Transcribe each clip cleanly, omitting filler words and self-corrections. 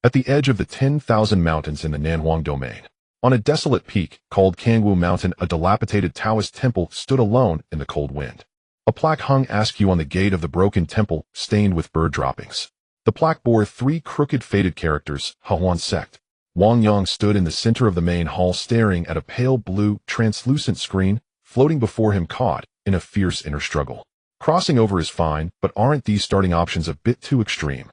at the edge of the 10,000 mountains in the Nanhuang Domain. On a desolate peak called Kangwu Mountain, a dilapidated Taoist temple stood alone in the cold wind. A plaque hung askew on the gate of the broken temple, stained with bird droppings. The plaque bore 3 crooked faded characters, Hahuan Sect. Wang Yang stood in the center of the main hall staring at a pale blue, translucent screen floating before him, caught in a fierce inner struggle. Crossing over is fine, but aren't these starting options a bit too extreme?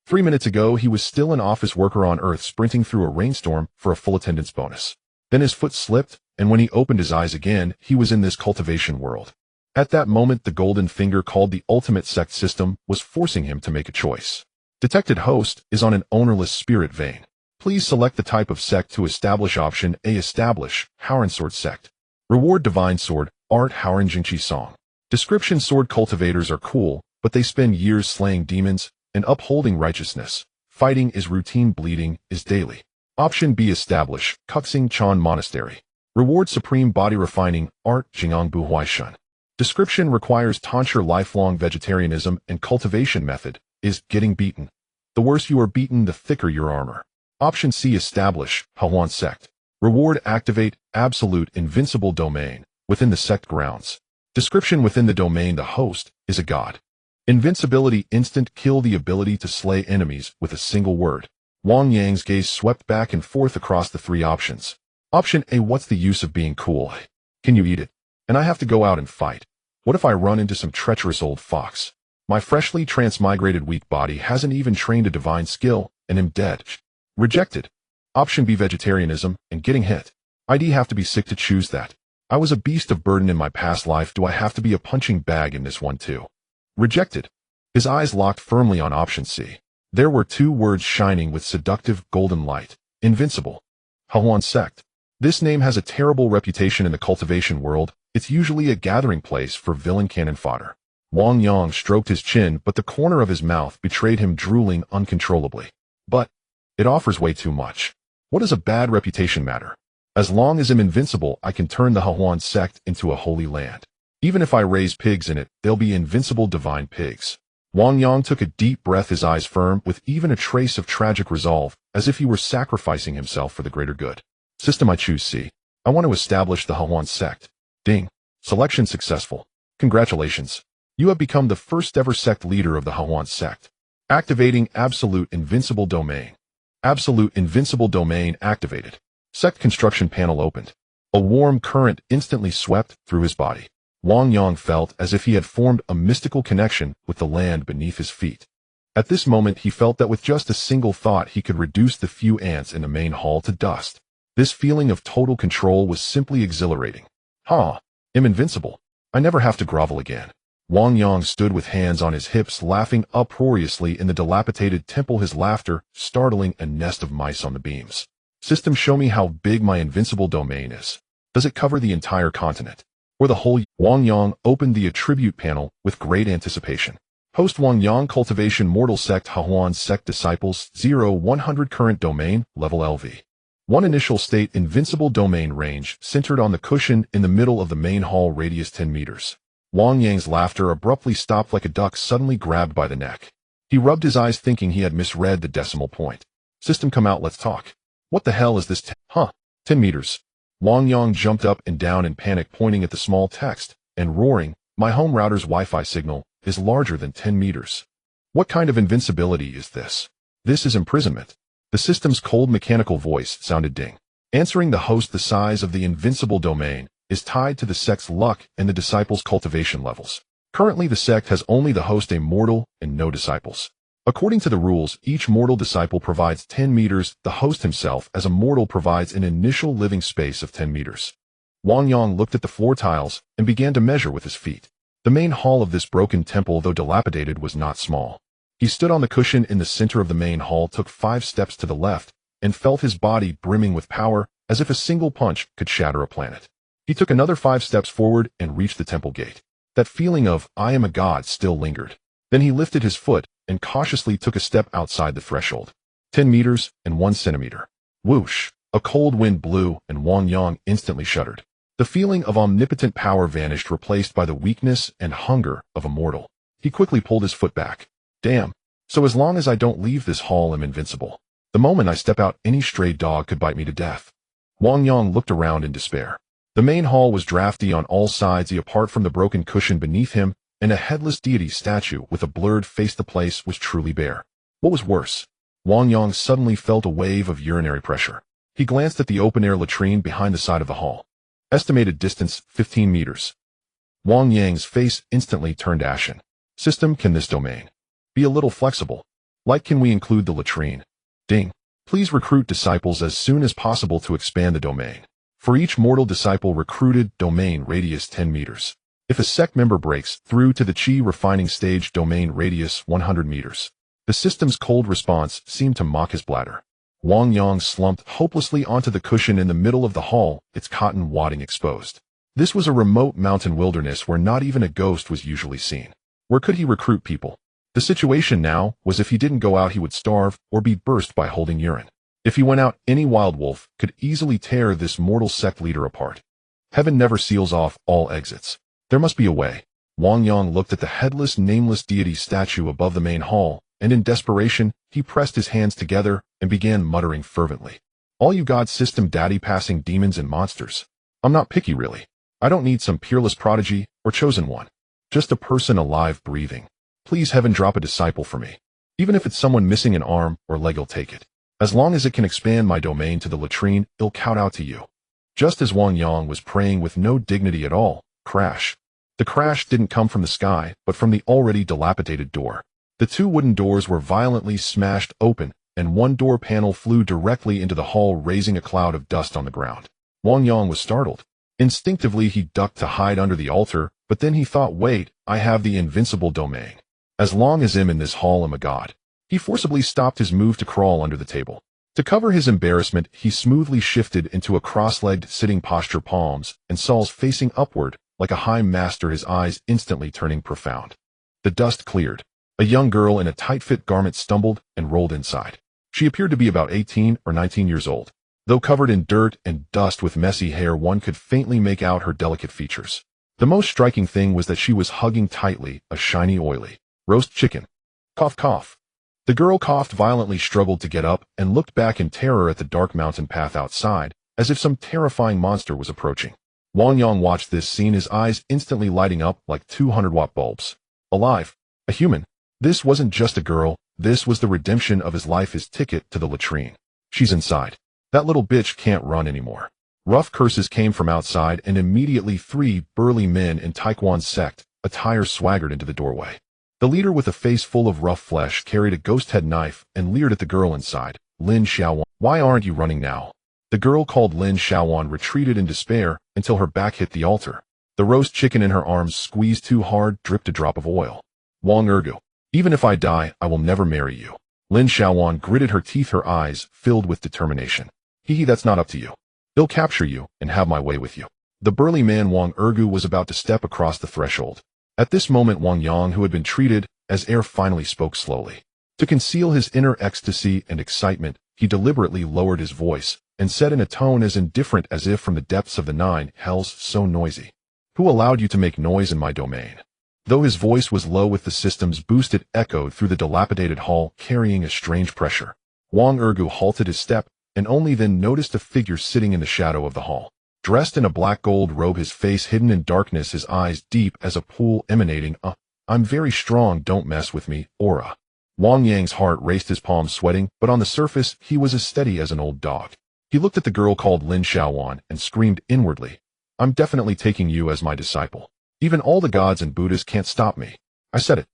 3 minutes ago, he was still an office worker on Earth sprinting through a rainstorm for a full attendance bonus. Then his foot slipped, and when he opened his eyes again, he was in this cultivation world. At that moment, the golden finger called the ultimate sect system was forcing him to make a choice. Detected host is on an ownerless spirit vein. Please select the type of sect to establish. Option A, establish, Righteous Sword Sect. Reward, divine sword, art, Howren Jingqi song. Description, sword cultivators are cool, but they spend years slaying demons and upholding righteousness. Fighting is routine, bleeding is daily. Option B, establish, Kuxing Chan Monastery. Reward, supreme body refining, art, Jing'ang Bu Huaishan. Description, requires tonsure, lifelong vegetarianism and cultivation method is getting beaten. The worse you are beaten, the thicker your armor. Option C, establish, Hahuan Sect. Reward, activate, absolute, invincible domain within the sect grounds. Description, within the domain the host is a god. Invincibility, instant kill, the ability to slay enemies with a single word. Wang Yang's gaze swept back and forth across the 3 options. Option A, what's the use of being cool? Can you eat it? And I have to go out and fight. What if I run into some treacherous old fox? My freshly transmigrated weak body hasn't even trained a divine skill and am dead. Rejected. Option B, vegetarianism and getting hit. I'd have to be sick to choose that. I was a beast of burden in my past life. Do I have to be a punching bag in this one too? Rejected. His eyes locked firmly on option C. There were 2 words shining with seductive golden light. Invincible. Hahuan Sect. This name has a terrible reputation in the cultivation world. It's usually a gathering place for villain cannon fodder. Wang Yang stroked his chin, but the corner of his mouth betrayed him drooling uncontrollably. But it offers way too much. What does a bad reputation matter? As long as I'm invincible, I can turn the Hahuan Sect into a holy land. Even if I raise pigs in it, they'll be invincible divine pigs. Wang Yang took a deep breath, his eyes firm, with even a trace of tragic resolve, as if he were sacrificing himself for the greater good. System, I choose C. I want to establish the Hahuan Sect. Ding. Selection successful. Congratulations. You have become the first ever sect leader of the Hahuan Sect. Activating absolute invincible domain. Absolute invincible domain activated. Sect construction panel opened. A warm current instantly swept through his body. Wang Yang felt as if he had formed a mystical connection with the land beneath his feet. At this moment, he felt that with just a single thought, he could reduce the few ants in the main hall to dust. This feeling of total control was simply exhilarating. I'm invincible. I never have to grovel again. Wang Yang stood with hands on his hips, laughing uproariously in the dilapidated temple, his laughter startling a nest of mice on the beams. System, show me how big my invincible domain is. Does it cover the entire continent? Or the whole? Wang Yang opened the attribute panel with great anticipation. Host Wang Yang, Cultivation, Mortal Sect, Hahuan Sect, Disciples, 0-100, current domain, level LV. 1, initial state, invincible domain, range, centered on the cushion in the middle of the main hall, radius 10 meters. Wang Yang's laughter abruptly stopped like a duck suddenly grabbed by the neck. He rubbed his eyes, thinking he had misread the decimal point. System, come out, let's talk. What the hell is this? 10 meters. Wang Yang jumped up and down in panic, pointing at the small text and roaring, my home router's Wi-Fi signal is larger than 10 meters. What kind of invincibility is this? This is imprisonment. The system's cold mechanical voice sounded ding. Answering the host, the size of the invincible domain is tied to the sect's luck and the disciples' cultivation levels. Currently, the sect has only the host, a mortal, and no disciples. According to the rules, each mortal disciple provides 10 meters. The host himself, as a mortal, provides an initial living space of 10 meters. Wang Yang looked at the floor tiles and began to measure with his feet. The main hall of this broken temple, though dilapidated, was not small. He stood on the cushion in the center of the main hall, took 5 steps to the left, and felt his body brimming with power, as if a single punch could shatter a planet. He took another 5 steps forward and reached the temple gate. That feeling of, I am a god, still lingered. Then he lifted his foot and cautiously took a step outside the threshold. 10 meters and 1 centimeter. Whoosh! A cold wind blew, and Wang Yang instantly shuddered. The feeling of omnipotent power vanished, replaced by the weakness and hunger of a mortal. He quickly pulled his foot back. Damn. So as long as I don't leave this hall, I'm invincible. The moment I step out, any stray dog could bite me to death. Wang Yang looked around in despair. The main hall was drafty on all sides, apart from the broken cushion beneath him, and a headless deity statue with a blurred face. The place was truly bare. What was worse? Wang Yang suddenly felt a wave of urinary pressure. He glanced at the open-air latrine behind the side of the hall. Estimated distance, 15 meters. Wang Yang's face instantly turned ashen. System, can this domain be a little flexible? Like, can we include the latrine? Ding. Please recruit disciples as soon as possible to expand the domain. For each mortal disciple recruited, domain radius 10 meters. If a sect member breaks through to the chi refining stage, domain radius 100 meters. The system's cold response seemed to mock his bladder. Wang Yang slumped hopelessly onto the cushion in the middle of the hall, its cotton wadding exposed. This was a remote mountain wilderness where not even a ghost was usually seen. Where could he recruit people? The situation now was if he didn't go out, he would starve or be burst by holding urine. If he went out, any wild wolf could easily tear this mortal sect leader apart. Heaven never seals off all exits. There must be a way. Wang Yang looked at the headless, nameless deity statue above the main hall, and in desperation, he pressed his hands together and began muttering fervently. All you God system daddy, passing demons and monsters. I'm not picky, really. I don't need some peerless prodigy or chosen one. Just a person alive, breathing. Please, heaven, drop a disciple for me. Even if it's someone missing an arm or leg, I'll take it. As long as it can expand my domain to the latrine, it'll count out to you. Just as Wang Yang was praying with no dignity at all, crash. The crash didn't come from the sky, but from the already dilapidated door. The two wooden doors were violently smashed open, and one door panel flew directly into the hall, raising a cloud of dust on the ground. Wang Yang was startled. Instinctively, he ducked to hide under the altar, but then he thought, wait, I have the Invincible Domain. As long as I'm in this hall, I'm a god. He forcibly stopped his move to crawl under the table. To cover his embarrassment, he smoothly shifted into a cross-legged sitting posture, palms and soles facing upward, like a high master, his eyes instantly turning profound. The dust cleared. A young girl in a tight-fit garment stumbled and rolled inside. She appeared to be about 18 or 19 years old. Though covered in dirt and dust with messy hair, one could faintly make out her delicate features. The most striking thing was that she was hugging tightly a shiny, oily roast chicken. Cough, cough. The girl coughed violently, struggled to get up, and looked back in terror at the dark mountain path outside, as if some terrifying monster was approaching. Wang Yang watched this scene, his eyes instantly lighting up like 200-watt bulbs. Alive. A human. This wasn't just a girl, this was the redemption of his life, his ticket to the latrine. She's inside. That little bitch can't run anymore. Rough curses came from outside, and immediately 3 burly men in Taekwon's sect attire swaggered into the doorway. The leader, with a face full of rough flesh, carried a ghost-head knife and leered at the girl inside. Lin Xiaowan, why aren't you running now? The girl, called Lin Xiaowan, retreated in despair until her back hit the altar. The roast chicken in her arms squeezed too hard, dripped a drop of oil. Wang Ergu, even if I die, I will never marry you. Lin Xiaowan gritted her teeth, her eyes filled with determination. Hee, that's not up to you. They'll capture you and have my way with you. The burly man Wang Ergu was about to step across the threshold. At this moment, Wang Yang, who had been treated as air, finally spoke slowly. To conceal his inner ecstasy and excitement, he deliberately lowered his voice and said in a tone as indifferent as if from the depths of the 9 hells, so noisy. Who allowed you to make noise in my domain? Though his voice was low with the system's boost, it echoed through the dilapidated hall, carrying a strange pressure. Wang Ergu halted his step, and only then noticed a figure sitting in the shadow of the hall. Dressed in a black gold robe, his face hidden in darkness, his eyes deep as a pool, emanating I'm very strong, don't mess with me, aura. Wang Yang's heart raced, his palms sweating, but on the surface, he was as steady as an old dog. He looked at the girl called Lin Xiaowan and screamed inwardly, I'm definitely taking you as my disciple. Even all the gods and Buddhas can't stop me. I said it.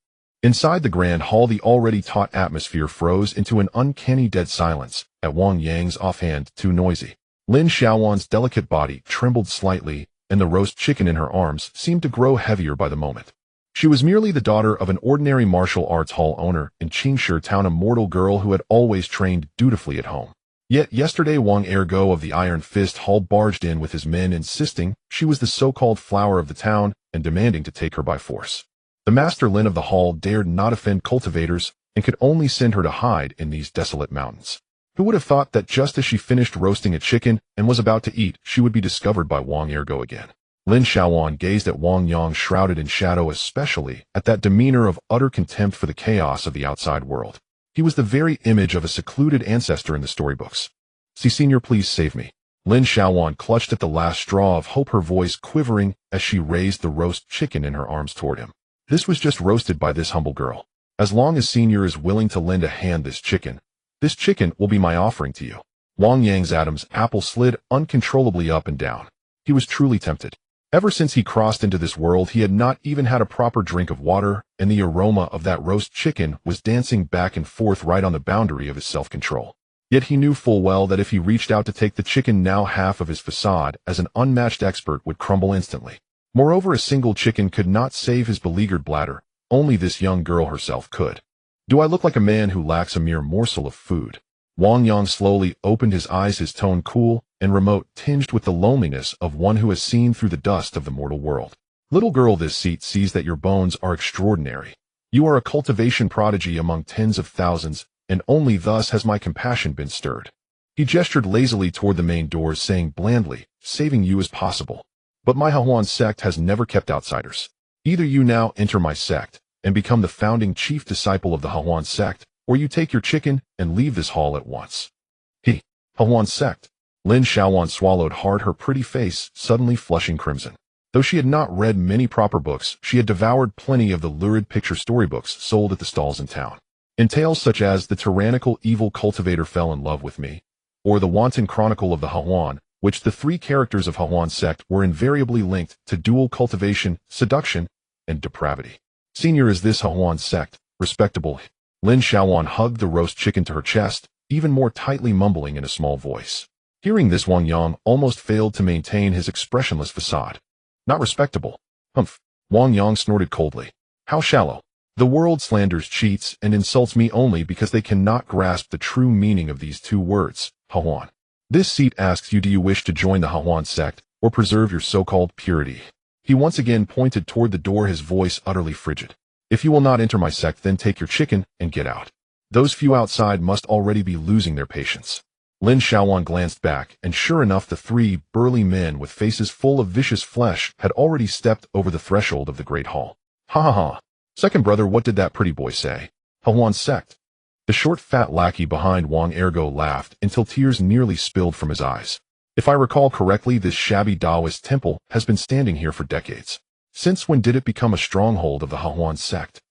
Inside the grand hall, the already taut atmosphere froze into an uncanny dead silence. At Wang Yang's offhand, too noisy. Lin Xiaowan's delicate body trembled slightly, and the roast chicken in her arms seemed to grow heavier by the moment. She was merely the daughter of an ordinary martial arts hall owner in Qingshi town, a mortal girl who had always trained dutifully at home. Yet yesterday, Wang Ergo of the Iron Fist Hall barged in with his men, insisting she was the so-called flower of the town and demanding to take her by force. The Master Lin of the hall dared not offend cultivators and could only send her to hide in these desolate mountains. Who would have thought that just as she finished roasting a chicken and was about to eat, she would be discovered by Wang Ergo again? Lin Xiaowan gazed at Wang Yang, shrouded in shadow, especially at that demeanor of utter contempt for the chaos of the outside world. He was the very image of a secluded ancestor in the storybooks. "See, Senior, please save me." Lin Xiaowan clutched at the last straw of hope, her voice quivering as she raised the roast chicken in her arms toward him. "This was just roasted by this humble girl. As long as Senior is willing to lend a hand, this chicken will be my offering to you." Wang Yang's Adam's apple slid uncontrollably up and down. He was truly tempted. Ever since he crossed into this world, he had not even had a proper drink of water, and the aroma of that roast chicken was dancing back and forth right on the boundary of his self-control. Yet he knew full well that if he reached out to take the chicken, now half of his facade as an unmatched expert would crumble instantly. Moreover, a single chicken could not save his beleaguered bladder. Only this young girl herself could. "Do I look like a man who lacks a mere morsel of food?" Wang Yang slowly opened his eyes, his tone cool and remote, tinged with the loneliness of one who has seen through the dust of the mortal world. "Little girl, this seat sees that your bones are extraordinary. You are a cultivation prodigy among tens of thousands, and only thus has my compassion been stirred." He gestured lazily toward the main doors, saying blandly, "Saving you is possible. But my Hahuan sect has never kept outsiders. Either you now enter my sect and become the founding chief disciple of the Hahuan sect, or you take your chicken and leave this hall at once." Hahuan sect. Lin Xiaowan swallowed hard, her pretty face suddenly flushing crimson. Though she had not read many proper books, she had devoured plenty of the lurid picture storybooks sold at the stalls in town. In tales such as "The Tyrannical Evil Cultivator Fell in Love with Me," or "The Wanton Chronicle of the Hahuan," which the three characters of Hahuan sect were invariably linked to dual cultivation, seduction, and depravity. "Senior, is this Hahuan sect respectable?" Lin Xiaowan hugged the roast chicken to her chest, even more tightly, mumbling in a small voice. Hearing this, Wang Yang almost failed to maintain his expressionless facade. "Not respectable? Humph." Wang Yang snorted coldly. "How shallow. The world slanders, cheats, and insults me only because they cannot grasp the true meaning of these two words, Hahuan. This seat asks you, do you wish to join the Hahuan sect, or preserve your so-called purity?" He once again pointed toward the door, his voice utterly frigid. "If you will not enter my sect, then take your chicken and get out. Those few outside must already be losing their patience." Lin Xiaowan glanced back, and sure enough, the three burly men with faces full of vicious flesh had already stepped over the threshold of the great hall. "Ha ha ha. Second brother, what did that pretty boy say? Hahuan sect?" The short fat lackey behind Wang Ergo laughed until tears nearly spilled from his eyes. "If I recall correctly, this shabby Taoist temple has been standing here for decades. Since when did it become a stronghold of the Hahuan sect?"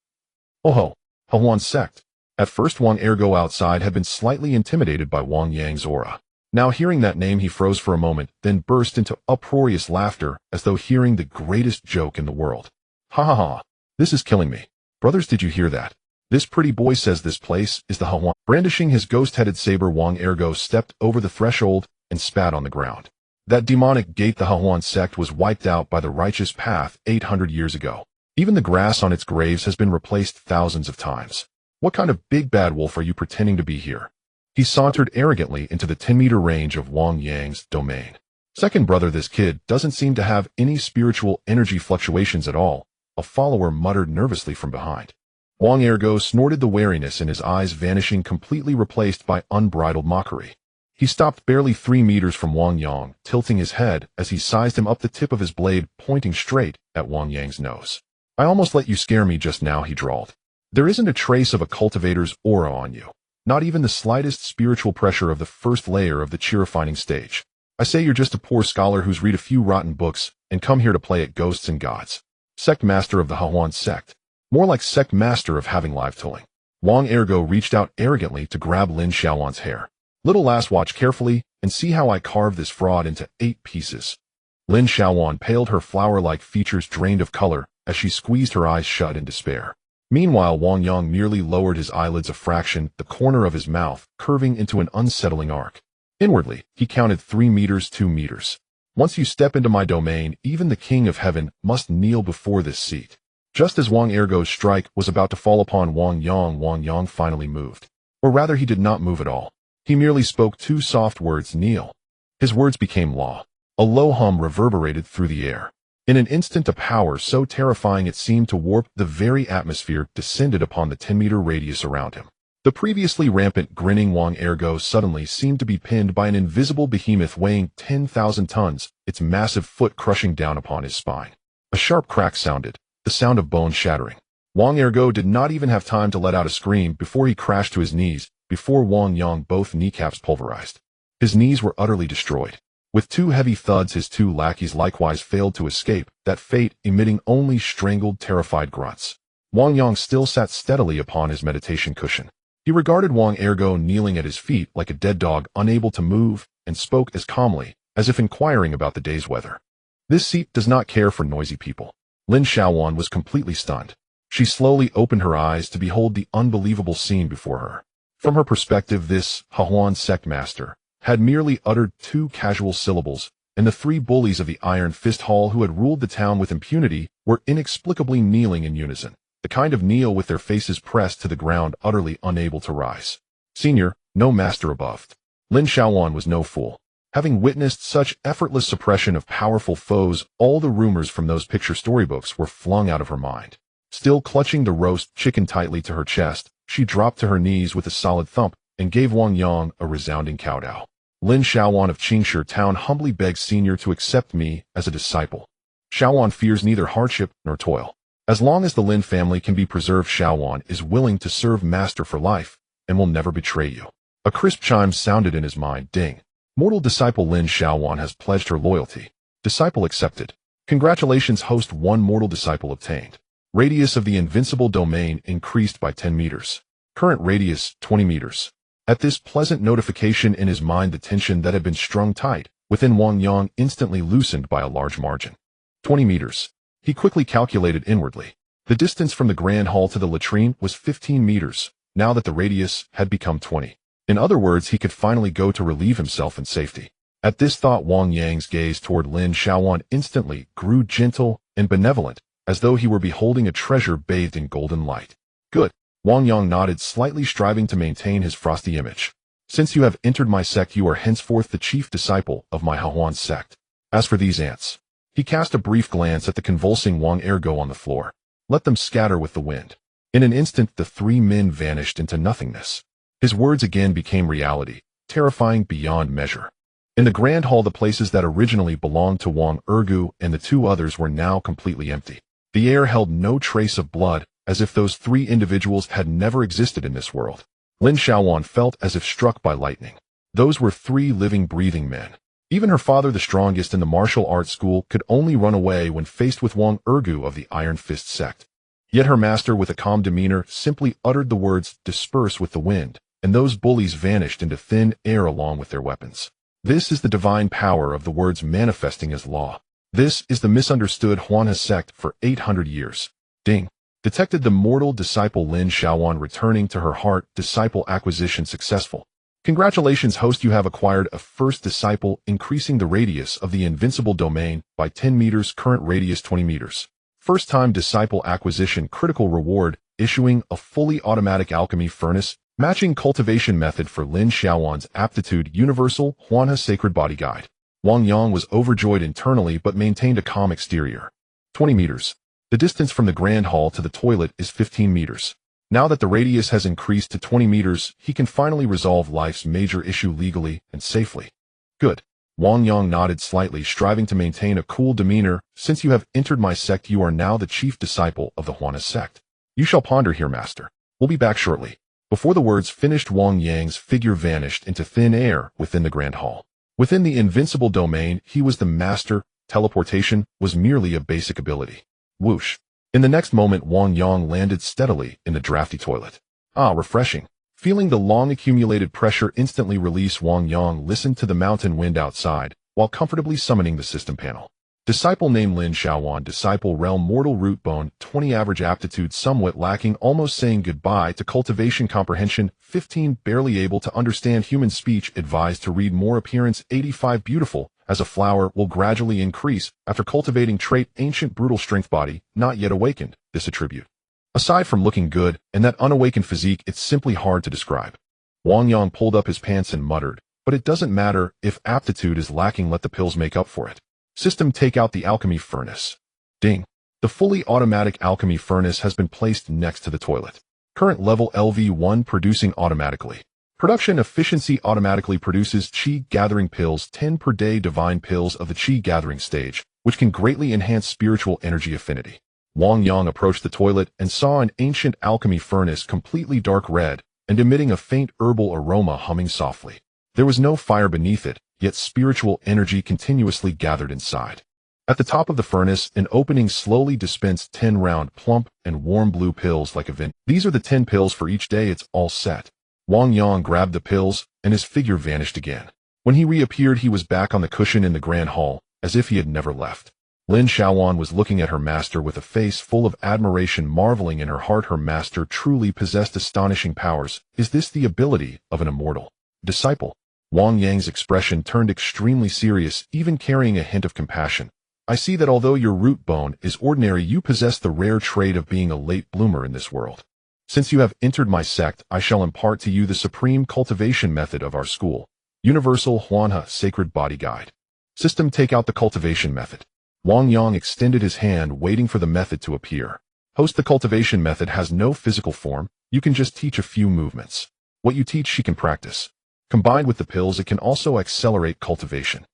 "Oh, Hahuan sect." At first, Wang Ergo outside had been slightly intimidated by Wang Yang's aura. Now, hearing that name, he froze for a moment, then burst into uproarious laughter as though hearing the greatest joke in the world. "Ha ha ha. This is killing me. Brothers, did you hear that? This pretty boy says this place is the Hahuan." Brandishing his ghost-headed saber, Wang Ergo stepped over the threshold and spat on the ground. That demonic gate, the Hahuan sect, was wiped out by the righteous path 800 years ago. Even the grass on its graves has been replaced thousands of times. What kind of big bad wolf are you pretending to be here? He sauntered arrogantly into the 10-meter range of Wang Yang's domain. "Second brother, this kid doesn't seem to have any spiritual energy fluctuations at all," a follower muttered nervously from behind. Wang Ergo snorted, the wariness in his eyes vanishing, completely replaced by unbridled mockery. He stopped barely 3 meters from Wang Yang, tilting his head as he sized him up, the tip of his blade pointing straight at Wang Yang's nose. "I almost let you scare me just now," he drawled. "There isn't a trace of a cultivator's aura on you. Not even the slightest spiritual pressure of the first layer of the chi-refining stage. I say you're just a poor scholar who's read a few rotten books and come here to play at ghosts and gods. Sect master of the Hahuan sect. More like sect master of having live tolling." Wang Ergo reached out arrogantly to grab Lin Xiaowan's hair. "Little lass, watch carefully and see how I carve this fraud into 8 pieces." Lin Xiaowan paled, her flower-like features drained of color as she squeezed her eyes shut in despair. Meanwhile, Wang Yang merely lowered his eyelids a fraction, the corner of his mouth curving into an unsettling arc. Inwardly, he counted 3 meters, 2 meters. "Once you step into my domain, even the King of Heaven must kneel before this seat." Just as Wang Ergo's strike was about to fall upon Wang Yang finally moved. Or rather, he did not move at all. He merely spoke 2 soft words, "Kneel." His words became law. A low hum reverberated through the air. In an instant, a power so terrifying it seemed to warp the very atmosphere descended upon the 10-meter radius around him. The previously rampant, grinning Wang Ergo suddenly seemed to be pinned by an invisible behemoth weighing 10,000 tons, its massive foot crushing down upon his spine. A sharp crack sounded, the sound of bone shattering. Wang Ergo did not even have time to let out a scream before he crashed to his knees, before Wang Yang both kneecaps pulverized. His knees were utterly destroyed. With two heavy thuds, his two lackeys likewise failed to escape that fate, emitting only strangled, terrified grunts. Wang Yang still sat steadily upon his meditation cushion. He regarded Wang Ergo kneeling at his feet like a dead dog unable to move, and spoke as calmly, as if inquiring about the day's weather. This seat does not care for noisy people. Lin Xiaowan was completely stunned. She slowly opened her eyes to behold the unbelievable scene before her. From her perspective, this Hahuan sect master had merely uttered two casual syllables, and the three bullies of the Iron Fist Hall who had ruled the town with impunity were inexplicably kneeling in unison, the kind of kneel with their faces pressed to the ground, utterly unable to rise. Senior, no master above. Lin Xiaowan was no fool. Having witnessed such effortless suppression of powerful foes, all the rumors from those picture storybooks were flung out of her mind. Still clutching the roast chicken tightly to her chest, she dropped to her knees with a solid thump and gave Wang Yang a resounding kowtow. Lin Xiaowan of Qingshi Town humbly begs Senior to accept me as a disciple. Xiaowan fears neither hardship nor toil. As long as the Lin family can be preserved, Xiaowan is willing to serve Master for life and will never betray you. A crisp chime sounded in his mind. Ding. Mortal disciple Lin Xiaowan has pledged her loyalty. Disciple accepted. Congratulations, host. 1 mortal disciple obtained. Radius of the Invincible Domain increased by 10 meters. Current radius, 20 meters. At this pleasant notification in his mind, the tension that had been strung tight within Wang Yang instantly loosened by a large margin. 20 meters. He quickly calculated inwardly. The distance from the grand hall to the latrine was 15 meters, now that the radius had become 20. In other words, he could finally go to relieve himself in safety. At this thought, Wang Yang's gaze toward Lin Xiaowan instantly grew gentle and benevolent, as though he were beholding a treasure bathed in golden light. Good. Wang Yang nodded, slightly striving to maintain his frosty image. Since you have entered my sect, you are henceforth the chief disciple of my Hahuan sect. As for these ants, he cast a brief glance at the convulsing Wang Ergo on the floor. Let them scatter with the wind. In an instant, the 3 men vanished into nothingness. His words again became reality, terrifying beyond measure. In the grand hall, the places that originally belonged to Wang Ergo and the 2 others were now completely empty. The air held no trace of blood, as if those 3 individuals had never existed in this world. Lin Xiaowan felt as if struck by lightning. Those were 3 living, breathing men. Even her father, the strongest in the martial arts school, could only run away when faced with Wang Ergo of the Iron Fist sect. Yet her master, with a calm demeanor, simply uttered the words, "Disperse with the wind," and those bullies vanished into thin air along with their weapons. This is the divine power of the words manifesting as law. This is the misunderstood Huanhe sect for 800 years. Ding. Detected the mortal disciple Lin Xiaowan returning to her heart. Disciple acquisition successful. Congratulations, host. You have acquired a first disciple, increasing the radius of the Invincible Domain by 10 meters, current radius 20 meters. First time disciple acquisition. Critical reward, issuing a fully automatic alchemy furnace, matching cultivation method for Lin Xiaowan's aptitude. Universal Huanhe Sacred Body Guide. Wang Yang was overjoyed internally but maintained a calm exterior. 20 meters. The distance from the grand hall to the toilet is 15 meters. Now that the radius has increased to 20 meters, he can finally resolve life's major issue legally and safely. Good. Wang Yang nodded slightly, striving to maintain a cool demeanor. Since you have entered my sect, you are now the chief disciple of the Huanhe sect. You shall ponder here, master. We'll be back shortly. Before the words finished, Wang Yang's figure vanished into thin air within the grand hall. Within the Invincible Domain, he was the master. Teleportation was merely a basic ability. Whoosh. In the next moment, Wang Yang landed steadily in the drafty toilet. Ah, refreshing. Feeling the long-accumulated pressure instantly release, Wang Yang listened to the mountain wind outside, while comfortably summoning the system panel. Disciple named Lin Xiaowan. Disciple realm mortal root bone, 20 average aptitude, somewhat lacking, almost saying goodbye to cultivation comprehension, 15 barely able to understand human speech, advised to read more, appearance 85 beautiful as a flower, will gradually increase after cultivating trait ancient brutal strength, body not yet awakened. This attribute, aside from looking good and that unawakened physique, it's simply hard to describe. Wang Yang pulled up his pants and muttered, but it doesn't matter if aptitude is lacking, let the pills make up for it. System, take out the alchemy furnace. Ding. The fully automatic alchemy furnace has been placed next to the toilet. Current level LV1, producing automatically. Production efficiency automatically produces Qi gathering pills 10 per day, divine pills of the Qi gathering stage, which can greatly enhance spiritual energy affinity. Wang Yang approached the toilet and saw an ancient alchemy furnace completely dark red and emitting a faint herbal aroma humming softly. There was no fire beneath it, yet spiritual energy continuously gathered inside. At the top of the furnace, an opening slowly dispensed 10 round, plump, and warm blue pills like a vent. These are the 10 pills for each day, it's all set. Wang Yang grabbed the pills, and his figure vanished again. When he reappeared, he was back on the cushion in the grand hall, as if he had never left. Lin Xiaowan was looking at her master with a face full of admiration, marveling in her heart her master truly possessed astonishing powers. Is this the ability of an immortal disciple? Wang Yang's expression turned extremely serious, even carrying a hint of compassion. I see that although your root bone is ordinary, you possess the rare trait of being a late bloomer in this world. Since you have entered my sect, I shall impart to you the supreme cultivation method of our school. Universal Huanhe Sacred Body Guide. System, take out the cultivation method. Wang Yang extended his hand, waiting for the method to appear. Host, the cultivation method has no physical form, you can just teach a few movements. What you teach she can practice. Combined with the pills, it can also accelerate cultivation.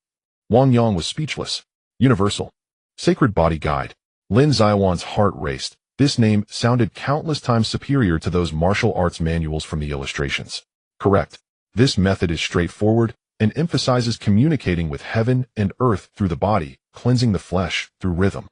Wang Yang was speechless. Universal Sacred Body Guide. Lin Xiaowan's heart raced. This name sounded countless times superior to those martial arts manuals from the illustrations. Correct. This method is straightforward and emphasizes communicating with heaven and earth through the body, cleansing the flesh through rhythm.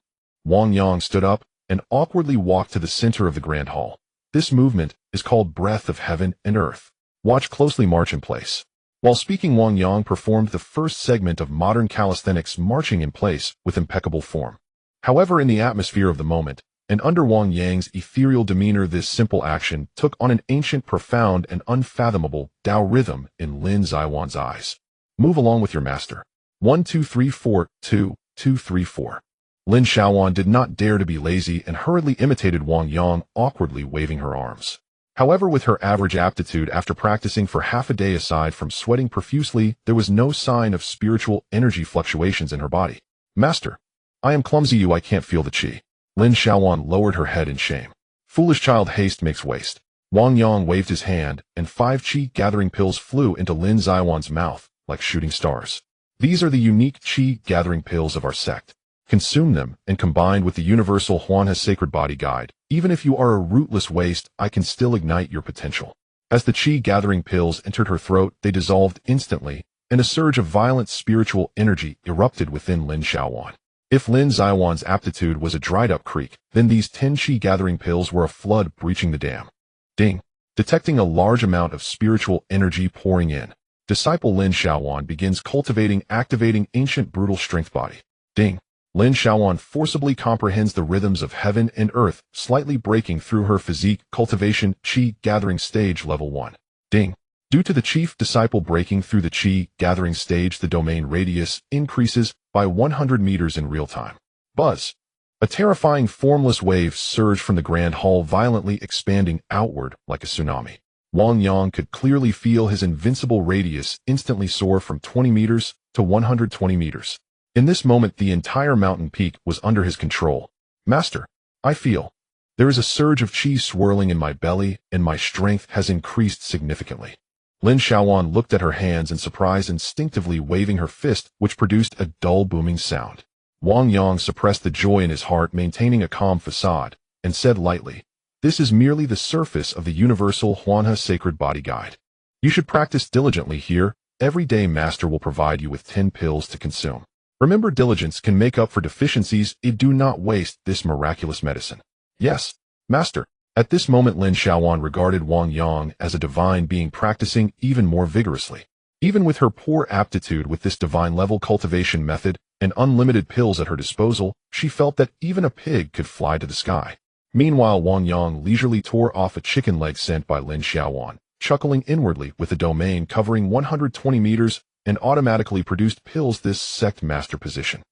Wang Yang stood up and awkwardly walked to the center of the grand hall. This movement is called Breath of Heaven and Earth. Watch closely, march in place. While speaking, Wang Yang performed the first segment of modern calisthenics, marching in place with impeccable form. However, in the atmosphere of the moment, and under Wang Yang's ethereal demeanor, this simple action took on an ancient, profound, and unfathomable Tao rhythm in Lin Xiaowan's eyes. Move along with your master. 1 2 3 4 2 2 3 4. Lin Xiaowan did not dare to be lazy and hurriedly imitated Wang Yang, awkwardly waving her arms. However, with her average aptitude after practicing for half a day, aside from sweating profusely, there was no sign of spiritual energy fluctuations in her body. Master, I am clumsy, I can't feel the qi. Lin Xiaowan lowered her head in shame. Foolish child, haste makes waste. Wang Yang waved his hand, and 5 qi gathering pills flew into Lin Xiaowan's mouth like shooting stars. These are the unique qi gathering pills of our sect. Consume them, and combined with the Universal Huanhe Sacred Body Guide, even if you are a rootless waste, I can still ignite your potential. As the qi gathering pills entered her throat, they dissolved instantly, and a surge of violent spiritual energy erupted within Lin Xiaowan. If Lin Xiaowan's aptitude was a dried-up creek, then these 10 qi gathering pills were a flood breaching the dam. Ding! Detecting a large amount of spiritual energy pouring in, disciple Lin Xiaowan begins cultivating, activating ancient brutal strength body. Ding! Lin Xiaowan forcibly comprehends the rhythms of heaven and earth, slightly breaking through her physique. Cultivation, qi gathering stage level 1. Ding! Due to the chief disciple breaking through the qi gathering stage, the domain radius increases by 100 meters in real time. Buzz! A terrifying formless wave surged from the grand hall, violently expanding outward like a tsunami. Wang Yang could clearly feel his invincible radius instantly soar from 20 meters to 120 meters. In this moment, the entire mountain peak was under his control. Master, I feel. There is a surge of qi swirling in my belly, and my strength has increased significantly. Lin Xiaowan looked at her hands in surprise, instinctively waving her fist, which produced a dull booming sound. Wang Yang suppressed the joy in his heart, maintaining a calm facade, and said lightly, "This is merely the surface of the Universal Huanhe Sacred Body Guide. You should practice diligently here. Every day, Master will provide you with 10 pills to consume. Remember, diligence can make up for deficiencies. Do not waste this miraculous medicine." Yes, Master. At this moment, Lin Xiaowan regarded Wang Yang as a divine being, practicing even more vigorously. Even with her poor aptitude with this divine-level cultivation method and unlimited pills at her disposal, she felt that even a pig could fly to the sky. Meanwhile, Wang Yang leisurely tore off a chicken leg sent by Lin Xiaowan, chuckling inwardly with the domain covering 120 meters and automatically produced pills. This sect master position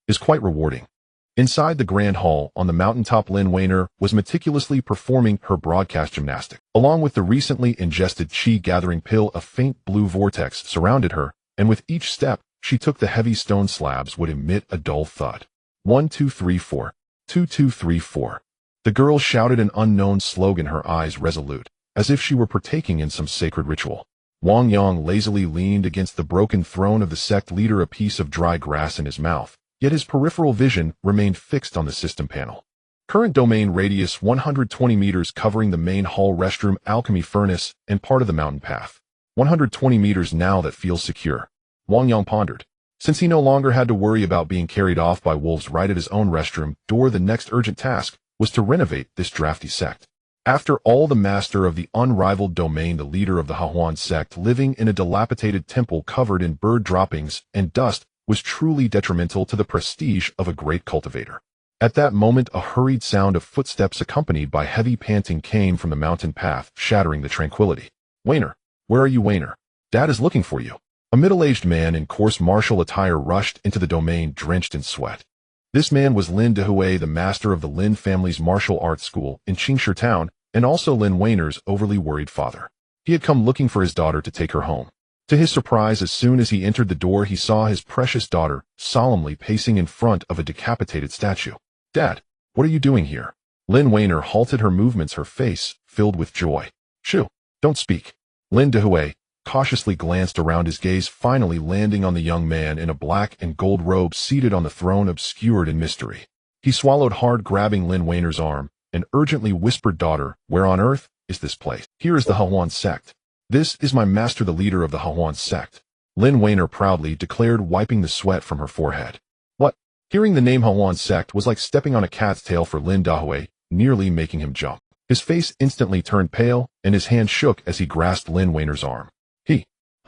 is quite rewarding. Inside the grand hall on the mountaintop, Lin Weiner was meticulously performing her broadcast gymnastic. Along with the recently ingested qi gathering pill, a faint blue vortex surrounded her, and with each step she took, the heavy stone slabs would emit a dull thud. 1 2 3 4. 2 2 3 4. The girl shouted an unknown slogan, her eyes resolute, as if she were partaking in some sacred ritual. Wang Yang lazily leaned against the broken throne of the sect leader, a piece of dry grass in his mouth, yet his peripheral vision remained fixed on the system panel. Current domain radius 120 meters covering the main hall restroom alchemy furnace and part of the mountain path. 120 meters now that feels secure. Wang Yang pondered. Since he no longer had to worry about being carried off by wolves right at his own restroom door, the next urgent task was to renovate this drafty sect. After all, the master of the unrivaled domain, the leader of the Hahuan sect, living in a dilapidated temple covered in bird droppings and dust, was truly detrimental to the prestige of a great cultivator. At that moment, a hurried sound of footsteps accompanied by heavy panting came from the mountain path, shattering the tranquility. Wainer, where are you, Wainer? Dad is looking for you. A middle-aged man in coarse martial attire rushed into the domain, drenched in sweat. This man was Lin Dehui, the master of the Lin family's martial arts school in Qingshi town, and also Lin Weiner's overly worried father. He had come looking for his daughter to take her home. To his surprise, as soon as he entered the door, he saw his precious daughter solemnly pacing in front of a decapitated statue. Dad, what are you doing here? Lin Weiner halted her movements, her face filled with joy. Shoo, don't speak. Lin Dehui cautiously glanced around, his gaze finally landing on the young man in a black and gold robe seated on the throne, obscured in mystery. He swallowed hard, grabbing Lin Weiner's arm, and urgently whispered, Daughter, where on earth is this place? Here is the Hahuan sect. This is my master, the leader of the Hahuan sect. Lin Weiner proudly declared, wiping the sweat from her forehead. What? Hearing the name Hahuan sect was like stepping on a cat's tail for Lin Dehui, nearly making him jump. His face instantly turned pale, and his hand shook as he grasped Lin Weiner's arm.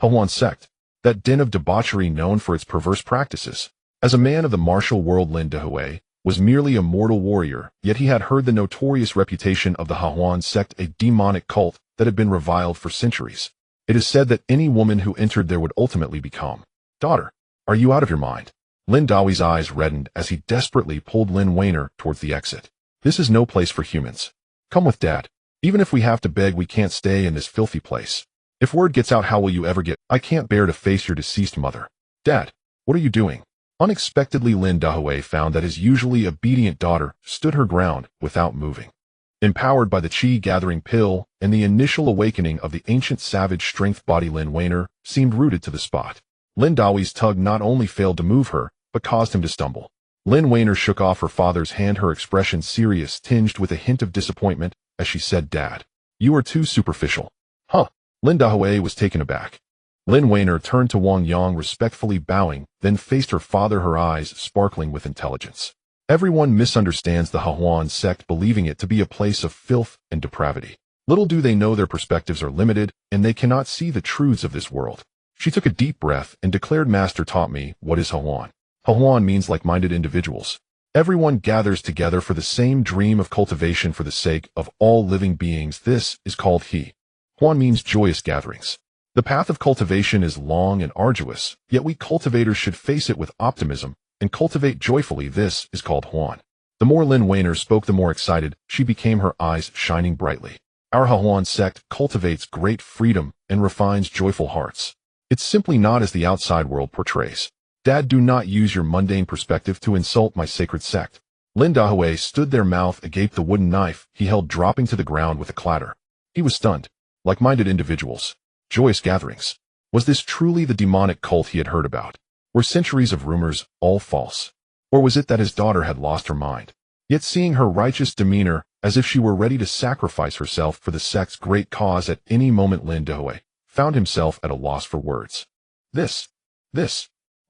Hahuan sect, that den of debauchery known for its perverse practices. As a man of the martial world, Lin Dehui was merely a mortal warrior, yet he had heard the notorious reputation of the Hahuan sect, a demonic cult that had been reviled for centuries. It is said that any woman who entered there would ultimately become. Daughter, are you out of your mind? Lin Dehui's eyes reddened as he desperately pulled Lin Weiner towards the exit. This is no place for humans. Come with Dad. Even if we have to beg, we can't stay in this filthy place. If word gets out, how will you ever get? I can't bear to face your deceased mother. Dad, what are you doing? Unexpectedly, Lin Dehui found that his usually obedient daughter stood her ground without moving. Empowered by the chi-gathering pill and the initial awakening of the ancient savage strength body, Lin Weiner seemed rooted to the spot. Lin Dehui's tug not only failed to move her, but caused him to stumble. Lin Weiner shook off her father's hand, her expression serious, tinged with a hint of disappointment, as she said, Dad, you are too superficial. Huh? Lin Dehui was taken aback. Lin Weiner turned to Wang Yang, respectfully bowing, then faced her father, her eyes sparkling with intelligence. Everyone misunderstands the Hahuan sect, believing it to be a place of filth and depravity. Little do they know their perspectives are limited, and they cannot see the truths of this world. She took a deep breath and declared, Master taught me what is Hahuan. Hahuan means like-minded individuals. Everyone gathers together for the same dream of cultivation for the sake of all living beings. This is called He. Huan means joyous gatherings. The path of cultivation is long and arduous, yet we cultivators should face it with optimism and cultivate joyfully. This is called Huan. The more Lin Weiner spoke, the more excited she became, her eyes shining brightly. Our Hahuan sect cultivates great freedom and refines joyful hearts. It's simply not as the outside world portrays. Dad, do not use your mundane perspective to insult my sacred sect. Lin Dehui stood there, mouth agape, the wooden knife he held dropping to the ground with a clatter. He was stunned. Like-minded individuals. Joyous gatherings. Was this truly the demonic cult he had heard about? Were centuries of rumors all false? Or was it that his daughter had lost her mind? Yet seeing her righteous demeanor, as if she were ready to sacrifice herself for the sect's great cause at any moment, Lin Dehui found himself at a loss for words. This.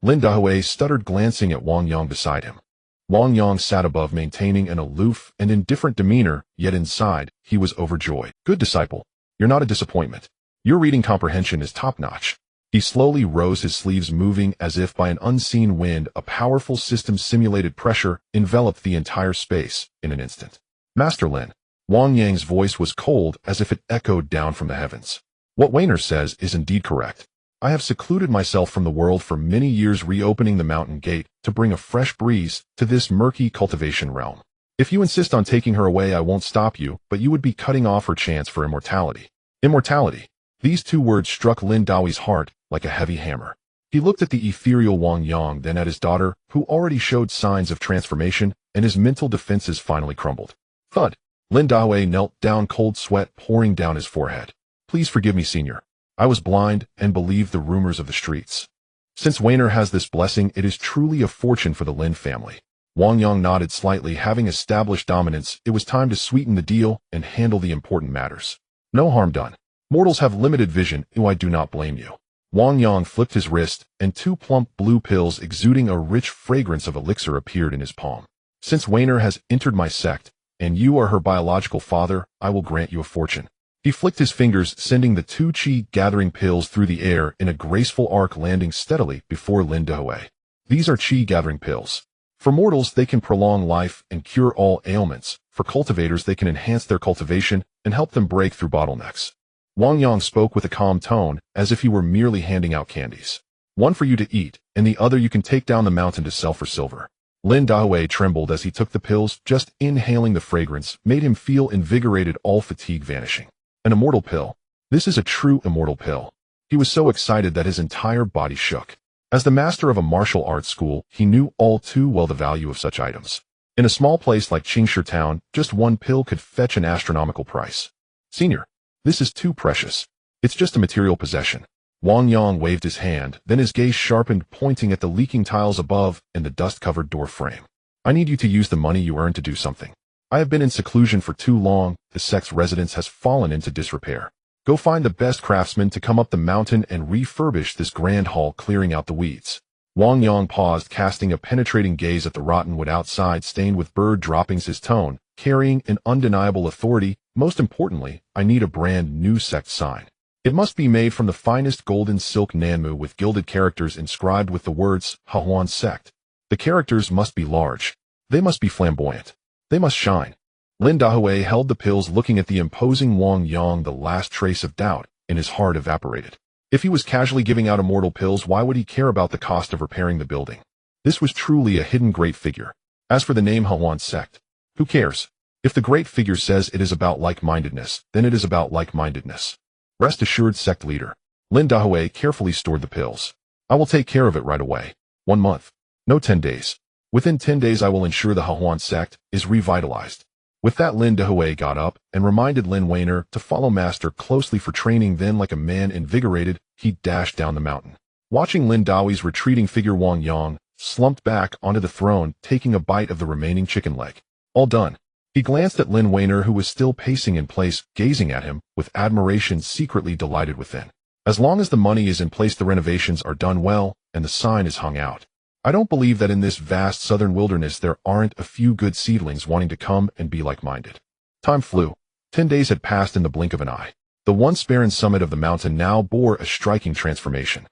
Lin Dehui stuttered, glancing at Wang Yang beside him. Wang Yang sat above, maintaining an aloof and indifferent demeanor, yet inside, he was overjoyed. Good disciple. You're not a disappointment. Your reading comprehension is top-notch. He slowly rose, his sleeves moving as if by an unseen wind. A powerful system-simulated pressure enveloped the entire space in an instant. Master Lin. Wang Yang's voice was cold, as if it echoed down from the heavens. What Weiner says is indeed correct. I have secluded myself from the world for many years, reopening the mountain gate to bring a fresh breeze to this murky cultivation realm. If you insist on taking her away, I won't stop you, but you would be cutting off her chance for immortality. Immortality. These two words struck Lin Dehui's heart like a heavy hammer. He looked at the ethereal Wang Yang, then at his daughter, who already showed signs of transformation, and his mental defenses finally crumbled. Thud. Lin Dehui knelt down, cold sweat pouring down his forehead. Please forgive me, Senior. I was blind and believed the rumors of the streets. Since Weiner has this blessing, it is truly a fortune for the Lin family. Wang Yang nodded slightly. Having established dominance, it was time to sweeten the deal and handle the important matters. No harm done. Mortals have limited vision, and I do not blame you. Wang Yang flipped his wrist, and 2 plump blue pills exuding a rich fragrance of elixir appeared in his palm. Since Wainer has entered my sect, and you are her biological father, I will grant you a fortune. He flicked his fingers, sending the 2 chi-gathering pills through the air in a graceful arc, landing steadily before Lin Dahui. These are chi-gathering pills. For mortals, they can prolong life and cure all ailments. For cultivators, they can enhance their cultivation and help them break through bottlenecks. Wang Yang spoke with a calm tone, as if he were merely handing out candies. One for you to eat, and the other you can take down the mountain to sell for silver. Lin Dahui trembled as he took the pills. Just inhaling the fragrance made him feel invigorated, all fatigue vanishing. An immortal pill. This is a true immortal pill. He was so excited that his entire body shook. As the master of a martial arts school, he knew all too well the value of such items. In a small place like Qingshi Town, just one pill could fetch an astronomical price. Senior, this is too precious. It's just a material possession. Wang Yang waved his hand, then his gaze sharpened, pointing at the leaking tiles above and the dust-covered door frame. I need you to use the money you earned to do something. I have been in seclusion for too long. The sect's residence has fallen into disrepair. Go find the best craftsmen to come up the mountain and refurbish this grand hall, clearing out the weeds. Wang Yang paused, casting a penetrating gaze at the rotten wood outside, stained with bird droppings. His tone, carrying an undeniable authority. Most importantly, I need a brand new sect sign. It must be made from the finest golden silk nanmu with gilded characters inscribed with the words Hahuan Sect. The characters must be large. They must be flamboyant. They must shine. Lin Dahui held the pills, looking at the imposing Wang Yang. The last trace of doubt in his heart evaporated. If he was casually giving out immortal pills, why would he care about the cost of repairing the building? This was truly a hidden great figure. As for the name Hahuan Sect, who cares? If the great figure says it is about like-mindedness, then it is about like-mindedness. Rest assured, sect leader. Lin Dahui carefully stored the pills. I will take care of it right away. 1 month. No, 10 days. Within 10 days I will ensure the Hahuan Sect is revitalized. With that, Lin Dahui got up and reminded Lin Wainer to follow Master closely for training. Then, like a man invigorated, he dashed down the mountain. Watching Lin Dahui's retreating figure, Wang Yang slumped back onto the throne, taking a bite of the remaining chicken leg. All done. He glanced at Lin Wainer, who was still pacing in place, gazing at him with admiration, secretly delighted within. As long as the money is in place, the renovations are done well, and the sign is hung out. I don't believe that in this vast southern wilderness there aren't a few good seedlings wanting to come and be like-minded. Time flew. 10 days had passed in the blink of an eye. The once barren summit of the mountain now bore a striking transformation.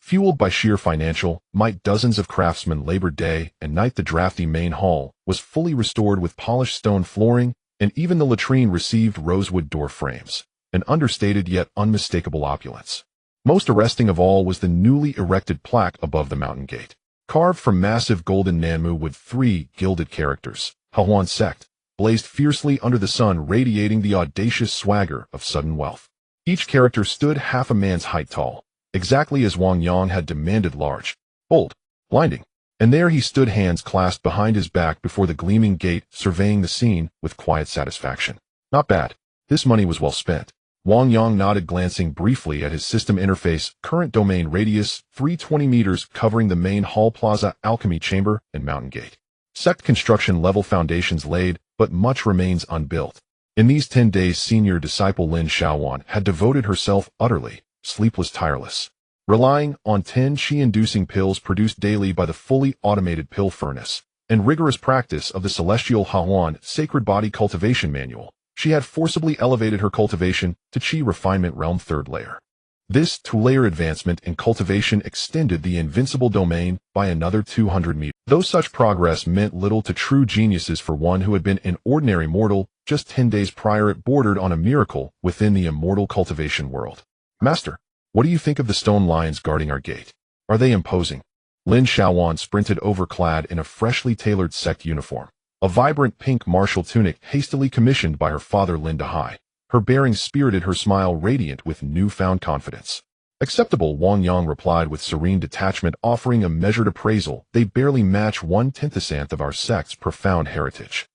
Fueled by sheer financial might, dozens of craftsmen labored day and night. The drafty main hall was fully restored with polished stone flooring, and even the latrine received rosewood door frames, an understated yet unmistakable opulence. Most arresting of all was the newly erected plaque above the mountain gate. Carved from massive golden nanmu with 3 gilded characters, Hahuan Sect, blazed fiercely under the sun, radiating the audacious swagger of sudden wealth. Each character stood half a man's height tall, exactly as Wang Yang had demanded: large, bold, blinding. And there he stood, hands clasped behind his back before the gleaming gate, surveying the scene with quiet satisfaction. Not bad. This money was well spent. Wang Yang nodded, glancing briefly at his system interface. Current domain radius, 320 meters, covering the main hall, plaza, alchemy chamber, and mountain gate. Sect construction level foundations laid, but much remains unbuilt. In these 10 days, senior disciple Lin Shaowan had devoted herself utterly, sleepless, tireless, relying on 10 chi-inducing pills produced daily by the fully automated pill furnace, and rigorous practice of the celestial Hahuan sacred body cultivation manual. She had forcibly elevated her cultivation to Chi Refinement Realm 3rd layer. This 2-layer advancement in cultivation extended the Invincible Domain by another 200 meters. Though such progress meant little to true geniuses, for one who had been an ordinary mortal just 10 days prior, it bordered on a miracle within the immortal cultivation world. Master, what do you think of the stone lions guarding our gate? Are they imposing? Lin Shaowan sprinted over, clad in a freshly tailored sect uniform. A vibrant pink martial tunic hastily commissioned by her father Lin Dahui. Her bearing spirited, her smile radiant with newfound confidence. Acceptable, Wang Yang replied with serene detachment, offering a measured appraisal. They barely match 1/10th of our sect's profound heritage.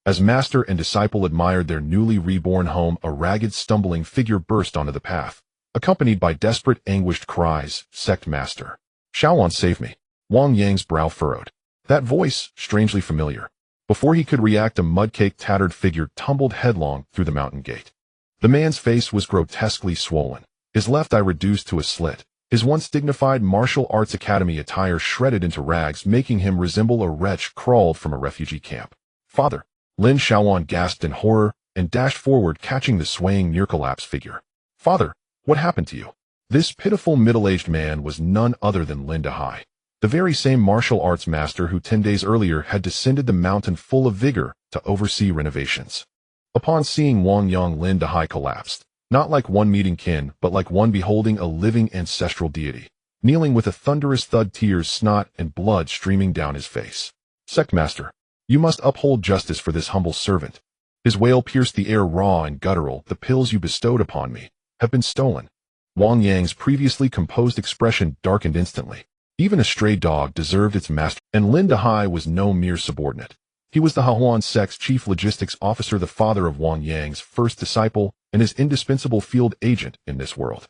As master and disciple admired their newly reborn home, a ragged, stumbling figure burst onto the path, accompanied by desperate, anguished cries. Sect master. Shaowan, save me. Wang Yang's brow furrowed. That voice, strangely familiar. Before he could react, a mud-caked, tattered figure tumbled headlong through the mountain gate. The man's face was grotesquely swollen, his left eye reduced to a slit, his once dignified martial arts academy attire shredded into rags, making him resemble a wretch crawled from a refugee camp. "Father!" Lin Xiaowan gasped in horror and dashed forward, catching the swaying near-collapse figure. "Father, what happened to you?" This pitiful middle-aged man was none other than Lin Dahai, the very same martial arts master who 10 days earlier had descended the mountain full of vigor to oversee renovations. Upon seeing Wang Yang, Lin Dahai collapsed, not like one meeting kin, but like one beholding a living ancestral deity, kneeling with a thunderous thud, tears, snot, and blood streaming down his face. "Sect Master, you must uphold justice for this humble servant." His wail pierced the air, raw and guttural. "The pills you bestowed upon me have been stolen." Wang Yang's previously composed expression darkened instantly. Even a stray dog deserved its master, and Lin Dahai was no mere subordinate. He was the Hahuan sect's chief logistics officer, the father of Wang Yang's first disciple, and his indispensable field agent in this world.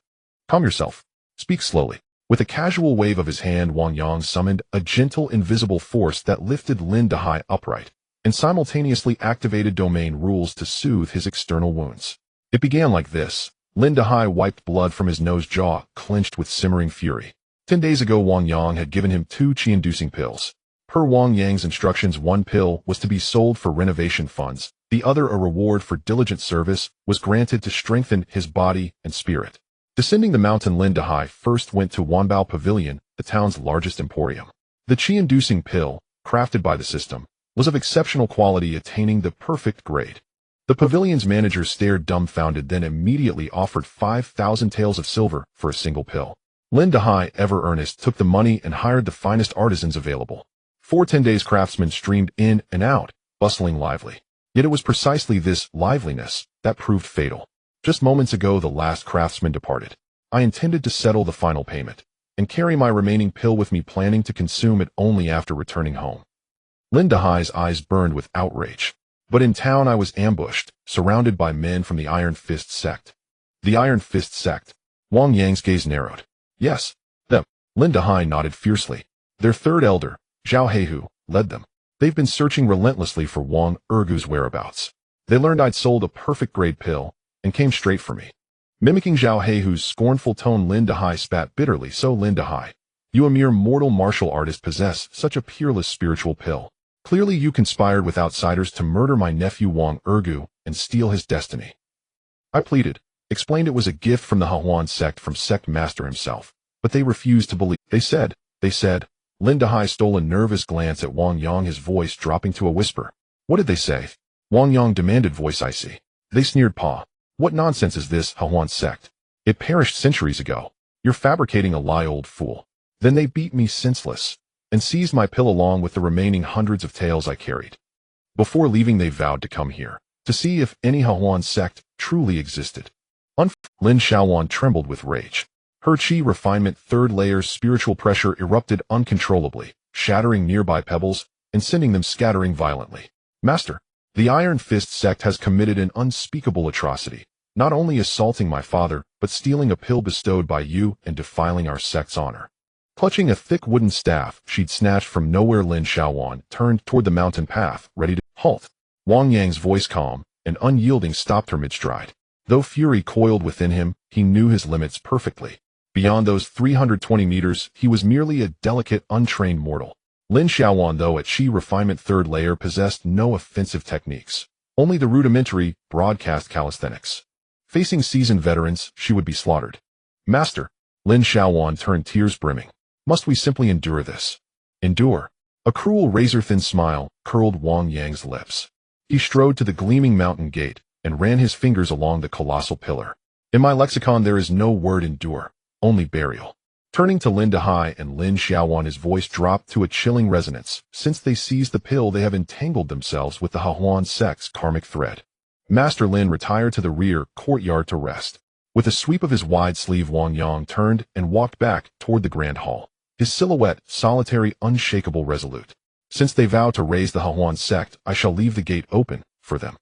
"Calm yourself. Speak slowly." With a casual wave of his hand, Wang Yang summoned a gentle, invisible force that lifted Lin Dahai upright, and simultaneously activated domain rules to soothe his external wounds. It began like this. Lin Dahai wiped blood from his nose, jaw clenched with simmering fury. 10 days ago, Wang Yang had given him 2 qi-inducing pills. Per Wang Yang's instructions, 1 pill was to be sold for renovation funds, the other, a reward for diligent service, was granted to strengthen his body and spirit. Descending the mountain, Lin Dahai first went to Wanbao Pavilion, the town's largest emporium. The qi-inducing pill, crafted by the system, was of exceptional quality, attaining the perfect grade. The pavilion's manager stared dumbfounded, then immediately offered 5,000 taels of silver for a single pill. Lin Dahai, ever earnest, took the money and hired the finest artisans available. 4 10 days craftsmen streamed in and out, bustling, lively. Yet it was precisely this liveliness that proved fatal. Just moments ago, the last craftsman departed. I intended to settle the final payment and carry my remaining pill with me, planning to consume it only after returning home. Lin Dahai's eyes burned with outrage. But in town I was ambushed, surrounded by men from the Iron Fist sect. The Iron Fist sect? Wang Yang's gaze narrowed. "Yes, them." Lin Dahai nodded fiercely. "Their third elder, Zhao Heihu, led them. They've been searching relentlessly for Wang Ergu's whereabouts. They learned I'd sold a perfect grade pill and came straight for me." Mimicking Zhao Heihu's scornful tone, Lin Dahai spat bitterly. "So Lin Dahai, you, a mere mortal martial artist, possess such a peerless spiritual pill. Clearly you conspired with outsiders to murder my nephew Wang Ergu and steal his destiny." I pleaded, explained it was a gift from the Hahuan sect, from sect master himself, but they refused to believe. They said. Lin Dahai stole a nervous glance at Wang Yang, his voice dropping to a whisper. "What did they say?" Wang Yang demanded, voice icy. "They sneered, Pa. What nonsense is this Hahuan sect? It perished centuries ago. You're fabricating a lie, old fool." Then they beat me senseless and seized my pill along with the remaining hundreds of taels I carried. Before leaving, they vowed to come here to see if any Hahuan sect truly existed. Lin Xiaowan trembled with rage. Her chi refinement third layer's spiritual pressure erupted uncontrollably, shattering nearby pebbles and sending them scattering violently. "Master, the Iron Fist sect has committed an unspeakable atrocity, not only assaulting my father, but stealing a pill bestowed by you and defiling our sect's honor." Clutching a thick wooden staff she'd snatched from nowhere, Lin Xiaowan turned toward the mountain path, ready to halt. Wang Yang's voice, calm and unyielding, stopped her mid-stride. Though fury coiled within him, he knew his limits perfectly. Beyond those 320 meters, he was merely a delicate, untrained mortal. Lin Xiaowan, though at chi refinement third layer, possessed no offensive techniques, only the rudimentary, broadcast calisthenics. Facing seasoned veterans, she would be slaughtered. "Master," Lin Xiaowan turned, tears brimming. "Must we simply endure this?" "Endure?" A cruel, razor-thin smile curled Wang Yang's lips. He strode to the gleaming mountain gate and ran his fingers along the colossal pillar. "In my lexicon there is no word endure, only burial." Turning to Lin Dahai and Lin Xiaowan, his voice dropped to a chilling resonance. "Since they seized the pill, they have entangled themselves with the Hahuan sect's karmic thread." Master Lin retired to the rear courtyard to rest. With a sweep of his wide sleeve, Wang Yang turned and walked back toward the grand hall. His silhouette solitary, unshakable, resolute. "Since they vow to raise the Hahuan sect, I shall leave the gate open for them.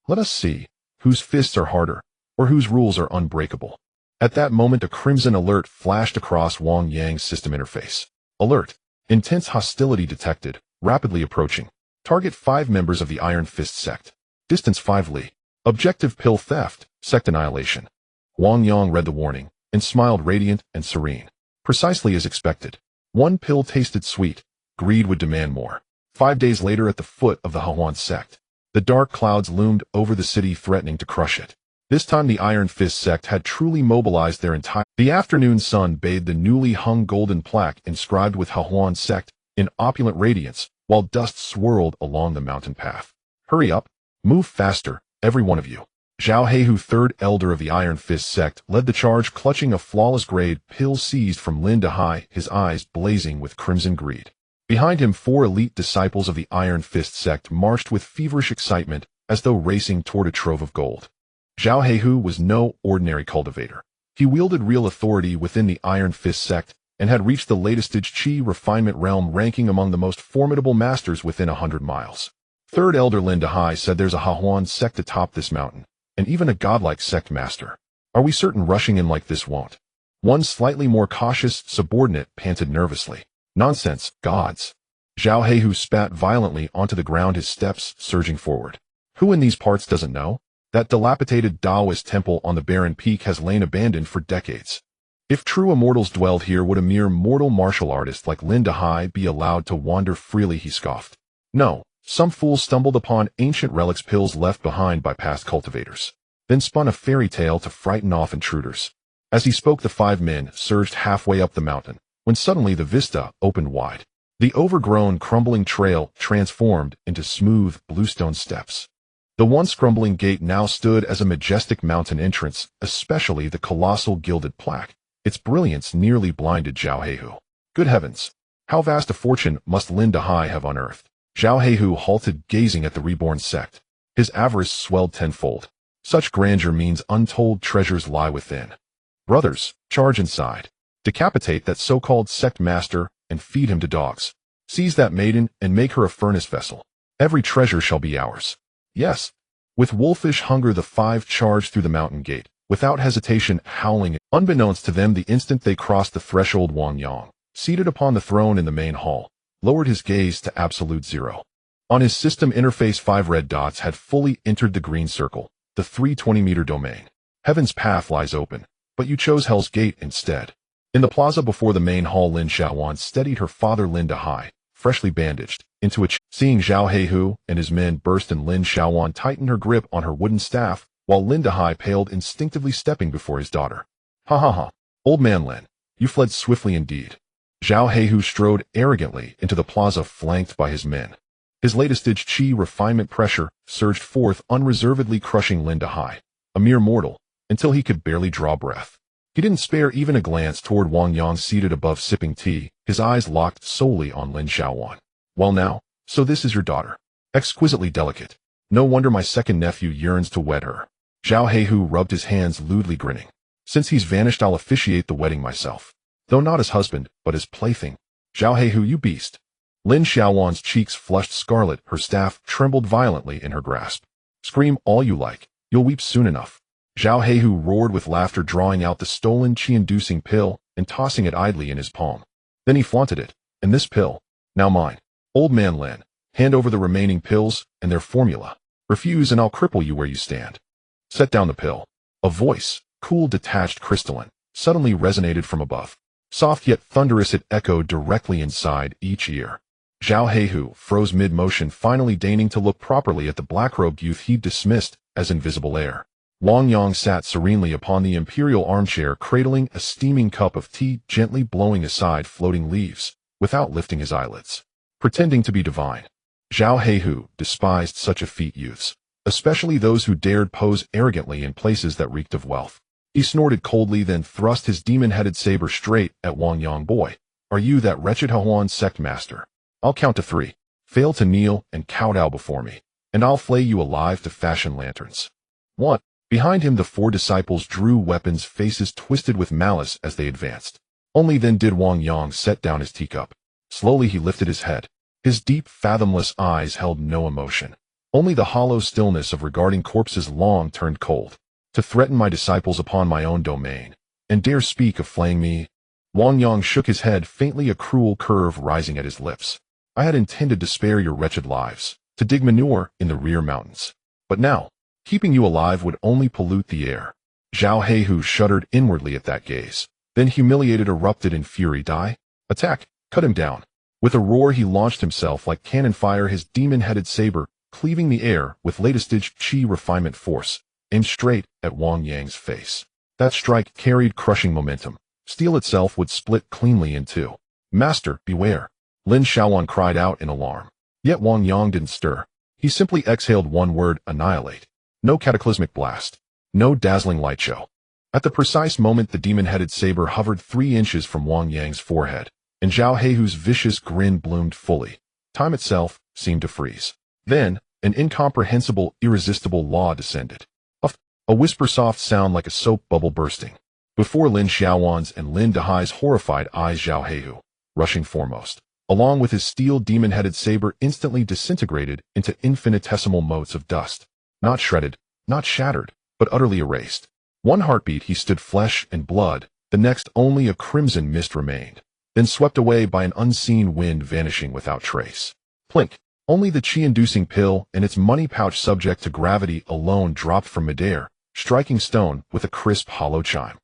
Let us see whose fists are harder or whose rules are unbreakable." At that moment, a crimson alert flashed across Wang Yang's system interface. "Alert. Intense hostility detected. Rapidly approaching. Target 5 members of the Iron Fist sect. Distance 5 li. Objective pill theft, sect annihilation. Wang Yang read the warning and smiled radiant and serene. Precisely as expected. One pill tasted sweet. Greed would demand more. 5 days later at the foot of the Hahuan sect. The dark clouds loomed over the city threatening to crush it. This time the Iron Fist sect had truly mobilized their entire... The afternoon sun bathed the newly hung golden plaque inscribed with Hahuan sect in opulent radiance, while dust swirled along the mountain path. Hurry up. Move faster, every one of you. Zhao Heihu, third elder of the Iron Fist sect, led the charge, clutching a flawless grade pill seized from Lin Dahai, his eyes blazing with crimson greed. Behind him 4 elite disciples of the Iron Fist sect marched with feverish excitement as though racing toward a trove of gold. Zhao Heihu was no ordinary cultivator. He wielded real authority within the Iron Fist sect and had reached the latest Qi refinement realm, ranking among the most formidable masters within 100 miles. Third elder Lin Dahai said there's a Hahuan sect atop this mountain, and even a godlike sect master. Are we certain rushing in like this won't? One slightly more cautious subordinate panted nervously. Nonsense, gods. Zhao Heihu spat violently onto the ground, his steps surging forward. Who in these parts doesn't know? That dilapidated Taoist temple on the barren peak has lain abandoned for decades. If true immortals dwelled here, would a mere mortal martial artist like Lin Dahai be allowed to wander freely, he scoffed. No, some fool stumbled upon ancient relics, pills left behind by past cultivators, then spun a fairy tale to frighten off intruders. As he spoke, the 5 men surged halfway up the mountain, when suddenly the vista opened wide. The overgrown, crumbling trail transformed into smooth, bluestone steps. The once crumbling gate now stood as a majestic mountain entrance, especially the colossal gilded plaque. Its brilliance nearly blinded Zhao Heihu. Good heavens! How vast a fortune must Lin Dahai have unearthed? Zhao Heihu halted, gazing at the reborn sect. His avarice swelled tenfold. Such grandeur means untold treasures lie within. Brothers, charge inside. Decapitate that so-called sect master and feed him to dogs. Seize that maiden and make her a furnace vessel. Every treasure shall be ours. Yes. With wolfish hunger the 5 charged through the mountain gate, without hesitation, howling. Unbeknownst to them, the instant they crossed the threshold, Wang Yang, seated upon the throne in the main hall, lowered his gaze to absolute zero. On his system interface 5 red dots had fully entered the green circle, the 320-meter domain. Heaven's path lies open, but you chose Hell's Gate instead. In the plaza before the main hall, Lin Xiaowan steadied her father Lin Dahai, freshly bandaged, into a Seeing Zhao Heihu and his men burst in, Lin Xiaowan tightened her grip on her wooden staff, while Lin Dahai paled, instinctively stepping before his daughter. Ha ha ha. Old man Lin, you fled swiftly indeed. Zhao Heihu strode arrogantly into the plaza, flanked by his men. His latest Qi refinement pressure surged forth, unreservedly crushing Lin Dahai, a mere mortal, until he could barely draw breath. He didn't spare even a glance toward Wang Yang, seated above sipping tea, his eyes locked solely on Lin Xiaowan. Well now, so this is your daughter. Exquisitely delicate. No wonder my second nephew yearns to wed her. Zhao Heihu rubbed his hands, lewdly grinning. Since he's vanished, I'll officiate the wedding myself. Though not as husband, but as plaything. Zhao Heihu, you beast. Lin Xiaowan's cheeks flushed scarlet, her staff trembled violently in her grasp. Scream all you like. You'll weep soon enough. Zhao Heihu roared with laughter, drawing out the stolen qi-inducing pill and tossing it idly in his palm. Then he flaunted it. And this pill, now mine. Old man Lin, hand over the remaining pills and their formula. Refuse and I'll cripple you where you stand. Set down the pill. A voice, cool, detached, crystalline, suddenly resonated from above. Soft yet thunderous, it echoed directly inside each ear. Zhao Heihu froze mid-motion, finally deigning to look properly at the black-robed youth he'd dismissed as invisible air. Wang Yang sat serenely upon the imperial armchair, cradling a steaming cup of tea, gently blowing aside floating leaves, without lifting his eyelids. Pretending to be divine. Zhao Heihu despised such effete youths, especially those who dared pose arrogantly in places that reeked of wealth. He snorted coldly, then thrust his demon-headed saber straight at Wang Yang. Boy, are you that wretched Hahuan sect master? I'll count to 3. Fail to kneel and kowtow before me, and I'll flay you alive to fashion lanterns. 1. Behind him the 4 disciples drew weapons, faces twisted with malice as they advanced. Only then did Wang Yang set down his teacup. Slowly he lifted his head. His deep, fathomless eyes held no emotion. Only the hollow stillness of regarding corpses long turned cold. To threaten my disciples upon my own domain, and dare speak of flaying me? Wang Yang shook his head, faintly, a cruel curve rising at his lips. I had intended to spare your wretched lives, to dig manure in the rear mountains. But now, keeping you alive would only pollute the air. Zhao Heihu shuddered inwardly at that gaze, then humiliated erupted in fury. Die? Attack! Cut him down. With a roar he launched himself like cannon fire, his demon-headed saber, cleaving the air with latest-stage chi refinement force, aimed straight at Wang Yang's face. That strike carried crushing momentum. Steel itself would split cleanly in two. Master, beware! Lin Xiaowan cried out in alarm. Yet Wang Yang didn't stir. He simply exhaled one word: annihilate. No cataclysmic blast. No dazzling light show. At the precise moment the demon-headed saber hovered 3 inches from Wang Yang's forehead, and Zhao Heihu's vicious grin bloomed fully. Time itself seemed to freeze. Then, an incomprehensible, irresistible law descended. A whisper-soft sound like a soap bubble bursting. Before Lin Xiaowan's and Lin Dehai's horrified eyes, Zhao Heihu, rushing foremost, along with his steel demon-headed saber, instantly disintegrated into infinitesimal motes of dust. Not shredded, not shattered, but utterly erased. One heartbeat he stood flesh and blood, the next only a crimson mist remained, then swept away by an unseen wind, vanishing without trace. Plink! Only the chi-inducing pill and its money pouch subject to gravity alone dropped from midair, striking stone with a crisp hollow chime.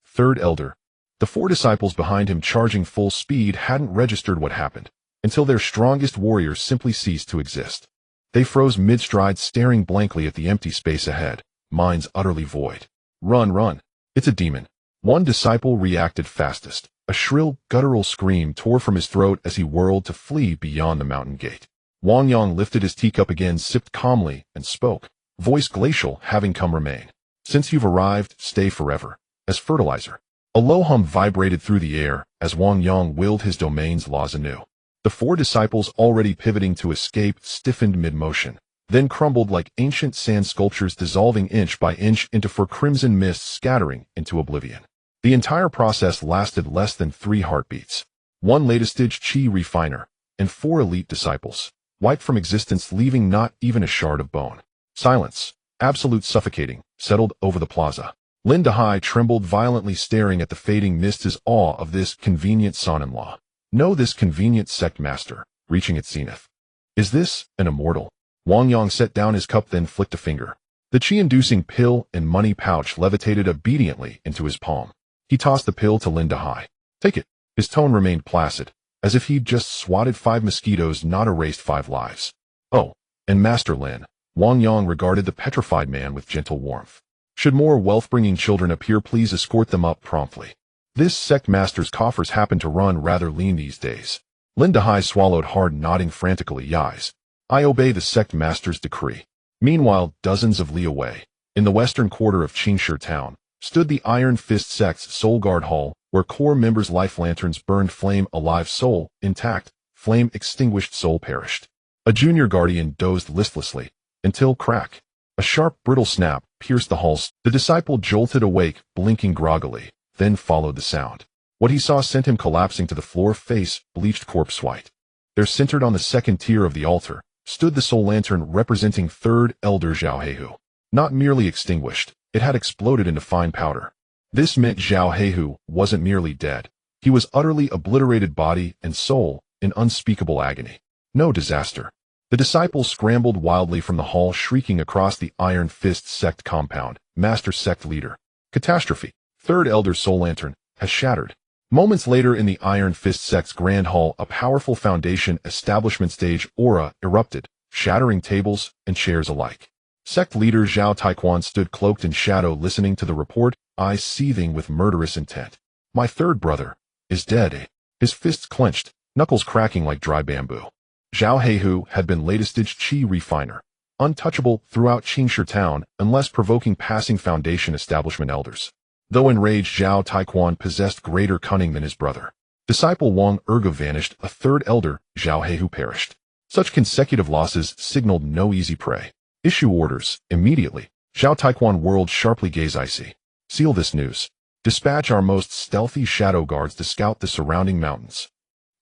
Third Elder. The 4 disciples behind him, charging full speed, hadn't registered what happened, until their strongest warriors simply ceased to exist. They froze mid-stride, staring blankly at the empty space ahead, minds utterly void. Run, run! It's a demon. One disciple reacted fastest. A shrill, guttural scream tore from his throat as he whirled to flee beyond the mountain gate. Wang Yang lifted his teacup again, sipped calmly, and spoke, voice glacial: having come, remain. Since you've arrived, stay forever. As fertilizer. A low hum vibrated through the air as Wang Yang willed his domain's laws anew. The 4 disciples, already pivoting to escape, stiffened mid-motion, then crumbled like ancient sand sculptures, dissolving inch by inch into 4 crimson mists, scattering into oblivion. The entire process lasted less than 3 heartbeats. 1 latest-stage chi refiner, and 4 elite disciples, wiped from existence, leaving not even a shard of bone. Silence, absolute suffocating, settled over the plaza. Lin Dehai trembled violently, staring at the fading mist, his awe of this convenient son-in-law. No, this convenient sect master, reaching its zenith. Is this an immortal? Wang Yang set down his cup, then flicked a finger. The chi-inducing pill and money pouch levitated obediently into his palm. He tossed the pill to Lin Dehai. Take it. His tone remained placid, as if he'd just swatted 5 mosquitoes, not erased 5 lives. Oh, and Master Lin. Wang Yang regarded the petrified man with gentle warmth. Should more wealth-bringing children appear, please escort them up promptly. This sect master's coffers happen to run rather lean these days. Lin Dehai swallowed hard, nodding frantically. Yes, I obey the sect master's decree. Meanwhile, dozens of li away, in the western quarter of Qingshi town, stood the Iron Fist sect's Soul Guard Hall, where core members' life lanterns burned flame alive, soul intact, flame extinguished, soul perished. A junior guardian dozed listlessly, until crack. A sharp, brittle snap pierced the halls. The disciple jolted awake, blinking groggily, then followed the sound. What he saw sent him collapsing to the floor, face bleached corpse white. There, centered on the second tier of the altar, stood the soul lantern representing 3rd Elder Zhao Heihu. Not merely extinguished, it had exploded into fine powder. This meant Zhao Heihu wasn't merely dead. He was utterly obliterated, body and soul, in unspeakable agony. No disaster. The disciples scrambled wildly from the hall, shrieking across the Iron Fist sect compound. Master sect leader. Catastrophe. 3rd Elder Soul Lantern has shattered. Moments later, in the Iron Fist sect's grand hall, a powerful foundation establishment stage aura erupted, shattering tables and chairs alike. Sect leader Zhao Taiquan stood cloaked in shadow, listening to the report, eyes seething with murderous intent. My 3rd brother is dead. His fists clenched, knuckles cracking like dry bamboo. Zhao Heihu had been latest-stage chi refiner, untouchable throughout Qingshi town unless provoking passing foundation establishment elders. Though enraged, Zhao Taiquan possessed greater cunning than his brother. Disciple Wang Erga vanished, a 3rd elder, Zhao Heihu perished. Such consecutive losses signaled no easy prey. Issue orders, immediately. Zhao Taiquan whirled sharply, gaze icy. Seal this news. Dispatch our most stealthy shadow guards to scout the surrounding mountains.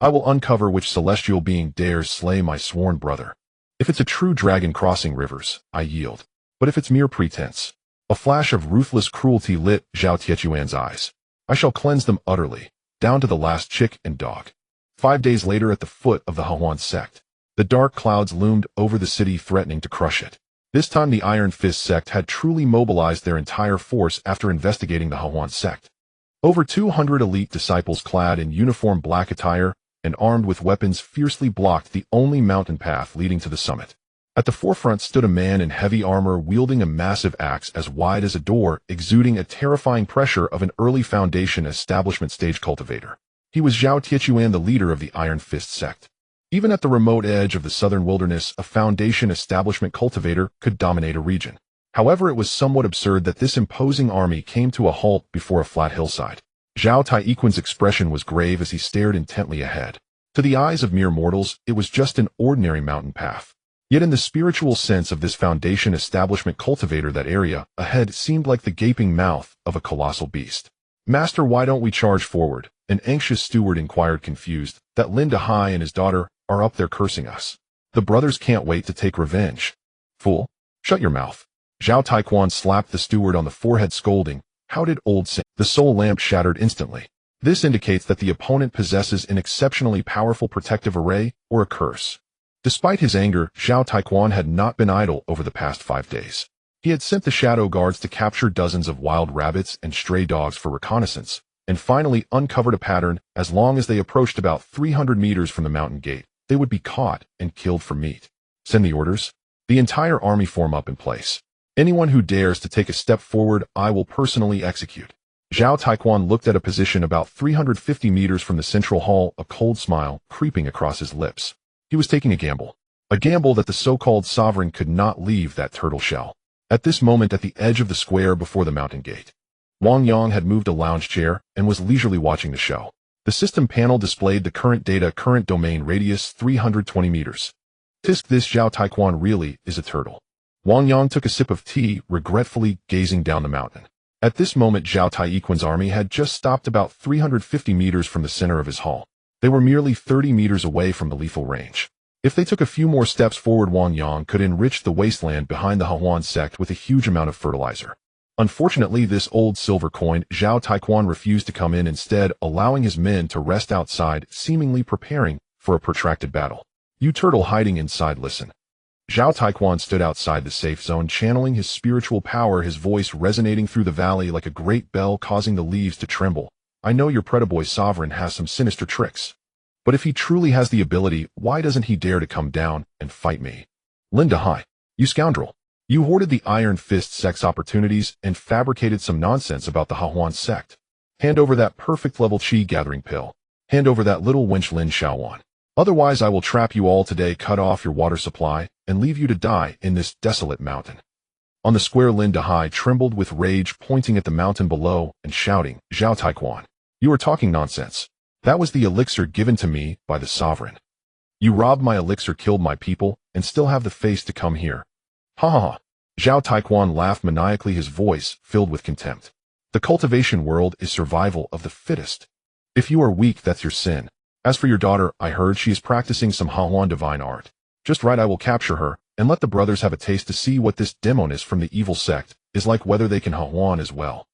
I will uncover which celestial being dares slay my sworn brother. If it's a true dragon crossing rivers, I yield. But if it's mere pretense. A flash of ruthless cruelty lit Zhao Tietuan's eyes. I shall cleanse them utterly, down to the last chick and dog. 5 days later at the foot of the Hahuan sect, the dark clouds loomed over the city threatening to crush it. This time the Iron Fist sect had truly mobilized their entire force after investigating the Hahuan sect. Over 200 elite disciples clad in uniform black attire and armed with weapons fiercely blocked the only mountain path leading to the summit. At the forefront stood a man in heavy armor wielding a massive axe as wide as a door, exuding a terrifying pressure of an early Foundation establishment stage cultivator. He was Zhao Tiechuan, the leader of the Iron Fist sect. Even at the remote edge of the southern wilderness, a Foundation establishment cultivator could dominate a region. However, it was somewhat absurd that this imposing army came to a halt before a flat hillside. Zhao Tiechuan's expression was grave as he stared intently ahead. To the eyes of mere mortals, it was just an ordinary mountain path. Yet in the spiritual sense of this Foundation establishment cultivator, that area ahead seemed like the gaping mouth of a colossal beast. "Master, why don't we charge forward?" An anxious steward inquired, confused that Lin Dahai and his daughter are up there cursing us. "The brothers can't wait to take revenge." "Fool, shut your mouth." Zhao Tiechuan slapped the steward on the forehead, scolding, "How did old Saint?" The soul lamp shattered instantly. This indicates that the opponent possesses an exceptionally powerful protective array or a curse. Despite his anger, Zhao Tiechuan had not been idle over the past 5 days. He had sent the shadow guards to capture dozens of wild rabbits and stray dogs for reconnaissance, and finally uncovered a pattern. As long as they approached about 300 meters from the mountain gate, they would be caught and killed for meat. "Send the orders." The entire army form up in place. "Anyone who dares to take a step forward, I will personally execute." Zhao Tiechuan looked at a position about 350 meters from the central hall, a cold smile creeping across his lips. He was taking a gamble that the so-called sovereign could not leave that turtle shell. At this moment, at the edge of the square before the mountain gate, Wang Yang had moved a lounge chair and was leisurely watching the show. The system panel displayed the current data, current domain radius 320 meters. "Tisk, this Zhao Tiechuan really is a turtle." Wang Yang took a sip of tea, regretfully gazing down the mountain. At this moment, Zhao Tiechuan's army had just stopped about 350 meters from the center of his hall. They were merely 30 meters away from the lethal range. If they took a few more steps forward, Wang Yang could enrich the wasteland behind the Hahuan sect with a huge amount of fertilizer. Unfortunately, this old silver coin, Zhao Tiechuan refused to come in, instead allowing his men to rest outside, seemingly preparing for a protracted battle. "You turtle hiding inside, listen." Zhao Tiechuan stood outside the safe zone, channeling his spiritual power, his voice resonating through the valley like a great bell, causing the leaves to tremble. "I know your Predaboy sovereign has some sinister tricks. But if he truly has the ability, why doesn't he dare to come down and fight me? Lin Dahai, you scoundrel. You hoarded the Iron Fist sect's opportunities and fabricated some nonsense about the Hahuan sect. Hand over that perfect level chi gathering pill. Hand over that little wench Lin Shaowan. Otherwise I will trap you all today, cut off your water supply, and leave you to die in this desolate mountain." On the square, Lin Dahai trembled with rage, pointing at the mountain below and shouting, "Zhao Tiechuan, you are talking nonsense. That was the elixir given to me by the sovereign. You robbed my elixir, killed my people, and still have the face to come here." "Ha ha ha." Zhao Tiechuan laughed maniacally, his voice filled with contempt. "The cultivation world is survival of the fittest. If you are weak, that's your sin. As for your daughter, I heard she is practicing some Hahuan divine art. Just right, I will capture her, and let the brothers have a taste to see what this demoness from the evil sect is like, whether they can Hahuan as well."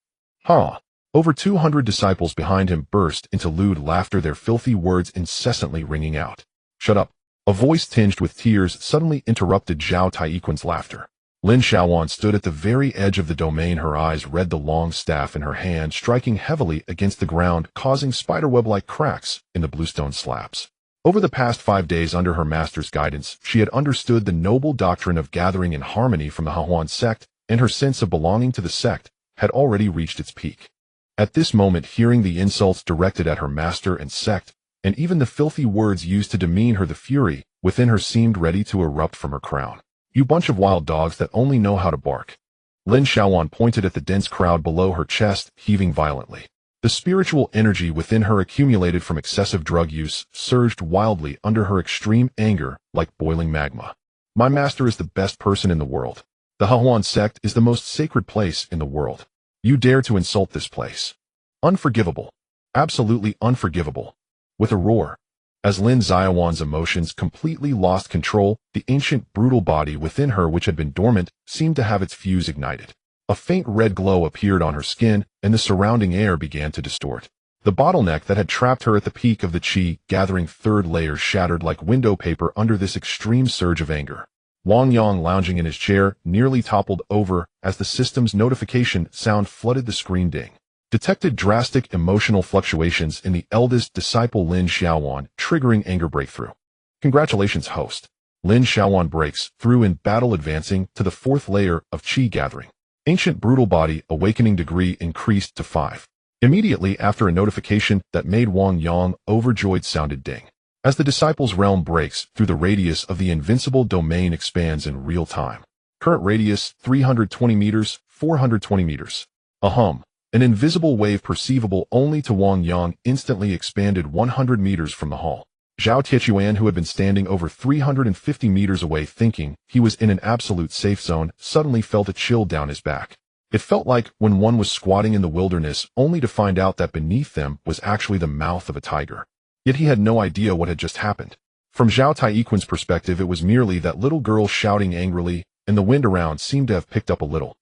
"Ha!" Over 200 disciples behind him burst into lewd laughter, their filthy words incessantly ringing out. "Shut up." A voice tinged with tears suddenly interrupted Zhao Tiechuan's laughter. Lin Shaowan stood at the very edge of the domain. Her eyes read the long staff in her hand, striking heavily against the ground, causing spiderweb-like cracks in the bluestone slabs. Over the past 5 days, under her master's guidance, she had understood the noble doctrine of gathering in harmony from the Hahuan sect, and her sense of belonging to the sect had already reached its peak. At this moment, hearing the insults directed at her master and sect, and even the filthy words used to demean her, the fury within her seemed ready to erupt from her crown. "You bunch of wild dogs that only know how to bark." Lin Shaowan pointed at the dense crowd below her, chest heaving violently. The spiritual energy within her, accumulated from excessive drug use, surged wildly under her extreme anger like boiling magma. "My master is the best person in the world. The Hahuan sect is the most sacred place in the world. You dare to insult this place? Unforgivable. Absolutely unforgivable." With a roar, as Lin Xiaowan's emotions completely lost control, the ancient brutal body within her, which had been dormant, seemed to have its fuse ignited. A faint red glow appeared on her skin, and the surrounding air began to distort. The bottleneck that had trapped her at the peak of the chi gathering third layer shattered like window paper under this extreme surge of anger. Wang Yang, lounging in his chair, nearly toppled over as the system's notification sound flooded the screen. Ding. Detected drastic emotional fluctuations in the eldest disciple Lin Xiaowan, triggering anger breakthrough. Congratulations, host. Lin Xiaowan breaks through in battle, advancing to the fourth layer of chi gathering. Ancient brutal body awakening degree increased to 5. Immediately after, a notification that made Wang Yang overjoyed sounded. Ding. As the disciple's realm breaks through, the radius of the Invincible Domain expands in real time. Current radius 320 meters, 420 meters. An invisible wave perceivable only to Wang Yang instantly expanded 100 meters from the hall. Zhao Tietuan, who had been standing over 350 meters away thinking he was in an absolute safe zone, suddenly felt a chill down his back. It felt like when one was squatting in the wilderness only to find out that beneath them was actually the mouth of a tiger. Yet he had no idea what had just happened. From Zhao Taiquan's perspective, it was merely that little girl shouting angrily, and the wind around seemed to have picked up a little.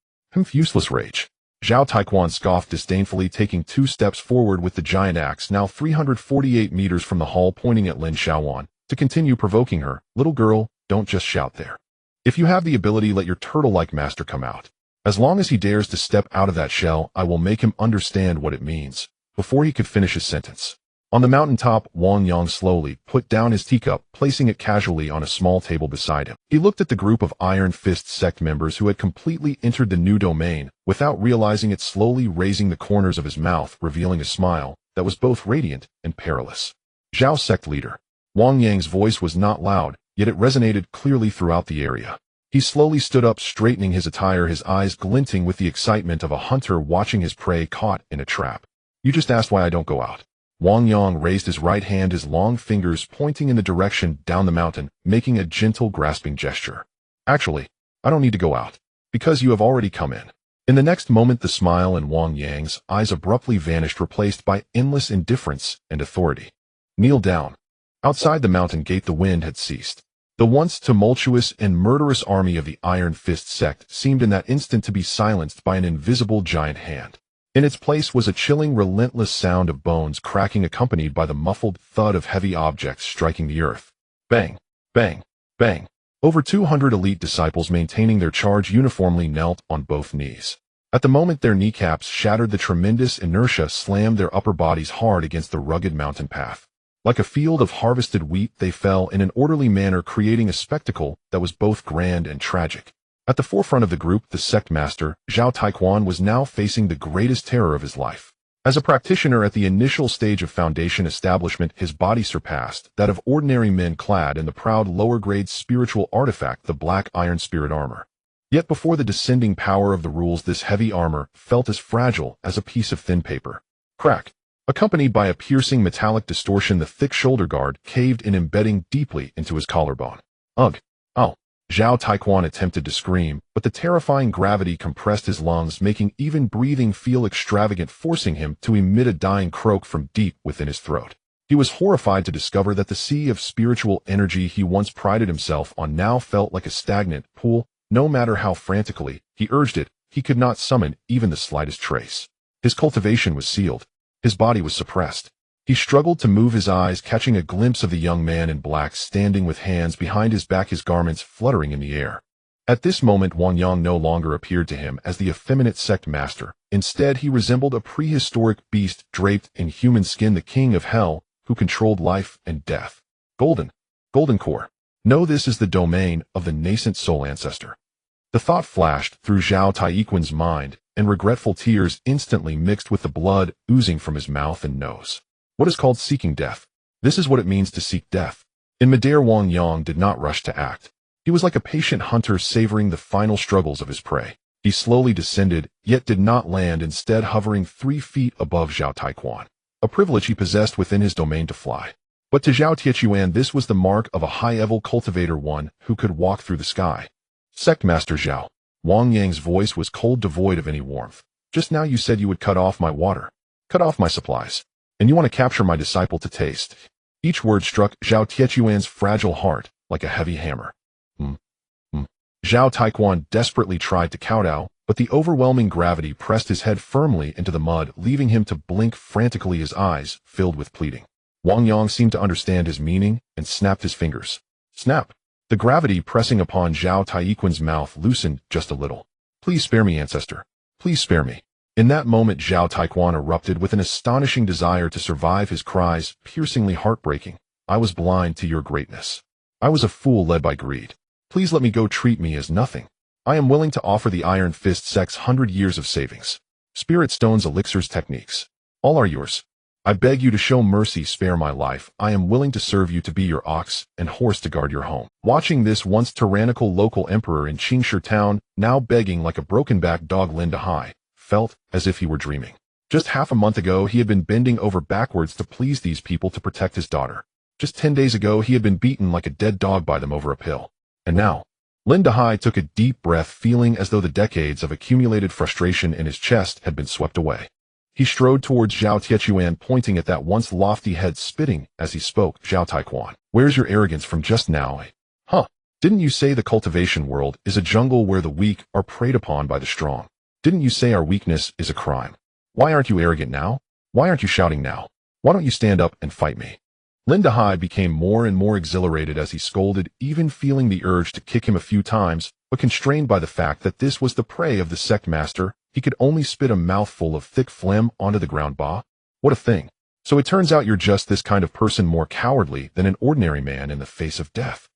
Useless rage. Zhao Taiquan scoffed disdainfully, taking 2 steps forward with the giant axe, now 348 meters from the hall, pointing at Lin Xiaowan, to continue provoking her. Little girl, don't just shout there. If you have the ability, let your turtle-like master come out. As long as he dares to step out of that shell, I will make him understand what it means. Before he could finish his sentence. On the mountaintop, Wang Yang slowly put down his teacup, placing it casually on a small table beside him. He looked at the group of Iron Fist sect members who had completely entered the new domain, without realizing it, slowly raising the corners of his mouth, revealing a smile that was both radiant and perilous. Zhao sect leader. Wang Yang's voice was not loud, yet it resonated clearly throughout the area. He slowly stood up, straightening his attire, his eyes glinting with the excitement of a hunter watching his prey caught in a trap. You just asked why I don't go out. Wang Yang raised his right hand, his long fingers pointing in the direction down the mountain, making a gentle grasping gesture. Actually, I don't need to go out, because you have already come in. In the next moment, the smile in Wang Yang's eyes abruptly vanished, replaced by endless indifference and authority. Kneel down. Outside the mountain gate, the wind had ceased. The once tumultuous and murderous army of the Iron Fist sect seemed in that instant to be silenced by an invisible giant hand. In its place was a chilling, relentless sound of bones cracking, accompanied by the muffled thud of heavy objects striking the earth. Bang, bang, bang. Over 200 elite disciples maintaining their charge uniformly knelt on both knees. At the moment their kneecaps shattered, the tremendous inertia slammed their upper bodies hard against the rugged mountain path. Like a field of harvested wheat, they fell in an orderly manner, creating a spectacle that was both grand and tragic. At the forefront of the group, the sect master, Zhao Taiquan, was now facing the greatest terror of his life. As a practitioner at the initial stage of foundation establishment, his body surpassed that of ordinary men clad in the proud lower-grade spiritual artifact, the black iron spirit armor. Yet before the descending power of the rules, this heavy armor felt as fragile as a piece of thin paper. Crack. Accompanied by a piercing metallic distortion, the thick shoulder guard caved in, embedding deeply into his collarbone. Ugh. Ow. Zhao Taiquan attempted to scream, but the terrifying gravity compressed his lungs, making even breathing feel extravagant, forcing him to emit a dying croak from deep within his throat. He was horrified to discover that the sea of spiritual energy he once prided himself on now felt like a stagnant pool. No matter how frantically he urged it, he could not summon even the slightest trace. His cultivation was sealed. His body was suppressed. He struggled to move his eyes, catching a glimpse of the young man in black standing with hands behind his back, his garments fluttering in the air. At this moment, Wang Yang no longer appeared to him as the effeminate sect master. Instead, he resembled a prehistoric beast draped in human skin, the king of hell, who controlled life and death. Golden core. No, this is the domain of the nascent soul ancestor. The thought flashed through Zhao Taiquan's mind, and regretful tears instantly mixed with the blood oozing from his mouth and nose. What is called seeking death? This is what it means to seek death. In midair, Wang Yang did not rush to act. He was like a patient hunter savoring the final struggles of his prey. He slowly descended, yet did not land, instead hovering 3 feet above Zhao Taiquan, a privilege he possessed within his domain to fly. But to Zhao Tietuan, this was the mark of a high-level cultivator, one who could walk through the sky. Sect Master Zhao. Wang Yang's voice was cold, devoid of any warmth. Just now you said you would cut off my water, cut off my supplies, and you want to capture my disciple to taste. Each word struck Zhao Tietuan's fragile heart like a heavy hammer. Zhao Taiquan desperately tried to kowtow, but the overwhelming gravity pressed his head firmly into the mud, leaving him to blink frantically, his eyes filled with pleading. Wang Yang seemed to understand his meaning and snapped his fingers. Snap! The gravity pressing upon Zhao Taiquan's mouth loosened just a little. Please spare me, ancestor. Please spare me. In that moment, Zhao Taiquan erupted with an astonishing desire to survive, his cries piercingly heartbreaking. I was blind to your greatness. I was a fool led by greed. Please let me go. Treat me as nothing. I am willing to offer the Iron Fist Sect's 100 years of savings. Spirit stones, elixirs, techniques. All are yours. I beg you to show mercy. Spare my life. I am willing to serve you, to be your ox and horse, to guard your home. Watching this once tyrannical local emperor in Qingshi town, now begging like a broken-backed dog, Lin Dahai felt as if he were dreaming. Just half a month ago, he had been bending over backwards to please these people, to protect his daughter. Just 10 days ago, he had been beaten like a dead dog by them over a pill. And now, Lin Dahai took a deep breath, feeling as though the decades of accumulated frustration in his chest had been swept away. He strode towards Zhao Tiechuan, pointing at that once lofty head, spitting as he spoke. Zhao Taiquan, where's your arrogance from just now? Huh? Didn't you say the cultivation world is a jungle where the weak are preyed upon by the strong? Didn't you say our weakness is a crime? Why aren't you arrogant now? Why aren't you shouting now? Why don't you stand up and fight me? Lin Dahai became more and more exhilarated as he scolded, even feeling the urge to kick him a few times, but constrained by the fact that this was the prey of the sect master, he could only spit a mouthful of thick phlegm onto the ground. Bah! What a thing. So it turns out you're just this kind of person, more cowardly than an ordinary man in the face of death.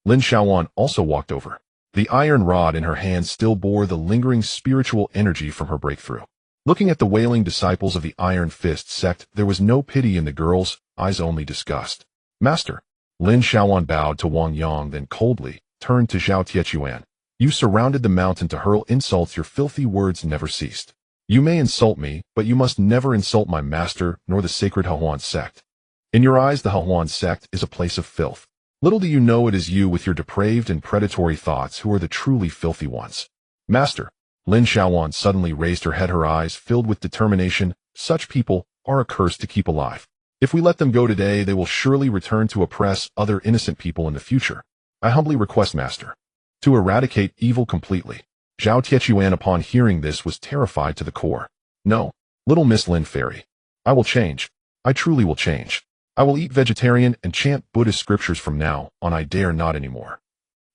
Lin Shaoan also walked over. The iron rod in her hand still bore the lingering spiritual energy from her breakthrough. Looking at the wailing disciples of the Iron Fist Sect, there was no pity in the girls' eyes, only disgust. Master. Lin Shaoan bowed to Wang Yang, then coldly turned to Zhao Tiechuan. You surrounded the mountain to hurl insults. Your filthy words never ceased. You may insult me, but you must never insult my master, nor the sacred Hahuan sect. In your eyes, the Hahuan sect is a place of filth. Little do you know it is you with your depraved and predatory thoughts who are the truly filthy ones. Master. Lin Shaoan suddenly raised her head, her eyes filled with determination. Such people are a curse to keep alive. If we let them go today, they will surely return to oppress other innocent people in the future. I humbly request, Master, to eradicate evil completely. Zhao Tiechuan, upon hearing this, was terrified to the core. No, little Miss Lin Fairy. I will change. I truly will change. I will eat vegetarian and chant Buddhist scriptures from now on. I dare not anymore.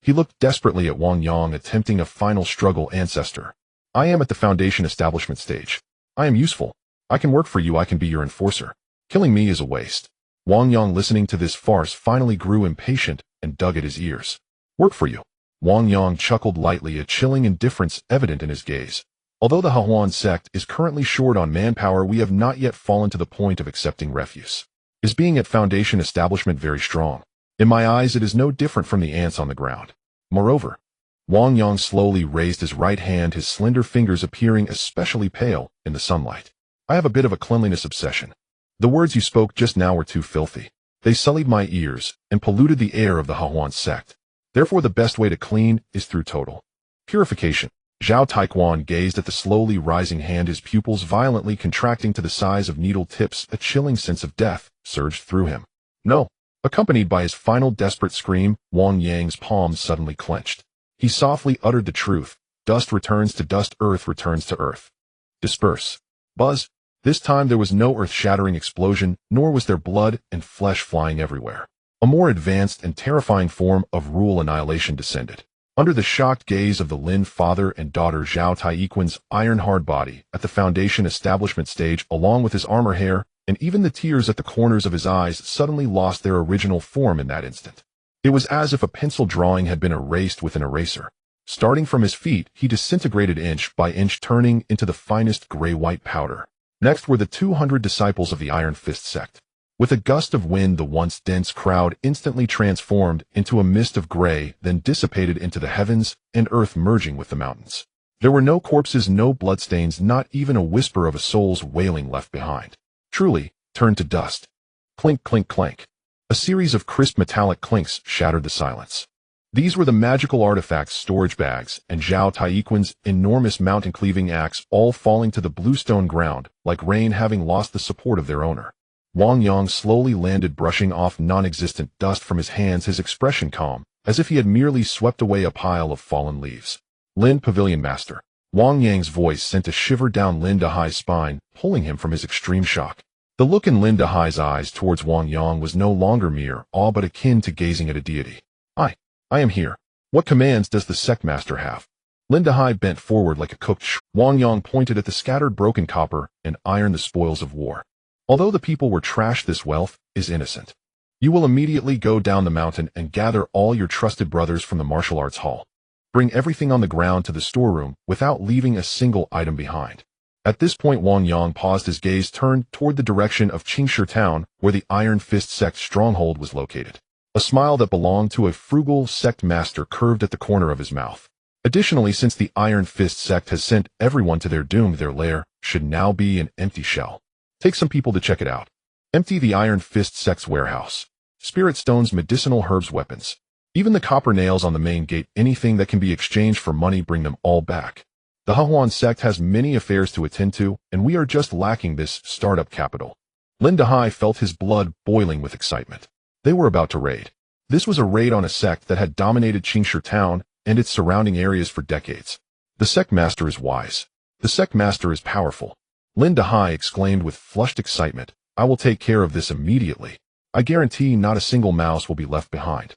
He looked desperately at Wang Yang, attempting a final struggle. Ancestor. I am at the foundation establishment stage. I am useful. I can work for you. I can be your enforcer. Killing me is a waste. Wang Yang, listening to this farce, finally grew impatient and dug at his ears. Work for you. Wang Yang chuckled lightly, a chilling indifference evident in his gaze. Although the Hahuan sect is currently short on manpower, we have not yet fallen to the point of accepting refuse. Is being at foundation establishment very strong? In my eyes, it is no different from the ants on the ground. Moreover, Wang Yang slowly raised his right hand, his slender fingers appearing especially pale in the sunlight. I have a bit of a cleanliness obsession. The words you spoke just now were too filthy. They sullied my ears and polluted the air of the Hahuan sect. Therefore, the best way to clean is through total purification. Zhao Taiquan gazed at the slowly rising hand, his pupils violently contracting to the size of needle tips. A chilling sense of death surged through him. No. Accompanied by his final desperate scream, Wang Yang's palms suddenly clenched. He softly uttered the truth. Dust returns to dust, earth returns to earth. Disperse. Buzz. This time there was no earth-shattering explosion, nor was there blood and flesh flying everywhere. A more advanced and terrifying form of rule annihilation descended. Under the shocked gaze of the Lin father and daughter, Zhao Taiquan's iron-hard body at the foundation establishment stage, along with his armor hair, and even the tears at the corners of his eyes, suddenly lost their original form in that instant. It was as if a pencil drawing had been erased with an eraser. Starting from his feet, he disintegrated inch by inch, turning into the finest gray-white powder. Next were the 200 disciples of the Iron Fist Sect. With a gust of wind, the once dense crowd instantly transformed into a mist of gray, then dissipated into the heavens and earth, merging with the mountains. There were no corpses, no bloodstains, not even a whisper of a soul's wailing left behind. Truly, turned to dust. Clink, clink, clank. A series of crisp metallic clinks shattered the silence. These were the magical artifacts, storage bags, and Zhao Taiquan's enormous mountain-cleaving axe, all falling to the bluestone ground, like rain having lost the support of their owner. Wang Yang slowly landed, brushing off non-existent dust from his hands, his expression calm, as if he had merely swept away a pile of fallen leaves. Lin Pavilion Master. Wang Yang's voice sent a shiver down Lin Dahai's spine, pulling him from his extreme shock. The look in Lin Dahai's eyes towards Wang Yang was no longer mere awe but akin to gazing at a deity. I am here. What commands does the sect master have? Lin Dahai bent forward like a cooked Wang Yang pointed at the scattered broken copper and iron, the spoils of war. Although the people were trashed, this wealth is innocent. You will immediately go down the mountain and gather all your trusted brothers from the martial arts hall. Bring everything on the ground to the storeroom without leaving a single item behind. At this point Wang Yang paused, his gaze turned toward the direction of Qingshi town where the Iron Fist sect stronghold was located. A smile that belonged to a frugal sect master curved at the corner of his mouth. Additionally, since the Iron Fist sect has sent everyone to their doom, their lair should now be an empty shell. Take some people to check it out. Empty the Iron Fist sect's warehouse. Spirit stones, medicinal herbs, weapons. Even the copper nails on the main gate, anything that can be exchanged for money, bring them all back. The Huan sect has many affairs to attend to, and we are just lacking this startup capital. Lin Dahai felt his blood boiling with excitement. They were about to raid. This was a raid on a sect that had dominated Qingshi town and its surrounding areas for decades. The sect master is wise. The sect master is powerful. Lin Dahai exclaimed with flushed excitement. I will take care of this immediately. I guarantee not a single mouse will be left behind.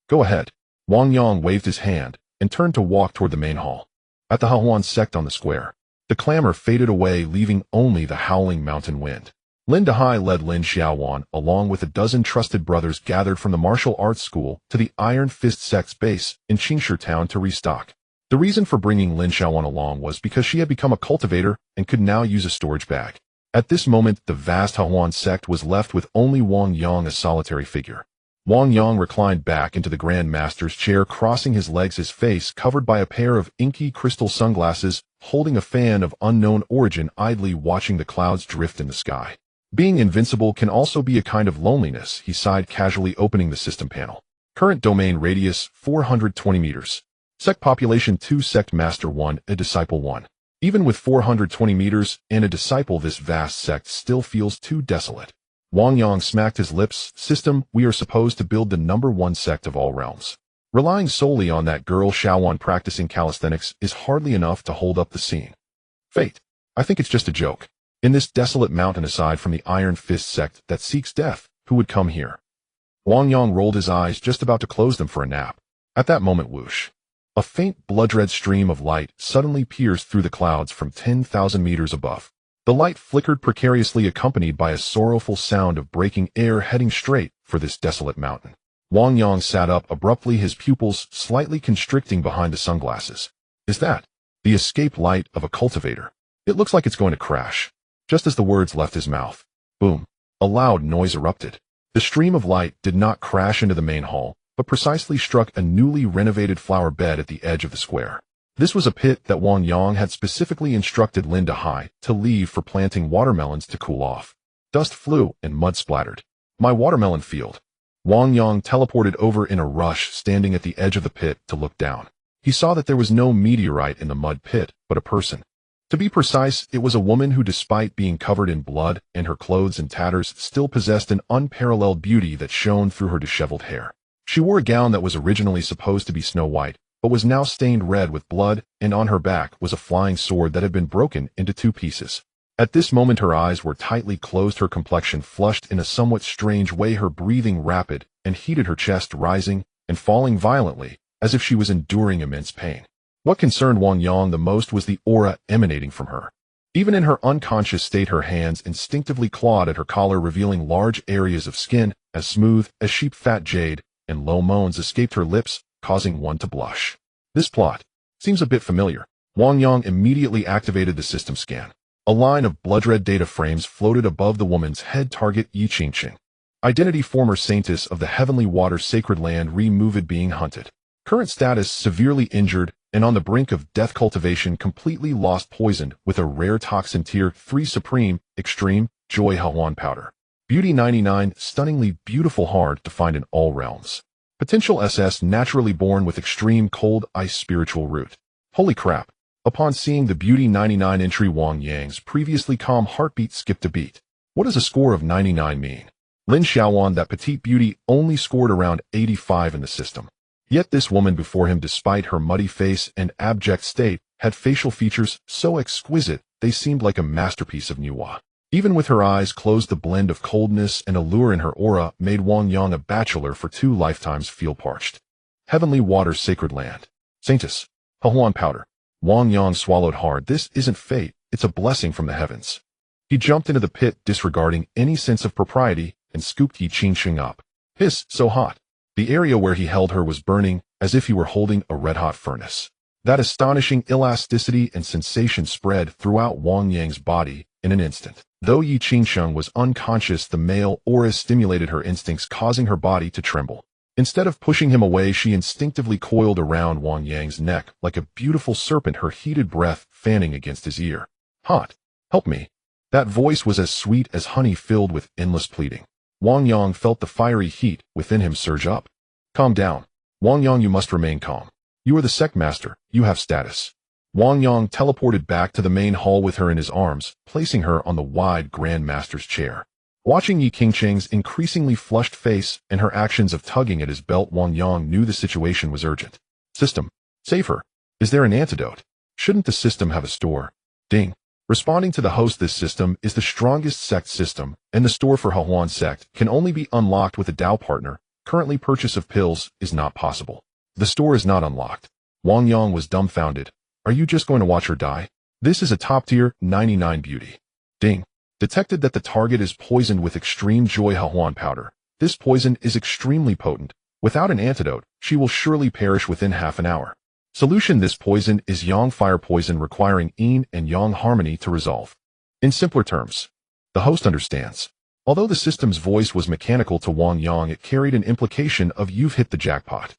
Go ahead. Wang Yang waved his hand and turned to walk toward the main hall. At the Huan sect on the square, the clamor faded away, leaving only the howling mountain wind. Lin Dahai led Lin Xiaowan along with a dozen trusted brothers gathered from the martial arts school to the Iron Fist sect's base in Qingshi town to restock. The reason for bringing Lin Xiaowan along was because she had become a cultivator and could now use a storage bag. At this moment, the vast Huan sect was left with only Wang Yang, a solitary figure. Wang Yang reclined back into the Grand Master's chair, crossing his legs, his face covered by a pair of inky crystal sunglasses, holding a fan of unknown origin, idly watching the clouds drift in the sky. Being invincible can also be a kind of loneliness, he sighed, casually opening the system panel. Current domain radius 420 meters. Sect population 2, sect master 1, a disciple 1. Even with 420 meters and a disciple, this vast sect still feels too desolate. Wang Yang smacked his lips. System, we are supposed to build the #1 sect of all realms. Relying solely on that girl Xiaowan practicing calisthenics is hardly enough to hold up the scene. Fate. I think it's just a joke. In this desolate mountain, aside from the Iron Fist sect that seeks death, who would come here? Wang Yang rolled his eyes, just about to close them for a nap. At that moment, whoosh. A faint blood-red stream of light suddenly pierced through the clouds from 10,000 meters above. The light flickered precariously, accompanied by a sorrowful sound of breaking air, heading straight for this desolate mountain. Wang Yang sat up abruptly, his pupils slightly constricting behind the sunglasses. Is that the escape light of a cultivator? It looks like it's going to crash. Just as the words left his mouth, boom, a loud noise erupted. The stream of light did not crash into the main hall, but precisely struck a newly renovated flower bed at the edge of the square. This was a pit that Wang Yang had specifically instructed Lin Dahai to leave for planting watermelons to cool off. Dust flew and mud splattered. My watermelon field. Wang Yang teleported over in a rush, standing at the edge of the pit to look down. He saw that there was no meteorite in the mud pit, but a person. To be precise, it was a woman who, despite being covered in blood and her clothes in tatters, still possessed an unparalleled beauty that shone through her disheveled hair. She wore a gown that was originally supposed to be snow white, but was now stained red with blood, and on her back was a flying sword that had been broken into 2 pieces. At this moment her eyes were tightly closed, her complexion flushed in a somewhat strange way, her breathing rapid and heated, her chest rising and falling violently, as if she was enduring immense pain. What concerned Wang Yang the most was the aura emanating from her. Even in her unconscious state, her hands instinctively clawed at her collar, revealing large areas of skin as smooth as sheep fat jade, and low moans escaped her lips, causing one to blush. This plot seems a bit familiar. Wang Yang immediately activated the system scan. A line of blood-red data frames floated above the woman's head. Target: Yi Qingqing. Identity: former saintess of the heavenly water sacred land, removed, being hunted. Current status: severely injured and on the brink of death. Cultivation: completely lost, poisoned with a rare toxin. Tier 3 supreme, extreme, Joy Huan powder. Beauty 99, stunningly beautiful, hard to find in all realms. Potential SS: naturally born with extreme cold ice, spiritual root. Holy crap. Upon seeing the Beauty 99 entry, Wang Yang's previously calm heartbeat skipped a beat. What does a score of 99 mean? Lin Xiaowan, that petite beauty, only scored around 85 in the system. Yet this woman before him, despite her muddy face and abject state, had facial features so exquisite they seemed like a masterpiece of nuwa. Even with her eyes closed, the blend of coldness and allure in her aura made Wang Yang a bachelor for 2 lifetimes feel parched. Heavenly water, sacred land. Saintess. Huan powder. Wang Yang swallowed hard. This isn't fate, it's a blessing from the heavens. He jumped into the pit, disregarding any sense of propriety, and scooped Yi Qingqing up. Hiss, so hot. The area where he held her was burning, as if he were holding a red-hot furnace. That astonishing elasticity and sensation spread throughout Wang Yang's body in an instant. Though Yi Qingqing was unconscious, the male aura stimulated her instincts, causing her body to tremble. Instead of pushing him away, she instinctively coiled around Wang Yang's neck like a beautiful serpent, her heated breath fanning against his ear. Hot. Help me. That voice was as sweet as honey, filled with endless pleading. Wang Yang felt the fiery heat within him surge up. Calm down. Wang Yang, you must remain calm. You are the sect master. You have status. Wang Yang teleported back to the main hall with her in his arms, placing her on the wide Grand Master's chair. Watching Yi Qingqing's increasingly flushed face and her actions of tugging at his belt, Wang Yang knew the situation was urgent. System. Save her. Is there an antidote? Shouldn't the system have a store? Ding. Responding to the host, this system is the strongest sect system, and the store for Huan sect can only be unlocked with a Dao partner. Currently, purchase of pills is not possible. The store is not unlocked. Wang Yang was dumbfounded. Are you just going to watch her die? This is a top-tier 99 beauty. Ding. Detected that the target is poisoned with extreme joy Huan powder. This poison is extremely potent. Without an antidote, she will surely perish within half an hour. Solution. This poison is Yang fire poison, requiring Yin and Yang harmony to resolve. In simpler terms, the host understands. Although the system's voice was mechanical to Wang Yang, it carried an implication of "you've hit the jackpot."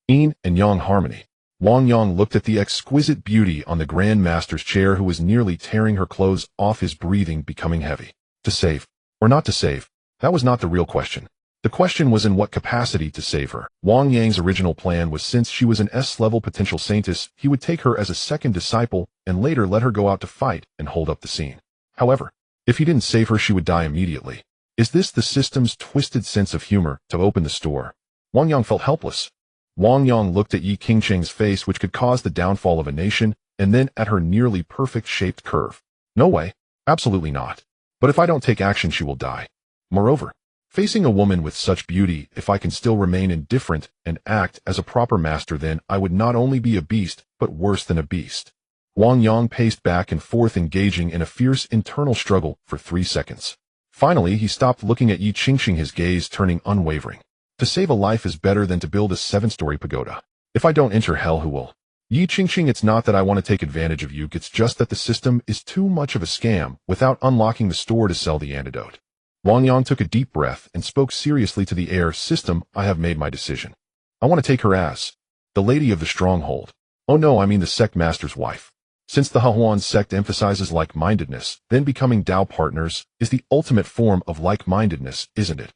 Yin and Yang harmony. Wang Yang looked at the exquisite beauty on the Grand Master's chair, who was nearly tearing her clothes off, his breathing becoming heavy. To save, or not to save, that was not the real question. The question was in what capacity to save her. Wang Yang's original plan was, since she was an S-level potential saintess, he would take her as a second disciple and later let her go out to fight and hold up the scene. However, if he didn't save her, she would die immediately. Is this the system's twisted sense of humor to open the store? Wang Yang felt helpless. Wang Yang looked at Yi Qingqing's face, which could cause the downfall of a nation, and then at her nearly perfect shaped curve. No way. Absolutely not. But if I don't take action, she will die. Moreover, facing a woman with such beauty, if I can still remain indifferent and act as a proper master, then I would not only be a beast, but worse than a beast. Wang Yang paced back and forth, engaging in a fierce internal struggle for 3 seconds. Finally, he stopped looking at Yi Qingqing, his gaze turning unwavering. To save a life is better than to build a 7-story pagoda. If I don't enter hell, who will? Yi Qingqing, it's not that I want to take advantage of you, it's just that the system is too much of a scam without unlocking the store to sell the antidote. Wang Yang took a deep breath and spoke seriously to the air. System, I have made my decision. I want to take her as the lady of the stronghold. Oh no, I mean the sect master's wife. Since the Huan sect emphasizes like-mindedness, then becoming Dao partners is the ultimate form of like-mindedness, isn't it?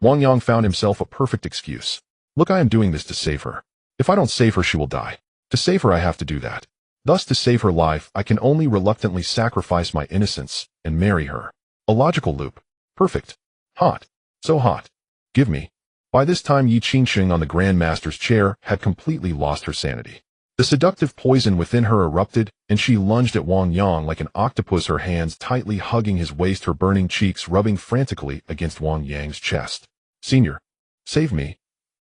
Wang Yang found himself a perfect excuse. Look, I am doing this to save her. If I don't save her, she will die. To save her, I have to do that. Thus, to save her life, I can only reluctantly sacrifice my innocence and marry her. A logical loop. Perfect. Hot. So hot. Give me. By this time, Yi Qingqing on the Grand Master's chair had completely lost her sanity. The seductive poison within her erupted, and she lunged at Wang Yang like an octopus, her hands tightly hugging his waist, her burning cheeks rubbing frantically against Wang Yang's chest. Senior, save me.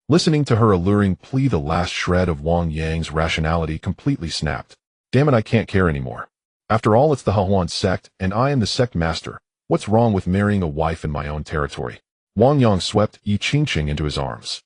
Listening to her alluring plea, the last shred of Wang Yang's rationality completely snapped. Damn it, I can't care anymore. After all, it's the Huan sect, and I am the sect master. What's wrong with marrying a wife in my own territory? Wang Yang swept Yi Qingqing into his arms.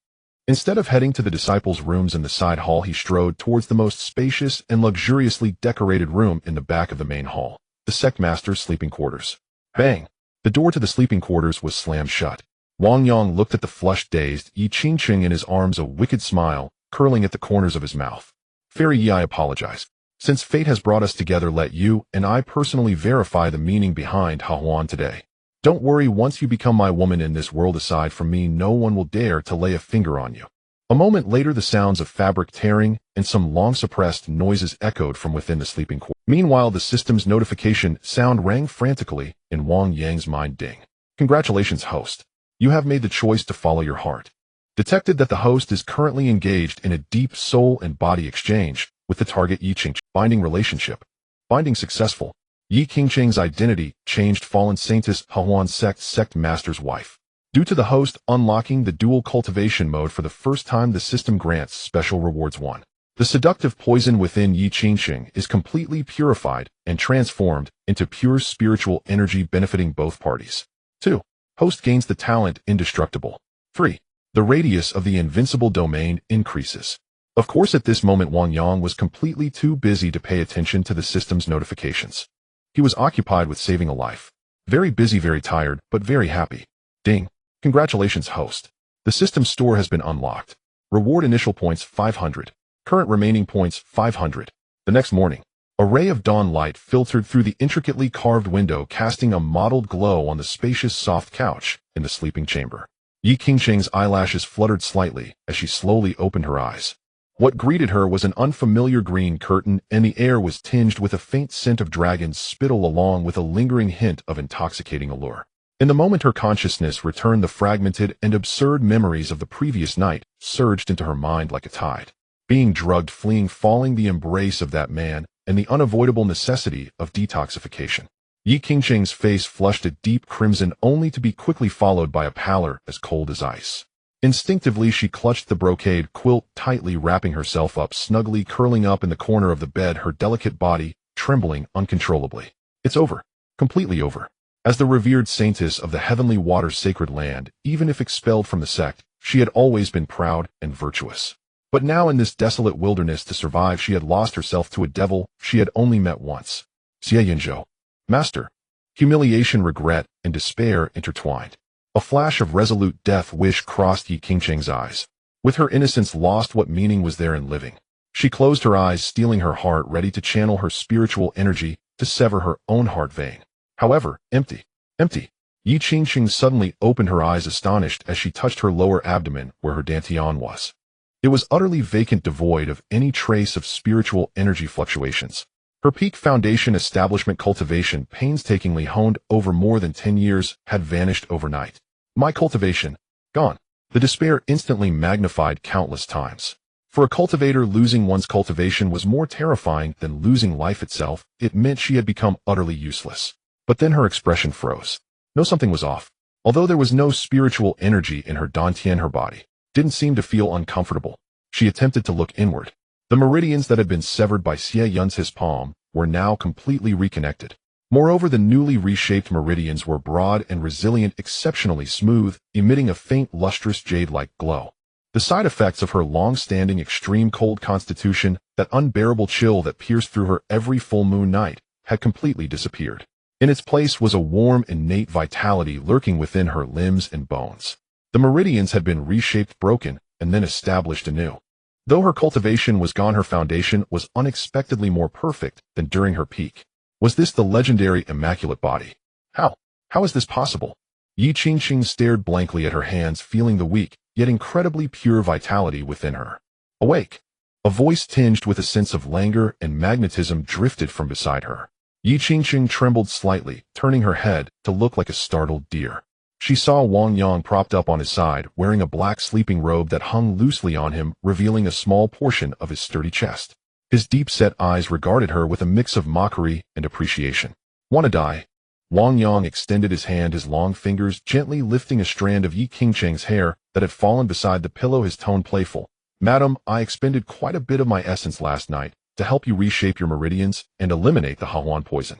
Instead of heading to the disciples' rooms in the side hall, he strode towards the most spacious and luxuriously decorated room in the back of the main hall, the sect master's sleeping quarters. Bang! The door to the sleeping quarters was slammed shut. Wang Yang looked at the flushed, dazed Yi Qingqing in his arms, a wicked smile curling at the corners of his mouth. Fairy Yi, I apologize. Since fate has brought us together, let you and I personally verify the meaning behind Huan today. Don't worry, once you become my woman in this world, aside from me, no one will dare to lay a finger on you. A moment later, the sounds of fabric tearing and some long-suppressed noises echoed from within the sleeping quarters. Meanwhile, the system's notification sound rang frantically in Wang Yang's mind. Ding. Congratulations, host. You have made the choice to follow your heart. Detected that the host is currently engaged in a deep soul and body exchange. with the target Yi Qingcheng. Binding relationship. Binding successful. Yi Qingcheng's identity changed. Fallen Saintess Huan Sect Master's wife. Due to the host unlocking the dual cultivation mode for the first time, the system grants special rewards. 1. The seductive poison within Yi Qingcheng is completely purified and transformed into pure spiritual energy benefiting both parties. 2. Host gains the talent indestructible. 3. The radius of the Invincible Domain increases. Of course, at this moment Wang Yang was completely too busy to pay attention to the system's notifications. He was occupied with saving a life. Very busy, very tired, but very happy. Ding. Congratulations, host. The system store has been unlocked. Reward initial points 500. Current remaining points 500. The next morning, a ray of dawn light filtered through the intricately carved window, casting a mottled glow on the spacious soft couch in the sleeping chamber. Yi Qingcheng's eyelashes fluttered slightly as she slowly opened her eyes. What greeted her was an unfamiliar green curtain, and the air was tinged with a faint scent of dragon's spittle along with a lingering hint of intoxicating allure. In the moment her consciousness returned, the fragmented and absurd memories of the previous night surged into her mind like a tide. Being drugged, fleeing, falling, the embrace of that man, and the unavoidable necessity of detoxification. Yi Qingcheng's face flushed a deep crimson, only to be quickly followed by a pallor as cold as ice. Instinctively she clutched the brocade quilt tightly, wrapping herself up snugly, curling up in the corner of the bed, her delicate body trembling uncontrollably. It's over. Completely over. As the revered saintess of the heavenly water sacred land, even if expelled from the sect, she had always been proud and virtuous. But now in this desolate wilderness, to survive, she had lost herself to a devil she had only met once. Xie Yinzhou. Master. Humiliation, regret, and despair intertwined. A flash of resolute death wish crossed Yi Qingcheng's eyes. With her innocence lost, what meaning was there in living? She closed her eyes, steeling her heart, ready to channel her spiritual energy to sever her own heart vein. However, empty. Empty. Yi Qingcheng suddenly opened her eyes, astonished, as she touched her lower abdomen where her dantian was. It was utterly vacant, devoid of any trace of spiritual energy fluctuations. Her peak foundation establishment, cultivation, painstakingly honed over more than 10 years, had vanished overnight. My cultivation, gone. The despair instantly magnified countless times. For a cultivator, losing one's cultivation was more terrifying than losing life itself. It meant she had become utterly useless. But then her expression froze. No, something was off. Although there was no spiritual energy in her dantian, her body didn't seem to feel uncomfortable. She attempted to look inward. The meridians that had been severed by Xie Yun's palm were now completely reconnected. Moreover, the newly reshaped meridians were broad and resilient, exceptionally smooth, emitting a faint, lustrous jade-like glow. The side effects of her long-standing extreme cold constitution, that unbearable chill that pierced through her every full moon night, had completely disappeared. In its place was a warm, innate vitality lurking within her limbs and bones. The meridians had been reshaped, broken, and then established anew. Though her cultivation was gone, her foundation was unexpectedly more perfect than during her peak. Was this the legendary immaculate body? How? How is this possible? Yi Qingcheng stared blankly at her hands, feeling the weak, yet incredibly pure vitality within her. Awake! A voice tinged with a sense of languor and magnetism drifted from beside her. Yi Qingcheng trembled slightly, turning her head to look like a startled deer. She saw Wang Yang propped up on his side, wearing a black sleeping robe that hung loosely on him, revealing a small portion of his sturdy chest. His deep-set eyes regarded her with a mix of mockery and appreciation. "Wanna die?" Wang Yang extended his hand, his long fingers gently lifting a strand of Yi Qingcheng's hair that had fallen beside the pillow, his tone playful. "Madam, I expended quite a bit of my essence last night to help you reshape your meridians and eliminate the Hahuan poison.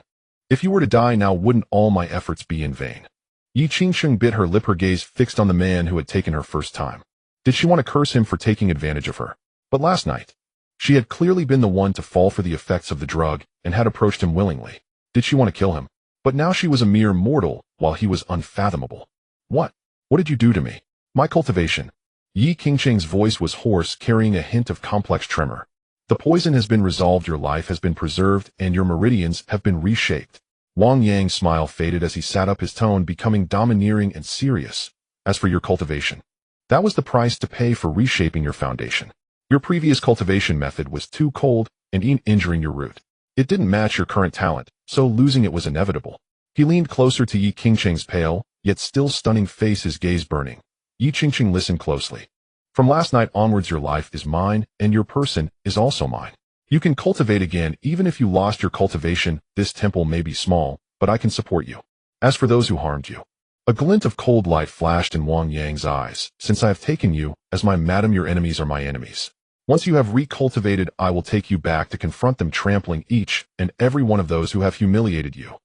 If you were to die now, wouldn't all my efforts be in vain?" Yi Qingcheng bit her lip, her gaze fixed on the man who had taken her first time. Did she want to curse him for taking advantage of her? But last night, she had clearly been the one to fall for the effects of the drug and had approached him willingly. Did she want to kill him? But now she was a mere mortal, while he was unfathomable. What did you do to me? My cultivation. Yi Qingcheng's voice was hoarse, carrying a hint of complex tremor. The poison has been resolved, your life has been preserved, and your meridians have been reshaped. Wang Yang's smile faded as he sat up, his tone becoming domineering and serious. As for your cultivation, that was the price to pay for reshaping your foundation. Your previous cultivation method was too cold and injuring your root. It didn't match your current talent, so losing it was inevitable. He leaned closer to Yi Qingcheng's pale, yet still stunning face, his gaze burning. Yi Qingcheng listened closely. From last night onwards, your life is mine, and your person is also mine. You can cultivate again even if you lost your cultivation. This temple may be small, but I can support you. As for those who harmed you, a glint of cold light flashed in Wang Yang's eyes. Since I have taken you as my madam, your enemies are my enemies. Once you have recultivated, I will take you back to confront them, trampling each and every one of those who have humiliated you.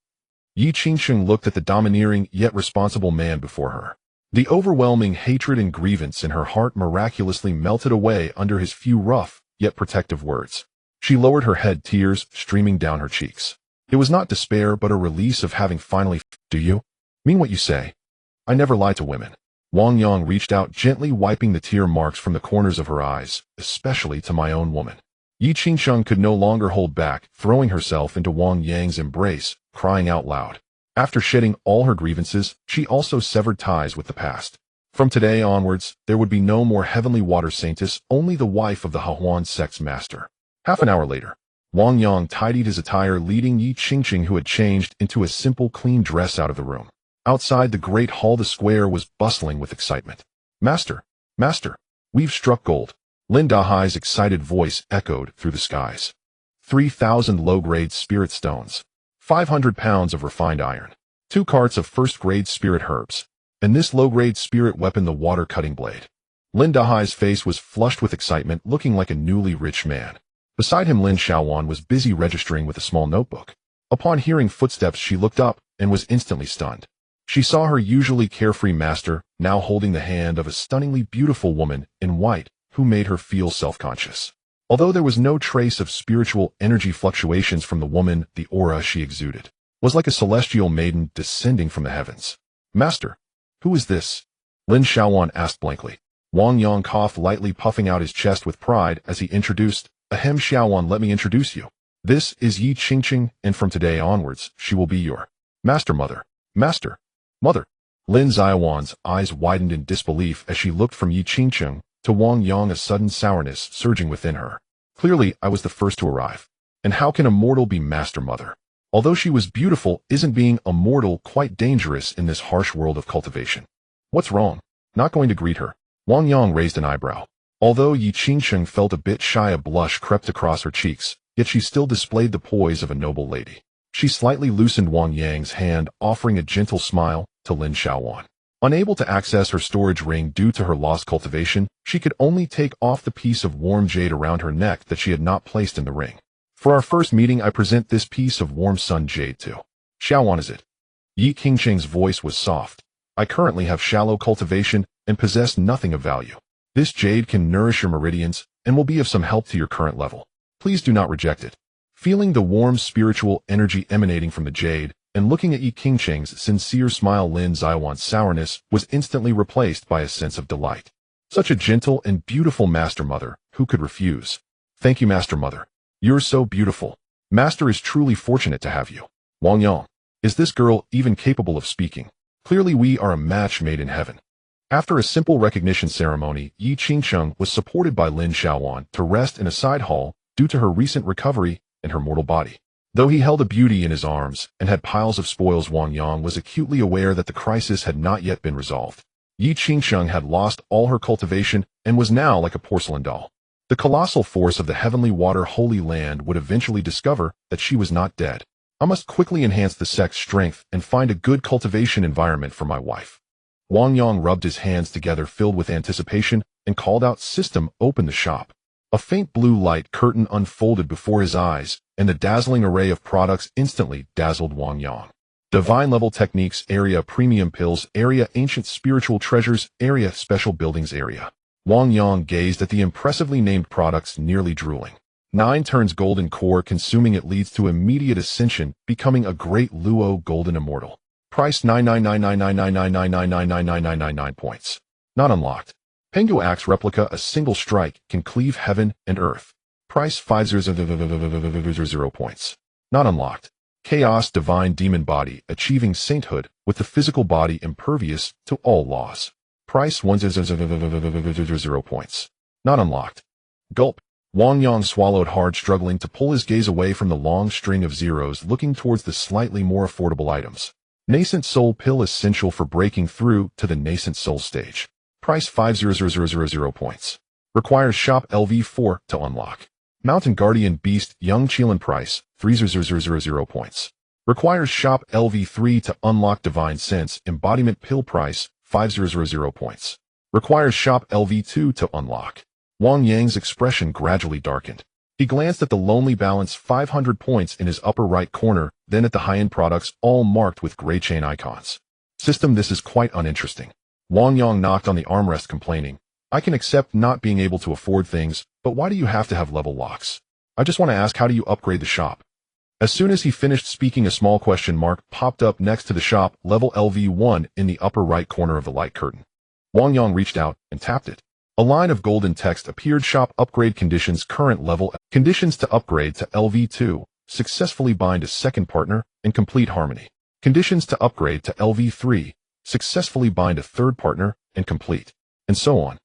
Yi Qingsheng looked at the domineering yet responsible man before her. The overwhelming hatred and grievance in her heart miraculously melted away under his few rough yet protective words. She lowered her head, tears streaming down her cheeks. It was not despair but a release of having finally. Do you mean what you say? I never lie to women. Wang Yang reached out, gently wiping the tear marks from the corners of her eyes, especially to my own woman. Yi Qingsheng could no longer hold back, throwing herself into Wang Yang's embrace, crying out loud. After shedding all her grievances, she also severed ties with the past. From today onwards, there would be no more heavenly water saintess, only the wife of the Hahuan sect's master. Half an hour later, Wang Yang tidied his attire, leading Yi Qingsheng, who had changed into a simple, clean dress, out of the room. Outside the great hall, the square was bustling with excitement. Master, Master, we've struck gold. Lin Dahai's excited voice echoed through the skies. 3,000 low-grade spirit stones, 500 pounds of refined iron, 2 carts of first-grade spirit herbs, and this low-grade spirit weapon, the water-cutting blade. Lin Dahai's face was flushed with excitement, looking like a newly rich man. Beside him, Lin Xiaowan was busy registering with a small notebook. Upon hearing footsteps, she looked up and was instantly stunned. She saw her usually carefree master, now holding the hand of a stunningly beautiful woman in white, who made her feel self-conscious. Although there was no trace of spiritual energy fluctuations from the woman, the aura she exuded was like a celestial maiden descending from the heavens. Master, who is this? Lin Xiaowan asked blankly. Wang Yang coughed lightly, puffing out his chest with pride as he introduced, Ahem, Xiaowan, let me introduce you. This is Yi Qingsheng, and from today onwards, she will be your master mother. Master. Mother. Lin Xiaowan's eyes widened in disbelief as she looked from Yi Qingsheng to Wang Yang, a sudden sourness surging within her. Clearly, I was the first to arrive. And how can a mortal be master mother? Although she was beautiful, isn't being a mortal quite dangerous in this harsh world of cultivation? What's wrong? Not going to greet her? Wang Yang raised an eyebrow. Although Yi Qingsheng felt a bit shy, a blush crept across her cheeks, yet she still displayed the poise of a noble lady. She slightly loosened Wang Yang's hand, offering a gentle smile to Lin Xiaowan. Unable to access her storage ring due to her lost cultivation, she could only take off the piece of warm jade around her neck that she had not placed in the ring. For our first meeting, I present this piece of warm sun jade to Xiaowan. Is it? Yi Qingsheng's voice was soft. I currently have shallow cultivation and possess nothing of value. This jade can nourish your meridians and will be of some help to your current level. Please do not reject it. Feeling the warm spiritual energy emanating from the jade, and looking at Yi Qingsheng's sincere smile, Lin Xiaowan's sourness was instantly replaced by a sense of delight. Such a gentle and beautiful master mother, who could refuse? Thank you, master mother. You're so beautiful. Master is truly fortunate to have you. Wang Yang, is this girl even capable of speaking? Clearly we are a match made in heaven. After a simple recognition ceremony, Yi Qingsheng was supported by Lin Xiaowan to rest in a side hall due to her recent recovery in her mortal body. Though he held a beauty in his arms and had piles of spoils, Wang Yang was acutely aware that the crisis had not yet been resolved. Yi Qingsheng had lost all her cultivation and was now like a porcelain doll. The colossal force of the heavenly water holy land would eventually discover that she was not dead. I must quickly enhance the sect's strength and find a good cultivation environment for my wife. Wang Yang rubbed his hands together, filled with anticipation, and called out, System, open the shop. A faint blue light curtain unfolded before his eyes, and the dazzling array of products instantly dazzled Wang Yang. Divine level techniques area, premium pills area, ancient spiritual treasures area, special buildings area. Wang Yang gazed at the impressively named products, nearly drooling. 9 turns golden core, consuming it leads to immediate ascension, becoming a great Luo golden immortal. Price 9999999999999 points. Not unlocked. Pengu Axe replica, a single strike can cleave heaven and earth. Price 500 points. Not unlocked. Chaos Divine Demon Body, achieving sainthood with the physical body impervious to all laws. Price 100 points. Not unlocked. Gulp. Wang Yang swallowed hard, struggling to pull his gaze away from the long string of zeros, looking towards the slightly more affordable items. Nascent Soul Pill, essential for breaking through to the Nascent Soul stage. Price 500 points. Requires Shop LV4 to unlock. Mountain Guardian Beast Young Chilan price, 3,000 points. Requires shop LV3 to unlock Divine Sense Embodiment Pill price, 5,000 points. Requires shop LV2 to unlock. Wang Yang's expression gradually darkened. He glanced at the lonely balance 500 points in his upper right corner, then at the high-end products all marked with gray chain icons. System, this is quite uninteresting. Wang Yang knocked on the armrest complaining, I can accept not being able to afford things, but why do you have to have level locks? I just want to ask, how do you upgrade the shop? As soon as he finished speaking, a small question mark popped up next to the shop level LV1 in the upper right corner of the light curtain. Wang Yang reached out and tapped it. A line of golden text appeared. Shop upgrade conditions, current level, conditions to upgrade to LV2, successfully bind a second partner and complete harmony. Conditions to upgrade to LV3, successfully bind a third partner and complete. And so on.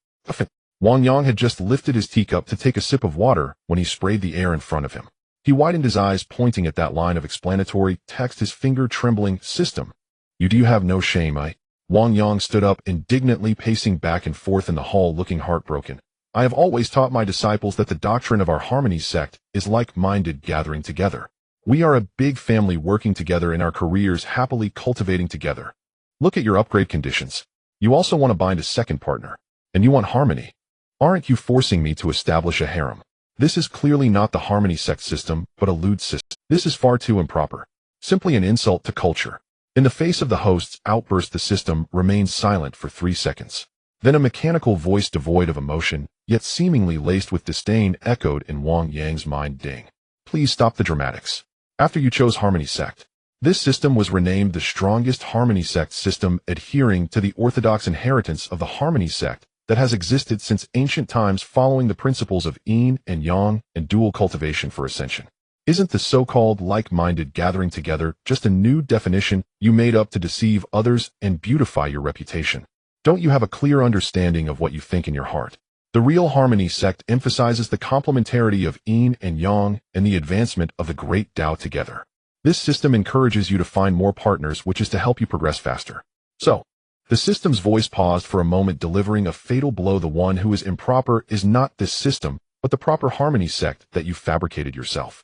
Wang Yang had just lifted his teacup to take a sip of water when he sprayed the air in front of him. He widened his eyes, pointing at that line of explanatory text, his finger trembling. System. You do have no shame, eh? Wang Yang stood up, indignantly pacing back and forth in the hall, looking heartbroken. I have always taught my disciples that the doctrine of our Harmony sect is like-minded gathering together. We are a big family working together in our careers, happily cultivating together. Look at your upgrade conditions. You also want to bind a second partner. And you want harmony. Aren't you forcing me to establish a harem? This is clearly not the Harmony sect system, but a lewd system. This is far too improper. Simply an insult to culture. In the face of the host's outburst, the system remained silent for 3 seconds. Then a mechanical voice devoid of emotion, yet seemingly laced with disdain, echoed in Wang Yang's mind. Ding. Please stop the dramatics. After you chose Harmony sect, this system was renamed the strongest Harmony sect system, adhering to the orthodox inheritance of the Harmony sect that has existed since ancient times, following the principles of yin and yang and dual cultivation for ascension. Isn't the so-called like-minded gathering together just a new definition you made up to deceive others and beautify your reputation? Don't you have a clear understanding of what you think in your heart? The real Harmony sect emphasizes the complementarity of yin and yang and the advancement of the great Tao together. This system encourages you to find more partners, which is to help you progress faster. So, the system's voice paused for a moment, delivering a fatal blow. The one who is improper is not this system, but the proper Harmony sect that you fabricated yourself.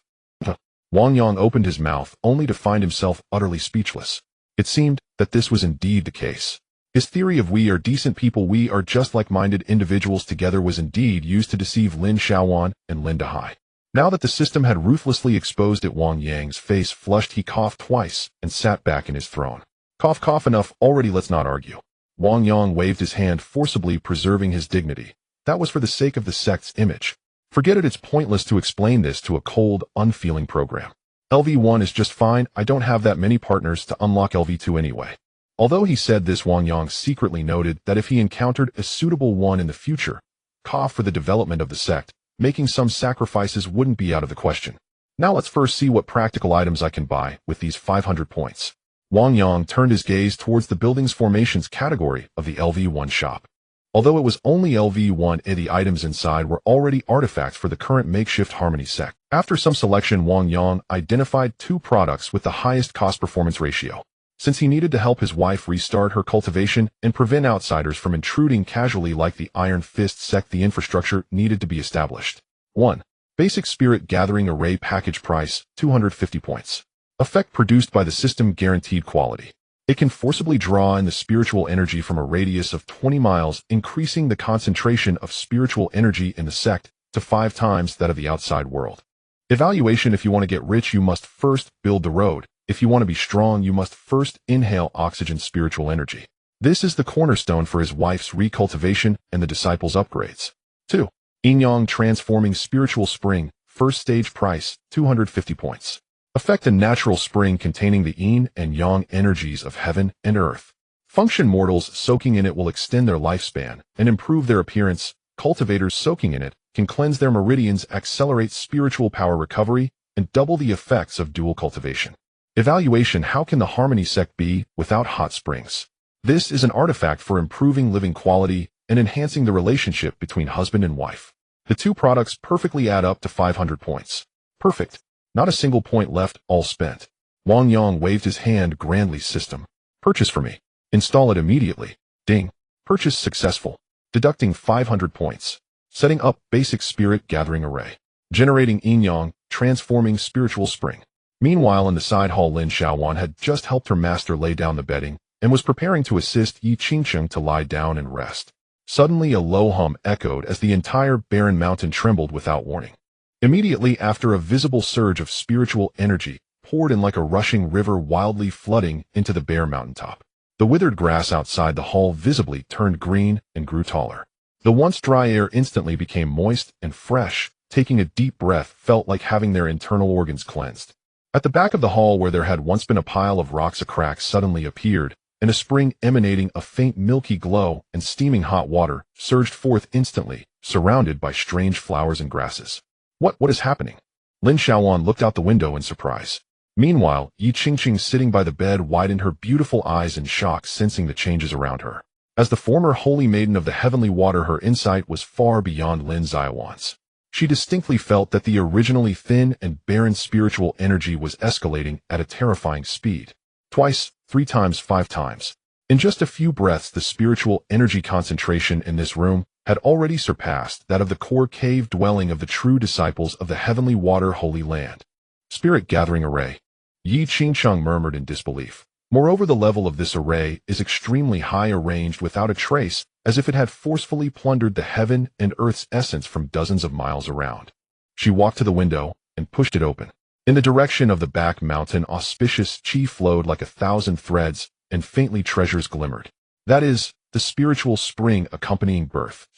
Wang Yang opened his mouth, only to find himself utterly speechless. It seemed that this was indeed the case. His theory of we are decent people, we are just like-minded individuals together, was indeed used to deceive Lin Shaowan and Lin Dehai. Now that the system had ruthlessly exposed it, Wang Yang's face flushed. He coughed twice and sat back in his throne. Cough, cough, enough already, let's not argue. Wang Yang waved his hand, forcibly preserving his dignity. That was for the sake of the sect's image. Forget it, it's pointless to explain this to a cold, unfeeling program. LV1 is just fine, I don't have that many partners to unlock LV2 anyway. Although he said this, Wang Yang secretly noted that if he encountered a suitable one in the future, for the development of the sect, making some sacrifices wouldn't be out of the question. Now let's first see what practical items I can buy with these 500 points. Wang Yang turned his gaze towards the building's formations category of the LV1 shop. Although it was only LV1, the items inside were already artifacts for the current makeshift Harmony sect. After some selection, Wang Yang identified 2 products with the highest cost-performance ratio. Since he needed to help his wife restart her cultivation and prevent outsiders from intruding casually like the Iron Fist sect, the infrastructure needed to be established. 1. Basic Spirit Gathering Array Package price, 250 points. Effect produced by the system, guaranteed quality. It can forcibly draw in the spiritual energy from a radius of 20 miles, increasing the concentration of spiritual energy in the sect to 5 times that of the outside world. Evaluation: if you want to get rich, you must first build the road. If you want to be strong, you must first inhale oxygen spiritual energy. This is the cornerstone for his wife's recultivation and the disciples' upgrades. 2. Yin Yang Transforming Spiritual Spring, first stage price, 250 points. Affect: a natural spring containing the yin and yang energies of heaven and earth. Function: mortals soaking in it will extend their lifespan and improve their appearance. Cultivators soaking in it can cleanse their meridians, accelerate spiritual power recovery, and double the effects of dual cultivation. Evaluation: how can the Harmony sect be without hot springs? This is an artifact for improving living quality and enhancing the relationship between husband and wife. The 2 products perfectly add up to 500 points. Perfect. Not a single point left, all spent. Wang Yang waved his hand grandly. System. Purchase for me. Install it immediately. Ding. Purchase successful. Deducting 500 points. Setting up Basic Spirit Gathering Array. generating yin-yang, transforming spiritual spring. Meanwhile, in the side hall, Lin Xiaowan had just helped her master lay down the bedding and was preparing to assist Yi Qingcheng to lie down and rest. Suddenly, a low hum echoed as the entire barren mountain trembled without warning. Immediately after, a visible surge of spiritual energy poured in like a rushing river, wildly flooding into the bare mountaintop. The withered grass outside the hall visibly turned green and grew taller. The once dry air instantly became moist and fresh. Taking a deep breath felt like having their internal organs cleansed. At the back of the hall, where there had once been a pile of rocks, a crack suddenly appeared, and a spring emanating a faint milky glow and steaming hot water surged forth instantly, surrounded by strange flowers and grasses. What is happening? Lin Xiaowan looked out the window in surprise. Meanwhile, Yi Qingqing, sitting by the bed, widened her beautiful eyes in shock, sensing the changes around her. As the former holy maiden of the heavenly water, her insight was far beyond Lin Xiaowan's. She distinctly felt that the originally thin and barren spiritual energy was escalating at a terrifying speed. Twice, 3 times, 5 times. In just a few breaths, the spiritual energy concentration in this room had already surpassed that of the core cave dwelling of the true disciples of the heavenly water holy land. Spirit gathering array. Yi Qingcheng murmured in disbelief. Moreover, the level of this array is extremely high, arranged without a trace, as if it had forcefully plundered the heaven and earth's essence from dozens of miles around. She walked to the window and pushed it open. In the direction of the back mountain, auspicious chi flowed like 1,000 threads, and faintly treasures glimmered. That is, the spiritual spring accompanying birth.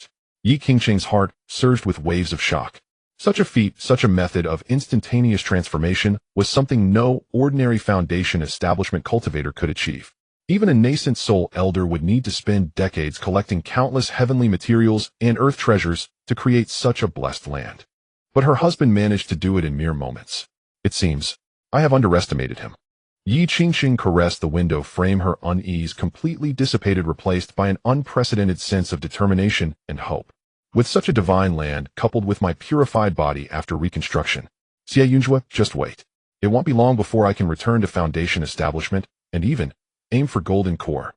Yi Qingcheng's heart surged with waves of shock. Such a feat, such a method of instantaneous transformation, was something no ordinary foundation establishment cultivator could achieve. Even a nascent soul elder would need to spend decades collecting countless heavenly materials and earth treasures to create such a blessed land. But her husband managed to do it in mere moments. It seems I have underestimated him. Yi Qingqing caressed the window frame, her unease completely dissipated, replaced by an unprecedented sense of determination and hope. With such a divine land, coupled with my purified body after reconstruction, Xie Yunjue, just wait. It won't be long before I can return to foundation establishment, and even aim for golden core.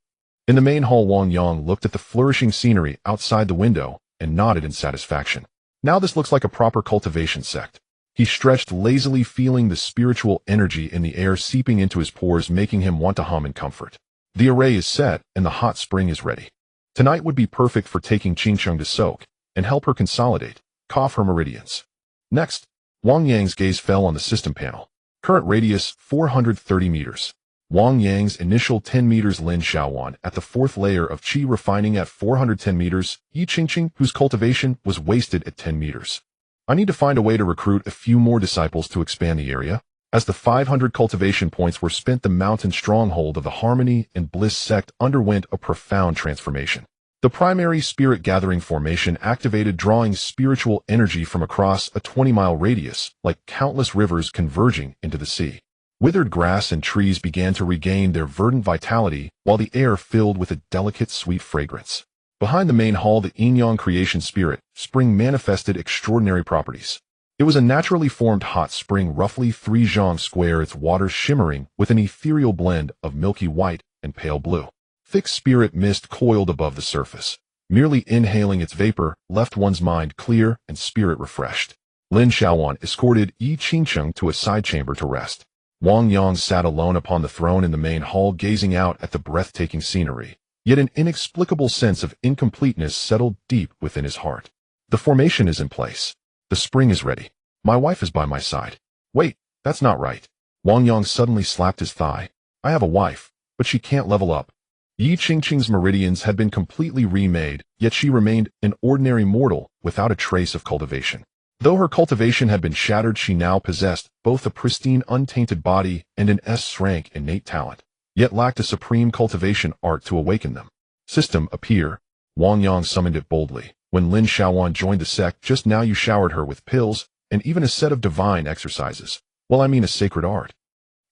In the main hall, Wang Yang looked at the flourishing scenery outside the window and nodded in satisfaction. Now this looks like a proper cultivation sect. He stretched lazily, feeling the spiritual energy in the air seeping into his pores, making him want to hum in comfort. The array is set, and the hot spring is ready. Tonight would be perfect for taking Qingcheng to soak and help her consolidate, cough her meridians. Next, Wang Yang's gaze fell on the system panel. Current radius 430 meters. Wang Yang's initial 10 meters. Lin Xiaowan at the 4th layer of Qi, refining at 410 meters. Yi Qingqing, whose cultivation was wasted at 10 meters. I need to find a way to recruit a few more disciples to expand the area. As the 500 cultivation points were spent, the mountain stronghold of the Harmony and Bliss sect underwent a profound transformation. The primary spirit gathering formation activated, drawing spiritual energy from across a 20-mile radius, like countless rivers converging into the sea. Withered grass and trees began to regain their verdant vitality, while the air filled with a delicate, sweet fragrance. Behind the main hall, the yin-yang creation spirit spring manifested extraordinary properties. It was a naturally formed hot spring, roughly 3 zhang square, its waters shimmering with an ethereal blend of milky white and pale blue. Thick spirit mist coiled above the surface. Merely inhaling its vapor left one's mind clear and spirit refreshed. Lin Xiaowan escorted Yi Qingcheng to a side chamber to rest. Wang Yang sat alone upon the throne in the main hall, gazing out at the breathtaking scenery. Yet an inexplicable sense of incompleteness settled deep within his heart. The formation is in place. The spring is ready. My wife is by my side. Wait, that's not right. Wang Yang suddenly slapped his thigh. I have a wife, but she can't level up. Yi Qingqing's meridians had been completely remade, yet she remained an ordinary mortal without a trace of cultivation. Though her cultivation had been shattered, she now possessed both a pristine, untainted body and an S-rank innate talent, yet lacked a supreme cultivation art to awaken them. System, appear. Wang Yang summoned it boldly. When Lin Xiaowan joined the sect, just now you showered her with pills and even a set of divine exercises. Well, I mean a sacred art.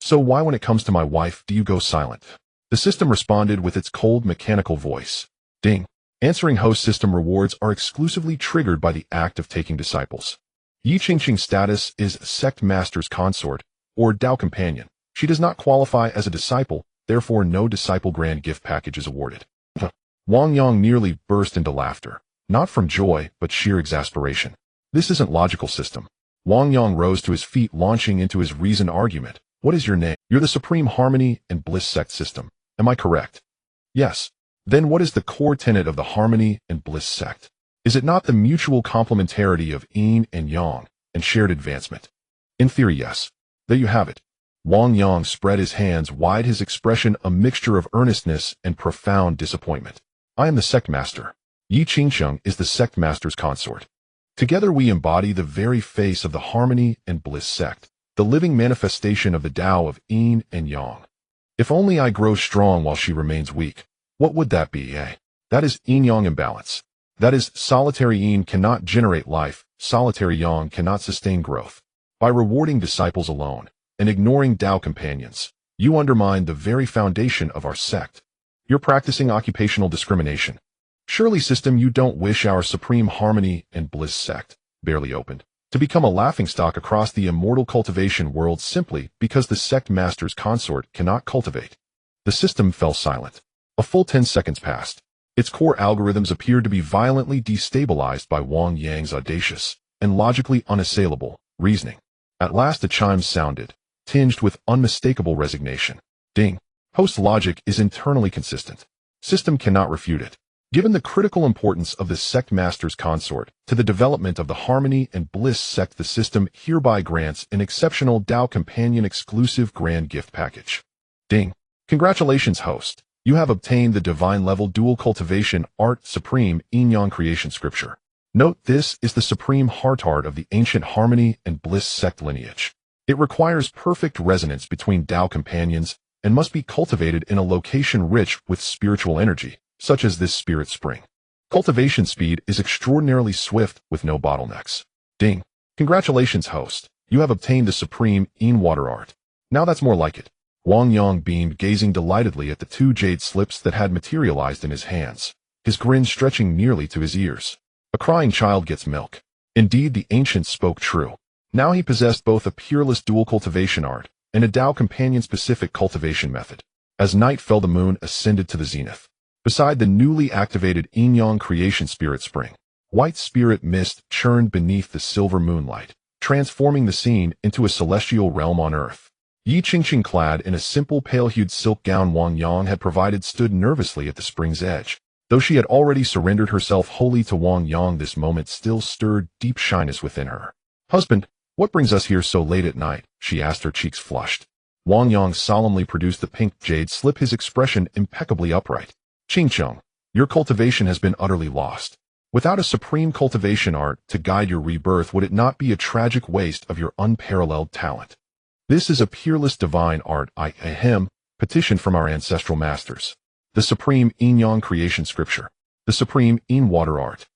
So why, when it comes to my wife, do you go silent? The system responded with its cold, mechanical voice. Ding. Answering host system rewards are exclusively triggered by the act of taking disciples. Yi Qingqing's status is sect master's consort, or Dao companion. She does not qualify as a disciple, therefore no disciple grand gift package is awarded. Wang Yang nearly burst into laughter, not from joy, but sheer exasperation. This isn't logical system. Wang Yang rose to his feet, launching into his reasoned argument. What is your name? You're the Supreme Harmony and Bliss Sect system. Am I correct? Yes. Then what is the core tenet of the Harmony and Bliss Sect? Is it not the mutual complementarity of yin and yang and shared advancement? In theory, yes. There you have it. Wang Yang spread his hands wide, his expression a mixture of earnestness and profound disappointment. I am the sect master. Yi Qingsheng is the sect master's consort. Together we embody the very face of the Harmony and Bliss Sect, the living manifestation of the Tao of yin and yang. If only I grow strong while she remains weak. What would that be, eh? That is yin-yang imbalance. That is, solitary yin cannot generate life, solitary yang cannot sustain growth. By rewarding disciples alone and ignoring Tao companions, you undermine the very foundation of our sect. You're practicing occupational discrimination. Surely, system, you don't wish our Supreme Harmony and Bliss Sect, barely opened, to become a laughingstock across the immortal cultivation world simply because the sect master's consort cannot cultivate. The system fell silent. A full 10 seconds passed. Its core algorithms appeared to be violently destabilized by Wang Yang's audacious and logically unassailable reasoning. At last the chimes sounded, tinged with unmistakable resignation. Ding. Host logic is internally consistent. System cannot refute it. Given the critical importance of the sect master's consort to the development of the Harmony and Bliss Sect, the system hereby grants an exceptional Tao Companion exclusive grand gift package. Ding. Congratulations, host. You have obtained the divine level dual cultivation art supreme yin-yang creation scripture. Note, this is the supreme heart art of the ancient Harmony and Bliss Sect lineage. It requires perfect resonance between Tao companions and must be cultivated in a location rich with spiritual energy, such as this spirit spring. Cultivation speed is extraordinarily swift with no bottlenecks. Ding. Congratulations, host. You have obtained the supreme yin water art. Now that's more like it. Wang Yang beamed, gazing delightedly at the 2 jade slips that had materialized in his hands, his grin stretching nearly to his ears. A crying child gets milk. Indeed, the ancient spoke true. Now he possessed both a peerless dual cultivation art and a Tao companion-specific cultivation method. As night fell, the moon ascended to the zenith. Beside the newly activated yin-yang creation spirit spring, white spirit mist churned beneath the silver moonlight, transforming the scene into a celestial realm on earth. Yi Qingsheng, clad in a simple pale-hued silk gown Wang Yang had provided, stood nervously at the spring's edge. Though she had already surrendered herself wholly to Wang Yang, this moment still stirred deep shyness within her. Husband, what brings us here so late at night? She asked, her cheeks flushed. Wang Yang solemnly produced the pink jade slip, his expression impeccably upright. Qingsheng, your cultivation has been utterly lost. Without a supreme cultivation art to guide your rebirth, would it not be a tragic waste of your unparalleled talent? This is a peerless divine art, petition from our ancestral masters. The supreme yin-yang creation scripture. The supreme yin water art.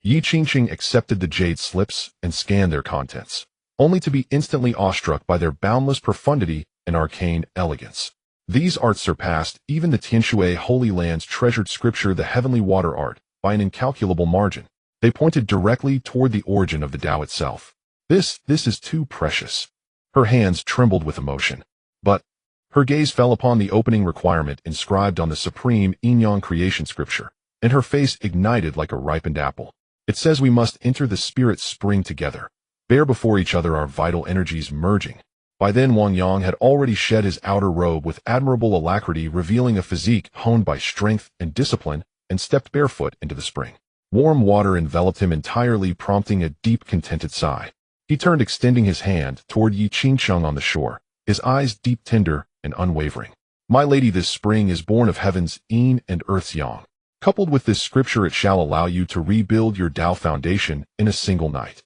Yi Qingsheng accepted the jade slips and scanned their contents, only to be instantly awestruck by their boundless profundity and arcane elegance. These arts surpassed even the Tianshui Holy Land's treasured scripture, the heavenly water art, by an incalculable margin. They pointed directly toward the origin of the Tao itself. This is too precious. Her hands trembled with emotion. But her gaze fell upon the opening requirement inscribed on the supreme yin-yang creation scripture, and her face ignited like a ripened apple. It says we must enter the spirit spring together, bear before each other, our vital energies merging. By then Wang Yang had already shed his outer robe with admirable alacrity, revealing a physique honed by strength and discipline, and stepped barefoot into the spring. Warm water enveloped him entirely, prompting a deep, contented sigh. He turned, extending his hand toward Yi Qingsheng on the shore, his eyes deep, tender, and unwavering. My lady, this spring is born of heaven's yin and earth's yang. Coupled with this scripture, it shall allow you to rebuild your Tao foundation in a single night.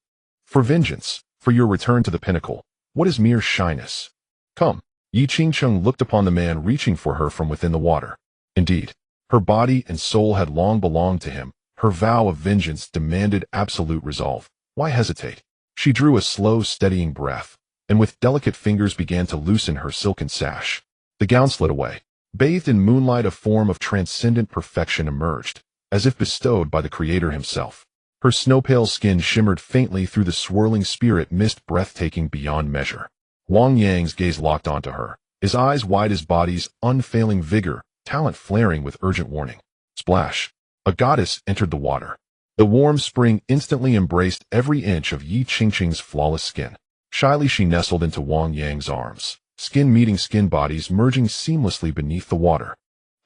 For vengeance, for your return to the pinnacle, what is mere shyness? Come. Yi Qingsheng looked upon the man reaching for her from within the water. Indeed, her body and soul had long belonged to him. Her vow of vengeance demanded absolute resolve. Why hesitate? She drew a slow, steadying breath, and with delicate fingers began to loosen her silken sash. The gown slid away. Bathed in moonlight, a form of transcendent perfection emerged, as if bestowed by the Creator himself. Her snow-pale skin shimmered faintly through the swirling spirit mist, breathtaking beyond measure. Wang Yang's gaze locked onto her, his eyes wide, his body's unfailing vigor, talent flaring with urgent warning. Splash! A goddess entered the water. The warm spring instantly embraced every inch of Yi Qingqing's flawless skin. Shyly she nestled into Wang Yang's arms, skin meeting skin, bodies merging seamlessly beneath the water.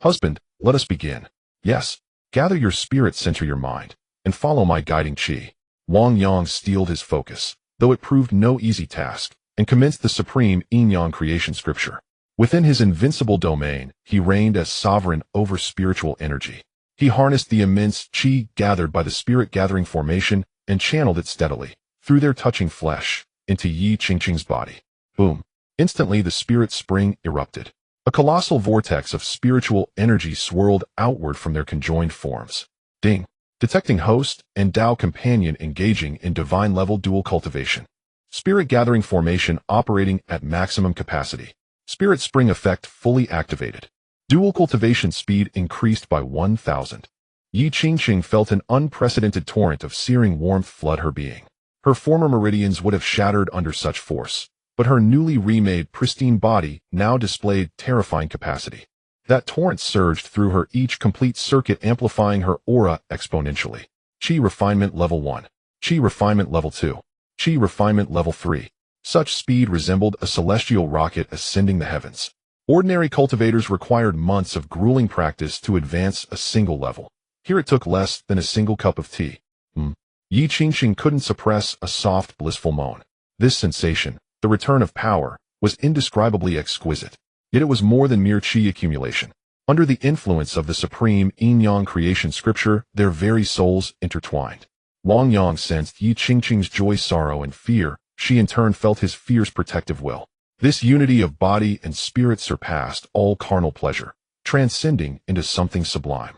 Husband, let us begin. Yes, gather your spirit, center your mind, and follow my guiding qi. Wang Yang steeled his focus, though it proved no easy task, and commenced the supreme yin-yang creation scripture. Within his invincible domain, he reigned as sovereign over spiritual energy. He harnessed the immense qi gathered by the spirit-gathering formation and channeled it steadily, through their touching flesh, into Yi Qingqing's body. Boom! Instantly the spirit spring erupted. A colossal vortex of spiritual energy swirled outward from their conjoined forms. Ding! Detecting host and Tao companion engaging in divine-level dual cultivation. Spirit-gathering formation operating at maximum capacity. Spirit spring effect fully activated. Dual cultivation speed increased by 1,000. Yi Qingqing felt an unprecedented torrent of searing warmth flood her being. Her former meridians would have shattered under such force, but her newly remade pristine body now displayed terrifying capacity. That torrent surged through her each complete circuit, amplifying her aura exponentially. Qi refinement level 1. Qi refinement level 2. Qi refinement level 3. Such speed resembled a celestial rocket ascending the heavens. Ordinary cultivators required months of grueling practice to advance a single level. Here it took less than a single cup of tea. Yi Qingqing couldn't suppress a soft, blissful moan. This sensation, the return of power, was indescribably exquisite. Yet it was more than mere qi accumulation. Under the influence of the supreme yin-yang creation scripture, their very souls intertwined. Wang Yang sensed Yi Qingqing's joy, sorrow, and fear. She in turn felt his fierce protective will. This unity of body and spirit surpassed all carnal pleasure, transcending into something sublime.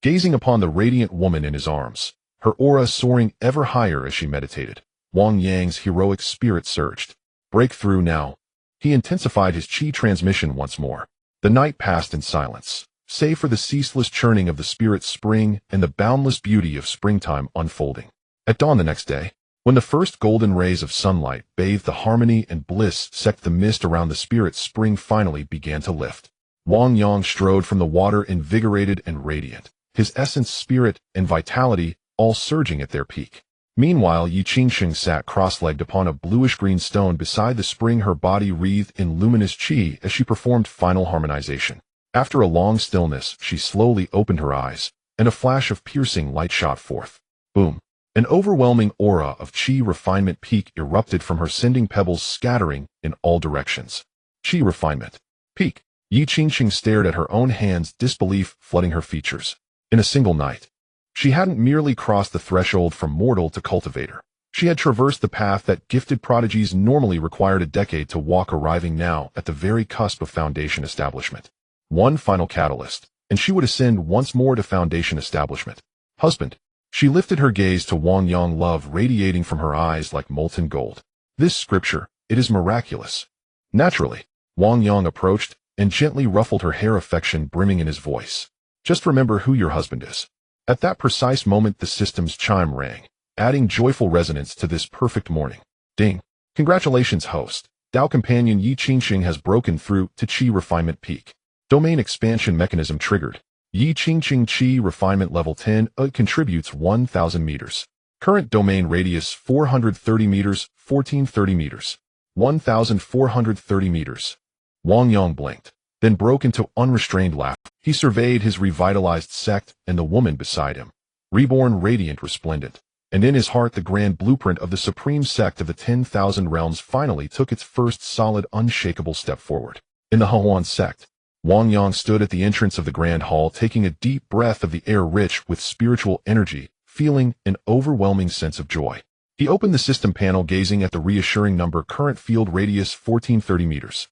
Gazing upon the radiant woman in his arms, her aura soaring ever higher as she meditated, Wang Yang's heroic spirit surged. Breakthrough now. He intensified his qi transmission once more. The night passed in silence, save for the ceaseless churning of the spirit spring and the boundless beauty of springtime unfolding. At dawn the next day, when the first golden rays of sunlight bathed the harmony and bliss sect, the mist around the spirit spring finally began to lift. Wang Yang strode from the water invigorated and radiant, his essence, spirit, and vitality all surging at their peak. Meanwhile, Yi Qingqing sat cross-legged upon a bluish-green stone beside the spring, her body wreathed in luminous qi as she performed final harmonization. After a long stillness, she slowly opened her eyes, and a flash of piercing light shot forth. Boom! An overwhelming aura of qi refinement peak erupted from her, sending pebbles scattering in all directions. Qi refinement peak. Yi Qingqing stared at her own hands, disbelief flooding her features. In a single night, she hadn't merely crossed the threshold from mortal to cultivator. She had traversed the path that gifted prodigies normally required a decade to walk, arriving now at the very cusp of foundation establishment. One final catalyst, and she would ascend once more to foundation establishment. Husband. She lifted her gaze to Wang Yang, love radiating from her eyes like molten gold. This scripture, it is miraculous. Naturally, Wang Yang approached and gently ruffled her hair, affection brimming in his voice. Just remember who your husband is. At that precise moment, the system's chime rang, adding joyful resonance to this perfect morning. Ding! Congratulations, host. Tao companion Yi Qingqing has broken through to qi refinement peak. Domain expansion mechanism triggered. Yi Qingqing qi refinement level 10 contributes 1,000 meters. Current domain radius 430 meters, 1430 meters. 1,430 meters. Wang Yang blinked, then broke into unrestrained laughter. He surveyed his revitalized sect and the woman beside him, reborn, radiant, resplendent. And in his heart, the grand blueprint of the supreme sect of the 10,000 realms finally took its first solid, unshakable step forward. In the Huan sect, Wang Yang stood at the entrance of the grand hall, taking a deep breath of the air rich with spiritual energy, feeling an overwhelming sense of joy. He opened the system panel, gazing at the reassuring number, current field radius 1430 meters.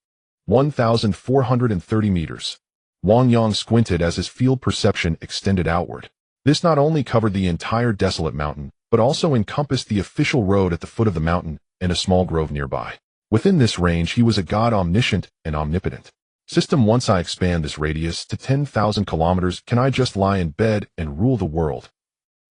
1,430 meters. Wang Yang squinted as his field perception extended outward. This not only covered the entire desolate mountain, but also encompassed the official road at the foot of the mountain and a small grove nearby. Within this range, he was a god, omniscient and omnipotent. System, once I expand this radius to 10,000 kilometers, can I just lie in bed and rule the world?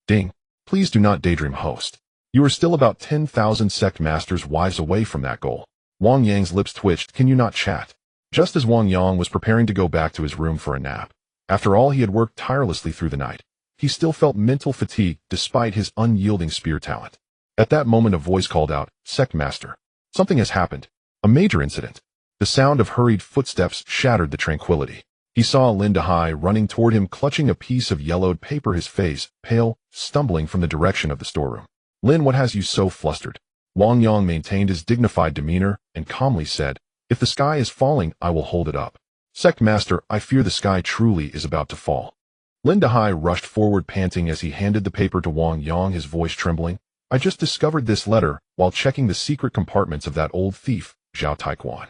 Ding. Please do not daydream, host. You are still about 10,000 sect masters' wives away from that goal. Wang Yang's lips twitched. Can you not chat? Just as Wang Yang was preparing to go back to his room for a nap. After all he had worked tirelessly through the night, he still felt mental fatigue despite his unyielding spear talent. At that moment a voice called out, "Sect Master. Something has happened. A major incident." The sound of hurried footsteps shattered the tranquility. He saw Lin Dahai running toward him clutching a piece of yellowed paper, his face pale, stumbling from the direction of the storeroom. "Lin, what has you so flustered?" Wang Yang maintained his dignified demeanor and calmly said, "If the sky is falling, I will hold it up." "Sect Master, I fear the sky truly is about to fall." Lin Dahai rushed forward panting as he handed the paper to Wang Yang, his voice trembling. "I just discovered this letter while checking the secret compartments of that old thief, Zhao Taikuan.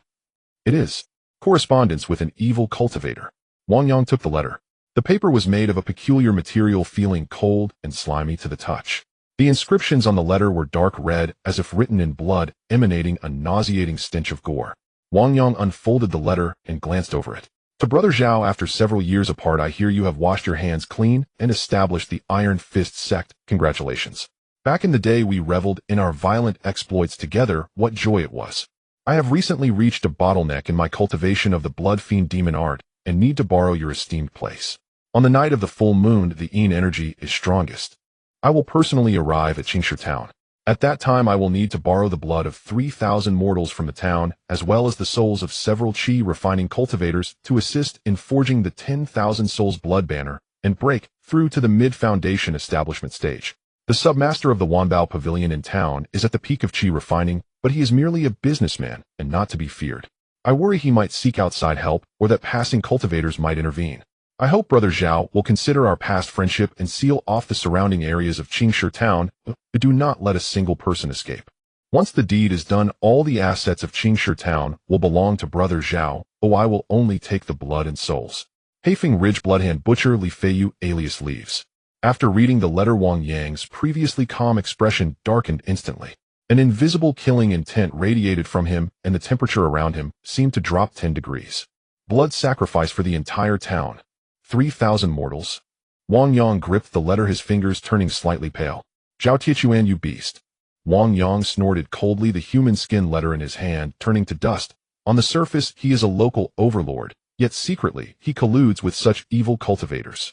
It is correspondence with an evil cultivator." Wang Yang took the letter. The paper was made of a peculiar material feeling cold and slimy to the touch. The inscriptions on the letter were dark red, as if written in blood, emanating a nauseating stench of gore. Wang Yang unfolded the letter and glanced over it. "To Brother Zhao, after several years apart, I hear you have washed your hands clean and established the Iron Fist Sect. Congratulations. Back in the day we reveled in our violent exploits together. What joy it was. I have recently reached a bottleneck in my cultivation of the Blood Fiend demon art and need to borrow your esteemed place. On the night of the full moon, the Yin energy is strongest. I will personally arrive at Qingshu town. At that time I will need to borrow the blood of 3,000 mortals from the town, as well as the souls of several Qi refining cultivators to assist in forging the 10,000 souls blood banner and break through to the mid-foundation establishment stage. The submaster of the Wanbao Pavilion in town is at the peak of Qi refining, but he is merely a businessman and not to be feared. I worry he might seek outside help or that passing cultivators might intervene. I hope Brother Zhao will consider our past friendship and seal off the surrounding areas of Qingshu town, but do not let a single person escape. Once the deed is done, all the assets of Qingshu town will belong to Brother Zhao, I will only take the blood and souls. Haifeng Ridge Bloodhand Butcher Li Feiyu alias Leaves." After reading the letter, Wang Yang's previously calm expression darkened instantly. An invisible killing intent radiated from him, and the temperature around him seemed to drop 10 degrees. Blood sacrifice for the entire town. 3,000 mortals. Wang Yang gripped the letter, his fingers turning slightly pale. "Zhao Tiachuan, you beast." Wang Yang snorted coldly, the human skin letter in his hand turning to dust. On the surface, he is a local overlord, yet secretly, he colludes with such evil cultivators.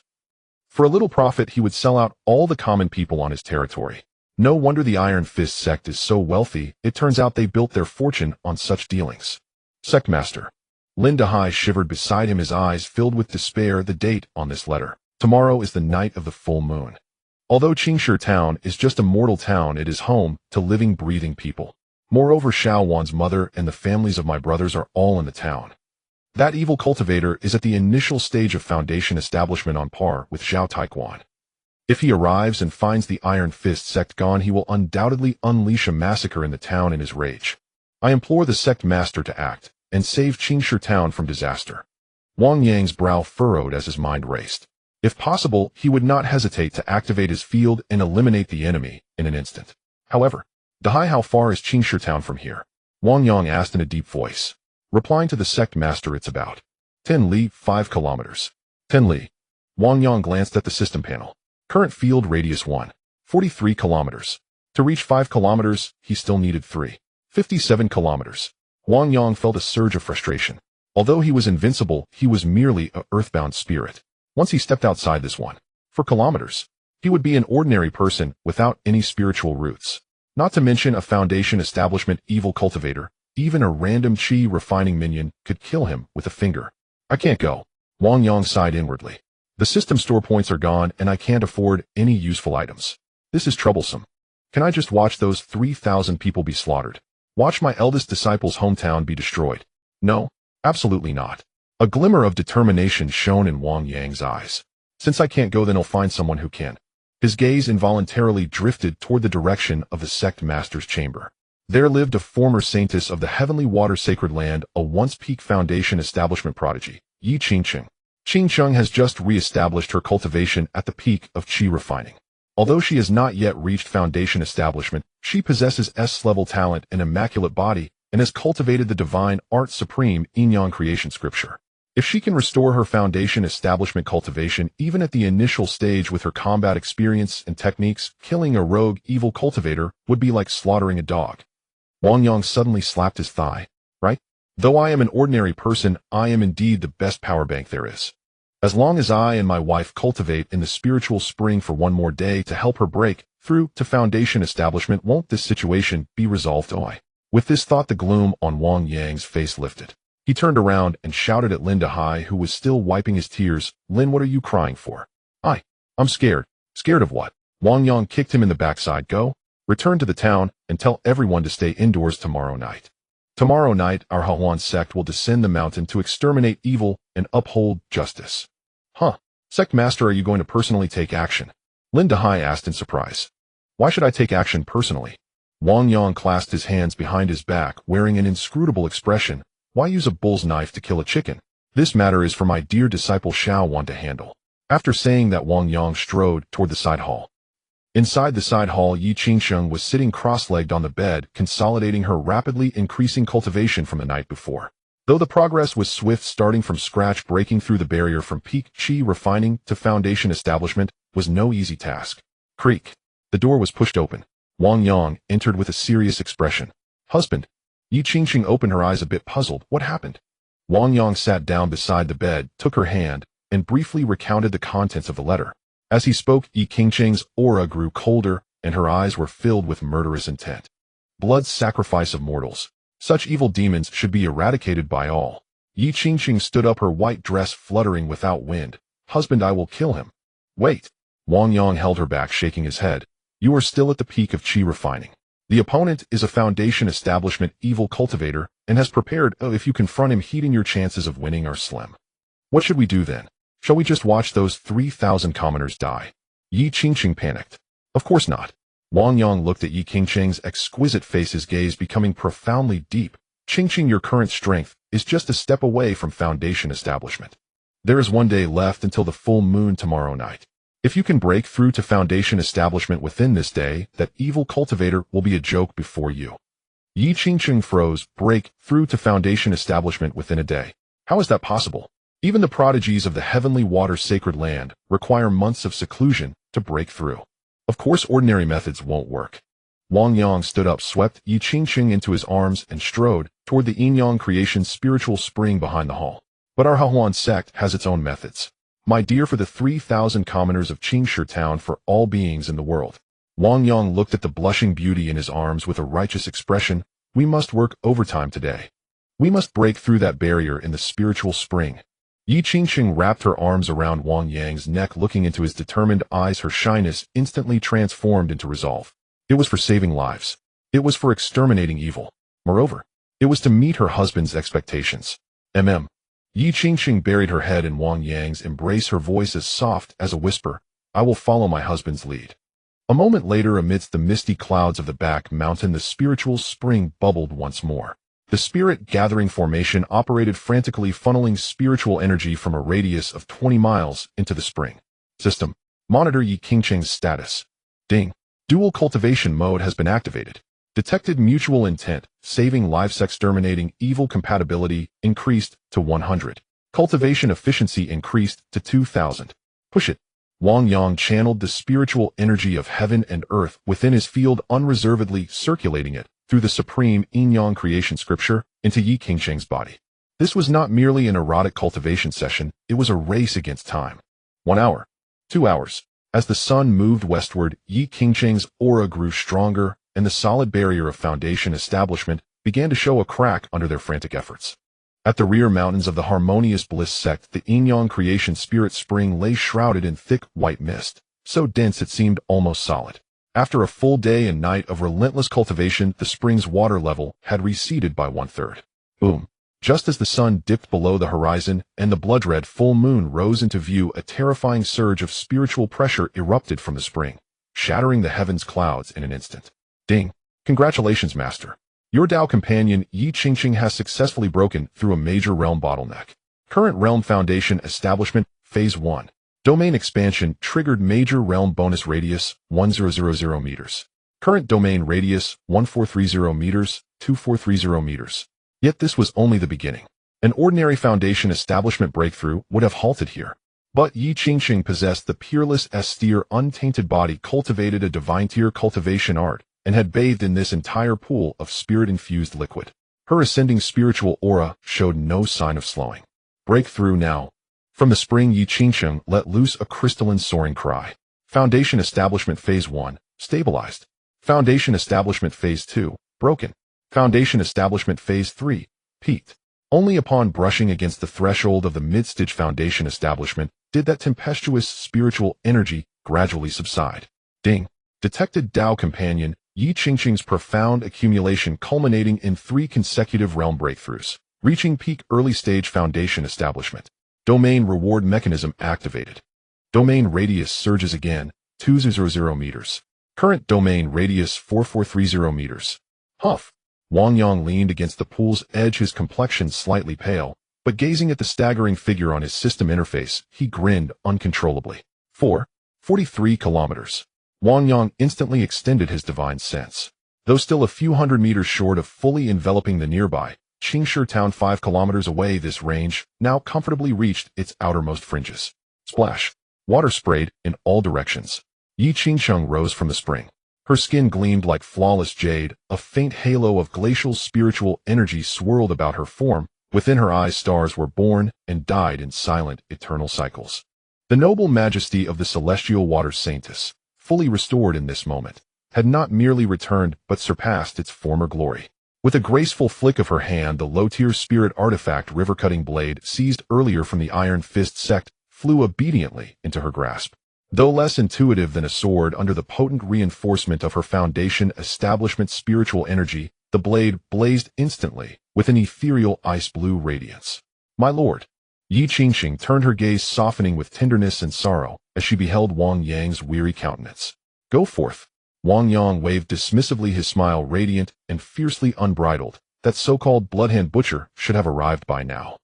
For a little profit, he would sell out all the common people on his territory. No wonder the Iron Fist sect is so wealthy. It turns out they built their fortune on such dealings. "Sect Master." Lin Dahai shivered beside him, his eyes filled with despair. "The date on this letter. Tomorrow is the night of the full moon. Although Qingshu town is just a mortal town, it is home to living, breathing people. Moreover, Xiao Wan's mother and the families of my brothers are all in the town. That evil cultivator is at the initial stage of foundation establishment on par with Zhao Taikuan. If he arrives and finds the Iron Fist sect gone, he will undoubtedly unleash a massacre in the town in his rage. I implore the sect master to act and save Qingshu town from disaster." Wang Yang's brow furrowed as his mind raced. If possible, he would not hesitate to activate his field and eliminate the enemy in an instant. However, "Dahai, how far is Qingshu town from here?" Wang Yang asked in a deep voice. Replying to the sect master, "It's about 10 li, 5 kilometers. 10 li. Wang Yang glanced at the system panel. Current field radius 1. 43 kilometers. To reach 5 kilometers, he still needed 3. 57 kilometers. Wang Yang felt a surge of frustration. Although he was invincible, he was merely an earthbound spirit. Once he stepped outside this 4 kilometers, he would be an ordinary person without any spiritual roots. Not to mention a foundation establishment evil cultivator. Even a random Qi refining minion could kill him with a finger. "I can't go." Wang Yang sighed inwardly. "The system store points are gone and I can't afford any useful items. This is troublesome. Can I just watch those 3,000 people be slaughtered? Watch my eldest disciple's hometown be destroyed? No, absolutely not." A glimmer of determination shone in Wang Yang's eyes. "Since I can't go, then I'll find someone who can." His gaze involuntarily drifted toward the direction of the sect master's chamber. There lived a former saintess of the heavenly water sacred land, a once peak foundation establishment prodigy, Yi Qingcheng. Qingcheng has just re-established her cultivation at the peak of Qi refining. Although she has not yet reached foundation establishment, she possesses S-level talent and immaculate body, and has cultivated the divine art supreme Yin-Yang creation scripture. If she can restore her foundation establishment cultivation even at the initial stage with her combat experience and techniques, killing a rogue evil cultivator would be like slaughtering a dog. Wang Yang suddenly slapped his thigh. "Right? Though I am an ordinary person, I am indeed the best power bank there is." As long as I and my wife cultivate in the spiritual spring for one more day to help her break through to foundation establishment, won't this situation be resolved? With this thought, the gloom on Wang Yang's face lifted. He turned around and shouted at Lin Dahai, who was still wiping his tears. Lin, what are you crying for? I'm scared. Scared of what? Wang Yang kicked him in the backside. Go. Return to the town and tell everyone to stay indoors tomorrow night. Tomorrow night, our Huan sect will descend the mountain to exterminate evil and uphold justice. Sect master, are you going to personally take action? Lin Dahai asked in surprise. Why should I take action personally? Wang Yang clasped his hands behind his back, wearing an inscrutable expression. Why use a bull's knife to kill a chicken? This matter is for my dear disciple Xiao Wan to handle. After saying that, Wang Yang strode toward the side hall. Inside the side hall, Yi Qingsheng was sitting cross-legged on the bed, consolidating her rapidly increasing cultivation from the night before. Though the progress was swift, starting from scratch, breaking through the barrier from peak chi refining to foundation establishment was no easy task. Creak. The door was pushed open. Wang Yang entered with a serious expression. Husband. Yi Qingsheng opened her eyes a bit puzzled. What happened? Wang Yang sat down beside the bed, took her hand, and briefly recounted the contents of the letter. As he spoke, Yi Qingsheng's aura grew colder, and her eyes were filled with murderous intent. Blood's sacrifice of mortals. Such evil demons should be eradicated by all. Yi Qingsheng stood up, her white dress fluttering without wind. Husband, I will kill him. Wait. Wang Yang held her back, shaking his head. You are still at the peak of chi refining. The opponent is a foundation establishment evil cultivator and has prepared. If you confront him, heating your chances of winning are slim. What should we do then? Shall we just watch those 3,000 commoners die? Yi Qingsheng panicked. Of course not. Wang Yang looked at Yi Qingsheng's exquisite face, his gaze becoming profoundly deep. Qingsheng, your current strength is just a step away from foundation establishment. There is one day left until the full moon tomorrow night. If you can break through to foundation establishment within this day, that evil cultivator will be a joke before you. Yi Qingsheng froze. Break through to foundation establishment within a day. How is that possible? Even the prodigies of the heavenly water sacred land require months of seclusion to break through. Of course, ordinary methods won't work. Wang Yang stood up, swept Yi Qingsheng into his arms, and strode toward the Yin Yang creation spiritual spring behind the hall. But our Huan sect has its own methods. My dear, for the 3,000 commoners of Qingshi town, for all beings in the world. Wang Yang looked at the blushing beauty in his arms with a righteous expression. We must work overtime today. We must break through that barrier in the spiritual spring. Yi Qingsheng wrapped her arms around Wang Yang's neck, looking into his determined eyes, her shyness instantly transformed into resolve. It was for saving lives. It was for exterminating evil. Moreover, it was to meet her husband's expectations. Yi Qingsheng buried her head in Wang Yang's embrace, her voice as soft as a whisper. I will follow my husband's lead. A moment later, amidst the misty clouds of the back mountain, the spiritual spring bubbled once more. The spirit-gathering formation operated frantically, funneling spiritual energy from a radius of 20 miles into the spring. System. Monitor Yi Qingsheng's status. Ding. Dual cultivation mode has been activated. Detected mutual intent, saving lives, exterminating evil compatibility increased to 100. Cultivation efficiency increased to 2,000. Push it. Wang Yang channeled the spiritual energy of heaven and earth within his field, unreservedly circulating it through the supreme Yin Yang creation scripture into Yi Qingsheng's body. This was not merely an erotic cultivation session, it was a race against time. 1 hour. 2 hours. As the sun moved westward, Yi Qingsheng's aura grew stronger, and the solid barrier of foundation establishment began to show a crack under their frantic efforts. At the rear mountains of the Harmonious Bliss sect, the Yin Yang creation spirit spring lay shrouded in thick white mist, so dense it seemed almost solid. After a full day and night of relentless cultivation, the spring's water level had receded by 1/3. Boom. Just as the sun dipped below the horizon and the blood-red full moon rose into view, a terrifying surge of spiritual pressure erupted from the spring, shattering the heavens' clouds in an instant. Ding. Congratulations, Master. Your Tao companion Yi Qingsheng has successfully broken through a major realm bottleneck. Current realm foundation establishment, Phase 1. Domain expansion triggered major realm bonus radius, 1000 meters. Current domain radius, 1430 meters, 2430 meters. Yet this was only the beginning. An ordinary foundation establishment breakthrough would have halted here. But Yi Qingsheng possessed the peerless, austere, untainted body, cultivated a divine tier cultivation art, and had bathed in this entire pool of spirit-infused liquid. Her ascending spiritual aura showed no sign of slowing. Breakthrough now. From the spring, Yi Qingsheng let loose a crystalline soaring cry. Foundation Establishment Phase 1, stabilized. Foundation Establishment Phase 2, broken. Foundation Establishment Phase 3, peaked. Only upon brushing against the threshold of the mid-stage foundation establishment did that tempestuous spiritual energy gradually subside. Ding. Detected Tao Companion, Yi Qingsheng's profound accumulation culminating in 3 consecutive realm breakthroughs, reaching peak early-stage foundation establishment. Domain Reward Mechanism activated. Domain radius surges again, 200 meters. Current domain radius 4430 meters. Huff. Wang Yang leaned against the pool's edge, his complexion slightly pale, but gazing at the staggering figure on his system interface, he grinned uncontrollably. 43 kilometers. Wang Yang instantly extended his divine sense. Though still a few hundred meters short of fully enveloping the nearby Qingshi town 5 kilometers away, this range now comfortably reached its outermost fringes. Splash. Water sprayed in all directions. Yi Qingsheng rose from the spring. Her skin gleamed like flawless jade, a faint halo of glacial spiritual energy swirled about her form. Within her eyes, stars were born and died in silent, eternal cycles. The noble majesty of the celestial water saintess, fully restored in this moment, had not merely returned but surpassed its former glory. With a graceful flick of her hand, the low-tier spirit artifact river-cutting blade, seized earlier from the Iron Fist sect, flew obediently into her grasp. Though less intuitive than a sword, under the potent reinforcement of her foundation establishment spiritual energy, the blade blazed instantly with an ethereal ice-blue radiance. My lord. Yi Qingsheng turned, her gaze softening with tenderness and sorrow as she beheld Wang Yang's weary countenance. Go forth. Wang Yang waved dismissively, his smile radiant and fiercely unbridled. That so-called bloodhand butcher should have arrived by now.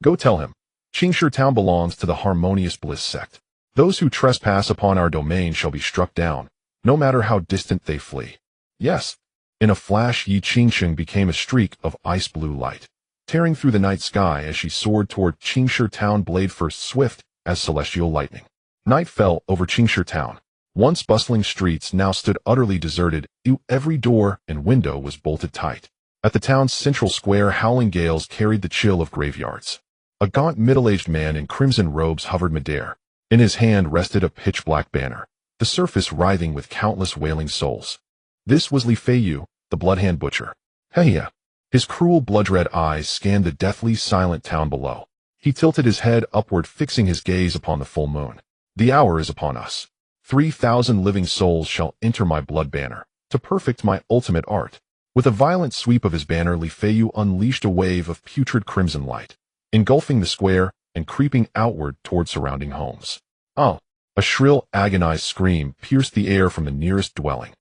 Go tell him. Qingshi town belongs to the Harmonious Bliss sect. Those who trespass upon our domain shall be struck down, no matter how distant they flee. Yes. In a flash, Yi Qingsheng became a streak of ice-blue light, tearing through the night sky as she soared toward Qingshi town, blade first swift as celestial lightning. Night fell over Qingshi town. Once bustling streets now stood utterly deserted. Every door and window was bolted tight. At the town's central square, howling gales carried the chill of graveyards. A gaunt middle-aged man in crimson robes hovered midair. In his hand rested a pitch-black banner, the surface writhing with countless wailing souls. This was Li Feiyu, the bloodhand butcher. Hey. His cruel blood-red eyes scanned the deathly silent town below. He tilted his head upward, fixing his gaze upon the full moon. The hour is upon us. 3,000 living souls shall enter my blood banner, to perfect my ultimate art. With a violent sweep of his banner, Li Feiyu unleashed a wave of putrid crimson light, engulfing the square and creeping outward toward surrounding homes. Oh! A shrill, agonized scream pierced the air from the nearest dwelling.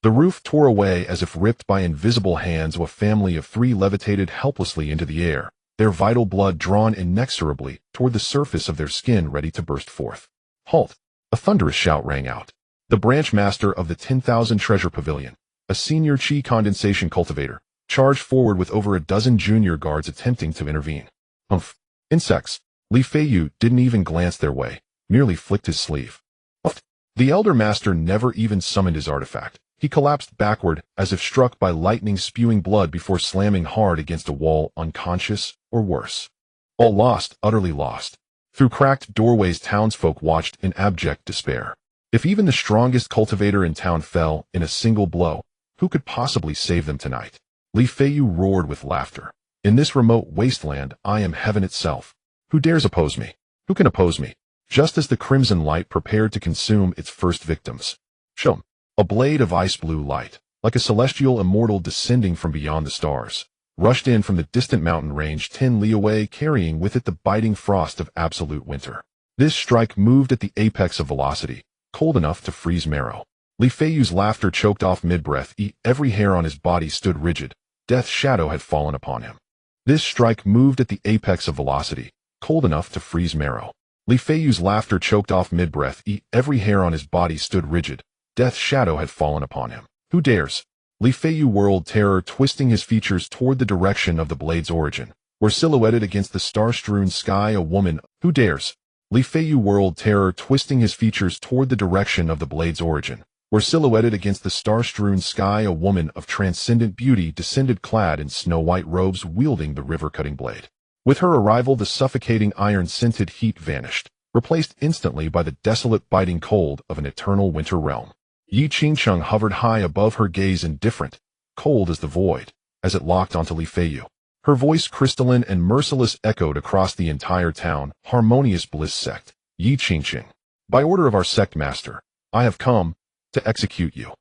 The roof tore away as if ripped by invisible hands. A family of 3 levitated helplessly into the air, their vital blood drawn inexorably toward the surface of their skin, ready to burst forth. Halt! A thunderous shout rang out. The branch master of the 10,000 Treasure Pavilion, a senior chi condensation cultivator, charged forward with over a dozen junior guards attempting to intervene. Humph! Insects! Li Feiyu didn't even glance their way, merely flicked his sleeve. Humph! The elder master never even summoned his artifact. He collapsed backward as if struck by lightning, spewing blood before slamming hard against a wall, unconscious or worse. All lost, utterly lost. Through cracked doorways, townsfolk watched in abject despair. If even the strongest cultivator in town fell in a single blow, who could possibly save them tonight? Li Feiyu roared with laughter. In this remote wasteland, I am heaven itself. Who dares oppose me? Who can oppose me? Just as the crimson light prepared to consume its first victims. Shum! A blade of ice-blue light, like a celestial immortal descending from beyond the stars, rushed in from the distant mountain range 10 li away, carrying with it the biting frost of absolute winter. This strike moved at the apex of velocity, cold enough to freeze marrow. Li Feiyu's laughter choked off mid-breath. Every hair on his body stood rigid. Death's shadow had fallen upon him. This strike moved at the apex of velocity, cold enough to freeze marrow. Li Feiyu's laughter choked off mid-breath. Every hair on his body stood rigid. Death's shadow had fallen upon him. Who dares? Li Feiyu whirled, terror twisting his features toward the direction of the blade's origin, where silhouetted against the star-strewn sky a woman. Who dares? Li Feiyu whirled, terror twisting his features toward the direction of the blade's origin, where silhouetted against the star-strewn sky a woman of transcendent beauty descended, clad in snow-white robes, wielding the river-cutting blade. With her arrival, the suffocating iron-scented heat vanished, replaced instantly by the desolate biting cold of an eternal winter realm. Yi Qingcheng hovered high above her gaze, indifferent, cold as the void, as it locked onto Li Feiyu. Her voice, crystalline and merciless, echoed across the entire town. Harmonious Bliss Sect, Yi Qingcheng. By order of our sect master, I have come to execute you.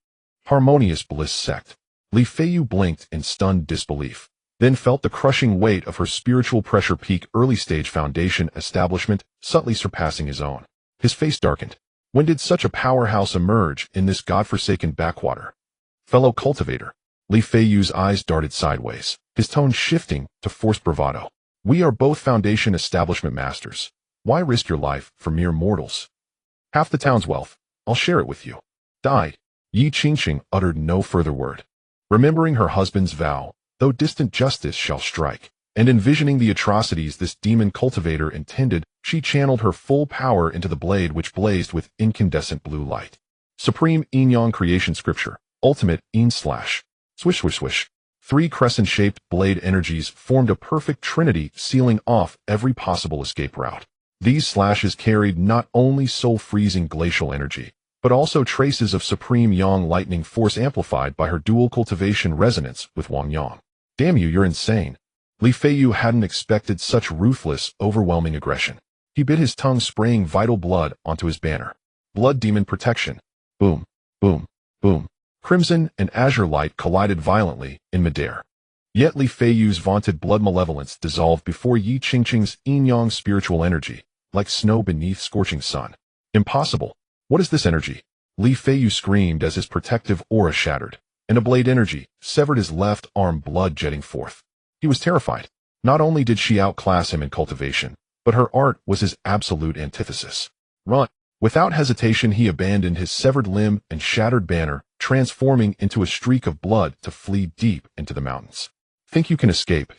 Harmonious Bliss Sect. Li Feiyu blinked in stunned disbelief, then felt the crushing weight of her spiritual pressure peak. Early-stage foundation establishment, subtly surpassing his own. His face darkened. When did such a powerhouse emerge in this godforsaken backwater? Fellow cultivator. Li Feiyu's eyes darted sideways, his tone shifting to forced bravado. We are both foundation establishment masters. Why risk your life for mere mortals? Half the town's wealth, I'll share it with you. Die. Yi Qingcheng uttered no further word. Remembering her husband's vow, though distant justice shall strike, and envisioning the atrocities this demon cultivator intended, she channeled her full power into the blade, which blazed with incandescent blue light. Supreme Yin Yang creation scripture, ultimate Yin slash. Swish, swish, swish. 3 crescent-shaped blade energies formed a perfect trinity, sealing off every possible escape route. These slashes carried not only soul-freezing glacial energy, but also traces of supreme yang lightning force amplified by her dual cultivation resonance with Wang Yang. Damn you, you're insane. Li Feiyu hadn't expected such ruthless, overwhelming aggression. He bit his tongue, spraying vital blood onto his banner. Blood demon protection. Boom, boom, boom. Crimson and azure light collided violently in midair. Yet Li Feiyu's vaunted blood malevolence dissolved before Yi Qingcheng's yin-yang spiritual energy, like snow beneath scorching sun. Impossible. What is this energy? Li Feiyu screamed as his protective aura shattered, and a blade energy severed his left arm, blood jetting forth. He was terrified. Not only did she outclass him in cultivation, but her art was his absolute antithesis. Run. Without hesitation, he abandoned his severed limb and shattered banner, transforming into a streak of blood to flee deep into the mountains. Think you can escape?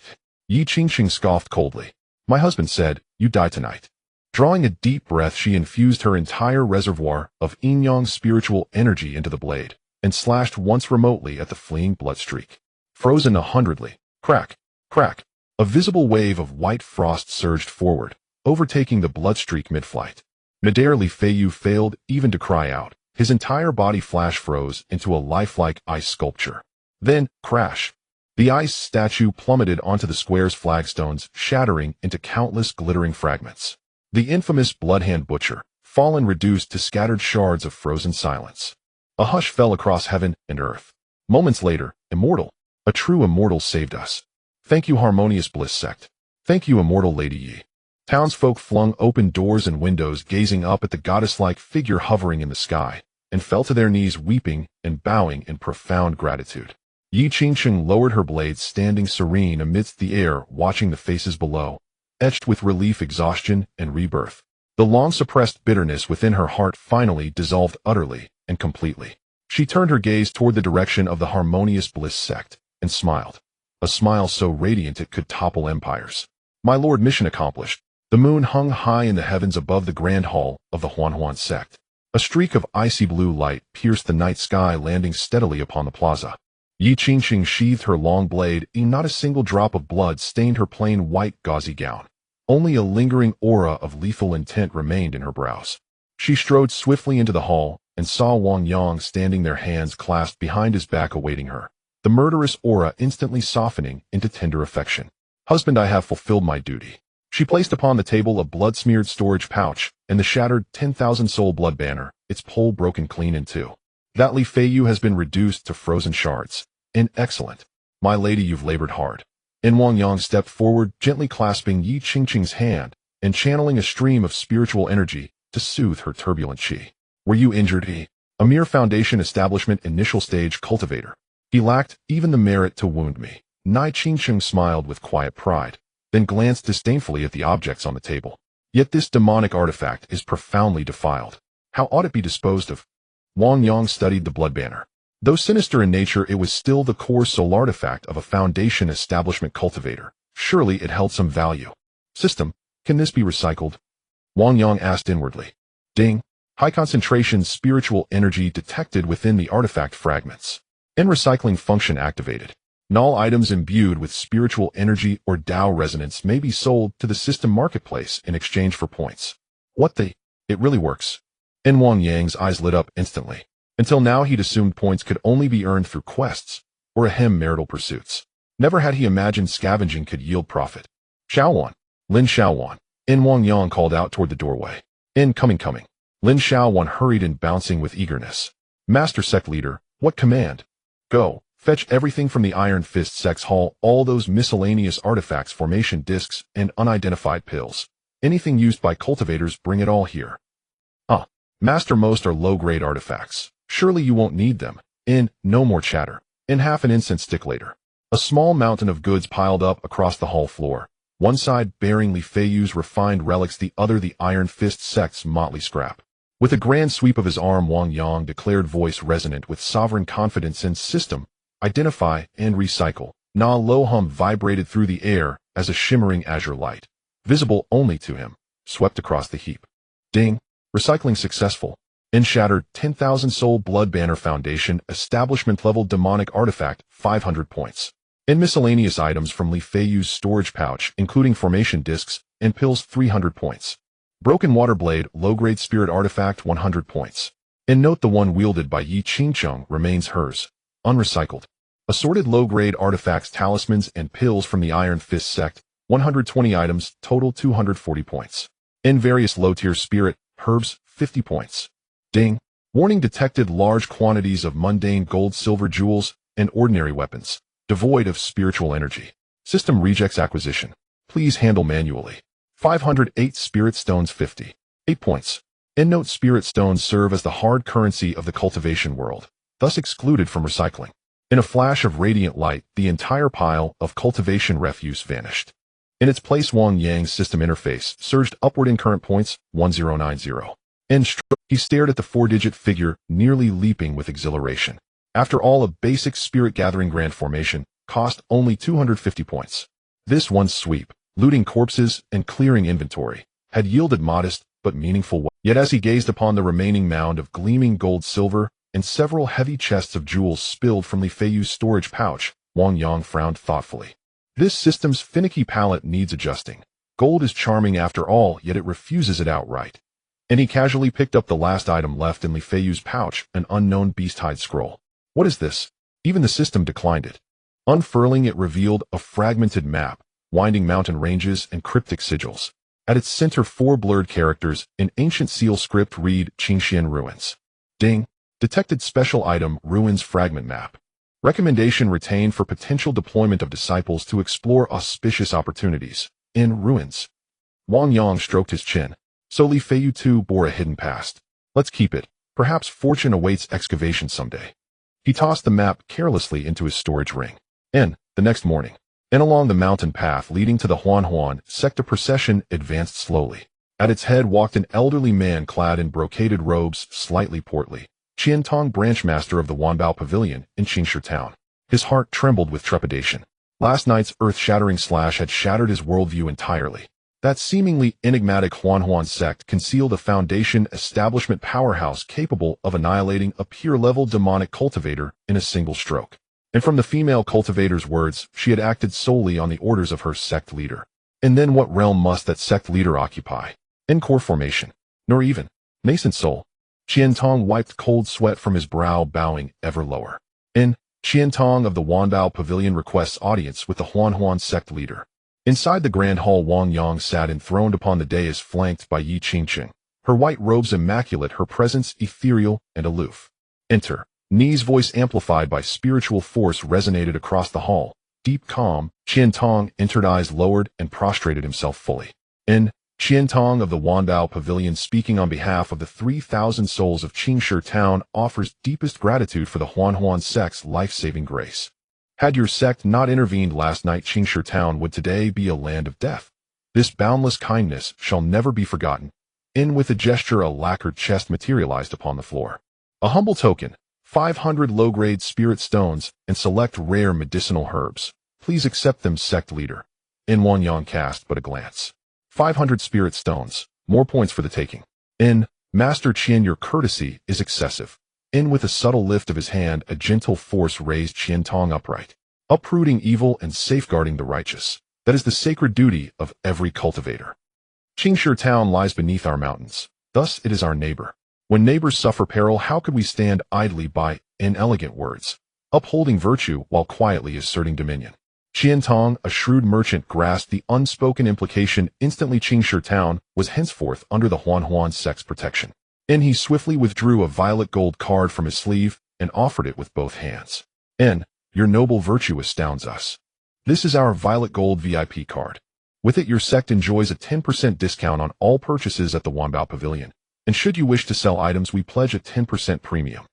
Yi Qingcheng scoffed coldly. My husband said, you die tonight. Drawing a deep breath, she infused her entire reservoir of yin-yang spiritual energy into the blade, and slashed once remotely at the fleeing bloodstreak. Frozen 100ly. Crack, crack. A visible wave of white frost surged forward, overtaking the bloodstreak mid-flight. Midair, Li Feiyu failed even to cry out. His entire body flash froze into a lifelike ice sculpture. Then, crash. The ice statue plummeted onto the square's flagstones, shattering into countless glittering fragments. The infamous Bloodhand Butcher, fallen, reduced to scattered shards of frozen silence. A hush fell across heaven and earth. Moments later, immortal. A true immortal saved us. Thank you, Harmonious Bliss Sect. Thank you, immortal Lady Yi. Townsfolk flung open doors and windows, gazing up at the goddess-like figure hovering in the sky, and fell to their knees, weeping and bowing in profound gratitude. Yi Qingcheng lowered her blade, standing serene amidst the air, watching the faces below, etched with relief, exhaustion, and rebirth. The long-suppressed bitterness within her heart finally dissolved utterly and completely. She turned her gaze toward the direction of the Harmonious Bliss Sect, and smiled. A smile so radiant it could topple empires. My lord, mission accomplished. The moon hung high in the heavens above the grand hall of the Huan sect. A streak of icy blue light pierced the night sky, landing steadily upon the plaza. Yi Qingcheng sheathed her long blade, and not a single drop of blood stained her plain white gauzy gown. Only a lingering aura of lethal intent remained in her brows. She strode swiftly into the hall, and saw Wang Yang standing there, hands clasped behind his back, awaiting her. The murderous aura instantly softening into tender affection. Husband, I have fulfilled my duty. She placed upon the table a blood-smeared storage pouch, and the shattered 10,000 soul blood banner, its pole broken clean in two. That Li Feiyu has been reduced to frozen shards. Excellent. My lady, you've labored hard. And Wang Yang stepped forward, gently clasping Yi Qingcheng's hand, and channeling a stream of spiritual energy to soothe her turbulent chi. Were you injured? He, a mere foundation establishment initial stage cultivator. He lacked even the merit to wound me. Yi Qingcheng smiled with quiet pride, then glanced disdainfully at the objects on the table. Yet this demonic artifact is profoundly defiled. How ought it be disposed of? Wang Yang studied the blood banner. Though sinister in nature, it was still the core soul artifact of a foundation establishment cultivator. Surely it held some value. System, can this be recycled? Wang Yang asked inwardly. Ding. High concentration spiritual energy detected within the artifact fragments. And recycling function activated. Null items imbued with spiritual energy or Tao resonance may be sold to the system marketplace in exchange for points. What the? It really works. Wang Yang's eyes lit up instantly. Until now he'd assumed points could only be earned through quests or marital pursuits. Never had he imagined scavenging could yield profit. Xiaowan. Lin Xiaowan. Wang Yang called out toward the doorway. Coming. Lin Xiaowan hurried in, bouncing with eagerness. Master Sect Leader, what command? Go, fetch everything from the Iron Fist Sect's hall, all those miscellaneous artifacts, formation discs, and unidentified pills. Anything used by cultivators, bring it all here. Master, most are low-grade artifacts. Surely you won't need them. No more chatter. Half an incense stick later. A small mountain of goods piled up across the hall floor. One side bearing Li Feiyu's refined relics, the other the Iron Fist Sect's motley scrap. With a grand sweep of his arm, Wang Yang declared, voice resonant with sovereign confidence, and system, identify and recycle. Na Lo hum vibrated through the air as a shimmering azure light, visible only to him, swept across the heap. Ding! Recycling successful. Shattered 10,000 soul blood banner foundation, establishment level demonic artifact, 500 points. Miscellaneous items from Li Feiyu's storage pouch, including formation discs and pills, 300 points. Broken water blade, low-grade spirit artifact, 100 points. Note the one wielded by Yi Qingcheng remains hers, unrecycled. Assorted low-grade artifacts, talismans, and pills from the Iron Fist Sect, 120 items, total 240 points. Various low-tier spirit, herbs, 50 points. Ding! Warning detected large quantities of mundane gold, silver, jewels, and ordinary weapons, devoid of spiritual energy. System rejects acquisition. Please handle manually. 508 spirit stones, 50. 8 points. Note, spirit stones serve as the hard currency of the cultivation world, thus excluded from recycling. In a flash of radiant light, the entire pile of cultivation refuse vanished. In its place, Wang Yang's system interface surged upward in current points, 1090. He stared at the 4-digit figure, nearly leaping with exhilaration. After all, a basic spirit gathering grand formation cost only 250 points. This one sweep, looting corpses and clearing inventory, had yielded modest but meaningful wealth. Yet as he gazed upon the remaining mound of gleaming gold, silver, and several heavy chests of jewels spilled from Li Feiyu's storage pouch, Wang Yang frowned thoughtfully. This system's finicky palate needs adjusting. Gold is charming after all, yet it refuses it outright. He casually picked up the last item left in Li Feiyu's pouch, an unknown beast-hide scroll. What is this? Even the system declined it. Unfurling it revealed a fragmented map, winding mountain ranges and cryptic sigils. At its center, 4 blurred characters in ancient seal script read, Qingxian Ruins. Ding! Detected special item, Ruins fragment map. Recommendation retained for potential deployment of disciples to explore auspicious opportunities in ruins. Wang Yang stroked his chin. So Li Feiyu too bore a hidden past. Let's keep it. Perhaps fortune awaits excavation someday. He tossed the map carelessly into his storage ring. The next morning, along the mountain path leading to the Huan Sect, a procession advanced slowly. At its head walked an elderly man clad in brocaded robes, slightly portly. Qiantong, branchmaster of the Wanbao Pavilion in Qingshu Town. His heart trembled with trepidation. Last night's earth-shattering slash had shattered his worldview entirely. That seemingly enigmatic Huan sect concealed a foundation establishment powerhouse capable of annihilating a peer-level demonic cultivator in a single stroke. And from the female cultivator's words, she had acted solely on the orders of her sect leader. And then what realm must that sect leader occupy? Core formation. Nor even nascent soul. Qiantong wiped cold sweat from his brow, bowing ever lower. Qiantong of the Wanbao Pavilion requests audience with the Huan sect leader. Inside the grand hall, Wang Yang sat enthroned upon the dais, flanked by Yi Qingcheng. Her white robes immaculate, her presence ethereal and aloof. Enter. Ni's voice, amplified by spiritual force, resonated across the hall. Deep calm, Qiantong entered, eyes lowered, and prostrated himself fully. Qiantong of the Wanbao Pavilion, speaking on behalf of the 3,000 souls of Qingshu Town, offers deepest gratitude for the Huan sect's life-saving grace. Had your sect not intervened last night, Qingshu Town would today be a land of death. This boundless kindness shall never be forgotten. With a gesture, a lacquered chest materialized upon the floor. A humble token, 500 low-grade spirit stones and select rare medicinal herbs. Please accept them, sect leader. Wang Yang cast but a glance. 500 spirit stones, more points for the taking. Master Qian, your courtesy is excessive. With a subtle lift of his hand, a gentle force raised Qiantong upright. uprooting evil and safeguarding the righteous. That is the sacred duty of every cultivator. Qingshi town lies beneath our mountains. Thus it is our neighbor. When neighbors suffer peril, how could we stand idly by, in elegant words, upholding virtue while quietly asserting dominion? Qian Tong, a shrewd merchant, grasped the unspoken implication. Instantly Qingshi town was henceforth under the Huan sect's protection. And he swiftly withdrew a violet gold card from his sleeve and offered it with both hands. Your noble virtue astounds us. This is our violet gold VIP card. With it, your sect enjoys a 10% discount on all purchases at the Wanbao Pavilion, and should you wish to sell items, we pledge a 10% premium.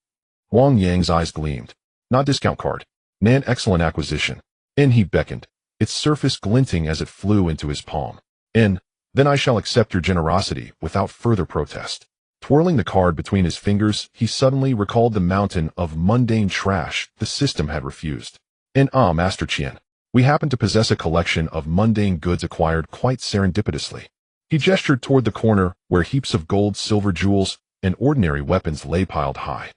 Wang Yang's eyes gleamed. Not discount card. Nan, excellent acquisition. And he beckoned, its surface glinting as it flew into his palm. Then I shall accept your generosity without further protest. Twirling the card between his fingers, he suddenly recalled the mountain of mundane trash the system had refused. Master Qian, we happen to possess a collection of mundane goods acquired quite serendipitously. He gestured toward the corner where heaps of gold, silver, jewels, and ordinary weapons lay piled high.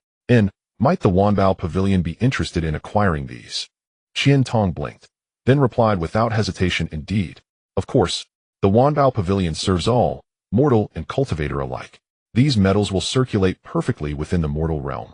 Might the Wanbao Pavilion be interested in acquiring these? Qian Tong blinked, then replied without hesitation, indeed. Of course, the Wanbao Pavilion serves all, mortal and cultivator alike. These metals will circulate perfectly within the mortal realm.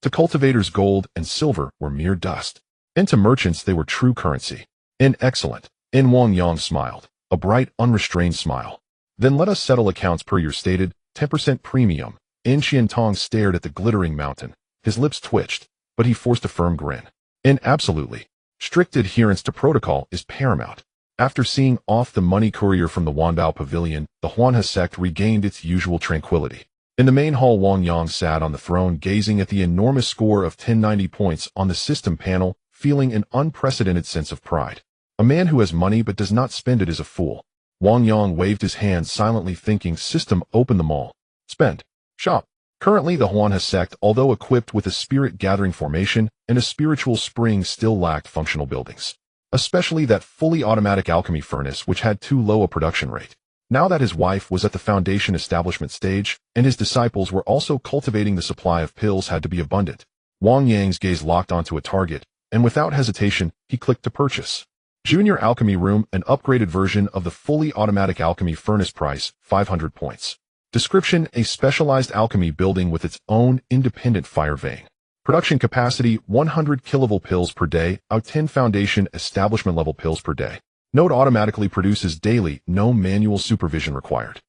To cultivators, gold and silver were mere dust, and to merchants they were true currency. Excellent. Wang Yang smiled, a bright, unrestrained smile. Then let us settle accounts per your stated 10% premium. Qian Tong stared at the glittering mountain. His lips twitched, but he forced a firm grin. Absolutely. Strict adherence to protocol is paramount. After seeing off the money courier from the Wanbao Pavilion, the Huan sect regained its usual tranquility. In the main hall, Wang Yang sat on the throne, gazing at the enormous score of 1090 points on the system panel, feeling an unprecedented sense of pride. A man who has money but does not spend it is a fool. Wang Yang waved his hand silently, thinking, system, open them all. Spend. Shop. Currently, the Huan sect, although equipped with a spirit-gathering formation and a spiritual spring, still lacked functional buildings. Especially that fully automatic alchemy furnace, which had too low a production rate. Now that his wife was at the foundation establishment stage, and his disciples were also cultivating, the supply of pills had to be abundant. Wang Yang's gaze locked onto a target, and without hesitation, he clicked to purchase. Junior Alchemy Room, an upgraded version of the fully automatic alchemy furnace. Price, 500 points. Description: a specialized alchemy building with its own independent fire vein. Production capacity: 100 kilovolt pills per day, out 10 foundation establishment level pills per day. Node automatically produces daily, no manual supervision required.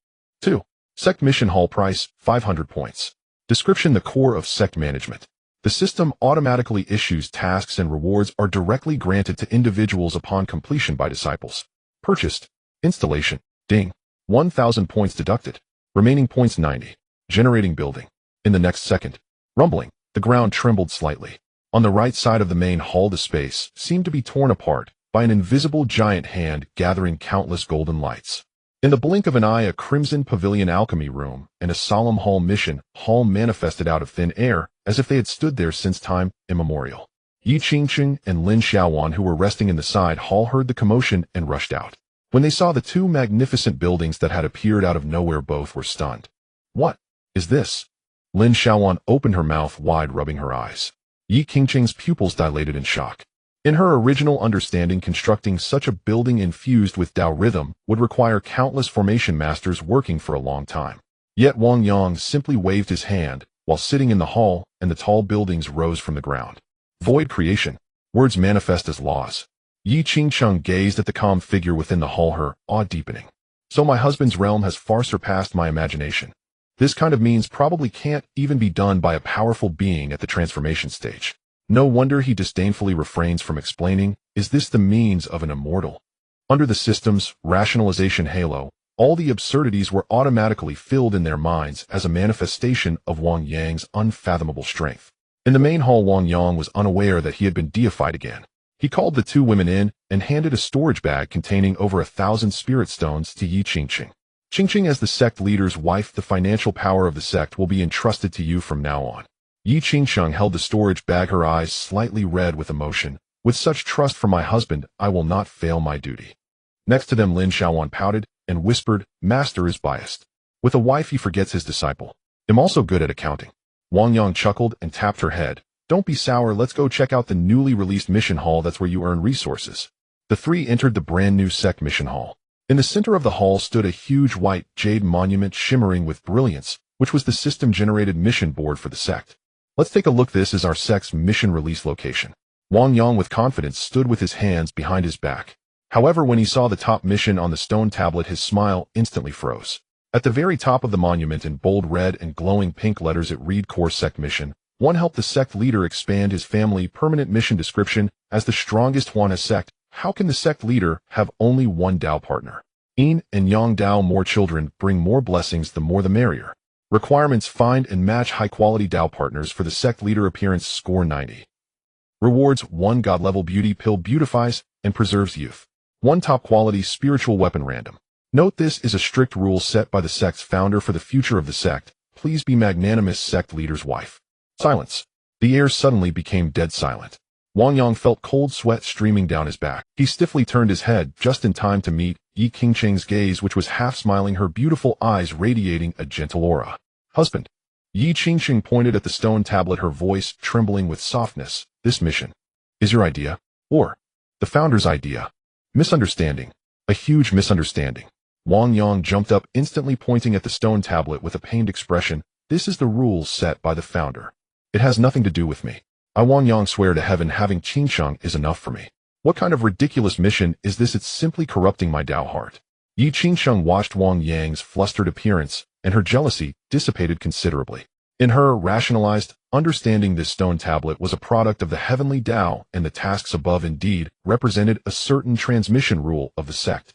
2. Sect Mission Hall. Price, 500 points. Description: the core of sect management. The system automatically issues tasks and rewards are directly granted to individuals upon completion by disciples. Purchased. Installation. Ding. 1,000 points deducted. Remaining points 90. Generating building. In the next second. Rumbling. The ground trembled slightly. On the right side of the main hall, the space seemed to be torn apart by an invisible giant hand gathering countless golden lights. In the blink of an eye, a crimson pavilion alchemy room and a solemn hall mission hall manifested out of thin air, as if they had stood there since time immemorial. Yi Qingqing and Lin Xiaowan, who were resting in the side hall, heard the commotion and rushed out. When they saw the two magnificent buildings that had appeared out of nowhere, both were stunned. What is this? Lin Xiaowan opened her mouth wide, rubbing her eyes. Yi Qingqing's pupils dilated in shock. In her original understanding, constructing such a building infused with Tao rhythm would require countless formation masters working for a long time. Yet Wang Yang simply waved his hand while sitting in the hall, and the tall buildings rose from the ground. Void creation. Words manifest as laws. Yi Qingqing gazed at the calm figure within the hall, her awe deepening. So my husband's realm has far surpassed my imagination. This kind of means probably can't even be done by a powerful being at the transformation stage. No wonder he disdainfully refrains from explaining, is this the means of an immortal? Under the system's rationalization halo, all the absurdities were automatically filled in their minds as a manifestation of Wang Yang's unfathomable strength. In the main hall, Wang Yang was unaware that he had been deified again. He called the two women in and handed a storage bag containing over 1,000 spirit stones to Yi Qingqing. Qingqing, as the sect leader's wife, the financial power of the sect will be entrusted to you from now on. Yi Qingqing held the storage bag, her eyes slightly red with emotion. With such trust from my husband, I will not fail my duty. Next to them, Lin Xiaowan pouted and whispered, Master is biased. With a wife he forgets his disciple. I'm also good at accounting. Wang Yang chuckled and tapped her head. Don't be sour, let's go check out the newly released mission hall, that's where you earn resources. The three entered the brand new sect mission hall. In the center of the hall stood a huge white jade monument shimmering with brilliance, which was the system-generated mission board for the sect. Let's take a look. This is our sect's mission release location. Wang Yang with confidence stood with his hands behind his back. However, when he saw the top mission on the stone tablet, his smile instantly froze. At the very top of the monument in bold red and glowing pink letters it read Core Sect Mission. 1. Help the sect leader expand his family. Permanent mission description: as the strongest Wang sect, how can the sect leader have only one Dao partner? Yin and Yang Dao. More children bring more blessings, the more the merrier. Requirements: find and match high-quality Dao partners for the sect leader. Appearance score 90. Rewards: 1 God-level beauty pill, beautifies and preserves youth. 1 top-quality spiritual weapon, random. Note: this is a strict rule set by the sect's founder for the future of the sect. Please be magnanimous, sect leader's wife. Silence. The air suddenly became dead silent. Wang Yang felt cold sweat streaming down his back. He stiffly turned his head just in time to meet Yi Qingcheng's gaze, which was half smiling, her beautiful eyes radiating a gentle aura. Husband. Yi Qingcheng pointed at the stone tablet, her voice trembling with softness. This mission is your idea, or the founder's idea? Misunderstanding. A huge misunderstanding. Wang Yang jumped up instantly, pointing at the stone tablet with a pained expression. This is the rules set by the founder. It has nothing to do with me. I, Wang Yang, swear to heaven having Qingcheng is enough for me. What kind of ridiculous mission is this? It's simply corrupting my Dao heart. Yi Qingcheng watched Wang Yang's flustered appearance, and her jealousy dissipated considerably. In her rationalized understanding, this stone tablet was a product of the heavenly Dao, and the tasks above indeed represented a certain transmission rule of the sect.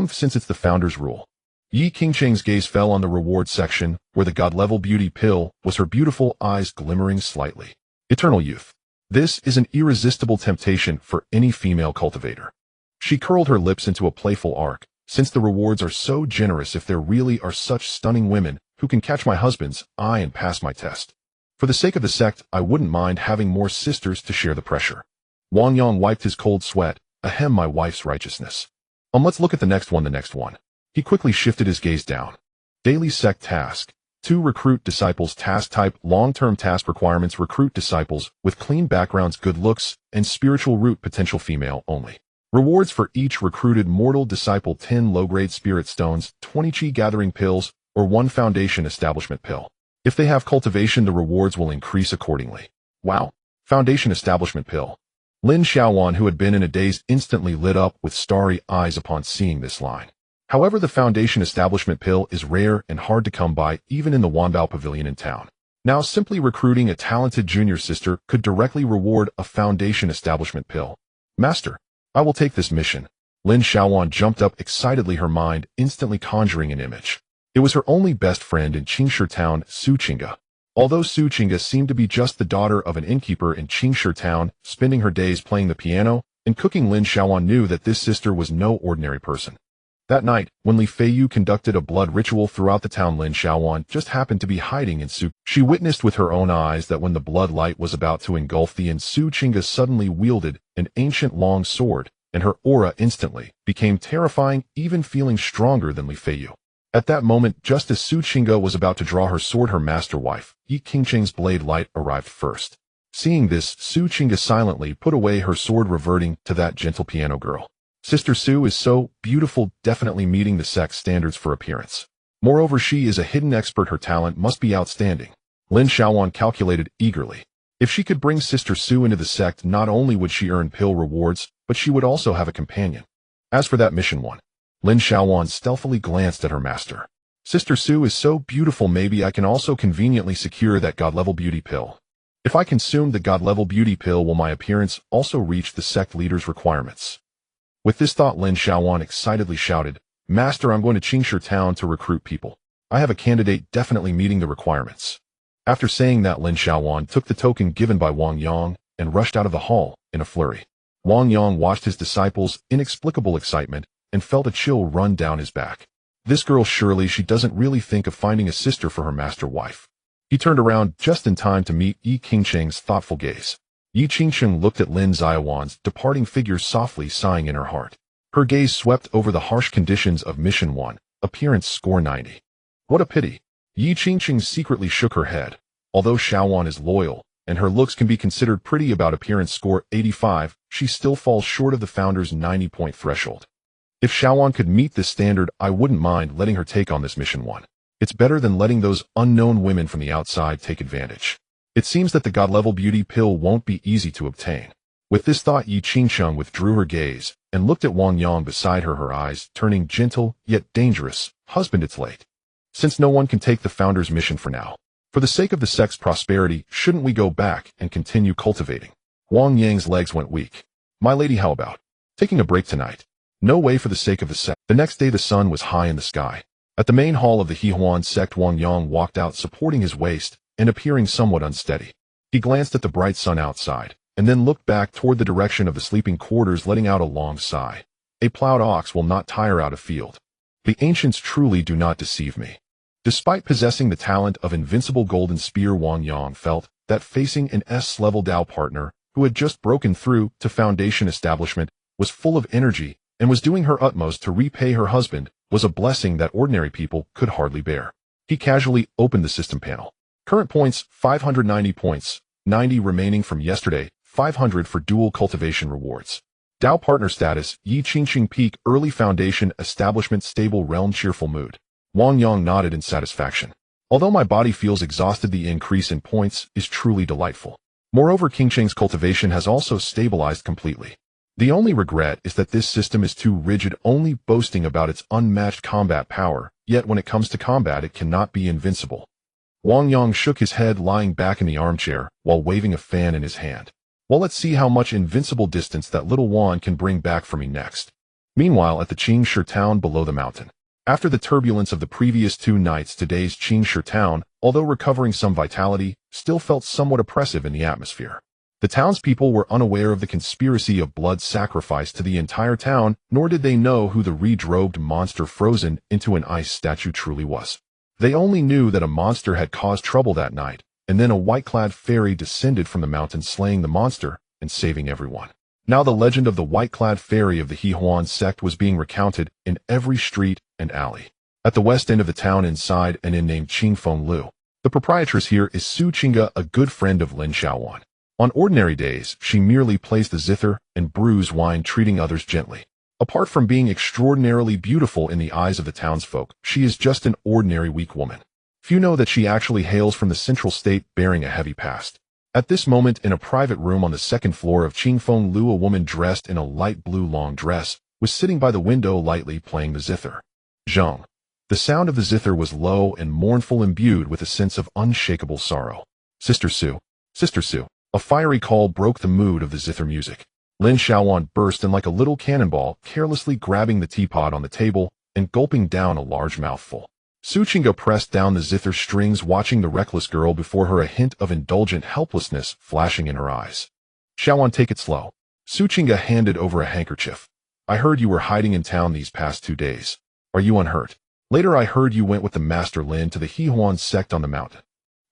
Since it's the founder's rule. Yi Qingcheng's gaze fell on the reward section, where the God-level beauty pill was, her beautiful eyes glimmering slightly. Eternal youth. This is an irresistible temptation for any female cultivator. She curled her lips into a playful arc. Since the rewards are so generous, if there really are such stunning women who can catch my husband's eye and pass my test. For the sake of the sect, I wouldn't mind having more sisters to share the pressure. Wang Yang wiped his cold sweat. Ahem, my wife's righteousness. Let's look at the next one. He quickly shifted his gaze down. Daily sect task. 2. Recruit disciples. Task type: long-term task. Requirements: recruit disciples with clean backgrounds, good looks, and spiritual root potential, female only. Rewards for each recruited mortal disciple: 10 low-grade spirit stones, 20 chi gathering pills, or 1 foundation establishment pill. If they have cultivation, the rewards will increase accordingly. Wow! Foundation establishment pill. Lin Xiaowan, who had been in a daze, instantly lit up with starry eyes upon seeing this line. However, the foundation establishment pill is rare and hard to come by, even in the Wanbao Pavilion in town. Now, simply recruiting a talented junior sister could directly reward a foundation establishment pill. Master, I will take this mission. Lin Xiaowan jumped up excitedly, her mind instantly conjuring an image. It was her only best friend in Qingshi Town, Su Qingge. Although Su Qingge seemed to be just the daughter of an innkeeper in Qingshi Town, spending her days playing the piano and cooking, Lin Xiaowan knew that this sister was no ordinary person. That night, when Li Feiyu conducted a blood ritual throughout the town, Lin Xiaowan just happened to be hiding in Su. She witnessed with her own eyes that when the blood light was about to engulf the inn, Su Qingge suddenly wielded an ancient long sword, and her aura instantly became terrifying, even feeling stronger than Li Feiyu. At that moment, just as Su Qingge was about to draw her sword, her master wife, Yi Qingcheng's blade light, arrived first. Seeing this, Su Qingge silently put away her sword, reverting to that gentle piano girl. Sister Su is so beautiful, definitely meeting the sect's standards for appearance. Moreover, she is a hidden expert. Her talent must be outstanding. Lin Xiaowan calculated eagerly. If she could bring Sister Su into the sect, not only would she earn pill rewards, but she would also have a companion. As for that mission 1, Lin Xiaowan stealthily glanced at her master. Sister Su is so beautiful, maybe I can also conveniently secure that God-level beauty pill. If I consume the God-level beauty pill, will my appearance also reach the sect leader's requirements? With this thought, Lin Xiaowan excitedly shouted, Master, I'm going to Qingshi Town to recruit people. I have a candidate definitely meeting the requirements. After saying that, Lin Xiaowan took the token given by Wang Yang and rushed out of the hall in a flurry. Wang Yang watched his disciples' inexplicable excitement and felt a chill run down his back. This girl, surely she doesn't really think of finding a sister for her master wife. He turned around just in time to meet Yi Qingcheng's thoughtful gaze. Yi Qingcheng looked at Lin Xiaowan's departing figure, softly sighing in her heart. Her gaze swept over the harsh conditions of Mission 1, appearance score 90. What a pity. Yi Qingcheng secretly shook her head. Although Xiaowan is loyal and her looks can be considered pretty about appearance score 85, she still falls short of the founder's 90-point threshold. If Xiaowan could meet this standard, I wouldn't mind letting her take on this mission one. It's better than letting those unknown women from the outside take advantage. It seems that the god-level beauty pill won't be easy to obtain. With this thought, Yi Qingsheng withdrew her gaze and looked at Wang Yang beside her, her eyes turning gentle yet dangerous. Husband, it's late. Since no one can take the founder's mission for now, for the sake of the sect's prosperity, shouldn't we go back and continue cultivating? Wang Yang's legs went weak. My lady, how about taking a break tonight? No way, for the sake of the sect. The next day the sun was high in the sky. At the main hall of the Yuan sect, Wang Yang walked out supporting his waist and appearing somewhat unsteady. He glanced at the bright sun outside, and then looked back toward the direction of the sleeping quarters, letting out a long sigh. A plowed ox will not tire out a field. The ancients truly do not deceive me. Despite possessing the talent of invincible golden spear, Wang Yang felt that facing an S-level Dao partner who had just broken through to foundation establishment, was full of energy, and was doing her utmost to repay her husband, was a blessing that ordinary people could hardly bear. He casually opened the system panel. Current points, 590 points, 90 remaining from yesterday, 500 for dual cultivation rewards. Dao partner status, Yi Qingsheng peak, early foundation, establishment, stable realm, cheerful mood. Wang Yang nodded in satisfaction. Although my body feels exhausted, the increase in points is truly delightful. Moreover, Qingsheng's cultivation has also stabilized completely. The only regret is that this system is too rigid, only boasting about its unmatched combat power, yet when it comes to combat it cannot be invincible. Wang Yang shook his head, lying back in the armchair, while waving a fan in his hand. Well, let's see how much invincible distance that little wand can bring back for me next. Meanwhile, at the Qingshi town below the mountain. After the turbulence of the previous 2 nights, today's Qingshi town, although recovering some vitality, still felt somewhat oppressive in the atmosphere. The townspeople were unaware of the conspiracy of blood sacrifice to the entire town, nor did they know who the red-robed monster frozen into an ice statue truly was. They only knew that a monster had caused trouble that night, and then a white-clad fairy descended from the mountain, slaying the monster and saving everyone. Now the legend of the white-clad fairy of the Yuan sect was being recounted in every street and alley. At the west end of the town, inside an inn named Qingfeng Lu. The proprietress here is Su Qingge, a good friend of Lin Xiaowan. On ordinary days, she merely plays the zither and brews wine, treating others gently. Apart from being extraordinarily beautiful in the eyes of the townsfolk, she is just an ordinary weak woman. Few know that she actually hails from the central state, bearing a heavy past. At this moment, in a private room on the 2nd floor of Qingfeng Lu, a woman dressed in a light blue long dress was sitting by the window, lightly playing the zither. Zheng. The sound of the zither was low and mournful, imbued with a sense of unshakable sorrow. Sister Su. Sister Su. A fiery call broke the mood of the zither music. Lin Xiaowan burst in like a little cannonball, carelessly grabbing the teapot on the table and gulping down a large mouthful. Su Qingge pressed down the zither strings, watching the reckless girl before her, a hint of indulgent helplessness flashing in her eyes. Xiaowan, take it slow. Su Qingge handed over a handkerchief. I heard you were hiding in town these past 2 days. Are you unhurt? Later I heard you went with the Master Lin to the Yuan sect on the mountain.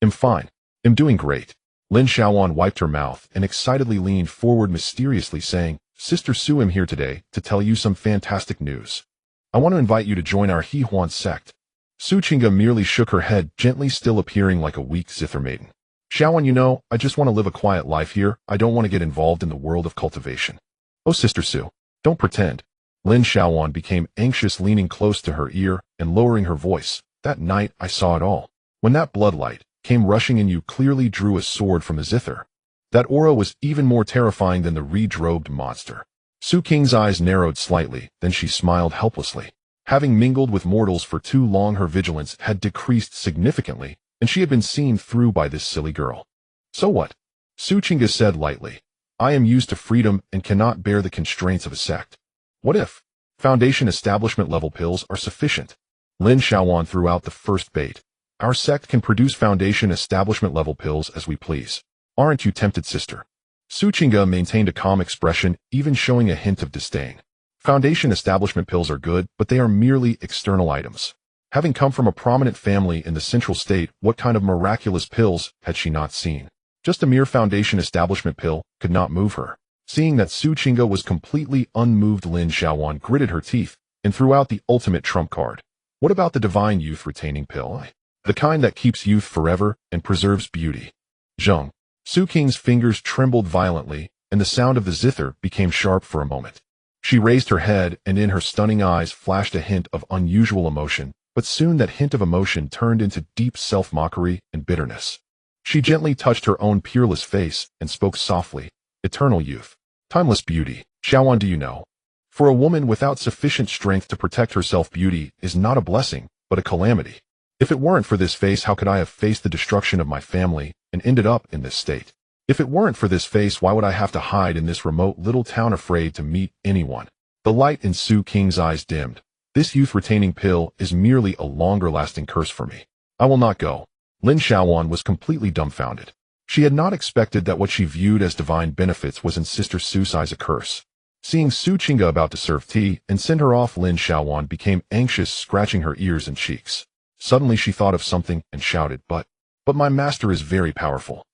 I'm fine. I'm doing great. Lin Xiaowan wiped her mouth and excitedly leaned forward, mysteriously saying, Sister Su, I'm here today to tell you some fantastic news. I want to invite you to join our Yuan sect. Su Qingge merely shook her head, gently, still appearing like a weak zither maiden. Xiaowan, you know, I just want to live a quiet life here. I don't want to get involved in the world of cultivation. Oh, Sister Su, don't pretend. Lin Xiaowan became anxious, leaning close to her ear and lowering her voice. That night I saw it all. When that bloodlight came rushing in, you clearly drew a sword from the zither. That aura was even more terrifying than the red-robed monster. Su Qing's eyes narrowed slightly, then she smiled helplessly. Having mingled with mortals for too long, her vigilance had decreased significantly, and she had been seen through by this silly girl. So what? Su Qingge said lightly. I am used to freedom and cannot bear the constraints of a sect. What if foundation establishment level pills are sufficient? Lin Xiaowan threw out the first bait. Our sect can produce foundation establishment level pills as we please. Aren't you tempted, sister? Su Qingge maintained a calm expression, even showing a hint of disdain. Foundation establishment pills are good, but they are merely external items. Having come from a prominent family in the central state, what kind of miraculous pills had she not seen? Just a mere foundation establishment pill could not move her. Seeing that Su Qingge was completely unmoved, Lin Xiaowan gritted her teeth and threw out the ultimate trump card. What about the divine youth retaining pill? The kind that keeps youth forever and preserves beauty. Zheng. Su Qing's fingers trembled violently, and the sound of the zither became sharp for a moment. She raised her head, and in her stunning eyes flashed a hint of unusual emotion, but soon that hint of emotion turned into deep self-mockery and bitterness. She gently touched her own peerless face and spoke softly, "Eternal youth, timeless beauty, Xiaowan, do you know? For a woman without sufficient strength to protect herself, beauty is not a blessing, but a calamity. If it weren't for this face, how could I have faced the destruction of my family and ended up in this state? If it weren't for this face, why would I have to hide in this remote little town afraid to meet anyone?" The light in Su Qing's eyes dimmed. "This youth-retaining pill is merely a longer-lasting curse for me. I will not go." Lin Xiaowan was completely dumbfounded. She had not expected that what she viewed as divine benefits was in Sister Su's eyes a curse. Seeing Su Qingga about to serve tea and send her off, Lin Xiaowan became anxious, scratching her ears and cheeks. Suddenly she thought of something and shouted, But my master is very powerful.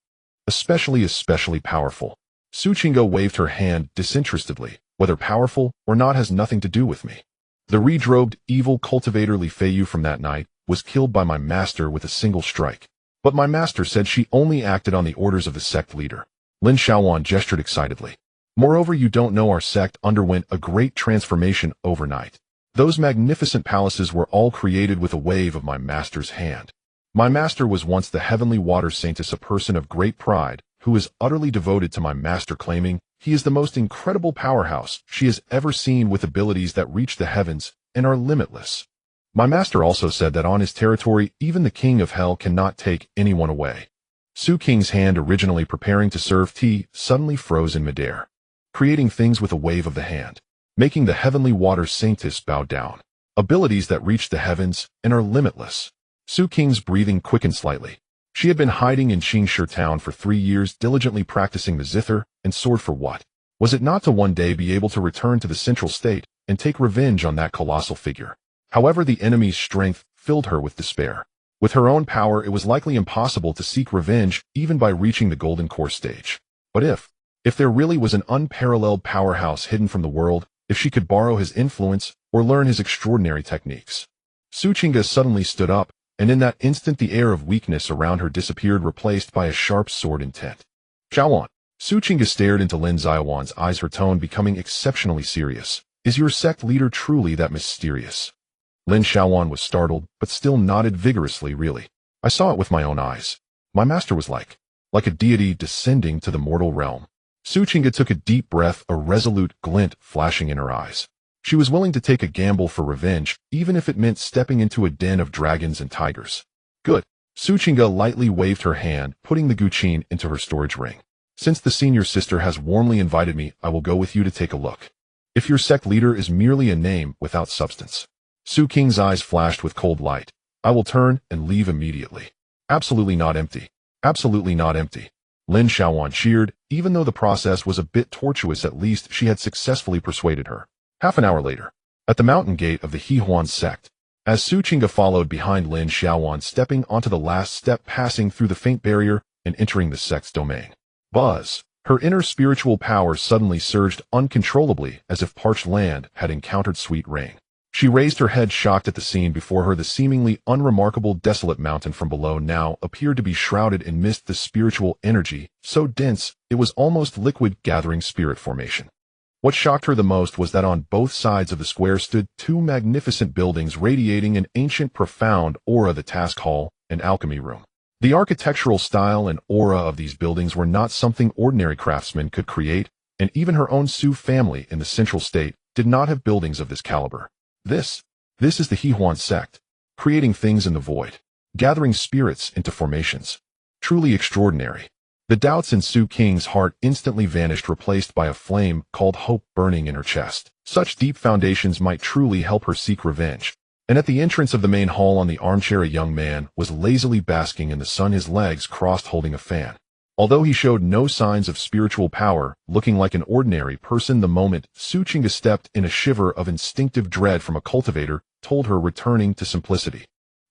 Especially powerful." Su Qingga waved her hand disinterestedly. "Whether powerful or not has nothing to do with me. The redrobed, evil cultivator Li Feiyu from that night was killed by my master with a single strike. But my master said she only acted on the orders of the sect leader." Lin Xiaowan gestured excitedly. "Moreover, you don't know our sect underwent a great transformation overnight. Those magnificent palaces were all created with a wave of my master's hand. My master was once the heavenly water saintess, a person of great pride, who is utterly devoted to my master, claiming he is the most incredible powerhouse she has ever seen, with abilities that reach the heavens and are limitless. My master also said that on his territory, even the king of hell cannot take anyone away." Su Qing's hand, originally preparing to serve tea, suddenly froze in midair, creating things with a wave of the hand, making the heavenly water saintess bow down. Abilities that reach the heavens and are limitless. Su Qing's breathing quickened slightly. She had been hiding in Qingshi town for 3 years, diligently practicing the zither and sword for what? Was it not to one day be able to return to the central state and take revenge on that colossal figure? However, the enemy's strength filled her with despair. With her own power, it was likely impossible to seek revenge even by reaching the golden core stage. But if there really was an unparalleled powerhouse hidden from the world, if she could borrow his influence or learn his extraordinary techniques. Su Qingga suddenly stood up, and in that instant the air of weakness around her disappeared, replaced by a sharp sword intent. "Xiaowan." Su Qingga stared into Lin Xiaowan's eyes, her tone becoming exceptionally serious. "Is your sect leader truly that mysterious?" Lin Xiaowan was startled, but still nodded vigorously. "Really. I saw it with my own eyes. My master was like a deity descending to the mortal realm." Su Qingga took a deep breath, a resolute glint flashing in her eyes. She was willing to take a gamble for revenge, even if it meant stepping into a den of dragons and tigers. "Good." Su Qingga lightly waved her hand, putting the guqin into her storage ring. "Since the senior sister has warmly invited me, I will go with you to take a look. If your sect leader is merely a name without substance." Su Qing's eyes flashed with cold light. "I will turn and leave immediately." "Absolutely not empty. Absolutely not empty." Lin Xiaowan cheered. Even though the process was a bit tortuous, at least she had successfully persuaded her. Half an hour later, at the mountain gate of the Yuan sect, as Su Qingga followed behind Lin Xiaowan, stepping onto the last step, passing through the faint barrier and entering the sect's domain. Buzz! Her inner spiritual power suddenly surged uncontrollably, as if parched land had encountered sweet rain. She raised her head, shocked at the scene before her. The seemingly unremarkable desolate mountain from below now appeared to be shrouded in mist, the spiritual energy so dense it was almost liquid, gathering spirit formation. What shocked her the most was that on both sides of the square stood 2 magnificent buildings radiating an ancient, profound aura, the task hall and alchemy room. The architectural style and aura of these buildings were not something ordinary craftsmen could create, and even her own Su family in the central state did not have buildings of this caliber. This is the Yuan sect, creating things in the void, gathering spirits into formations. Truly extraordinary. The doubts in Su Qing's heart instantly vanished, replaced by a flame called hope burning in her chest. Such deep foundations might truly help her seek revenge. And at the entrance of the main hall, on the armchair, a young man was lazily basking in the sun, his legs crossed, holding a fan. Although he showed no signs of spiritual power, looking like an ordinary person, the moment Su Qingga stepped in, a shiver of instinctive dread from a cultivator told her, returning to simplicity.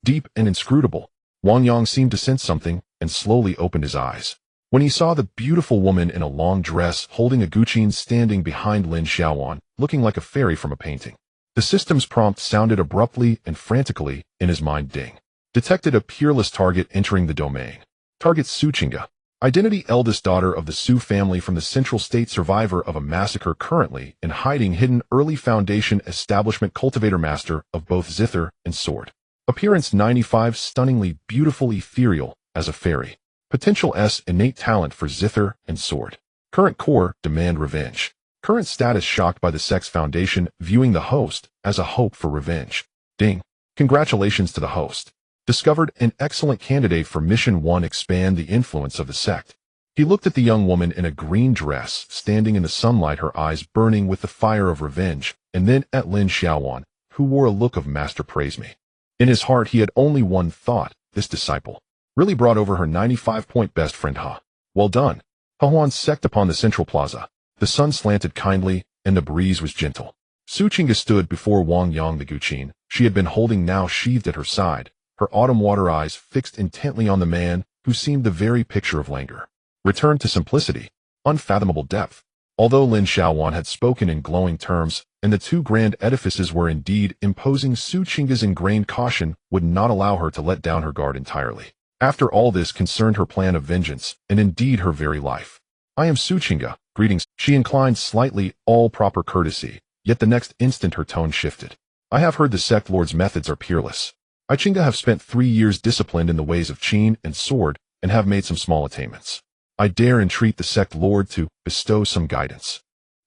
Deep and inscrutable. Wang Yang seemed to sense something and slowly opened his eyes. When he saw the beautiful woman in a long dress holding a guqin standing behind Lin Xiaowan, looking like a fairy from a painting. The system's prompt sounded abruptly and frantically in his mind. Ding. Detected a peerless target entering the domain. Target Su Qingga. Identity: eldest daughter of the Su family from the Central State, survivor of a massacre, currently in hiding, hidden early Foundation establishment, cultivator, master of both zither and sword. Appearance 95, stunningly beautiful, ethereal as a fairy. Potential S, innate talent for zither and sword. Current core, demand revenge. Current status: shocked by the sect's foundation, viewing the host as a hope for revenge. Ding. Congratulations to the host. Discovered an excellent candidate for Mission 1, expand the influence of the sect. He looked at the young woman in a green dress, standing in the sunlight, her eyes burning with the fire of revenge, and then at Lin Xiaowan, who wore a look of master praise me. In his heart he had only one thought: this disciple really brought over her 95-point best friend, huh? Well done. Hahuan's sect upon the central plaza. The sun slanted kindly, and the breeze was gentle. Su Qingge stood before Wang Yang, the guqin she had been holding now sheathed at her side, her autumn water eyes fixed intently on the man who seemed the very picture of languor. Returned to simplicity, unfathomable depth. Although Lin Xiaowan had spoken in glowing terms, and the two grand edifices were indeed imposing, Su Qingge's ingrained caution would not allow her to let down her guard entirely. After all, this concerned her plan of vengeance, and indeed her very life. I am Su Qingge, greetings. She inclined slightly, all proper courtesy, yet the next instant her tone shifted. I have heard the sect lord's methods are peerless. I Qingge have spent 3 years disciplined in the ways of qin and sword, and have made some small attainments. I dare entreat the sect lord to bestow some guidance.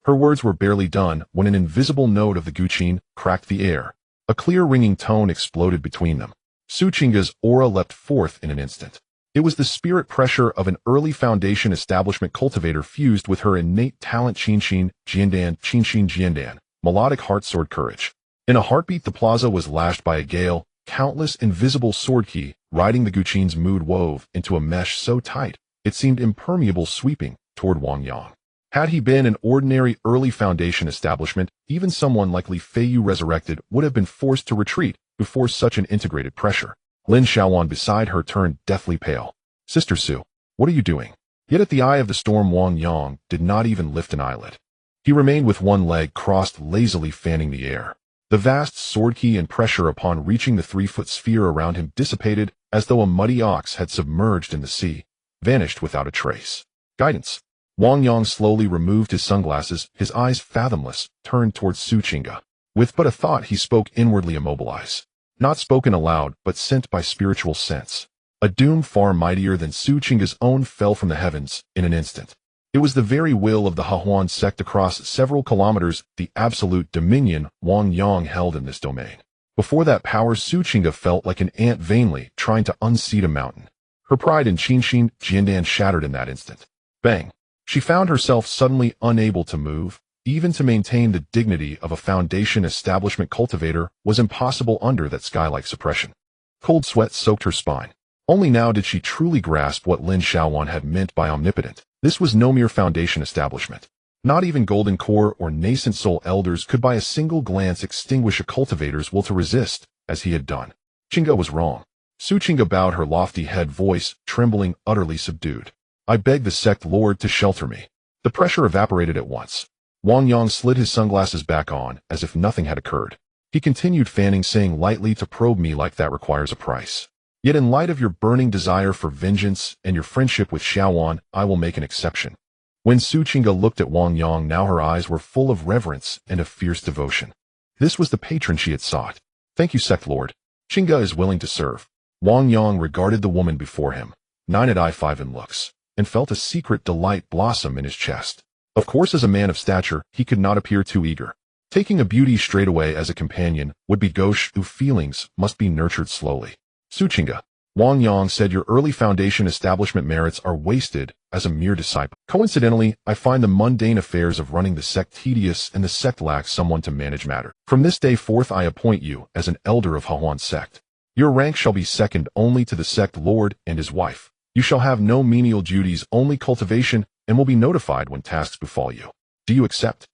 Her words were barely done when an invisible note of the guqin cracked the air. A clear ringing tone exploded between them. Su Qingge's aura leapt forth in an instant. It was the spirit pressure of an early Foundation establishment cultivator fused with her innate talent, qin jiandan, melodic heart sword courage. In a heartbeat the plaza was lashed by a gale. Countless invisible sword ki, riding the guqin's mood, wove into a mesh so tight it seemed impermeable, sweeping toward Wang Yang. Had he been an ordinary early Foundation establishment, even someone like Li Feiyu resurrected would have been forced to retreat before such an integrated pressure. Lin Xiaowan beside her turned deathly pale. Sister Su, what are you doing? Yet at the eye of the storm Wang Yang did not even lift an eyelid. He remained with one leg crossed, lazily fanning the air. The vast sword ki and pressure upon reaching the 3-foot sphere around him dissipated as though a muddy ox had submerged in the sea, vanished without a trace. Guidance. Wang Yang slowly removed his sunglasses, his eyes fathomless, turned towards Su Qingge. With but a thought he spoke, inwardly immobilized. Not spoken aloud, but sent by spiritual sense. A doom far mightier than Su Qingge's own fell from the heavens in an instant. It was the very will of the Hahuan sect across several kilometers, the absolute dominion Wang Yang held in this domain. Before that power, Su Qingge felt like an ant vainly trying to unseat a mountain. Her pride in qin jiandan shattered in that instant. Bang! She found herself suddenly unable to move. Even to maintain the dignity of a Foundation establishment cultivator was impossible under that sky-like suppression. Cold sweat soaked her spine. Only now did she truly grasp what Lin Xiaowan had meant by omnipotent. This was no mere Foundation establishment. Not even Golden Core or nascent soul elders could by a single glance extinguish a cultivator's will to resist, as he had done. Qingge was wrong. Su Qingge bowed, her lofty head, voice trembling, utterly subdued. I beg the sect lord to shelter me. The pressure evaporated at once. Wang Yang slid his sunglasses back on, as if nothing had occurred. He continued fanning, saying lightly, to probe me like that requires a price. Yet in light of your burning desire for vengeance and your friendship with Xiaowan, I will make an exception. When Su Qingge looked at Wang Yang, now her eyes were full of reverence and of fierce devotion. This was the patron she had sought. Thank you, sect lord. Qingge is willing to serve. Wang Yang regarded the woman before him, 9-5 in looks, and felt a secret delight blossom in his chest. Of course, as a man of stature, he could not appear too eager. Taking a beauty straightaway as a companion would be gauche, whose feelings must be nurtured slowly. Su Qingge, Wang Yang said, your early Foundation establishment merits are wasted as a mere disciple. Coincidentally, I find the mundane affairs of running the sect tedious, and the sect lacks someone to manage matter. From this day forth I appoint you as an elder of Hahuan sect. Your rank shall be second only to the sect lord and his wife. You shall have no menial duties, only cultivation, and will be notified when tasks befall you. Do you accept?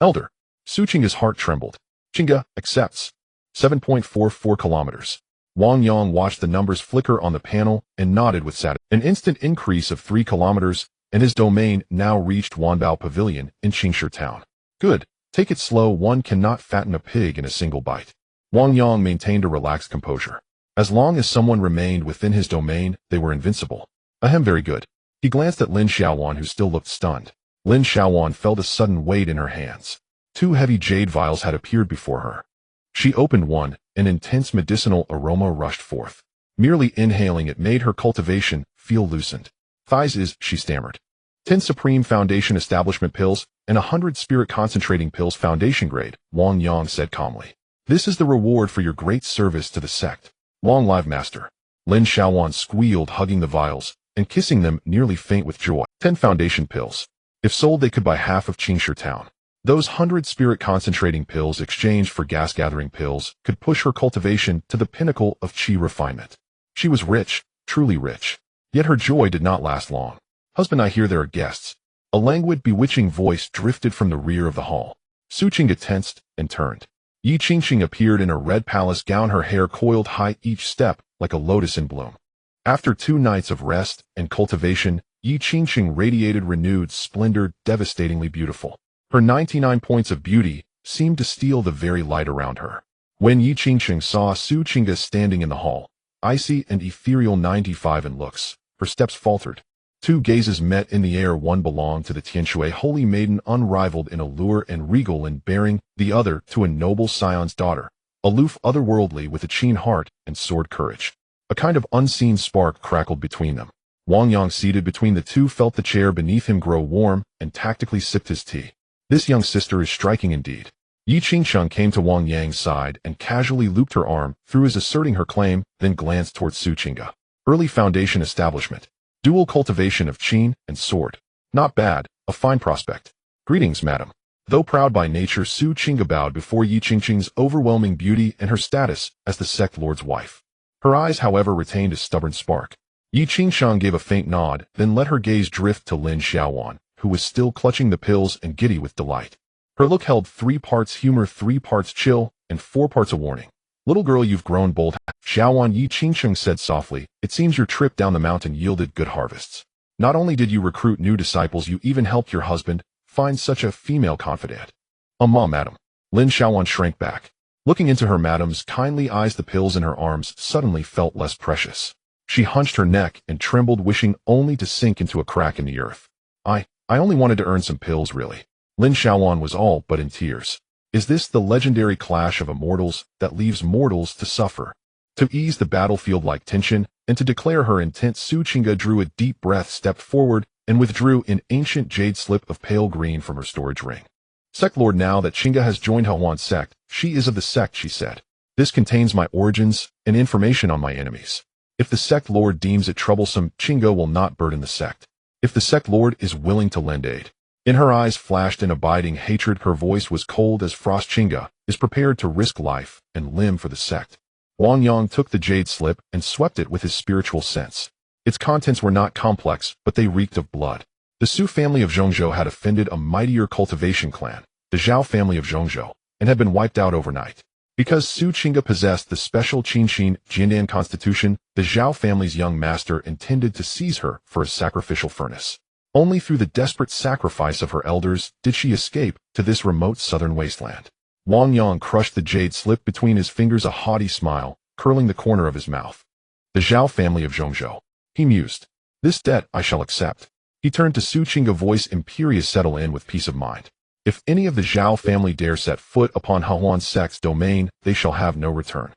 Elder. Su Qingge's heart trembled. Qingge accepts. 7.44 kilometers. Wang Yang watched the numbers flicker on the panel and nodded with satisfaction. An instant increase of 3 kilometers, and his domain now reached Wanbao Pavilion in Qingshe Town. Good. Take it slow, one cannot fatten a pig in a single bite. Wang Yang maintained a relaxed composure. As long as someone remained within his domain, they were invincible. Ahem, very good. He glanced at Lin Xiaowan, who still looked stunned. Lin Xiaowan felt a sudden weight in her hands. 2 heavy jade vials had appeared before her. She opened one, an intense medicinal aroma rushed forth. Merely inhaling it made her cultivation feel loosened. Thighs, she stammered. 10 Supreme Foundation Establishment pills and 100 Spirit Concentrating pills Foundation grade, Wang Yang said calmly. This is the reward for your great service to the sect. Long live Master. Lin Xiaowan squealed, hugging the vials and kissing them, nearly faint with joy. 10 Foundation pills. If sold, they could buy half of Qingshi town. Those 100 Spirit Concentrating pills exchanged for gas-gathering pills could push her cultivation to the pinnacle of qi refinement. She was rich, truly rich. Yet her joy did not last long. Husband, I hear there are guests. A languid, bewitching voice drifted from the rear of the hall. Su Qingga tensed and turned. Yi Qingxing appeared in a red palace gown, her hair coiled high each step like a lotus in bloom. After 2 nights of rest and cultivation, Yi Qingxing radiated renewed splendor, devastatingly beautiful. Her 99 points of beauty seemed to steal the very light around her. When Yi Qingxing saw Su Qingga standing in the hall, icy and ethereal 95 in looks, her steps faltered. 2 gazes met in the air. One belonged to the Tianshui holy maiden, unrivaled in allure and regal in bearing, the other to a noble scion's daughter, aloof, otherworldly, with a keen heart and sword courage. A kind of unseen spark crackled between them. Wang Yang, seated between the two, felt the chair beneath him grow warm and tactically sipped his tea. This young sister is striking indeed. Yi Qingsheng came to Wang Yang's side and casually looped her arm through his, asserting her claim, then glanced towards Su Qingga. Early Foundation Establishment. Dual cultivation of qin and sword. Not bad, a fine prospect. Greetings, madam. Though proud by nature, Su Qingga bowed before Yi Qingxing's overwhelming beauty and her status as the sect lord's wife. Her eyes, however, retained a stubborn spark. Yi Qingsheng gave a faint nod, then let her gaze drift to Lin Xiaowan, who was still clutching the pills and giddy with delight. Her look held 3 parts humor, 3 parts chill, and 4 parts a warning. Little girl, you've grown bold. Xiaowan, Yi Qingsheng said softly, it seems your trip down the mountain yielded good harvests. Not only did you recruit new disciples, you even helped your husband find such a female confidant. Madam. Lin Xiaowan shrank back. Looking into her madam's kindly eyes, the pills in her arms suddenly felt less precious. She hunched her neck and trembled, wishing only to sink into a crack in the earth. I only wanted to earn some pills, really. Lin Xiaowan was all but in tears. Is this the legendary clash of immortals that leaves mortals to suffer? To ease the battlefield-like tension and to declare her intent, Su Qingga drew a deep breath, stepped forward, and withdrew an ancient jade slip of pale green from her storage ring. Sect Lord, now that Qingga has joined Hawan Sect, she is of the sect, she said. This contains my origins and information on my enemies. If the sect lord deems it troublesome, Qingga will not burden the sect. If the sect lord is willing to lend aid. In her eyes flashed an abiding hatred, her voice was cold as frost. Qingga is prepared to risk life and limb for the sect. Wang Yang took the jade slip and swept it with his spiritual sense. Its contents were not complex, but they reeked of blood. The Su family of Zhongzhou had offended a mightier cultivation clan, the Zhao family of Zhongzhou, and had been wiped out overnight. Because Su Qingga possessed the special Qinxin Jindan constitution, the Zhao family's young master intended to seize her for a sacrificial furnace. Only through the desperate sacrifice of her elders did she escape to this remote southern wasteland. Wang Yang crushed the jade slip between his fingers, a haughty smile curling the corner of his mouth. The Zhao family of Zhongzhou, he mused. This debt I shall accept. He turned to Su Qingga, voice imperious, settle in with peace of mind. If any of the Zhao family dare set foot upon Hawan Sect's domain, they shall have no return.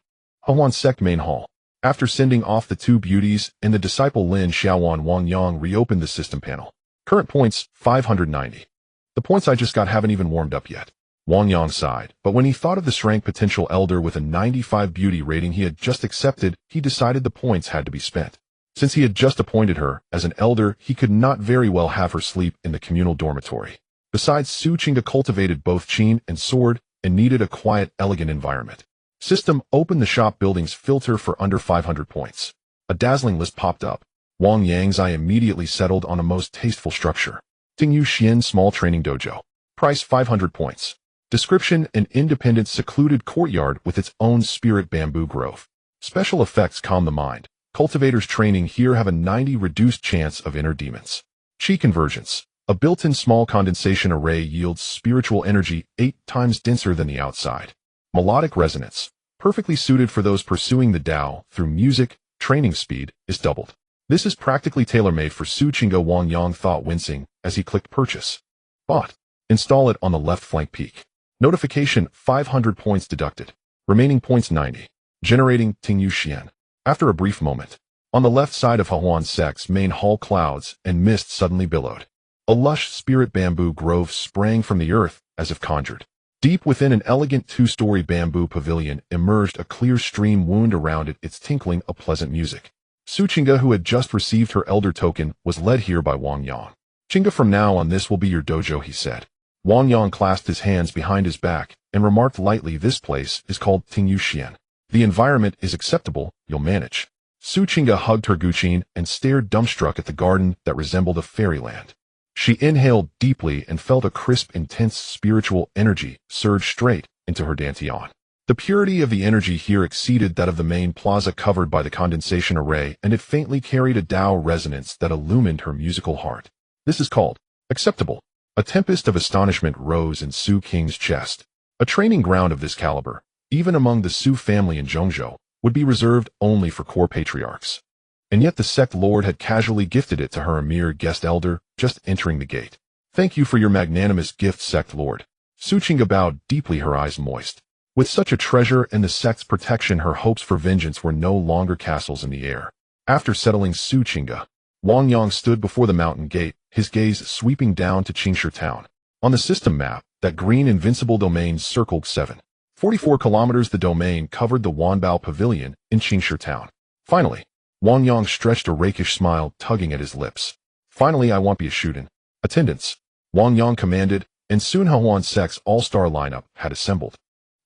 Hawan Sect Main Hall. After sending off the 2 beauties and the disciple Lin Xiaowan, Wang Yang reopened the system panel. Current points, 590. The points I just got haven't even warmed up yet. Wang Yang sighed, but when he thought of the strength potential elder with a 95 beauty rating he had just accepted, he decided the points had to be spent. Since he had just appointed her as an elder, he could not very well have her sleep in the communal dormitory. Besides, Su Qingga cultivated both qin and sword and needed a quiet, elegant environment. System, open the shop buildings filter for under 500 points. A dazzling list popped up. Wang Yang's eye immediately settled on a most tasteful structure. Tingyu Xian Small Training Dojo. Price 500 points. Description, an independent secluded courtyard with its own spirit bamboo grove. Special effects, calm the mind. Cultivators training here have a 90 reduced chance of inner demons. Qi convergence. A built-in small condensation array yields spiritual energy 8 times denser than the outside. Melodic resonance. Perfectly suited for those pursuing the Tao through music, training speed is doubled. This is practically tailor-made for Su Qingge. Wang Yang thought, wincing as he clicked purchase. Bought. Install it on the left flank peak. Notification: 500 points deducted. Remaining points 90. Generating Tingyu Xian. After a brief moment, on the left side of Huan Sect's main hall, clouds and mist suddenly billowed. A lush spirit bamboo grove sprang from the earth as if conjured. Deep within an elegant two-story bamboo pavilion emerged a clear stream wound around it, its tinkling a pleasant music. Su Qingge, who had just received her elder token, was led here by Wang Yang. Qingge, from now on this will be your dojo, he said. Wang Yang clasped his hands behind his back and remarked lightly, this place is called Tingyu Xian. The environment is acceptable, you'll manage. Su Qingge hugged her Guqin and stared dumbstruck at the garden that resembled a fairyland. She inhaled deeply and felt a crisp, intense spiritual energy surge straight into her dantian. The purity of the energy here exceeded that of the main plaza covered by the condensation array, and it faintly carried a Tao resonance that illumined her musical heart. This is called acceptable. A tempest of astonishment rose in Su Qing's chest. A training ground of this caliber, even among the Su family in Zhongzhou, would be reserved only for core patriarchs. And yet the sect lord had casually gifted it to her, a mere guest elder, just entering the gate. Thank you for your magnanimous gift, sect lord. Su Qingge bowed deeply, her eyes moist. With such a treasure and the sect's protection, her hopes for vengeance were no longer castles in the air. After settling Su Qingge, Wang Yang stood before the mountain gate, his gaze sweeping down to Qingshi town. On the system map, that green invincible domain circled 7.44 kilometers. The domain covered the Wanbao Pavilion in Qingshi town. Finally, Wang Yang stretched a rakish smile, tugging at his lips. Finally, I won't be a shootin'. Attendance, Wang Yang commanded, and soon Huan Sect's all-star lineup had assembled.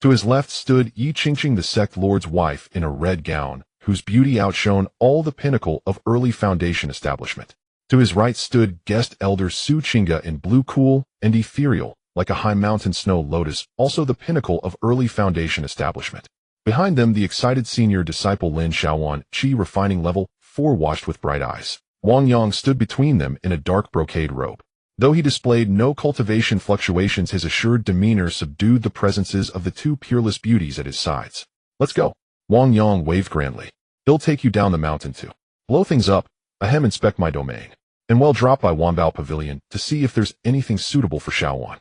To his left stood Yi Qingqing, the sect lord's wife, in a red gown, whose beauty outshone all the pinnacle of early foundation establishment. To his right stood guest elder Su Qingge in blue, cool and ethereal, like a high mountain snow lotus, also the pinnacle of early foundation establishment. Behind them, the excited senior disciple Lin Xiaowan, Qi refining level 4, watched with bright eyes. Wang Yang stood between them in a dark brocade robe. Though he displayed no cultivation fluctuations, his assured demeanor subdued the presences of the two peerless beauties at his sides. Let's go. Wang Yang waved grandly. He'll take you down the mountain to blow things up, ahem, inspect my domain, and well, drop by Wanbao Pavilion to see if there's anything suitable for Xiaowan.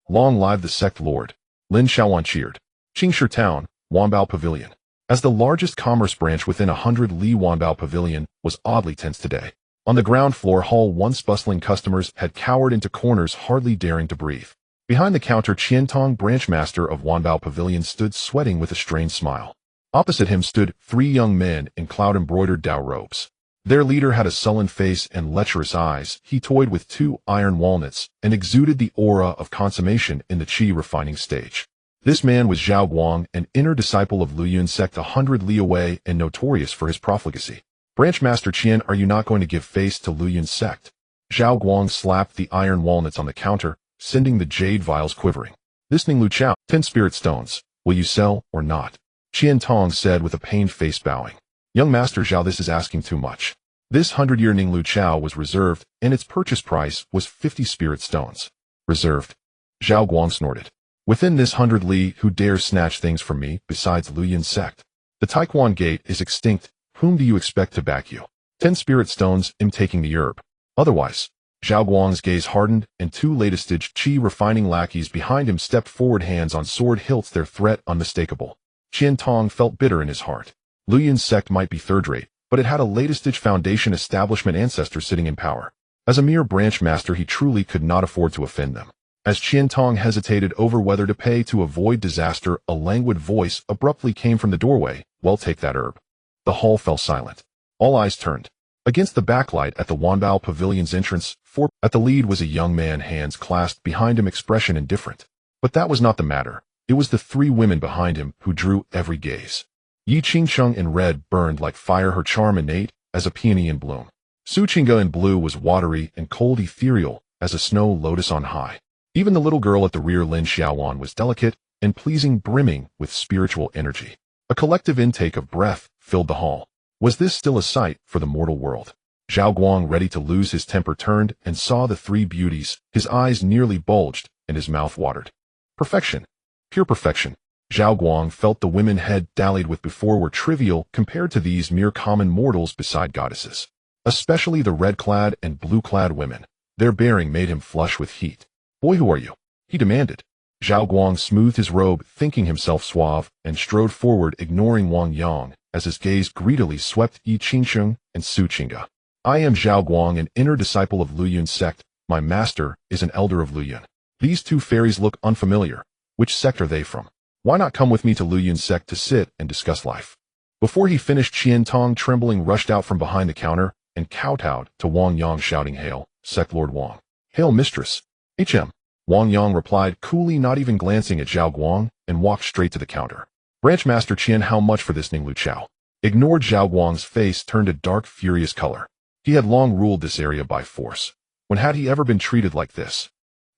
Long live the sect lord, Lin Xiaowan cheered. Qingshi town, Wanbao Pavilion. As the largest commerce branch within 100 li, Wanbao Pavilion was oddly tense today. On the ground floor hall, once bustling customers had cowered into corners, hardly daring to breathe. Behind the counter, Qiantong, branch master of Wanbao Pavilion, stood sweating with a strained smile. Opposite him stood 3 young men in cloud-embroidered Tao robes. Their leader had a sullen face and lecherous eyes. He toyed with 2 iron walnuts and exuded the aura of consummation in the Qi refining stage. This man was Zhao Guang, an inner disciple of Joy Union Sect 100 li away and notorious for his profligacy. Branch Master Qian, are you not going to give face to Joy Union Sect? Zhao Guang slapped the iron walnuts on the counter, sending the jade vials quivering. This Ning Lu Chao, 10 spirit stones. Will you sell or not? Qian Tong said with a pained face, bowing. Young Master Zhao, this is asking too much. This 100-year Ning Lu Chao was reserved, and its purchase price was 50 spirit stones. Reserved? Zhao Guang snorted. Within this 100 li, who dares snatch things from me, besides Joy Union Sect? The Taekwon Gate is extinct. Whom do you expect to back you? 10 spirit stones, I'm taking the herb. Otherwise. Zhao Guang's gaze hardened, and 2 latest-stage Qi refining lackeys behind him stepped forward, hands on sword hilts, their threat unmistakable. Qian Tong felt bitter in his heart. Joy Union Sect might be third-rate, but it had a latest-stage foundation establishment ancestor sitting in power. As a mere branch master, he truly could not afford to offend them. As Qian Tong hesitated over whether to pay to avoid disaster, a languid voice abruptly came from the doorway. Well, take that herb. The hall fell silent. All eyes turned. Against the backlight at the Wanbao Pavilion's entrance, at the lead was a young man, hands clasped behind him, expression indifferent. But that was not the matter. It was the 3 women behind him who drew every gaze. Yi Qingsheng in red burned like fire, her charm innate as a peony in bloom. Su Qingge in blue was watery and cold, ethereal as a snow lotus on high. Even the little girl at the rear, Lin Xiaowan, was delicate and pleasing, brimming with spiritual energy. A collective intake of breath filled the hall. Was this still a sight for the mortal world? Zhao Guang, ready to lose his temper, turned and saw the 3 beauties. His eyes nearly bulged and his mouth watered. Perfection. Pure perfection. Zhao Guang felt the women had dallied with before were trivial compared to these mere common mortals beside goddesses. especially the red-clad and blue-clad women. Their bearing made him flush with heat. "Boy, who are you?" he demanded. Zhao Guang smoothed his robe, thinking himself suave, and strode forward, ignoring Wang Yang, as his gaze greedily swept Yi Qingsheng and Su Qingge. "I am Zhao Guang, an inner disciple of Luyun Sect. My master is an elder of Luyun." These two fairies look unfamiliar. Which sect are they from? Why not come with me to Luyun Sect to sit and discuss life? Before he finished, Qian Tong, trembling, rushed out from behind the counter and kowtowed to Wang Yang, shouting, "Hail, Sect Lord Wang." "Hail, Mistress." "HM." Wang Yang replied coolly, not even glancing at Zhao Guang, and walked straight to the counter. "Branch Master Qian, how much for this Ninglu Chao?" Ignored. Zhao Guang's face turned a dark, furious color. He had long ruled this area by force. When had he ever been treated like this?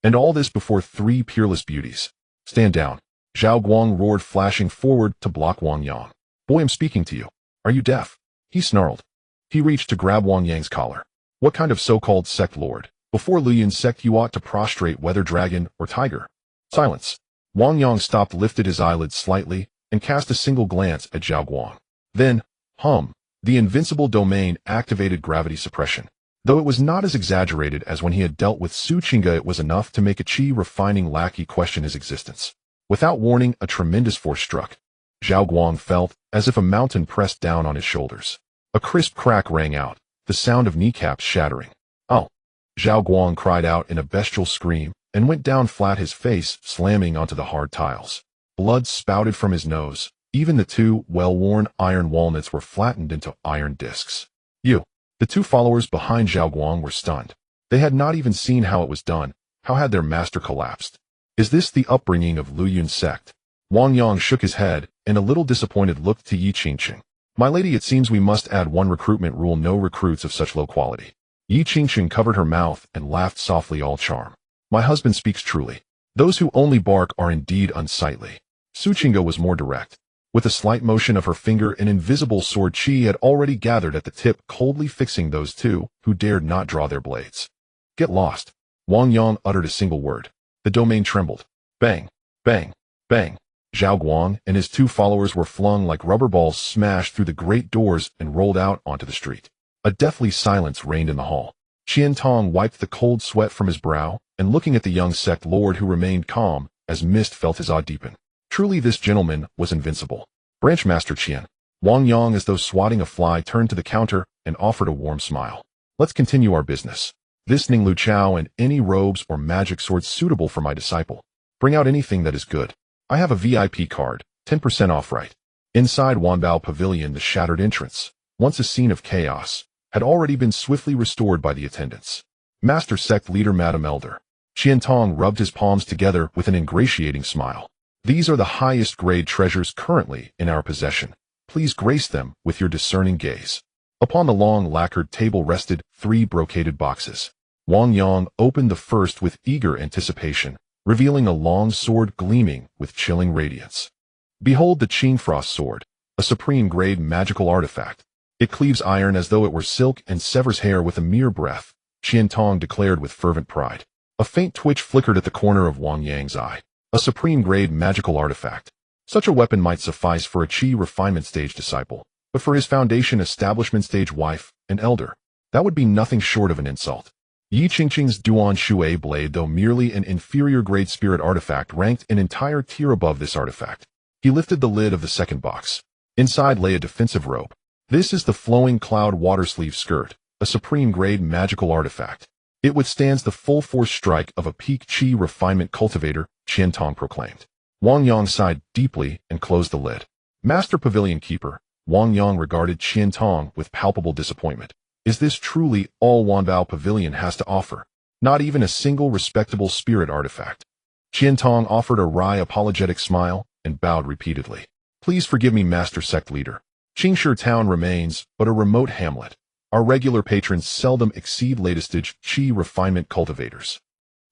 And all this before 3 peerless beauties. "Stand down." Zhao Guang roared, flashing forward to block Wang Yang. "Boy, I'm speaking to you. Are you deaf?" he snarled. He reached to grab Wang Yang's collar. "What kind of so-called sect lord? Before Luyun Sect you ought to prostrate, whether dragon or tiger." "Silence." Wang Yang stopped, lifted his eyelids slightly, and cast a single glance at Zhao Guang. Then, the Invincible Domain activated gravity suppression. Though it was not as exaggerated as when he had dealt with Su Qingge, it was enough to make a chi-refining lackey question his existence. Without warning, a tremendous force struck. Zhao Guang felt as if a mountain pressed down on his shoulders. A crisp crack rang out, the sound of kneecaps shattering. "Oh!" Zhao Guang cried out in a bestial scream, and went down flat, his face slamming onto the hard tiles. Blood spouted from his nose. Even the 2 well-worn iron walnuts were flattened into iron discs. The 2 followers behind Zhao Guang were stunned. They had not even seen how it was done. How had their master collapsed? Is this the upbringing of Luyun Sect? Wang Yang shook his head, and a little disappointed looked to Yi Qingsheng. "My lady, it seems we must add one recruitment rule: no recruits of such low quality." Yi Qingsheng covered her mouth and laughed softly, all charm. "My husband speaks truly. Those who only bark are indeed unsightly." Su Qingge was more direct. With a slight motion of her finger, an invisible sword chi had already gathered at the tip, coldly fixing those 2 who dared not draw their blades. "Get lost." Wang Yang uttered a single word. The domain trembled. Bang, bang, bang. Zhao Guang and his 2 followers were flung like rubber balls, smashed through the great doors and rolled out onto the street. A deathly silence reigned in the hall. Qian Tong wiped the cold sweat from his brow, and looking at the young sect lord, who remained calm, as mist felt his awe deepen. Truly this gentleman was invincible. "Branch Master Qian." Wang Yang, as though swatting a fly, turned to the counter and offered a warm smile. "Let's continue our business. This Ninglu Chao and any robes or magic swords suitable for my disciple. Bring out anything that is good. I have a VIP card, 10% off, right?" Inside Wanbao Pavilion, the shattered entrance, once a scene of chaos, had already been swiftly restored by the attendants. "Master Sect Leader, Madam Elder." Qian Tong rubbed his palms together with an ingratiating smile. "These are the highest grade treasures currently in our possession. Please grace them with your discerning gaze." Upon the long lacquered table rested 3 brocaded boxes. Wang Yang opened the first with eager anticipation, revealing a long sword gleaming with chilling radiance. "Behold the Qingfrost Sword, a supreme-grade magical artifact. It cleaves iron as though it were silk and severs hair with a mere breath," Qian Tong declared with fervent pride. A faint twitch flickered at the corner of Wang Yang's eye. A supreme-grade magical artifact. Such a weapon might suffice for a chi refinement stage disciple, but for his foundation establishment stage wife and elder, that would be nothing short of an insult. Yi Qingsheng's Duan Shui blade, though merely an inferior-grade spirit artifact, ranked an entire tier above this artifact. He lifted the lid of the second box. Inside lay a defensive robe. This is the flowing cloud water sleeve skirt, a supreme-grade magical artifact. It withstands the full-force strike of a peak chi refinement cultivator, Qian Tong proclaimed. Wang Yang sighed deeply and closed the lid. "Master Pavilion Keeper," Wang Yang regarded Qian Tong with palpable disappointment. "Is this truly all Wanbao Pavilion has to offer? Not even a single respectable spirit artifact?" Qian Tong offered a wry apologetic smile and bowed repeatedly. "Please forgive me, Master Sect Leader. Qingshi Town remains but a remote hamlet. Our regular patrons seldom exceed latest-stage chi refinement cultivators.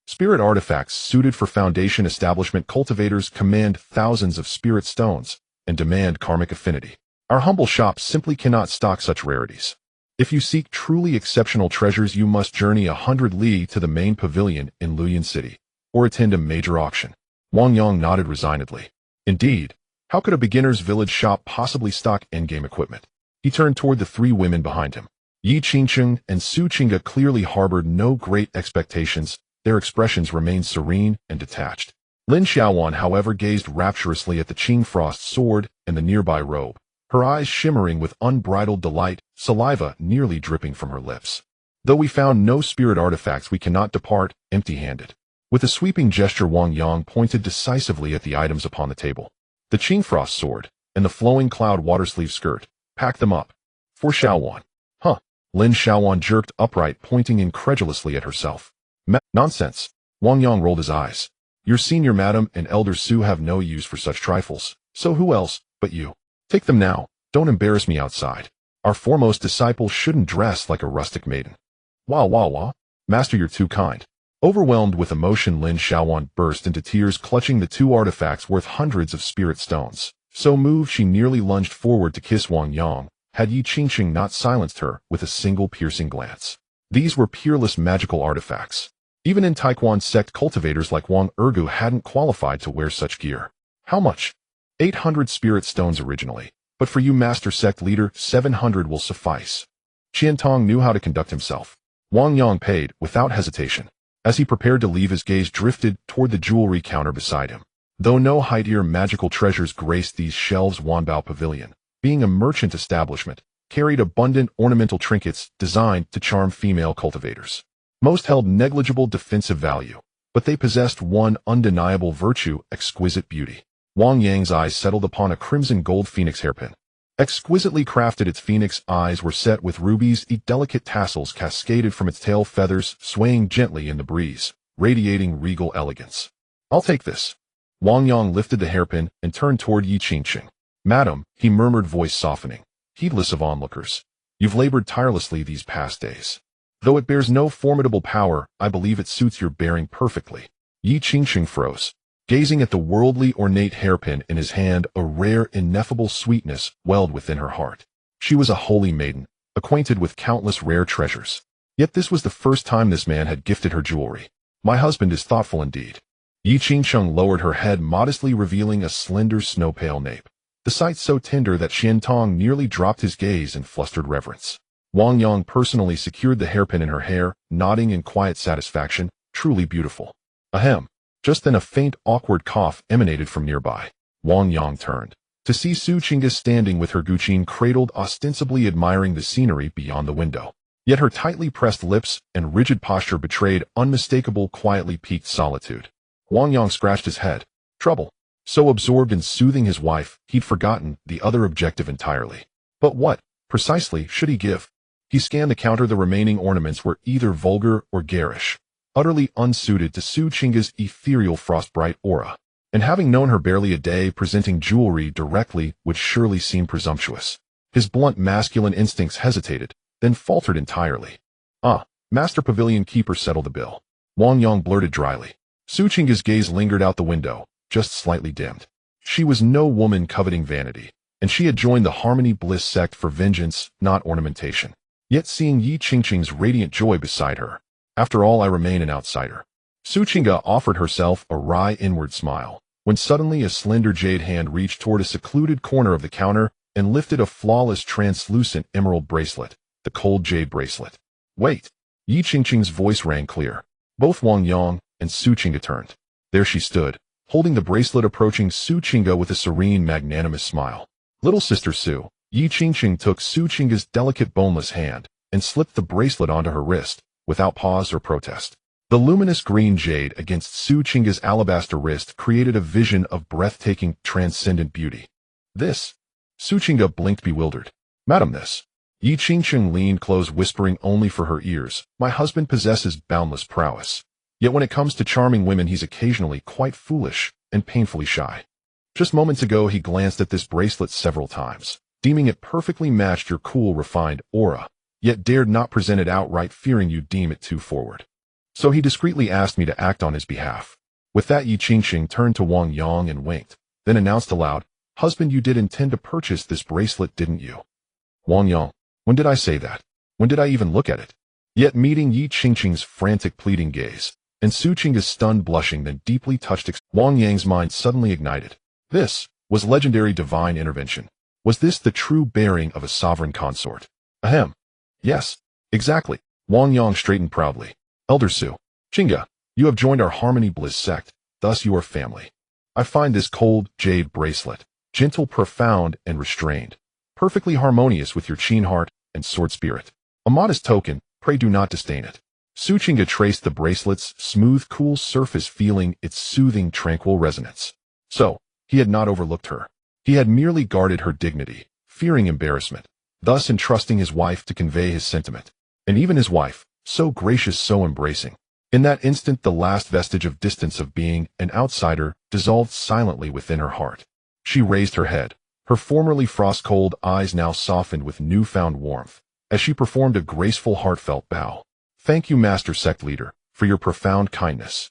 Spirit artifacts suited for foundation establishment cultivators command thousands of spirit stones and demand karmic affinity. Our humble shop simply cannot stock such rarities. If you seek truly exceptional treasures, you must journey 100 li to the main pavilion in Luyun City, or attend a major auction." Wang Yang nodded resignedly. Indeed, how could a beginner's village shop possibly stock endgame equipment? He turned toward the 3 women behind him. Yi Qingcheng and Su Qingge clearly harbored no great expectations. Their expressions remained serene and detached. Lin Xiaowan, however, gazed rapturously at the Qing Frost sword and the nearby robe, her eyes shimmering with unbridled delight, saliva nearly dripping from her lips. Though we found no spirit artifacts, we cannot depart empty-handed. With a sweeping gesture, Wang Yang pointed decisively at the items upon the table. The Qing Frost sword and the flowing cloud watersleeve skirt. Pack them up. For Xiaowan. Huh. Lin Xiaowan jerked upright, pointing incredulously at herself. Nonsense. Wang Yang rolled his eyes. Your senior madam and elder Su have no use for such trifles. So who else but you? Take them now. Don't embarrass me outside. Our foremost disciple shouldn't dress like a rustic maiden. Wah. Master, you're too kind. Overwhelmed with emotion, Lin Xiaowan burst into tears, clutching the two artifacts worth hundreds of spirit stones. So moved, she nearly lunged forward to kiss Wang Yang, had Yi Qingcheng not silenced her with a single piercing glance. These were peerless magical artifacts. Even in Taekwon sect, cultivators like Wang Ergu hadn't qualified to wear such gear. How much? 800 spirit stones originally, but for you, master sect leader, 700 will suffice. Qiantong knew how to conduct himself. Wang Yang paid without hesitation. As he prepared to leave, his gaze drifted toward the jewelry counter beside him. Though no high-tier magical treasures graced these shelves, Wanbao Pavilion, being a merchant establishment, carried abundant ornamental trinkets designed to charm female cultivators. Most held negligible defensive value, but they possessed one undeniable virtue: exquisite beauty. Wang Yang's eyes settled upon a crimson gold phoenix hairpin. Exquisitely crafted, its phoenix eyes were set with rubies. Delicate tassels cascaded from its tail feathers, swaying gently in the breeze, radiating regal elegance. I'll take this. Wang Yang lifted the hairpin and turned toward Yi Qingcheng. Madam, he murmured, voice softening, heedless of onlookers. You've labored tirelessly these past days. Though it bears no formidable power, I believe it suits your bearing perfectly. Yi Qingcheng froze, gazing at the worldly ornate hairpin in his hand. A rare, ineffable sweetness welled within her heart. She was a holy maiden, acquainted with countless rare treasures. Yet this was the first time this man had gifted her jewelry. My husband is thoughtful indeed. Yi Qingcheng lowered her head, modestly revealing a slender snow-pale nape, the sight so tender that Qiantong nearly dropped his gaze in flustered reverence. Wang Yang personally secured the hairpin in her hair, nodding in quiet satisfaction. Truly beautiful. Ahem. Just then a faint, awkward cough emanated from nearby. Wang Yang turned to see Su Qingge standing with her guqin cradled, ostensibly admiring the scenery beyond the window. Yet her tightly pressed lips and rigid posture betrayed unmistakable, quietly piqued solitude. Wang Yang scratched his head. Trouble. So absorbed in soothing his wife, he'd forgotten the other objective entirely. But what, precisely, should he give? He scanned the counter. The remaining ornaments were either vulgar or garish, utterly unsuited to Su Qingge's ethereal frostbright aura. And having known her barely a day, presenting jewelry directly would surely seem presumptuous. His blunt masculine instincts hesitated, then faltered entirely. Master Pavilion Keeper, settle the bill. Wang Yang blurted dryly. Su Qingge's gaze lingered out the window, just slightly dimmed. She was no woman coveting vanity, and she had joined the Harmony Bliss sect for vengeance, not ornamentation. Yet seeing Yi Qingcheng's radiant joy beside her, after all, I remain an outsider. Su Qingge offered herself a wry inward smile, when suddenly a slender jade hand reached toward a secluded corner of the counter and lifted a flawless translucent emerald bracelet, the cold jade bracelet. Wait! Yi Qingcheng's voice rang clear. Both Wang Yang and Su Qingge turned. There she stood, holding the bracelet, approaching Su Qingge with a serene, magnanimous smile. Little sister Su. Yi Qingcheng took Su Qingge's delicate boneless hand and slipped the bracelet onto her wrist, without pause or protest. The luminous green jade against Su Qingge's alabaster wrist created a vision of breathtaking, transcendent beauty. This? Su Qingge blinked, bewildered. Madam, this. Yi Qingcheng leaned close, whispering only for her ears. My husband possesses boundless prowess. Yet when it comes to charming women, he's occasionally quite foolish and painfully shy. Just moments ago, he glanced at this bracelet several times, deeming it perfectly matched your cool, refined aura, yet dared not present it outright, fearing you'd deem it too forward. So he discreetly asked me to act on his behalf. With that, Yi Qingcheng turned to Wang Yang and winked, then announced aloud, Husband, you did intend to purchase this bracelet, didn't you? Wang Yang, when did I say that? When did I even look at it? Yet meeting Yi Qingcheng's frantic, pleading gaze, and Su Qingge's stunned blushing, then deeply touched, Wang Yang's mind suddenly ignited. This was legendary divine intervention. Was this the true bearing of a sovereign consort? Ahem. Yes, exactly. Wang Yang straightened proudly. Elder Su. Chinga, you have joined our Harmony Bliss sect, thus you are family. I find this cold jade bracelet, gentle, profound, and restrained, perfectly harmonious with your Qin heart and sword spirit. A modest token, pray do not disdain it. Su Chinga traced the bracelet's smooth, cool surface, feeling its soothing, tranquil resonance. So, he had not overlooked her. He had merely guarded her dignity, fearing embarrassment, thus entrusting his wife to convey his sentiment. And even his wife, so gracious, so embracing. In that instant, the last vestige of distance of being an outsider dissolved silently within her heart. She raised her head, her formerly frost-cold eyes now softened with newfound warmth, as she performed a graceful, heartfelt bow. Thank you, Master Sect Leader, for your profound kindness.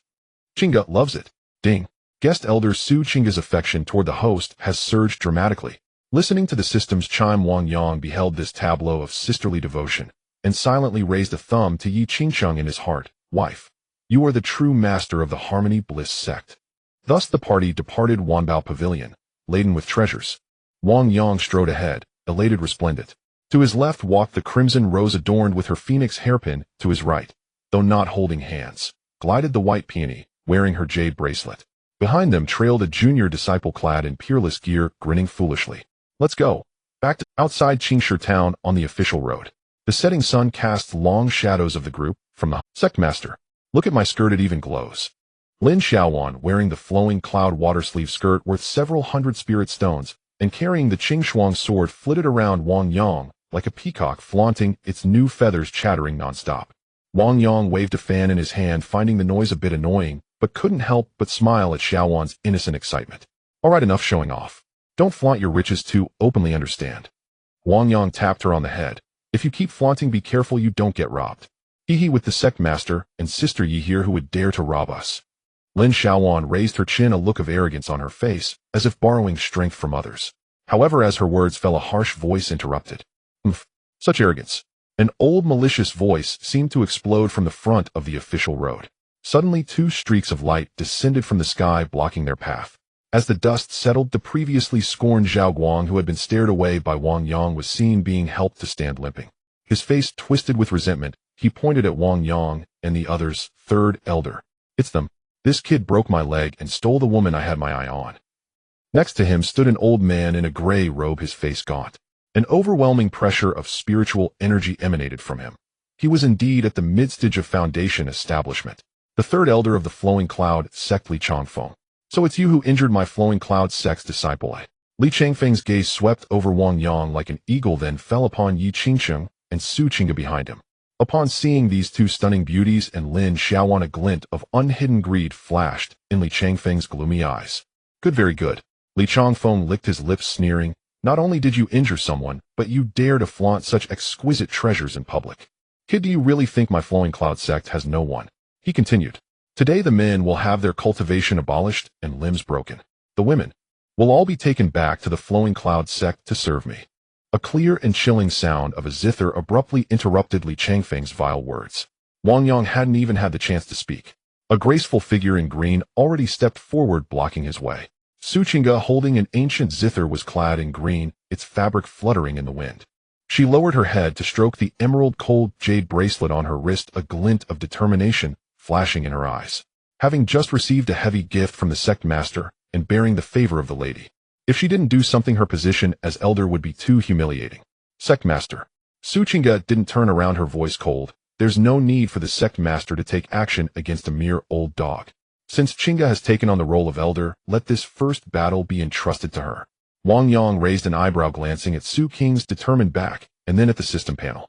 Chinga loves it. Ding. Guest Elder Su Chinga's affection toward the host has surged dramatically. Listening to the system's chime, Wang Yang beheld this tableau of sisterly devotion, and silently raised a thumb to Yi Qingcheng in his heart. Wife, you are the true master of the Harmony Bliss sect. Thus the party departed Wanbao Pavilion, laden with treasures. Wang Yang strode ahead, elated, resplendent. To his left walked the crimson rose adorned with her phoenix hairpin, to his right, though not holding hands, glided the white peony, wearing her jade bracelet. Behind them trailed a junior disciple clad in peerless gear, grinning foolishly. Let's go. Back to outside Qingshi town on the official road. The setting sun cast long shadows of the group from the sect master. Look at my skirt, it even glows. Lin Xiaowan, wearing the flowing cloud water sleeve skirt worth several hundred spirit stones, and carrying the Qingxuang sword, flitted around Wang Yang like a peacock, flaunting its new feathers, chattering nonstop. Wang Yang waved a fan in his hand, finding the noise a bit annoying, but couldn't help but smile at Xiaowan's innocent excitement. All right, enough showing off. Don't flaunt your riches too openly, understand? Wang Yang tapped her on the head. If you keep flaunting, be careful you don't get robbed. Hee with the sect master and sister Yi here who would dare to rob us. Lin Xiaowan raised her chin, a look of arrogance on her face, as if borrowing strength from others. However, as her words fell, a harsh voice interrupted. Such arrogance. An old malicious voice seemed to explode from the front of the official road. Suddenly, two streaks of light descended from the sky, blocking their path. As the dust settled, the previously scorned Zhao Guang, who had been stared away by Wang Yang, was seen being helped to stand limping. His face twisted with resentment, he pointed at Wang Yang and the others. Third elder. It's them. This kid broke my leg and stole the woman I had my eye on. Next to him stood an old man in a gray robe, his face gaunt. An overwhelming pressure of spiritual energy emanated from him. He was indeed at the midstage of Foundation establishment. The third elder of the Flowing Cloud sect, Li Changfeng. So it's you who injured my Flowing Cloud sect's disciple. Li Changfeng's gaze swept over Wang Yang like an eagle, then fell upon Yi Qingcheng and Su Chinga behind him. Upon seeing these two stunning beauties and Lin Xiaowan, a glint of unhidden greed flashed in Li Changfeng's gloomy eyes. Good, very good. Li Changfeng licked his lips, sneering. Not only did you injure someone, but you dare to flaunt such exquisite treasures in public. Kid, do you really think my Flowing Cloud sect has no one? He continued. Today the men will have their cultivation abolished and limbs broken. The women will all be taken back to the Flowing Cloud sect to serve me. A clear and chilling sound of a zither abruptly interrupted Li Changfeng's vile words. Wang Yang hadn't even had the chance to speak. A graceful figure in green already stepped forward, blocking his way. Su Chinga, holding an ancient zither, was clad in green, its fabric fluttering in the wind. She lowered her head to stroke the emerald cold jade bracelet on her wrist, a glint of determination flashing in her eyes. Having just received a heavy gift from the sect master and bearing the favor of the lady. If she didn't do something, her position as elder would be too humiliating. Sect master. Su Chinga didn't turn around, her voice cold. There's no need for the sect master to take action against a mere old dog. Since Chinga has taken on the role of elder, let this first battle be entrusted to her. Wang Yang raised an eyebrow, glancing at Su King's determined back, and then at the system panel.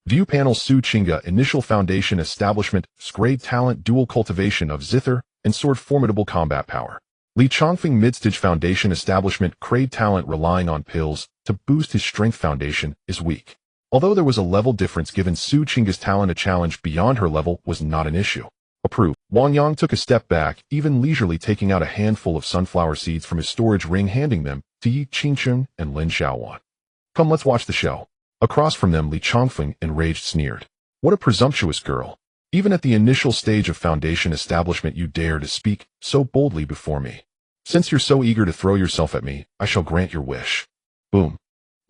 View panel. Su Chinga, initial Foundation establishment, grade talent, dual cultivation of zither and sword, formidable combat power. Li Changfeng, midstage Foundation establishment, grade talent, relying on pills to boost his strength. Foundation is weak. Although there was a level difference given Su Chinga's talent, a challenge beyond her level was not an issue. Approved. Wang Yang took a step back, even leisurely taking out a handful of sunflower seeds from his storage ring, handing them to Yi Qingcheng and Lin Xiaowan. Come, let's watch the show. Across from them, Li Changfeng, enraged, sneered. What a presumptuous girl. Even at the initial stage of Foundation establishment, you dare to speak so boldly before me. Since you're so eager to throw yourself at me, I shall grant your wish. Boom.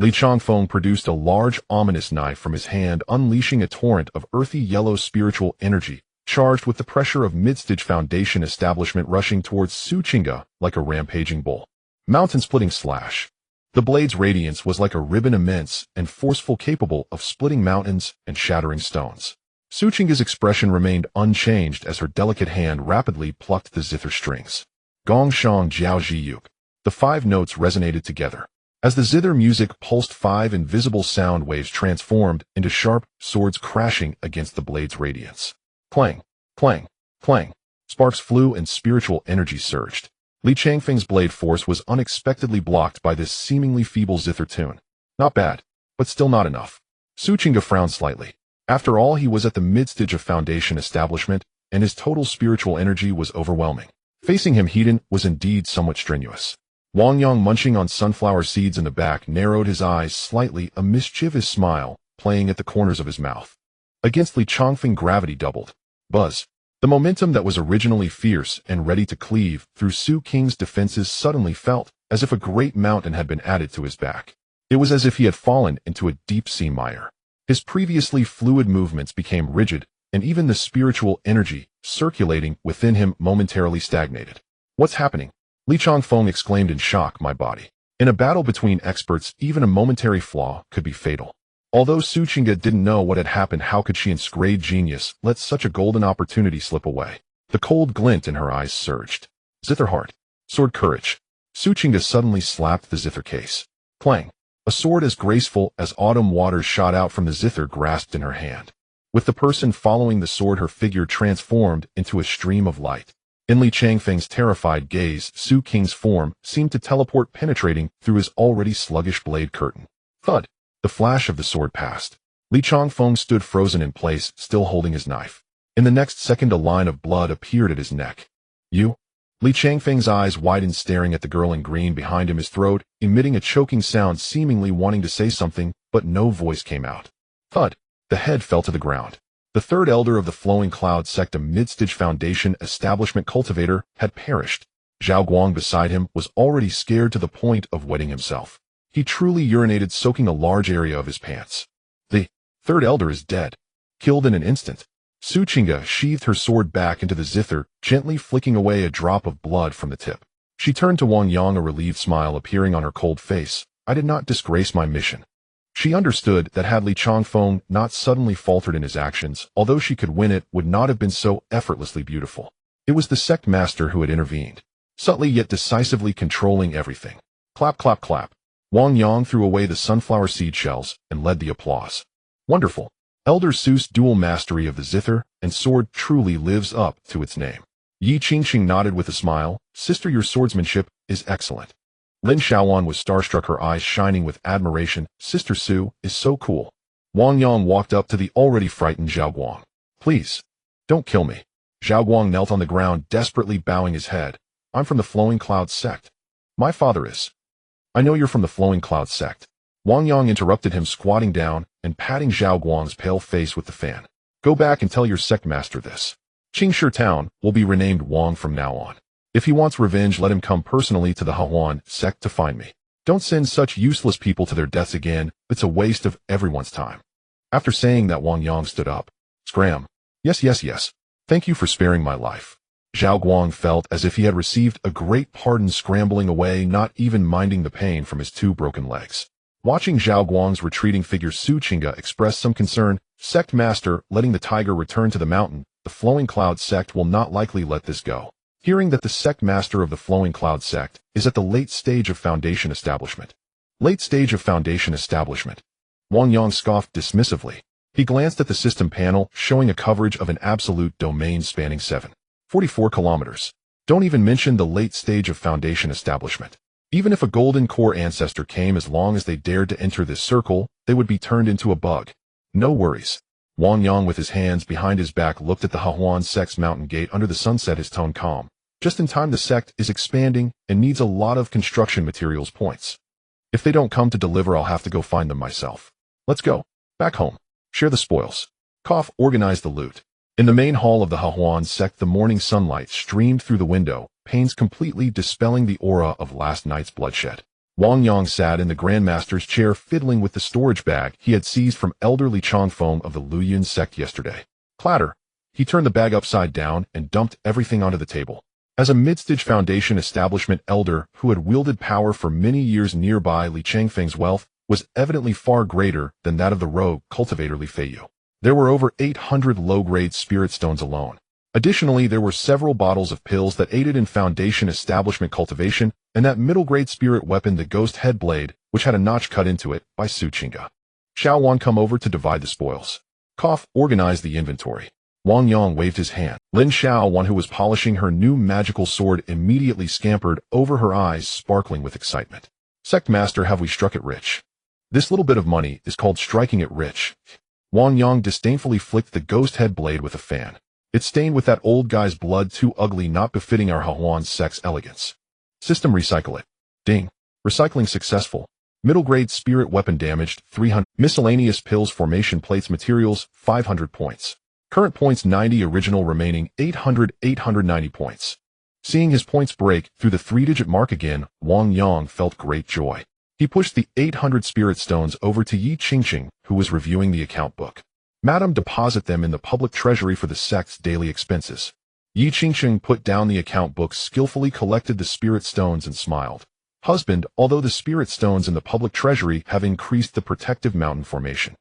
Li Changfeng produced a large, ominous knife from his hand, unleashing a torrent of earthy yellow spiritual energy, charged with the pressure of mid-stage foundation establishment rushing towards Su Qingge like a rampaging bull. Mountain-splitting slash. The blade's radiance was like a ribbon, immense and forceful, capable of splitting mountains and shattering stones. Su Qingge's expression remained unchanged as her delicate hand rapidly plucked the zither strings. Gong Shang Jiao Zhiyuk. The 5 notes resonated together. As the zither music pulsed, 5 invisible sound waves transformed into sharp swords crashing against the blade's radiance. Clang, clang, clang. Sparks flew and spiritual energy surged. Li Changfeng's blade force was unexpectedly blocked by this seemingly feeble zither tune. Not bad, but still not enough. Su Qingge frowned slightly. After all, he was at the mid-stage of foundation establishment, and his total spiritual energy was overwhelming. Facing him heat was indeed somewhat strenuous. Wang Yang, munching on sunflower seeds in the back, narrowed his eyes slightly, a mischievous smile playing at the corners of his mouth. Against Li Changfeng, gravity doubled. Buzz. The momentum that was originally fierce and ready to cleave through Su Qing's defenses suddenly felt as if a great mountain had been added to his back. It was as if he had fallen into a deep-sea mire. His previously fluid movements became rigid, and even the spiritual energy circulating within him momentarily stagnated. What's happening? Li Changfeng exclaimed in shock. My body. In a battle between experts, even a momentary flaw could be fatal. Although Su Qingge didn't know what had happened, how could she, in great genius, let such a golden opportunity slip away? The cold glint in her eyes surged. Zither heart. Sword courage. Su Qingge suddenly slapped the zither case. Clang. A sword as graceful as autumn waters shot out from the zither grasped in her hand. With the person following the sword, her figure transformed into a stream of light. In Li Changfeng's terrified gaze, Su Qing's form seemed to teleport, penetrating through his already sluggish blade curtain. Thud. The flash of the sword passed. Li Changfeng stood frozen in place, still holding his knife. In the next second, a line of blood appeared at his neck. You? Li Changfeng's eyes widened, staring at the girl in green behind him, his throat emitting a choking sound, seemingly wanting to say something, but no voice came out. Thud. The head fell to the ground. The 3rd elder of the Flowing Cloud Sect, a mid-stage foundation establishment cultivator, had perished. Zhao Guang beside him was already scared to the point of wetting himself. He truly urinated, soaking a large area of his pants. The 3rd elder is dead. Killed in an instant. Su Qingge sheathed her sword back into the zither, gently flicking away a drop of blood from the tip. She turned to Wang Yang, a relieved smile appearing on her cold face. I did not disgrace my mission. She understood that had Li Changfeng not suddenly faltered in his actions, although she could win, it would not have been so effortlessly beautiful. It was the sect master who had intervened, subtly yet decisively controlling everything. Clap, clap, clap. Wang Yang threw away the sunflower seed shells and led the applause. Wonderful. Elder Su's dual mastery of the zither and sword truly lives up to its name. Yi Qingxing nodded with a smile. Sister, your swordsmanship is excellent. Lin Xiaoan was starstruck, her eyes shining with admiration. Sister Su is so cool. Wang Yang walked up to the already frightened Zhao Guang. Please, don't kill me. Zhao Guang knelt on the ground, desperately bowing his head. I'm from the Flowing Cloud Sect. My father is. I know you're from the Flowing Cloud Sect. Wang Yang interrupted him, squatting down and patting Zhao Guang's pale face with the fan. Go back and tell your sect master this. Qingshi Town will be renamed Wang from now on. If he wants revenge, let him come personally to the Huan sect to find me. Don't send such useless people to their deaths again. It's a waste of everyone's time. After saying that, Wang Yang stood up. Scram. Yes, yes, yes. Thank you for sparing my life. Zhao Guang felt as if he had received a great pardon, scrambling away, not even minding the pain from his 2 broken legs. Watching Zhao Guang's retreating figure, Su Qingge expressed some concern. Sect master, letting the tiger return to the mountain. The Flowing Cloud Sect will not likely let this go. Hearing that the sect master of the Flowing Cloud Sect is at the late stage of foundation establishment. Late stage of foundation establishment. Wang Yang scoffed dismissively. He glanced at the system panel, showing a coverage of an absolute domain spanning 744 kilometers. Don't even mention the late stage of foundation establishment. Even if a golden core ancestor came, as long as they dared to enter this circle, they would be turned into a bug. No worries. Wang Yang, with his hands behind his back, looked at the Huan sect's mountain gate under the sunset, his tone calm. Just in time. The sect is expanding and needs a lot of construction materials points. If they don't come to deliver, I'll have to go find them myself. Let's go. Back home. Share the spoils. Cough. Organize the loot. In the main hall of the Huan sect, the morning sunlight streamed through the window, panes completely dispelling the aura of last night's bloodshed. Wang Yang sat in the Grandmaster's chair fiddling with the storage bag he had seized from elderly Chongfeng of the Joy Union Sect yesterday. Clatter! He turned the bag upside down and dumped everything onto the table. As a mid-stage Foundation establishment elder who had wielded power for many years nearby, Li Changfeng's wealth was evidently far greater than that of the rogue cultivator Li Feiyu. There were over 800 low-grade spirit stones alone. Additionally, there were several bottles of pills that aided in Foundation establishment cultivation, and that middle-grade spirit weapon, the Ghost Head Blade, which had a notch cut into it by Su Qingge. Xiao Wan come over to divide the spoils. Cough, organize the inventory. Wang Yang waved his hand. Lin Xiao Wan, who was polishing her new magical sword, immediately scampered over, her eyes sparkling with excitement. Sect Master, have we struck it rich? This little bit of money is called striking it rich. Wang Yang disdainfully flicked the Ghost Head Blade with a fan. It's stained with that old guy's blood, too ugly, not befitting our Hahuan sect's elegance. System recycle it. Ding. Recycling successful. Middle grade spirit weapon damaged, 300. Miscellaneous pills, formation plates, materials, 500 points. Current points 90, original remaining 800, 890 points. Seeing his points break through the 3-digit mark again, Wang Yang felt great joy. He pushed the 800 spirit stones over to Yi Qingqing, who was reviewing the account book. Madam, deposit them in the public treasury for the sect's daily expenses. Yi Qingqing put down the account book, skillfully collected the spirit stones, and smiled. Husband, although the spirit stones in the public treasury have increased the protective mountain formation.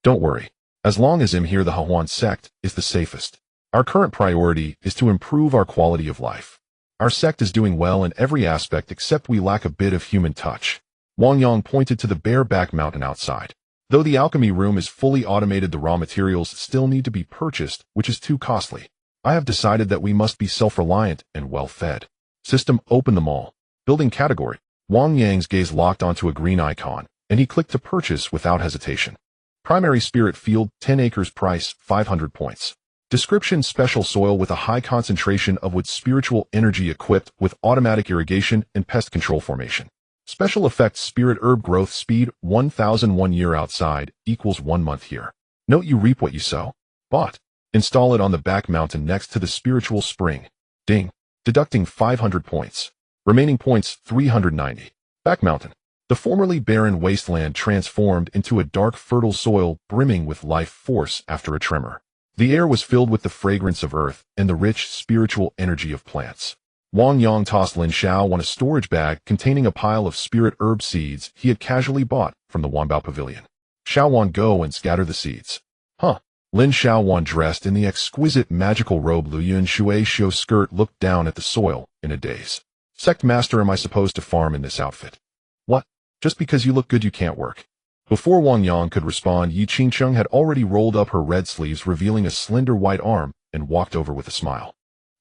Don't worry. As long as I'm here, the Hahuan sect is the safest. Our current priority is to improve our quality of life. Our sect is doing well in every aspect except we lack a bit of human touch. Wang Yang pointed to the bareback mountain outside. Though the alchemy room is fully automated, the raw materials still need to be purchased, which is too costly. I have decided that we must be self-reliant and well-fed. System, open them all. Building category. Wang Yang's gaze locked onto a green icon, and he clicked to purchase without hesitation. Primary spirit field, 10 acres, price, 500 points. Description, special soil with a high concentration of wood, spiritual energy, equipped with automatic irrigation and pest control formation. Special effects, spirit herb, growth speed, 1001 year outside, equals 1 month here. Note, you reap what you sow. Bought. Install it on the back mountain next to the spiritual spring. Ding. Deducting 500 points. Remaining points, 390. Back mountain. The formerly barren wasteland transformed into a dark, fertile soil brimming with life force after a tremor. The air was filled with the fragrance of earth and the rich spiritual energy of plants. Wang Yang tossed Lin Xiao Wan a storage bag containing a pile of spirit herb seeds he had casually bought from the Wanbao Pavilion. Xiao Wan, go and scatter the seeds. Huh. Lin Xiao Wan, dressed in the exquisite magical robe Lu Yun Shui show skirt, looked down at the soil in a daze. Sect Master, am I supposed to farm in this outfit? What? Just because you look good you can't work? Before Wang Yang could respond, Yi Qingqing had already rolled up her red sleeves, revealing a slender white arm, and walked over with a smile.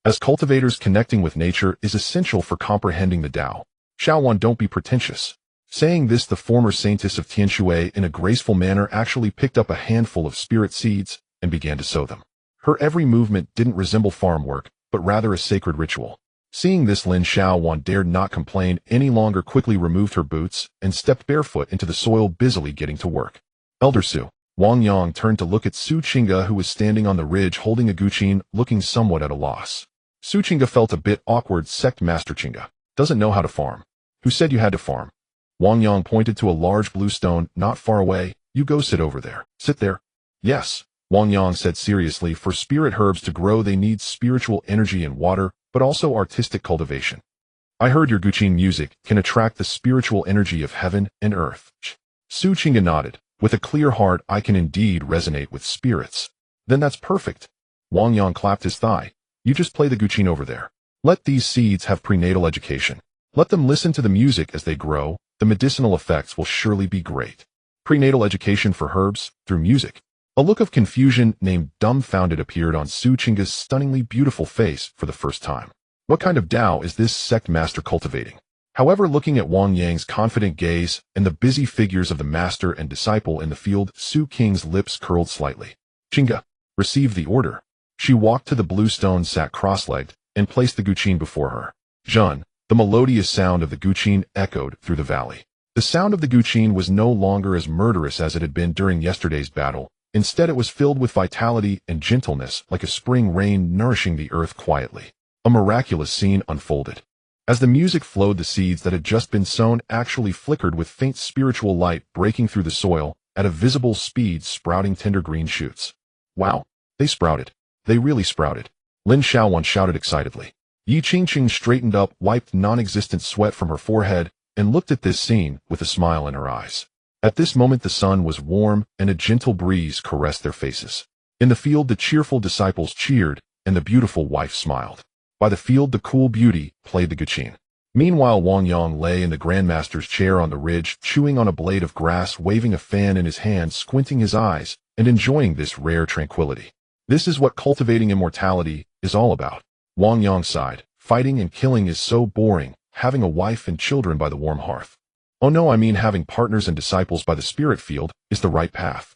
As cultivators, connecting with nature is essential for comprehending the Tao. Xiao Wan, don't be pretentious. Saying this, the former saintess of Tianshui in a graceful manner actually picked up a handful of spirit seeds and began to sow them. Her every movement didn't resemble farm work, but rather a sacred ritual. Seeing this, Lin Xiao Wan dared not complain any longer, quickly removed her boots and stepped barefoot into the soil, busily getting to work. Elder Su. Wang Yang turned to look at Su Qingge, who was standing on the ridge holding a guqin, looking somewhat at a loss. Su Qingge felt a bit awkward. Sect Master Qingge doesn't know how to farm. Who said you had to farm? Wang Yang pointed to a large blue stone not far away. You go sit over there. Sit there. Yes, Wang Yang said seriously. For spirit herbs to grow, they need spiritual energy and water, but also artistic cultivation. I heard your guqin music can attract the spiritual energy of heaven and earth. Su Qingge nodded. With a clear heart, I can indeed resonate with spirits. Then that's perfect. Wang Yang clapped his thigh. You just play the guqin over there. Let these seeds have prenatal education. Let them listen to the music as they grow. The medicinal effects will surely be great. Prenatal education for herbs through music. A look of confusion named dumbfounded appeared on Su Qingge's stunningly beautiful face for the first time. What kind of Tao is this sect master cultivating? However, looking at Wang Yang's confident gaze and the busy figures of the master and disciple in the field, Su Qing's lips curled slightly. Qingge, receive the order. She walked to the blue stone, sat cross-legged, and placed the guqin before her. Zhun, the melodious sound of the guqin echoed through the valley. The sound of the guqin was no longer as murderous as it had been during yesterday's battle. Instead, it was filled with vitality and gentleness, like a spring rain nourishing the earth quietly. A miraculous scene unfolded. As the music flowed, the seeds that had just been sown actually flickered with faint spiritual light breaking through the soil, at a visible speed sprouting tender green shoots. Wow, they sprouted. They really sprouted. Lin Xiaowan shouted excitedly. Yi Qingqing straightened up, wiped non-existent sweat from her forehead, and looked at this scene with a smile in her eyes. At this moment the sun was warm, and a gentle breeze caressed their faces. In the field the cheerful disciples cheered, and the beautiful wife smiled. By the field the cool beauty played the guqin. Meanwhile Wang Yang lay in the Grandmaster's chair on the ridge, chewing on a blade of grass, waving a fan in his hand, squinting his eyes, and enjoying this rare tranquility. This is what cultivating immortality is all about. Wang Yang sighed. Fighting and killing is so boring, having a wife and children by the warm hearth. Oh no, I mean having partners and disciples by the spirit field is the right path.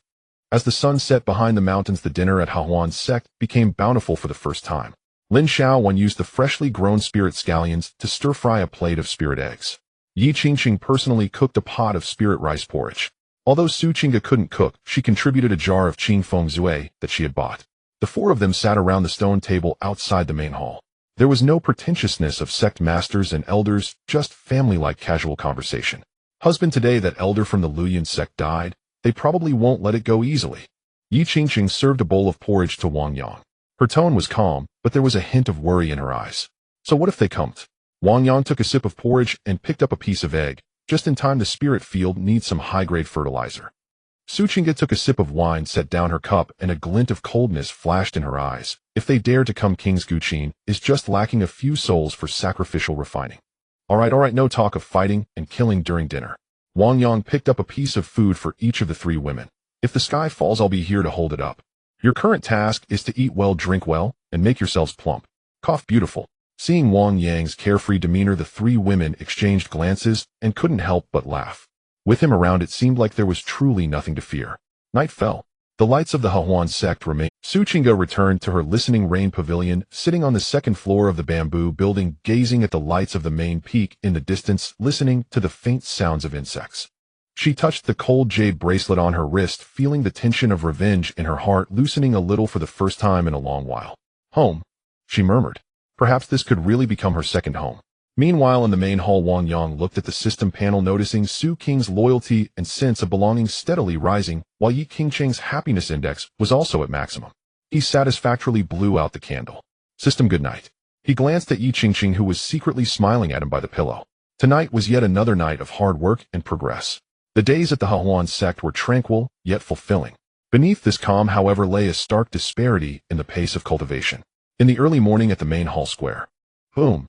As the sun set behind the mountains, the dinner at Hahuan's sect became bountiful for the first time. Lin Xiaowan used the freshly grown spirit scallions to stir-fry a plate of spirit eggs. Yi Qingqing personally cooked a pot of spirit rice porridge. Although Su Qingge couldn't cook, she contributed a jar of Qing Feng Zui that she had bought. The four of them sat around the stone table outside the main hall. There was no pretentiousness of sect masters and elders, just family-like casual conversation. Husband, today that elder from the Luoyuan sect died. They probably won't let it go easily. Yi Qingqing served a bowl of porridge to Wang Yang. Her tone was calm, but there was a hint of worry in her eyes. So what if they can't? Wang Yang took a sip of porridge and picked up a piece of egg. Just in time, the spirit field needs some high-grade fertilizer. Su Qingge took a sip of wine, set down her cup, and a glint of coldness flashed in her eyes. If they dare to come, King's guqin is just lacking a few souls for sacrificial refining. All right, no talk of fighting and killing during dinner. Wang Yang picked up a piece of food for each of the three women. If the sky falls, I'll be here to hold it up. Your current task is to eat well, drink well, and make yourselves plump. Cough beautiful. Seeing Wang Yang's carefree demeanor, the three women exchanged glances and couldn't help but laugh. With him around, it seemed like there was truly nothing to fear. Night fell. The lights of the Hahuan sect remained. Su Qingge returned to her listening rain pavilion, sitting on the second floor of the bamboo building, gazing at the lights of the main peak in the distance, listening to the faint sounds of insects. She touched the cold jade bracelet on her wrist, feeling the tension of revenge in her heart loosening a little for the first time in a long while. Home, she murmured. Perhaps this could really become her second home. Meanwhile, in the main hall, Wang Yang looked at the system panel, noticing Su Qing's loyalty and sense of belonging steadily rising, while Yi Qingqing's happiness index was also at maximum. He satisfactorily blew out the candle. System, good night. He glanced at Yi Qingqing, who was secretly smiling at him by the pillow. Tonight was yet another night of hard work and progress. The days at the Hahuan sect were tranquil, yet fulfilling. Beneath this calm, however, lay a stark disparity in the pace of cultivation. In the early morning at the main hall square. Boom.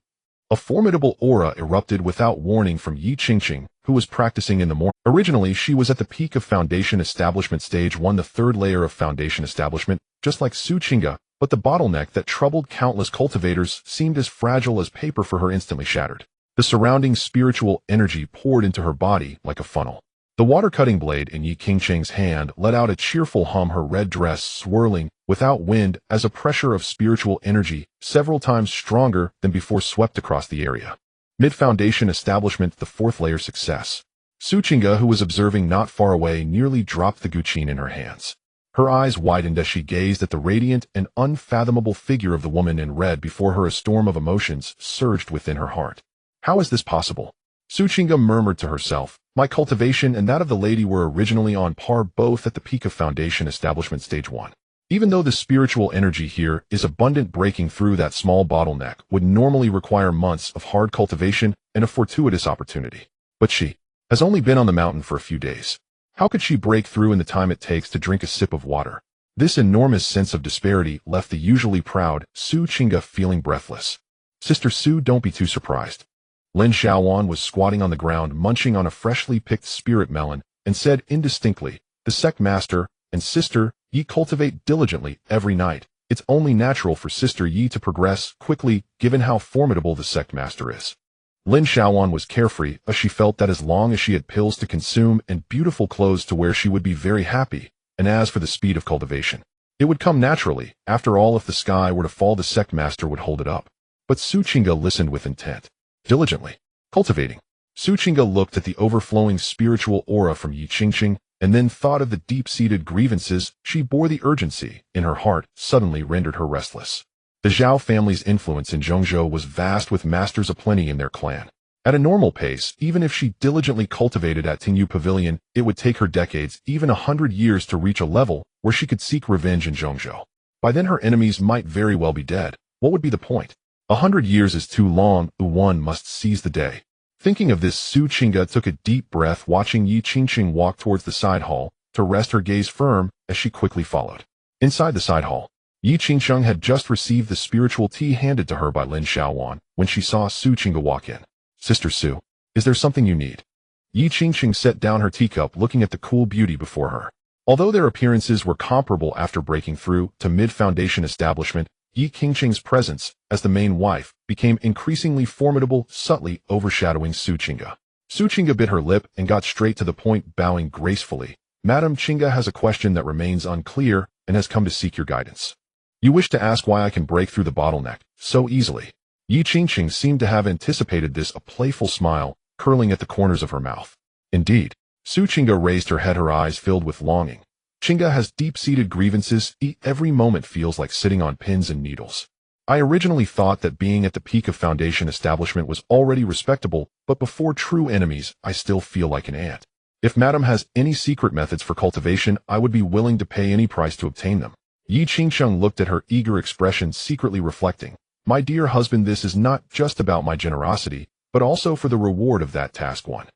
A formidable aura erupted without warning from Yi Qingqing, who was practicing in the morning. Originally, she was at the peak of Foundation Establishment Stage 1, the third layer of Foundation Establishment, just like Su Qingge, but the bottleneck that troubled countless cultivators seemed as fragile as paper for her, instantly shattered. The surrounding spiritual energy poured into her body like a funnel. The water-cutting blade in Yi Qingqing's hand let out a cheerful hum, her red dress swirling without wind as a pressure of spiritual energy several times stronger than before swept across the area. Mid-Foundation Establishment, the fourth layer success. Su Qingge, who was observing not far away, nearly dropped the guqin in her hands. Her eyes widened as she gazed at the radiant and unfathomable figure of the woman in red before her. A storm of emotions surged within her heart. How is this possible? Su Qingge murmured to herself. My cultivation and that of the lady were originally on par, both at the peak of Foundation Establishment Stage 1. Even though the spiritual energy here is abundant, breaking through that small bottleneck would normally require months of hard cultivation and a fortuitous opportunity. But she has only been on the mountain for a few days. How could she break through in the time it takes to drink a sip of water? This enormous sense of disparity left the usually proud Su Qingge feeling breathless. Sister Su, don't be too surprised. Lin Xiaowan was squatting on the ground, munching on a freshly picked spirit melon, and said indistinctly, the sect master and Sister Yi cultivate diligently every night. It's only natural for Sister Yi to progress quickly, given how formidable the sect master is. Lin Xiaowan was carefree, as she felt that as long as she had pills to consume and beautiful clothes to wear, she would be very happy. And as for the speed of cultivation, it would come naturally. After all, if the sky were to fall, the sect master would hold it up. But Su Qingge listened with intent. Diligently cultivating. Su Qingge looked at the overflowing spiritual aura from Yi Qingqing, and then thought of the deep-seated grievances she bore. The urgency in her heart suddenly rendered her restless. The Zhao family's influence in Zhongzhou was vast, with masters aplenty in their clan. At a normal pace, even if she diligently cultivated at Tingyu Pavilion, it would take her decades, even 100 years, to reach a level where she could seek revenge in Zhongzhou. By then her enemies might very well be dead. What would be the point? 100 years is too long. One must seize the day. Thinking of this, Su Qingge took a deep breath, watching Yi Qingqing walk towards the side hall to rest her gaze firm as she quickly followed. Inside the side hall, Yi Qingqing had just received the spiritual tea handed to her by Lin Xiaowan when she saw Su Qingge walk in. Sister Su, is there something you need? Yi Qingqing set down her teacup, looking at the cool beauty before her. Although their appearances were comparable after breaking through to mid-foundation establishment, Yi Qingqing's presence, as the main wife, became increasingly formidable, subtly overshadowing Su Qingge. Su Qingge bit her lip and got straight to the point, bowing gracefully. Madam Qingge has a question that remains unclear and has come to seek your guidance. You wish to ask why I can break through the bottleneck so easily. Yi Qingqing seemed to have anticipated this, a playful smile curling at the corners of her mouth. Indeed. Su Qingge raised her head, her eyes filled with longing. Qingge has deep-seated grievances. Every moment feels like sitting on pins and needles. I originally thought that being at the peak of foundation establishment was already respectable, but before true enemies, I still feel like an ant. If Madam has any secret methods for cultivation, I would be willing to pay any price to obtain them. Yi Qingqing looked at her, eager expression secretly reflecting, my dear husband, this is not just about my generosity, but also for the reward of that task one.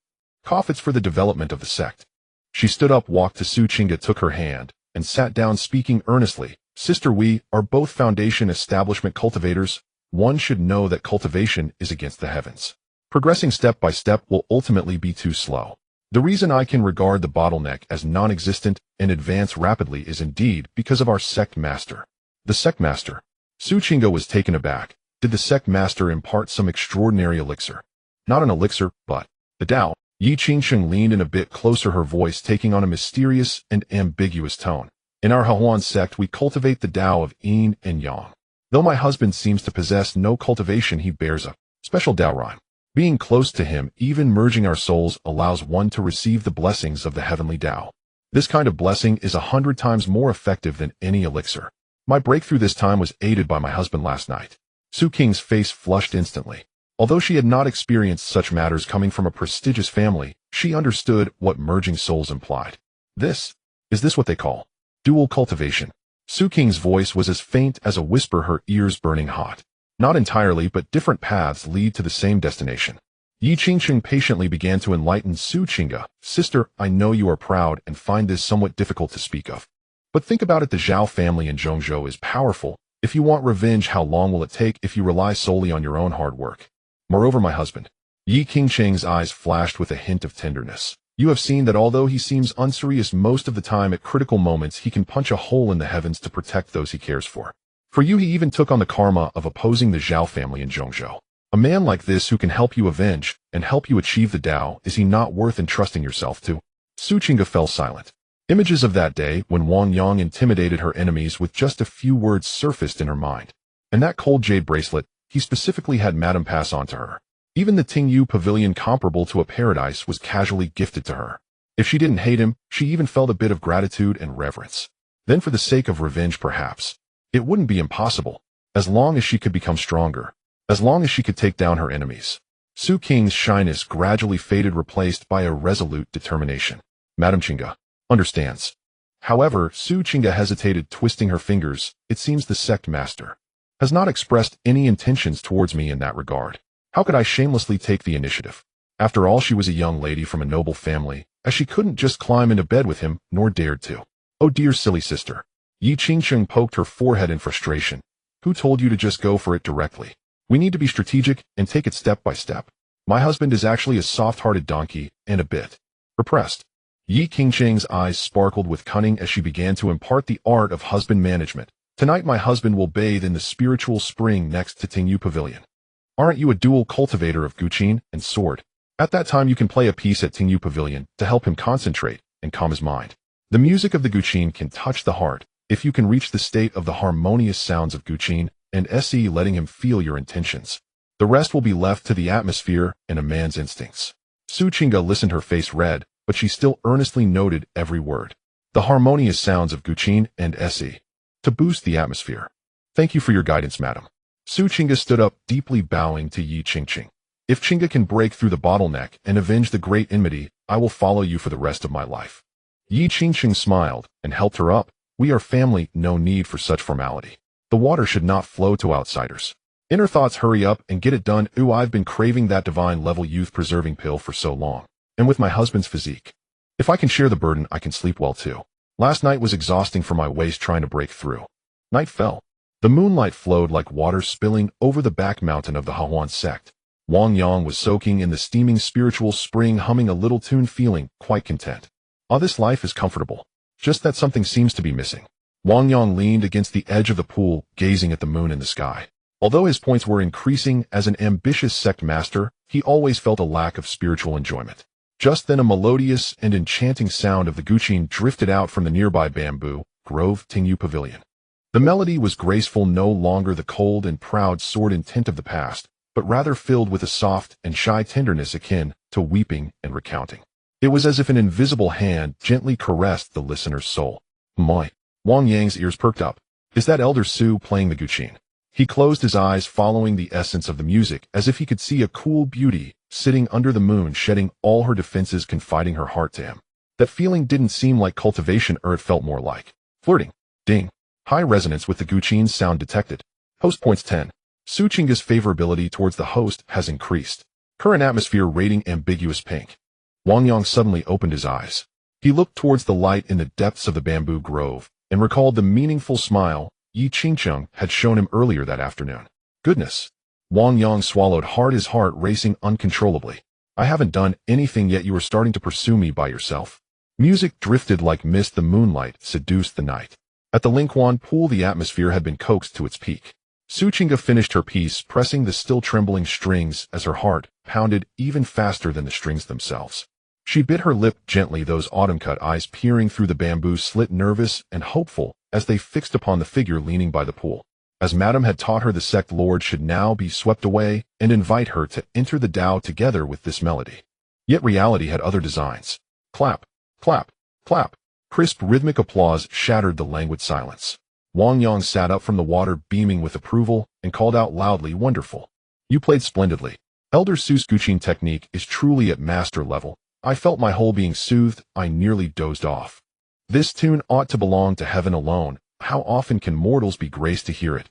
It's for the development of the sect. She stood up, walked to Su Qingge, took her hand, and sat down, speaking earnestly. Sister, we are both foundation establishment cultivators. One should know that cultivation is against the heavens. Progressing step by step will ultimately be too slow. The reason I can regard the bottleneck as non-existent and advance rapidly is indeed because of our sect master. The sect master? Su Qingge was taken aback. Did the sect master impart some extraordinary elixir? Not an elixir, but the Tao. Yi Qingqing leaned in a bit closer, her voice taking on a mysterious and ambiguous tone. In our Hehuan sect, we cultivate the Tao of Yin and Yang. Though my husband seems to possess no cultivation, he bears a special Tao rhyme. Being close to him, even merging our souls, allows one to receive the blessings of the heavenly Tao. This kind of blessing is 100 times more effective than any elixir. My breakthrough this time was aided by my husband last night. Su Qing's face flushed instantly. Although she had not experienced such matters coming from a prestigious family, she understood what merging souls implied. Is this what they call dual cultivation? Su Qing's voice was as faint as a whisper, her ears burning hot. Not entirely, but different paths lead to the same destination. Yi Qingqing patiently began to enlighten Su Qingge. Sister, I know you are proud and find this somewhat difficult to speak of. But think about it, the Zhao family in Zhongzhou is powerful. If you want revenge, how long will it take if you rely solely on your own hard work? Moreover, my husband. Yi Qingqing's eyes flashed with a hint of tenderness. You have seen that although he seems unserious most of the time, at critical moments he can punch a hole in the heavens to protect those he cares for. For you, he even took on the karma of opposing the Zhao family in Zhongzhou. A man like this who can help you avenge and help you achieve the Tao, is he not worth entrusting yourself to? Su Qingge fell silent. Images of that day when Wang Yang intimidated her enemies with just a few words surfaced in her mind. And that cold jade bracelet he specifically had Madame pass on to her. Even the Tingyu Pavilion, comparable to a paradise, was casually gifted to her. If she didn't hate him, she even felt a bit of gratitude and reverence. Then for the sake of revenge, perhaps. It wouldn't be impossible. As long as she could become stronger. As long as she could take down her enemies. Su Qing's shyness gradually faded, replaced by a resolute determination. Madame Qingge understands. However, Su Qingge hesitated, twisting her fingers. It seems the sect master has not expressed any intentions towards me in that regard. How could I shamelessly take the initiative? After all, she was a young lady from a noble family, as she couldn't just climb into bed with him, nor dared to. Oh dear silly sister. Yi Qingqing poked her forehead in frustration. Who told you to just go for it directly? We need to be strategic and take it step by step. My husband is actually a soft-hearted donkey, and a bit repressed. Yi Qingqing's eyes sparkled with cunning as she began to impart the art of husband management. Tonight my husband will bathe in the spiritual spring next to Tingyu Pavilion. Aren't you a dual cultivator of Guqin and sword? At that time you can play a piece at Tingyu Pavilion to help him concentrate and calm his mind. The music of the Guqin can touch the heart if you can reach the state of the harmonious sounds of Guqin and se, letting him feel your intentions. The rest will be left to the atmosphere and a man's instincts. Su Qingge listened, her face red, but she still earnestly noted every word. The harmonious sounds of Guqin and se. To boost the atmosphere. Thank you for your guidance, madam. Su Qingge stood up, deeply bowing to Yi Qingqing. If Qingge can break through the bottleneck and avenge the great enmity, I will follow you for the rest of my life. Yi Qingqing smiled and helped her up. We are family, no need for such formality. The water should not flow to outsiders. Inner thoughts, hurry up and get it done. Ooh, I've been craving that divine level youth-preserving pill for so long. And with my husband's physique. If I can share the burden, I can sleep well too. Last night was exhausting for my waist trying to break through. Night fell. The moonlight flowed like water spilling over the back mountain of the Hahuan sect. Wang Yang was soaking in the steaming spiritual spring, humming a little tune, feeling quite content. Ah, this life is comfortable. Just that something seems to be missing. Wang Yang leaned against the edge of the pool, gazing at the moon in the sky. Although his points were increasing as an ambitious sect master, he always felt a lack of spiritual enjoyment. Just then a melodious and enchanting sound of the guqin drifted out from the nearby bamboo grove Tingyu Pavilion. The melody was graceful, no longer the cold and proud sword intent of the past, but rather filled with a soft and shy tenderness akin to weeping and recounting. It was as if an invisible hand gently caressed the listener's soul. My! Wang Yang's ears perked up. Is that Elder Su playing the guqin? He closed his eyes, following the essence of the music, as if he could see a cool beauty sitting under the moon, shedding all her defenses, confiding her heart to him. That feeling didn't seem like cultivation, or it felt more like flirting. Ding. High resonance with the guqin's sound detected. Host points 10. Su Qingge's favorability towards the host has increased. Current atmosphere rating ambiguous pink. Wang Yang suddenly opened his eyes. He looked towards the light in the depths of the bamboo grove and recalled the meaningful smile Yi Qingqing had shown him earlier that afternoon. Goodness. Wang Yang swallowed hard, his heart racing uncontrollably. I haven't done anything yet. You are starting to pursue me by yourself. Music drifted like mist. The moonlight seduced the night. At the Linghuan pool, the atmosphere had been coaxed to its peak. Su Qingge finished her piece, pressing the still trembling strings as her heart pounded even faster than the strings themselves. She bit her lip gently, those autumn-cut eyes peering through the bamboo slit, nervous and hopeful as they fixed upon the figure leaning by the pool. As Madame had taught her, the sect lord should now be swept away and invite her to enter the Tao together with this melody. Yet reality had other designs. Clap, clap, clap. Crisp rhythmic applause shattered the languid silence. Wang Yang sat up from the water, beaming with approval, and called out loudly, "Wonderful. You played splendidly. Elder Su's guqin technique is truly at master level. I felt my whole being soothed. I nearly dozed off. This tune ought to belong to heaven alone. How often can mortals be graced to hear it?"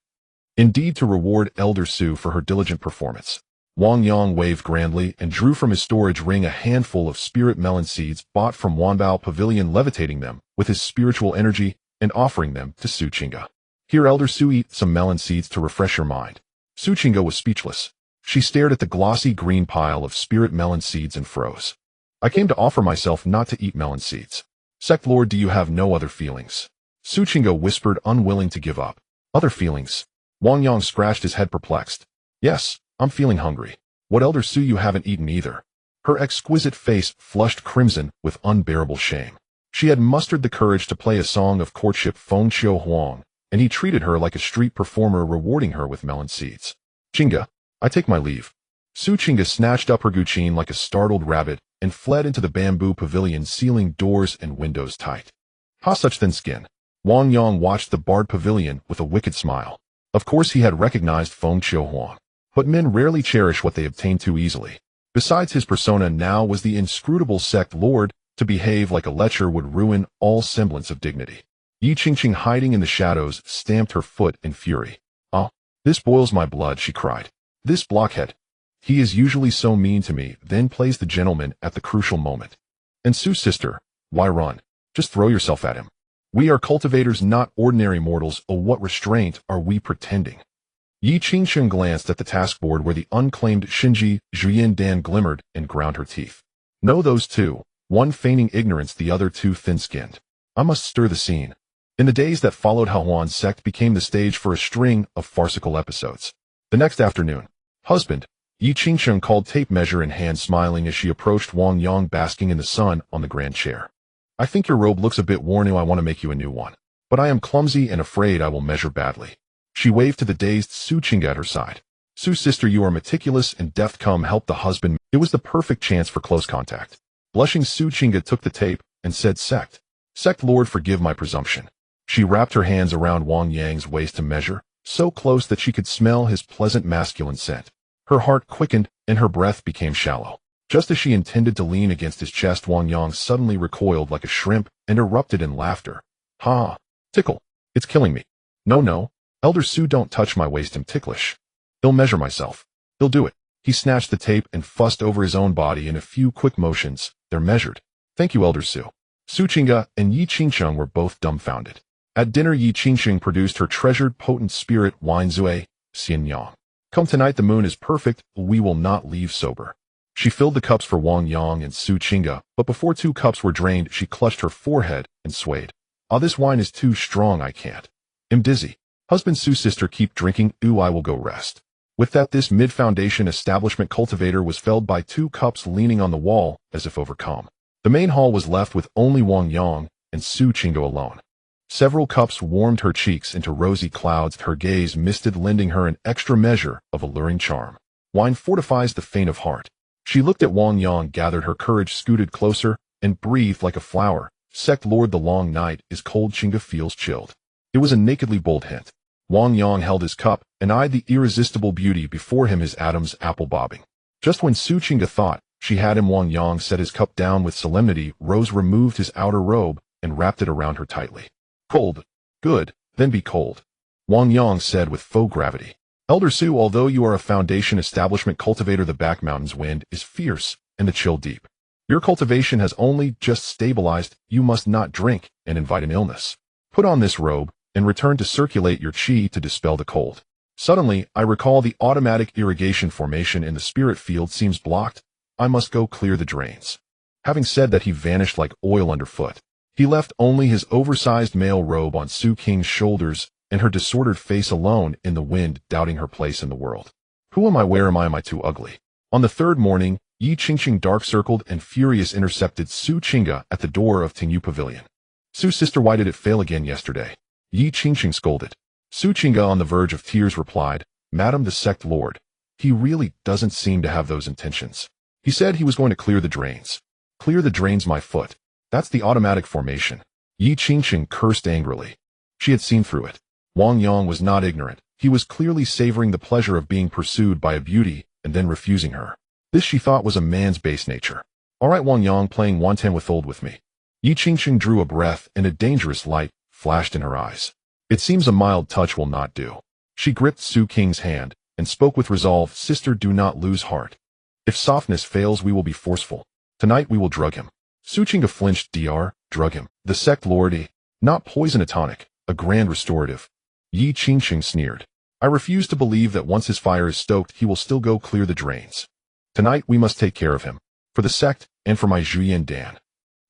Indeed, to reward Elder Su for her diligent performance, Wang Yang waved grandly and drew from his storage ring a handful of spirit melon seeds bought from Wanbao Pavilion, levitating them with his spiritual energy and offering them to Su Qingge. "Here, Elder Su, eat some melon seeds to refresh your mind." Su Qingge was speechless. She stared at the glossy green pile of spirit melon seeds and froze. "I came to offer myself, not to eat melon seeds. Sect Lord, do you have no other feelings?" Su Qingge whispered, unwilling to give up. "Other feelings?" Wang Yang scratched his head, perplexed. "Yes, I'm feeling hungry." "What, Elder Su, you haven't eaten either?" Her exquisite face flushed crimson with unbearable shame. She had mustered the courage to play a song of courtship Feng Qiu Huang, and he treated her like a street performer, rewarding her with melon seeds. "Qingge, I take my leave." Su Qingge snatched up her guqin like a startled rabbit and fled into the bamboo pavilion, sealing doors and windows tight. "Ha, such thin skin." Wang Yang watched the barred pavilion with a wicked smile. Of course he had recognized Feng Qiu Huang. But men rarely cherish what they obtain too easily. Besides, his persona now was the inscrutable sect lord. To behave like a lecher would ruin all semblance of dignity. Yi Qingqing, hiding in the shadows, stamped her foot in fury. "Ah, this boils my blood," she cried. "This blockhead. He is usually so mean to me, then plays the gentleman at the crucial moment. And Su's sister, why run? Just throw yourself at him. We are cultivators, not ordinary mortals. Oh, what restraint are we pretending?" Yi Qingqing glanced at the taskboard where the unclaimed Shinji Zhuyin Dan glimmered and ground her teeth. "No, those two. One feigning ignorance, the other too thin-skinned. I must stir the scene." In the days that followed, Hahuan sect became the stage for a string of farcical episodes. The next afternoon, "Husband," Yi Qingqing called, tape measure in hand, smiling as she approached Wang Yang basking in the sun on the grand chair. "I think your robe looks a bit worn. I want to make you a new one. But I am clumsy and afraid I will measure badly." She waved to the dazed Su Qingge at her side. "Su's sister, you are meticulous and deft. Come help the husband." It was the perfect chance for close contact. Blushing, Su Qingge took the tape and said, Sect Lord, forgive my presumption." She wrapped her hands around Wang Yang's waist to measure, so close that she could smell his pleasant masculine scent. Her heart quickened, and her breath became shallow. Just as she intended to lean against his chest, Wang Yang suddenly recoiled like a shrimp and erupted in laughter. Ha! Tickle! It's killing me. No, no. Elder Su, don't touch my waist, I'm ticklish. He'll measure myself. He'll do it. He snatched the tape and fussed over his own body in a few quick motions. They're measured. Thank you, Elder Su. Su Qingge and Yi Qingsheng were both dumbfounded. At dinner, Yi Qingsheng produced her treasured potent spirit wine Zui, Xian Yang. Come tonight, the moon is perfect, we will not leave sober. She filled the cups for Wang Yang and Su Qingge, but before 2 cups were drained, she clutched her forehead and swayed. Ah, this wine is too strong, I can't. I'm dizzy. Husband Su, sister, keep drinking, I will go rest. With that, this mid-foundation establishment cultivator was felled by 2 cups leaning on the wall, as if overcome. The main hall was left with only Wang Yang and Su Qingge alone. Several cups warmed her cheeks into rosy clouds, her gaze misted, lending her an extra measure of alluring charm. Wine fortifies the faint of heart. She looked at Wang Yang, gathered her courage, scooted closer, and breathed like a flower. Sect Lord, the long night is cold, Qingge feels chilled. It was a nakedly bold hint. Wang Yang held his cup and eyed the irresistible beauty before him, his atoms apple bobbing. Just when Su Qingge thought she had him, Wang Yang set his cup down with solemnity, rose, removed his outer robe, and wrapped it around her tightly. Cold. Good, then be cold. Wang Yang said with faux gravity. Elder Su, although you are a foundation establishment cultivator, the back mountain's wind is fierce and the chill deep. Your cultivation has only just stabilized. You must not drink and invite an illness. Put on this robe and return to circulate your qi to dispel the cold. Suddenly, I recall the automatic irrigation formation in the spirit field seems blocked. I must go clear the drains. Having said that, he vanished like oil underfoot. He left only his oversized male robe on Su Qing's shoulders and her disordered face alone in the wind, doubting her place in the world. Who am I? Where am I? Am I too ugly? On the 3rd morning, Yi Qingsheng, dark-circled and furious, intercepted Su Qingge at the door of Tingyu Pavilion. Su, sister, why did it fail again yesterday? Yi Qingsheng scolded. Su Qingge, on the verge of tears, replied, Madam, the sect lord. He really doesn't seem to have those intentions. He said he was going to clear the drains. Clear the drains, my foot. That's the automatic formation. Yi Qingsheng cursed angrily. She had seen through it. Wang Yang was not ignorant. He was clearly savoring the pleasure of being pursued by a beauty and then refusing her. This, she thought, was a man's base nature. All right, Wang Yang, playing wanton with me. Yi Qingsheng drew a breath, and a dangerous light flashed in her eyes. It seems a mild touch will not do. She gripped Su Qing's hand and spoke with resolve, Sister, do not lose heart. If softness fails, we will be forceful. Tonight we will drug him. Su Qingge flinched. Drug him. The sect lord, not poison, a tonic, a grand restorative. Yi Qingsheng sneered. I refuse to believe that once his fire is stoked, he will still go clear the drains. Tonight we must take care of him. For the sect, and for my Zhuyan Dan.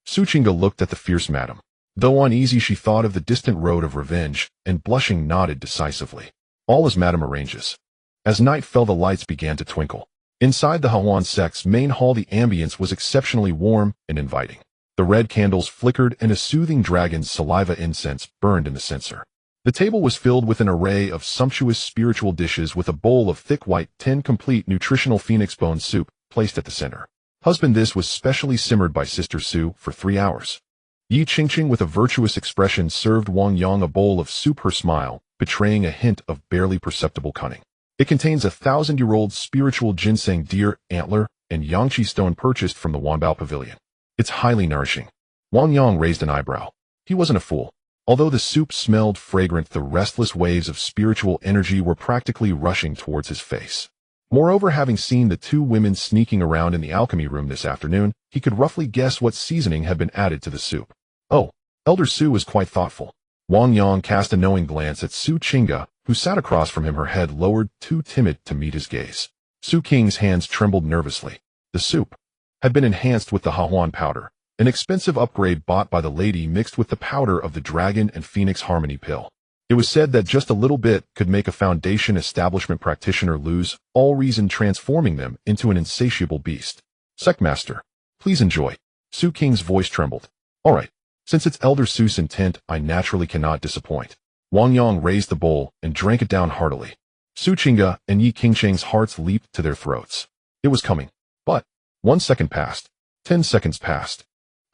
Su Qingge looked at the fierce madam. Though uneasy, she thought of the distant road of revenge, and blushing nodded decisively. All as madam arranges. As night fell, the lights began to twinkle. Inside the Hawan sect's main hall, the ambience was exceptionally warm and inviting. The red candles flickered, and a soothing dragon's saliva incense burned in the censer. The table was filled with an array of sumptuous spiritual dishes, with a bowl of thick white, 10 complete nutritional phoenix bone soup placed at the center. Husband, this was specially simmered by Sister Su for 3 hours. Yi Qingsheng, with a virtuous expression, served Wang Yang a bowl of soup, her smile betraying a hint of barely perceptible cunning. It contains a 1,000-year-old spiritual ginseng deer antler and yangqi stone purchased from the Wanbao Pavilion. It's highly nourishing. Wang Yang raised an eyebrow. He wasn't a fool. Although the soup smelled fragrant, the restless waves of spiritual energy were practically rushing towards his face. Moreover, having seen the 2 women sneaking around in the alchemy room this afternoon, he could roughly guess what seasoning had been added to the soup. Oh, Elder Su is quite thoughtful. Wang Yang cast a knowing glance at Su Qingge, who sat across from him, her head lowered, too timid to meet his gaze. Su Qing's hands trembled nervously. The soup had been enhanced with the Hahuan powder, an expensive upgrade bought by the lady, mixed with the powder of the Dragon and Phoenix Harmony pill. It was said that just a little bit could make a foundation establishment practitioner lose all reason, transforming them into an insatiable beast. Sectmaster, please enjoy. Su Qing's voice trembled. All right. Since it's Elder Su's intent, I naturally cannot disappoint. Wang Yang raised the bowl and drank it down heartily. Su Qingge and Yi Qingsheng's hearts leaped to their throats. It was coming. But 1 second passed. 10 seconds passed.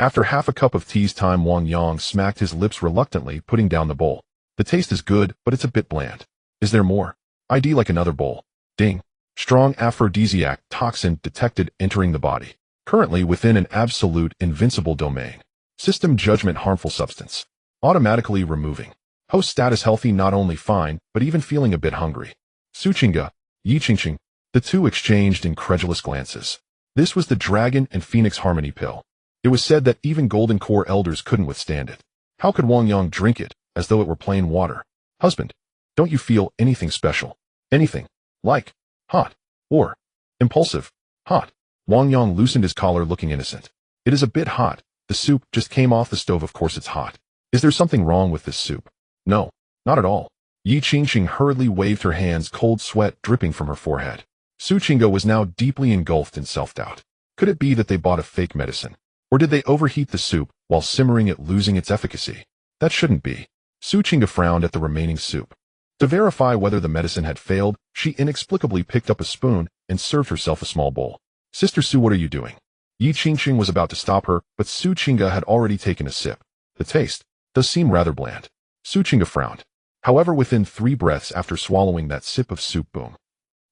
After half a cup of tea's time, Wang Yang smacked his lips reluctantly, putting down the bowl. The taste is good, but it's a bit bland. Is there more? ID like another bowl. Ding. Strong aphrodisiac toxin detected entering the body. Currently within an absolute invincible domain. System judgment harmful substance. Automatically removing. Host status healthy not only fine, but even feeling a bit hungry. Suchinga, Yi Qingqing. The two exchanged incredulous glances. This was the Dragon and Phoenix Harmony pill. It was said that even Golden Core elders couldn't withstand it. How could Wang Yang drink it, as though it were plain water? Husband, don't you feel anything special? Anything? Like? Hot? Or? Impulsive? Hot? Wang Yang loosened his collar looking innocent. It is a bit hot. The soup just came off the stove, of course it's hot. Is there something wrong with this soup? No, not at all. Yi Qingqing hurriedly waved her hands, cold sweat dripping from her forehead. Suchinga was now deeply engulfed in self-doubt. Could it be that they bought a fake medicine? Or did they overheat the soup, while simmering it losing its efficacy? That shouldn't be. Suchinga frowned at the remaining soup. To verify whether the medicine had failed, she inexplicably picked up a spoon and served herself a small bowl. Sister Su, what are you doing? Yi Qingqing was about to stop her, but Suchinga had already taken a sip. The taste does seem rather bland. Suchinga frowned. However, within 3 breaths after swallowing that sip of soup, boom.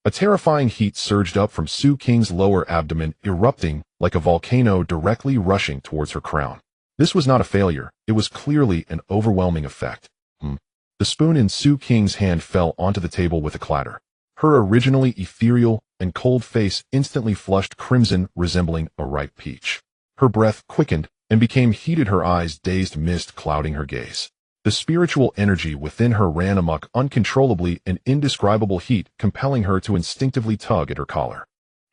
A terrifying heat surged up from Su Qing's lower abdomen, erupting like a volcano directly rushing towards her crown. This was not a failure, it was clearly an overwhelming effect. The spoon in Su Qing's hand fell onto the table with a clatter. Her originally ethereal and cold face instantly flushed crimson, resembling a ripe peach. Her breath quickened and became heated, her eyes dazed, mist clouding her gaze. The spiritual energy within her ran amok uncontrollably, an indescribable heat compelling her to instinctively tug at her collar.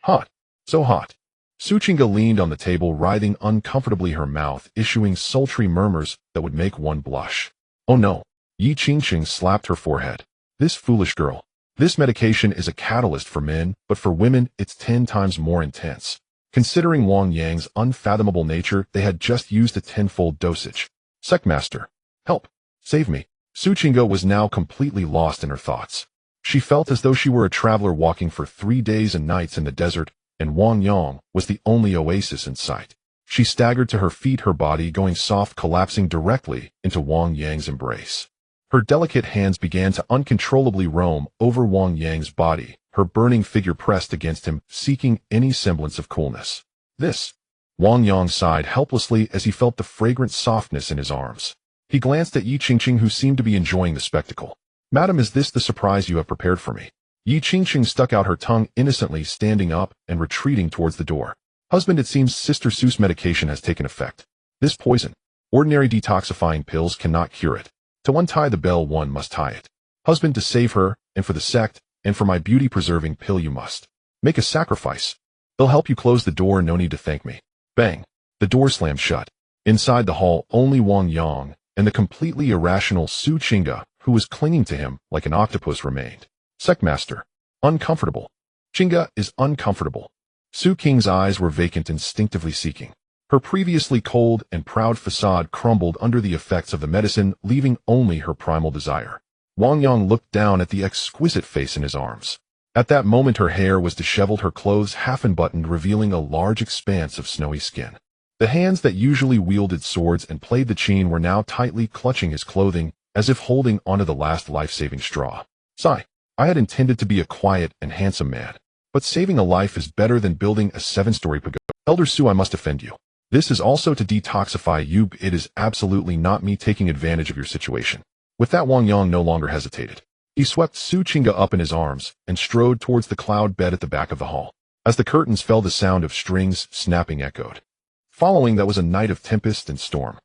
Hot. So hot. Suchinga leaned on the table, writhing uncomfortably, her mouth issuing sultry murmurs that would make one blush. Oh no. Yi Qingqing slapped her forehead. This foolish girl. This medication is a catalyst for men, but for women it's 10 times more intense. Considering Wang Yang's unfathomable nature, they had just used a 10-fold dosage. Sectmaster. Help. Save me. Suchinga was now completely lost in her thoughts. She felt as though she were a traveler walking for 3 days and nights in the desert, and Wang Yang was the only oasis in sight. She staggered to her feet, her body going soft, collapsing directly into Wang Yang's embrace. Her delicate hands began to uncontrollably roam over Wang Yang's body, her burning figure pressed against him, seeking any semblance of coolness. This. Wang Yang sighed helplessly as he felt the fragrant softness in his arms. He glanced at Yi Qingqing, who seemed to be enjoying the spectacle. Madam, is this the surprise you have prepared for me? Yi Qingqing stuck out her tongue innocently, standing up and retreating towards the door. Husband, it seems Sister Su's medication has taken effect. This poison. Ordinary detoxifying pills cannot cure it. To untie the bell, one must tie it. Husband, to save her, and for the sect, and for my beauty-preserving pill, you must make a sacrifice. They'll help you close the door, no need to thank me. Bang. The door slammed shut. Inside the hall, only Wang Yang and the completely irrational Suchinga, who was clinging to him like an octopus, remained. Sectmaster. Uncomfortable. Chinga is uncomfortable. Su Qing's eyes were vacant, instinctively seeking. Her previously cold and proud facade crumbled under the effects of the medicine, leaving only her primal desire. Wang Yang looked down at the exquisite face in his arms. At that moment her hair was disheveled, her clothes half unbuttoned, revealing a large expanse of snowy skin. The hands that usually wielded swords and played the chain were now tightly clutching his clothing, as if holding onto the last life-saving straw. Sigh. I had intended to be a quiet and handsome man, but saving a life is better than building a 7-story pagoda. Elder Su, I must offend you. This is also to detoxify you. It is absolutely not me taking advantage of your situation. With that, Wang Yang no longer hesitated. He swept Suchinga up in his arms and strode towards the cloud bed at the back of the hall. As the curtains fell, the sound of strings snapping echoed. Following that was a night of tempest and storm.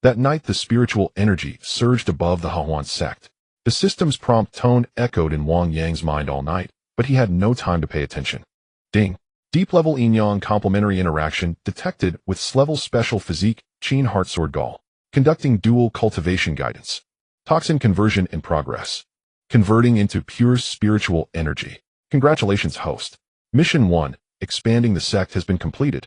That night the spiritual energy surged above the Hahuan sect. The system's prompt tone echoed in Wang Yang's mind all night, but he had no time to pay attention. Ding. Deep-level yin-yang complementary interaction detected with S-level special physique, Qin Heartsword Gall. Conducting dual cultivation guidance. Toxin conversion in progress. Converting into pure spiritual energy. Congratulations, host. Mission 1, expanding the sect, has been completed.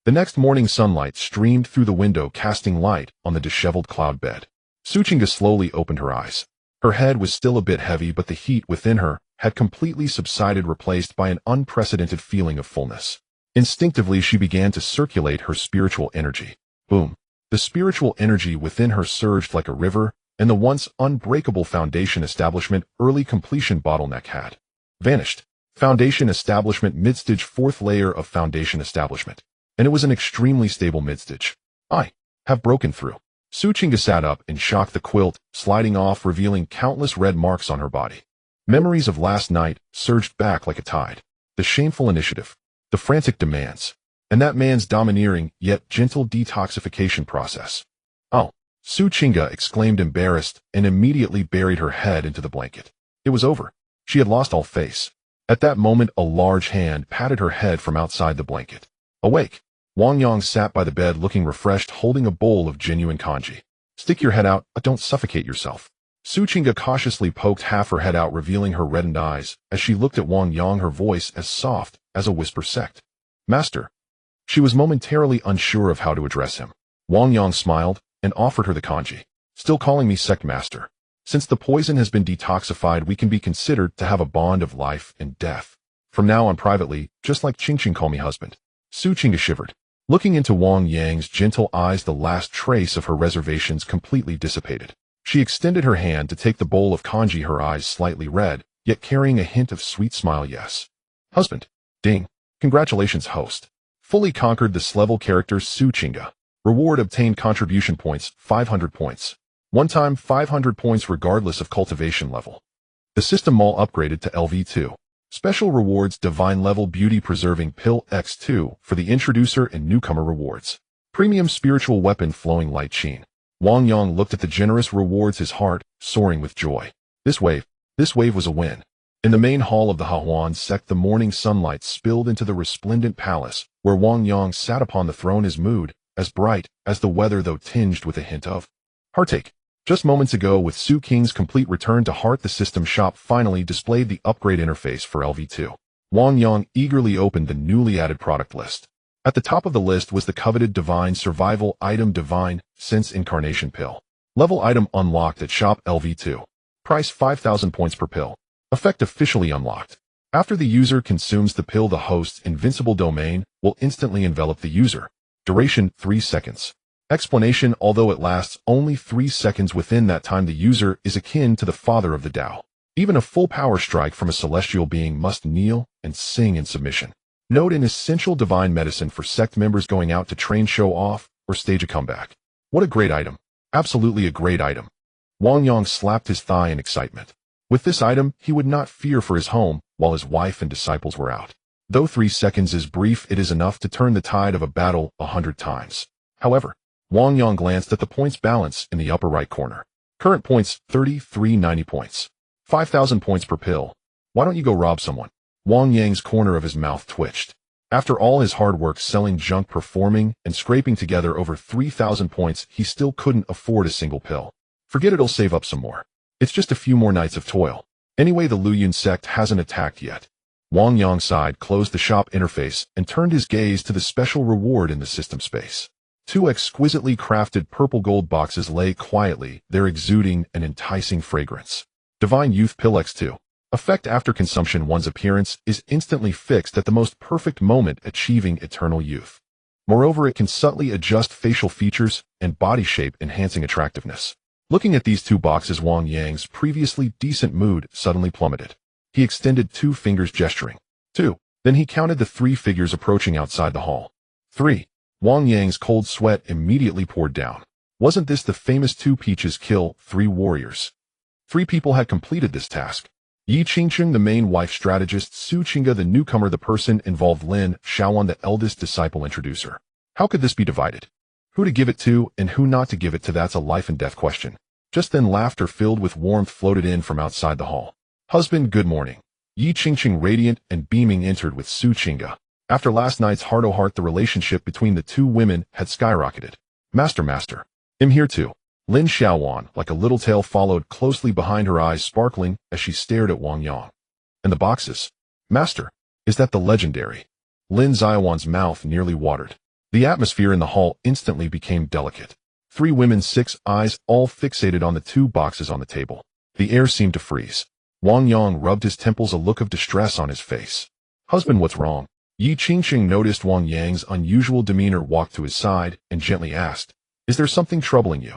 The next morning sunlight streamed through the window, casting light on the disheveled cloud bed. Suchinga slowly opened her eyes. Her head was still a bit heavy, but the heat within her had completely subsided, replaced by an unprecedented feeling of fullness. Instinctively, she began to circulate her spiritual energy. Boom. The spiritual energy within her surged like a river, and the once unbreakable foundation establishment early completion bottleneck had vanished. Foundation establishment midstage, fourth layer of foundation establishment. And it was an extremely stable midstage. I have broken through. Suchinga sat up in shock, the quilt sliding off, revealing countless red marks on her body. Memories of last night surged back like a tide. The shameful initiative, the frantic demands, and that man's domineering yet gentle detoxification process. Oh, Suchinga exclaimed, embarrassed, and immediately buried her head into the blanket. It was over. She had lost all face. At that moment, a large hand patted her head from outside the blanket. Awake. Wang Yang sat by the bed looking refreshed, holding a bowl of genuine kanji. Stick your head out, but don't suffocate yourself. Suchinga cautiously poked half her head out, revealing her reddened eyes, as she looked at Wang Yang, her voice as soft as a whisper. Sect. Master. She was momentarily unsure of how to address him. Wang Yang smiled and offered her the kanji. Still calling me sect master. Since the poison has been detoxified, we can be considered to have a bond of life and death. From now on, privately, just like Qingqing, call me husband. Suchinga shivered. Looking into Wang Yang's gentle eyes, the last trace of her reservations completely dissipated. She extended her hand to take the bowl of kanji, her eyes slightly red, yet carrying a hint of sweet smile. Yes. Husband. Ding. Congratulations, host. Fully conquered this level character Suchinga. Reward obtained contribution points, 500 points. One time 500 points regardless of cultivation level. The system mall upgraded to LV2. Special rewards, divine level beauty preserving pill X2 for the introducer and newcomer rewards. Premium spiritual weapon flowing light sheen. Wang Yang looked at the generous rewards, his heart soaring with joy. This wave was a win. In the main hall of the Huan sect, the morning sunlight spilled into the resplendent palace, where Wang Yang sat upon the throne, his mood as bright as the weather, though tinged with a hint of heartache. Just moments ago, with Su King's complete return to Heart, the system shop finally displayed the upgrade interface for LV2. Wang Yang eagerly opened the newly added product list. At the top of the list was the coveted Divine Survival Item Divine Sense Incarnation Pill. Level item unlocked at Shop LV2. Price 5,000 points per pill. Effect officially unlocked. After the user consumes the pill, the host's Invincible Domain will instantly envelop the user. Duration 3 seconds. Explanation: although it lasts only 3 seconds, within that time the user is akin to the father of the Tao. Even a full power strike from a celestial being must kneel and sing in submission. Note: an essential divine medicine for sect members going out to train, show off, or stage a comeback. What a great item. Absolutely a great item. Wang Yang slapped his thigh in excitement. With this item, he would not fear for his home while his wife and disciples were out. Though 3 seconds is brief, it is enough to turn the tide of a battle 100 times. However, Wang Yang glanced at the points balance in the upper right corner. Current points, 3390 points. 5,000 points per pill. Why don't you go rob someone? Wang Yang's corner of his mouth twitched. After all his hard work selling junk, performing, and scraping together over 3,000 points, he still couldn't afford a single pill. Forget it, he'll save up some more. It's just a few more nights of toil. Anyway, the Joy Union Sect hasn't attacked yet. Wang Yang sighed, closed the shop interface, and turned his gaze to the special reward in the system space. 2 exquisitely crafted purple gold boxes lay quietly there, exuding an enticing fragrance. Divine Youth Pill X2. Effect: after consumption, one's appearance is instantly fixed at the most perfect moment, achieving eternal youth. Moreover, it can subtly adjust facial features and body shape, enhancing attractiveness. Looking at these 2 boxes, Wang Yang's previously decent mood suddenly plummeted. He extended 2 fingers, gesturing. 2. Then he counted the 3 figures approaching outside the hall. 3. Wang Yang's cold sweat immediately poured down. Wasn't this the famous 2 peaches kill 3 warriors? 3 people had completed this task. Yi Qingqing, the main wife strategist; Suchinga, the newcomer; the person involved, Lin Shaowan, the eldest disciple introducer. How could this be divided? Who to give it to and who not to give it to? That's a life and death question. Just then, laughter filled with warmth floated in from outside the hall. Husband, good morning. Yi Qingqing, radiant and beaming, entered with Suchinga. After last night's heart-to-heart, the relationship between the 2 women had skyrocketed. Master. I'm here too. Lin Shaowan, like a little tail, followed closely behind, her eyes sparkling as she stared at Wang Yang. And the boxes? Master, is that the legendary? Lin Xiaowan's mouth nearly watered. The atmosphere in the hall instantly became delicate. 3 women, 6 eyes, all fixated on the 2 boxes on the table. The air seemed to freeze. Wang Yang rubbed his temples, a look of distress on his face. Husband, what's wrong? Yi Qingqing noticed Wang Yang's unusual demeanor, walked to his side, and gently asked, is there something troubling you?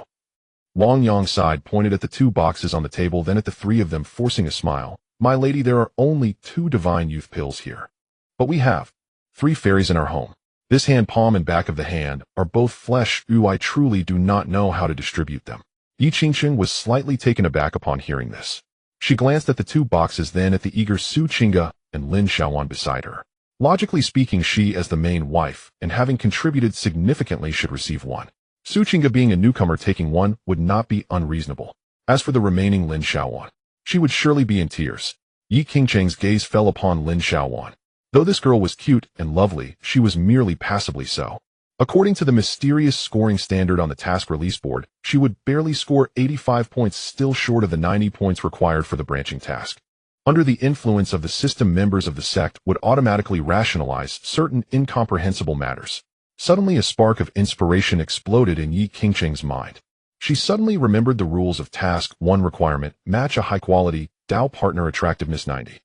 Wang Yang sighed, pointed at the 2 boxes on the table, then at the 3 of them, forcing a smile. My lady, there are only 2 divine youth pills here. But we have 3 fairies in our home. This hand palm and back of the hand are both flesh. I truly do not know how to distribute them. Yi Qingqing was slightly taken aback upon hearing this. She glanced at the 2 boxes, then at the eager Su Qingge and Lin Xiaowan beside her. Logically speaking, she, as the main wife, and having contributed significantly, should receive 1. Su Qingge, being a newcomer, taking 1 would not be unreasonable. As for the remaining Lin Xiaowan, she would surely be in tears. Yi Qingqing's gaze fell upon Lin Xiaowan. Though this girl was cute and lovely, she was merely passably so. According to the mysterious scoring standard on the task release board, she would barely score 85 points, still short of the 90 points required for the branching task. Under the influence of the system, members of the sect would automatically rationalize certain incomprehensible matters. Suddenly a spark of inspiration exploded in Yi Qingqing's mind. She suddenly remembered the rules of Task 1 requirement: match a high-quality Dao partner, attractiveness 90.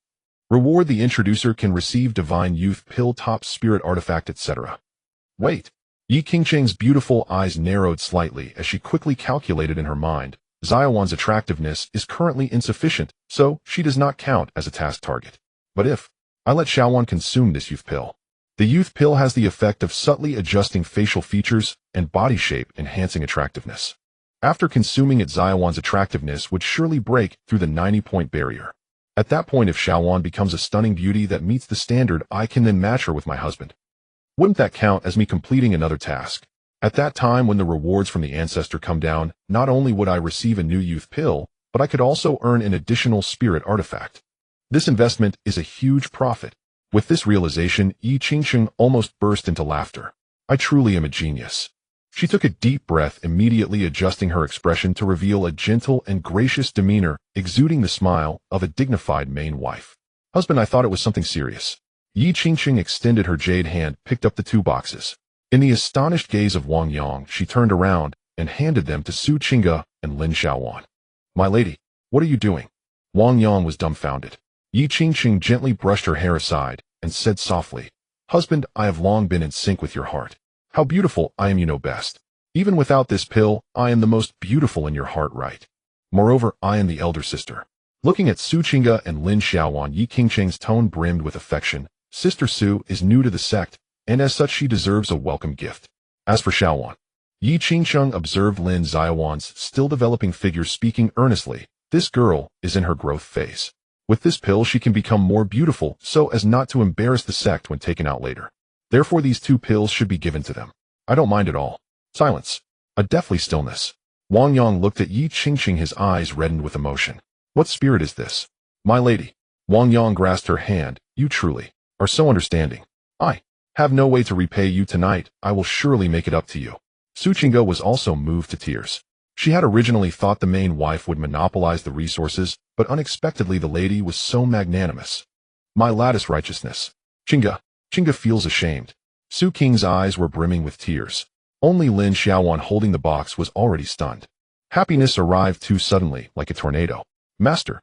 Reward: the introducer can receive divine youth pill, top spirit artifact, etc. Wait. Yi Qingqing's beautiful eyes narrowed slightly as she quickly calculated in her mind. Xiaowan's attractiveness is currently insufficient, so she does not count as a task target. But if I let Xiaowan consume this youth pill, the youth pill has the effect of subtly adjusting facial features and body shape, enhancing attractiveness. After consuming it, Xiaowan's attractiveness would surely break through the 90-point barrier. At that point, if Xiaowan becomes a stunning beauty that meets the standard, I can then match her with my husband. Wouldn't that count as me completing another task? At that time, when the rewards from the ancestor come down, not only would I receive a new youth pill, but I could also earn an additional spirit artifact. This investment is a huge profit. With this realization, Yi Qingqing almost burst into laughter. I truly am a genius. She took a deep breath, immediately adjusting her expression to reveal a gentle and gracious demeanor, exuding the smile of a dignified main wife. Husband, I thought it was something serious. Yi Qingqing extended her jade hand, picked up the 2 boxes. In the astonished gaze of Wang Yang, she turned around and handed them to Su Qingge and Lin Xiaowan. My lady, what are you doing? Wang Yang was dumbfounded. Yi Qingqing gently brushed her hair aside and said softly, Husband, I have long been in sync with your heart. How beautiful I am, you know best. Even without this pill, I am the most beautiful in your heart, right? Moreover, I am the elder sister. Looking at Su Qingge and Lin Xiaowan, Yi Qingqing's tone brimmed with affection. Sister Su is new to the sect, and as such she deserves a welcome gift. As for Xiaowan, Yi Qingqing observed Lin Xiaowan's still developing figure, speaking earnestly. This girl is in her growth phase. With this pill she can become more beautiful so as not to embarrass the sect when taken out later. Therefore these 2 pills should be given to them. I don't mind at all. Silence. A deathly stillness. Wang Yang looked at Yi Qingqing, his eyes reddened with emotion. What spirit is this? My lady. Wang Yang grasped her hand. You truly are so understanding. I have no way to repay you tonight. I will surely make it up to you. Su Qingge was also moved to tears. She had originally thought the main wife would monopolize the resources, but unexpectedly the lady was so magnanimous. My lattice righteousness. Qingge feels ashamed. Su Qing's eyes were brimming with tears. Only Lin Xiaowan, holding the box, was already stunned. Happiness arrived too suddenly, like a tornado. Master,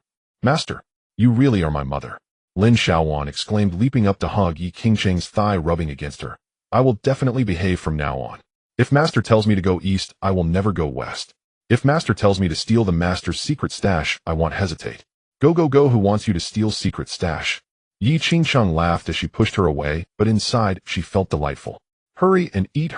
you really are my mother. Lin Xiaowan exclaimed, leaping up to hug Yi Qingqing's thigh, rubbing against her. I will definitely behave from now on. If Master tells me to go east, I will never go west. If Master tells me to steal the Master's secret stash, I won't hesitate. Go. Who wants you to steal secret stash? Yi Qingqing laughed as she pushed her away, but inside she felt delightful. Hurry and eat.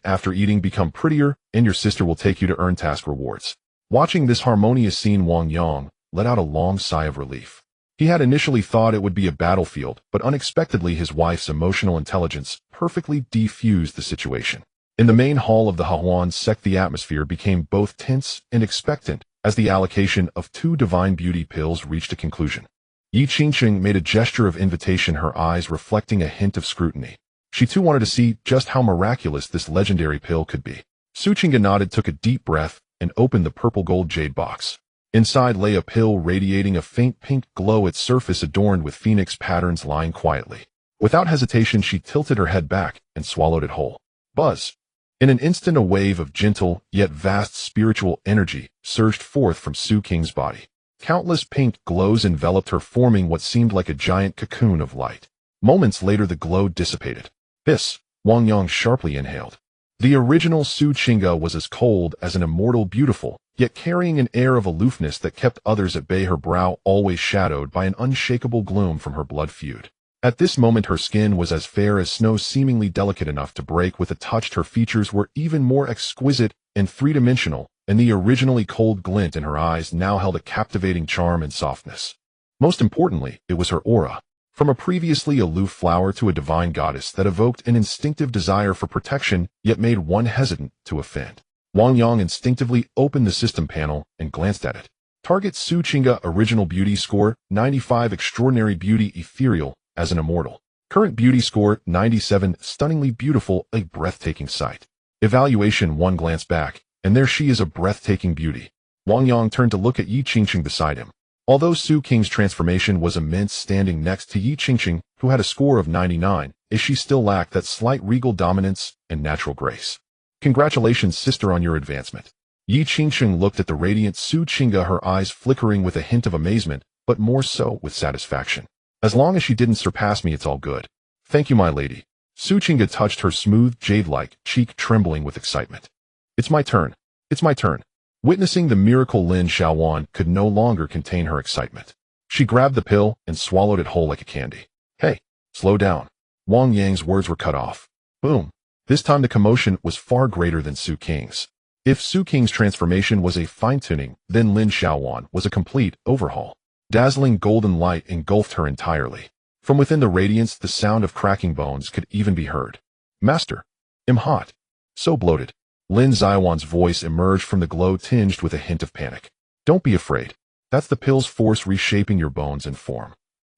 After eating, become prettier, and your sister will take you to earn task rewards. Watching this harmonious scene, Wang Yang let out a long sigh of relief. He had initially thought it would be a battlefield, but unexpectedly his wife's emotional intelligence perfectly defused the situation. In the main hall of the Huan sect, the atmosphere became both tense and expectant as the allocation of 2 divine beauty pills reached a conclusion. Yi Qingqing made a gesture of invitation, her eyes reflecting a hint of scrutiny. She too wanted to see just how miraculous this legendary pill could be. Su Qingge nodded, took a deep breath, and opened the purple gold jade box. Inside lay a pill radiating a faint pink glow, its surface adorned with phoenix patterns, lying quietly. Without hesitation, she tilted her head back and swallowed it whole. Buzz! In an instant, a wave of gentle, yet vast spiritual energy surged forth from Su Qing's body. Countless pink glows enveloped her, forming what seemed like a giant cocoon of light. Moments later, the glow dissipated. Hiss! Wang Yang sharply inhaled. The original Su Qingge was as cold as an immortal beautiful, yet carrying an air of aloofness that kept others at bay, her brow always shadowed by an unshakable gloom from her blood feud. At this moment her skin was as fair as snow, seemingly delicate enough to break with a touch. Her features were even more exquisite and three-dimensional, and the originally cold glint in her eyes now held a captivating charm and softness. Most importantly, it was her aura. From a previously aloof flower to a divine goddess that evoked an instinctive desire for protection, yet made one hesitant to offend. Wang Yang instinctively opened the system panel and glanced at it. Target Su Qingge original beauty score 95, extraordinary beauty, ethereal as an immortal. Current beauty score 97, stunningly beautiful, a breathtaking sight. Evaluation 1, glance back, and there she is, a breathtaking beauty. Wang Yang turned to look at Yi Qingqing beside him. Although Su Qing's transformation was immense, standing next to Yi Qingqing, who had a score of 99, she still lacked that slight regal dominance and natural grace. Congratulations, sister, on your advancement. Yi Qingqing looked at the radiant Su Qingge, her eyes flickering with a hint of amazement, but more so with satisfaction. As long as she didn't surpass me, it's all good. Thank you, my lady. Su Qingge touched her smooth, jade-like cheek, trembling with excitement. It's my turn. It's my turn. Witnessing the miracle, Lin Xiaowan could no longer contain her excitement. She grabbed the pill and swallowed it whole like a candy. Hey, slow down. Wang Yang's words were cut off. Boom. This time the commotion was far greater than Su Qing's. If Su Qing's transformation was a fine-tuning, then Lin Xiaowan was a complete overhaul. Dazzling golden light engulfed her entirely. From within the radiance, the sound of cracking bones could even be heard. Master, I'm hot. So bloated. Lin Xiaowan's voice emerged from the glow, tinged with a hint of panic. Don't be afraid. That's the pill's force reshaping your bones and form.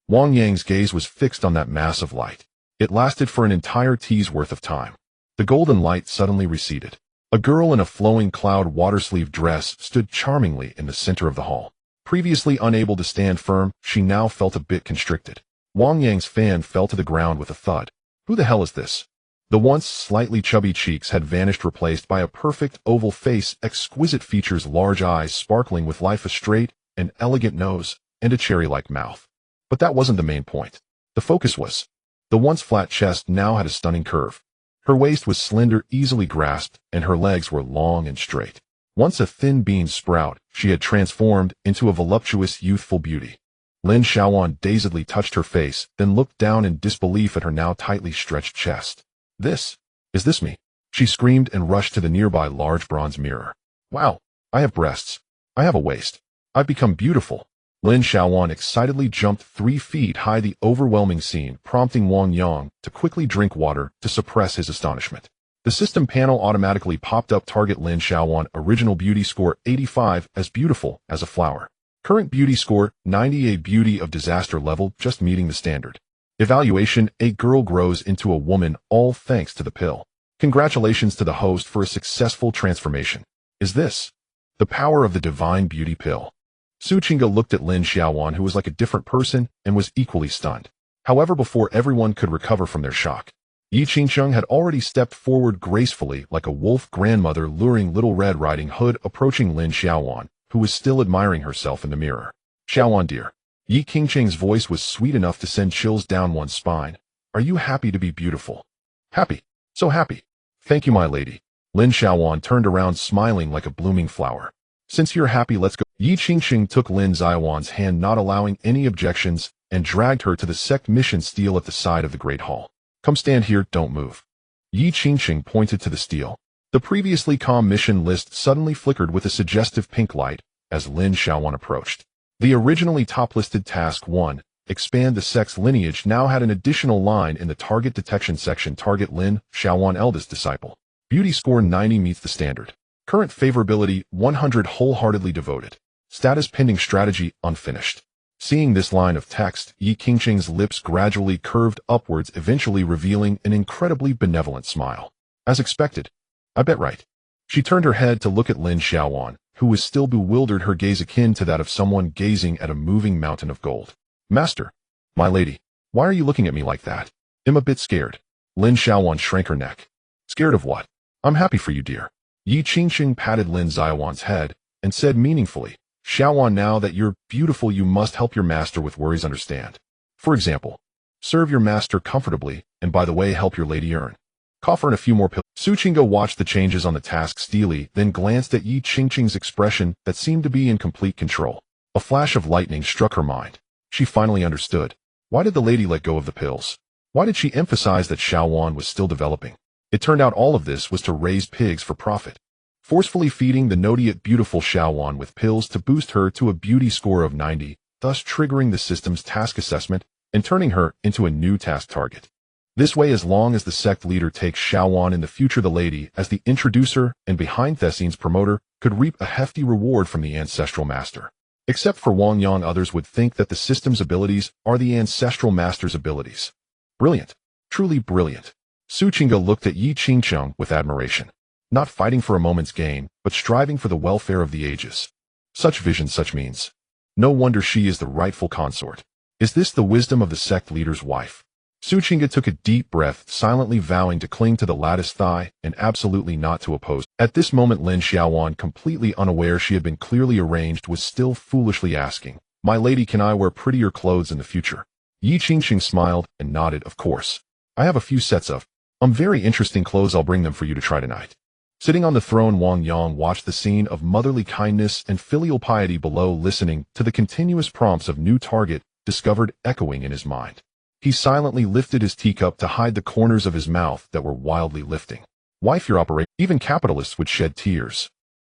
Wang Yang's gaze was fixed on that mass of light. It lasted for an entire tea's worth of time. The golden light suddenly receded. A girl in a flowing cloud water-sleeved dress stood charmingly in the center of the hall. Previously unable to stand firm, she now felt a bit constricted. Wang Yang's fan fell to the ground with a thud. Who the hell is this? The once slightly chubby cheeks had vanished, replaced by a perfect oval face, exquisite features, large eyes sparkling with life, a straight and elegant nose, and a cherry-like mouth. But that wasn't the main point. The focus was. The once flat chest now had a stunning curve. Her waist was slender, easily grasped, and her legs were long and straight. Once a thin bean sprout, she had transformed into a voluptuous, youthful beauty. Lin Xiaowan dazedly touched her face, then looked down in disbelief at her now tightly stretched chest. Is this me? She screamed and rushed to the nearby large bronze mirror. Wow, I have breasts. I have a waist. I've become beautiful. Lin Xiaowan excitedly jumped 3 feet high, the overwhelming scene prompting Wang Yang to quickly drink water to suppress his astonishment. The system panel automatically popped up. Target Lin Xiaowan original beauty score 85, as beautiful as a flower. Current beauty score 98, beauty of disaster level, just meeting the standard. Evaluation, a girl grows into a woman, all thanks to the pill. Congratulations to the host for a successful transformation. Is this the power of the divine beauty pill? Su Qingge looked at Lin Xiaowan, who was like a different person, and was equally stunned. However, before everyone could recover from their shock, Yi Qingqing had already stepped forward gracefully like a wolf grandmother luring Little Red Riding Hood, approaching Lin Xiaowan, who was still admiring herself in the mirror. Xiaowan dear. Yi Qingqing's voice was sweet enough to send chills down one's spine. Are you happy to be beautiful? Happy. So happy. Thank you, my lady. Lin Xiaowan turned around smiling like a blooming flower. Since you're happy, let's go. Yi Qingqing took Lin Xiaowan's hand, not allowing any objections, and dragged her to the sect mission stele at the side of the Great Hall. Come stand here, don't move. Yi Qingqing pointed to the stele. The previously calm mission list suddenly flickered with a suggestive pink light as Lin Xiaowan approached. The originally top-listed Task 1, Expand the Sect's Lineage, now had an additional line in the Target Detection section. Target Lin Xiaowan, eldest disciple. Beauty score 90, meets the standard. Current favorability 100, wholeheartedly devoted. Status pending, strategy unfinished. Seeing this line of text, Yi Qingqing's lips gradually curved upwards, eventually revealing an incredibly benevolent smile. As expected. I bet right. She turned her head to look at Lin Xiaowan, who was still bewildered, her gaze akin to that of someone gazing at a moving mountain of gold. Master, my lady, why are you looking at me like that? I'm a bit scared. Lin Xiaowan shrank her neck. Scared of what? I'm happy for you, dear. Yi Qingqing patted Lin Xiaowan's head and said meaningfully, Xiaowan, now that you're beautiful, you must help your master with worries, understand? For example, serve your master comfortably, and by the way, help your lady earn. Coffer and a few more pills. Su Qingge watched the changes on the task steely, then glanced at Yi Qingqing's expression that seemed to be in complete control. A flash of lightning struck her mind. She finally understood. Why did the lady let go of the pills? Why did she emphasize that Xiaowan was still developing? It turned out all of this was to raise pigs for profit. Forcefully feeding the no yet beautiful Xiaowan with pills to boost her to a beauty score of 90, thus triggering the system's task assessment and turning her into a new task target. This way, as long as the sect leader takes Xiaowan in the future, the lady, as the introducer and behind the scenes promoter, could reap a hefty reward from the ancestral master. Except for Wang Yang, others would think that the system's abilities are the ancestral master's abilities. Brilliant. Truly brilliant. Su Qingge looked at Yi Qingqing with admiration. Not fighting for a moment's gain, but striving for the welfare of the ages. Such vision, such means. No wonder she is the rightful consort. Is this the wisdom of the sect leader's wife? Su Qingge took a deep breath, silently vowing to cling to the lattice thigh and absolutely not to oppose. At this moment, Lin Xiaowan, completely unaware she had been clearly arranged, was still foolishly asking, "My lady, can I wear prettier clothes in the future?" Yi Qingqing smiled and nodded, "Of course. I have a few sets of very interesting clothes. I'll bring them for you to try tonight." Sitting on the throne, Wang Yang watched the scene of motherly kindness and filial piety below, listening to the continuous prompts of new target discovered echoing in his mind. He silently lifted his teacup to hide the corners of his mouth that were wildly lifting. Wife, your operation. Even capitalists would shed tears.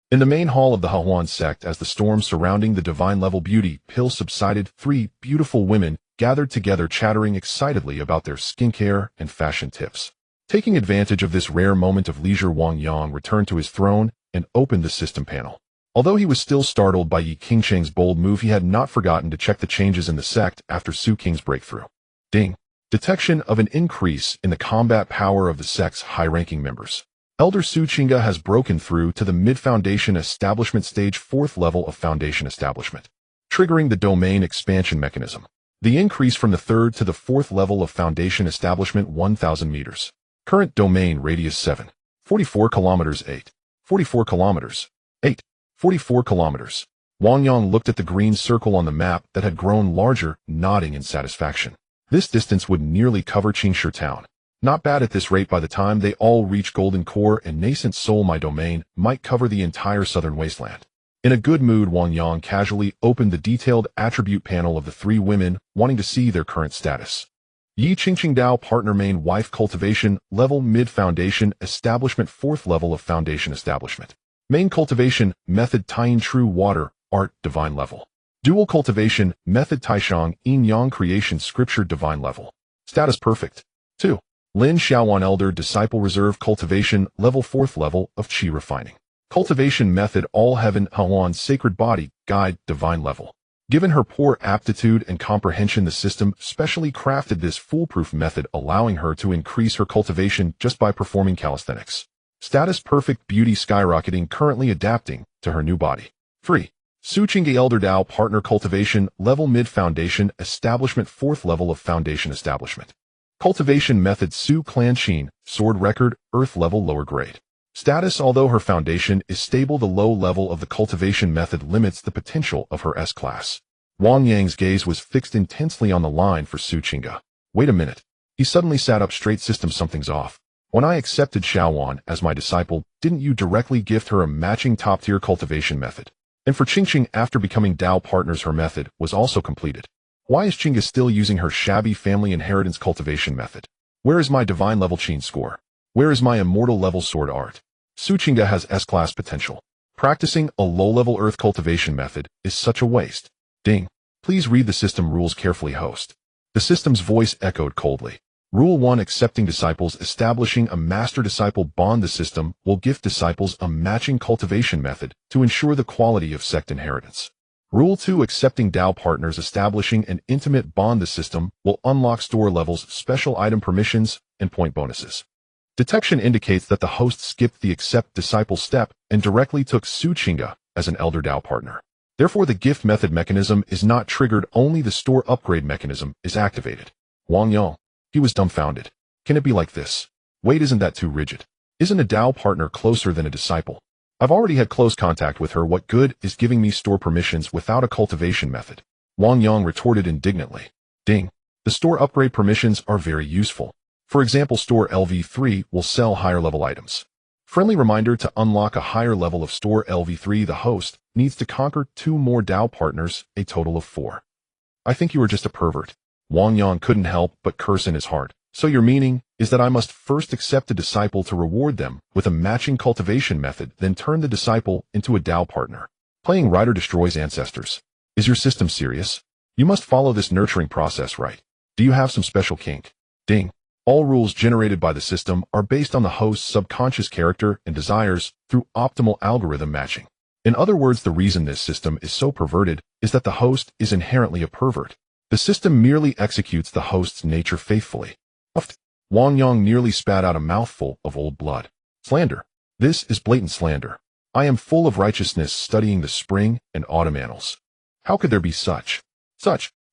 In the main hall of the Huan sect, as the storm surrounding the divine level beauty pill subsided, 3 beautiful women gathered together, chattering excitedly about their skincare and fashion tips. Taking advantage of this rare moment of leisure, Wang Yang returned to his throne and opened the system panel. Although he was still startled by Yi Qingqing's bold move, he had not forgotten to check the changes in the sect after Su Qing's breakthrough. Ding. Detection of an increase in the combat power of the sect's high-ranking members. Elder Su Qingge has broken through to the mid-foundation establishment stage, 4th level of foundation establishment, triggering the domain expansion mechanism. The increase from the 3rd to the 4th level of foundation establishment, 1,000 meters. Current domain radius 7. 44 kilometers 8. 44 kilometers 8. 44 kilometers. Wang Yang looked at the green circle on the map that had grown larger, nodding in satisfaction. This distance would nearly cover Qingshi town. Not bad at this rate. By the time they all reach Golden Core and Nascent Soul, my domain might cover the entire southern wasteland. In a good mood, Wang Yang casually opened the detailed attribute panel of the 3 women, wanting to see their current status. Yi Qingqing Dao partner, main wife, cultivation level mid foundation establishment, 4th level of foundation establishment. Main cultivation method Taiyin true water art divine level. Dual cultivation method Taishang Yin Yang creation scripture divine level. Status perfect. 2. Lin Xiaowan elder disciple reserve cultivation level 4th level of Qi refining. Cultivation method all heaven Huan sacred body guide divine level. Given her poor aptitude and comprehension, the system specially crafted this foolproof method, allowing her to increase her cultivation just by performing calisthenics. Status perfect, beauty skyrocketing, currently adapting to her new body. 3. Su Qingge elder Dao partner cultivation level mid foundation establishment, 4th level of foundation establishment. Cultivation method Su Clan Qin sword record earth level lower grade. Status, although her foundation is stable, the low level of the cultivation method limits the potential of her S-class. Wang Yang's gaze was fixed intensely on the line for Su Qingge. Wait a minute. He suddenly sat up straight. System, something's off. When I accepted Xiaowan as my disciple, didn't you directly gift her a matching top-tier cultivation method? And for Qingqing, after becoming Dao partners, her method was also completed. Why is Qingge still using her shabby family inheritance cultivation method? Where is my divine level Qin score? Where is my immortal level sword art? Su Qingge has S-class potential. Practicing a low-level earth cultivation method is such a waste. Ding. Please read the system rules carefully, host. The system's voice echoed coldly. Rule 1. Accepting disciples. Establishing a master-disciple bond. The system will gift disciples a matching cultivation method to ensure the quality of sect inheritance. Rule 2. Accepting Dao partners. Establishing an intimate bond. The system will unlock store levels, special item permissions, and point bonuses. Detection indicates that the host skipped the accept disciple step and directly took Su Qingge as an elder Dao partner. Therefore, the gift method mechanism is not triggered, only the store upgrade mechanism is activated. Wang Yang. He was dumbfounded. Can it be like this? Wait, isn't that too rigid? Isn't a Dao partner closer than a disciple? I've already had close contact with her. What good is giving me store permissions without a cultivation method? Wang Yang retorted indignantly. Ding. The store upgrade permissions are very useful. For example, store LV3 will sell higher level items. Friendly reminder: to unlock a higher level of store LV3, the host needs to conquer 2 more Dao partners, a total of 4. I think you are just a pervert. Wang Yang couldn't help but curse in his heart. So your meaning is that I must first accept a disciple to reward them with a matching cultivation method, then turn the disciple into a Dao partner. Playing Rider destroys ancestors. Is your system serious? You must follow this nurturing process, right? Do you have some special kink? Ding. All rules generated by the system are based on the host's subconscious character and desires through optimal algorithm matching. In other words, the reason this system is so perverted is that the host is inherently a pervert. The system merely executes the host's nature faithfully. Wang Yang nearly spat out a mouthful of old blood. Slander. This is blatant slander. I am full of righteousness, studying the spring and autumn annals. How could there be such?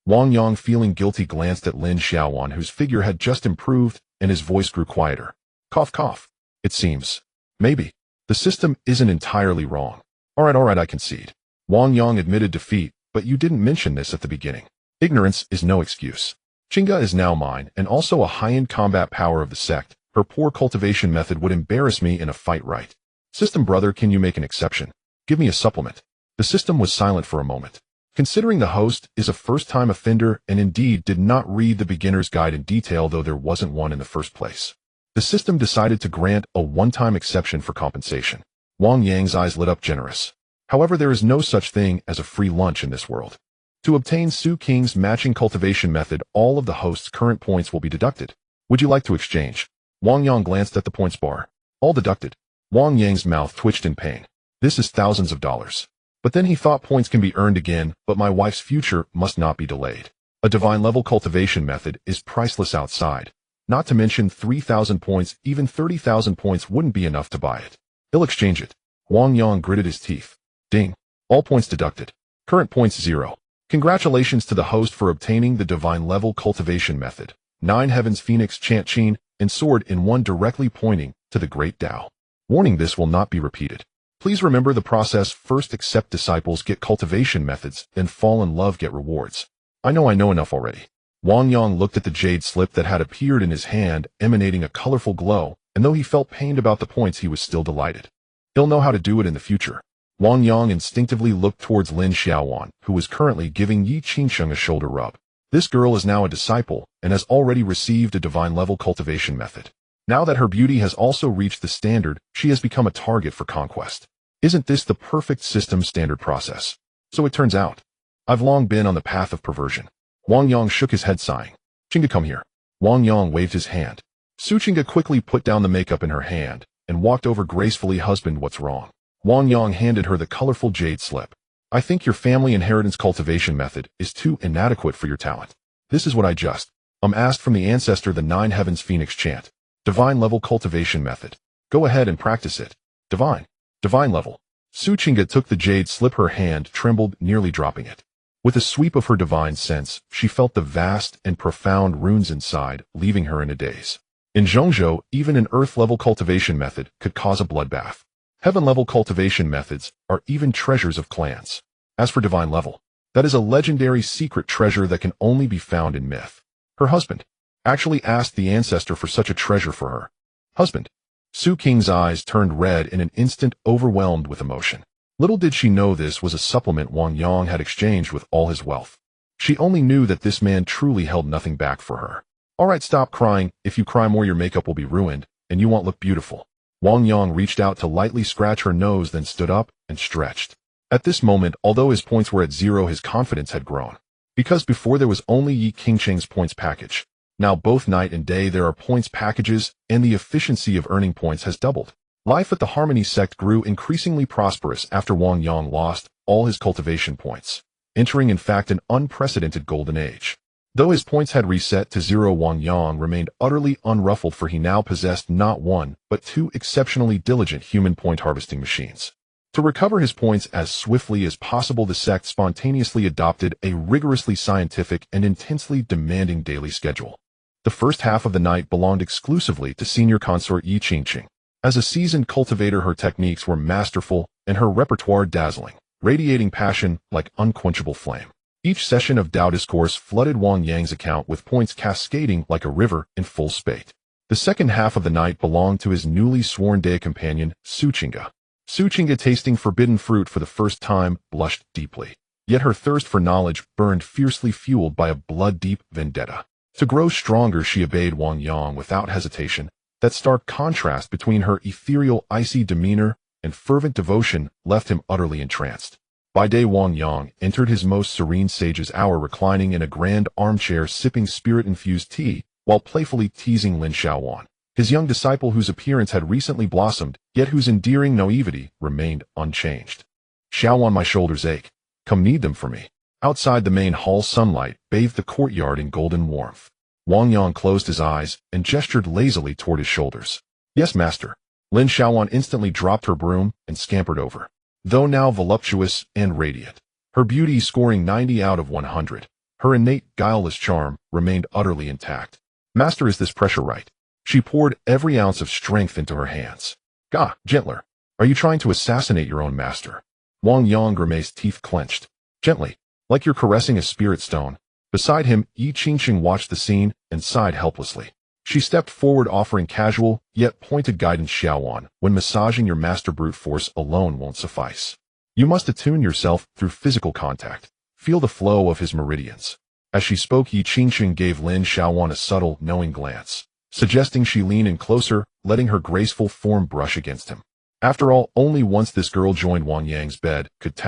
Wang Yang, feeling guilty, glanced at Lin Xiaowan, whose figure had just improved, and his voice grew quieter. Cough, cough. It seems. Maybe. The system isn't entirely wrong. Alright, I concede. Wang Yang admitted defeat, but you didn't mention this at the beginning. Ignorance is no excuse. Chinga is now mine, and also a high-end combat power of the sect. Her poor cultivation method would embarrass me in a fight, right? System brother, can you make an exception? Give me a supplement. The system was silent for a moment. Considering the host is a first-time offender and indeed did not read the beginner's guide in detail, though there wasn't one in the first place, the system decided to grant a one-time exception for compensation. Wang Yang's eyes lit up generous. However, there is no such thing as a free lunch in this world. To obtain Su King's matching cultivation method, all of the host's current points will be deducted. Would you like to exchange? Wang Yang glanced at the points bar. All deducted. Wang Yang's mouth twitched in pain. This is thousands of dollars. But then he thought, points can be earned again, but my wife's future must not be delayed. A divine level cultivation method is priceless outside. Not to mention 3,000 points, even 30,000 points wouldn't be enough to buy it. He'll exchange it. Wang Yang gritted his teeth. Ding. All points deducted. Current points 0. Congratulations to the host for obtaining the divine level cultivation method. 9 Heavens Phoenix Chant Chin and sword in one directly pointing to the great Tao. Warning: this will not be repeated. Please remember the process: first accept disciples, get cultivation methods, then fall in love, get rewards. I know enough already. Wang Yang looked at the jade slip that had appeared in his hand, emanating a colorful glow, and though he felt pained about the points, he was still delighted. He'll know how to do it in the future. Wang Yang instinctively looked towards Lin Xiaowan, who was currently giving Yi Qingsheng a shoulder rub. This girl is now a disciple and has already received a divine level cultivation method. Now that her beauty has also reached the standard, she has become a target for conquest. Isn't this the perfect system standard process? So it turns out. I've long been on the path of perversion. Wang Yang shook his head, sighing. Chinga, come here. Wang Yang waved his hand. Su Chinga quickly put down the makeup in her hand and walked over gracefully. Husband, what's wrong? Wang Yang handed her the colorful jade slip. I think your family inheritance cultivation method is too inadequate for your talent. This is what I just asked from the ancestor, the 9 Heavens Phoenix Chant. Divine level cultivation method. Go ahead and practice it. Divine level. Su Chinga took the jade slip. Her hand trembled, nearly dropping it. With a sweep of her divine sense, she felt the vast and profound runes inside, leaving her in a daze. In Zhongzhou, even an earth-level cultivation method could cause a bloodbath. Heaven-level cultivation methods are even treasures of clans. As for divine level, that is a legendary secret treasure that can only be found in myth. Her husband actually asked the ancestor for such a treasure for her husband. Su King's eyes turned red in an instant, overwhelmed with emotion. Little did she know this was a supplement Wang Yang had exchanged with all his wealth. She only knew that this man truly held nothing back for her. Alright, stop crying. If you cry more, your makeup will be ruined, and you won't look beautiful. Wang Yang reached out to lightly scratch her nose, then stood up and stretched. At this moment, although his points were at 0, his confidence had grown. Because before there was only Yi Qingsheng's points package. Now both night and day there are points packages, and the efficiency of earning points has doubled. Life at the Harmony sect grew increasingly prosperous after Wang Yang lost all his cultivation points, entering in fact an unprecedented golden age. Though his points had reset to 0, Wang Yang remained utterly unruffled, for he now possessed not 1, but 2 exceptionally diligent human point harvesting machines. To recover his points as swiftly as possible, the sect spontaneously adopted a rigorously scientific and intensely demanding daily schedule. The first half of the night belonged exclusively to senior consort Yi Qingsheng. As a seasoned cultivator, her techniques were masterful and her repertoire dazzling, radiating passion like unquenchable flame. Each session of Tao discourse flooded Wang Yang's account with points cascading like a river in full spate. The second half of the night belonged to his newly sworn day companion, Suchinga. Suchinga, tasting forbidden fruit for the first time, blushed deeply. Yet her thirst for knowledge burned fiercely, fueled by a blood-deep vendetta. To grow stronger, she obeyed Wang Yang without hesitation. That stark contrast between her ethereal, icy demeanor and fervent devotion left him utterly entranced. By day, Wang Yang entered his most serene sage's hour, reclining in a grand armchair sipping spirit-infused tea, while playfully teasing Lin Xiaowan, his young disciple whose appearance had recently blossomed, yet whose endearing naivety remained unchanged. "Xiaowan, my shoulders ache. Come knead them for me." Outside the main hall, sunlight bathed the courtyard in golden warmth. Wang Yang closed his eyes and gestured lazily toward his shoulders. "Yes, master." Lin Xiaowan instantly dropped her broom and scampered over. Though now voluptuous and radiant, her beauty scoring 90 out of 100, her innate guileless charm remained utterly intact. "Master, is this pressure right?" She poured every ounce of strength into her hands. "Gah, gentler. Are you trying to assassinate your own master?" Wang Yang grimaced, teeth clenched. "Gently, like you're caressing a spirit stone." Beside him, Yi Qingxing watched the scene and sighed helplessly. She stepped forward, offering casual, yet pointed guidance. "Xiaowan, when massaging your master, brute force alone won't suffice. You must attune yourself through physical contact. Feel the flow of his meridians." As she spoke, Yi Qingxing gave Lin Xiaowan a subtle, knowing glance, suggesting she lean in closer, letting her graceful form brush against him. After all, only once this girl joined Wang Yang's bed could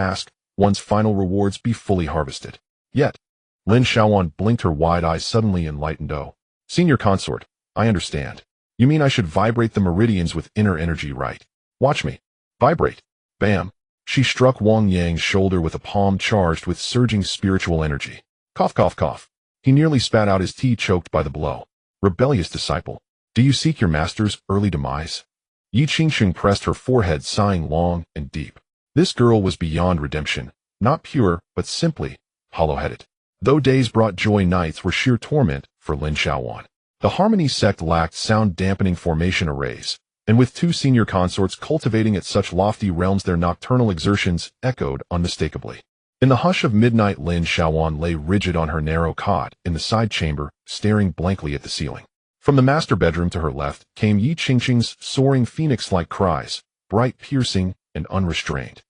one's final rewards be fully harvested. Yet, Lin Xiaowan blinked, her wide eyes suddenly enlightened. "Oh, senior consort, I understand. You mean I should vibrate the meridians with inner energy, right? Watch me. Vibrate." Bam! She struck Wang Yang's shoulder with a palm charged with surging spiritual energy. Cough, cough, cough. He nearly spat out his tea, choked by the blow. "Rebellious disciple, do you seek your master's early demise?" Yi Qingxing pressed her forehead, sighing long and deep. This girl was beyond redemption, not pure, but simply hollow-headed. Though days brought joy, nights were sheer torment for Lin Xiaowan. The Harmony sect lacked sound-dampening formation arrays, and with two senior consorts cultivating at such lofty realms, their nocturnal exertions echoed unmistakably. In the hush of midnight, Lin Xiaowan lay rigid on her narrow cot in the side chamber, staring blankly at the ceiling. From the master bedroom to her left came Yi Qingxing's soaring phoenix-like cries, bright, piercing, and unrestrained.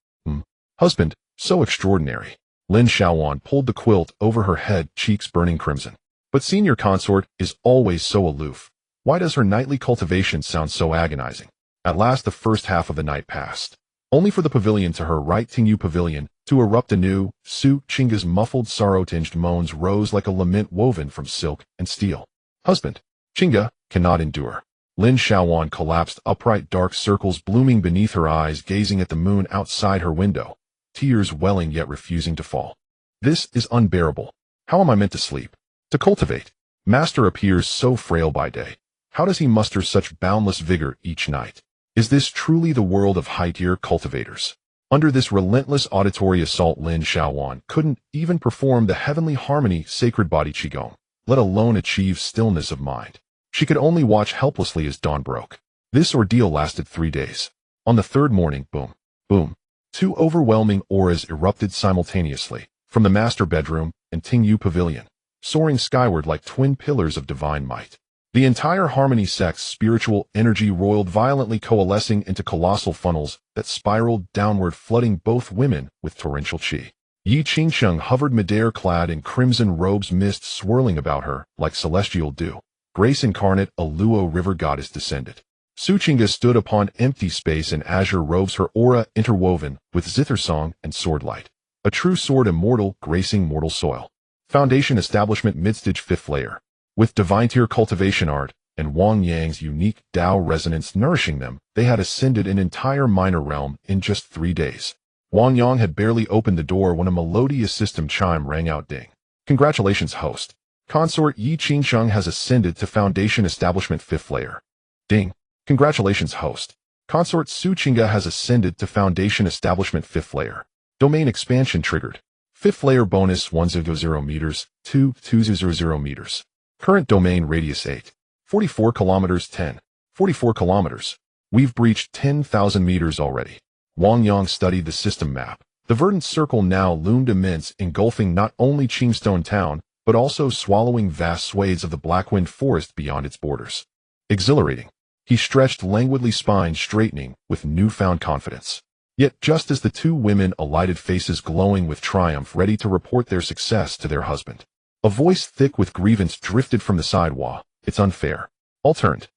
Husband, so extraordinary." Lin Xiaowan pulled the quilt over her head, cheeks burning crimson. "But senior consort is always so aloof. Why does her nightly cultivation sound so agonizing?" At last the first half of the night passed, only for the pavilion to her right, Tingyu Pavilion, to erupt anew. Chinga's muffled, sorrow-tinged moans rose like a lament woven from silk and steel. "Husband, Chinga cannot endure." Lin Xiaowan collapsed upright, dark circles blooming beneath her eyes, gazing at the moon outside her window, tears welling yet refusing to fall. "This is unbearable. How am I meant to sleep? To cultivate? Master appears so frail by day. How does he muster such boundless vigor each night? Is this truly the world of high-tier cultivators?" Under this relentless auditory assault, Lin Xiaowan couldn't even perform the heavenly harmony sacred body qigong, let alone achieve stillness of mind. She could only watch helplessly as dawn broke. This ordeal lasted 3 days. On the third morning, boom, boom, two overwhelming auras erupted simultaneously from the master bedroom and Tingyu Pavilion, soaring skyward like twin pillars of divine might. The entire Harmony sect's spiritual energy roiled violently, coalescing into colossal funnels that spiraled downward, flooding both women with torrential qi. Yi Qingxing hovered midair, clad in crimson robes, mist swirling about her like celestial dew. Grace incarnate, a Luo river goddess descended. Suchinga stood upon empty space in azure robes, her aura interwoven with zither song and sword light. A true sword, immortal, gracing mortal soil. Foundation establishment midstage 5th layer. With divine tier cultivation art and Wang Yang's unique Tao resonance nourishing them, they had ascended an entire minor realm in just 3 days. Wang Yang had barely opened the door when a melodious system chime rang out. Ding. "Congratulations, host. Consort Yi Qingxing has ascended to Foundation Establishment 5th layer." Ding. "Congratulations, host. Consort Suchinga has ascended to Foundation Establishment 5th layer." Domain expansion triggered. 5th layer bonus 100 meters, 200 meters. Current domain radius 8. 44 kilometers 10. 44 kilometers. We've breached 10,000 meters already. Wang Yang studied the system map. The verdant circle now loomed immense, engulfing not only Qingstone town, but also swallowing vast swathes of the Blackwind forest beyond its borders. Exhilarating. He stretched languidly, spine straightening with newfound confidence. Yet just as the two women alighted, faces glowing with triumph, ready to report their success to their husband, a voice thick with grievance drifted from the sidewalk. It's unfair. All turned.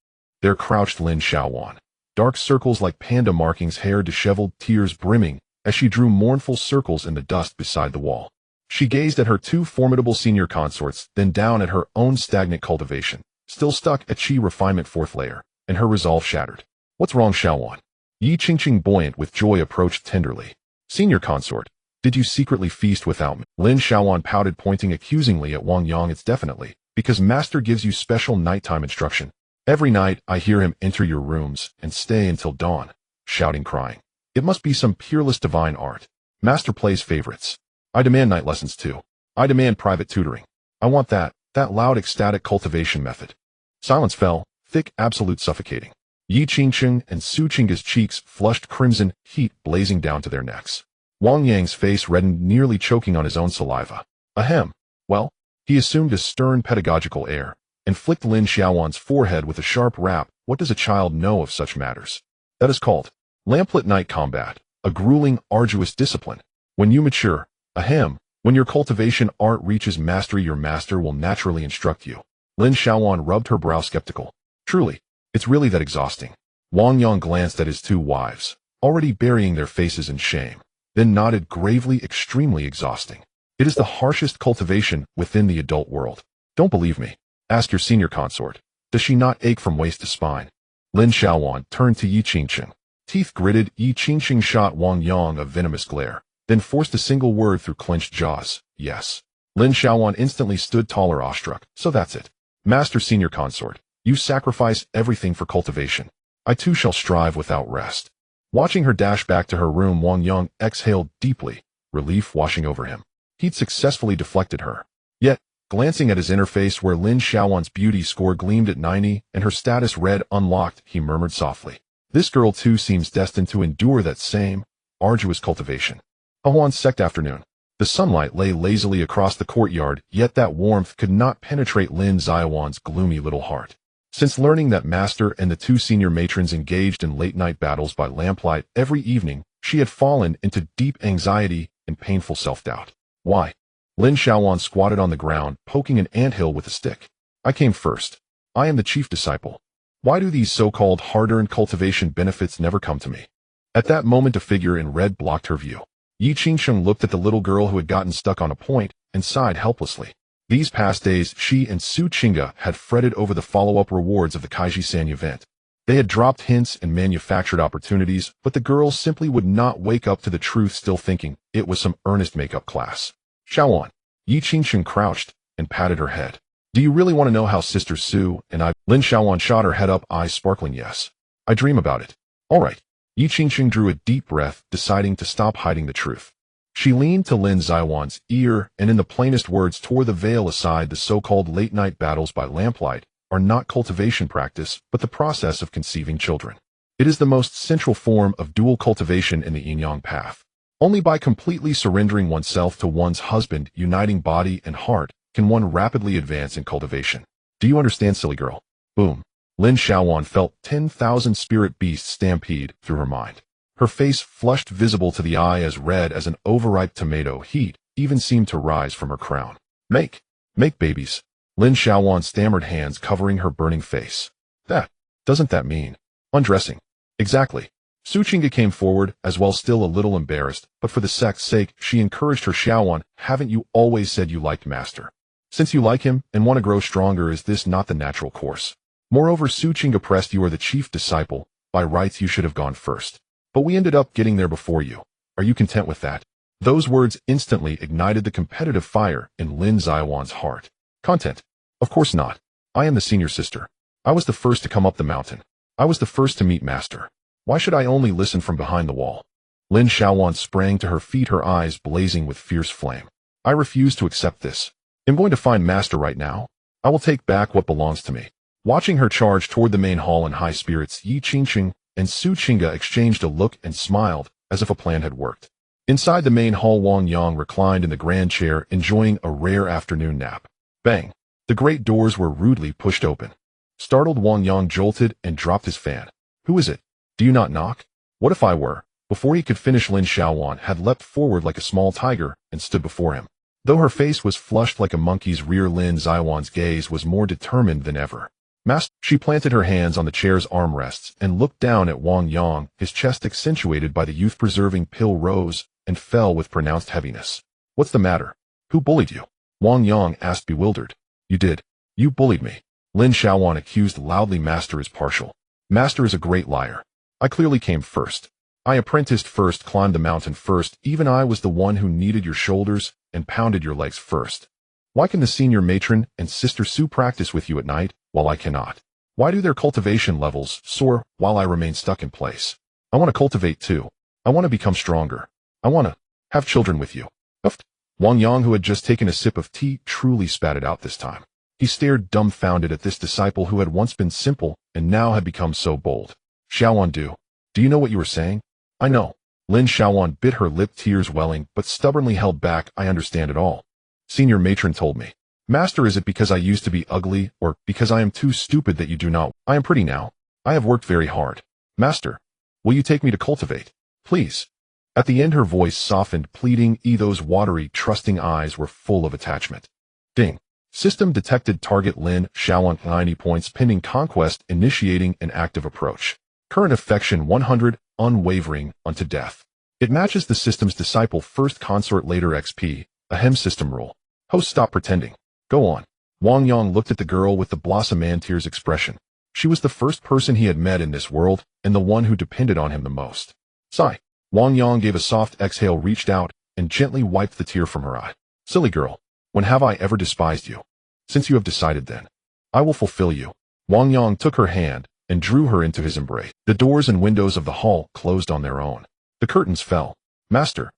There crouched Lin Xiaowan. Dark circles like panda markings, hair disheveled, tears brimming, as she drew mournful circles in the dust beside the wall. She gazed at her two formidable senior consorts, then down at her own stagnant cultivation, still stuck at Qi refinement 4th layer, and her resolve shattered. What's wrong, Xiaowan? Yi Qingqing, buoyant with joy, approached tenderly. Senior consort, did you secretly feast without me? Lin Xiaowan pouted, pointing accusingly at Wang Yang. It's definitely because Master gives you special nighttime instruction. Every night I hear him enter your rooms and stay until dawn, shouting, crying. It must be some peerless divine art. Master plays favorites. I demand night lessons too. I demand private tutoring. I want that loud ecstatic cultivation method. Silence fell, thick, absolute, suffocating. Yi Qingqing and Su Qingga's cheeks flushed crimson, heat blazing down to their necks. Wang Yang's face reddened, nearly choking on his own saliva. Ahem. Well, he assumed a stern pedagogical air, and flicked Lin Xiaowan's forehead with a sharp rap. What does a child know of such matters? That is called lamplit night combat, a grueling, arduous discipline. When you mature, ahem, when your cultivation art reaches mastery, your master will naturally instruct you. Lin Xiaowan rubbed her brow, skeptical. Truly, it's really that exhausting. Wang Yang glanced at his two wives, already burying their faces in shame, then nodded gravely. Extremely exhausting. It is the harshest cultivation within the adult world. Don't believe me? Ask your senior consort. Does she not ache from waist to spine? Lin Xiaowan turned to Yi Qingqing. Teeth gritted, Yi Qingqing shot Wang Yang a venomous glare, then forced a single word through clenched jaws. Yes. Lin Xiaowan instantly stood taller, awestruck. So that's it. Master senior consort, you sacrifice everything for cultivation. I too shall strive without rest. Watching her dash back to her room, Wang Yang exhaled deeply, relief washing over him. He'd successfully deflected her. Yet, glancing at his interface where Lin Xiaowan's beauty score gleamed at 90 and her status read unlocked, he murmured softly. This girl too seems destined to endure that same arduous cultivation. Huan's sect afternoon. The sunlight lay lazily across the courtyard, yet that warmth could not penetrate Lin Xiaowan's gloomy little heart. Since learning that Master and the two senior matrons engaged in late-night battles by lamplight every evening, she had fallen into deep anxiety and painful self-doubt. Why? Lin Xiaowan squatted on the ground, poking an anthill with a stick. I came first. I am the chief disciple. Why do these so-called hard-earned cultivation benefits never come to me? At that moment, a figure in red blocked her view. Yi Qingqing looked at the little girl who had gotten stuck on a point and sighed helplessly. These past days, she and Su Qingga had fretted over the follow-up rewards of the Kaiji-san event. They had dropped hints and manufactured opportunities, but the girl simply would not wake up to the truth, still thinking it was some earnest makeup class. Xiaowan. Yi Qingqing crouched and patted her head. Do you really want to know how Sister Su and I... Lin Xiaowan shot her head up, eyes sparkling. Yes. I dream about it. All right. Yi Qingqing drew a deep breath, deciding to stop hiding the truth. She leaned to Lin Xiaowan's ear and in the plainest words tore the veil aside. The so-called late-night battles by lamplight are not cultivation practice, but the process of conceiving children. It is the most central form of dual cultivation in the yin-yang path. Only by completely surrendering oneself to one's husband, uniting body and heart, can one rapidly advance in cultivation. Do you understand, silly girl? Boom. Lin Xiaowan felt 10,000 spirit beasts stampede through her mind. Her face flushed, visible to the eye as red as an overripe tomato. Heat even seemed to rise from her crown. Make babies. Lin Xiaowan stammered, hands covering her burning face. Doesn't that mean? Undressing. Exactly. Su Qingga came forward, as well, still a little embarrassed, but for the sect's sake, she encouraged her. Xiaowan, haven't you always said you liked Master? Since you like him and want to grow stronger, is this not the natural course? Moreover, Su Qingga pressed, you are the chief disciple. By rights, you should have gone first. But we ended up getting there before you. Are you content with that? Those words instantly ignited the competitive fire in Lin Xiaowan's heart. Content? Of course not. I am the senior sister. I was the first to come up the mountain. I was the first to meet Master. Why should I only listen from behind the wall? Lin Xiaowan sprang to her feet, her eyes blazing with fierce flame. I refuse to accept this. I'm going to find Master right now. I will take back what belongs to me. Watching her charge toward the main hall in high spirits, Yi Qingqing and Su Qingga exchanged a look and smiled, as if a plan had worked. Inside the main hall, Wang Yang reclined in the grand chair, enjoying a rare afternoon nap. Bang! The great doors were rudely pushed open. Startled, Wang Yang jolted and dropped his fan. Who is it? Do you not knock? What if I were? Before he could finish, Lin Xiaowan had leapt forward like a small tiger and stood before him. Though her face was flushed like a monkey's rear, Lin Xiaowan's gaze was more determined than ever. Master, she planted her hands on the chair's armrests and looked down at Wang Yang. His chest, accentuated by the youth-preserving pill, rose and fell with pronounced heaviness. What's the matter? Who bullied you? Wang Yang asked, bewildered. You did. You bullied me. Lin Xiaowan accused loudly. Master is partial. Master is a great liar. I clearly came first. I apprenticed first, climbed the mountain first. Even I was the one who kneaded your shoulders and pounded your legs first. Why can the senior matron and Sister Sue practice with you at night, while I cannot? Why do their cultivation levels soar while I remain stuck in place? I want to cultivate too. I want to become stronger. I want to have children with you. Uff. Wang Yang, who had just taken a sip of tea, truly spat it out this time. He stared dumbfounded at this disciple who had once been simple and now had become so bold. Xiaowan, do you know what you were saying? I know. Lin Xiaowan bit her lip, tears welling, but stubbornly held back. I understand it all. Senior matron told me. Master, is it because I used to be ugly, or because I am too stupid that you do not? I am pretty now. I have worked very hard. Master, will you take me to cultivate? Please. At the end her voice softened, pleading. Those watery, trusting eyes were full of attachment. Ding. System detected. Target Lin Xiaowan 90 points pending conquest, initiating an active approach. Current affection 100, unwavering, unto death. It matches the system's disciple first, consort later XP, ahem. System rule. Host, stop pretending. Go on. Wang Yang looked at the girl with the blossom-tears expression. She was the first person he had met in this world, and the one who depended on him the most. Sigh. Wang Yang gave a soft exhale, reached out, and gently wiped the tear from her eye. Silly girl. When have I ever despised you? Since you have decided, then I will fulfill you. Wang Yang took her hand and drew her into his embrace. The doors and windows of the hall closed on their own. The curtains fell. Master.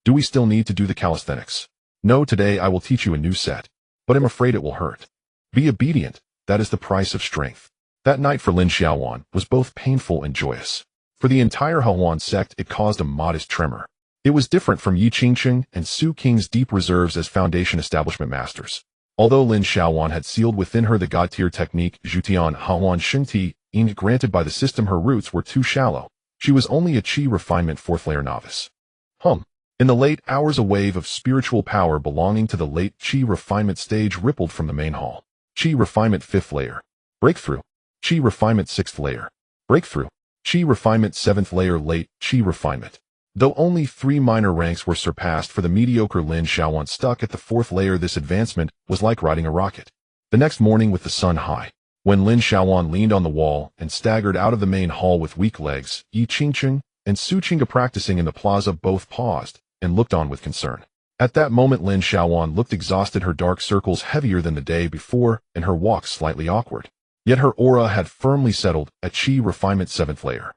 Do we still need to do the calisthenics? No, today I will teach you a new set. But I'm afraid it will hurt. Be obedient. That is the price of strength. That night for Lin Xiaowan was both painful and joyous. For the entire Yuan sect, it caused a modest tremor. It was different from Yi Qingqing and Su Qing's deep reserves as foundation establishment masters. Although Lin Xiaowan had sealed within her the God-tier technique Zhutian Haoan Shengti, granted by the system, her roots were too shallow. She was only a Qi refinement 4th layer novice. In the late hours, a wave of spiritual power belonging to the late Qi refinement stage rippled from the main hall. Qi refinement 5th layer. Breakthrough. Qi refinement 6th layer. Breakthrough. Qi refinement 7th layer. Late Qi refinement. Though only 3 minor ranks were surpassed for the mediocre Lin Xiaowan stuck at the 4th layer, this advancement was like riding a rocket. The next morning, with the sun high, when Lin Xiaowan leaned on the wall and staggered out of the main hall with weak legs, Yi Qingqing and Su Qingga practicing in the plaza both paused and looked on with concern. At that moment, Lin Xiaowan looked exhausted, her dark circles heavier than the day before, and her walk slightly awkward. Yet her aura had firmly settled at Qi refinement 7th layer.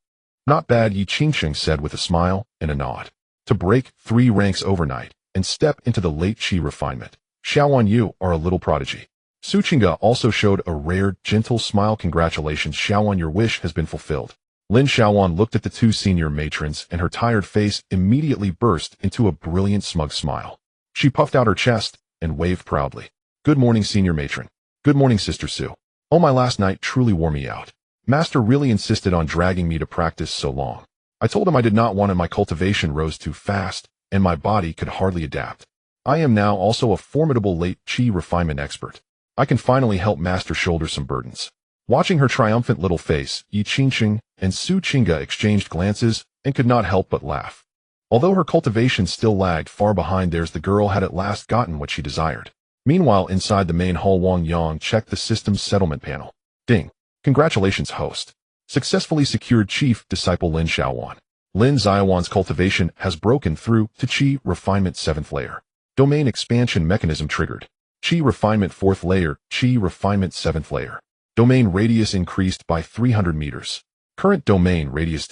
Not bad, Yi Qingqing said with a smile and a nod. To break 3 ranks overnight and step into the late Qi refinement. Xiaowan, you are a little prodigy. Su Qingga also showed a rare, gentle smile. Congratulations, Xiaowan, your wish has been fulfilled. Lin Xiaowan looked at the 2 senior matrons, and her tired face immediately burst into a brilliant, smug smile. She puffed out her chest and waved proudly. Good morning, senior matron. Good morning, Sister Sue. Oh, my last night truly wore me out. Master really insisted on dragging me to practice so long. I told him I did not want it. My cultivation rose too fast, and my body could hardly adapt. I am now also a formidable late Qi refinement expert. I can finally help Master shoulder some burdens. Watching her triumphant little face, Yi Qingqing and Su Qingga exchanged glances and could not help but laugh. Although her cultivation still lagged far behind theirs, the girl had at last gotten what she desired. Meanwhile, inside the main hall, Wang Yang checked the system's settlement panel. Ding. Congratulations, host. Successfully secured Chief Disciple Lin Xiaowan. Lin Xiaowan's cultivation has broken through to Qi refinement 7th layer. Domain expansion mechanism triggered. Qi refinement 4th layer, Qi refinement 7th layer. Domain radius increased by 300 meters. Current domain radius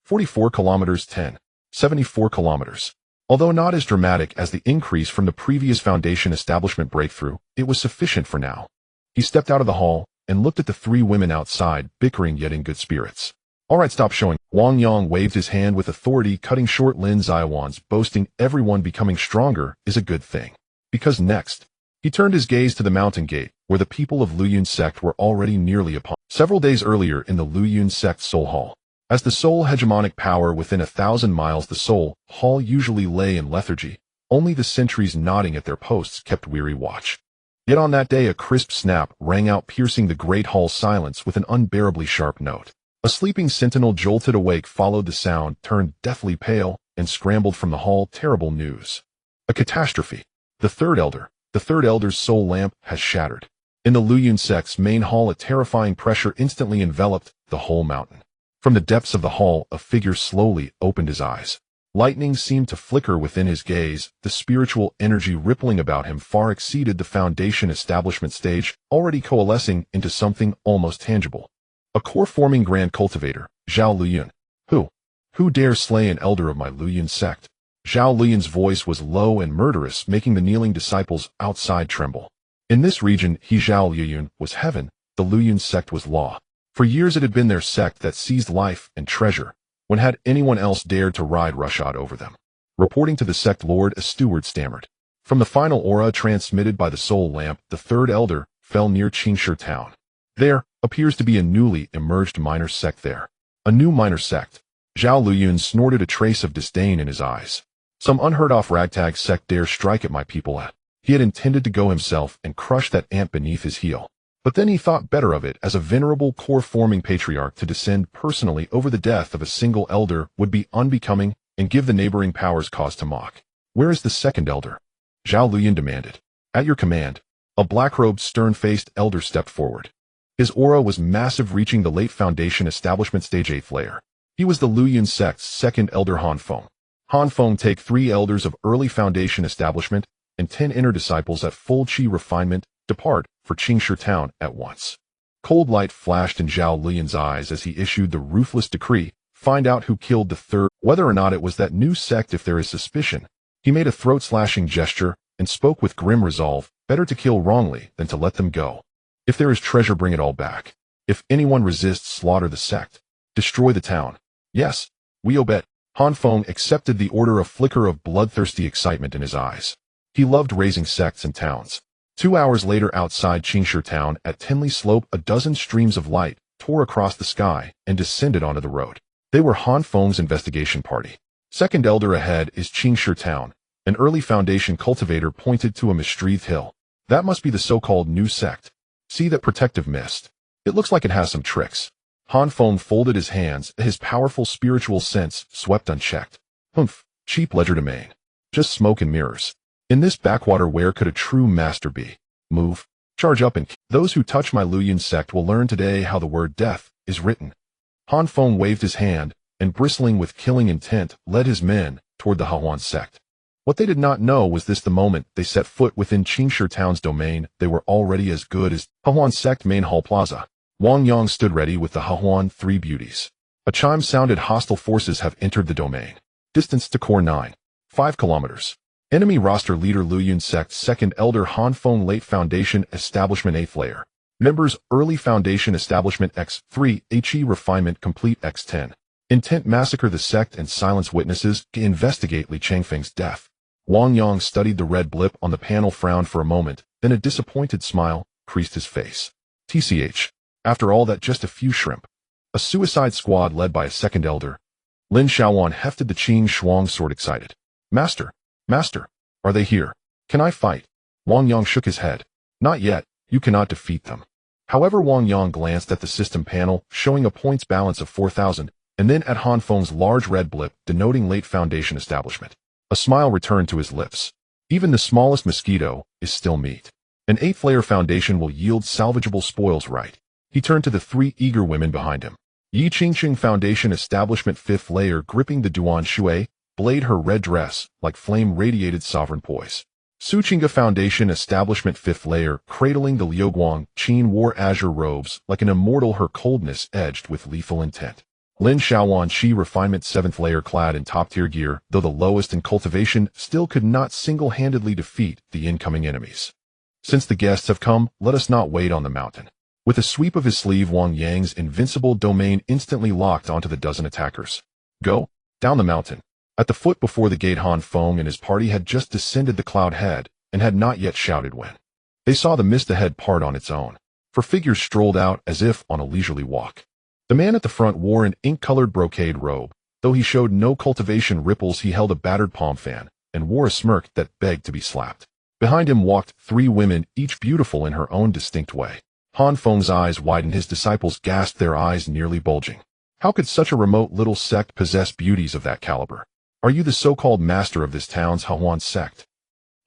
44 kilometers, 74 kilometers. Although not as dramatic as the increase from the previous foundation establishment breakthrough, it was sufficient for now. He stepped out of the hall and looked at the 3 women outside, bickering yet in good spirits. All right, stop showing. Wang Yang waved his hand with authority, cutting short Lin Xiaowan's boasting. Everyone becoming stronger is a good thing. Because next, He turned his gaze to the mountain gate, where the people of Luyun Sect were already nearly upon. Several days earlier in the Luyun Sect Soul Hall. As the sole hegemonic power within 1,000 miles, the Soul Hall usually lay in lethargy. Only the sentries nodding at their posts kept weary watch. Yet on that day a crisp snap rang out, piercing the great hall's silence with an unbearably sharp note. A sleeping sentinel jolted awake, followed the sound, turned deathly pale, and scrambled from the hall. Terrible news. A catastrophe. The third elder's soul lamp has shattered. In the Luyun Sect's main hall, a terrifying pressure instantly enveloped the whole mountain. From the depths of the hall, a figure slowly opened his eyes. Lightning seemed to flicker within his gaze. The spiritual energy rippling about him far exceeded the foundation establishment stage, already coalescing into something almost tangible. A core-forming grand cultivator, Zhao Luyun. Who dares slay an elder of my Luyun sect? Zhao Luyun's voice was low and murderous, making the kneeling disciples outside tremble. In this region, Zhao Luyun was heaven, the Luyun sect was law. For years it had been their sect that seized life and treasure. When had anyone else dared to ride roughshod over them? Reporting to the sect lord, a steward stammered. From the final aura transmitted by the soul lamp, the third elder fell near Qingshi town. There appears to be a newly emerged minor sect there. A new minor sect. Zhao Luyun snorted, a trace of disdain in his eyes. Some unheard-of ragtag sect dare strike at my people. He had intended to go himself and crush that ant beneath his heel. But then he thought better of it, as a venerable core-forming patriarch to descend personally over the death of a single elder would be unbecoming and give the neighboring powers cause to mock. Where is the second elder? Zhao Luyun demanded. At your command. A black-robed, stern-faced elder stepped forward. His aura was massive, reaching the late foundation establishment stage 8th layer. He was the Luyun Sect's second elder, Han Feng. Han Feng take 3 elders of early foundation establishment and 10 inner disciples at full chi refinement depart for Qingshi town at once. Cold light flashed in Zhao Luyun's eyes as he issued the ruthless decree, find out who killed the third, whether or not it was that new sect if there is suspicion. He made a throat-slashing gesture and spoke with grim resolve, better to kill wrongly than to let them go. If there is treasure, bring it all back. If anyone resists, slaughter the sect. Destroy the town. Yes, we obey. Han Feng accepted the order, a flicker of bloodthirsty excitement in his eyes. He loved raising sects and towns. 2 hours later, outside Qingshi town at Tenley Slope, a dozen streams of light tore across the sky and descended onto the road. They were Han Feng's investigation party. Second elder ahead is Qingshi town. An early foundation cultivator pointed to a mistreathed hill. That must be the so-called new sect. See that protective mist? It looks like it has some tricks. Han Feng folded his hands, his powerful spiritual sense swept unchecked. Humph, cheap ledger domain. Just smoke and mirrors. In this backwater, where could a true master be? Move. Charge up and those who touch my Luyun sect will learn today how the word death is written. Han Feng waved his hand, and bristling with killing intent, led his men toward the Hahuan sect. What they did not know was this: the moment they set foot within Qingshi town's domain, they were already as good as Hahuan sect main hall plaza. Wang Yang stood ready with the Hahuan 3 beauties. A chime sounded. Hostile forces have entered the domain. Distance to core 9. 5 kilometers. Enemy roster leader Luyun Sect second elder Han Feng, late foundation establishment 8th layer. Members early foundation establishment X3 HE refinement complete X10. Intent massacre the sect and silence witnesses. Investigate Li Changfeng's death. Wang Yang studied the red blip on the panel, frowned for a moment, then a disappointed smile creased his face. TCH. After all that, just a few shrimp. A suicide squad led by a second elder. Lin Xiaowan hefted the Qing Shuang sword, excited. Master, are they here? Can I fight? Wang Yang shook his head. Not yet, you cannot defeat them. However, Wang Yang glanced at the system panel, showing a points balance of 4,000, and then at Han Feng's large red blip, denoting late foundation establishment. A smile returned to his lips. Even the smallest mosquito is still meat. An 8th layer foundation will yield salvageable spoils, right? He turned to the 3 eager women behind him. Yi Qingqing foundation establishment 5th layer, gripping the Duan Shui, blade her red dress like flame radiated sovereign poise. Su Qingga foundation establishment 5th layer, cradling the Liuguang, Qin wore azure robes like an immortal, her coldness edged with lethal intent. Lin Xiaowan Qi refinement 7th layer, clad in top-tier gear, though the lowest in cultivation, still could not single-handedly defeat the incoming enemies. Since the guests have come, let us not wait on the mountain. With a sweep of his sleeve, Wang Yang's invincible domain instantly locked onto the dozen attackers. Go, down the mountain. At the foot before the gate, Han Feng and his party had just descended the cloud head and had not yet shouted when They saw the mist ahead part on its own, for figures strolled out as if on a leisurely walk. The man at the front wore an ink-colored brocade robe. Though he showed no cultivation ripples, he held a battered palm fan and wore a smirk that begged to be slapped. Behind him walked 3 women, each beautiful in her own distinct way. Han Feng's eyes widened. His disciples gasped, their eyes nearly bulging. How could such a remote little sect possess beauties of that caliber? Are you the so-called master of this town's Hawan sect?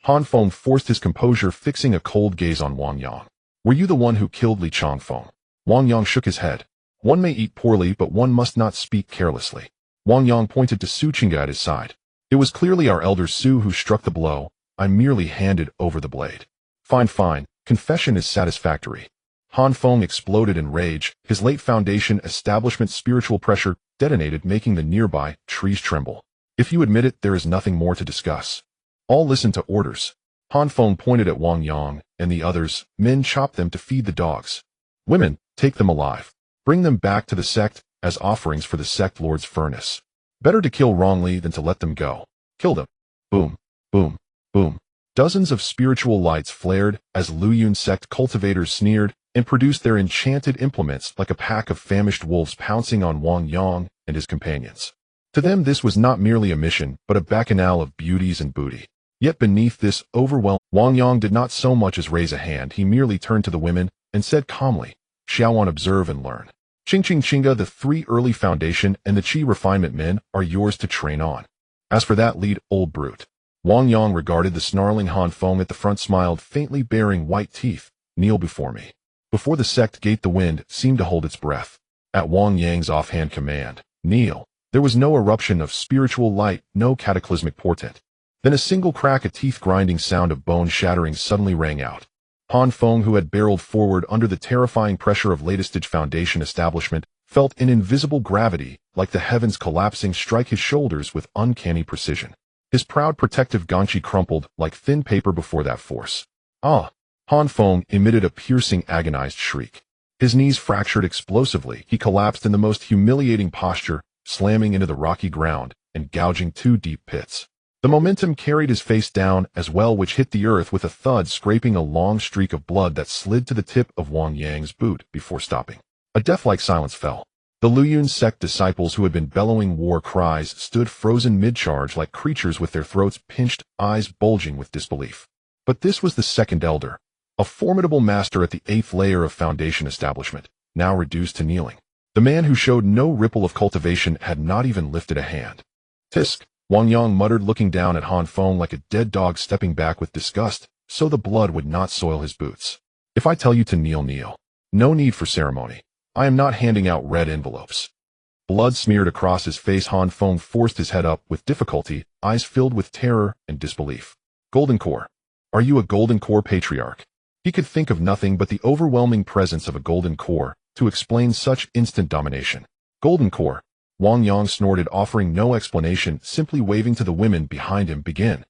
Han Feng forced his composure, fixing a cold gaze on Wang Yang. Were you the one who killed Li Changfeng? Wang Yang shook his head. One may eat poorly, but one must not speak carelessly. Wang Yang pointed to Su Qingge at his side. It was clearly our elder Su who struck the blow. I merely handed over the blade. Fine, fine. Confession is satisfactory. Han Feng exploded in rage. His late foundation establishment spiritual pressure detonated, making the nearby trees tremble. If you admit it, there is nothing more to discuss. All listen to orders. Han Feng pointed at Wang Yang and the others. Men, chop them to feed the dogs. Women, take them alive. Bring them back to the sect as offerings for the sect lord's furnace. Better to kill wrongly than to let them go. Kill them. Boom, boom, boom. Dozens of spiritual lights flared as Joy Union Sect cultivators sneered and produced their enchanted implements like a pack of famished wolves pouncing on Wang Yang and his companions. To them this was not merely a mission, but a bacchanal of beauties and booty. Yet beneath this overwhelm, Wang Yang did not so much as raise a hand. He merely turned to the women and said calmly, Xiaoan, observe and learn. Qingqingqinga, the 3 early foundation and the Qi refinement men are yours to train on. As for that lead, old brute. Wang Yang regarded the snarling Han Feng at the front, smiled faintly, baring white teeth. Kneel before me. Before the sect gate, the wind seemed to hold its breath. At Wang Yang's offhand command, kneel, there was no eruption of spiritual light, no cataclysmic portent. Then a single crack, a teeth-grinding sound of bone shattering suddenly rang out. Han Feng, who had barreled forward under the terrifying pressure of latest foundation establishment, felt an invisible gravity, like the heavens collapsing, strike his shoulders with uncanny precision. His proud protective ganchi crumpled like thin paper before that force. Ah! Han Feng emitted a piercing, agonized shriek. His knees fractured explosively. He collapsed in the most humiliating posture, slamming into the rocky ground and gouging 2 deep pits. The momentum carried his face down as well, which hit the earth with a thud, scraping a long streak of blood that slid to the tip of Wang Yang's boot before stopping. A death-like silence fell. The Joy Union Sect disciples, who had been bellowing war cries, stood frozen mid-charge like creatures with their throats pinched, eyes bulging with disbelief. But this was the second elder, a formidable master at the 8th layer of foundation establishment, now reduced to kneeling. The man who showed no ripple of cultivation had not even lifted a hand. Tisk, Wang Yang muttered, looking down at Han Feng like a dead dog, stepping back with disgust, so the blood would not soil his boots. If I tell you to kneel, kneel. No need for ceremony. I am not handing out red envelopes. Blood smeared across his face. Han Feng forced his head up with difficulty, eyes filled with terror and disbelief. Golden Core. Are you a Golden Core patriarch? He could think of nothing but the overwhelming presence of a Golden Core to explain such instant domination. Golden Core. Wang Yang snorted, offering no explanation, simply waving to the women behind him. Begin.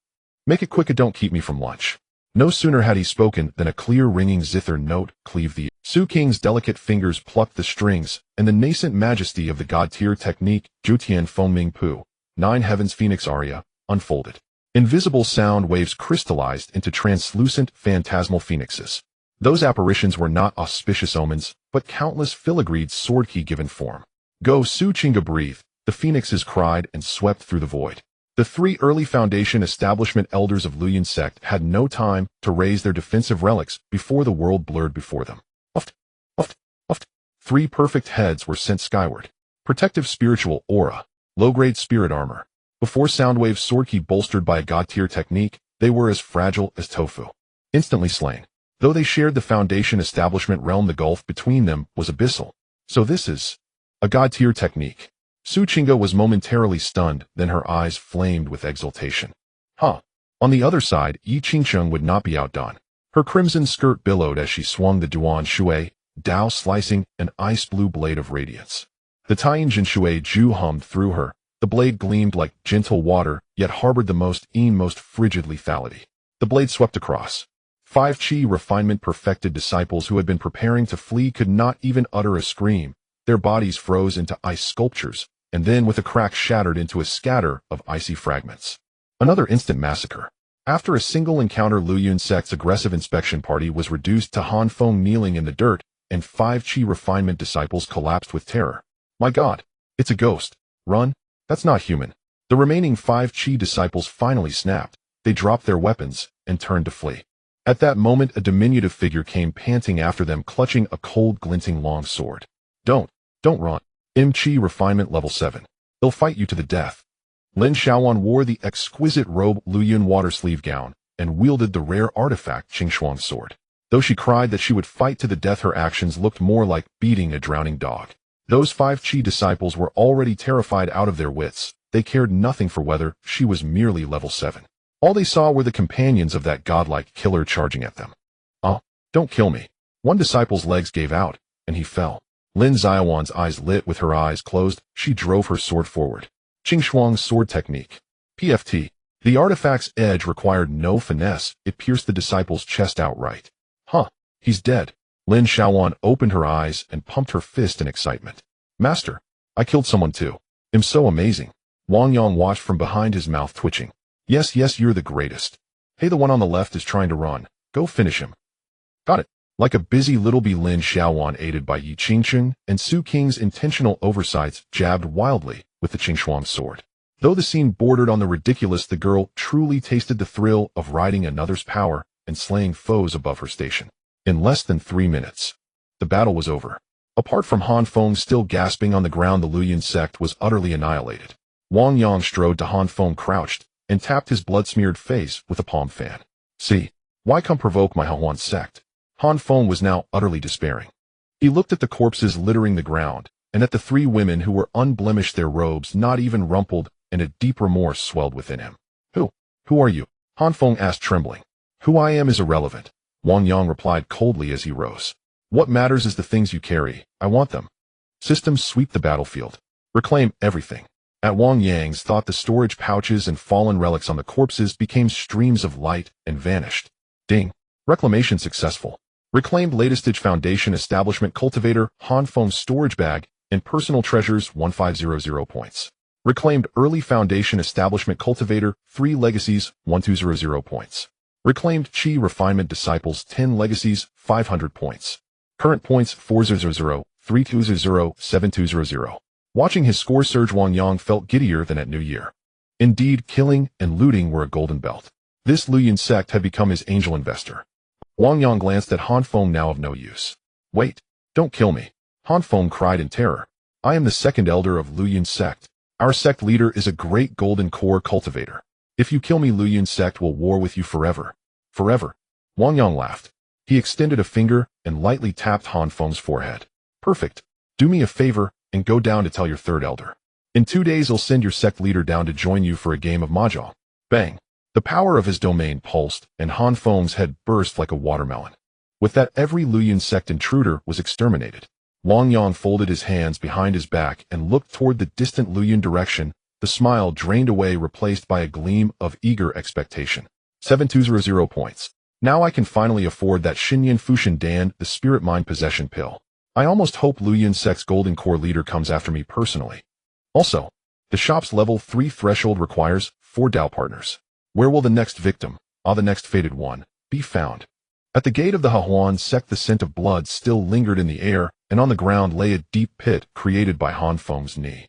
Make it quick, don't keep me from lunch. No sooner had he spoken than a clear, ringing zither note cleaved the air. Su King's delicate fingers plucked the strings, and the nascent majesty of the god-tier technique, Jutian Fengming Pu, 9 Heavens Phoenix aria, unfolded. Invisible sound waves crystallized into translucent, phantasmal phoenixes. Those apparitions were not auspicious omens, but countless filigreed sword key given form. Go, Su Qingge, breathe, the phoenixes cried and swept through the void. The 3 early foundation establishment elders of Joy Union Sect had no time to raise their defensive relics before the world blurred before them. Uft, uft, uft. 3 perfect heads were sent skyward. Protective spiritual aura, low-grade spirit armor. Before Soundwave's sword key bolstered by a god-tier technique, they were as fragile as tofu. Instantly slain. Though they shared the foundation establishment realm, the gulf between them was abyssal. So this is a god-tier technique. Su Qingge was momentarily stunned, then her eyes flamed with exultation. Huh. On the other side, Yi Qingsheng would not be outdone. Her crimson skirt billowed as she swung the Duan Shui, Dao slicing an ice-blue blade of radiance. The Tianjin Shui Ju hummed through her. The blade gleamed like gentle water, yet harbored the most frigid lethality. The blade swept across. 5 Qi refinement perfected disciples who had been preparing to flee could not even utter a scream. Their bodies froze into ice sculptures, and then with a crack shattered into a scatter of icy fragments. Another instant massacre. After a single encounter, Lu Yun Sect's aggressive inspection party was reduced to Han Feng kneeling in the dirt, and 5 Qi refinement disciples collapsed with terror. My God, it's a ghost. Run? That's not human. The remaining 5 Qi disciples finally snapped. They dropped their weapons and turned to flee. At that moment, a diminutive figure came panting after them, clutching a cold, glinting long sword. Don't run. Qi refinement level 7. They'll fight you to the death. Lin Xiaowan wore the exquisite robe Lu Yun water sleeve gown and wielded the rare artifact Qingshuang's sword. Though she cried that she would fight to the death, her actions looked more like beating a drowning dog. Those 5 Qi disciples were already terrified out of their wits. They cared nothing for whether she was merely level 7. All they saw were the companions of that godlike killer charging at them. Oh, don't kill me. One disciple's legs gave out, and he fell. Lin Xiaowan's eyes lit. With her eyes closed, she drove her sword forward. Qingshuang's sword technique. PFT. The artifact's edge required no finesse. It pierced the disciple's chest outright. Huh, he's dead. Lin Xiaowan opened her eyes and pumped her fist in excitement. Master, I killed someone too. I'm so amazing. Wang Yang watched from behind, his mouth twitching. Yes, you're the greatest. Hey, the one on the left is trying to run. Go finish him. Got it. Like a busy little bee, Lin Xiaowan, aided by Yi Qingcheng and Su Qing's intentional oversights, jabbed wildly with the Qingshuang sword. Though the scene bordered on the ridiculous, the girl truly tasted the thrill of riding another's power and slaying foes above her station. In less than 3 minutes, the battle was over. Apart from Han Feng still gasping on the ground, the Lu Yun sect was utterly annihilated. Wang Yang strode to Han Feng, crouched, and tapped his blood-smeared face with a palm fan. See, why come provoke my Hahuan sect? Han Feng was now utterly despairing. He looked at the corpses littering the ground, and at the 3 women who were unblemished, their robes not even rumpled, and a deep remorse swelled within him. Who are you? Han Feng asked, trembling. Who I am is irrelevant, Wang Yang replied coldly as he rose. What matters is the things you carry. I want them. Systems sweep the battlefield. Reclaim everything. At Wang Yang's thought, the storage pouches and fallen relics on the corpses became streams of light and vanished. Ding. Reclamation successful. Reclaimed latest foundation establishment cultivator Han Feng's storage bag and personal treasures 1500 points. Reclaimed early foundation establishment cultivator 3 legacies 1200 points. Reclaimed Qi refinement disciples 10 legacies 500 points. Current points 400, 320, 7200. Watching his score surge, Wang Yang felt giddier than at New Year. Indeed, killing and looting were a golden belt. This Lu Yun sect had become his angel investor. Wang Yang glanced at Han Feng, now of no use. Wait, don't kill me. Han Feng cried in terror. I am the 2nd elder of Lu Yun sect. Our sect leader is a great golden core cultivator. If you kill me, Lu Yun sect will war with you forever. Forever. Wang Yang laughed. He extended a finger and lightly tapped Han Feng's forehead. Perfect. Do me a favor and go down to tell your 3rd elder. In 2 days, I'll send your sect leader down to join you for a game of mahjong. Bang. The power of his domain pulsed, and Han Feng's head burst like a watermelon. With that, every Lu Yun sect intruder was exterminated. Wang Yang folded his hands behind his back and looked toward the distant Lu Yun direction. The smile drained away, replaced by a gleam of eager expectation. 7200 points. Now I can finally afford that Xinyan Fushan Dan, the spirit mind possession pill. I almost hope Lu Yun sect's golden core leader comes after me personally. Also, the shop's level 3 threshold requires 4 Dao partners. Where will the next victim, the next fated one, be found? At the gate of the Hahuan sect, the scent of blood still lingered in the air, and on the ground lay a deep pit created by Han Feng's knee.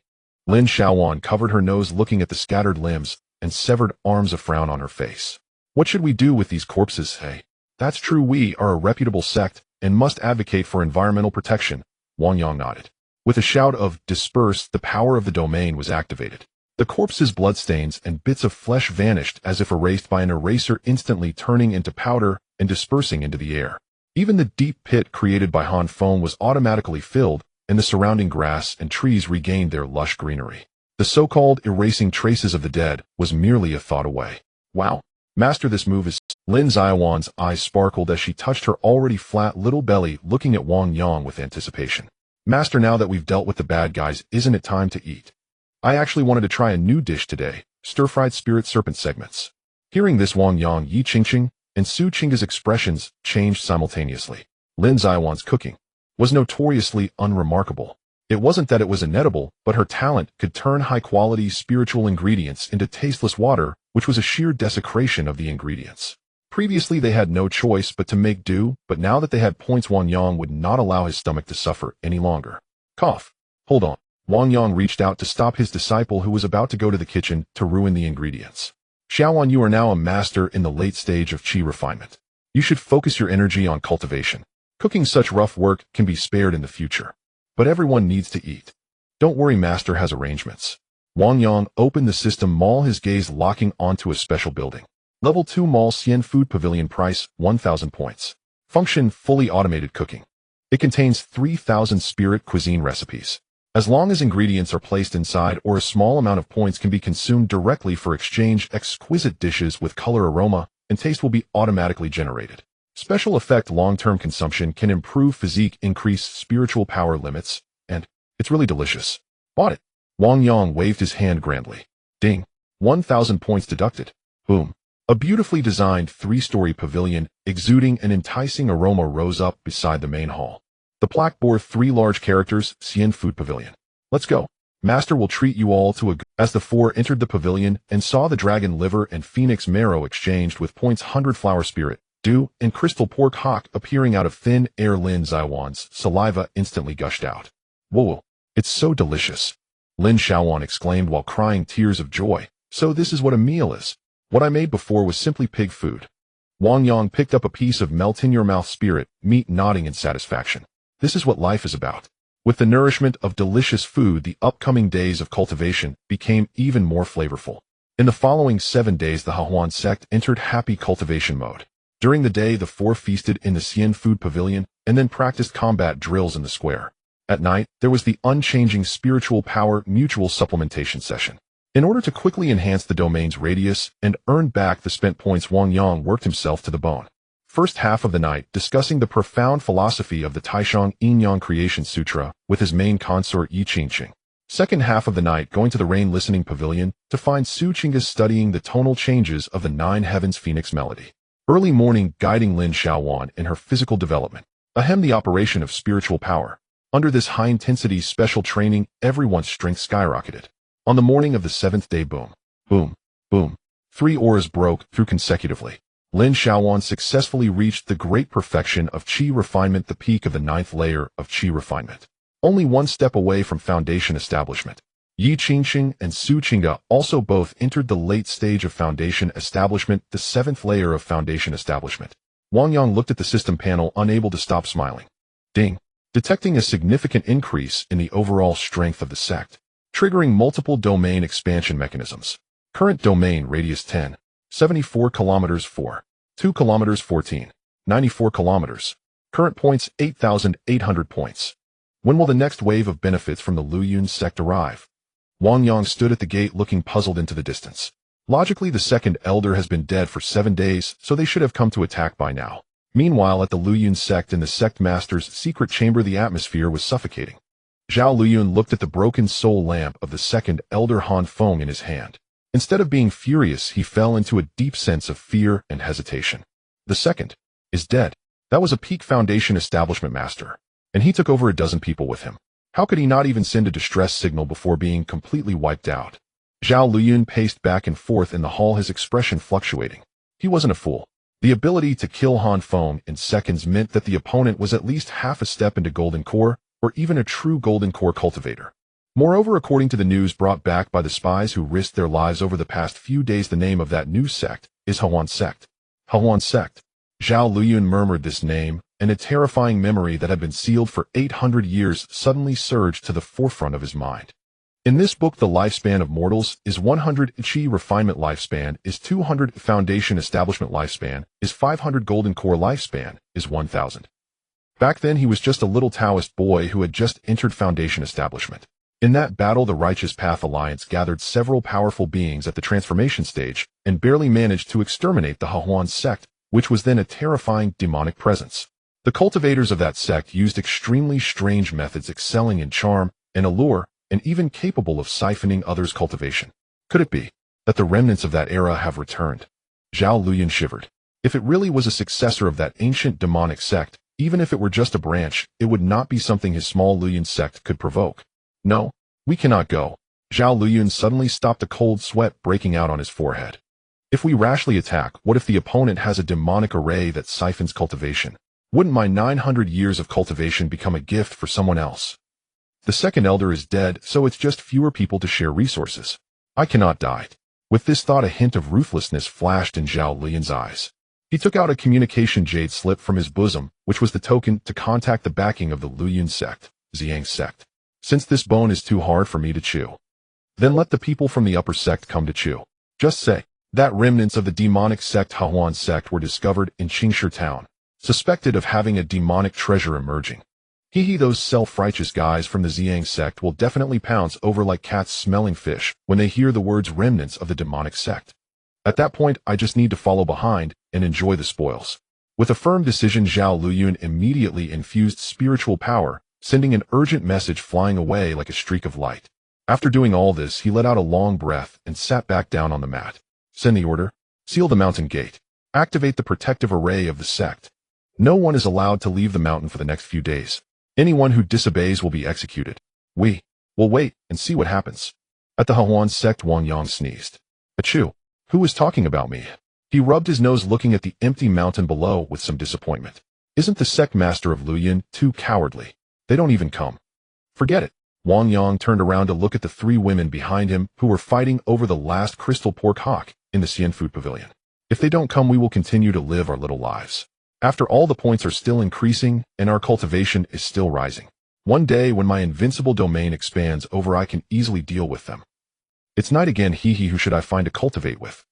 Lin Xiaowan covered her nose, looking at the scattered limbs and severed arms, a frown on her face. What should we do with these corpses? Hey, that's true. We are a reputable sect and must advocate for environmental protection. Wang Yang nodded. With a shout of disperse, the power of the domain was activated. The corpse's bloodstains and bits of flesh vanished as if erased by an eraser, instantly turning into powder and dispersing into the air. Even the deep pit created by Han Feng was automatically filled, and the surrounding grass and trees regained their lush greenery. The so-called erasing traces of the dead was merely a thought away. Wow, master, this move is... Lin Xiaowan's eyes sparkled as she touched her already flat little belly, looking at Wang Yang with anticipation. Master, now that we've dealt with the bad guys, isn't it time to eat? I actually wanted to try a new dish today, stir-fried spirit serpent segments. Hearing this, Wang Yang, Yi Qingcheng, and Su Qing's expressions changed simultaneously. Lin Xiaowan's cooking was notoriously unremarkable. It wasn't that it was inedible, but her talent could turn high-quality spiritual ingredients into tasteless water, which was a sheer desecration of the ingredients. Previously they had no choice but to make do, but now that they had points, Wang Yang would not allow his stomach to suffer any longer. Cough. Hold on. Wang Yang reached out to stop his disciple who was about to go to the kitchen to ruin the ingredients. Xiaowan, you are now a master in the late stage of qi refinement. You should focus your energy on cultivation. Cooking such rough work can be spared in the future. But everyone needs to eat. Don't worry, Master has arrangements. Wang Yang opened the system mall, his gaze locking onto a special building. Level 2 Mall Xian Food Pavilion, price 1,000 points. Function fully automated cooking. It contains 3,000 spirit cuisine recipes. As long as ingredients are placed inside, or a small amount of points can be consumed directly for exchange, exquisite dishes with color, aroma, and taste will be automatically generated. Special effect: long-term consumption can improve physique, increase spiritual power limits, and it's really delicious. Bought it. Wang Yang waved his hand grandly. Ding. 1,000 points deducted. Boom. A beautifully designed 3-story pavilion, exuding an enticing aroma, rose up beside the main hall. The plaque bore 3 large characters, Xian Food Pavilion. Let's go. Master will treat you all to a good. As the 4 entered the pavilion and saw the dragon liver and phoenix marrow exchanged with points, 100 flower spirit, dew, and crystal pork hock appearing out of thin air, Lin Xiaowan's saliva instantly gushed out. Whoa, it's so delicious. Lin Xiaowan exclaimed while crying tears of joy. So this is what a meal is. What I made before was simply pig food. Wang Yang picked up a piece of melt-in-your-mouth spirit meat, nodding in satisfaction. This is what life is about. With the nourishment of delicious food, the upcoming days of cultivation became even more flavorful. In the following 7 days, the Hahuan sect entered happy cultivation mode. During the day, the 4 feasted in the Xian Food Pavilion and then practiced combat drills in the square. At night, there was the unchanging spiritual power mutual supplementation session. In order to quickly enhance the domain's radius and earn back the spent points, Wang Yang worked himself to the bone. First half of the night, discussing the profound philosophy of the Taishang Yin-Yang Creation Sutra with his main consort Yi Qingqing. Second half of the night, going to the rain listening pavilion to find Su Chingas studying the tonal changes of the 9 heavens phoenix melody. Early morning, guiding Lin Xiaowan in her physical development. Ahem, the operation of spiritual power. Under this high-intensity special training, everyone's strength skyrocketed. On the morning of the 7th day, boom, boom, boom, 3 auras broke through consecutively. Lin Xiaowan successfully reached the great perfection of qi refinement, the peak of the 9th layer of qi refinement. Only 1 step away from foundation establishment. Yi Qingqing and Su Qingga also both entered the late stage of foundation establishment, the 7th layer of foundation establishment. Wang Yang looked at the system panel, unable to stop smiling. Ding. Detecting a significant increase in the overall strength of the sect, triggering multiple domain expansion mechanisms. Current domain radius 10. 74 kilometers 4. 2 kilometers 14. 94 kilometers. Current points 8,800 points. When will the next wave of benefits from the Joy Union Sect arrive? Wang Yang stood at the gate looking puzzled into the distance. Logically, the second elder has been dead for 7 days, so they should have come to attack by now. Meanwhile, at the Joy Union Sect in the sect master's secret chamber, the atmosphere was suffocating. Zhao Luyun looked at the broken soul lamp of the second elder Han Feng in his hand. Instead of being furious, he fell into a deep sense of fear and hesitation. The second is dead. That was a peak foundation establishment master, and he took over a dozen people with him. How could he not even send a distress signal before being completely wiped out? Zhao Luyun paced back and forth in the hall, his expression fluctuating. He wasn't a fool. The ability to kill Han Feng in seconds meant that the opponent was at least half a step into Golden Core, or even a true Golden Core cultivator. Moreover, according to the news brought back by the spies who risked their lives over the past few days, the name of that new sect is Hahuan Sect. Hahuan Sect. Zhao Luyun murmured this name, and a terrifying memory that had been sealed for 800 years suddenly surged to the forefront of his mind. In this book, the lifespan of mortals is 100, Qi refinement lifespan is 200, foundation establishment lifespan is 500, Golden Core lifespan is 1,000. Back then, he was just a little Taoist boy who had just entered foundation establishment. In that battle, the Righteous Path Alliance gathered several powerful beings at the transformation stage and barely managed to exterminate the Hahuan sect, which was then a terrifying demonic presence. The cultivators of that sect used extremely strange methods, excelling in charm and allure, and even capable of siphoning others' cultivation. Could it be that the remnants of that era have returned? Zhao Luyun shivered. If it really was a successor of that ancient demonic sect, Even if it were just a branch, it would not be something his small Luyun sect could provoke. No, we cannot go. Zhao Luyun suddenly stopped, a cold sweat breaking out on his forehead. If we rashly attack, what if the opponent has a demonic array that siphons cultivation? Wouldn't my 900 years of cultivation become a gift for someone else? The second elder is dead, so it's just fewer people to share resources. I cannot die. With this thought, a hint of ruthlessness flashed in Zhao Liyun's eyes. He took out a communication jade slip from his bosom, which was the token to contact the backing of the Luyun sect, Ziyang sect. Since this bone is too hard for me to chew, then let the people from the upper sect come to chew. Just say that remnants of the demonic sect Hahuan sect were discovered in Qingshi town, suspected of having a demonic treasure emerging. Those self-righteous guys from the Ziyang sect will definitely pounce over like cats smelling fish when they hear the words remnants of the demonic sect. At that point, I just need to follow behind and enjoy the spoils. With a firm decision, Zhao Luyun immediately infused spiritual power, sending an urgent message flying away like a streak of light. After doing all this, he let out a long breath and sat back down on the mat. Send the order. Seal the mountain gate. Activate the protective array of the sect. No one is allowed to leave the mountain for the next few days. Anyone who disobeys will be executed. We will wait and see what happens. At the Hahuan sect, Wang Yang sneezed. Achoo! Who is talking about me? He rubbed his nose, looking at the empty mountain below with some disappointment. Isn't the sect master of Luyun too cowardly? They don't even come. Forget it. Wang Yang turned around to look at the three women behind him who were fighting over the last crystal pork hock in the Xian food pavilion. If they don't come, we will continue to live our little lives. After all, the points are still increasing and our cultivation is still rising. One day when my invincible domain expands over, I can easily deal with them. It's night again. Who should I find to cultivate with?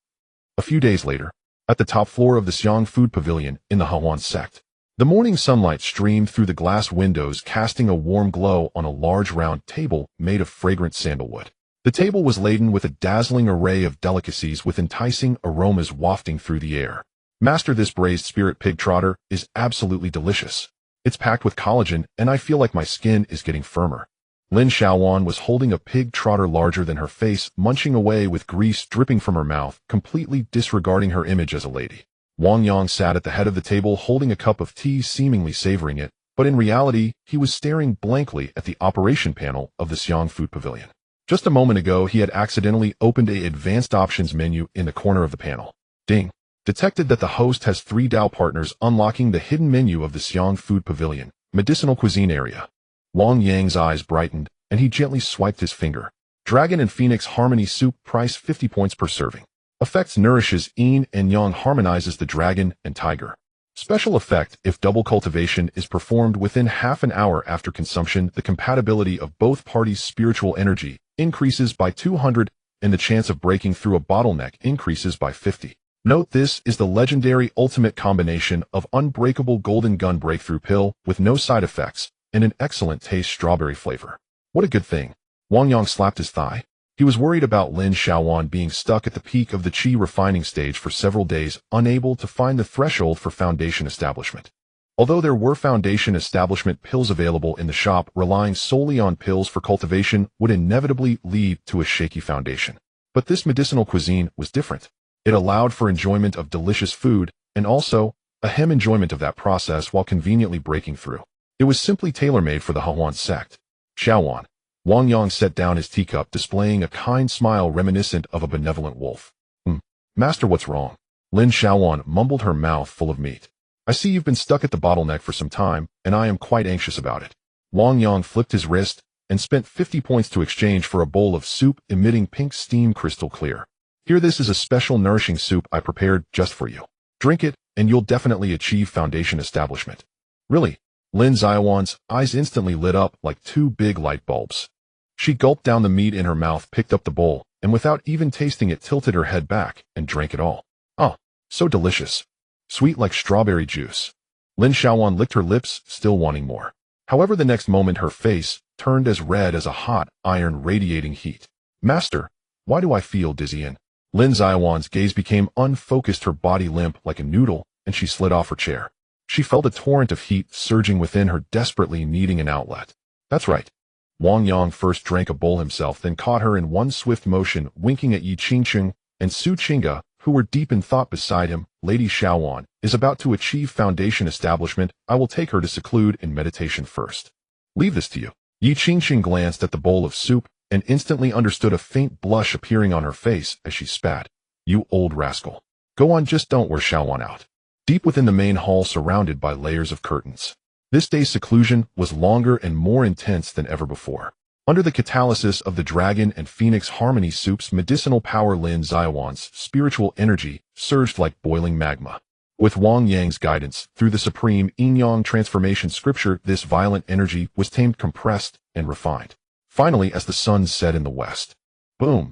A few days later, at the top floor of the Xiang food pavilion in the Hahuan sect, the morning sunlight streamed through the glass windows, casting a warm glow on a large round table made of fragrant sandalwood. The table was laden with a dazzling array of delicacies with enticing aromas wafting through the air. Master, this braised spirit pig trotter is absolutely delicious. It's packed with collagen, and I feel like my skin is getting firmer. Lin Xiaowan was holding a pig trotter larger than her face, munching away with grease dripping from her mouth, completely disregarding her image as a lady. Wang Yang sat at the head of the table holding a cup of tea, seemingly savoring it, but in reality, he was staring blankly at the operation panel of the Xiang food pavilion. Just a moment ago, he had accidentally opened a advanced options menu in the corner of the panel. Ding! Detected that the host has 3 Dao partners, unlocking the hidden menu of the Xiang food pavilion, medicinal cuisine area. Wang Yang's eyes brightened, and he gently swiped his finger. Dragon and Phoenix Harmony Soup, price 50 points per serving. Effects: nourishes yin and yang, harmonizes the dragon and tiger. Special effect: if double cultivation is performed within half an hour after consumption, the compatibility of both parties' spiritual energy increases by 200, and the chance of breaking through a bottleneck increases by 50. Note: this is the legendary ultimate combination of unbreakable golden gun breakthrough pill with no side effects and an excellent taste strawberry flavor. What a good thing. Wang Yang slapped his thigh. He was worried about Lin Xiaowan being stuck at the peak of the qi refining stage for several days, unable to find the threshold for foundation establishment. Although there were foundation establishment pills available in the shop, relying solely on pills for cultivation would inevitably lead to a shaky foundation. But this medicinal cuisine was different. It allowed for enjoyment of delicious food, and also a hem enjoyment of that process while conveniently breaking through. It was simply tailor-made for the Hahuan sect. Xiaowan. Wang Yang set down his teacup, displaying a kind smile reminiscent of a benevolent wolf. Master, what's wrong? Lin Xiaowan mumbled, her mouth full of meat. I see you've been stuck at the bottleneck for some time, and I am quite anxious about it. Wang Yang flipped his wrist and spent 50 points to exchange for a bowl of soup emitting pink steam crystal clear. Here, this is a special nourishing soup I prepared just for you. Drink it, and you'll definitely achieve foundation establishment. Really? Lin Xiaowan's eyes instantly lit up like 2 big light bulbs. She gulped down the meat in her mouth, picked up the bowl, and without even tasting it, tilted her head back and drank it all. Oh, so delicious. Sweet like strawberry juice. Lin Xiaowan licked her lips, still wanting more. However, the next moment her face turned as red as a hot iron radiating heat. Master, why do I feel dizzy? And Lin Xiaowan's gaze became unfocused, her body limp like a noodle, and she slid off her chair. She felt a torrent of heat surging within her, desperately needing an outlet. That's right. Wang Yang first drank a bowl himself, then caught her in one swift motion, winking at Yi Qingqing and Su Qingga, who were deep in thought beside him, Lady Xiaowan, is about to achieve foundation establishment. I will take her to seclude in meditation first. Leave this to you. Yi Qingxing glanced at the bowl of soup and instantly understood a faint blush appearing on her face as she spat. You old rascal. Go on, just don't wear Xiaowan out. Deep within the main hall surrounded by layers of curtains. This day's seclusion was longer and more intense than ever before. Under the catalysis of the Dragon and Phoenix Harmony Soup's medicinal power, Lin Xiaowan's spiritual energy surged like boiling magma. With Wang Yang's guidance, through the supreme yin-yang transformation scripture, this violent energy was tamed, compressed, and refined. Finally, as the sun set in the west, boom!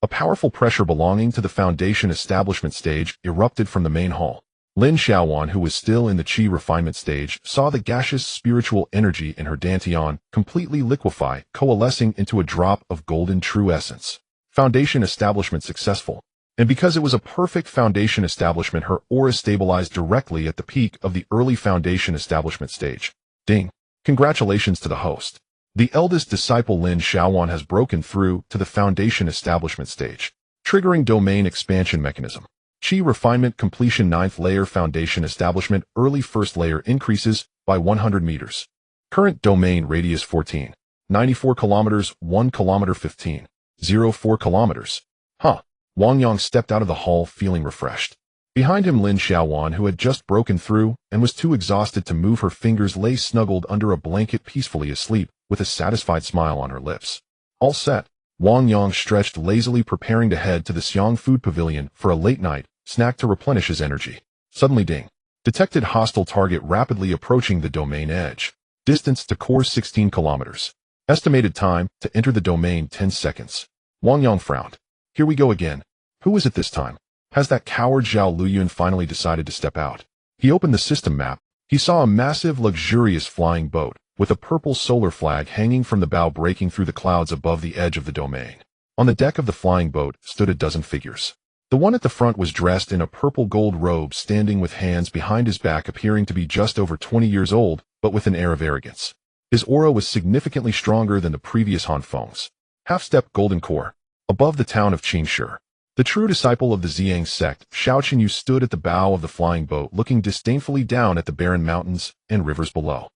A powerful pressure belonging to the foundation establishment stage erupted from the main hall. Lin Xiaowan, who was still in the Qi refinement stage, saw the gaseous spiritual energy in her dantian completely liquefy, coalescing into a drop of golden true essence. Foundation establishment successful. And because it was a perfect foundation establishment, her aura stabilized directly at the peak of the early foundation establishment stage. Ding! Congratulations to the host. The eldest disciple Lin Xiaowan has broken through to the foundation establishment stage, triggering domain expansion mechanism. Qi refinement completion. 9th layer foundation establishment. Early first layer increases by 100 meters. Current domain radius 14. 94 kilometers, 1 kilometer 15. 04 kilometers. Huh. Wang Yang stepped out of the hall feeling refreshed. Behind him, Lin Xiaowan, who had just broken through and was too exhausted to move her fingers, lay snuggled under a blanket peacefully asleep with a satisfied smile on her lips. All set. Wang Yang stretched lazily, preparing to head to the Xiang Food Pavilion for a late-night snack to replenish his energy. Suddenly, ding. Detected hostile target rapidly approaching the domain edge. Distance to core 16 kilometers. Estimated time to enter the domain 10 seconds. Wang Yang frowned. Here we go again. Who is it this time? Has that coward Zhao Luyun finally decided to step out? He opened the system map. He saw a massive, luxurious flying boat with a purple solar flag hanging from the bow, breaking through the clouds above the edge of the domain. On the deck of the flying boat stood a dozen figures. The one at the front was dressed in a purple gold robe, standing with hands behind his back, appearing to be just over 20 years old, but with an air of arrogance. His aura was significantly stronger than the previous Han Feng's. Half-step golden core. Above the town of Qingshi, the true disciple of the Ziyang sect, Xiao Qinyu, stood at the bow of the flying boat, looking disdainfully down at the barren mountains and rivers below.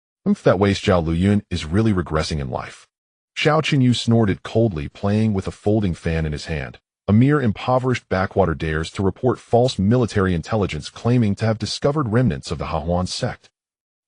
That waste Zhao Luyun is really regressing in life. Xiao Qinyu snorted coldly, playing with a folding fan in his hand. A mere impoverished backwater dares to report false military intelligence claiming to have discovered remnants of the Hahuan sect.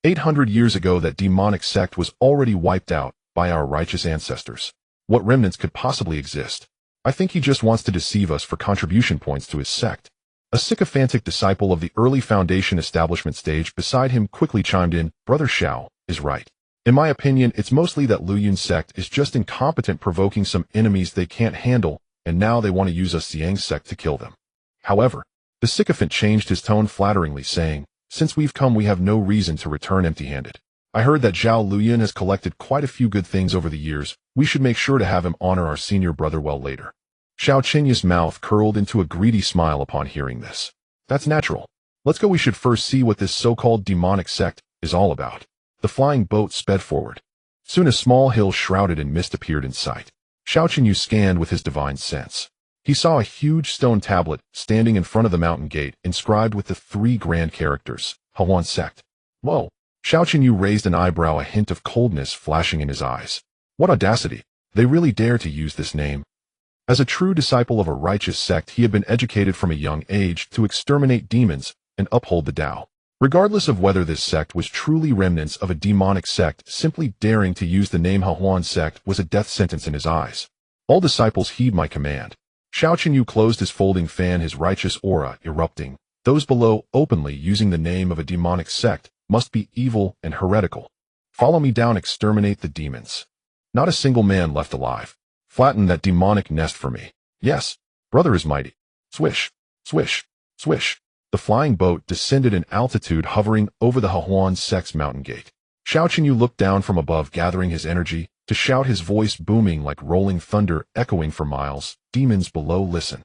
800 years ago, that demonic sect was already wiped out by our righteous ancestors. What remnants could possibly exist? I think he just wants to deceive us for contribution points to his sect. A sycophantic disciple of the early foundation establishment stage beside him quickly chimed in. Brother Xiao is right. In my opinion, it's mostly that Luyun sect is just incompetent, provoking some enemies they can't handle, and now they want to use us Ziyang sect to kill them. However, the sycophant changed his tone flatteringly, saying, since we've come, we have no reason to return empty-handed. I heard that Zhao Luyun has collected quite a few good things over the years. We should make sure to have him honor our senior brother well later. Xiao Qinyu's mouth curled into a greedy smile upon hearing this. That's natural. Let's go. We should first see what this so-called demonic sect is all about. The flying boat sped forward. Soon a small hill shrouded in mist appeared in sight. Xiao Qinyu scanned with his divine sense. He saw a huge stone tablet standing in front of the mountain gate, inscribed with the 3 grand characters, Hahuan sect. Whoa! Xiao Qinyu raised an eyebrow, a hint of coldness flashing in his eyes. What audacity! They really dare to use this name. As a true disciple of a righteous sect, he had been educated from a young age to exterminate demons and uphold the Tao. Regardless of whether this sect was truly remnants of a demonic sect, simply daring to use the name Hahuan sect was a death sentence in his eyes. All disciples heed my command. Xiao Qinyu closed his folding fan, his righteous aura erupting. Those below openly using the name of a demonic sect must be evil and heretical. Follow me down, exterminate the demons. Not a single man left alive. Flatten that demonic nest for me. Yes, brother is mighty. Swish, swish, swish. The flying boat descended in altitude, hovering over the Hahuan sect's mountain gate. Xiao Qinyu looked down from above, gathering his energy to shout, his voice booming like rolling thunder, echoing for miles. Demons below, listen.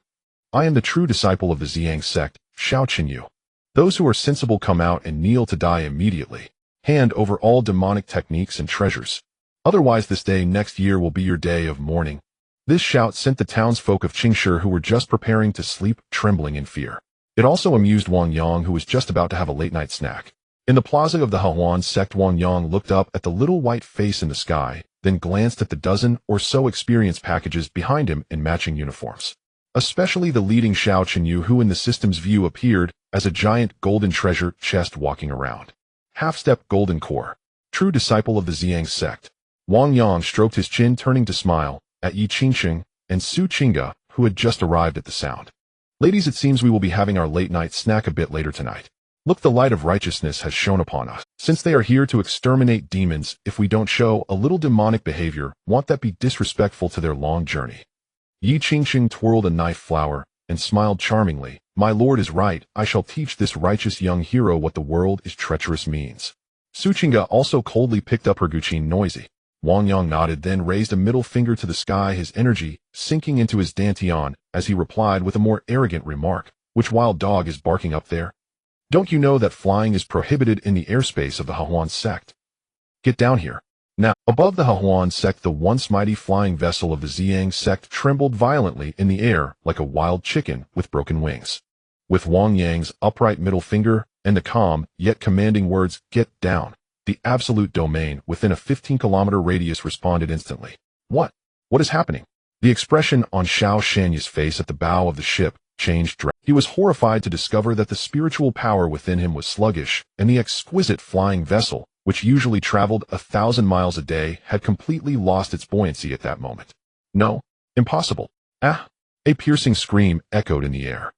I am the true disciple of the Ziyang sect, Xiao Qinyu. Those who are sensible come out and kneel to die immediately. Hand over all demonic techniques and treasures. Otherwise, this day next year will be your day of mourning. This shout sent the townsfolk of Qingshi who were just preparing to sleep trembling in fear. It also amused Wang Yang, who was just about to have a late-night snack. In the plaza of the Yuan sect, Wang Yang looked up at the little white face in the sky, then glanced at the dozen or so experienced packages behind him in matching uniforms. Especially the leading Xiao Chenyu, who in the system's view appeared as a giant golden treasure chest walking around. Half-step golden core. True disciple of the Ziyang sect. Wang Yang stroked his chin, turning to smile at Yi Qingqing and Su Qingge, who had just arrived at the sound. Ladies, it seems we will be having our late-night snack a bit later tonight. Look, the light of righteousness has shone upon us. Since they are here to exterminate demons, if we don't show a little demonic behavior, won't that be disrespectful to their long journey? Yi Qingqing twirled a knife flower and smiled charmingly. My lord is right. I shall teach this righteous young hero what the world is treacherous means. Su Qingge also coldly picked up her guqin noisy. Wang Yang nodded, then raised a middle finger to the sky, his energy sinking into his dantian as he replied with a more arrogant remark. Which wild dog is barking up there? Don't you know that flying is prohibited in the airspace of the Yuan sect? Get down here. Now, above the Yuan sect, the once mighty flying vessel of the Ziyang sect trembled violently in the air like a wild chicken with broken wings. With Wang Yang's upright middle finger and the calm yet commanding words, "Get down," the absolute domain within a 15-kilometer radius responded instantly. What? What is happening? The expression on Xiao Shanya's face at the bow of the ship changed drastically. He was horrified to discover that the spiritual power within him was sluggish, and the exquisite flying vessel, which usually traveled 1,000 miles a day, had completely lost its buoyancy at that moment. No, impossible. Ah! A piercing scream echoed in the air.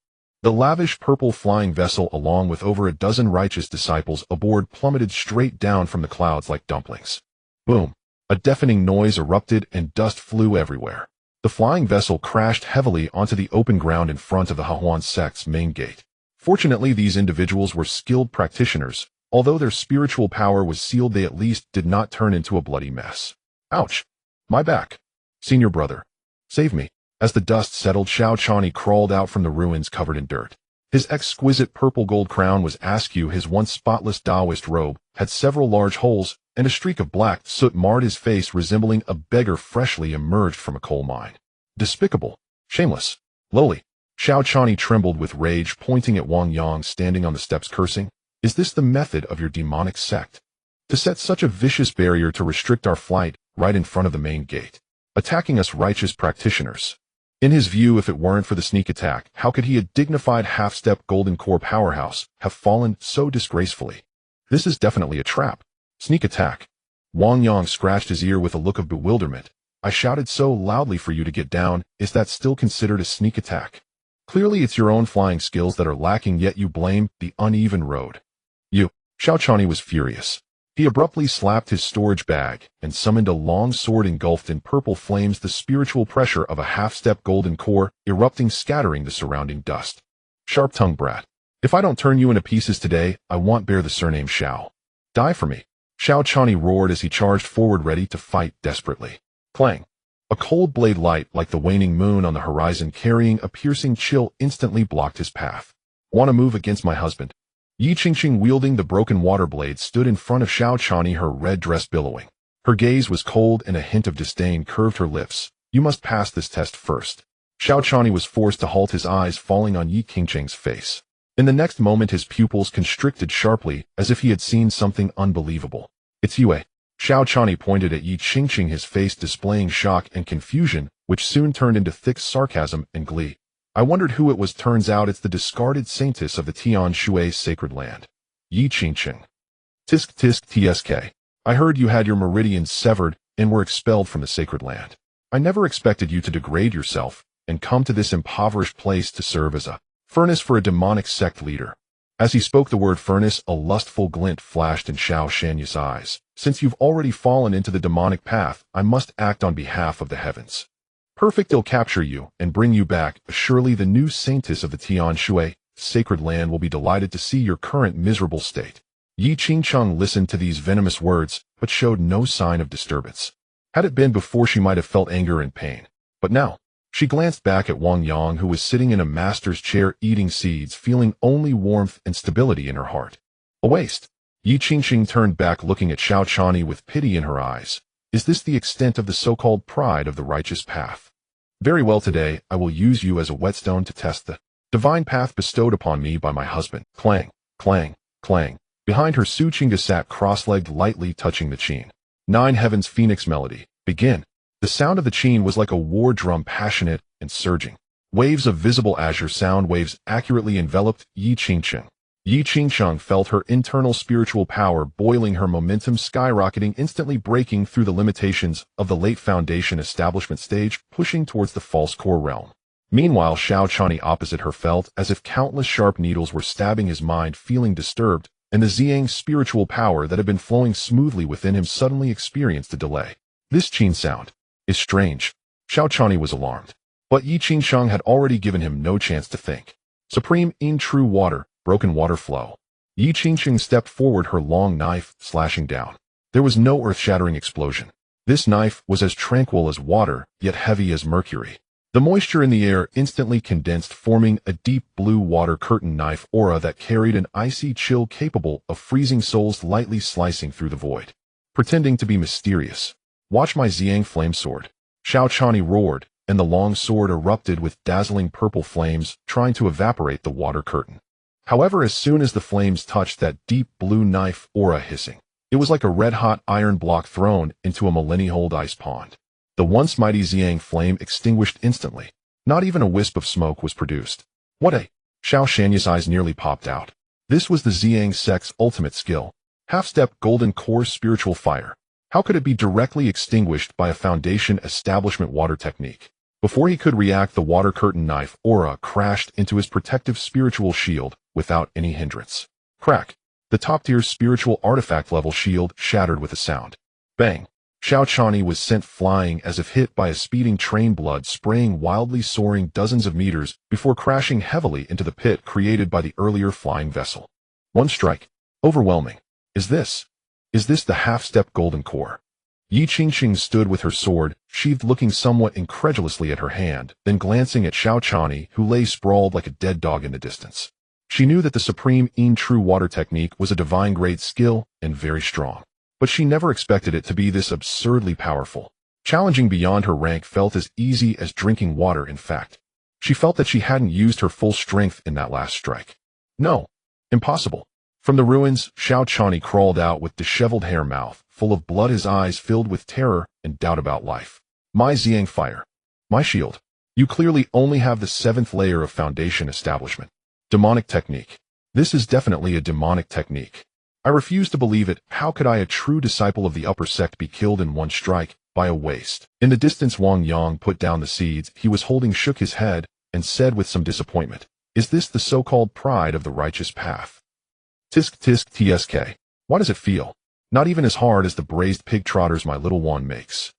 The lavish purple flying vessel, along with over a dozen righteous disciples aboard, plummeted straight down from the clouds like dumplings. Boom! A deafening noise erupted and dust flew everywhere. The flying vessel crashed heavily onto the open ground in front of the Yuan sect's main gate. Fortunately, these individuals were skilled practitioners. Although their spiritual power was sealed, they at least did not turn into a bloody mess. Ouch! My back! Senior brother, save me. As the dust settled, Xiao Chani crawled out from the ruins covered in dirt. His exquisite purple gold crown was askew, his once spotless Taoist robe had several large holes, and a streak of black soot marred his face, resembling a beggar freshly emerged from a coal mine. Despicable! Shameless! Lowly! Xiao Chani trembled with rage, pointing at Wang Yang standing on the steps cursing. Is this the method of your demonic sect? To set such a vicious barrier to restrict our flight right in front of the main gate, attacking us righteous practitioners? In his view, if it weren't for the sneak attack, how could he, a dignified half-step golden core powerhouse, have fallen so disgracefully? This is definitely a trap. Sneak attack. Wang Yang scratched his ear with a look of bewilderment. I shouted so loudly for you to get down. Is that still considered a sneak attack? Clearly it's your own flying skills that are lacking, yet you blame the uneven road. You. Xiao Chani was furious. He abruptly slapped his storage bag and summoned a long sword engulfed in purple flames, the spiritual pressure of a half-step golden core erupting, scattering the surrounding dust. Sharp-tongued brat. If I don't turn you into pieces today, I won't bear the surname Xiao. Die for me. Xiao Chani roared as he charged forward, ready to fight desperately. Clang. A cold blade light like the waning moon on the horizon, carrying a piercing chill, instantly blocked his path. Want to move against my husband? Yi Qingqing, wielding the broken water blade, stood in front of Xiao Chani, her red dress billowing. Her gaze was cold and a hint of disdain curved her lips. You must pass this test first. Xiao Chani was forced to halt, his eyes falling on Yi Qingqing's face. In the next moment, his pupils constricted sharply, as if he had seen something unbelievable. It's you, eh? Xiao Chani pointed at Yi Qingqing, his face displaying shock and confusion, which soon turned into thick sarcasm and glee. I wondered who it was. Turns out it's the discarded saintess of the Tian Shui sacred land. Yi Qingqing. Tisk tisk tsk. I heard you had your meridians severed and were expelled from the sacred land. I never expected you to degrade yourself and come to this impoverished place to serve as a furnace for a demonic sect leader. As he spoke the word furnace, a lustful glint flashed in Xiao Shanya's eyes. Since you've already fallen into the demonic path, I must act on behalf of the heavens. Perfect, I'll capture you and bring you back. Surely the new saintess of the Tian Shui sacred land will be delighted to see your current miserable state. Yi Qingqing listened to these venomous words, but showed no sign of disturbance. Had it been before, she might have felt anger and pain. But now, she glanced back at Wang Yang, who was sitting in a master's chair eating seeds, feeling only warmth and stability in her heart. A waste. Yi Qingqing turned back, looking at Xiao Chani with pity in her eyes. Is this the extent of the so-called pride of the righteous path? Very well, today I will use you as a whetstone to test the divine path bestowed upon me by my husband. Clang, clang, clang. Behind her, Su Chinga sat cross-legged, lightly touching the chain. Nine Heavens Phoenix melody. Begin. The sound of the chain was like a war drum, passionate and surging. Waves of visible azure sound waves accurately enveloped Yi Qingcheng. Yi Qingcheng felt her internal spiritual power boiling, her momentum skyrocketing, instantly breaking through the limitations of the late foundation establishment stage, pushing towards the false core realm. Meanwhile, Xiao Chani opposite her felt as if countless sharp needles were stabbing his mind, feeling disturbed, and the Ziyang's spiritual power that had been flowing smoothly within him suddenly experienced a delay. This qin sound is strange. Xiao Chani was alarmed. But Yi Qingcheng had already given him no chance to think. Supreme in true water, broken water flow. Yi Qingcheng stepped forward, her long knife slashing down. There was no earth-shattering explosion. This knife was as tranquil as water, yet heavy as mercury. The moisture in the air instantly condensed, forming a deep blue water curtain knife aura that carried an icy chill capable of freezing souls, lightly slicing through the void. Pretending to be mysterious. Watch my Ziyang flame sword. Xiao Chani roared, and the long sword erupted with dazzling purple flames, trying to evaporate the water curtain. However, as soon as the flames touched that deep blue knife aura, hissing, it was like a red-hot iron block thrown into a millennia-old ice pond. The once mighty Ziyang flame extinguished instantly. Not even a wisp of smoke was produced. What a... Xiao Shanya's eyes nearly popped out. This was the Ziyang sect's ultimate skill. Half-step golden core spiritual fire. How could it be directly extinguished by a foundation establishment water technique? Before he could react, the water curtain knife aura crashed into his protective spiritual shield without any hindrance. Crack. The top-tier spiritual artifact level shield shattered with a sound. Bang. Xiao Chani was sent flying as if hit by a speeding train, blood spraying wildly, soaring dozens of meters before crashing heavily into the pit created by the earlier flying vessel. One strike. Overwhelming. Is this the half-step golden core? Yi Qingcheng stood with her sword sheathed, looking somewhat incredulously at her hand, then glancing at Xiao Chani, who lay sprawled like a dead dog in the distance. She knew that the supreme in true water technique was a divine-grade skill and very strong. But she never expected it to be this absurdly powerful. Challenging beyond her rank felt as easy as drinking water. In fact, she felt that she hadn't used her full strength in that last strike. No. Impossible. From the ruins, Xiao Chani crawled out with disheveled hair, mouth full of blood, his eyes filled with terror and doubt about life. My Ziyang fire. My shield. You clearly only have the 7th layer of foundation establishment. Demonic technique. This is definitely a demonic technique. I refuse to believe it. How could I, a true disciple of the upper sect, be killed in one strike by a waste? In the distance, Wang Yang put down the seeds he was holding, shook his head, and said with some disappointment, "Is this the so-called pride of the righteous path? Tisk tisk tsk. Why does it feel? Not even as hard as the braised pig trotters my little one makes."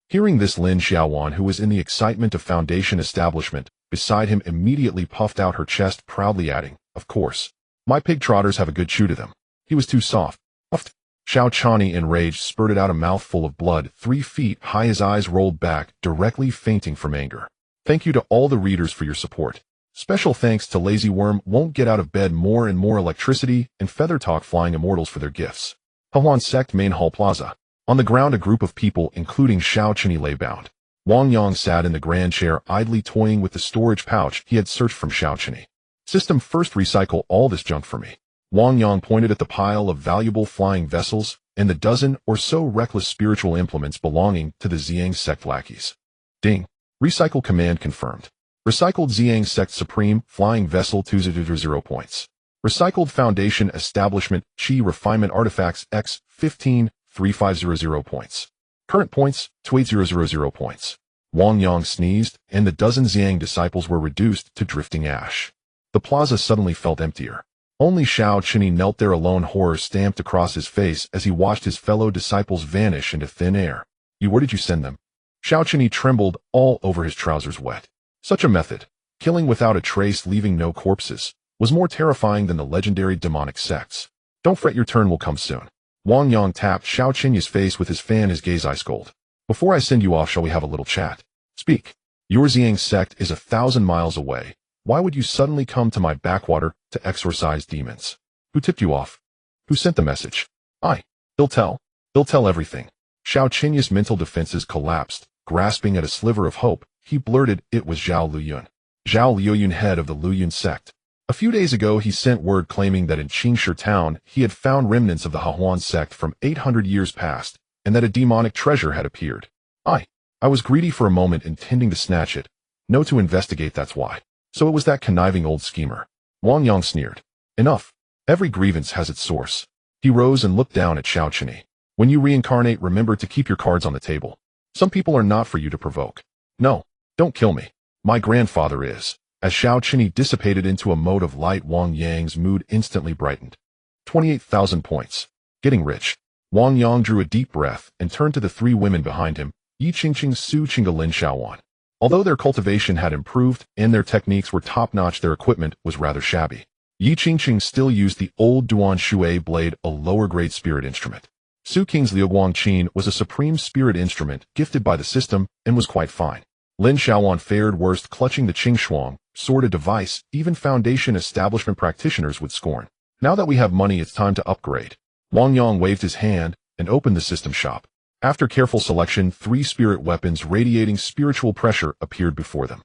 Hearing this, Lin Xiaowan, who was in the excitement of foundation establishment beside him, immediately puffed out her chest, proudly adding, "Of course. My pig trotters have a good chew to them." He was too soft. Puffed. Xiao Chani, enraged, spurted out a mouthful of blood 3 feet high. His eyes rolled back, directly fainting from anger. Thank you to all the readers for your support. Special thanks to Lazy Worm, Won't Get Out of Bed, More and More Electricity, and Feather Talk Flying Immortals for their gifts. Huan Sect Main Hall Plaza. On the ground, a group of people, including Xiao Chani, lay bound. Wang Yang sat in the grand chair, idly toying with the storage pouch he had searched from Xiao Chani. System, first recycle all this junk for me. Wang Yang pointed at the pile of valuable flying vessels and the dozen or so reckless spiritual implements belonging to the Ziyang sect lackeys. Ding. Recycle command confirmed. Recycled Ziyang sect supreme flying vessel 200 points. Recycled foundation establishment chi refinement artifacts X 15 3500 points. Current points 2800 points. Wang Yang sneezed, and the dozen Ziyang disciples were reduced to drifting ash. The plaza suddenly felt emptier. Only Xiao Chani knelt there alone, horror stamped across his face as he watched his fellow disciples vanish into thin air. Where did you send them? Xiao Chani trembled, all over his trousers wet. Such a method, killing without a trace, leaving no corpses, was more terrifying than the legendary demonic sects. Don't fret, your turn will come soon. Wang Yang tapped Xiao Chani's face with his fan, his gaze ice cold. Before I send you off, shall we have a little chat? Speak. Your Ziyang sect is 1,000 miles away. Why would you suddenly come to my backwater to exorcise demons? Who tipped you off? Who sent the message? He'll tell. He'll tell everything. Xiao Chenya's mental defenses collapsed, grasping at a sliver of hope. he blurted it was Zhao Luyun. Zhao Luyun, head of the Luyun Sect. A few days ago he sent word claiming that in Qingshi town he had found remnants of the Hahuan sect from 800 years past, and that a demonic treasure had appeared. I was greedy for a moment, intending to snatch it. No, to investigate, that's why. So it was that conniving old schemer. Wang Yang sneered. Enough. Every grievance has its source. He rose and looked down at Xiao Qinyi. When you reincarnate, remember to keep your cards on the table. Some people are not for you to provoke. No, don't kill me. My grandfather is. As Xiao Qinyi dissipated into a mode of light, Wang Yang's mood instantly brightened. 28,000 points. Getting rich. Wang Yang drew a deep breath and turned to the three women behind him, Yi Qingqing, Su Qingga, Lin Xiaowan. Although their cultivation had improved and their techniques were top-notch, their equipment was rather shabby. Yi Qingqing still used the old Duan Shui blade, a lower-grade spirit instrument. Su Qing's Liuguang Qin was a supreme spirit instrument gifted by the system and was quite fine. Lin Xiaowan fared worst, clutching the Qing sword, a device even foundation establishment practitioners would scorn. Now that we have money, it's time to upgrade. Wang Yang waved his hand and opened the system shop. After careful selection, 3 spirit weapons radiating spiritual pressure appeared before them.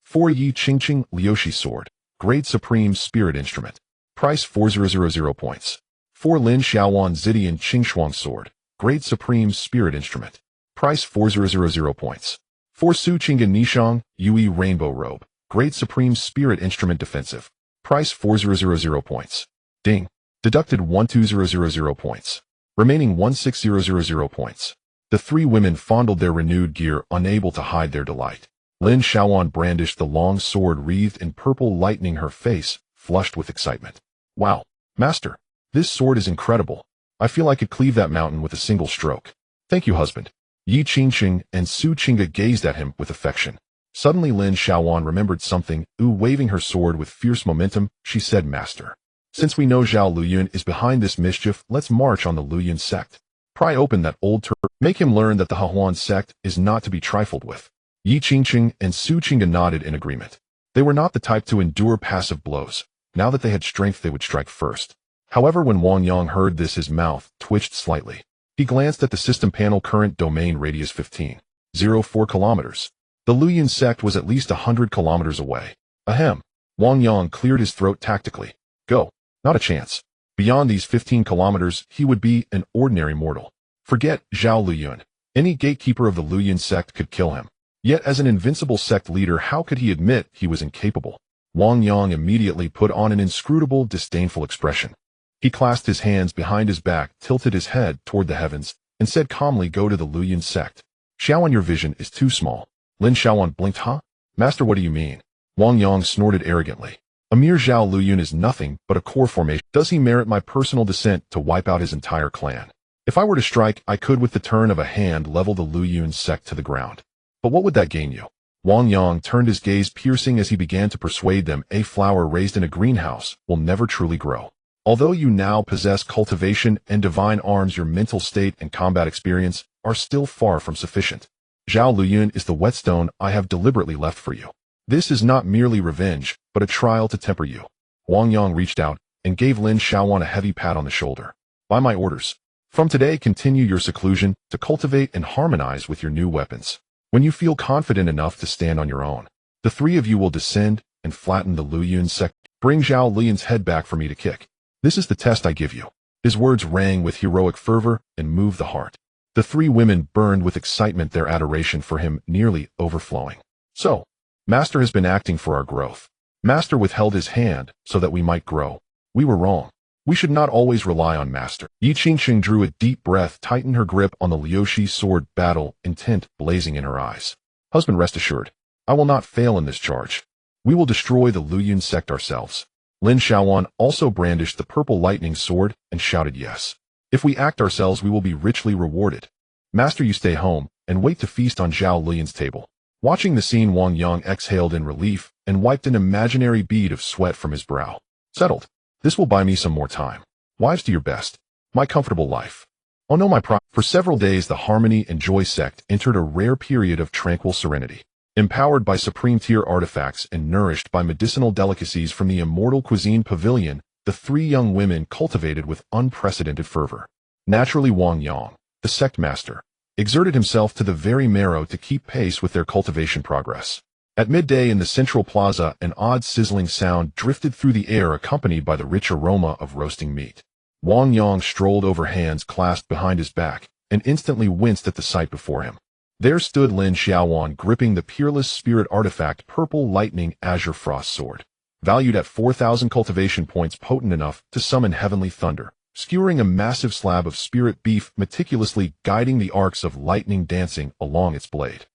4 Yi Qingqing Liushi sword, grade supreme spirit instrument. Price 4000 points. 4 Lin Xiaowan Zidian Qingshuang sword, grade supreme spirit instrument. Price 4000 points. 4 Su Qingga Nishang Yui rainbow robe, grade supreme spirit instrument defensive. Price 4000 points. Ding. Deducted 12000 points. Remaining 16000 points. The 3 women fondled their renewed gear, unable to hide their delight. Lin Xiaowan brandished the long sword wreathed in purple, lightening her face, flushed with excitement. Wow, master, this sword is incredible. I feel I could cleave that mountain with a single stroke. Thank you, husband. Yi Qingqing and Su Qingga gazed at him with affection. Suddenly Lin Xiaowan remembered something. Waving her sword with fierce momentum, she said, Master, since we know Zhao Luyun is behind this mischief, let's march on the Luyun sect. Pry open that old turd. Make him learn that the Hahuan sect is not to be trifled with. Yi Qingqing and Su Qingga nodded in agreement. They were not the type to endure passive blows. Now that they had strength, they would strike first. However, when Wang Yang heard this, his mouth twitched slightly. He glanced at the system panel. Current domain radius 15.04 kilometers. The Luyun sect was at least 100 kilometers away. Ahem. Wang Yang cleared his throat tactically. Go. Not a chance. Beyond these 15 kilometers, he would be an ordinary mortal. Forget Zhao Luyun. Any gatekeeper of the Luyun sect could kill him. Yet as an invincible sect leader, how could he admit he was incapable? Wang Yang immediately put on an inscrutable, disdainful expression. He clasped his hands behind his back, tilted his head toward the heavens, and said calmly, Go to the Luyun sect. Xiaowan, your vision is too small. Lin Xiaowan blinked. Huh? Master, what do you mean? Wang Yang snorted arrogantly. A mere Zhao Luyun is nothing but a core formation. Does he merit my personal descent to wipe out his entire clan? If I were to strike, I could with the turn of a hand level the Luyun sect to the ground. But what would that gain you? Wang Yang turned his gaze piercing as he began to persuade them. A flower raised in a greenhouse will never truly grow. Although you now possess cultivation and divine arms, your mental state and combat experience are still far from sufficient. Zhao Luyun is the whetstone I have deliberately left for you. This is not merely revenge, but a trial to temper you. Wang Yang reached out and gave Lin Xiaowan a heavy pat on the shoulder. By my orders, from today continue your seclusion to cultivate and harmonize with your new weapons. When you feel confident enough to stand on your own, the 3 of you will descend and flatten the Luyun sect. Bring Zhao Luyun's head back for me to kick. This is the test I give you. His words rang with heroic fervor and moved the heart. The 3 women burned with excitement, their adoration for him nearly overflowing. So, Master has been acting for our growth. Master withheld his hand so that we might grow. We were wrong. We should not always rely on Master. Yi Qingqing drew a deep breath, tightened her grip on the Liushi sword, battle intent blazing in her eyes. Husband, rest assured, I will not fail in this charge. We will destroy the Luyun sect ourselves. Lin Xiaowan also brandished the purple lightning sword and shouted, Yes. If we act ourselves, we will be richly rewarded. Master, you stay home and wait to feast on Zhao Luyun's table. Watching the scene, Wang Yang exhaled in relief and wiped an imaginary bead of sweat from his brow. Settled. This will buy me some more time. Wives, to your best. My comfortable life. Oh no, my For several days, the Harmony and Joy sect entered a rare period of tranquil serenity. Empowered by supreme-tier artifacts and nourished by medicinal delicacies from the Immortal Cuisine Pavilion, the 3 young women cultivated with unprecedented fervor. Naturally, Wang Yang, the sect master, exerted himself to the very marrow to keep pace with their cultivation progress. At midday in the central plaza, an odd sizzling sound drifted through the air accompanied by the rich aroma of roasting meat. Wang Yang strolled over, hands clasped behind his back, and instantly winced at the sight before him. There stood Lin Xiaowan gripping the peerless spirit artifact Purple Lightning Azure Frost Sword, valued at 4,000 cultivation points, potent enough to summon heavenly thunder, skewering a massive slab of spirit beef, meticulously guiding the arcs of lightning dancing along its blade.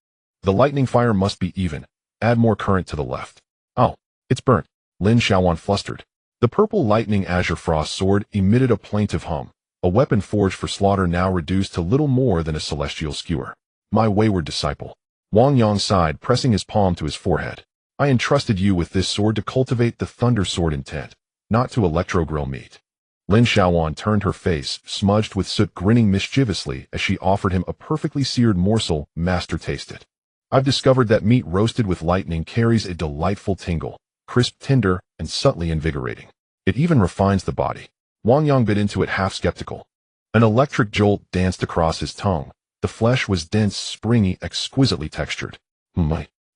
The lightning fire must be even. Add more current to the left. Oh, it's burnt. Lin Xiaowan flustered. The Purple Lightning Azure Frost Sword emitted a plaintive hum, a weapon forged for slaughter now reduced to little more than a celestial skewer. My wayward disciple. Wang Yang sighed, pressing his palm to his forehead. I entrusted you with this sword to cultivate the Thunder Sword intent, not to electro-grill meat. Lin Xiaowan turned her face, smudged with soot, grinning mischievously as she offered him a perfectly seared morsel. Master, taste it. I've discovered that meat roasted with lightning carries a delightful tingle, crisp, tender, and subtly invigorating. It even refines the body. Wang Yang bit into it, half skeptical. An electric jolt danced across his tongue. The flesh was dense, springy, exquisitely textured.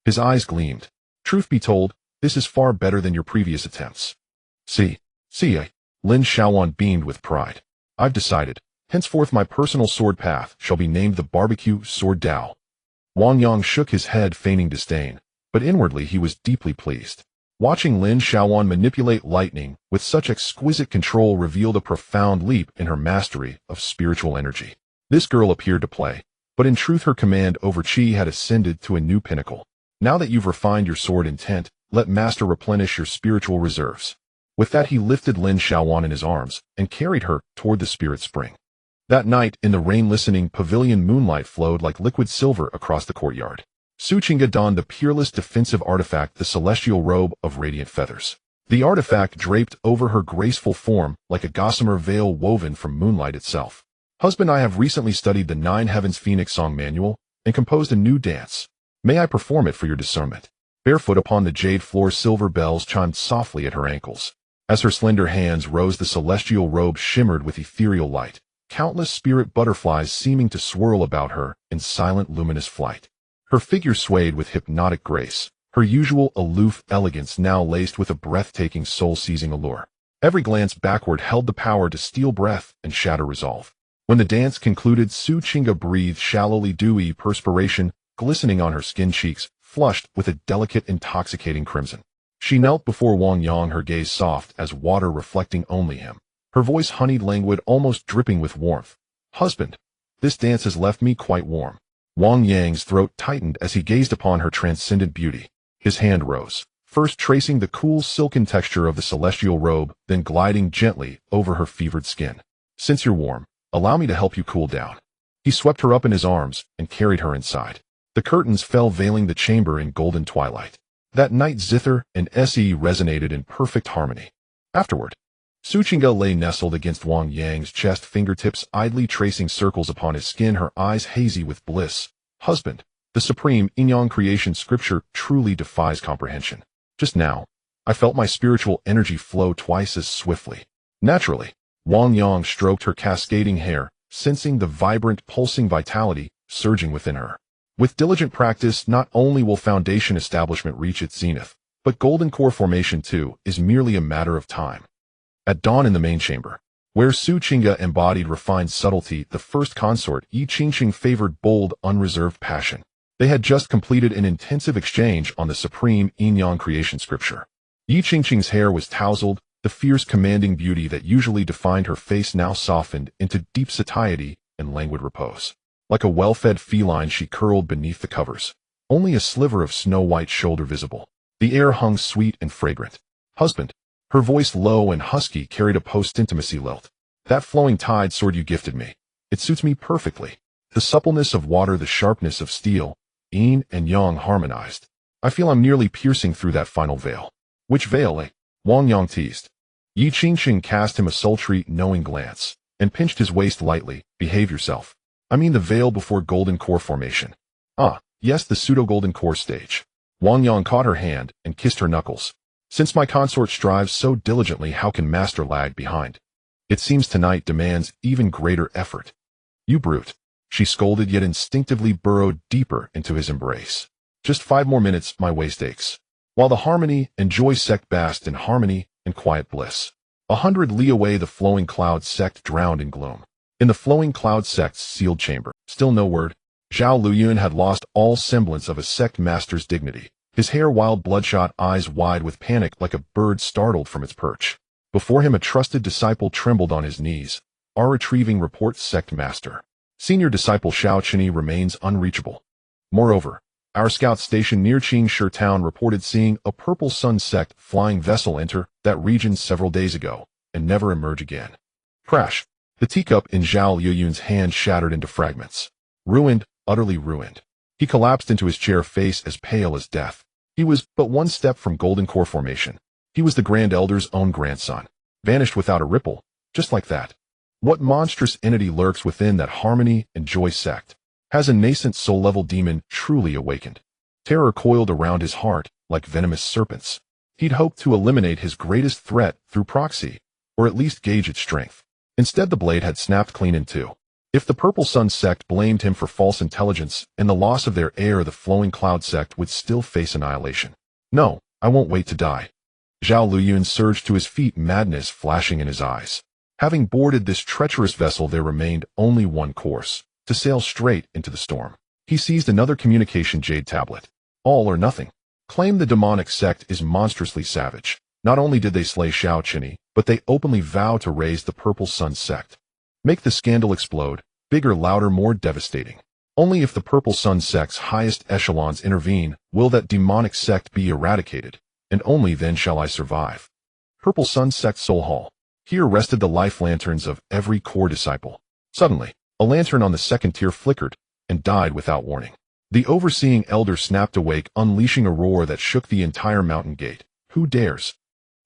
His eyes gleamed. Truth be told, this is far better than your previous attempts. See, Lin Xiaowan beamed with pride. I've decided. Henceforth my personal sword path shall be named the Barbecue Sword Dao. Wang Yang shook his head, feigning disdain, but inwardly he was deeply pleased. Watching Lin Xiaowan manipulate lightning with such exquisite control revealed a profound leap in her mastery of spiritual energy. This girl appeared to play, but in truth her command over Qi had ascended to a new pinnacle. Now that you've refined your sword intent, let Master replenish your spiritual reserves. With that he lifted Lin Xiaowan in his arms and carried her toward the spirit spring. That night, in the rain-listening pavilion, moonlight flowed like liquid silver across the courtyard. Su Qingga donned the peerless defensive artifact, the celestial robe of radiant feathers. The artifact draped over her graceful form like a gossamer veil woven from moonlight itself. Husband, I have recently studied the 9 Heavens Phoenix Song Manual and composed a new dance. May I perform it for your discernment? Barefoot upon the jade floor, silver bells chimed softly at her ankles. As her slender hands rose, the celestial robe shimmered with ethereal light, countless spirit butterflies seeming to swirl about her in silent luminous flight. Her figure swayed with hypnotic grace, her usual aloof elegance now laced with a breathtaking soul-seizing allure. Every glance backward held the power to steal breath and shatter resolve. When the dance concluded, Su Qingga breathed shallowly, dewy perspiration glistening on her skin cheeks, flushed with a delicate, intoxicating crimson. She knelt before Wang Yang, her gaze soft as water reflecting only him, her voice honeyed, languid, almost dripping with warmth. Husband, this dance has left me quite warm. Wang Yang's throat tightened as he gazed upon her transcendent beauty. His hand rose, first tracing the cool silken texture of the celestial robe, then gliding gently over her fevered skin. Since you're warm, allow me to help you cool down. He swept her up in his arms and carried her inside. The curtains fell, veiling the chamber in golden twilight. That night zither and se resonated in perfect harmony. Afterward, Su Qingga lay nestled against Wang Yang's chest, fingertips idly tracing circles upon his skin, her eyes hazy with bliss. Husband, the supreme yin-yang creation scripture truly defies comprehension. Just now, I felt my spiritual energy flow twice as swiftly. Naturally, Wang Yang stroked her cascading hair, sensing the vibrant, pulsing vitality surging within her. With diligent practice, not only will foundation establishment reach its zenith, but golden core formation too is merely a matter of time. At dawn in the main chamber, where Su Qingga embodied refined subtlety, the first consort Yi Qingqing favored bold, unreserved passion. They had just completed an intensive exchange on the supreme yin-yang creation scripture. Yi Qingqing's hair was tousled, the fierce commanding beauty that usually defined her face now softened into deep satiety and languid repose. Like a well-fed feline she curled beneath the covers, only a sliver of snow-white shoulder visible. The air hung sweet and fragrant. Husband, her voice low and husky carried a post-intimacy lilt. That flowing tide sword you gifted me, it suits me perfectly. The suppleness of water, the sharpness of steel, yin and yang harmonized. I feel I'm nearly piercing through that final veil. Which veil, eh? Wang Yang teased. Yi Qingqing cast him a sultry, knowing glance, and pinched his waist lightly. Behave yourself. I mean the veil before golden core formation. Ah, yes, the pseudo-golden core stage. Wang Yang caught her hand and kissed her knuckles. Since my consort strives so diligently, how can master lag behind? It seems tonight demands even greater effort. You brute. she scolded, yet instinctively burrowed deeper into his embrace. Just 5 more minutes, my waist aches. While the Harmony and Joy Sect basked in harmony and quiet bliss. 100 li away, the Flowing Cloud Sect drowned in gloom. In the Flowing Cloud Sect's sealed chamber, still no word. Zhao Luyun had lost all semblance of a sect master's dignity, his hair wild, bloodshot, eyes wide with panic like a bird startled from its perch. Before him a trusted disciple trembled on his knees. Our retrieving reports, sect master. Senior disciple Xiao Qinyi remains unreachable. Moreover, our scout stationed near Qingshi town reported seeing a Purple Sun Sect flying vessel enter that region several days ago and never emerge again. Crash. The teacup in Zhao Luyun's hand shattered into fragments. Ruined, utterly ruined. He collapsed into his chair, face as pale as death. He was but one step from golden core formation. He was the Grand Elder's own grandson. Vanished without a ripple, just like that. What monstrous entity lurks within that Harmony and Joy Sect? Has a nascent soul-level demon truly awakened? Terror coiled around his heart like venomous serpents. He'd hoped to eliminate his greatest threat through proxy, or at least gauge its strength. Instead, the blade had snapped clean in two. If the Purple Sun Sect blamed him for false intelligence and the loss of their heir, the Flowing Cloud Sect would still face annihilation. No, I won't wait to die. Zhao Luyun surged to his feet, madness flashing in his eyes. Having boarded this treacherous vessel, there remained only one course, to sail straight into the storm. He seized another communication jade tablet. All or nothing. Claim the demonic sect is monstrously savage. Not only did they slay Xiao Qinyi, but they openly vow to raise the Purple Sun Sect. Make the scandal explode, bigger, louder, more devastating. Only if the Purple Sun Sect's highest echelons intervene will that demonic sect be eradicated, and only then shall I survive. Purple Sun Sect Soul Hall. Here rested the life lanterns of every core disciple. Suddenly, a lantern on the second tier flickered and died without warning. The overseeing elder snapped awake, unleashing a roar that shook the entire mountain gate. Who dares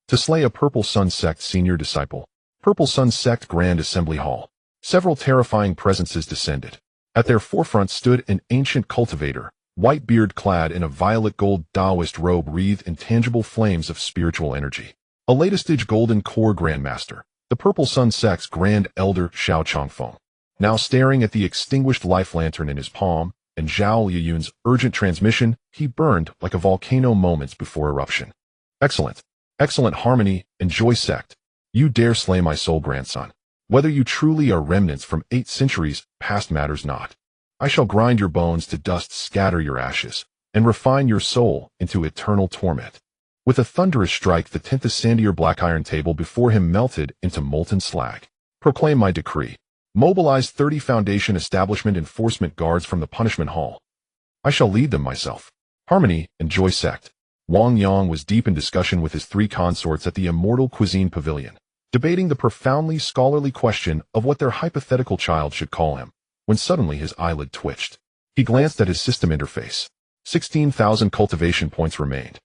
to slay a Purple Sun Sect senior disciple? Purple Sun Sect Grand Assembly Hall. Several terrifying presences descended. At their forefront stood an ancient cultivator, white beard clad in a violet gold Taoist robe wreathed in tangible flames of spiritual energy. A latest-stage golden core grandmaster, the Purple Sun Sect's Grand Elder Xiao Changfeng. Now staring at the extinguished life lantern in his palm, and Zhao Luyun's urgent transmission, he burned like a volcano moments before eruption. Excellent. Excellent Harmony and Joy Sect. You dare slay my soul grandson. Whether you truly are remnants from 8 centuries past matters not. I shall grind your bones to dust, scatter your ashes, and refine your soul into eternal torment. With a thunderous strike, the 10th sandier black iron table before him melted into molten slag. Proclaim my decree. Mobilize 30 Foundation Establishment Enforcement Guards from the Punishment Hall. I shall lead them myself. Harmony and Joy Sect. Wang Yang was deep in discussion with his 3 consorts at the Immortal Cuisine Pavilion, debating the profoundly scholarly question of what their hypothetical child should call him, when suddenly his eyelid twitched. He glanced at his system interface. 16,000 cultivation points remained.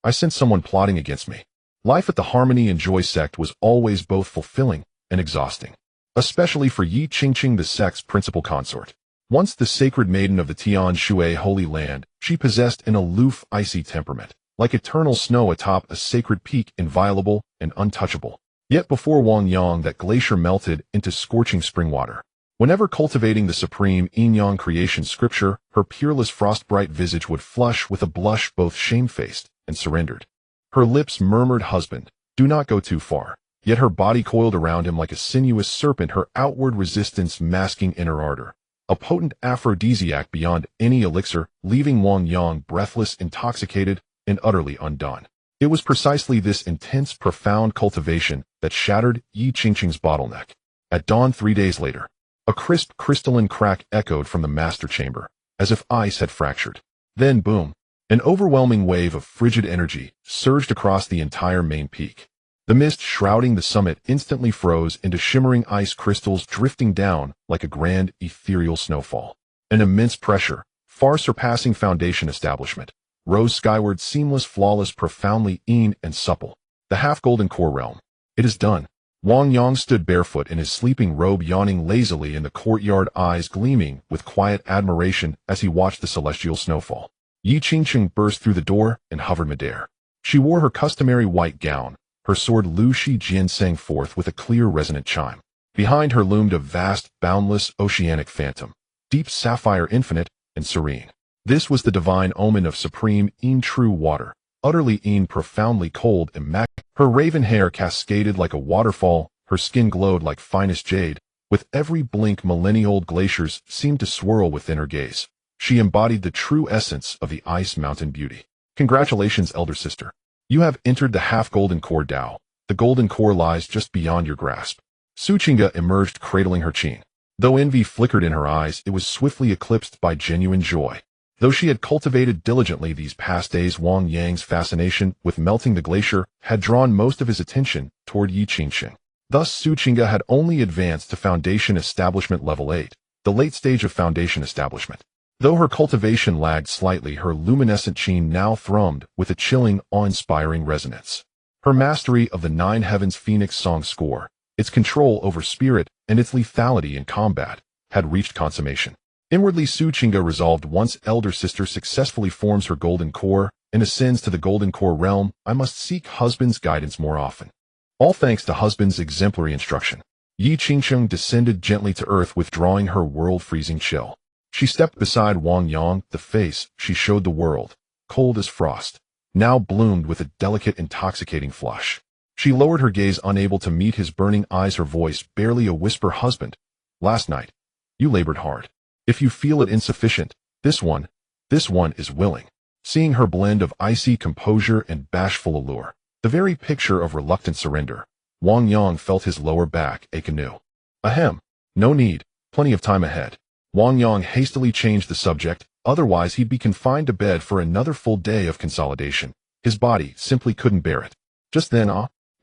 I sensed someone plotting against me. Life at the Harmony and Joy Sect was always both fulfilling and exhausting, especially for Yi Qingqing, the sect's principal consort. Once the sacred maiden of the Tian Shui Holy Land, she possessed an aloof, icy temperament, like eternal snow atop a sacred peak, inviolable and untouchable. Yet before Wang Yang, that glacier melted into scorching spring water. Whenever cultivating the supreme yin-yang creation scripture, her peerless frostbright visage would flush with a blush, both shamefaced and surrendered. Her lips murmured, "Husband, do not go too far." Yet her body coiled around him like a sinuous serpent, her outward resistance masking inner ardor. A potent aphrodisiac beyond any elixir, leaving Wang Yang breathless, intoxicated, and utterly undone. It was precisely this intense, profound cultivation that shattered Yi Qingqing's bottleneck. At dawn 3 days later, a crisp, crystalline crack echoed from the master chamber, as if ice had fractured. Then, boom! An overwhelming wave of frigid energy surged across the entire main peak. The mist shrouding the summit instantly froze into shimmering ice crystals, drifting down like a grand, ethereal snowfall. An immense pressure, far surpassing Foundation establishment, rose skyward, seamless, flawless, profoundly yin and supple. The half-golden core realm. It is done. Wang Yang stood barefoot in his sleeping robe, yawning lazily in the courtyard, eyes gleaming with quiet admiration as he watched the celestial snowfall. Yi Qingqing burst through the door and hovered midair. She wore her customary white gown. Her sword Lu Shi Jian sang forth with a clear, resonant chime. Behind her loomed a vast, boundless, oceanic phantom, deep sapphire infinite and serene. This was the divine omen of supreme, true water, utterly profoundly cold and Her raven hair cascaded like a waterfall, her skin glowed like finest jade. With every blink millennia-old glaciers seemed to swirl within her gaze. She embodied the true essence of the ice mountain beauty. Congratulations, elder sister. You have entered the half-golden core Tao. The golden core lies just beyond your grasp. Suchinga emerged cradling her chin. Though envy flickered in her eyes, it was swiftly eclipsed by genuine joy. Though she had cultivated diligently these past days, Wang Yang's fascination with melting the glacier had drawn most of his attention toward Yi Qingxing. Thus, Suchinga had only advanced to Foundation Establishment Level 8, the late stage of Foundation Establishment. Though her cultivation lagged slightly, her luminescent chin now thrummed with a chilling, awe-inspiring resonance. Her mastery of the Nine Heavens Phoenix Song score, its control over spirit, and its lethality in combat, had reached consummation. Inwardly, Suchinga resolved, once elder sister successfully forms her golden core and ascends to the golden core realm, I must seek husband's guidance more often. All thanks to husband's exemplary instruction. Yi Qingxing descended gently to earth, withdrawing her world-freezing chill. She stepped beside Wang Yang, the face she showed the world, cold as frost, now bloomed with a delicate, intoxicating flush. She lowered her gaze, unable to meet his burning eyes, her voice barely a whisper. Husband, last night, you labored hard. If you feel it insufficient, this one is willing. Seeing her blend of icy composure and bashful allure, the very picture of reluctant surrender, Wang Yang felt his lower back ache anew. Ahem, no need, plenty of time ahead. Wang Yang hastily changed the subject, otherwise he'd be confined to bed for another full day of consolidation. His body simply couldn't bear it. Just then,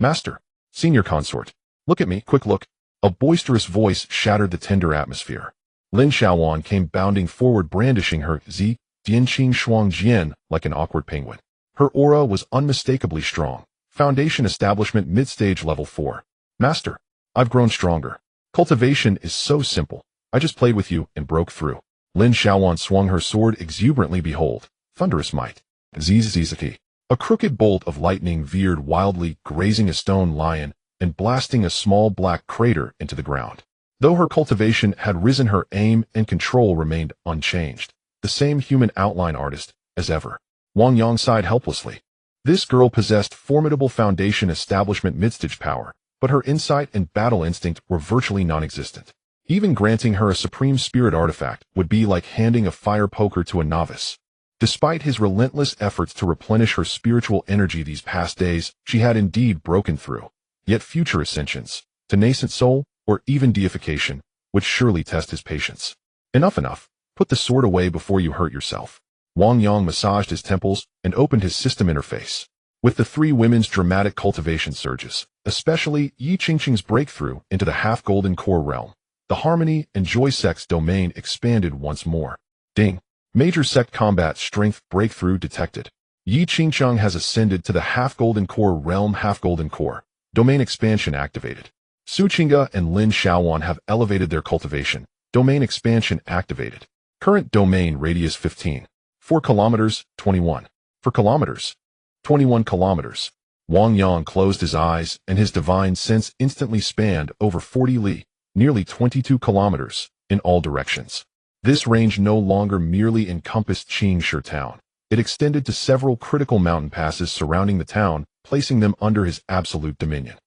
Master, senior consort, look at me, quick look. A boisterous voice shattered the tender atmosphere. Lin Xiaowan came bounding forward, brandishing her Zi, Dianqing Shuang Jian like an awkward penguin. Her aura was unmistakably strong. Foundation Establishment Mid-Stage Level 4. Master, I've grown stronger. Cultivation is so simple. I just played with you and broke through. Lin Xiaowan swung her sword exuberantly. Behold, thunderous might. Ziziziki. A crooked bolt of lightning veered wildly, grazing a stone lion and blasting a small black crater into the ground. Though her cultivation had risen, her aim and control remained unchanged. The same human outline artist as ever. Wang Yang sighed helplessly. This girl possessed formidable Foundation Establishment midstage power, but her insight and battle instinct were virtually non-existent. Even granting her a supreme spirit artifact would be like handing a fire poker to a novice. Despite his relentless efforts to replenish her spiritual energy these past days, she had indeed broken through. Yet future ascensions, to nascent soul, or even deification, would surely test his patience. Enough. Put the sword away before you hurt yourself. Wang Yang massaged his temples and opened his system interface. With the three women's dramatic cultivation surges, especially Yi Qingxing's breakthrough into the half-golden core realm, the Harmony and Joy Sect's domain expanded once more. Ding! Major sect combat strength breakthrough detected. Yi Qingxing has ascended to the half-golden core realm. Half-golden core domain expansion activated. Suchinga and Lin Xiaowan have elevated their cultivation. Domain expansion activated. Current domain radius 15. 4 kilometers, 21. 4 kilometers. 21 kilometers. Wang Yang closed his eyes, and his divine sense instantly spanned over 40 li, nearly 22 kilometers, in all directions. This range no longer merely encompassed Qingshi town. It extended to several critical mountain passes surrounding the town, placing them under his absolute dominion.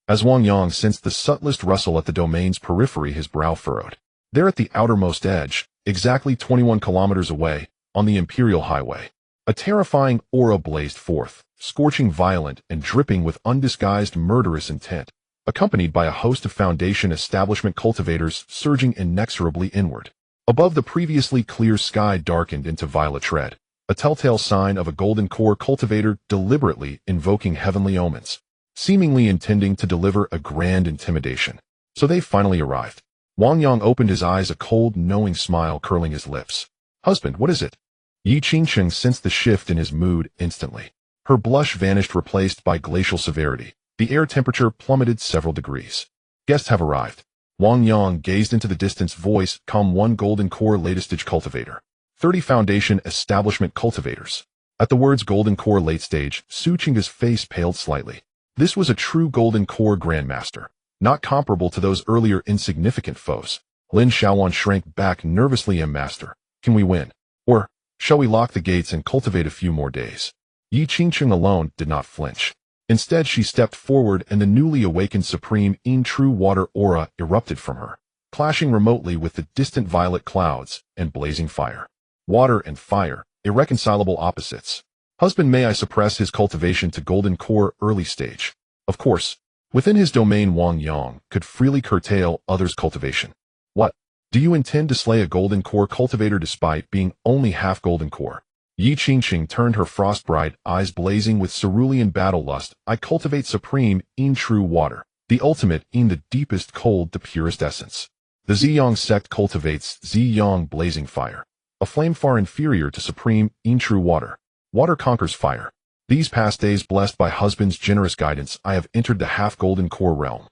As Wang Yang sensed the subtlest rustle at the domain's periphery, his brow furrowed. There at the outermost edge, exactly 21 kilometers away, on the Imperial Highway, a terrifying aura blazed forth, scorching, violent, and dripping with undisguised murderous intent, accompanied by a host of Foundation Establishment cultivators surging inexorably inward. Above, the previously clear sky darkened into violet red, a telltale sign of a golden core cultivator deliberately invoking heavenly omens, seemingly intending to deliver a grand intimidation. So they finally arrived. Wang Yang opened his eyes, a cold, knowing smile curling his lips. Husband, what is it? Yi Qingxing sensed the shift in his mood instantly. Her blush vanished, replaced by glacial severity. The air temperature plummeted several degrees. Guests have arrived. Wang Yang gazed into the distance, voice calm. 1 golden core latest stage cultivator. 30 Foundation Establishment cultivators. At the words golden core late stage, Suchinga's face paled slightly. This was a true golden core grandmaster. not comparable to those earlier insignificant foes. Lin Xiaowan shrank back nervously. Master, can we win? Or shall we lock the gates and cultivate a few more days? Yi Qingqing alone did not flinch. Instead, she stepped forward and the newly awakened supreme true water aura erupted from her, clashing remotely with the distant violet clouds and blazing fire. Water and fire, irreconcilable opposites. Husband, may I suppress his cultivation to golden core early stage? Of course, within his domain Wang Yang could freely curtail others' cultivation. What? Do you intend to slay a golden core cultivator despite being only half golden core? Yi Qingqing turned her frost-bright eyes blazing with cerulean battle lust. I cultivate supreme true water, the ultimate the deepest cold to purest essence. The Ziyang sect cultivates Ziyang blazing fire, a flame far inferior to supreme true water. Water conquers fire. These past days, blessed by husband's generous guidance, I have entered the half-golden core realm.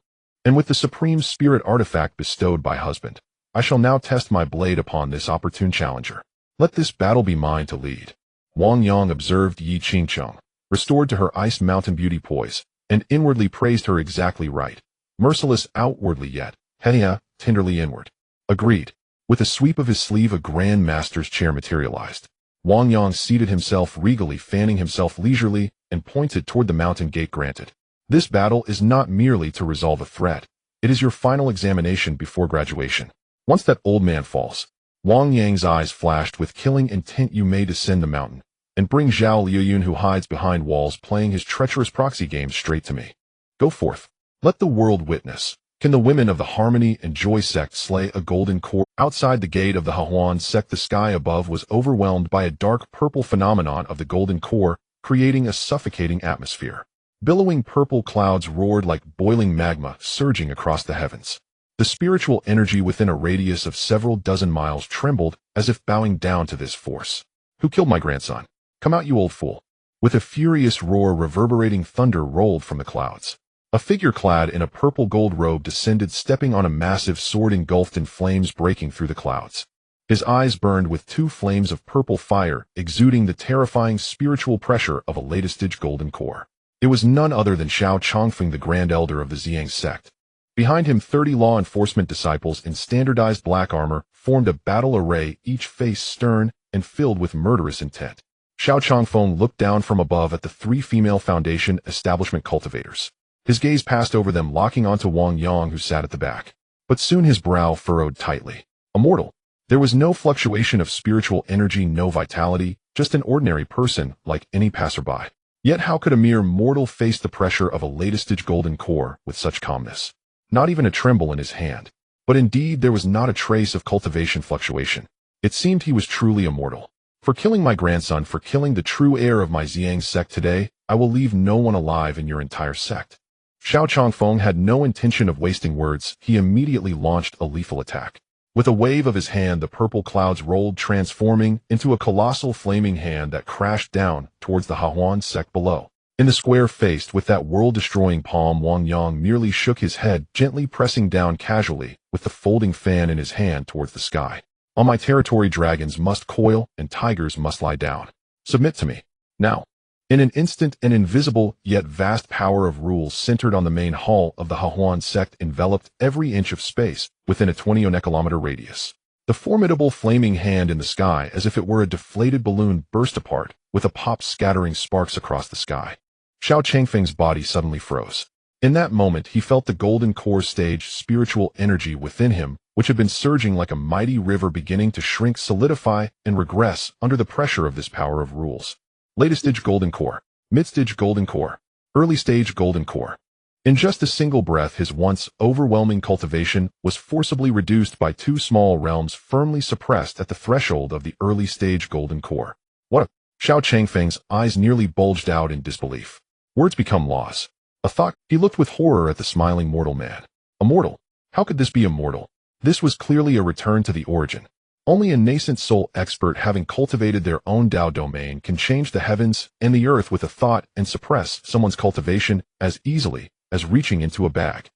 And with the supreme spirit artifact bestowed by husband, I shall now test my blade upon this opportune challenger. Let this battle be mine to lead. Wang Yang observed Yi Qingqing, restored to her iced mountain beauty poise, and inwardly praised her. Exactly right. Merciless outwardly yet, tenderly inward. Agreed. With a sweep of his sleeve, a Grand Master's chair materialized. Wang Yang seated himself regally, fanning himself leisurely, and pointed toward the mountain gate. Granted. This battle is not merely to resolve a threat. It is your final examination before graduation. Once that old man falls, Wang Yang's eyes flashed with killing intent. You may descend the mountain and bring Zhao Liuyun, who hides behind walls playing his treacherous proxy games, straight to me. Go forth. Let the world witness. Can the women of the Harmony and Joy sect slay a golden core? Outside the gate of the Hahuan sect, the sky above was overwhelmed by a dark purple phenomenon of the golden core, creating a suffocating atmosphere. Billowing purple clouds roared like boiling magma, surging across the heavens. The spiritual energy within a radius of several dozen miles trembled as if bowing down to this force. Who killed my grandson? Come out, you old fool. With a furious roar, reverberating thunder rolled from the clouds. A figure clad in a purple gold robe descended, stepping on a massive sword engulfed in flames breaking through the clouds. His eyes burned with two flames of purple fire, exuding the terrifying spiritual pressure of a latest-stage golden core. It was none other than Xiao Chongfeng, the Grand Elder of the Ziyang sect. Behind him, 30 law enforcement disciples in standardized black armor formed a battle array, each face stern and filled with murderous intent. Xiao Chongfeng looked down from above at the three female Foundation establishment cultivators. His gaze passed over them, locking onto Wang Yang, who sat at the back. But soon his brow furrowed tightly. A mortal. There was no fluctuation of spiritual energy, no vitality, just an ordinary person like any passerby. Yet how could a mere mortal face the pressure of a latest-stage golden core with such calmness? Not even a tremble in his hand. But indeed there was not a trace of cultivation fluctuation. It seemed he was truly immortal. For killing my grandson, for killing the true heir of my Ziyang sect today, I will leave no one alive in your entire sect. Xiao Chongfeng had no intention of wasting words. He immediately launched a lethal attack. With a wave of his hand, the purple clouds rolled, transforming into a colossal flaming hand that crashed down towards the Hahuan sect below. In the square faced with that world-destroying palm, Wang Yang merely shook his head, gently pressing down casually with the folding fan in his hand towards the sky. On my territory, dragons must coil and tigers must lie down. Submit to me. Now. In an instant, an invisible yet vast power of rules centered on the main hall of the Hahuan sect enveloped every inch of space within a 20-kilometer radius. The formidable flaming hand in the sky, as if it were a deflated balloon, burst apart, with a pop scattering sparks across the sky. Xiao Changfeng's body suddenly froze. In that moment, he felt the golden core stage spiritual energy within him, which had been surging like a mighty river, beginning to shrink, solidify, and regress under the pressure of this power of rules. Latest stage golden core, mid-stage golden core, early stage golden core. In just a single breath, his once overwhelming cultivation was forcibly reduced by two small realms firmly suppressed at the threshold of the early stage golden core. What a... Xiao Changfeng's eyes nearly bulged out in disbelief. Words become laws. A thought. He looked with horror at the smiling mortal man. A mortal? How could this be a mortal? This was clearly a return to the origin. Only a nascent soul expert, having cultivated their own Tao domain, can change the heavens and the earth with a thought and suppress someone's cultivation as easily as reaching into a bag.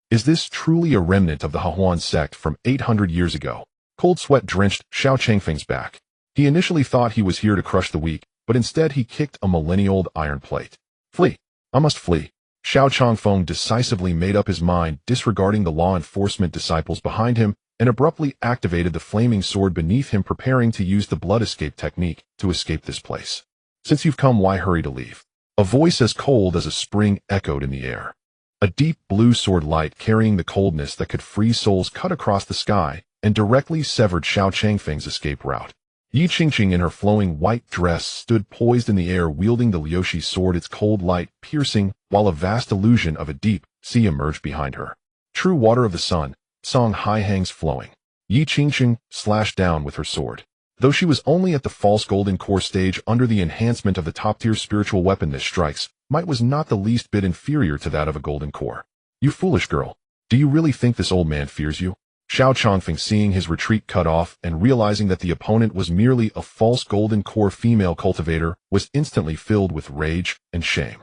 Is this truly a remnant of the Hahuan sect from 800 years ago? Cold sweat drenched Xiao Changfeng's back. He initially thought he was here to crush the weak, but instead he kicked a millennia-old iron plate. Flee! I must flee. Xiao Changfeng decisively made up his mind, disregarding the law enforcement disciples behind him, and abruptly activated the flaming sword beneath him, preparing to use the blood escape technique to escape this place. Since you've come, why hurry to leave? A voice as cold as a spring echoed in the air. A deep blue sword light carrying the coldness that could freeze souls cut across the sky and directly severed Xiao Changfeng's escape route. Yi Qingqing in her flowing white dress stood poised in the air, wielding the Liushi sword, its cold light piercing, while a vast illusion of a deep sea emerged behind her. True water of the sun, Song Hai hangs flowing. Yi Qingqing slashed down with her sword. Though she was only at the false golden core stage under the enhancement of the top-tier spiritual weapon, this strike's might was not the least bit inferior to that of a golden core. You foolish girl. Do you really think this old man fears you? Xiao Changfeng, seeing his retreat cut off and realizing that the opponent was merely a false golden core female cultivator, was instantly filled with rage and shame.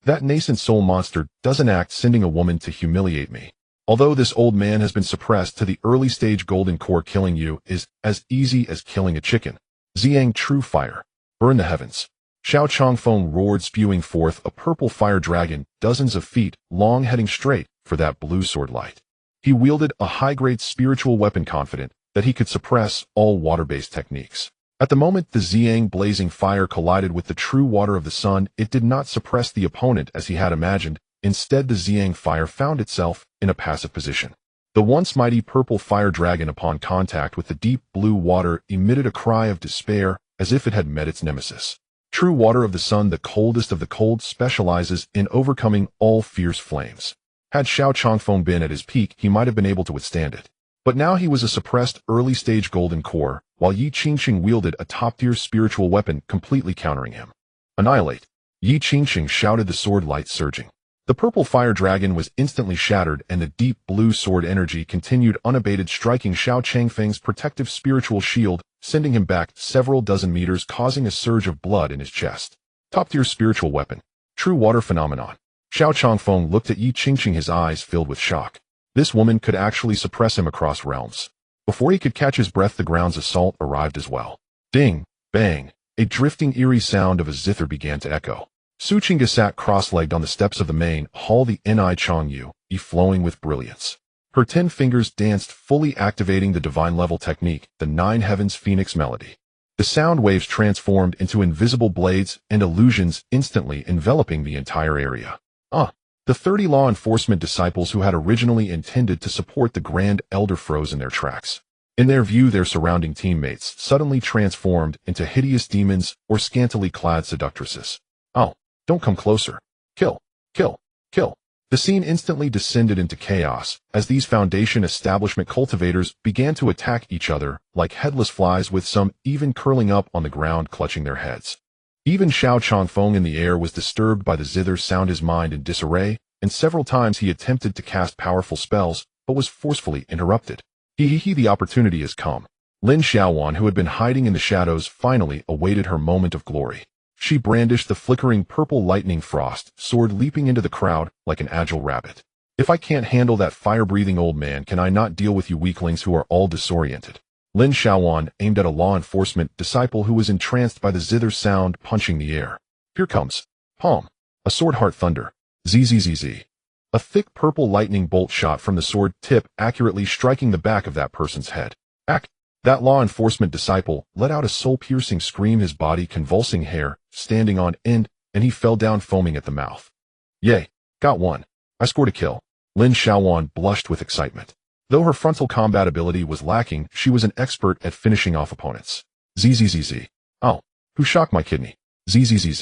That nascent soul monster doesn't act sending a woman to humiliate me. Although this old man has been suppressed to the early stage golden core, killing you is as easy as killing a chicken. Ziyang, true fire. Burn the heavens. Xiao Changfeng roared, spewing forth a purple fire dragon, dozens of feet long, heading straight for that blue sword light. He wielded a high-grade spiritual weapon, confident that he could suppress all water-based techniques. At the moment the Ziyang blazing fire collided with the true water of the sun, it did not suppress the opponent as he had imagined. Instead, the Ziyang fire found itself in a passive position. The once mighty purple fire dragon, upon contact with the deep blue water, emitted a cry of despair as if it had met its nemesis. True water of the sun, the coldest of the cold, specializes in overcoming all fierce flames. Had Xiao Changfeng been at his peak, he might have been able to withstand it. But now he was a suppressed early-stage golden core, while Yi Qingqing wielded a top-tier spiritual weapon, completely countering him. Annihilate! Yi Qingqing shouted, the sword light surging. The purple fire dragon was instantly shattered, and the deep blue sword energy continued unabated, striking Xiao Changfeng's protective spiritual shield, sending him back several dozen meters, causing a surge of blood in his chest. Top-tier spiritual weapon. True water phenomenon. Xiao Changfeng looked at Yi Qingqing, his eyes filled with shock. This woman could actually suppress him across realms. Before he could catch his breath, the ground's assault arrived as well. Ding! Bang! A drifting, eerie sound of a zither began to echo. Su Qingge sat cross-legged on the steps of the main hall, the Ni Changyu, flowing with brilliance. Her 10 fingers danced, fully activating the divine-level technique, the 9 Heavens Phoenix Melody. The sound waves transformed into invisible blades and illusions, instantly enveloping the entire area. The 30 law enforcement disciples who had originally intended to support the Grand Elder froze in their tracks. In their view, their surrounding teammates suddenly transformed into hideous demons or scantily clad seductresses. Oh, don't come closer. Kill, kill, kill. The scene instantly descended into chaos as these Foundation establishment cultivators began to attack each other like headless flies, with some even curling up on the ground clutching their heads. Even Xiao Changfeng in the air was disturbed by the zither sound, his mind in disarray, and several times he attempted to cast powerful spells but was forcefully interrupted. The opportunity has come. Lin Xiaowan, who had been hiding in the shadows, finally awaited her moment of glory. She brandished the flickering purple lightning frost sword, leaping into the crowd like an agile rabbit. If I can't handle that fire-breathing old man, can I not deal with you weaklings who are all disoriented? Lin Xiaowan aimed at a law enforcement disciple who was entranced by the zither sound, punching the air. Here comes. Palm. A sword, heart, thunder. Zzz. A thick purple lightning bolt shot from the sword tip, accurately striking the back of that person's head. That law enforcement disciple let out a soul-piercing scream, his body convulsing, hair standing on end, and he fell down foaming at the mouth. Yay, got one. I scored a kill. Lin Xiaowan blushed with excitement. Though her frontal combat ability was lacking, she was an expert at finishing off opponents. Zzz. Oh, who shocked my kidney? Zzz.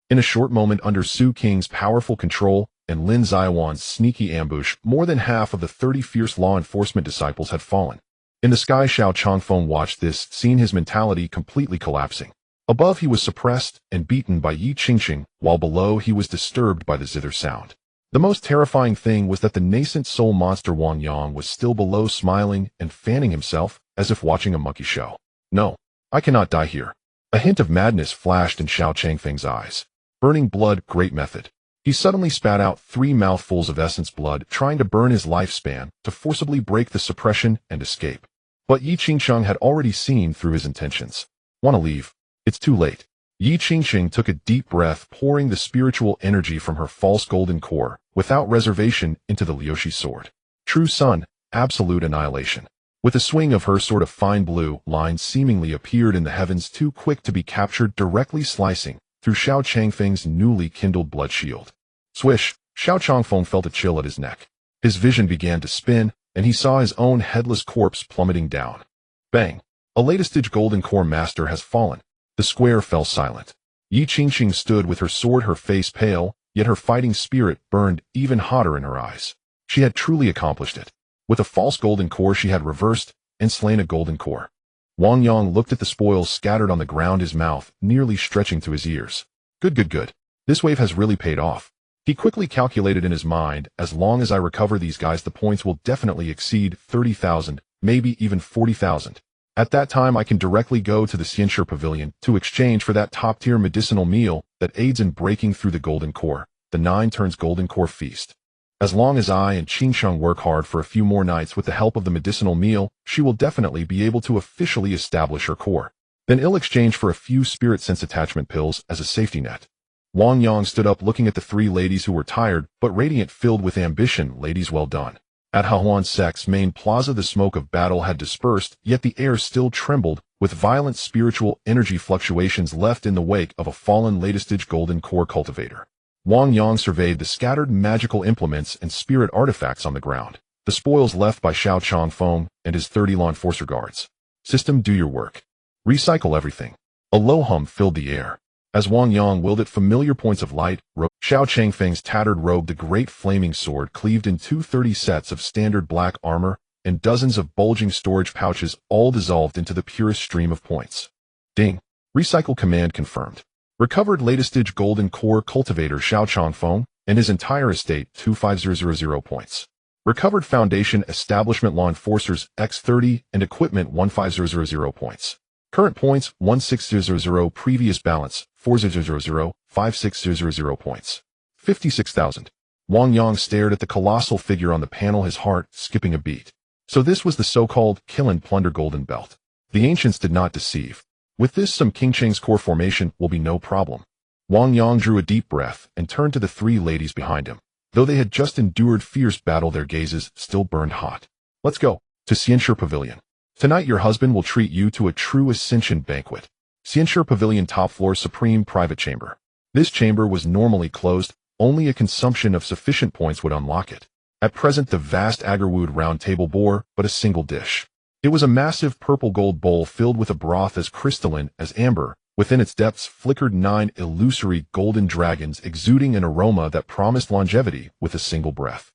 In a short moment, under Su Qing's powerful control and Lin Xiaowan's sneaky ambush, more than half of the 30 fierce law enforcement disciples had fallen. In the sky, Xiao Changfeng watched this scene, his mentality completely collapsing. Above, he was suppressed and beaten by Yi Qingqing, while below he was disturbed by the zither sound. The most terrifying thing was that the nascent soul monster Wang Yang was still below, smiling and fanning himself as if watching a monkey show. No, I cannot die here. A hint of madness flashed in Xiao Changfeng's eyes. Burning blood, great method. He suddenly spat out 3 mouthfuls of essence blood, trying to burn his lifespan to forcibly break the suppression and escape. But Yi Qingqing had already seen through his intentions. Want to leave? It's too late. Yi Qingqing took a deep breath, pouring the spiritual energy from her false golden core, without reservation, into the Liushi sword. True Sun, absolute annihilation. With a swing of her sword, a fine blue line seemingly appeared in the heavens, too quick to be captured, directly slicing through Xiao Changfeng's newly kindled blood shield. Swish! Xiao Changfeng felt a chill at his neck. His vision began to spin, and he saw his own headless corpse plummeting down. Bang! A latest golden core master has fallen. The square fell silent. Yi Qingqing stood with her sword, her face pale, yet her fighting spirit burned even hotter in her eyes. She had truly accomplished it. With a false golden core she had reversed and slain a golden core. Wang Yang looked at the spoils scattered on the ground, his mouth nearly stretching to his ears. Good. This wave has really paid off. He quickly calculated in his mind, as long as I recover these guys, the points will definitely exceed 30,000, maybe even 40,000. At that time I can directly go to the Xianshi Pavilion to exchange for that top-tier medicinal meal that aids in breaking through the golden core, the 9 turns golden core feast. As long as I and Qingsheng work hard for a few more nights with the help of the medicinal meal, she will definitely be able to officially establish her core. Then I'll exchange for a few spirit sense attachment pills as a safety net. Wang Yang stood up, looking at the 3 ladies who were tired but radiant, filled with ambition. Ladies, well done. At Hahuan Sect's main plaza the smoke of battle had dispersed, yet the air still trembled, with violent spiritual energy fluctuations left in the wake of a fallen latest golden core cultivator. Wang Yang surveyed the scattered magical implements and spirit artifacts on the ground, the spoils left by Xiao Changfeng and his 30 law enforcer guards. System, do your work. Recycle everything. A low hum filled the air. As Wang Yang willed it, familiar points of light, Xiao Changfeng's tattered robe, the great flaming sword cleaved in 230 sets of standard black armor, and dozens of bulging storage pouches, all dissolved into the purest stream of points. Ding. Recycle command confirmed. Recovered latest golden core cultivator Xiao Changfeng and his entire estate, 25000 points. Recovered foundation establishment law enforcers X30 and equipment 15000 points. Current points 16000, previous balance 4000, 5600 points. 56,000. Wang Yang stared at the colossal figure on the panel, his heart skipping a beat. So this was the so-called kill and plunder golden belt. The ancients did not deceive. With this, some Qingqing's core formation will be no problem. Wang Yang drew a deep breath and turned to the 3 ladies behind him. Though they had just endured fierce battle, their gazes still burned hot. Let's go to Xianshi Pavilion. Tonight your husband will treat you to a true ascension banquet. Xianshi Pavilion, top floor, supreme private chamber. This chamber was normally closed. Only a consumption of sufficient points would unlock it. At present the vast agarwood round table bore but a single dish. It was a massive purple gold bowl filled with a broth as crystalline as amber. Within its depths flickered 9 illusory golden dragons, exuding an aroma that promised longevity with a single breath.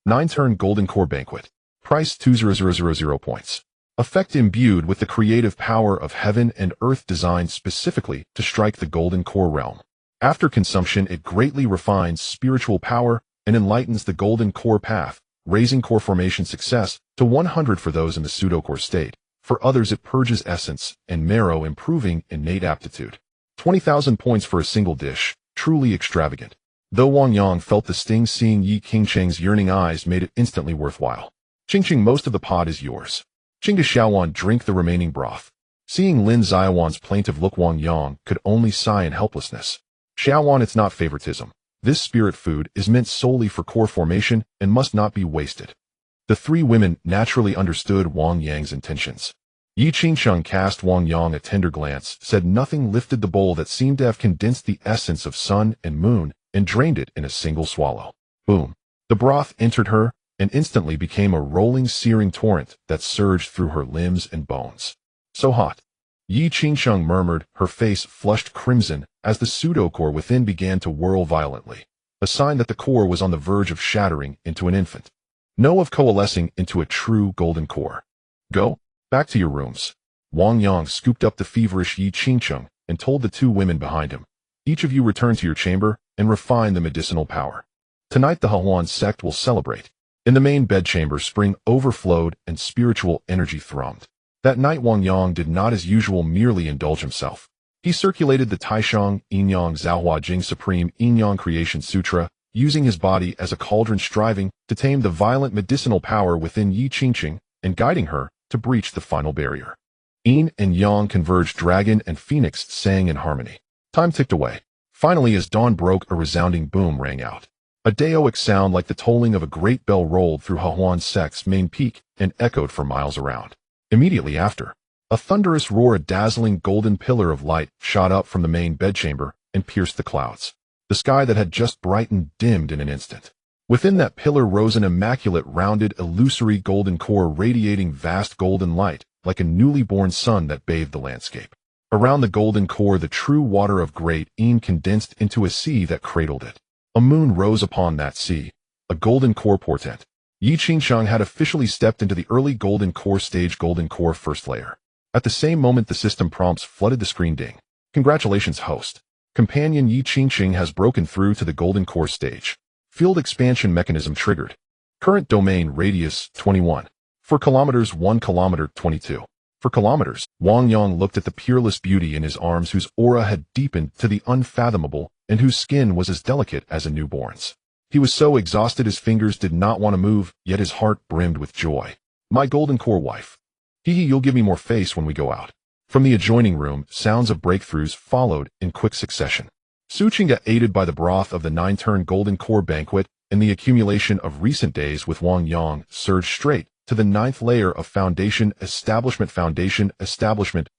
9-turn golden core banquet. Price 20000 points. Effect imbued with the creative power of heaven and earth, designed specifically to strike the golden core realm. After consumption, it greatly refines spiritual power and enlightens the golden core path, raising core formation success to 100 for those in the pseudo-core state. For others it purges essence and marrow, improving innate aptitude. 20,000 points for a single dish, truly extravagant. Though Wang Yang felt the sting, seeing Yi Qingqing's yearning eyes made it instantly worthwhile. Qingqing, most of the pot is yours. Qingda Xiaowan, drink the remaining broth. Seeing Lin Xiaowan's plaintive look, Wang Yang could only sigh in helplessness. Xiaowan, it's not favoritism. This spirit food is meant solely for core formation and must not be wasted. The 3 women naturally understood Wang Yang's intentions. Yi Qingsheng cast Wang Yang a tender glance, said nothing, lifted the bowl that seemed to have condensed the essence of sun and moon, and drained it in a single swallow. Boom. The broth entered her, and instantly became a rolling, searing torrent that surged through her limbs and bones. So hot. Yi Qingsheng murmured, her face flushed crimson, as the pseudo-core within began to whirl violently. A sign that the core was on the verge of shattering into an infant. No, of coalescing into a true golden core. Go back to your rooms. Wang Yang scooped up the feverish Yi Qingsheng and told the 2 women behind him. Each of you return to your chamber and refine the medicinal power. Tonight the Hahuan sect will celebrate. In the main bedchamber, spring overflowed and spiritual energy thrummed. That night Wang Yang did not as usual merely indulge himself. He circulated the Taishang Yinyang Zhaohua Jing Supreme Yinyang Creation Sutra, using his body as a cauldron, striving to tame the violent medicinal power within Yi Qingqing and guiding her to breach the final barrier. Yin and Yang converged, dragon and phoenix sang in harmony. Time ticked away. Finally, as dawn broke, a resounding boom rang out. A daoic sound like the tolling of a great bell rolled through Yuan Sect's main peak and echoed for miles around. Immediately after, a thunderous roar, a dazzling golden pillar of light shot up from the main bedchamber and pierced the clouds. The sky that had just brightened dimmed in an instant. Within that pillar rose an immaculate, rounded, illusory golden core radiating vast golden light, like a newly born sun that bathed the landscape. Around the golden core, the true water of Great Eam condensed into a sea that cradled it. A moon rose upon that sea, a golden core portent. Yi Qingsheng had officially stepped into the early golden core stage, golden core first layer. At the same moment, the system prompts flooded the screen. Ding. Congratulations, host. Companion Yi Qingsheng has broken through to the golden core stage. Field expansion mechanism triggered. Current domain radius 21. For kilometers 1 kilometer 22. For kilometers. Wang Yang looked at the peerless beauty in his arms, whose aura had deepened to the unfathomable and whose skin was as delicate as a newborn's. He was so exhausted his fingers did not want to move, yet his heart brimmed with joy. My golden core wife. You'll give me more face when we go out. From the adjoining room, sounds of breakthroughs followed in quick succession. Su Qingga, aided by the broth of the 9-turn golden core banquet and the accumulation of recent days with Wang Yang, surged straight to the 9th layer of foundation, establishment,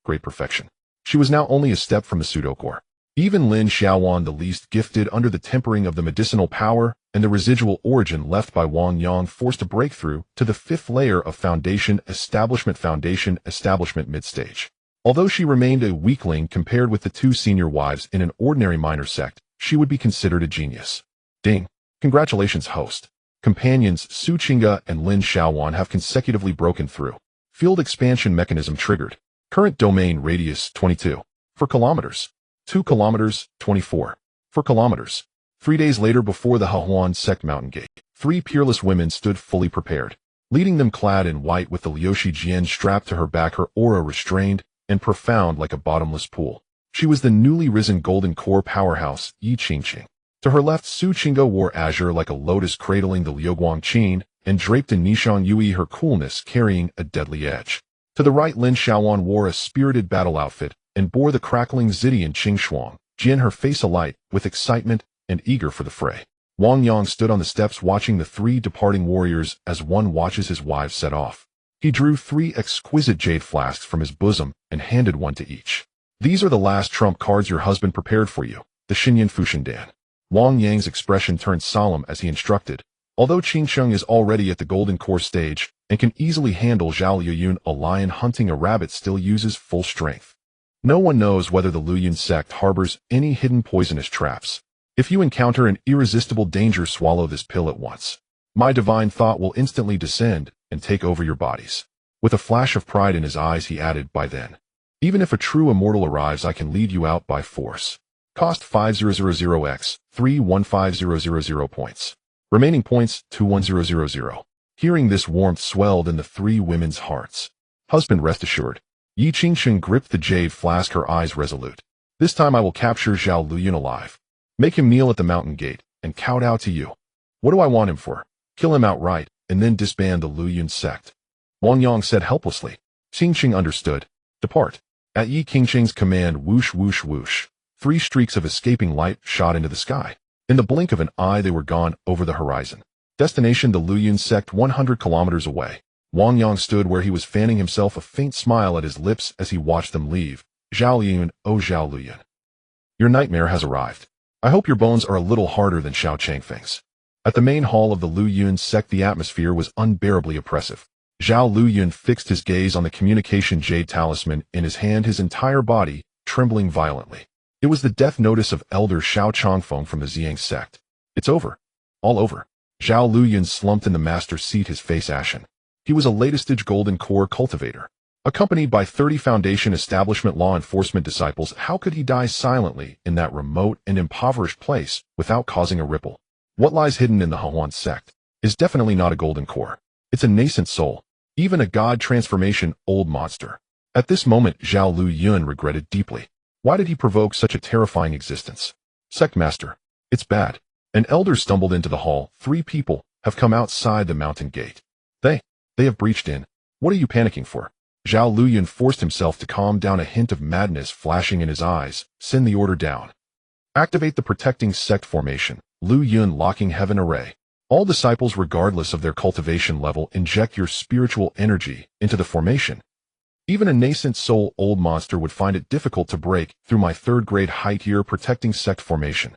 great perfection. She was now only a step from the pseudo-core. Even Lin Xiaowan, the least gifted under the tempering of the medicinal power and the residual origin left by Wang Yang, forced a breakthrough to the 5th layer of foundation, establishment, mid-stage. Although she remained a weakling compared with the 2 senior wives in an ordinary minor sect, she would be considered a genius. Ding. Congratulations, host. Companions Su Qingga and Lin Xiaowan have consecutively broken through. Field expansion mechanism triggered. Current domain radius 22. For kilometers. 2 kilometers 24. For kilometers. 3 days later, before the Yuan Sect mountain gate, 3 peerless women stood fully prepared, leading them clad in white with the Liushi Jian strapped to her back, her aura restrained and profound like a bottomless pool. She was the newly risen golden core powerhouse, Yi Qingsheng. To her left, Su Qingga wore azure like a lotus cradling the Liuguang Qin, and draped in Nishang Yui, her coolness carrying a deadly edge. To the right, Lin Xiaowan wore a spirited battle outfit and bore the crackling Zidian Qing Jian, her face alight with excitement and eager for the fray. Wang Yang stood on the steps watching the 3 departing warriors as one watches his wives set off. He drew 3 exquisite jade flasks from his bosom and handed one to each. These are the last trump cards your husband prepared for you, the Xinyan Fushindan. Wang Yang's expression turned solemn as he instructed. Although Qingsheng is already at the golden core stage and can easily handle Zhao Liyun, a lion hunting a rabbit still uses full strength. No one knows whether the Liyun sect harbors any hidden poisonous traps. If you encounter an irresistible danger, swallow this pill at once. My divine thought will instantly descend and take over your bodies. With a flash of pride in his eyes, he added, by then, even if a true immortal arrives, I can lead you out by force. Cost 5000x, 315000 points. Remaining points, 21000. Hearing this, warmth swelled in the 3 women's hearts. Husband, rest assured. Yi Qingsheng gripped the jade flask, her eyes resolute. This time I will capture Zhao Liyun alive. Make him kneel at the mountain gate and kowtow to you. What do I want him for? Kill him outright and then disband the Liyun sect. Wang Yang said helplessly. Qingsheng understood. Depart. At Yi Qingsheng's command, whoosh, whoosh, whoosh. 3 streaks of escaping light shot into the sky. In the blink of an eye, they were gone over the horizon. Destination, the Liyun sect, 100 kilometers away. Wang Yang stood where he was, fanning himself, a faint smile at his lips as he watched them leave. Zhao Liyun, oh Zhao Liyun. Your nightmare has arrived. I hope your bones are a little harder than Xiao Changfeng's. At the main hall of the Liyun sect, the atmosphere was unbearably oppressive. Zhao Liyun fixed his gaze on the communication jade talisman in his hand, his entire body trembling violently. It was the death notice of Elder Xiao Changfeng from the Ziyang sect. It's over. All over. Zhao Liyun slumped in the master's seat, his face ashen. He was a latest-stage golden core cultivator. Accompanied by 30 Foundation establishment law enforcement disciples, how could he die silently in that remote and impoverished place without causing a ripple? What lies hidden in the Yuan sect is definitely not a golden core. It's a nascent soul, even a god transformation old monster. At this moment, Zhao Liyun regretted deeply. Why did he provoke such a terrifying existence? Sect Master, it's bad. An elder stumbled into the hall. 3 people have come outside the mountain gate. They have breached in. What are you panicking for? Zhao Luyun forced himself to calm down, a hint of madness flashing in his eyes. Send the order down. Activate the protecting sect formation. Lu Yun locking heaven array. All disciples, regardless of their cultivation level, inject your spiritual energy into the formation. Even a nascent soul old monster would find it difficult to break through my third-grade height year protecting sect formation.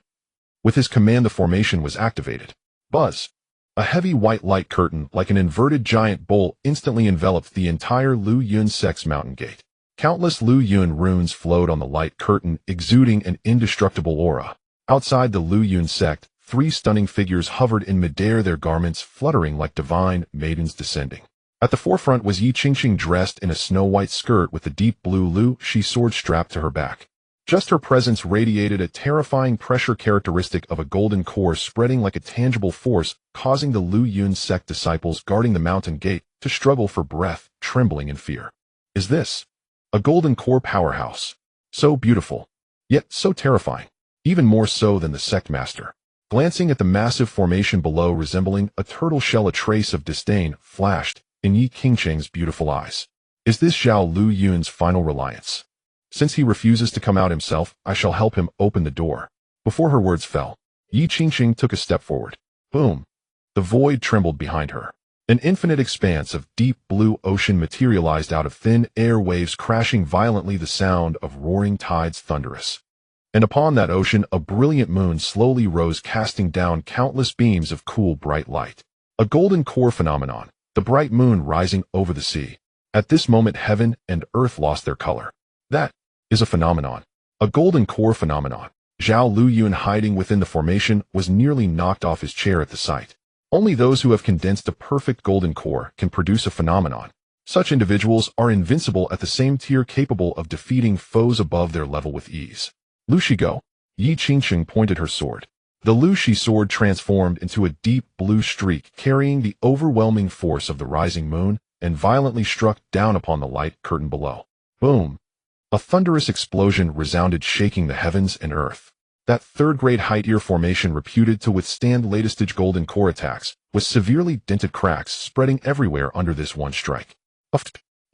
With his command, the formation was activated. Buzz. A heavy white light curtain, like an inverted giant bowl, instantly enveloped the entire Lu Yun sect's mountain gate. Countless Lu Yun runes flowed on the light curtain, exuding an indestructible aura. Outside the Lu Yun sect, 3 stunning figures hovered in midair, their garments fluttering like divine maidens descending. At the forefront was Yi Qingqing, dressed in a snow-white skirt with a deep blue Lu Shi sword strapped to her back. Just her presence radiated a terrifying pressure characteristic of a golden core spreading like a tangible force, causing the Lu Yun sect disciples guarding the mountain gate to struggle for breath, trembling in fear. Is this a golden core powerhouse? So beautiful, yet so terrifying, even more so than the sect master. Glancing at the massive formation below, resembling a turtle shell, a trace of disdain flashed in Yi Qingqing's beautiful eyes. Is this Zhao Lu Yun's final reliance? Since he refuses to come out himself, I shall help him open the door. Before her words fell, Yi Qingqing took a step forward. Boom! The void trembled behind her. An infinite expanse of deep blue ocean materialized out of thin air, waves crashing violently, the sound of roaring tides thunderous. And upon that ocean, a brilliant moon slowly rose, casting down countless beams of cool, bright light. A golden core phenomenon, the bright moon rising over the sea. At this moment, heaven and earth lost their color. That is a phenomenon. A golden core phenomenon. Zhao Lu Yun, hiding within the formation, was nearly knocked off his chair at the sight. Only those who have condensed a perfect golden core can produce a phenomenon. Such individuals are invincible, at the same tier, capable of defeating foes above their level with ease. Lu Shi, go. Yi Qingqing pointed her sword. The Lu Shi sword transformed into a deep blue streak, carrying the overwhelming force of the rising moon, and violently struck down upon the light curtain below. Boom! A thunderous explosion resounded, shaking the heavens and earth. That third-grade height-year formation, reputed to withstand latest-stage golden core attacks, was severely dented, cracks spreading everywhere under this one strike.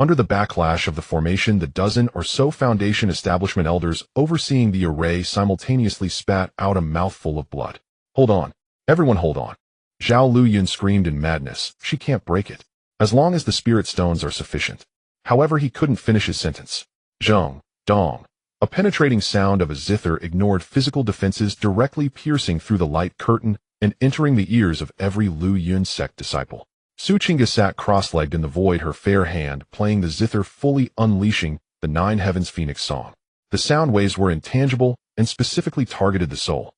Under the backlash of the formation, the dozen or so Foundation establishment elders overseeing the array simultaneously spat out a mouthful of blood. Hold on. Everyone hold on. Zhao Lu Yun screamed in madness. She can't break it. As long as the spirit stones are sufficient. However, he couldn't finish his sentence. Zhong, dong. A penetrating sound of a zither ignored physical defenses, directly piercing through the light curtain and entering the ears of every Lu Yun sect disciple. Su Qingga sat cross-legged in the void, her fair hand playing the zither, fully unleashing the 9 Heavens Phoenix song. The sound waves were intangible and specifically targeted the soul.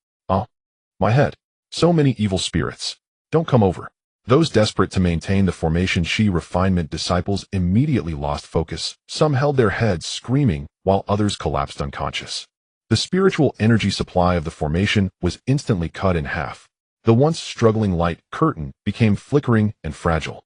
My head. So many evil spirits. Don't come over. Those desperate to maintain the formation Shi refinement disciples immediately lost focus. Some held their heads screaming, while others collapsed unconscious. The spiritual energy supply of the formation was instantly cut in half. The once struggling light curtain became flickering and fragile.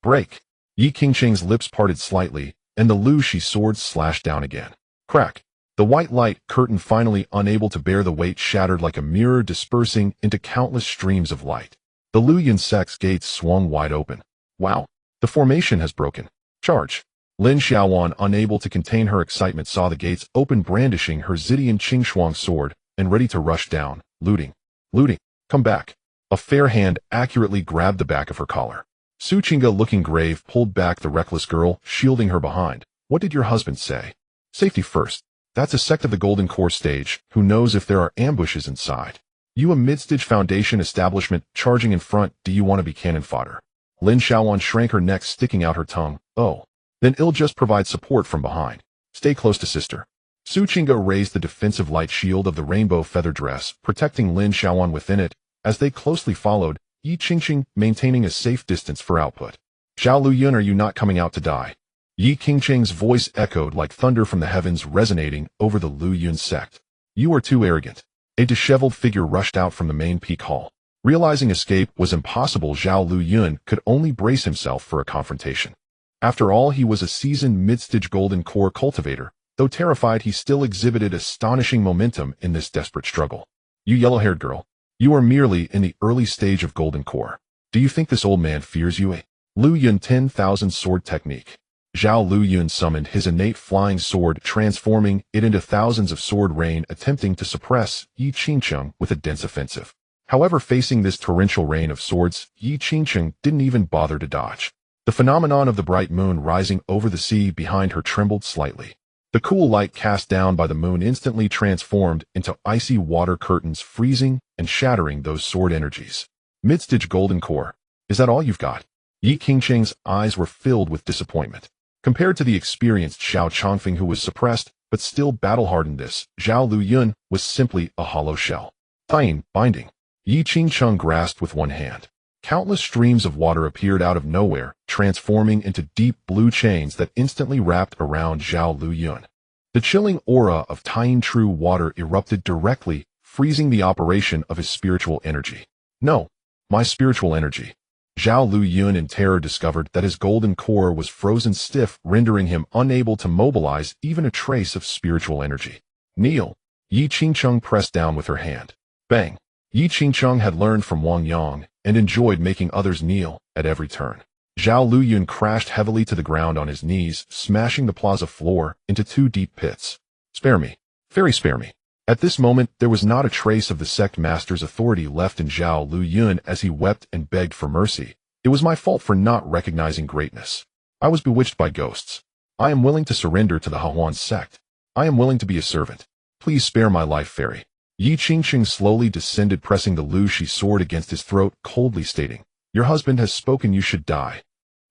Break! Yi Qingqing's lips parted slightly, and the Lu Shi sword slashed down again. Crack! The white light curtain, finally unable to bear the weight, shattered like a mirror, dispersing into countless streams of light. The Lu Yun sect's gates swung wide open. Wow! The formation has broken. Charge! Lin Xiaowan, unable to contain her excitement, saw the gates open, brandishing her Zidian Qingxuang sword, and ready to rush down. Looting! Looting! Come back! A fair hand accurately grabbed the back of her collar. Su Qingga, looking grave, pulled back the reckless girl, shielding her behind. What did your husband say? Safety first. That's a sect of the Golden Core stage. Who knows if there are ambushes inside? You, a mid-stage Foundation establishment, charging in front. Do you want to be cannon fodder? Lin Xiaowan shrank her neck, sticking out her tongue. Oh. Then I'll just provide support from behind. Stay close to sister. Su Qingga raised the defensive light shield of the rainbow feather dress, protecting Lin Xiaowan within it. As they closely followed, Yi Qingqing maintaining a safe distance for output. Zhao Lu Yun, are you not coming out to die? Yi Qingqing's voice echoed like thunder from the heavens, resonating over the Lu Yun sect. You are too arrogant. A disheveled figure rushed out from the main peak hall. Realizing escape was impossible, Zhao Lu Yun could only brace himself for a confrontation. After all, he was a seasoned mid-stage golden core cultivator. Though terrified, he still exhibited astonishing momentum in this desperate struggle. You yellow-haired girl. You are merely in the early stage of golden core. Do you think this old man fears you? Lu Yun 10,000 sword technique. Zhao Luyun summoned his innate flying sword, transforming it into thousands of sword rain, attempting to suppress Yi Qingcheng with a dense offensive. However, facing this torrential rain of swords, Yi Qingcheng didn't even bother to dodge. The phenomenon of the bright moon rising over the sea behind her trembled slightly. The cool light cast down by the moon instantly transformed into icy water curtains, freezing and shattering those sword energies. Midstage golden core. Is that all you've got? Yi Qingcheng's eyes were filled with disappointment. Compared to the experienced Xiao Chongfeng, who was suppressed but still battle-hardened, this Zhao Luyun was simply a hollow shell. Tying, binding. Yi Qingcheng grasped with one hand. Countless streams of water appeared out of nowhere, transforming into deep blue chains that instantly wrapped around Zhao Luyun. The chilling aura of tying true water erupted directly, freezing the operation of his spiritual energy. No, my spiritual energy. Zhao Luyun in terror discovered that his golden core was frozen stiff, rendering him unable to mobilize even a trace of spiritual energy. Kneel. Yi Qingcheng pressed down with her hand. Bang. Yi Qingcheng had learned from Wang Yang and enjoyed making others kneel at every turn. Zhao Luyun crashed heavily to the ground on his knees, smashing the plaza floor into two deep pits. Spare me. Fairy, spare me. At this moment, there was not a trace of the sect master's authority left in Zhao Luyun as he wept and begged for mercy. It was my fault for not recognizing greatness. I was bewitched by ghosts. I am willing to surrender to the Hahuan sect. I am willing to be a servant. Please spare my life, fairy. Yi Qingcheng slowly descended, pressing the Lu Shi sword against his throat, coldly stating, "Your husband has spoken, you should die."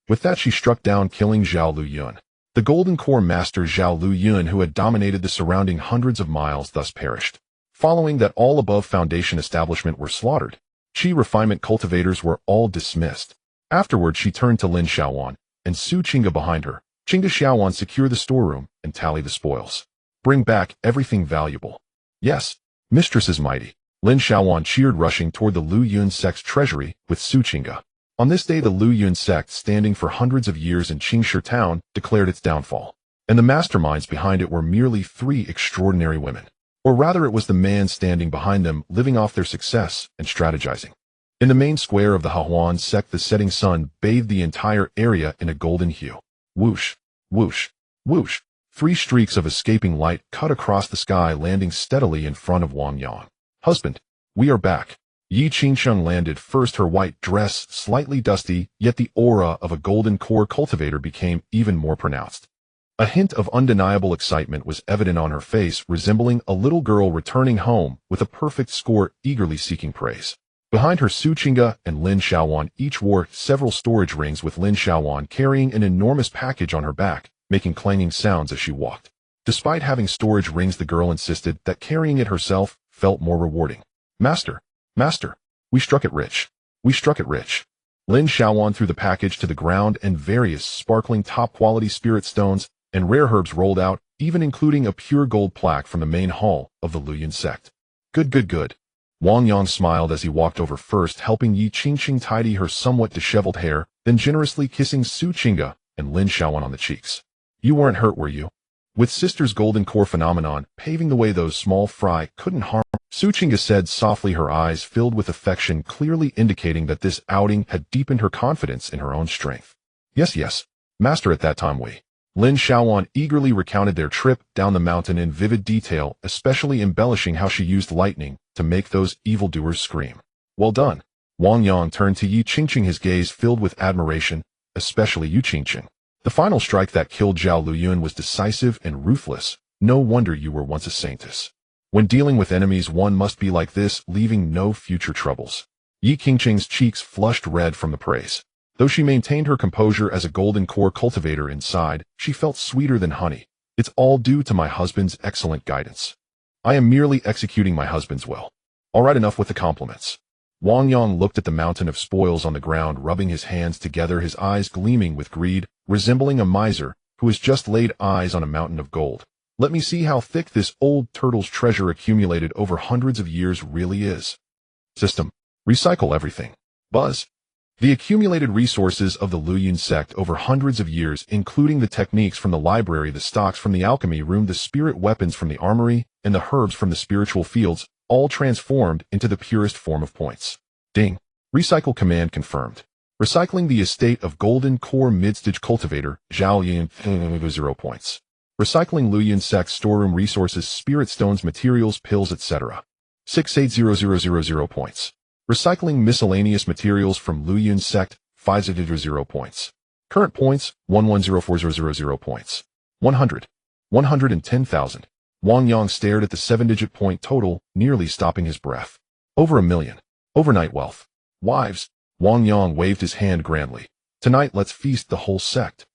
With that, she struck down, killing Zhao Luyun. The Golden Core Master Zhao Luyun, who had dominated the surrounding hundreds of miles, thus perished. Following that, all above foundation establishment were slaughtered. Qi refinement cultivators were all dismissed. Afterward, she turned to Lin Xiaowan and Su Qingga behind her. Qingga, Xiaowan, secure the storeroom and tally the spoils. Bring back everything valuable. Yes, mistress is mighty. Lin Xiaowan cheered, rushing toward the Lu Yun sect's treasury with Su Qingga. On this day, the Lu Yun sect, standing for hundreds of years in Qingshi town, declared its downfall. And the masterminds behind it were merely three extraordinary women. Or rather, it was the man standing behind them, living off their success and strategizing. In the main square of the Hahuan sect, the setting sun bathed the entire area in a golden hue. Whoosh, whoosh, whoosh. 3 streaks of escaping light cut across the sky, landing steadily in front of Wang Yang. Husband, we are back. Yi Qingcheng landed first, her white dress slightly dusty, yet the aura of a golden core cultivator became even more pronounced. A hint of undeniable excitement was evident on her face, resembling a little girl returning home with a perfect score, eagerly seeking praise. Behind her, Su Qingga and Lin Xiaowan each wore several storage rings, with Lin Xiaowan carrying an enormous package on her back, making clanging sounds as she walked. Despite having storage rings, the girl insisted that carrying it herself felt more rewarding. Master, we struck it rich. We struck it rich. Lin Xiaowan threw the package to the ground, and various sparkling top-quality spirit stones and rare herbs rolled out, even including a pure gold plaque from the main hall of the Lu Yun sect. Good. Wang Yang smiled as he walked over, first helping Yi Qingcheng tidy her somewhat disheveled hair, then generously kissing Su Qingga and Lin Xiaowan on the cheeks. You weren't hurt, were you? With sister's golden core phenomenon paving the way, those small fry couldn't harm. Su Qingga said softly, her eyes filled with affection, clearly indicating that this outing had deepened her confidence in her own strength. Yes, master. At that time, Lin Xiaowan eagerly recounted their trip down the mountain in vivid detail, especially embellishing how she used lightning to make those evildoers scream. Well done. Wang Yang turned to Yi Qingcheng, his gaze filled with admiration, especially Yi Qingcheng. The final strike that killed Zhao Luyun was decisive and ruthless. No wonder you were once a saintess. When dealing with enemies, one must be like this, leaving no future troubles. Yi Qingcheng's cheeks flushed red from the praise. Though she maintained her composure as a golden core cultivator inside, she felt sweeter than honey. It's all due to my husband's excellent guidance. I am merely executing my husband's will. All right, enough with the compliments. Wang Yang looked at the mountain of spoils on the ground, rubbing his hands together, his eyes gleaming with greed, resembling a miser who has just laid eyes on a mountain of gold. Let me see how thick this old turtle's treasure accumulated over hundreds of years really is. System. Recycle everything. Buzz. The accumulated resources of the Lu Yun sect over hundreds of years, including the techniques from the library, the stocks from the alchemy room, the spirit weapons from the armory, and the herbs from the spiritual fields, all transformed into the purest form of points. Ding. Recycle command confirmed. Recycling the estate of Golden Core Midstage Cultivator, Joy Union 0 points. Recycling Union Sect storeroom resources, spirit stones, materials, pills, etc. 680,000 points. Recycling miscellaneous materials from Union Sect, 500 points. Current points, 1104,000 points. 100. 110,000. Wang Yang stared at the 7-digit point total, nearly stopping his breath. Over 1 million. Overnight wealth. Wives. Wang Yang waved his hand grandly. Tonight let's feast the whole sect.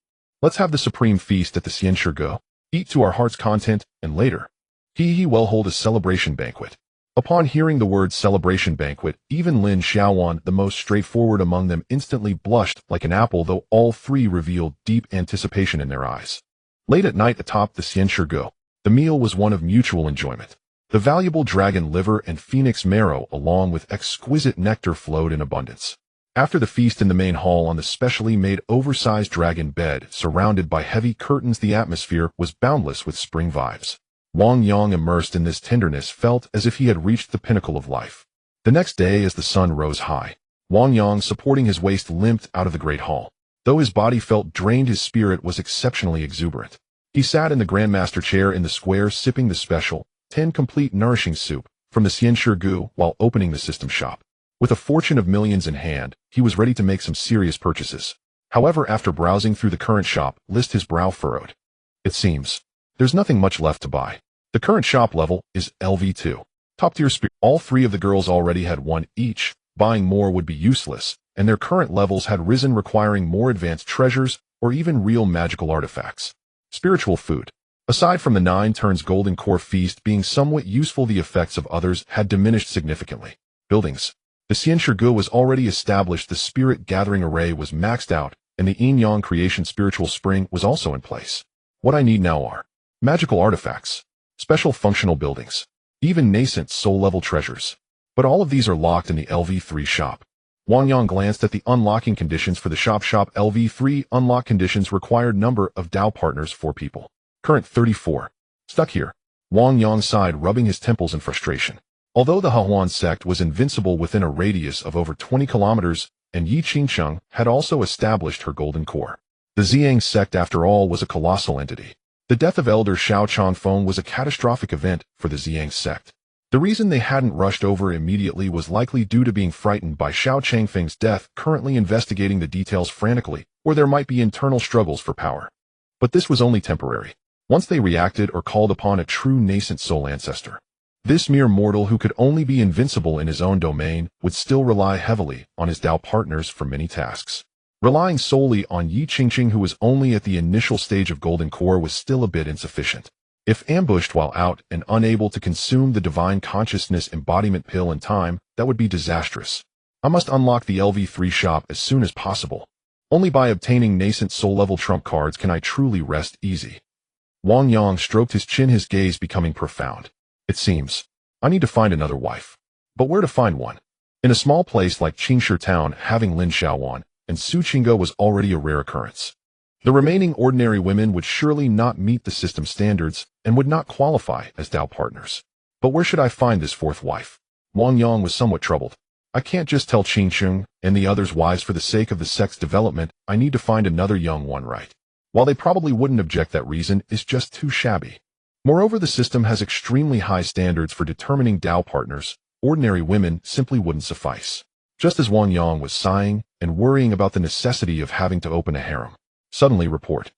Let's have the supreme feast at the Xianshi. Eat to our heart's content, and later. He will hold a celebration banquet. Upon hearing the word celebration banquet, even Lin Xiaowan, the most straightforward among them, instantly blushed like an apple, though all three revealed deep anticipation in their eyes. Late at night atop the Xianshi, the meal was one of mutual enjoyment. The valuable dragon liver and phoenix marrow along with exquisite nectar flowed in abundance. After the feast in the main hall on the specially made oversized dragon bed, surrounded by heavy curtains, the atmosphere was boundless with spring vibes. Wang Yang, immersed in this tenderness, felt as if he had reached the pinnacle of life. The next day, as the sun rose high, Wang Yang, supporting his waist, limped out of the great hall. Though his body felt drained, his spirit was exceptionally exuberant. He sat in the grandmaster chair in the square, sipping the special 10 complete nourishing soup from the Xianshi while opening the system shop. With a fortune of millions in hand, he was ready to make some serious purchases. However, after browsing through the current shop list, his brow furrowed. It seems there's nothing much left to buy. The current shop level is LV2. Top-tier spirit. All three of the girls already had one each. Buying more would be useless, and their current levels had risen, requiring more advanced treasures or even real magical artifacts. Spiritual food. Aside from the 9 turns golden core feast being somewhat useful, the effects of others had diminished significantly. Buildings. The Xianshi was already established, the spirit gathering array was maxed out, and the Yin Yang creation spiritual spring was also in place. What I need now are magical artifacts, special functional buildings, even nascent soul-level treasures. But all of these are locked in the LV3 shop. Wang Yang glanced at the unlocking conditions for the shop. LV3 unlock conditions: required number of Dao partners 4 people. Current 34. Stuck here. Wang Yang sighed, rubbing his temples in frustration. Although the Huan sect was invincible within a radius of over 20 kilometers, and Yi Qingcheng had also established her golden core. The Ziyang sect, after all, was a colossal entity. The death of Elder Xiao Changfeng was a catastrophic event for the Ziyang sect. The reason they hadn't rushed over immediately was likely due to being frightened by Xiao Changfeng's death, currently investigating the details frantically, or there might be internal struggles for power. But this was only temporary. Once they reacted or called upon a true nascent soul ancestor, this mere mortal who could only be invincible in his own domain would still rely heavily on his Dao partners for many tasks. Relying solely on Yi Qingqing, who was only at the initial stage of golden core, was still a bit insufficient. If ambushed while out and unable to consume the divine consciousness embodiment pill in time, that would be disastrous. I must unlock the LV3 shop as soon as possible. Only by obtaining nascent soul-level trump cards can I truly rest easy. Wang Yang stroked his chin, his gaze becoming profound. It seems I need to find another wife. But where to find one? In a small place like Qingshi Town, having Lin Xiaowan and Su Qingge was already a rare occurrence. The remaining ordinary women would surely not meet the system standards and would not qualify as Dao partners. But where should I find this 4th wife? Wang Yang was somewhat troubled. I can't just tell Qingqing and the others wives for the sake of the sect's development. I need to find another young one, right? While they probably wouldn't object, that reason is just too shabby. Moreover, the system has extremely high standards for determining Dao partners. Ordinary women simply wouldn't suffice. Just as Wang Yang was sighing and worrying about the necessity of having to open a harem, suddenly report.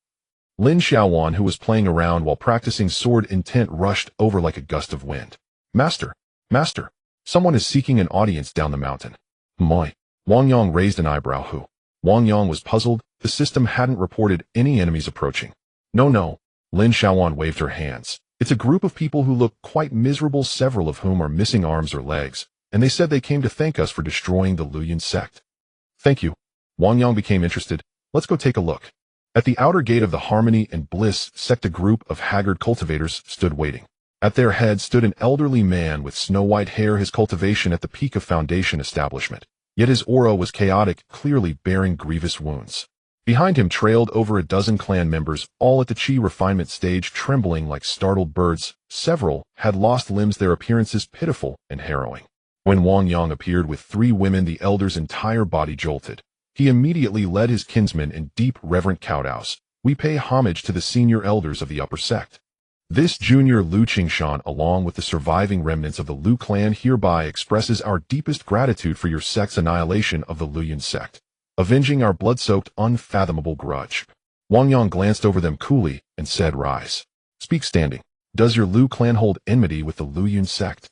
Lin Xiaowan, who was playing around while practicing sword intent, rushed over like a gust of wind. Master! Master! Someone is seeking an audience down the mountain. Moi! Wang Yang raised an eyebrow. Who? Wang Yang was puzzled. The system hadn't reported any enemies approaching. No. Lin Xiaowan waved her hands. It's a group of people who look quite miserable, several of whom are missing arms or legs, and they said they came to thank us for destroying the Union Sect. Thank you. Wang Yang became interested. Let's go take a look. At the outer gate of the Harmony and Bliss sect, a group of haggard cultivators stood waiting. At their head stood an elderly man with snow-white hair, his cultivation at the peak of foundation establishment. Yet his aura was chaotic, clearly bearing grievous wounds. Behind him trailed over a dozen clan members, all at the chi refinement stage, trembling like startled birds. Several had lost limbs, their appearances pitiful and harrowing. When Wang Yang appeared with 3 women, the elder's entire body jolted. He immediately led his kinsmen in deep reverent kowtows. We pay homage to the senior elders of the upper sect. This junior Lu Qingshan, along with the surviving remnants of the Lu clan, hereby expresses our deepest gratitude for your sect's annihilation of the Joy Union Sect, avenging our blood-soaked, unfathomable grudge. Wang Yang glanced over them coolly and said, "Rise. Speak standing. Does your Lu clan hold enmity with the Joy Union Sect?"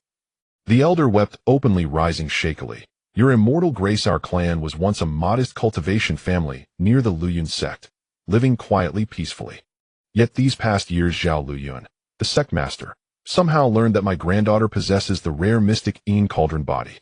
The elder wept openly, rising shakily. "Your immortal grace, our clan was once a modest cultivation family near the Joy Union Sect, living quietly, peacefully. Yet these past years Zhao Luyuan, the sect master, somehow learned that my granddaughter possesses the rare mystic Yin Cauldron body."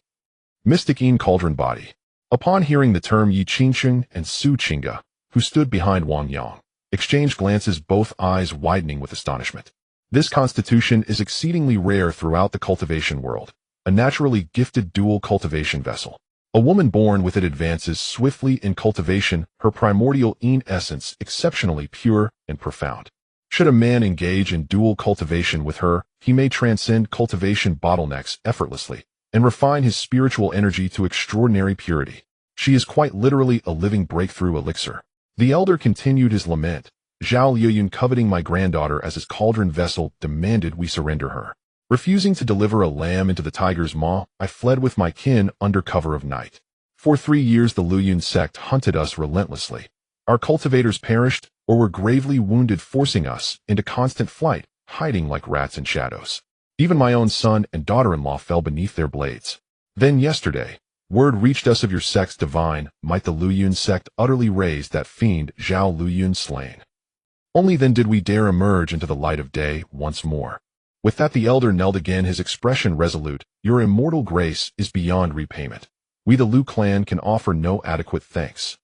Mystic Yin Cauldron body. Upon hearing the term, Yi Qingsheng and Su Qingga, who stood behind Wang Yang, exchanged glances, both eyes widening with astonishment. This constitution is exceedingly rare throughout the cultivation world, a naturally gifted dual cultivation vessel. A woman born with it advances swiftly in cultivation, her primordial Yin essence exceptionally pure and profound. Should a man engage in dual cultivation with her, he may transcend cultivation bottlenecks effortlessly and refine his spiritual energy to extraordinary purity. She is quite literally a living breakthrough elixir. The elder continued his lament. Zhao Liyun, coveting my granddaughter as his cauldron vessel, demanded we surrender her. Refusing to deliver a lamb into the tiger's maw, I fled with my kin under cover of night. For 3 years the Joy Union Sect hunted us relentlessly. Our cultivators perished or were gravely wounded, forcing us into constant flight, hiding like rats in shadows. Even my own son and daughter-in-law fell beneath their blades. Then yesterday, word reached us of your sect's divine might. The Joy Union Sect utterly razed that fiend Zhao Liyun, slain. Only then did we dare emerge into the light of day once more. With that the elder knelt again, his expression resolute. Your immortal grace is beyond repayment. We the Lu clan can offer no adequate thanks.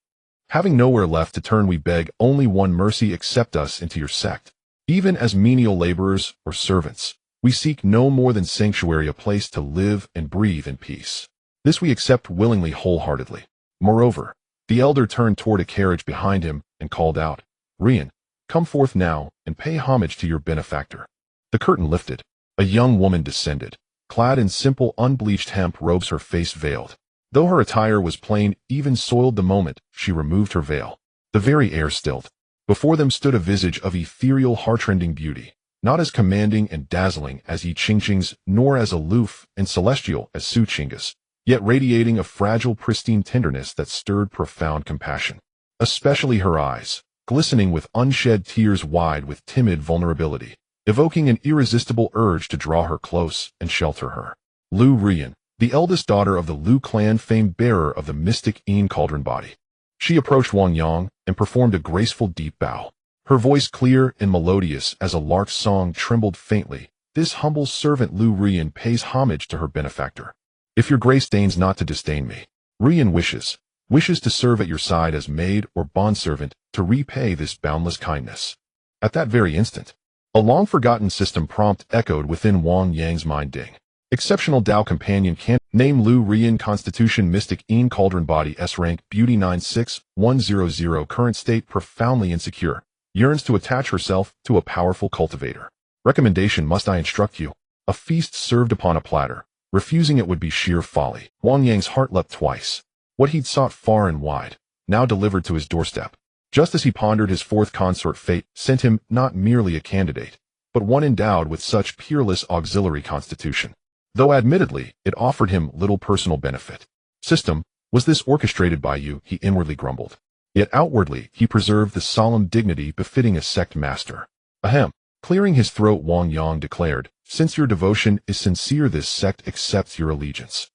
Having nowhere left to turn, we beg only one mercy: accept us into your sect. Even as menial laborers or servants, we seek no more than sanctuary, a place to live and breathe in peace. This we accept willingly, wholeheartedly. Moreover, the elder turned toward a carriage behind him and called out, "Rian, come forth now and pay homage to your benefactor." The curtain lifted. A young woman descended, clad in simple unbleached hemp robes, her face veiled. Though her attire was plain, even soiled the moment she removed her veil. The very air stilled. Before them stood a visage of ethereal, heartrending beauty, not as commanding and dazzling as Yi Qingsheng's, nor as aloof and celestial as Su Qingga's, yet radiating a fragile, pristine tenderness that stirred profound compassion. Especially her eyes, glistening with unshed tears, wide with timid vulnerability, evoking an irresistible urge to draw her close and shelter her. Lu Rian, the eldest daughter of the Lu clan, famed bearer of the mystic Yin Cauldron body. She approached Wang Yang and performed a graceful deep bow. Her voice, clear and melodious as a lark's song, trembled faintly. This humble servant Lu Rian pays homage to her benefactor. If your grace deigns not to disdain me, Rian wishes to serve at your side as maid or bondservant to repay this boundless kindness. At that very instant, a long-forgotten system prompt echoed within Wang Yang's mind. Ding. Exceptional Tao companion can't name Lu Rian, Constitution Mystic Yin Cauldron body, S rank Beauty 96100, current state profoundly insecure, yearns to attach herself to a powerful cultivator. Recommendation: must I instruct you? A feast served upon a platter. Refusing it would be sheer folly. Wang Yang's heart leapt twice. What he'd sought far and wide, now delivered to his doorstep. Just as he pondered, his fourth consort, fate, sent him not merely a candidate, but one endowed with such peerless auxiliary constitution. Though admittedly, it offered him little personal benefit. System, was this orchestrated by you? He inwardly grumbled. Yet outwardly, he preserved the solemn dignity befitting a sect master. Ahem. Clearing his throat, Wang Yang declared, since your devotion is sincere, this sect accepts your allegiance.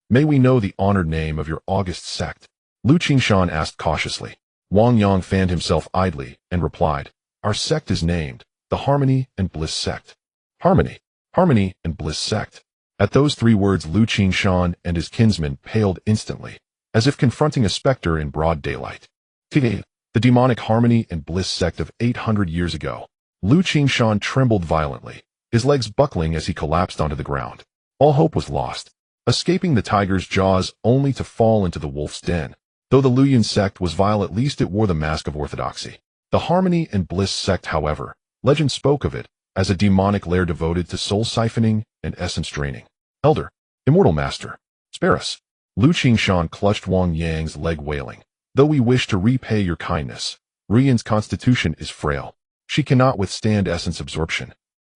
May we know the honored name of your august sect? Lu Qingshan asked cautiously. Wang Yang fanned himself idly and replied, our sect is named the Harmony and Bliss Sect. Harmony and Bliss Sect. At those 3 words, Lu Qingshan and his kinsmen paled instantly, as if confronting a specter in broad daylight. The demonic Harmony and Bliss Sect of 800 years ago. Lu Qingshan trembled violently, his legs buckling as he collapsed onto the ground. All hope was lost, escaping the tiger's jaws only to fall into the wolf's den. Though the Joy Union Sect was vile, at least it wore the mask of orthodoxy. The Harmony and Bliss Sect, however, legend spoke of it as a demonic lair devoted to soul siphoning and essence draining. Elder, immortal master, spare us. Lu Qingshan clutched Wang Yang's leg, wailing. Though we wish to repay your kindness, Rian's constitution is frail. She cannot withstand essence absorption.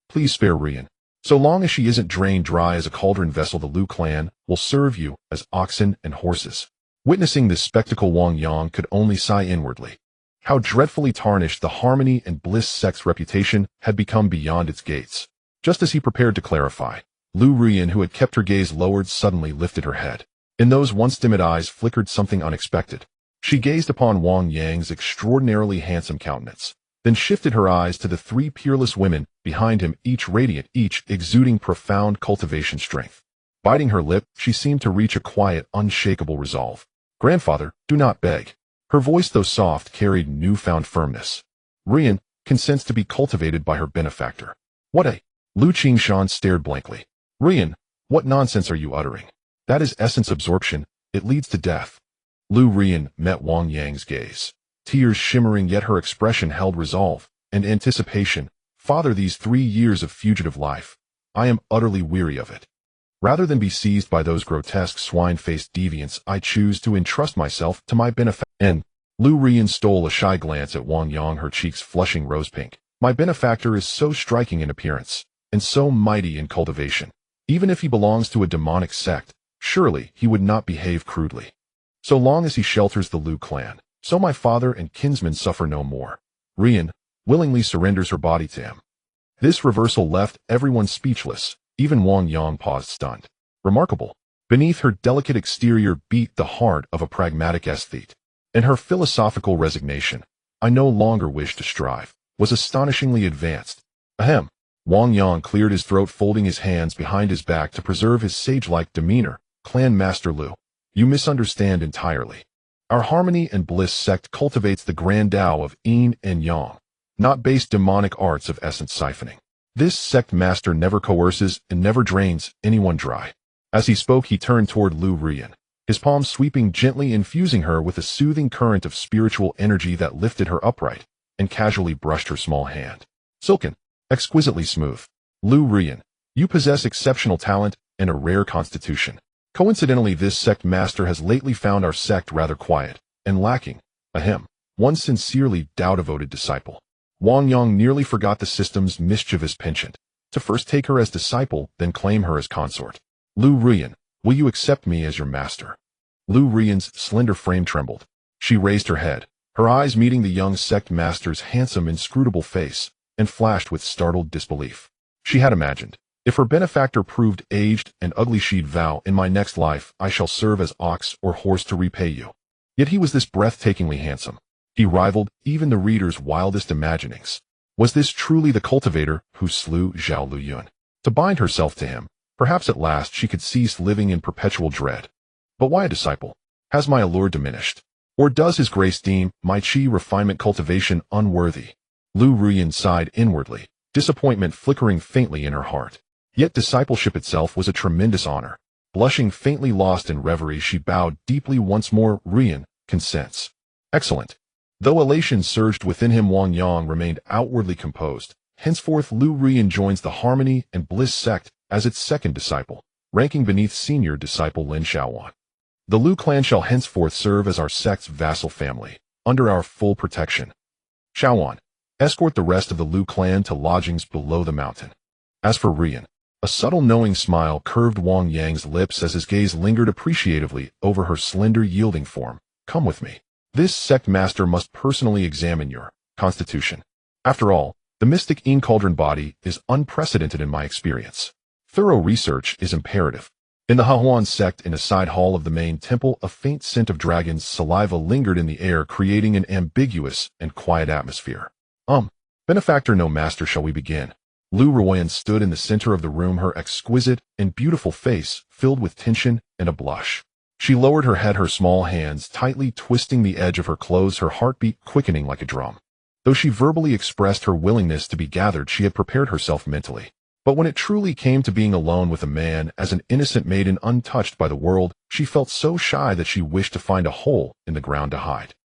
Please spare Rian. So long as she isn't drained dry as a cauldron vessel, the Lu clan will serve you as oxen and horses." Witnessing this spectacle, Wang Yang could only sigh inwardly. How dreadfully tarnished the Harmony and Bliss sect's reputation had become beyond its gates. Just as he prepared to clarify, Lu Rian, who had kept her gaze lowered, suddenly lifted her head. In those once timid eyes flickered something unexpected. She gazed upon Wang Yang's extraordinarily handsome countenance, then shifted her eyes to the three peerless women behind him, each radiant, each exuding profound cultivation strength. Biting her lip, she seemed to reach a quiet, unshakable resolve. "Grandfather, do not beg." Her voice, though soft, carried newfound firmness. "Rian consents to be cultivated by her benefactor." "What a—" Lu Qingshan stared blankly. "Rian, what nonsense are you uttering? That is essence absorption. It leads to death." Lu Rian met Wang Yang's gaze, tears shimmering, yet her expression held resolve and anticipation. "Father, these 3 years of fugitive life, I am utterly weary of it. Rather than be seized by those grotesque swine-faced deviants, I choose to entrust myself to my benefactor." And Lu Rian stole a shy glance at Wang Yang, her cheeks flushing rose-pink. "My benefactor is so striking in appearance, and so mighty in cultivation. Even if he belongs to a demonic sect, surely he would not behave crudely. So long as he shelters the Lu clan, so my father and kinsmen suffer no more." Rian willingly surrenders her body to him. This reversal left everyone speechless. Even Wang Yang paused, stunned. Remarkable. Beneath her delicate exterior beat the heart of a pragmatic aesthete. And her philosophical resignation, "I no longer wish to strive," was astonishingly advanced. Ahem. Wang Yang cleared his throat, folding his hands behind his back to preserve his sage-like demeanor. "Clan Master Lu, you misunderstand entirely. Our Harmony and Bliss sect cultivates the grand Tao of Yin and Yang, not base demonic arts of essence siphoning. This sect master never coerces and never drains anyone dry." As he spoke, he turned toward Lu Rian, his palms sweeping gently, infusing her with a soothing current of spiritual energy that lifted her upright and casually brushed her small hand. "Silken, exquisitely smooth. Lu Rian, you possess exceptional talent and a rare constitution. Coincidentally, this sect master has lately found our sect rather quiet and lacking one sincerely Tao-devoted disciple." Wang Yang nearly forgot the system's mischievous penchant to first take her as disciple, then claim her as consort. "Lu Rian, will you accept me as your master?" Lu Rian's slender frame trembled. She raised her head, her eyes meeting the young sect master's handsome, inscrutable face, and flashed with startled disbelief. She had imagined, if her benefactor proved aged and ugly, she'd vow, "In my next life, I shall serve as ox or horse to repay you." Yet he was this breathtakingly handsome. He rivaled even the reader's wildest imaginings. Was this truly the cultivator who slew Zhao Luyun? To bind herself to him, perhaps at last she could cease living in perpetual dread. But why a disciple? Has my allure diminished? Or does his grace deem my chi refinement cultivation unworthy? Lu Rian sighed inwardly, disappointment flickering faintly in her heart. Yet discipleship itself was a tremendous honor. Blushing faintly, lost in reverie, she bowed deeply once more. "Rian consents." "Excellent." Though elation surged within him, Wang Yang remained outwardly composed. Henceforth, Lu Rian joins the Harmony and Bliss sect as its second disciple, ranking beneath senior disciple Lin Xiaowan. "The Lu clan shall henceforth serve as our sect's vassal family, under our full protection. Xiaowan, escort the rest of the Lu clan to lodgings below the mountain." As for Rian, a subtle knowing smile curved Wang Yang's lips as his gaze lingered appreciatively over her slender, yielding form. "Come with me. This sect master must personally examine your constitution. After all, the mystic Yin cauldron body is unprecedented in my experience. Thorough research is imperative." In the Hahuan sect, in a side hall of the main temple, a faint scent of dragon's saliva lingered in the air, creating an ambiguous and quiet atmosphere. Benefactor, no master, shall we begin?" Lu Ruoyan stood in the center of the room, her exquisite and beautiful face filled with tension and a blush. She lowered her head, her small hands tightly twisting the edge of her clothes, her heartbeat quickening like a drum. Though she verbally expressed her willingness to be gathered, she had prepared herself mentally. But when it truly came to being alone with a man as an innocent maiden untouched by the world, she felt so shy that she wished to find a hole in the ground to hide.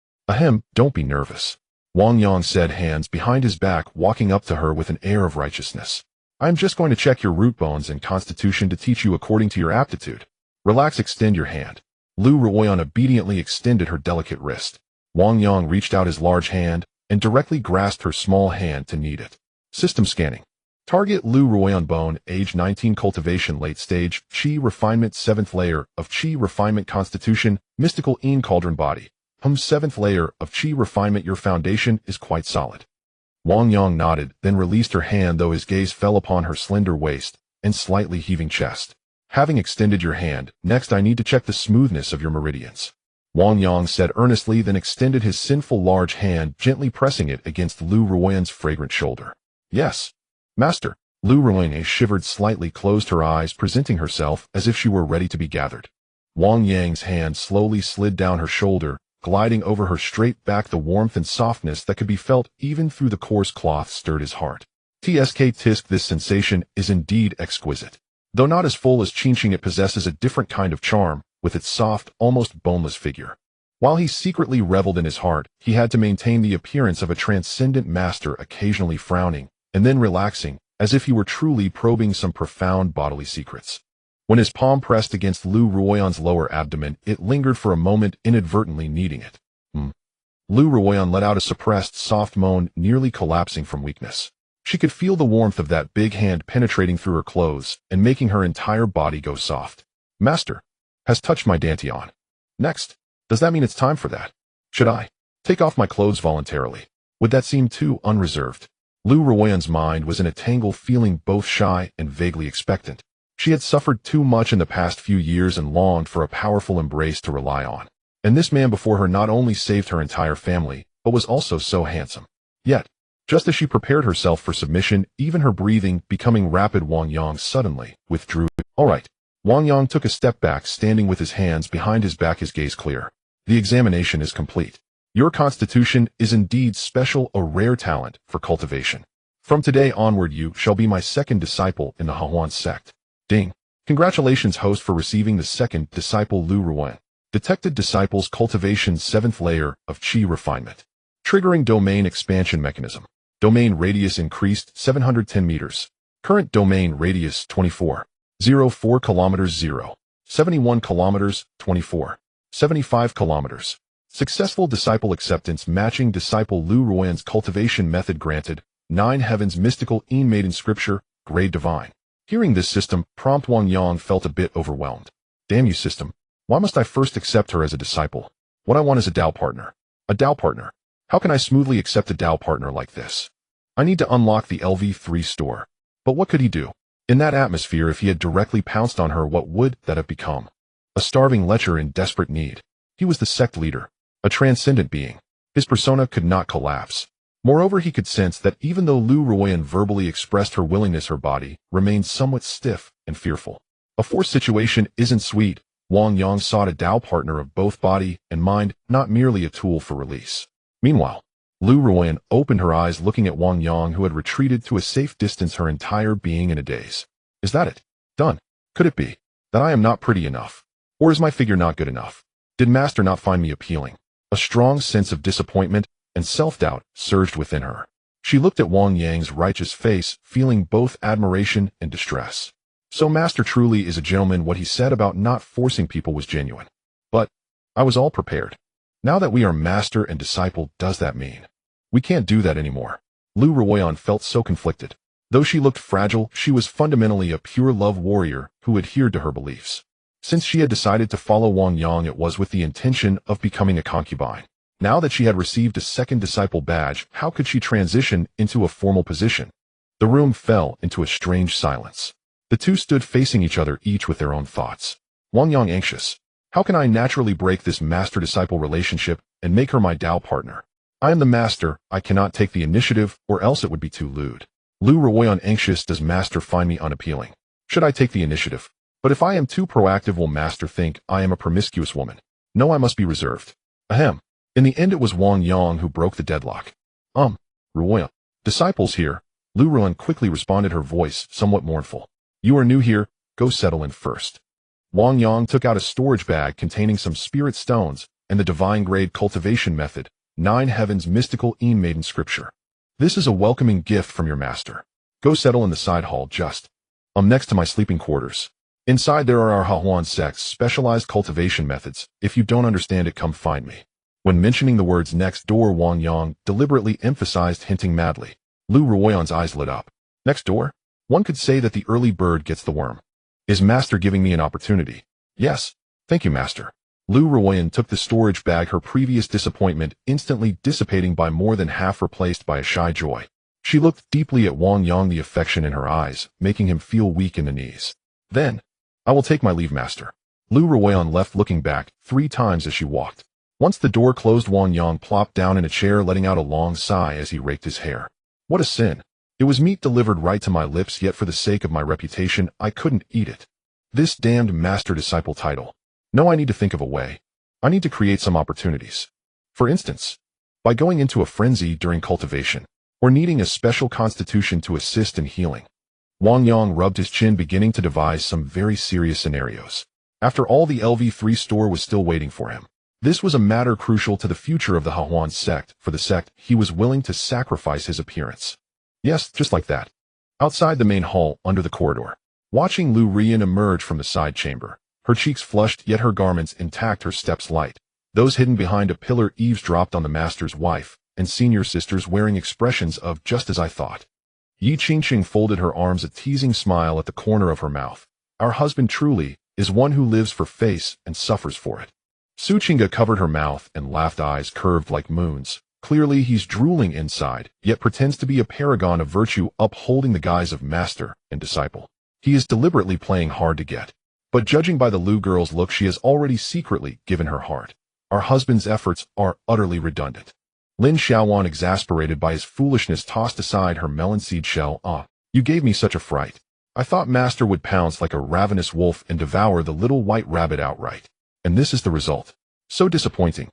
"Don't be nervous," Wang Yang said, hands behind his back, walking up to her with an air of righteousness. "I am just going to check your root bones and constitution to teach you according to your aptitude. Relax, extend your hand." Lu Ruoyan obediently extended her delicate wrist. Wang Yang reached out his large hand and directly grasped her small hand to knead it. System scanning. Target Lu Ruoyan bone, age 19, cultivation, late stage, Qi refinement, 7th layer of Qi refinement, constitution, mystical Yin cauldron body. 7th layer of Qi refinement, your foundation is quite solid. Wang Yang nodded, then released her hand, though his gaze fell upon her slender waist and slightly heaving chest. Having extended your hand, next I need to check the smoothness of your meridians. Wang Yang said earnestly, then extended his sinful large hand, gently pressing it against Lu Ruoyan's fragrant shoulder. Yes, Master. Lu Ruoyan shivered slightly, closed her eyes, presenting herself as if she were ready to be gathered. Wang Yang's hand slowly slid down her shoulder, gliding over her straight back. The warmth and softness that could be felt even through the coarse cloth stirred his heart. Tisk, this sensation is indeed exquisite. Though not as full as Qinqing, it possesses a different kind of charm, with its soft, almost boneless figure. While he secretly reveled in his heart, he had to maintain the appearance of a transcendent master, occasionally frowning, and then relaxing, as if he were truly probing some profound bodily secrets. When his palm pressed against Lu Ruoyan's lower abdomen, it lingered for a moment, inadvertently kneading it. Lu Ruoyan let out a suppressed, soft moan, nearly collapsing from weakness. She could feel the warmth of that big hand penetrating through her clothes and making her entire body go soft. Master has touched my dantian. Next, does that mean it's time for that? Should I take off my clothes voluntarily? Would that seem too unreserved? Lu Ruoyan's mind was in a tangle, feeling both shy and vaguely expectant. She had suffered too much in the past few years and longed for a powerful embrace to rely on. And this man before her not only saved her entire family, but was also so handsome. Yet, just as she prepared herself for submission, even her breathing becoming rapid, Wang Yang suddenly withdrew. All right. Wang Yang took a step back, standing with his hands behind his back, his gaze clear. The examination is complete. Your constitution is indeed special, a rare talent for cultivation. From today onward you shall be my second disciple in the Hahuan sect. Ding. Congratulations, host, for receiving the second disciple, Lu Ruoyan. Detected disciples, cultivation, 7th layer of Qi refinement. Triggering domain expansion mechanism. Domain radius increased 710 meters. Current domain radius 24.04 kilometers 0. 71 kilometers 24.75 kilometers. Successful disciple acceptance matching disciple Lu Ruoyan's cultivation method granted. 9 heavens mystical Yin made in scripture, grade divine. Hearing this system, prompt Wang Yang felt a bit overwhelmed. Damn you, system. Why must I first accept her as a disciple? What I want is a Tao partner. A Tao partner. How can I smoothly accept a Tao partner like this? I need to unlock the LV3 store. But what could he do? In that atmosphere, if he had directly pounced on her, what would that have become? A starving lecher in desperate need. He was the sect leader, a transcendent being. His persona could not collapse. Moreover, he could sense that even though Lu Ruoyan verbally expressed her willingness, her body remained somewhat stiff and fearful. A forced situation isn't sweet. Wang Yang sought a Tao partner of both body and mind, not merely a tool for release. Meanwhile, Lu Ruoyan opened her eyes, looking at Wang Yang, who had retreated to a safe distance, her entire being in a daze. Is that it? Done. Could it be that I am not pretty enough? Or is my figure not good enough? Did Master not find me appealing? A strong sense of disappointment and self-doubt surged within her. She looked at Wang Yang's righteous face, feeling both admiration and distress. So Master truly is a gentleman. What he said about not forcing people was genuine. But I was all prepared. Now that we are master and disciple, does that mean we can't do that anymore? Lu Ruoyan felt so conflicted. Though she looked fragile, she was fundamentally a pure love warrior who adhered to her beliefs. Since she had decided to follow Wang Yang, it was with the intention of becoming a concubine. Now that she had received a second disciple badge, how could she transition into a formal position? The room fell into a strange silence. The two stood facing each other, each with their own thoughts. Wang Yang anxious. How can I naturally break this master-disciple relationship and make her my Tao partner? I am the master, I cannot take the initiative, or else it would be too lewd. Lu Ruoyan anxious. Does Master find me unappealing? Should I take the initiative? But if I am too proactive, will Master think I am a promiscuous woman? No, I must be reserved. Ahem. In the end, it was Wang Yang who broke the deadlock. Ruoyan. Disciples here. Lu Ruoyan quickly responded, her voice somewhat mournful. You are new here, go settle in first. Wang Yang took out a storage bag containing some spirit stones and the divine grade cultivation method, 9 heavens mystical Yin made in scripture. This is a welcoming gift from your master. Go settle in the side hall, just next to my sleeping quarters. Inside there are our Hahuan sect's specialized cultivation methods. If you don't understand it, come find me. When mentioning the words next door, Wang Yang deliberately emphasized, hinting madly. Lu Ruoyan's eyes lit up. Next door? One could say that the early bird gets the worm. Is Master giving me an opportunity? Yes. Thank you, Master. Lu Ruoyan took the storage bag, her previous disappointment instantly dissipating by more than half, replaced by a shy joy. She looked deeply at Wang Yang, the affection in her eyes, making him feel weak in the knees. Then, I will take my leave, Master. Lu Ruoyan left, looking back 3 times as she walked. Once the door closed, Wang Yang plopped down in a chair, letting out a long sigh as he raked his hair. What a sin. It was meat delivered right to my lips, yet for the sake of my reputation, I couldn't eat it. This damned master-disciple title. No, I need to think of a way. I need to create some opportunities. For instance, by going into a frenzy during cultivation, or needing a special constitution to assist in healing. Wang Yang rubbed his chin, beginning to devise some very serious scenarios. After all, the LV3 store was still waiting for him. This was a matter crucial to the future of the Hahuan sect. For the sect, he was willing to sacrifice his appearance. Yes, just like that. Outside the main hall, under the corridor, watching Lu Ruoyan emerge from the side chamber, her cheeks flushed, yet her garments intact, her steps light. Those hidden behind a pillar eavesdropped on the master's wife and senior sisters, wearing expressions of "just as I thought." Yi Qingqing folded her arms, a teasing smile at the corner of her mouth. Our husband truly is one who lives for face and suffers for it. Su Qingge covered her mouth and laughed, eyes curved like moons. Clearly he's drooling inside, yet pretends to be a paragon of virtue, upholding the guise of master and disciple. He is deliberately playing hard to get. But judging by the Lu girl's look, she has already secretly given her heart. Our husband's efforts are utterly redundant. Lin Xiaowan, exasperated by his foolishness, tossed aside her melon seed shell. You gave me such a fright. I thought Master would pounce like a ravenous wolf and devour the little white rabbit outright. And this is the result. So disappointing.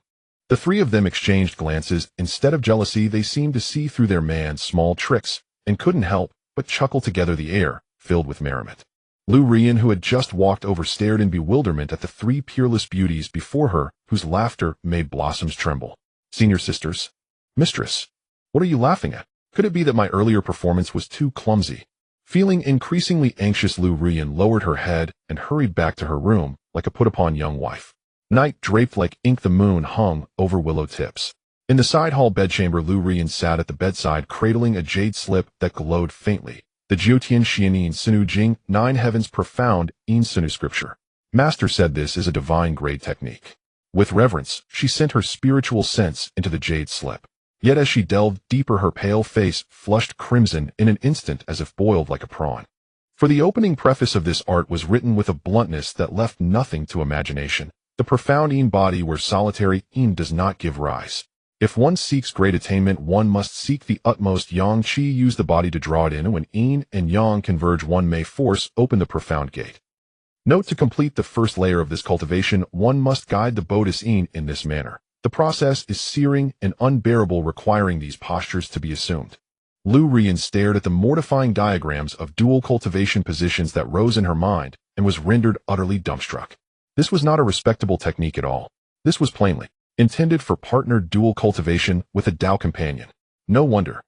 The 3 of them exchanged glances. Instead of jealousy, they seemed to see through their man's small tricks, and couldn't help but chuckle together, the air filled with merriment. Lu Ruoyan, who had just walked over, stared in bewilderment at the 3 peerless beauties before her, whose laughter made blossoms tremble. Senior sisters. Mistress. What are you laughing at? Could it be that my earlier performance was too clumsy? Feeling increasingly anxious, Lu Ruoyan lowered her head and hurried back to her room like a put-upon young wife. Night draped like ink, the moon hung over willow tips. In the side hall bedchamber, Lu Ruoyan sat at the bedside, cradling a jade slip that glowed faintly. The Jiutian Xianin Sinu Jing, 9 heavens profound, in Sinu scripture. Master said this is a divine grade technique. With reverence, she sent her spiritual sense into the jade slip. Yet as she delved deeper, her pale face flushed crimson in an instant, as if boiled like a prawn. For the opening preface of this art was written with a bluntness that left nothing to imagination. The profound in body where solitary in does not give rise. If one seeks great attainment, one must seek the utmost yang qi, use the body to draw it in, and when yin and yang converge, one may force open the profound gate. Note: to complete the first layer of this cultivation, one must guide the bodhis in this manner. The process is searing and unbearable, requiring these postures to be assumed. Lu Ruoyan stared at the mortifying diagrams of dual cultivation positions that rose in her mind and was rendered utterly dumbstruck. This was not a respectable technique at all. This was plainly intended for partnered dual cultivation with a Tao companion. No wonder.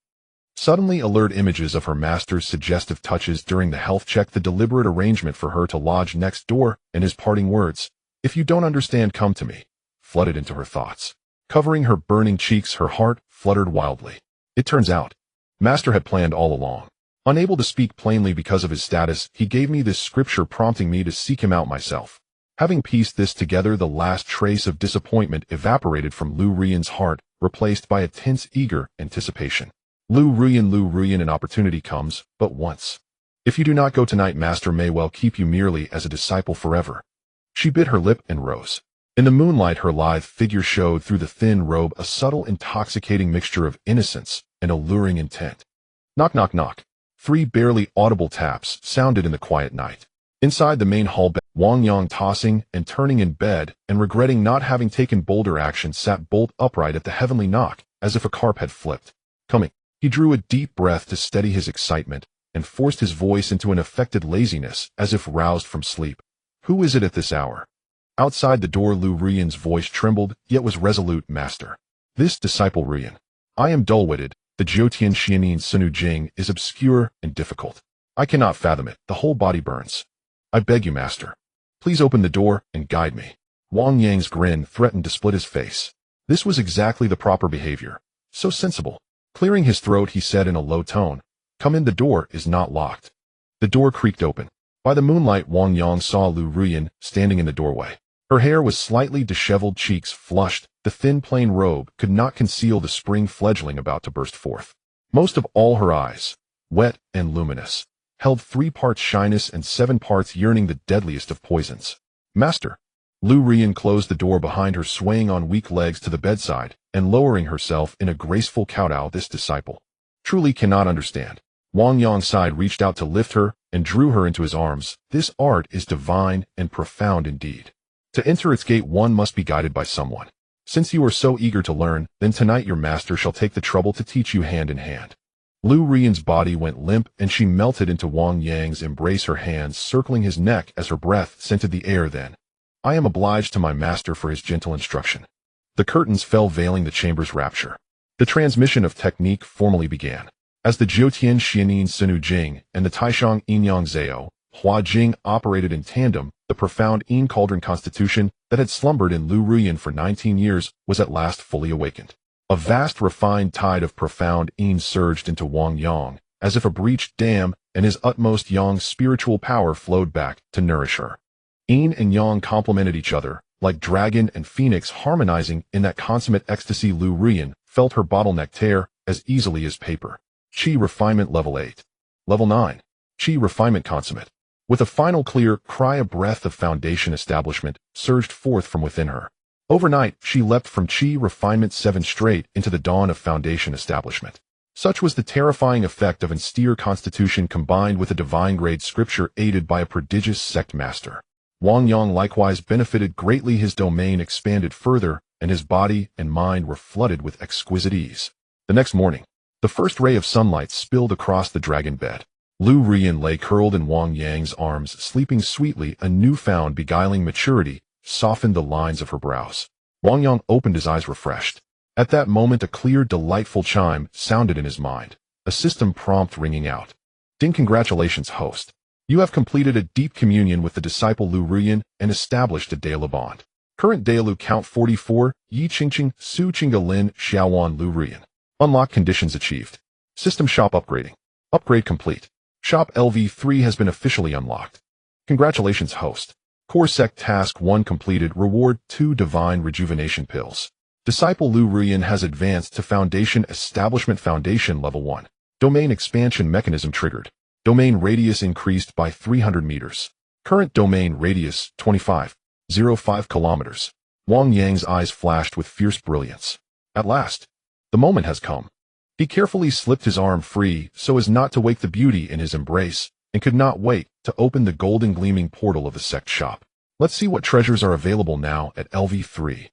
Suddenly alert images of her master's suggestive touches during the health check, the deliberate arrangement for her to lodge next door, and his parting words, "If you don't understand, come to me," flooded into her thoughts. Covering her burning cheeks, her heart fluttered wildly. It turns out, Master had planned all along. Unable to speak plainly because of his status, he gave me this scripture, prompting me to seek him out myself. Having pieced this together, the last trace of disappointment evaporated from Lu Ruoyan's heart, replaced by a tense, eager anticipation. Lu Ruoyan, an opportunity comes but once. If you do not go tonight, Master may well keep you merely as a disciple forever. She bit her lip and rose. In the moonlight, her lithe figure showed through the thin robe, a subtle, intoxicating mixture of innocence and alluring intent. Knock, knock, knock. 3 barely audible taps sounded in the quiet night. Inside the main hall, Wang Yang, tossing and turning in bed and regretting not having taken bolder action, sat bolt upright at the heavenly knock, as if a carp had flipped. Coming. He drew a deep breath to steady his excitement and forced his voice into an affected laziness, as if roused from sleep. Who is it at this hour? Outside the door, Lu Ruoyan's voice trembled, yet was resolute. Master. This disciple Ruoyan. I am dull-witted. The Jiutian Xianin Sinu Jing is obscure and difficult. I cannot fathom it. The whole body burns. I beg you, master. Please open the door and guide me. Wang Yang's grin threatened to split his face. This was exactly the proper behavior. So sensible. Clearing his throat, he said in a low tone, "Come in, the door is not locked." The door creaked open. By the moonlight, Wang Yang saw Lu Ruyan standing in the doorway. Her hair was slightly disheveled, cheeks flushed. The thin plain robe could not conceal the spring fledgling about to burst forth. Most of all, her eyes, wet and luminous, held 3 parts shyness and 7 parts yearning, the deadliest of poisons. "Master." Lu Ruyan closed the door behind her, swaying on weak legs to the bedside and lowering herself in a graceful kowtow. This disciple truly cannot understand. Wang Yang's side reached out to lift her and drew her into his arms. "This art is divine and profound indeed. To enter its gate, one must be guided by someone. Since you are so eager to learn, then tonight your master shall take the trouble to teach you hand in hand." Lu Ruyan's body went limp and she melted into Wang Yang's embrace, her hands circling his neck as her breath scented the air. "Then I am obliged to my master for his gentle instruction." The curtains fell, veiling the chamber's rapture. The transmission of technique formally began. As the Jiutian Xianin Sinu Jing and the Taishang Yinyang Zhao Hua Jing operated in tandem, the profound Yin Cauldron constitution that had slumbered in Lu Ruyan for 19 years was at last fully awakened. A vast refined tide of profound Yin surged into Wang Yang, as if a breached dam, and his utmost Yang spiritual power flowed back to nourish her. Yin and Yang complemented each other, like dragon and phoenix harmonizing in that consummate ecstasy. Lu Ruyan felt her bottleneck tear as easily as paper. Qi refinement level 8. Level 9. Qi refinement consummate. With a final clear cry, a breath of foundation establishment surged forth from within her. Overnight, she leapt from Qi refinement 7 straight into the dawn of foundation establishment. Such was the terrifying effect of an austere constitution combined with a divine grade scripture aided by a prodigious sect master. Wang Yang likewise benefited greatly. His domain expanded further, and his body and mind were flooded with exquisite ease. The next morning, the first ray of sunlight spilled across the dragon bed. Lu Ruyan lay curled in Wang Yang's arms, sleeping sweetly. A newfound beguiling maturity softened the lines of her brows. Wang Yang opened his eyes refreshed. At that moment, a clear, delightful chime sounded in his mind, a system prompt ringing out. "Ding, congratulations, host. You have completed a deep communion with the disciple Lu Ruyan and established a Daelu bond. Current Daelu count 44, Yi Qingqing, Su Qingga Lin, Xiaowan Lu Ruyan. Unlock conditions achieved. System shop upgrading. Upgrade complete. Shop LV3 has been officially unlocked. Congratulations, host. Core Sect Task 1 completed. Reward 2 Divine Rejuvenation Pills. Disciple Lu Ruyan has advanced to Foundation Establishment. Foundation Level 1. Domain Expansion Mechanism triggered. Domain radius increased by 300 meters. Current domain radius 25.05 kilometers. Wang Yang's eyes flashed with fierce brilliance. At last, the moment has come. He carefully slipped his arm free so as not to wake the beauty in his embrace, and could not wait to open the golden gleaming portal of the sect shop. Let's see what treasures are available now at LV3.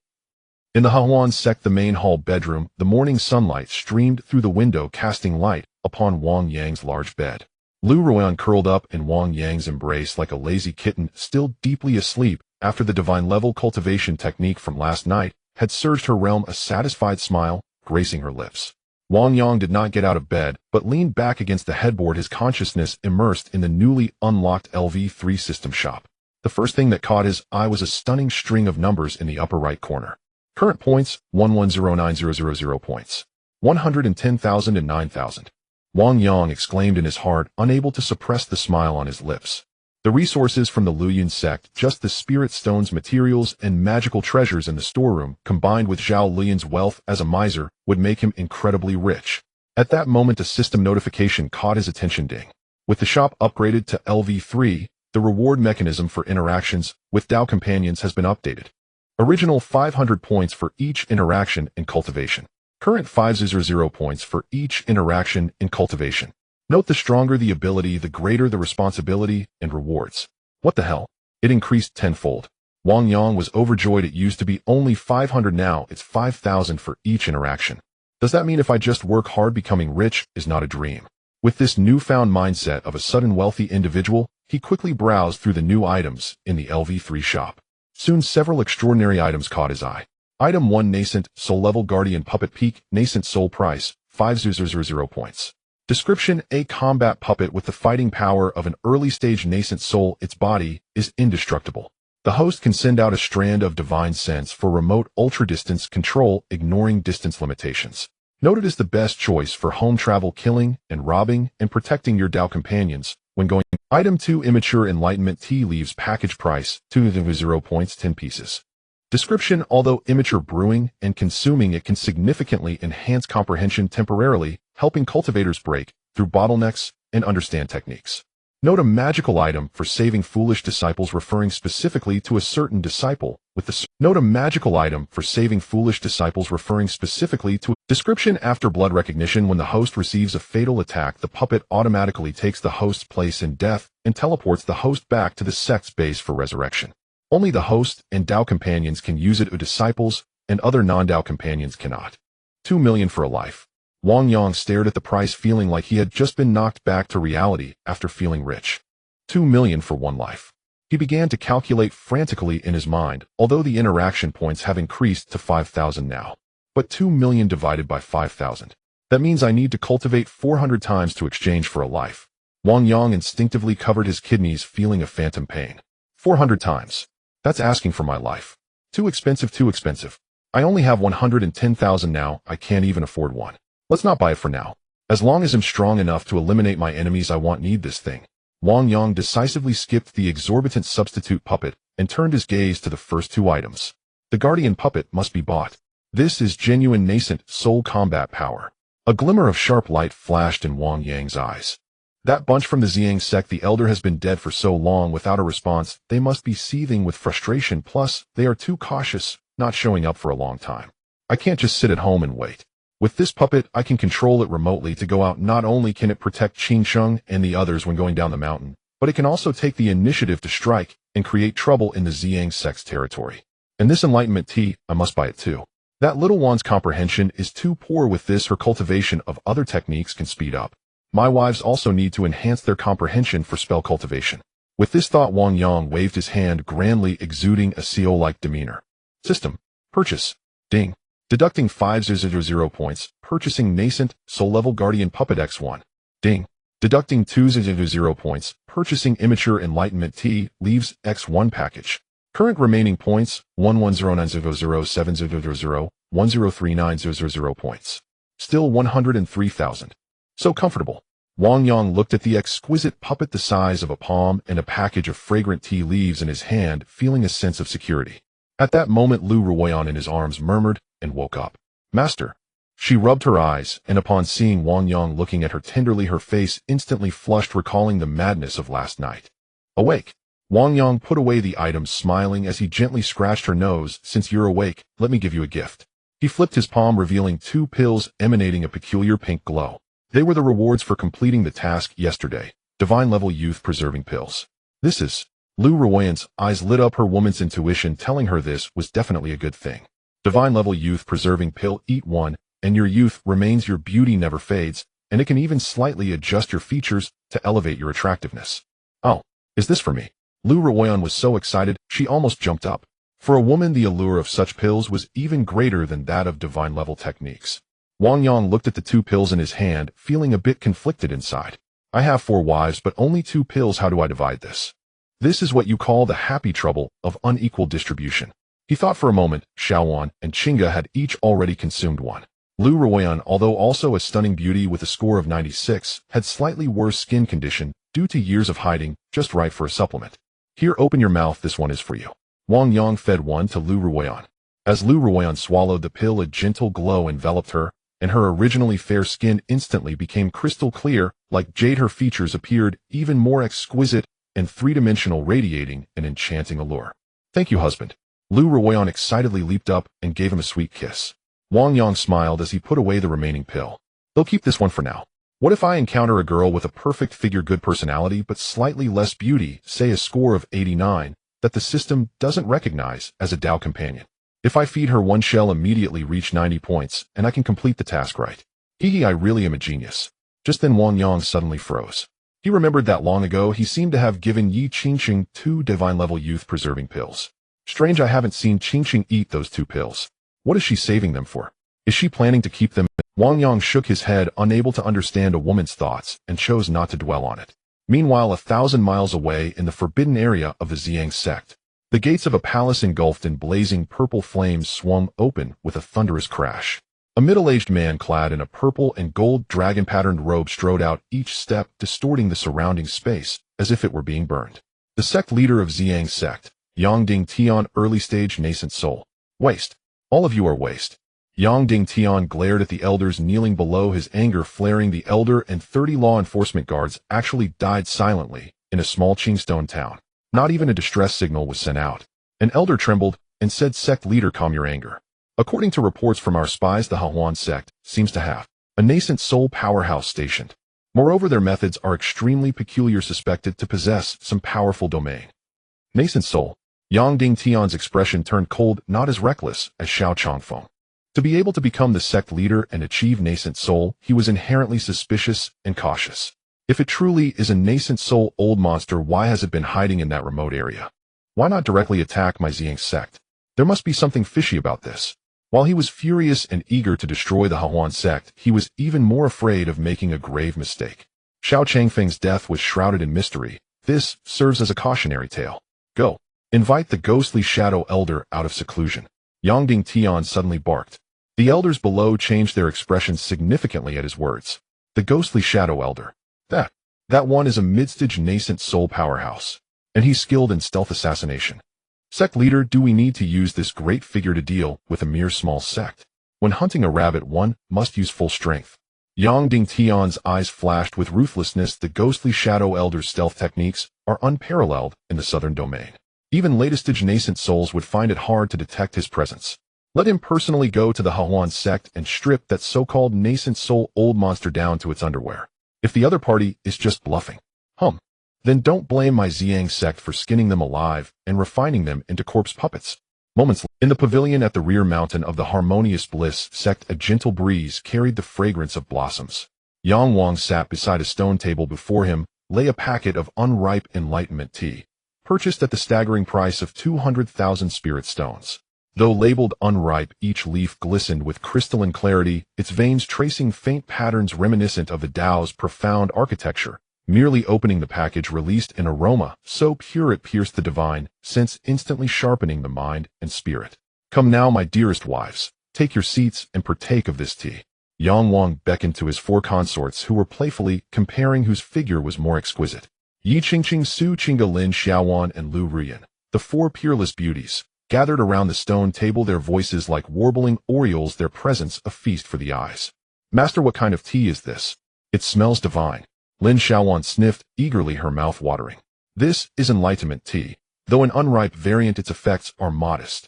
In the Hahuan sect, the main hall bedroom, the morning sunlight streamed through the window, casting light upon Wang Yang's large bed. Lu Ruyan curled up in Wang Yang's embrace like a lazy kitten, still deeply asleep after the divine level cultivation technique from last night had surged her realm. A satisfied smile gracing her lips. Wang Yang did not get out of bed, but leaned back against the headboard, his consciousness immersed in the newly unlocked LV3 system shop. The first thing that caught his eye was a stunning string of numbers in the upper right corner. Current points, 1109000 points. 110,000 and 9,000. Wang Yang exclaimed in his heart, unable to suppress the smile on his lips. The resources from the Joy Union Sect, just the spirit stones, materials, and magical treasures in the storeroom, combined with Zhao Lian's wealth as a miser, would make him incredibly rich. At that moment, a system notification caught his attention. Ding. With the shop upgraded to LV3, the reward mechanism for interactions with Dao companions has been updated. Original 500 points for each interaction in cultivation. Current 500 points for each interaction in cultivation. Note: the stronger the ability, the greater the responsibility and rewards. What the hell? It increased tenfold. Wang Yang was overjoyed. It used to be only 500, now it's 5,000 for each interaction. Does that mean if I just work hard, becoming rich is not a dream? With this newfound mindset of a sudden wealthy individual, he quickly browsed through the new items in the LV3 shop. Soon several extraordinary items caught his eye. Item 1: Nascent Soul Level Guardian Puppet Peak. Nascent Soul Price 5,000 points. Description: a combat puppet with the fighting power of an early-stage nascent soul. Its body is indestructible. The host can send out a strand of divine sense for remote ultra-distance control, ignoring distance limitations. Noted as the best choice for home travel, killing and robbing and protecting your Tao companions when going. Item 2: Immature Enlightenment Tea Leaves. Package price: 2 points, 10 pieces. Description: although immature, brewing and consuming it can significantly enhance comprehension temporarily, helping cultivators break through bottlenecks and understand techniques. Note: a magical item for saving foolish disciples, referring specifically to a certain disciple with the Note: a magical item for saving foolish disciples, referring specifically to. Description: after blood recognition, when the host receives a fatal attack, the puppet automatically takes the host's place in death and teleports the host back to the sect's base for resurrection. Only the host and Tao companions can use it, or disciples and other non-Tao companions cannot. 2 million for a life. Wang Yang stared at the price, feeling like he had just been knocked back to reality after feeling rich. 2 million for one life. He began to calculate frantically in his mind, although the interaction points have increased to 5,000 now. But 2 million divided by 5,000. That means I need to cultivate 400 times to exchange for a life. Wang Yang instinctively covered his kidneys, feeling a phantom pain. 400 times. That's asking for my life. Too expensive, too expensive. I only have 110,000 now, I can't even afford one. Let's not buy it for now. As long as I'm strong enough to eliminate my enemies, I need this thing. Wang Yang decisively skipped the exorbitant substitute puppet and turned his gaze to the first two items. The guardian puppet must be bought. This is genuine nascent soul combat power. A glimmer of sharp light flashed in Wang Yang's eyes. That bunch from the Ziyang sect, the elder, has been dead for so long without a response, they must be seething with frustration, plus they are too cautious, not showing up for a long time. I can't just sit at home and wait. With this puppet, I can control it remotely to go out. Not only can it protect Qingsheng and the others when going down the mountain, but it can also take the initiative to strike and create trouble in the Ziyang sect's territory. And this enlightenment tea, I must buy it too. That little one's comprehension is too poor. With this, her cultivation of other techniques can speed up. My wives also need to enhance their comprehension for spell cultivation. With this thought, Wang Yang waved his hand grandly, exuding a CEO-like demeanor. System. Purchase. Ding. Deducting 500 points. Purchasing nascent, soul-level guardian puppet X1. Ding. Deducting 200 points. Purchasing immature enlightenment tea leaves X1 package. Current remaining points, 1109007000, 103900 points. Still 103,000. So comfortable. Wang Yang looked at the exquisite puppet the size of a palm and a package of fragrant tea leaves in his hand, feeling a sense of security. At that moment, Lu Ruoyan in his arms murmured and woke up. Master. She rubbed her eyes, and upon seeing Wang Yang looking at her tenderly, her face instantly flushed, recalling the madness of last night. Awake. Wang Yang put away the items, smiling as he gently scratched her nose. Since you're awake, let me give you a gift. He flipped his palm, revealing 2 pills emanating a peculiar pink glow. They were the rewards for completing the task yesterday. Divine level youth preserving pills. This is... Lu Ruoyan's eyes lit up, her woman's intuition telling her this was definitely a good thing. Divine level youth preserving pill. Eat one, and your youth remains, your beauty never fades, and it can even slightly adjust your features to elevate your attractiveness. Oh, is this for me? Lu Ruoyan was so excited, she almost jumped up. For a woman, the allure of such pills was even greater than that of divine level techniques. Wang Yang looked at the 2 pills in his hand, feeling a bit conflicted inside. I have 4 wives, but only 2 pills. How do I divide this? This is what you call the happy trouble of unequal distribution. He thought for a moment. Xiaowan and Qingge had each already consumed one. Lu Ruoyan, although also a stunning beauty with a score of 96, had slightly worse skin condition due to years of hiding, just right for a supplement. Here, open your mouth, this one is for you. Wang Yang fed one to Lu Ruoyan. As Lu Ruoyan swallowed the pill, a gentle glow enveloped her, and her originally fair skin instantly became crystal clear, like jade. Her features appeared even more exquisite and three-dimensional, radiating an enchanting allure. Thank you, husband. Lu Ruoyan excitedly leaped up and gave him a sweet kiss. Wang Yang smiled as he put away the remaining pill. They'll keep this one for now. What if I encounter a girl with a perfect figure, good personality, but slightly less beauty, say a score of 89, that the system doesn't recognize as a Tao companion? If I feed her one, she'll immediately reach 90 points, and I can complete the task right. Hee, I really am a genius. Just then Wang Yang suddenly froze. He remembered that long ago he seemed to have given Yi Qingxing 2 divine-level youth-preserving pills. Strange, I haven't seen Qingxing eat those 2 pills. What is she saving them for? Is she planning to keep them? Wang Yang shook his head, unable to understand a woman's thoughts, and chose not to dwell on it. Meanwhile, 1,000 miles away in the forbidden area of the Ziyang sect, the gates of a palace engulfed in blazing purple flames swung open with a thunderous crash. A middle-aged man clad in a purple and gold dragon-patterned robe strode out, each step distorting the surrounding space as if it were being burned. The sect leader of Ziyang sect, Yang Ding Tian, early-stage nascent soul. Waste. All of you are waste. Yang Ding Tian glared at the elders kneeling below, his anger flaring. The elder and 30 law enforcement guards actually died silently in a small Qingstone town. Not even a distress signal was sent out. An elder trembled and said, "Sect leader, calm your anger. According to reports from our spies, the Huan sect seems to have a nascent soul powerhouse stationed. Moreover, their methods are extremely peculiar, suspected to possess some powerful domain." Nascent soul. Yang Ding Tian's expression turned cold, not as reckless as Xiao Changfeng. To be able to become the sect leader and achieve nascent soul, he was inherently suspicious and cautious. If it truly is a nascent soul old monster, why has it been hiding in that remote area? Why not directly attack my Ziyang sect? There must be something fishy about this. While he was furious and eager to destroy the Huan sect, he was even more afraid of making a grave mistake. Xiao Changfeng's death was shrouded in mystery. This serves as a cautionary tale. Go. Invite the ghostly shadow elder out of seclusion. Yang Ding Tian suddenly barked. The elders below changed their expressions significantly at his words. The ghostly shadow elder. That one is a mid-stage nascent soul powerhouse, and he's skilled in stealth assassination. Sect leader, do we need to use this great figure to deal with a mere small sect? When hunting a rabbit, one must use full strength. Yang Ding Tian's eyes flashed with ruthlessness. The ghostly shadow elder's stealth techniques are unparalleled in the southern domain. Even latest-stage nascent souls would find it hard to detect his presence. Let him personally go to the Huan sect and strip that so-called nascent soul old monster down to its underwear. If the other party is just bluffing, then don't blame my Ziyang sect for skinning them alive and refining them into corpse puppets. Moments later, in the pavilion at the rear mountain of the Harmonious Bliss sect, a gentle breeze carried the fragrance of blossoms. Yang Wang sat beside a stone table. Before him lay a packet of unripe enlightenment tea, purchased at the staggering price of 200,000 spirit stones. Though labeled unripe, each leaf glistened with crystalline clarity, its veins tracing faint patterns reminiscent of the Tao's profound architecture. Merely opening the package released an aroma so pure it pierced the divine sense, instantly sharpening the mind and spirit. Come now, my dearest wives, take your seats and partake of this tea. Yang Wang beckoned to his 4 consorts, who were playfully comparing whose figure was more exquisite. Yi Qingqing, Su Qingga, Lin Xiaowan, and Lu Ruyan, the 4 peerless beauties, gathered around the stone table, their voices like warbling orioles, their presence a feast for the eyes. Master, what kind of tea is this? It smells divine. Lin Xiaowan sniffed eagerly, her mouth watering. This is enlightenment tea. Though an unripe variant, its effects are modest.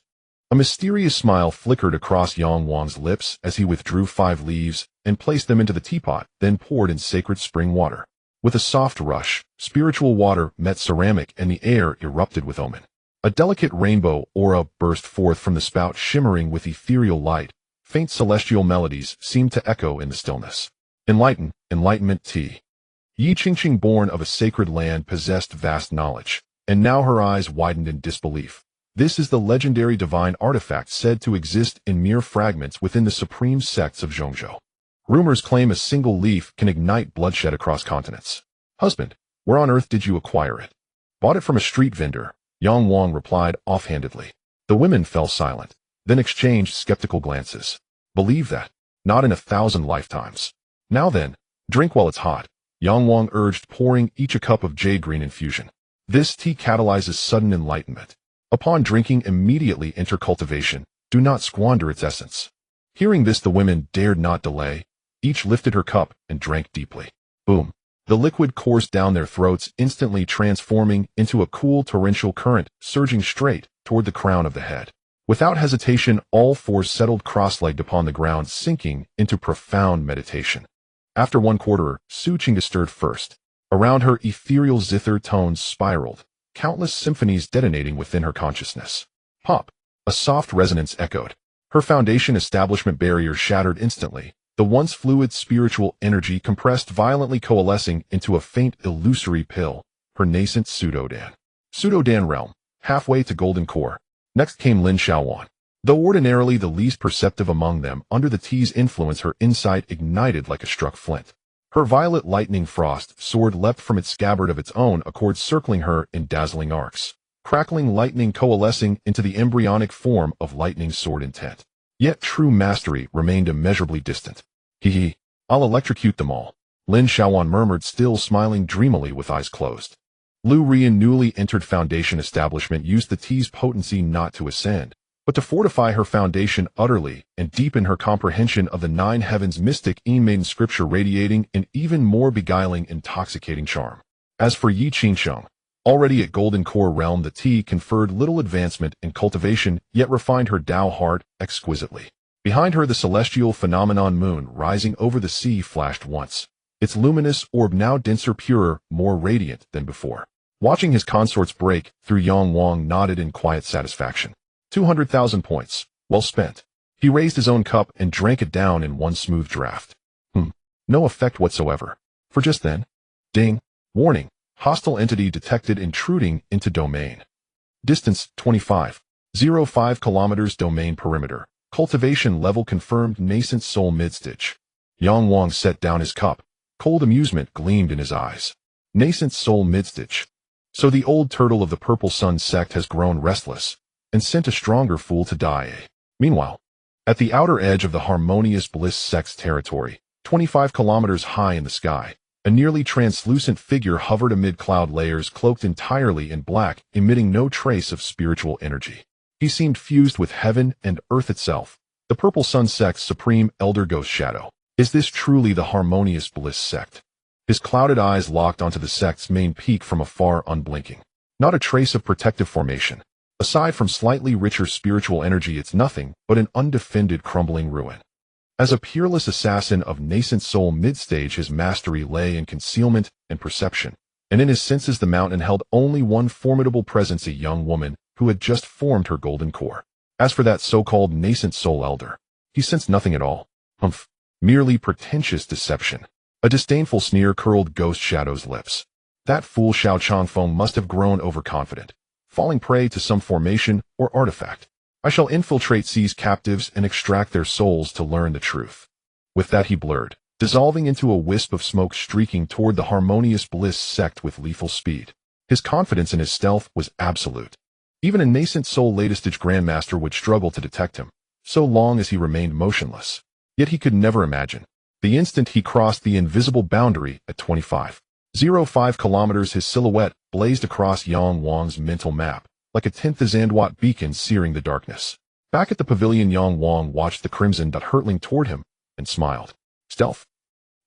A mysterious smile flickered across Yang Wang's lips as he withdrew 5 leaves and placed them into the teapot, then poured in sacred spring water. With a soft rush, spiritual water met ceramic and the air erupted with omen. A delicate rainbow aura burst forth from the spout, shimmering with ethereal light. Faint celestial melodies seemed to echo in the stillness. Enlightenment tea. Yi Qingqing, born of a sacred land, possessed vast knowledge, and now her eyes widened in disbelief. This is the legendary divine artifact said to exist in mere fragments within the supreme sects of Zhongzhou. Rumors claim a single leaf can ignite bloodshed across continents. Husband, where on earth did you acquire it? Bought it from a street vendor, Yang Wang replied offhandedly. The women fell silent, then exchanged skeptical glances. Believe that? Not in 1,000 lifetimes. Now then, drink while it's hot, Yang Wang urged, pouring each a cup of jade green infusion. This tea catalyzes sudden enlightenment. Upon drinking, immediately enter cultivation. Do not squander its essence. Hearing this, the women dared not delay. Each lifted her cup and drank deeply. Boom. The liquid coursed down their throats, instantly transforming into a cool torrential current, surging straight toward the crown of the head. Without hesitation, all 4 settled cross-legged upon the ground, sinking into profound meditation. After 1 quarter, Su Qingga stirred first. Around her, ethereal zither tones spiraled, countless symphonies detonating within her consciousness. Pop! A soft resonance echoed. Her foundation establishment barrier shattered instantly. The once fluid spiritual energy compressed, violently coalescing into a faint illusory pill, her nascent pseudo-Dan. Pseudo-Dan realm, halfway to golden core. Next came Lin Xiaowan. Though ordinarily the least perceptive among them, under the tea's influence her insight ignited like a struck flint. Her violet lightning frost sword leapt from its scabbard of its own accord, circling her in dazzling arcs, crackling lightning coalescing into the embryonic form of lightning sword intent. Yet true mastery remained immeasurably distant. Hee, I'll electrocute them all, Lin Shaoan murmured, still smiling dreamily with eyes closed. Lu Rian, newly entered Foundation establishment, used the tea's potency not to ascend, but to fortify her foundation utterly and deepen her comprehension of the nine heavens, mystic maiden scripture radiating an even more beguiling, intoxicating charm. As for Yi Qingsheng, already at Golden Core realm, the tea conferred little advancement in cultivation, yet refined her Tao heart exquisitely. Behind her, the celestial phenomenon moon rising over the sea flashed once, its luminous orb now denser, purer, more radiant than before. Watching his consorts break through, Yang Wang nodded in quiet satisfaction. 200,000 points, well spent. He raised his own cup and drank it down in one smooth draught. No effect whatsoever. For just then, ding, warning, hostile entity detected intruding into domain. Distance 25.05 kilometers, domain perimeter. Cultivation level confirmed, nascent soul midstage. Yang Wang set down his cup. Cold amusement gleamed in his eyes. Nascent soul midstage. So the old turtle of the Purple Sun sect has grown restless and sent a stronger fool to die. Meanwhile, at the outer edge of the Harmonious Bliss sect's territory, 25 kilometers high in the sky, a nearly translucent figure hovered amid cloud layers, cloaked entirely in black, emitting no trace of spiritual energy. He seemed fused with heaven and earth itself, the Purple Sun sect's supreme elder ghost shadow. Is this truly the Harmonious Bliss sect? His clouded eyes locked onto the sect's main peak from afar, unblinking. Not a trace of protective formation. Aside from slightly richer spiritual energy, it's nothing but an undefended, crumbling ruin. As a peerless assassin of nascent soul midstage, his mastery lay in concealment and perception, and in his senses the mountain held only one formidable presence, a young woman who had just formed her golden core. As for that so-called nascent soul elder, he sensed nothing at all. Merely pretentious deception. A disdainful sneer curled Ghost Shadow's lips. That fool Xiao Changfeng must have grown overconfident, falling prey to some formation or artifact. I shall infiltrate, seize captives, and extract their souls to learn the truth. With that he blurred, dissolving into a wisp of smoke, streaking toward the Harmonious Bliss sect with lethal speed. His confidence in his stealth was absolute. Even a nascent soul latestage grandmaster would struggle to detect him, so long as he remained motionless. Yet he could never imagine. The instant he crossed the invisible boundary at 25.05 kilometers, his silhouette blazed across Yang Wang's mental map, like a 10th Zandwatt beacon searing the darkness. Back at the pavilion, Yang Wang watched the crimson dot hurtling toward him and smiled. Stealth.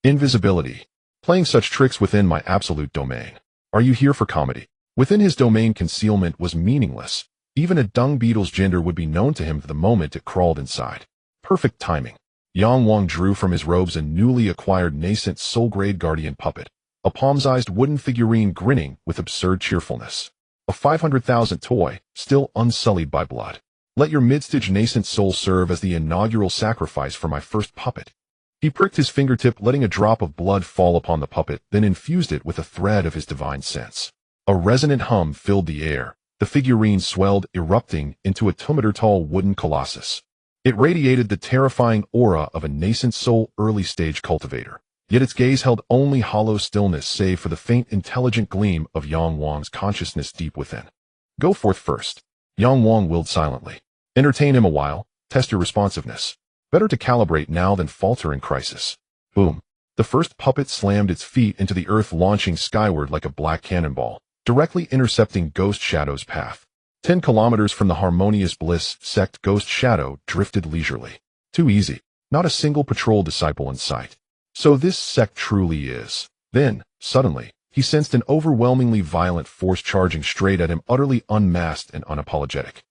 Invisibility. Playing such tricks within my absolute domain. Are you here for comedy? Within his domain, concealment was meaningless. Even a dung beetle's gender would be known to him the moment it crawled inside. Perfect timing. Yang Wang drew from his robes a newly acquired nascent soul-grade guardian puppet, a palm-sized wooden figurine grinning with absurd cheerfulness. A 500,000 toy, still unsullied by blood. Let your midstage nascent soul serve as the inaugural sacrifice for my first puppet. He pricked his fingertip, letting a drop of blood fall upon the puppet, then infused it with a thread of his divine sense. A resonant hum filled the air. The figurine swelled, erupting into a 2-meter-tall wooden colossus. It radiated the terrifying aura of a nascent soul early-stage cultivator, yet its gaze held only hollow stillness save for the faint intelligent gleam of Yang Wang's consciousness deep within. Go forth first. Yang Wang willed silently. Entertain him a while, test your responsiveness. Better to calibrate now than falter in crisis. Boom. The first puppet slammed its feet into the earth, launching skyward like a black cannonball, directly intercepting Ghost Shadow's path. 10 kilometers from the Harmonious Bliss sect, Ghost Shadow drifted leisurely. Too easy. Not a single patrol disciple in sight. So this sect truly is. Then, suddenly, he sensed an overwhelmingly violent force charging straight at him, utterly unmasked and unapologetic.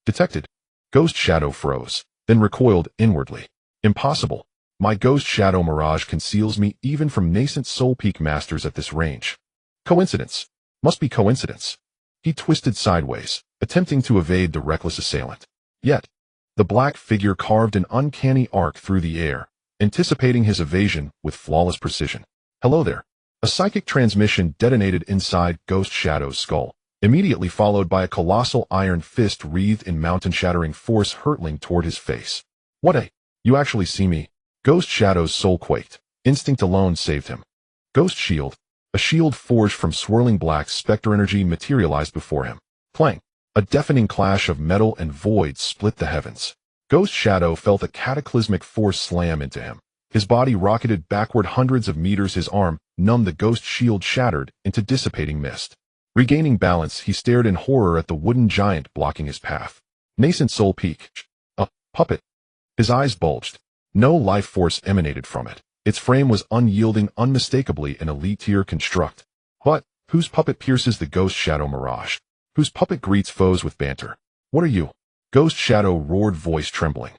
Detected. Ghost Shadow froze, then recoiled inwardly. Impossible. My Ghost Shadow mirage conceals me even from nascent soul peak masters at this range. Coincidence. Must be coincidence. He twisted sideways, attempting to evade the reckless assailant. Yet, the black figure carved an uncanny arc through the air, anticipating his evasion with flawless precision. Hello there. A psychic transmission detonated inside Ghost Shadow's skull, immediately followed by a colossal iron fist wreathed in mountain-shattering force hurtling toward his face. What a... You actually see me? Ghost Shadow's soul quaked. Instinct alone saved him. Ghost Shield. A shield forged from swirling black specter energy materialized before him. Clang. A deafening clash of metal and void split the heavens. Ghost Shadow felt a cataclysmic force slam into him. His body rocketed backward hundreds of meters. His arm, numb, the ghost shield shattered into dissipating mist. Regaining balance, he stared in horror at the wooden giant blocking his path. Nascent soul peak. A puppet. His eyes bulged. No life force emanated from it. Its frame was unyielding, unmistakably an elite-tier construct. But whose puppet pierces the Ghost Shadow mirage? Whose puppet greets foes with banter? What are you? Ghost Shadow roared, voice trembling.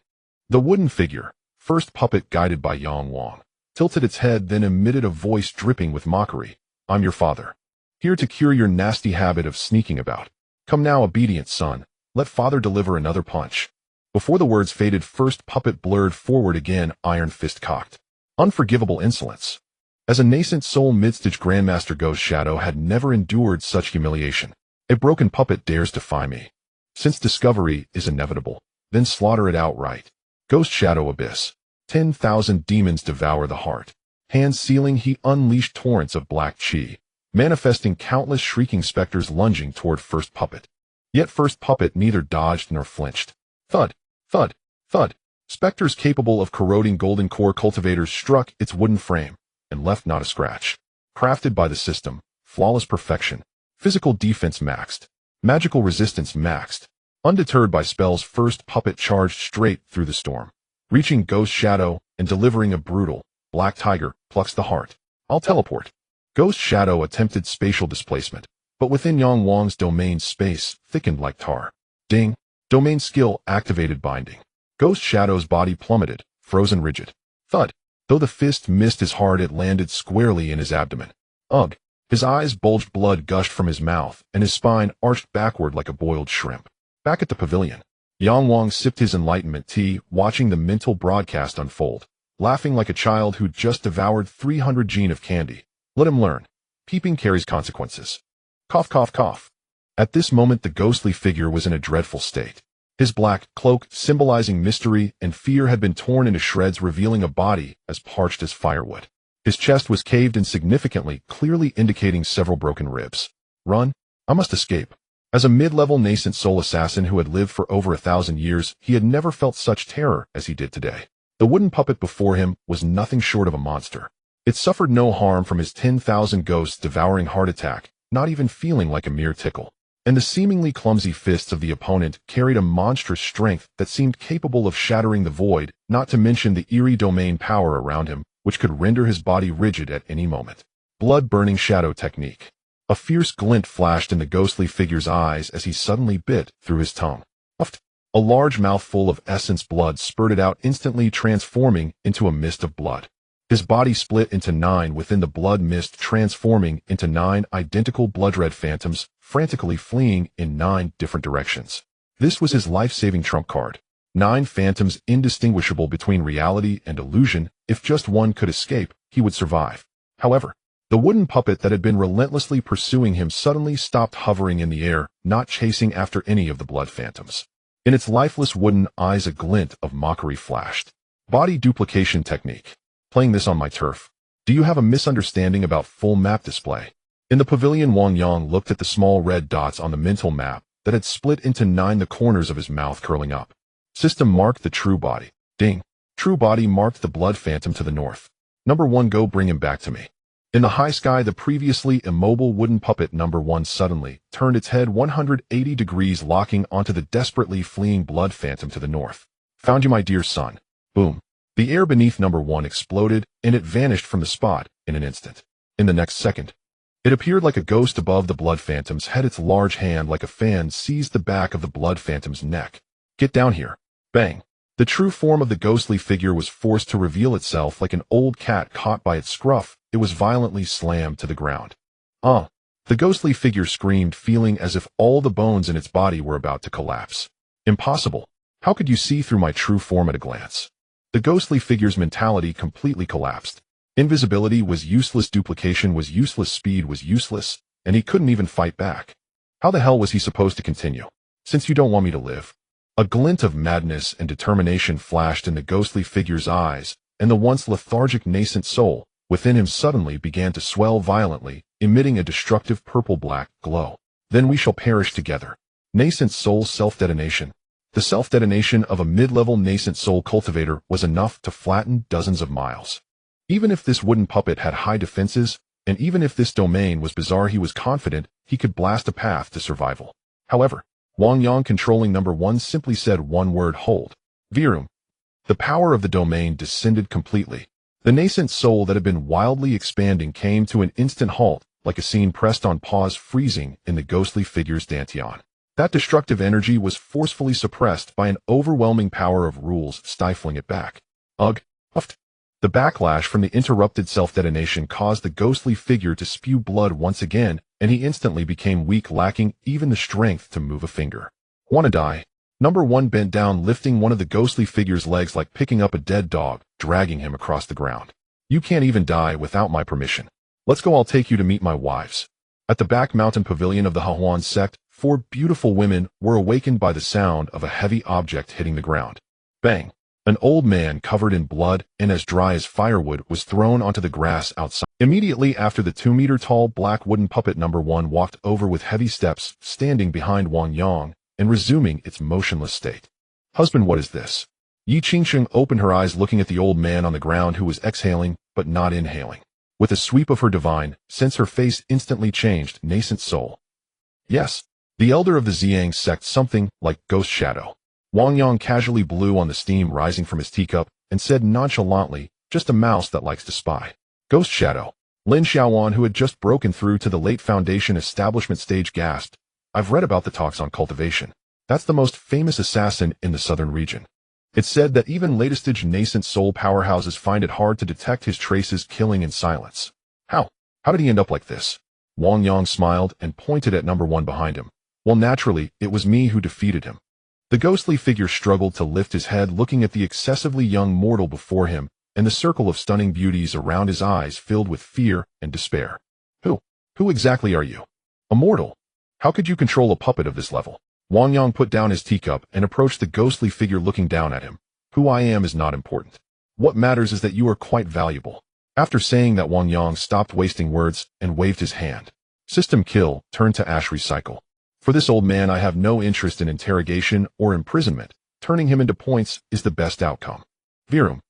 The wooden figure, first puppet guided by Wang, tilted its head, then emitted a voice dripping with mockery. I'm your father. Here to cure your nasty habit of sneaking about. Come now, obedient son. Let father deliver another punch. Before the words faded, first puppet blurred forward again, iron fist cocked. Unforgivable insolence. As a nascent soul midstage Grandmaster, Ghost Shadow had never endured such humiliation. A broken puppet dares defy me. Since discovery is inevitable, then slaughter it outright. Ghost Shadow abyss. 10,000 demons devour the heart. Hands sealing, he unleashed torrents of black chi, manifesting countless shrieking specters lunging toward first puppet. Yet first puppet neither dodged nor flinched. Thud, thud, thud. Specters capable of corroding golden core cultivators struck its wooden frame and left not a scratch. Crafted by the system, flawless perfection. Physical defense maxed. Magical resistance maxed. Undeterred by spells, first puppet charged straight through the storm, reaching Ghost Shadow and delivering a brutal, black tiger, plucks the heart. I'll teleport. Ghost Shadow attempted spatial displacement, but within Wang's domain, space thickened like tar. Ding. Domain skill activated, binding. Ghost Shadow's body plummeted, frozen rigid. Thud. Though the fist missed his heart, it landed squarely in his abdomen. Ugh. His eyes bulged, blood gushed from his mouth, and his spine arched backward like a boiled shrimp. Back at the pavilion, Wang sipped his enlightenment tea, watching the mental broadcast unfold, laughing like a child who'd just devoured 300 gene of candy. Let him learn. Peeping carries consequences. Cough, cough, cough. At this moment, the ghostly figure was in a dreadful state. His black cloak, symbolizing mystery and fear, had been torn into shreds, revealing a body as parched as firewood. His chest was caved in significantly, clearly indicating several broken ribs. Run. I must escape. As a mid-level nascent soul assassin who had lived for over 1,000 years, he had never felt such terror as he did today. The wooden puppet before him was nothing short of a monster. It suffered no harm from his 10,000 ghosts devouring heart attack, not even feeling like a mere tickle. And the seemingly clumsy fists of the opponent carried a monstrous strength that seemed capable of shattering the void, not to mention the eerie domain power around him, which could render his body rigid at any moment. Blood-burning shadow technique. A fierce glint flashed in the ghostly figure's eyes as he suddenly bit through his tongue. Puffed. A large mouthful of essence blood spurted out, instantly transforming into a mist of blood. His body split into 9 within the blood mist, transforming into 9 identical blood-red phantoms, frantically fleeing in 9 different directions. This was his life-saving trump card. 9 phantoms indistinguishable between reality and illusion. If just one could escape, he would survive. However, the wooden puppet that had been relentlessly pursuing him suddenly stopped hovering in the air, not chasing after any of the blood phantoms. In its lifeless wooden eyes, a glint of mockery flashed. Body duplication technique. Playing this on my turf. Do you have a misunderstanding about full map display? In the pavilion, Wang Yang looked at the small red dots on the mental map that had split into 9, the corners of his mouth curling up. System marked the true body. Ding. True body marked the blood phantom to the north. Number 1, go bring him back to me. In the high sky, the previously immobile wooden puppet number 1 suddenly turned its head 180 degrees, locking onto the desperately fleeing blood phantom to the north. Found you, my dear son. Boom. The air beneath number 1 exploded, and it vanished from the spot in an instant. In the next second, it appeared like a ghost above the blood phantom's head. Its large hand, like a fan, seized the back of the blood phantom's neck. Get down here. Bang. The true form of the ghostly figure was forced to reveal itself like an old cat caught by its scruff. It was violently slammed to the ground. The ghostly figure screamed, feeling as if all the bones in its body were about to collapse. Impossible. How could you see through my true form at a glance? The ghostly figure's mentality completely collapsed. Invisibility was useless, duplication was useless, speed was useless, and he couldn't even fight back. How the hell was he supposed to continue? Since you don't want me to live. A glint of madness and determination flashed in the ghostly figure's eyes, and the once lethargic nascent soul within him suddenly began to swell violently, emitting a destructive purple-black glow. Then we shall perish together. Nascent soul self-detonation. The self-detonation of a mid-level nascent soul cultivator was enough to flatten dozens of miles. Even if this wooden puppet had high defenses, and even if this domain was bizarre, he was confident he could blast a path to survival. However, Wang Yang controlling number 1 simply said one word: hold. Virum. The power of the domain descended completely. The nascent soul that had been wildly expanding came to an instant halt, like a scene pressed on pause, freezing in the ghostly figure's dantian. That destructive energy was forcefully suppressed by an overwhelming power of rules stifling it back. Ugh. Huffed. The backlash from the interrupted self-detonation caused the ghostly figure to spew blood once again, and he instantly became weak, lacking even the strength to move a finger. Wanna die? Number 1 bent down, lifting one of the ghostly figure's legs like picking up a dead dog, dragging him across the ground. You can't even die without my permission. Let's go, I'll take you to meet my wives. At the back mountain pavilion of the Huan sect, 4 beautiful women were awakened by the sound of a heavy object hitting the ground. Bang! An old man covered in blood and as dry as firewood was thrown onto the grass outside. Immediately after, the 2-meter-tall black wooden puppet number 1 walked over with heavy steps, standing behind Wang Yang and resuming its motionless state. Husband, what is this? Yi Qingsheng opened her eyes, looking at the old man on the ground who was exhaling but not inhaling. With a sweep of her divine sense, her face instantly changed. Nascent soul. Yes, the elder of the Ziyang sect, something like ghost shadow. Wang Yang casually blew on the steam rising from his teacup and said nonchalantly, just a mouse that likes to spy. Ghost shadow. Lin Xiaowan, who had just broken through to the late foundation establishment stage, gasped. I've read about the talks on cultivation. That's the most famous assassin in the southern region. It's said that even latest-stage nascent soul powerhouses find it hard to detect his traces, killing in silence. How did he end up like this? Wang Yang smiled and pointed at number 1 behind him. Well, naturally, it was me who defeated him. The ghostly figure struggled to lift his head, looking at the excessively young mortal before him, and the circle of stunning beauties around his eyes filled with fear and despair. Who exactly are you? A mortal? How could you control a puppet of this level? Wang Yang put down his teacup and approached the ghostly figure, looking down at him. Who I am is not important. What matters is that you are quite valuable. After saying that, Wang Yang stopped wasting words and waved his hand. System kill, turn to ash, recycle. For this old man, I have no interest in interrogation or imprisonment. Turning him into points is the best outcome. Virum.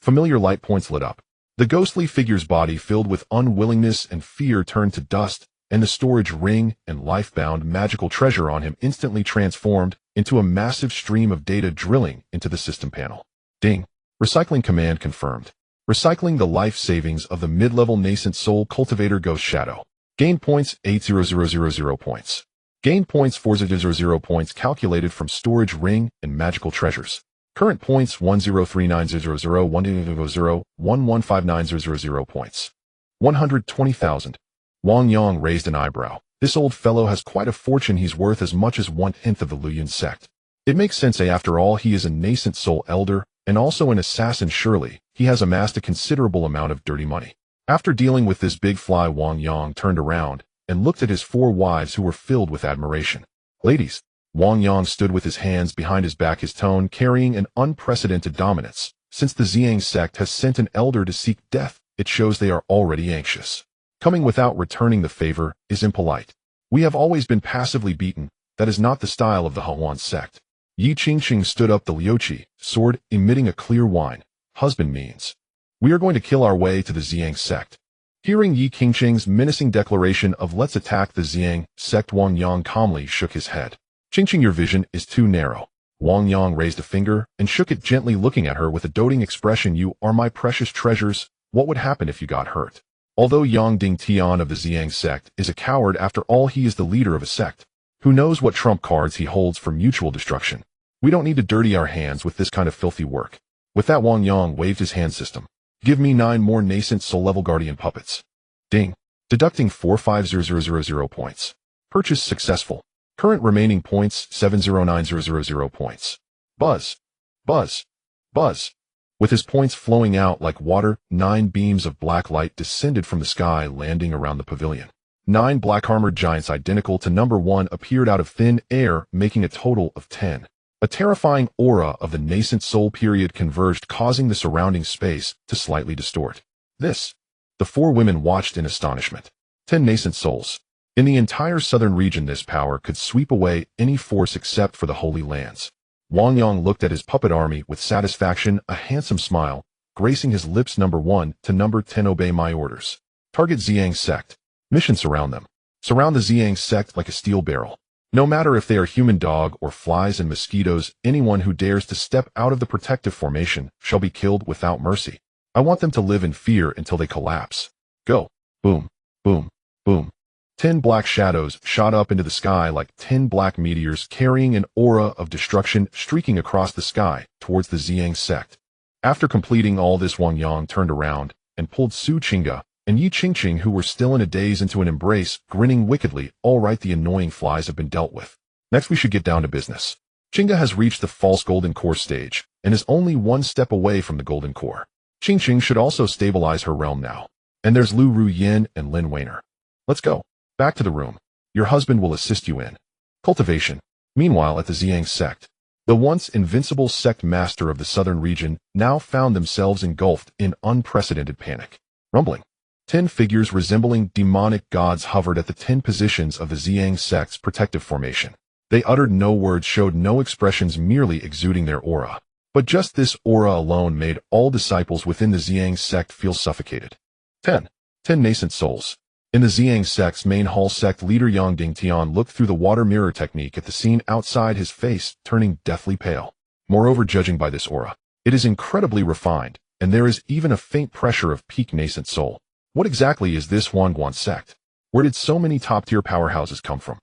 Familiar light points lit up. The ghostly figure's body, filled with unwillingness and fear, turned to dust, and the storage ring and life-bound magical treasure on him instantly transformed into a massive stream of data drilling into the system panel. Ding. Recycling command confirmed. Recycling the life savings of the mid-level nascent soul cultivator Ghost Shadow. Gain points 80000 points. Gain points 4000 points calculated from storage ring and magical treasures. Current points 103900 115900 points. 120,000. Wang Yang raised an eyebrow. This old fellow has quite a fortune. He's worth as much as 1/10 of the Joy Union Sect. It makes sense, after all, he is a nascent soul elder and also an assassin. Surely he has amassed a considerable amount of dirty money. After dealing with this big fly, Wang Yang turned around and looked at his 4 wives, who were filled with admiration. Ladies. Wang Yang stood with his hands behind his back, his tone carrying an unprecedented dominance. Since the Ziyang sect has sent an elder to seek death, it shows they are already anxious. Coming without returning the favor is impolite. We have always been passively beaten. That is not the style of the Huan sect. Yi Qingsheng stood up, the Liuqi sword emitting a clear whine. Husband means. We are going to kill our way to the Ziyang sect. Hearing Yi Qingsheng's menacing declaration of let's attack the Ziyang sect, Wang Yang calmly shook his head. Qingsheng, your vision is too narrow. Wang Yang raised a finger and shook it gently, looking at her with a doting expression. You are my precious treasures. What would happen if you got hurt? Although Yang Dingtian of the Ziyang sect is a coward, after all, he is the leader of a sect. Who knows what trump cards he holds for mutual destruction? We don't need to dirty our hands with this kind of filthy work. With that, Wang Yang waved his hand system. Give me 9 more nascent soul-level guardian puppets. Ding. Deducting 45000 points. Purchase successful. Current remaining points 709000 points. Buzz. Buzz. Buzz. With his points flowing out like water, 9 beams of black light descended from the sky, landing around the pavilion. 9 black-armored giants identical to number 1 appeared out of thin air, making a total of 10. A terrifying aura of the nascent soul period converged, causing the surrounding space to slightly distort. The 4 women watched in astonishment. 10 nascent souls. In the entire southern region, this power could sweep away any force except for the Holy Lands. Wang Yang looked at his puppet army with satisfaction, a handsome smile gracing his lips. Number 1 to number 10, obey my orders. Target Ziyang Sect. Mission: surround them. Surround the Ziyang Sect like a steel barrel. No matter if they are human, dog, or flies and mosquitoes, anyone who dares to step out of the protective formation shall be killed without mercy. I want them to live in fear until they collapse. Go. Boom. Boom. Boom. 10 black shadows shot up into the sky like 10 black meteors, carrying an aura of destruction streaking across the sky towards the Ziyang Sect. After completing all this, Wang Yang turned around and pulled Su Qingge and Yi Qingqing, who were still in a daze, into an embrace, grinning wickedly. All right, the annoying flies have been dealt with. Next we should get down to business. Qingge has reached the false golden core stage and is only 1 step away from the golden core. Qingqing should also stabilize her realm now. And there's Lu Ruyin and Lin Weiner. Let's go. Back to the room. Your husband will assist you in cultivation. Meanwhile, at the Ziyang Sect, the once invincible sect master of the southern region now found themselves engulfed in unprecedented panic. Rumbling. 10 figures resembling demonic gods hovered at the 10 positions of the Ziyang Sect's protective formation. They uttered no words, showed no expressions, merely exuding their aura. But just this aura alone made all disciples within the Ziyang Sect feel suffocated. 10 nascent souls. In the Ziyang Sect's main hall, sect leader Yang Dingtian looked through the water mirror technique at the scene outside, his face turning deathly pale. Moreover, judging by this aura, it is incredibly refined, and there is even a faint pressure of peak nascent soul. What exactly is this Huangguan sect? Where did so many top-tier powerhouses come from?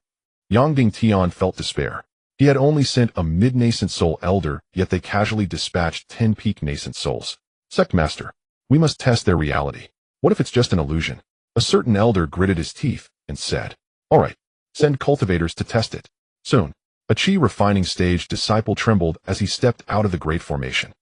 Yang Dingtian felt despair. He had only sent a mid-nascent soul elder, yet they casually dispatched 10 peak nascent souls. Sect master, we must test their reality. What if it's just an illusion? A certain elder gritted his teeth and said, all right, send cultivators to test it. Soon, a chi refining stage disciple trembled as he stepped out of the great formation.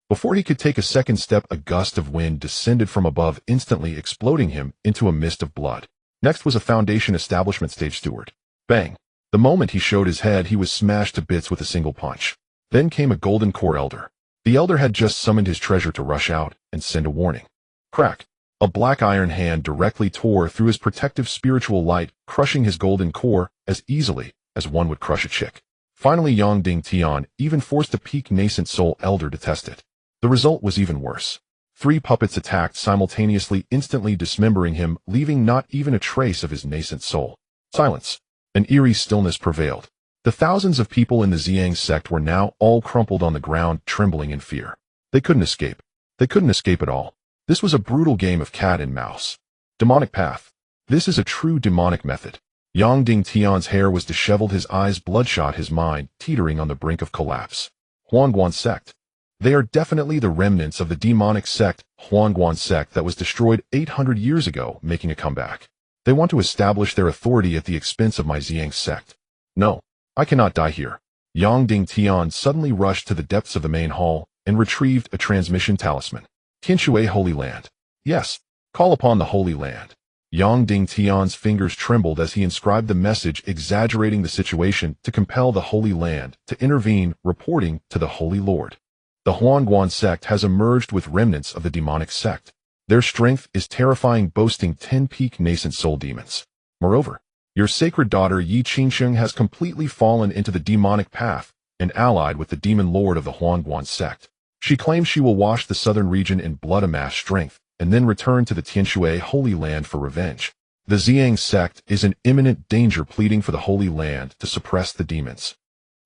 Before he could take a second step, a gust of wind descended from above, instantly exploding him into a mist of blood. Next was a foundation establishment stage steward. Bang! The moment he showed his head, he was smashed to bits with a single punch. Then came a golden core elder. The elder had just summoned his treasure to rush out and send a warning. Crack! A black iron hand directly tore through his protective spiritual light, crushing his golden core as easily as one would crush a chick. Finally, Yang Dingtian even forced a peak nascent soul elder to test it. The result was even worse. 3 puppets attacked simultaneously, instantly dismembering him, leaving not even a trace of his nascent soul. Silence. An eerie stillness prevailed. The thousands of people in the Ziyang Sect were now all crumpled on the ground, trembling in fear. They couldn't escape. They couldn't escape at all. This was a brutal game of cat and mouse. Demonic path. This is a true demonic method. Yang Dingtian's hair was disheveled, his eyes bloodshot, his mind teetering on the brink of collapse. Huangguan Sect. They are definitely the remnants of the demonic sect, Huangguan Sect, that was destroyed 800 years ago, making a comeback. They want to establish their authority at the expense of my Ziyang Sect. No, I cannot die here. Yang Dingtian suddenly rushed to the depths of the main hall and retrieved a transmission talisman. Tianshui Holy Land. Yes, call upon the Holy Land. Yang Dingtian's fingers trembled as he inscribed the message, exaggerating the situation to compel the Holy Land to intervene, reporting to the Holy Lord. The Huangguan Sect has emerged with remnants of the demonic sect. Their strength is terrifying, boasting 10 peak nascent soul demons. Moreover, your sacred daughter Yi Qingqing has completely fallen into the demonic path and allied with the demon lord of the Huangguan Sect. She claims she will wash the southern region in blood, amass strength, and then return to the Tianshui Holy Land for revenge. The Ziyang Sect is in imminent danger, pleading for the Holy Land to suppress the demons.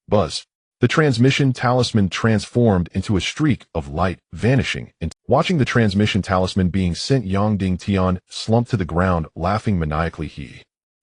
Buzz. The transmission talisman transformed into a streak of light, vanishing, and watching the transmission talisman being sent, Yang Dingtian slumped to the ground, laughing maniacally.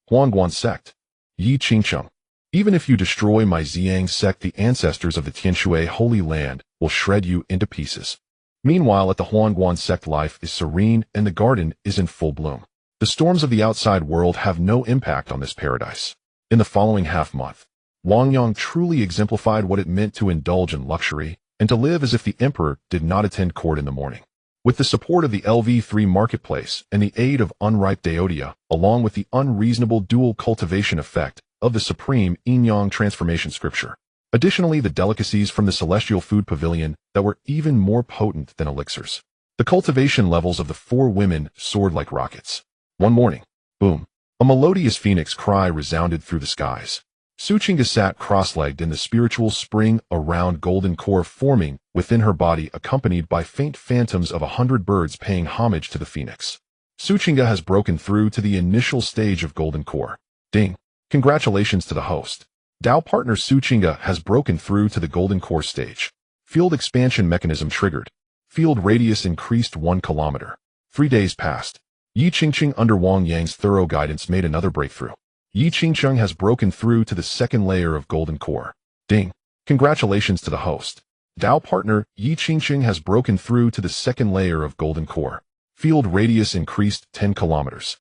Huangguan Sect. Yi Qingqing. Even if you destroy my Ziyang Sect, the ancestors of the Tianshui Holy Land will shred you into pieces. Meanwhile, at the Huangguan Sect, life is serene and the garden is in full bloom. The storms of the outside world have no impact on this paradise. In the following half-month, Wang Yang truly exemplified what it meant to indulge in luxury and to live as if the emperor did not attend court in the morning. With the support of the LV3 marketplace and the aid of unripe deodia, along with the unreasonable dual cultivation effect of the supreme yin-yang transformation scripture. Additionally, the delicacies from the celestial food pavilion that were even more potent than elixirs. The cultivation levels of the four women soared like rockets. One morning, boom, a melodious phoenix cry resounded through the skies. Suchinga sat cross-legged in the spiritual spring, a round golden core forming within her body, accompanied by faint phantoms of 100 birds paying homage to the phoenix. Suchinga has broken through to the initial stage of golden core. Ding! Congratulations to the host. Dao partner Suchinga has broken through to the golden core stage. Field expansion mechanism triggered. Field radius increased 1 kilometer. 3 days passed. Yi Qingqing, under Wang Yang's thorough guidance, made another breakthrough. Yi Qingqing has broken through to the second layer of golden core. Ding! Congratulations to the host. Dao partner Yi Qingqing has broken through to the second layer of golden core. Field radius increased 10 kilometers.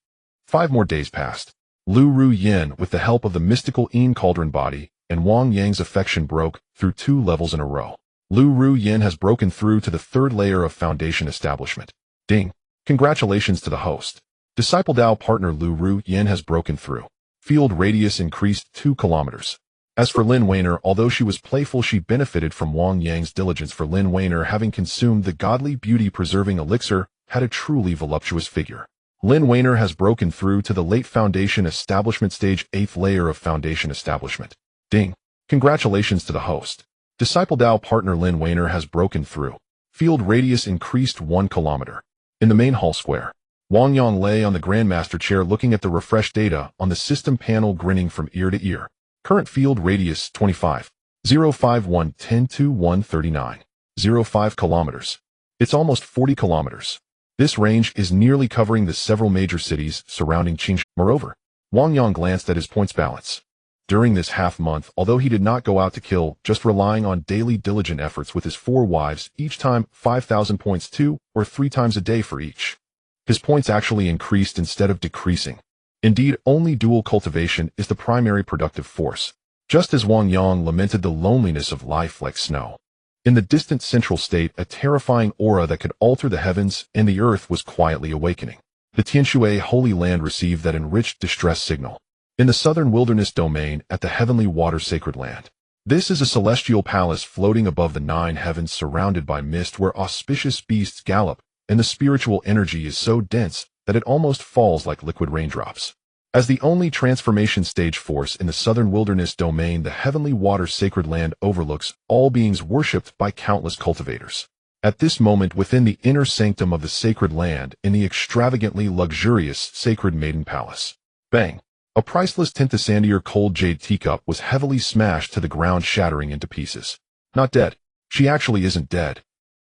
5 more days passed. Lu Ru Yin, with the help of the mystical Yin cauldron body, and Wang Yang's affection, broke through 2 levels in a row. Lu Ru Yin has broken through to the third layer of foundation establishment. Ding! Congratulations to the host. Disciple Dao partner Lu Ru Yin has broken through. Field radius increased 2 kilometers. As for Lin Weiner, although she was playful, she benefited from Wang Yang's diligence, for Lin Weiner, having consumed the godly beauty-preserving elixir, had a truly voluptuous figure. Lin Weiner has broken through to the late foundation establishment stage, 8th layer of foundation establishment. Ding! Congratulations to the host. Disciple Dao partner Lin Weiner has broken through. Field radius increased 1 kilometer. In the main hall square, Wang Yang lay on the Grandmaster chair looking at the refreshed data on the system panel, grinning from ear to ear. Current field radius 25. 051 1021 39. 05 kilometers. It's almost 40 kilometers. This range is nearly covering the several major cities surrounding Qingxi. Moreover, Wang Yang glanced at his points balance. During this half-month, although he did not go out to kill, just relying on daily diligent efforts with his 4 wives, each time 5,000 points, 2 or 3 times a day for each. His points actually increased instead of decreasing. Indeed, only dual cultivation is the primary productive force. Just as Wang Yang lamented the loneliness of life like snow. In the distant central state, a terrifying aura that could alter the heavens and the earth was quietly awakening. The Tianshui Holy Land received that enriched distress signal. In the southern wilderness domain at the Heavenly Water Sacred Land. This is a celestial palace floating above the 9 heavens, surrounded by mist, where auspicious beasts gallop, and the spiritual energy is so dense that it almost falls like liquid raindrops. As the only transformation stage force in the southern wilderness domain, the Heavenly Water Sacred Land overlooks all beings worshipped by countless cultivators. At this moment, within the inner sanctum of the sacred land, in the extravagantly luxurious Sacred Maiden Palace. Bang! A priceless Tintasandier cold jade teacup was heavily smashed to the ground, shattering into pieces. Not dead. She actually isn't dead.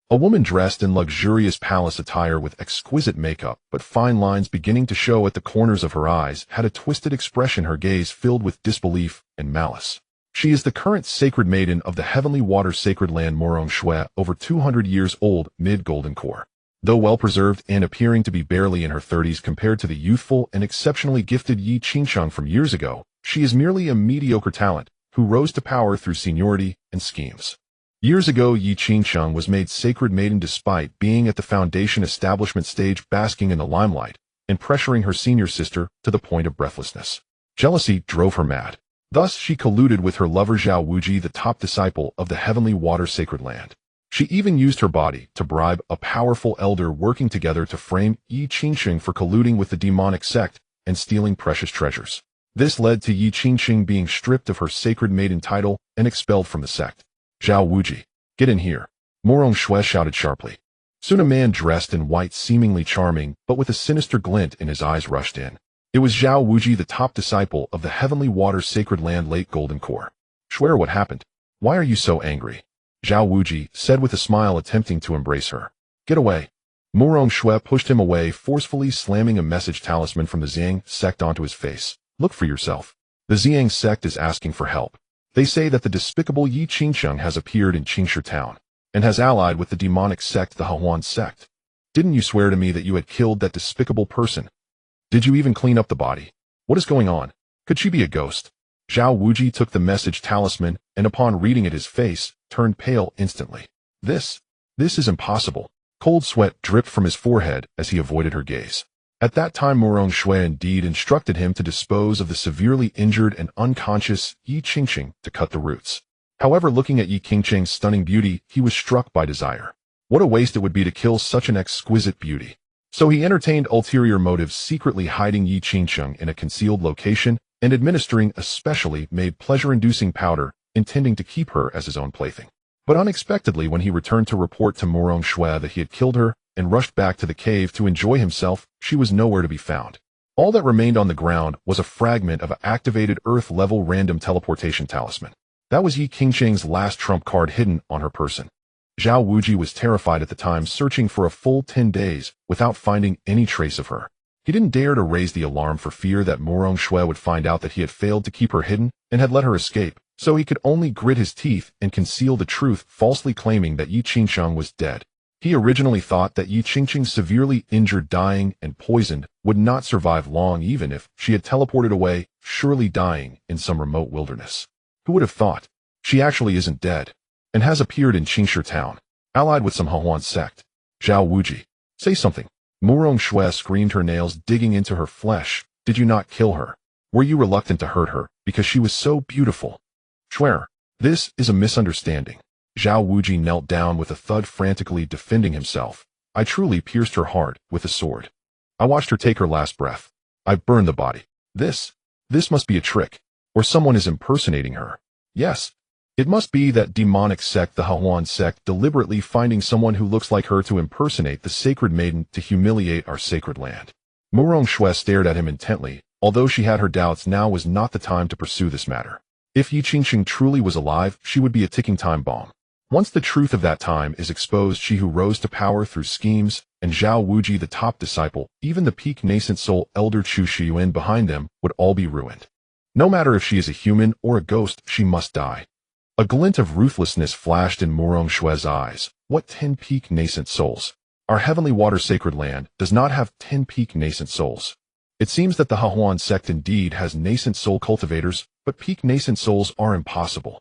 A woman dressed in luxurious palace attire with exquisite makeup, but fine lines beginning to show at the corners of her eyes, had a twisted expression, her gaze filled with disbelief and malice. She is the current sacred maiden of the Heavenly Water Sacred Land, Morong Shui, over 200 years old, mid-golden core. Though well-preserved and appearing to be barely in her 30s compared to the youthful and exceptionally gifted Yi Qingqing from years ago, she is merely a mediocre talent, who rose to power through seniority and schemes. Years ago, Yi Qingqing was made Sacred Maiden despite being at the foundation establishment stage, basking in the limelight, and pressuring her senior sister to the point of breathlessness. Jealousy drove her mad. Thus, she colluded with her lover Zhao Wuji, the top disciple of the Heavenly Water Sacred Land. She even used her body to bribe a powerful elder, working together to frame Yi Qingqing for colluding with the demonic sect and stealing precious treasures. This led to Yi Qingqing being stripped of her Sacred Maiden title and expelled from the sect. Zhao Wuji, get in here. Morong Shui shouted sharply. Soon a man dressed in white, seemingly charming, but with a sinister glint in his eyes, rushed in. It was Zhao Wuji, the top disciple of the Heavenly Water Sacred Land, late golden core. Swear, what happened? Why are you so angry? Zhao Wuji said with a smile, attempting to embrace her. Get away. Morong Shui pushed him away, forcefully slamming a message talisman from the Zhang sect onto his face. Look for yourself. The Zhang sect is asking for help. They say that the despicable Yi Qingqing has appeared in Qingshi town, and has allied with the demonic sect, the Huan sect. Didn't you swear to me that you had killed that despicable person? Did you even clean up the body? What is going on? Could she be a ghost? Zhao Wuji took the message talisman, and upon reading it, his face turned pale instantly. This is impossible. Cold sweat dripped from his forehead as he avoided her gaze. At that time Morong Shui indeed instructed him to dispose of the severely injured and unconscious Yi Qingqing to cut the roots. However, looking at Yi Qingqing's stunning beauty, he was struck by desire. What a waste it would be to kill such an exquisite beauty. So he entertained ulterior motives, secretly hiding Yi Qingqing in a concealed location and administering a specially made pleasure-inducing powder, intending to keep her as his own plaything. But unexpectedly, when he returned to report to Morong Shui that he had killed her and rushed back to the cave to enjoy himself, she was nowhere to be found. All that remained on the ground was a fragment of an activated Earth-level random teleportation talisman. That was Yi Qingqing's last trump card hidden on her person. Zhao Wuji was terrified at the time, searching for a full 10 days without finding any trace of her. He didn't dare to raise the alarm for fear that Morong Shui would find out that he had failed to keep her hidden and had let her escape, so he could only grit his teeth and conceal the truth, falsely claiming that Yi Qingqing was dead. He originally thought that Yi Qingqing, severely injured, dying, and poisoned, would not survive long even if she had teleported away, surely dying in some remote wilderness. Who would have thought? She actually isn't dead, and has appeared in Qingshi town, allied with some Huan sect. Zhao Wuji, say something. Morong Shui screamed, her nails digging into her flesh. Did you not kill her? Were you reluctant to hurt her because she was so beautiful? Swear, this is a misunderstanding. Zhao Wuji knelt down with a thud, frantically defending himself. I truly pierced her heart with a sword. I watched her take her last breath. I burned the body. This must be a trick, or someone is impersonating her. Yes, it must be that demonic sect, the Huan sect, deliberately finding someone who looks like her to impersonate the sacred maiden to humiliate our sacred land. Morong Shui stared at him intently. Although she had her doubts, now was not the time to pursue this matter. If Yi Qingqing truly was alive, she would be a ticking time bomb. Once the truth of that time is exposed, she who rose to power through schemes, and Zhao Wuji, the top disciple, even the peak nascent soul elder Chu Shiyuan behind them, would all be ruined. No matter if she is a human or a ghost, she must die. A glint of ruthlessness flashed in Morong Shui's eyes. What 10 peak nascent souls? Our heavenly water sacred land does not have 10 peak nascent souls. It seems that the Huan sect indeed has nascent soul cultivators, but peak nascent souls are impossible.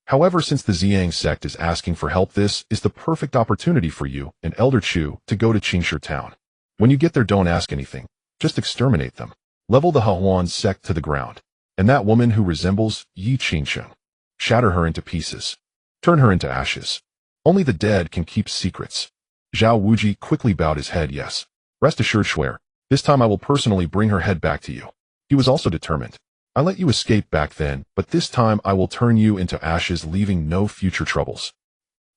However, since the Ziyang sect is asking for help, this is the perfect opportunity for you and Elder Chu to go to Qingshi town. When you get there, don't ask anything. Just exterminate them. Level the Huan sect to the ground. And that woman who resembles Yi Qingqing. Shatter her into pieces. Turn her into ashes. Only the dead can keep secrets. Zhao Wuji quickly bowed his head. Yes. Rest assured, Shuer. This time I will personally bring her head back to you. He was also determined. I let you escape back then, but this time I will turn you into ashes, leaving no future troubles.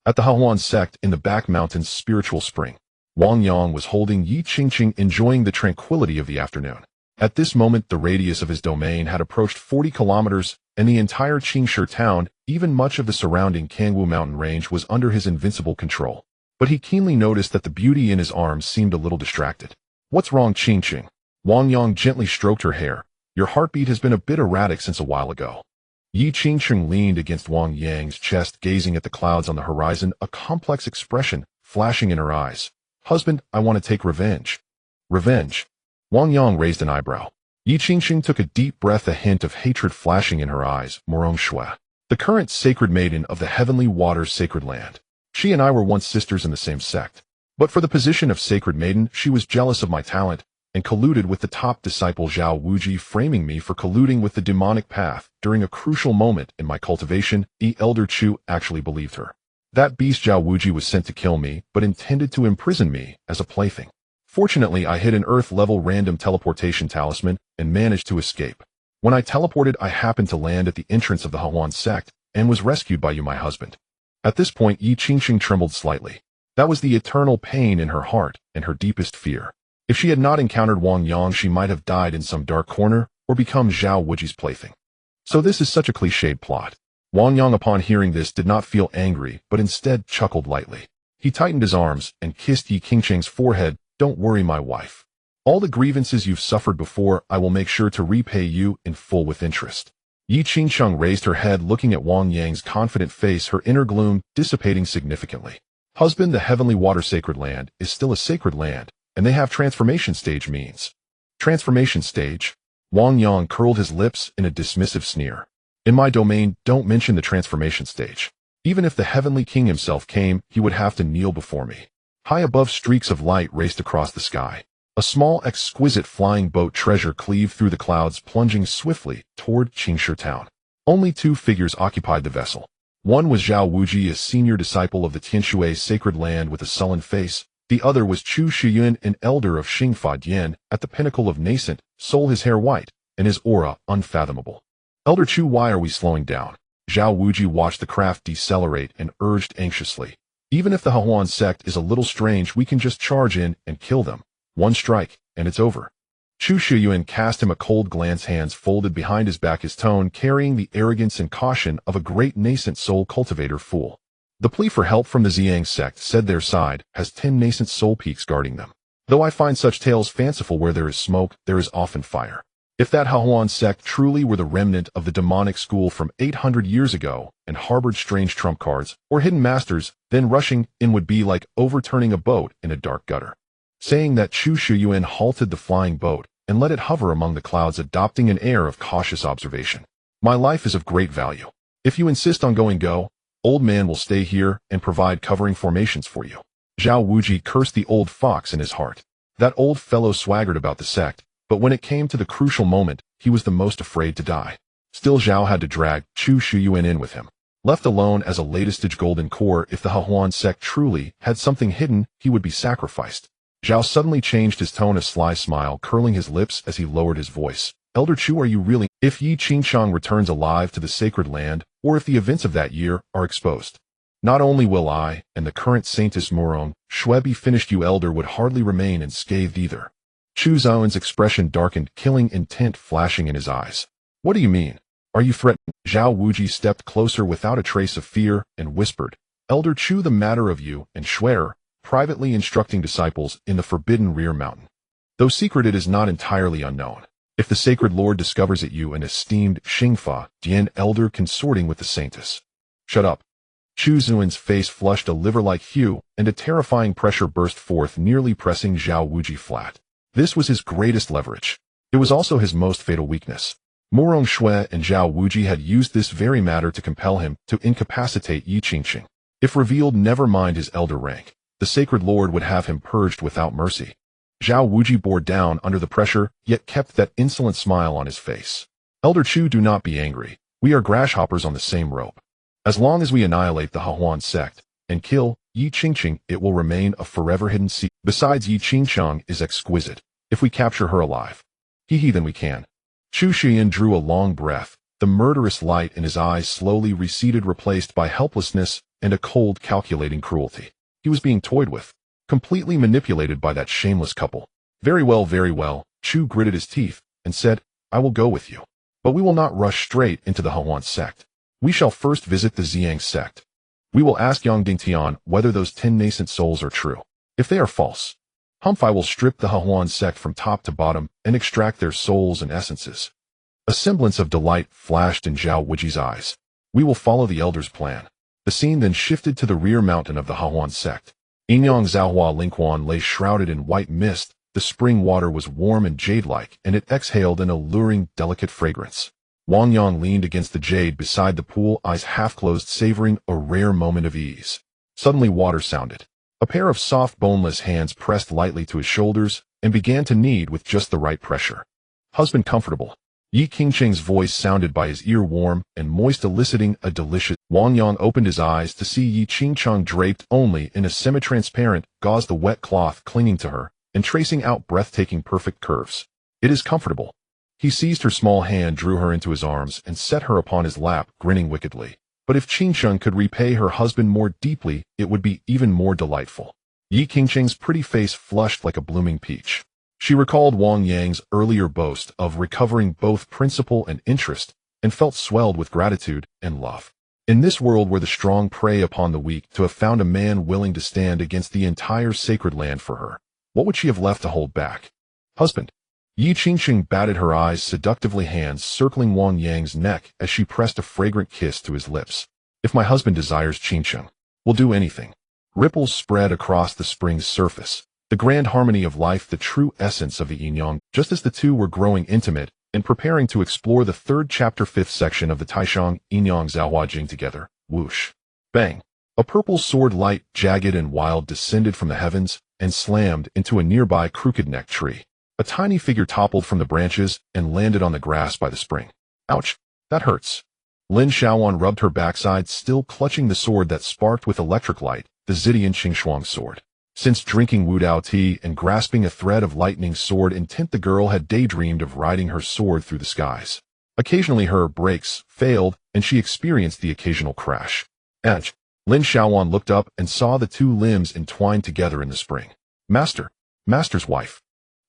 At the Huan sect in the back mountains spiritual spring, Wang Yang was holding Yi Qingqing, enjoying the tranquility of the afternoon. At this moment, the radius of his domain had approached 40 kilometers, and the entire Qingshi town, even much of the surrounding Kangwu mountain range, was under his invincible control. But he keenly noticed that the beauty in his arms seemed a little distracted. What's wrong, Qingqing? Wang Yang gently stroked her hair. Your heartbeat has been a bit erratic since a while ago. Yi Qingqing leaned against Wang Yang's chest, gazing at the clouds on the horizon, a complex expression flashing in her eyes. Husband, I want to take revenge. Revenge? Wang Yang raised an eyebrow. Yi Qingqing took a deep breath, a hint of hatred flashing in her eyes. Morong Shui, the current sacred maiden of the heavenly waters sacred land. She and I were once sisters in the same sect. But for the position of sacred maiden, she was jealous of my talent and colluded with the top disciple Zhao Wuji, framing me for colluding with the demonic path. During a crucial moment in my cultivation, the Elder Chu actually believed her. That beast Zhao Wuji was sent to kill me, but intended to imprison me as a plaything. Fortunately, I hid an Earth-level random teleportation talisman and managed to escape. When I teleported, I happened to land at the entrance of the Huan sect and was rescued by you, my husband. At this point, Yi Qingqing trembled slightly. That was the eternal pain in her heart and her deepest fear. If she had not encountered Wang Yang, she might have died in some dark corner or become Zhao Wuji's plaything. So this is such a cliched plot. Wang Yang, upon hearing this, did not feel angry, but instead chuckled lightly. He tightened his arms and kissed Yi Qingqing's forehead. Don't worry, my wife. All the grievances you've suffered before, I will make sure to repay you in full with interest. Yi Qingqing raised her head, looking at Wang Yang's confident face, her inner gloom dissipating significantly. Husband, the heavenly water sacred land is still a sacred land, and they have transformation stage means. Transformation stage? Wang Yang curled his lips in a dismissive sneer. In my domain, don't mention the transformation stage. Even if the heavenly king himself came, he would have to kneel before me. High above, streaks of light raced across the sky. A small, exquisite flying boat treasure cleaved through the clouds, plunging swiftly toward Qingshi town. Only 2 figures occupied the vessel. One was Zhao Wuji, a senior disciple of the Tianshui sacred land with a sullen face. The other was Chu Shiyun, an elder of Xingfa Dian, at the pinnacle of nascent soul, his hair white, and his aura unfathomable. Elder Chu, why are we slowing down? Zhao Wuji watched the craft decelerate and urged anxiously. Even if the Huan sect is a little strange, we can just charge in and kill them. 1 strike, and it's over. Chu Shiyuan cast him a cold glance, hands folded behind his back, his tone carrying the arrogance and caution of a great nascent soul cultivator fool. The plea for help from the Ziyang sect said their side has 10 nascent soul peaks guarding them. Though I find such tales fanciful, where there is smoke, there is often fire. If that Huan sect truly were the remnant of the demonic school from 800 years ago and harbored strange trump cards or hidden masters, then rushing in would be like overturning a boat in a dark gutter. Saying that, Chu Shiyuan halted the flying boat and let it hover among the clouds, adopting an air of cautious observation. My life is of great value. If you insist on going, go. Old man will stay here and provide covering formations for you. Zhao Wuji cursed the old fox in his heart. That old fellow swaggered about the sect, but when it came to the crucial moment, he was the most afraid to die. Still, Zhao had to drag Chu Shiyuan in with him. Left alone as a latest golden core, if the Huan sect truly had something hidden, he would be sacrificed. Zhao suddenly changed his tone, a sly smile curling his lips as he lowered his voice. Elder Chu, are you really? If Yi Qingchang returns alive to the sacred land, or if the events of that year are exposed, not only will I and the current Saintess Murong Shui be finished, you elder would hardly remain unscathed either. Chu Zhaoen's expression darkened, killing intent flashing in his eyes. What do you mean? Are you threatened? Zhao Wuji stepped closer without a trace of fear and whispered, Elder Chu, the matter of you and Shuer privately instructing disciples in the forbidden rear mountain. Though secret, it is not entirely unknown. If the sacred lord discovers it, you, an esteemed Xingfa Dian elder consorting with the saintess. Shut up. Chu Zhuan's face flushed a liver-like hue, and a terrifying pressure burst forth, nearly pressing Zhao Wuji flat. This was his greatest leverage. It was also his most fatal weakness. Murong Shui and Zhao Wuji had used this very matter to compel him to incapacitate Yi Qingqing. If revealed, never mind his elder rank, the sacred lord would have him purged without mercy. Zhao Wuji bore down under the pressure, yet kept that insolent smile on his face. Elder Chu, do not be angry. We are grasshoppers on the same rope. As long as we annihilate the Huan sect and kill Yi Qingqing, it will remain a forever hidden secret. Besides, Yi Qingchang is exquisite. If we capture her alive, then we can. Chu Xian drew a long breath. The murderous light in his eyes slowly receded, replaced by helplessness and a cold, calculating cruelty. He was being toyed with, completely manipulated by that shameless couple. Very well, very well. Chu gritted his teeth and said, I will go with you. But we will not rush straight into the Huan sect. We shall first visit the Ziyang sect. We will ask Yang Dingtian whether those 10 nascent souls are true. If they are false, I will strip the Huan sect from top to bottom and extract their souls and essences. A semblance of delight flashed in Zhao Wuji's eyes. We will follow the elder's plan. The scene then shifted to the rear mountain of the Huan sect. Yinyang Zhaohua Lingquan lay shrouded in white mist. The spring water was warm and jade-like, and it exhaled an alluring, delicate fragrance. Wang Yang leaned against the jade beside the pool, eyes half-closed, savoring a rare moment of ease. Suddenly water sounded. A pair of soft, boneless hands pressed lightly to his shoulders and began to knead with just the right pressure. Husband comfortable. Yi Qingqing's voice sounded by his ear, warm and moist, eliciting a delicious. Wang Yang opened his eyes to see Yi Qingqing draped only in a semi-transparent gauze, the wet cloth clinging to her and tracing out breathtaking perfect curves. It is comfortable. He seized her small hand, drew her into his arms, and set her upon his lap, grinning wickedly. But if Qingqing could repay her husband more deeply, it would be even more delightful. Yi Qingqing's pretty face flushed like a blooming peach. She recalled Wang Yang's earlier boast of recovering both principal and interest, and felt swelled with gratitude and love. In this world where the strong prey upon the weak, to have found a man willing to stand against the entire sacred land for her, what would she have left to hold back? Husband. Yi Qingqing batted her eyes seductively, hands circling Wang Yang's neck as she pressed a fragrant kiss to his lips. If my husband desires, Qingqing will do anything. Ripples spread across the spring's surface. The grand harmony of life, the true essence of the yin-yang. Just as the two were growing intimate and preparing to explore the 3rd chapter 5th section of the Taishang Yin-yang Zhaohua Jing together, whoosh, bang, A purple sword, light, jagged and wild, descended from the heavens and slammed into a nearby crooked-necked tree. A tiny figure toppled from the branches and landed on the grass by the spring. Ouch, that hurts. Lin Xiaowan rubbed her backside, still clutching the sword that sparked with electric light, the Zidian Qingshuang sword. Since drinking Wu Dao tea and grasping a thread of lightning sword intent, the girl had daydreamed of riding her sword through the skies. Occasionally her brakes failed, and she experienced the occasional crash. Edge. Lin Xiaowan looked up and saw the two limbs entwined together in the spring. Master's wife.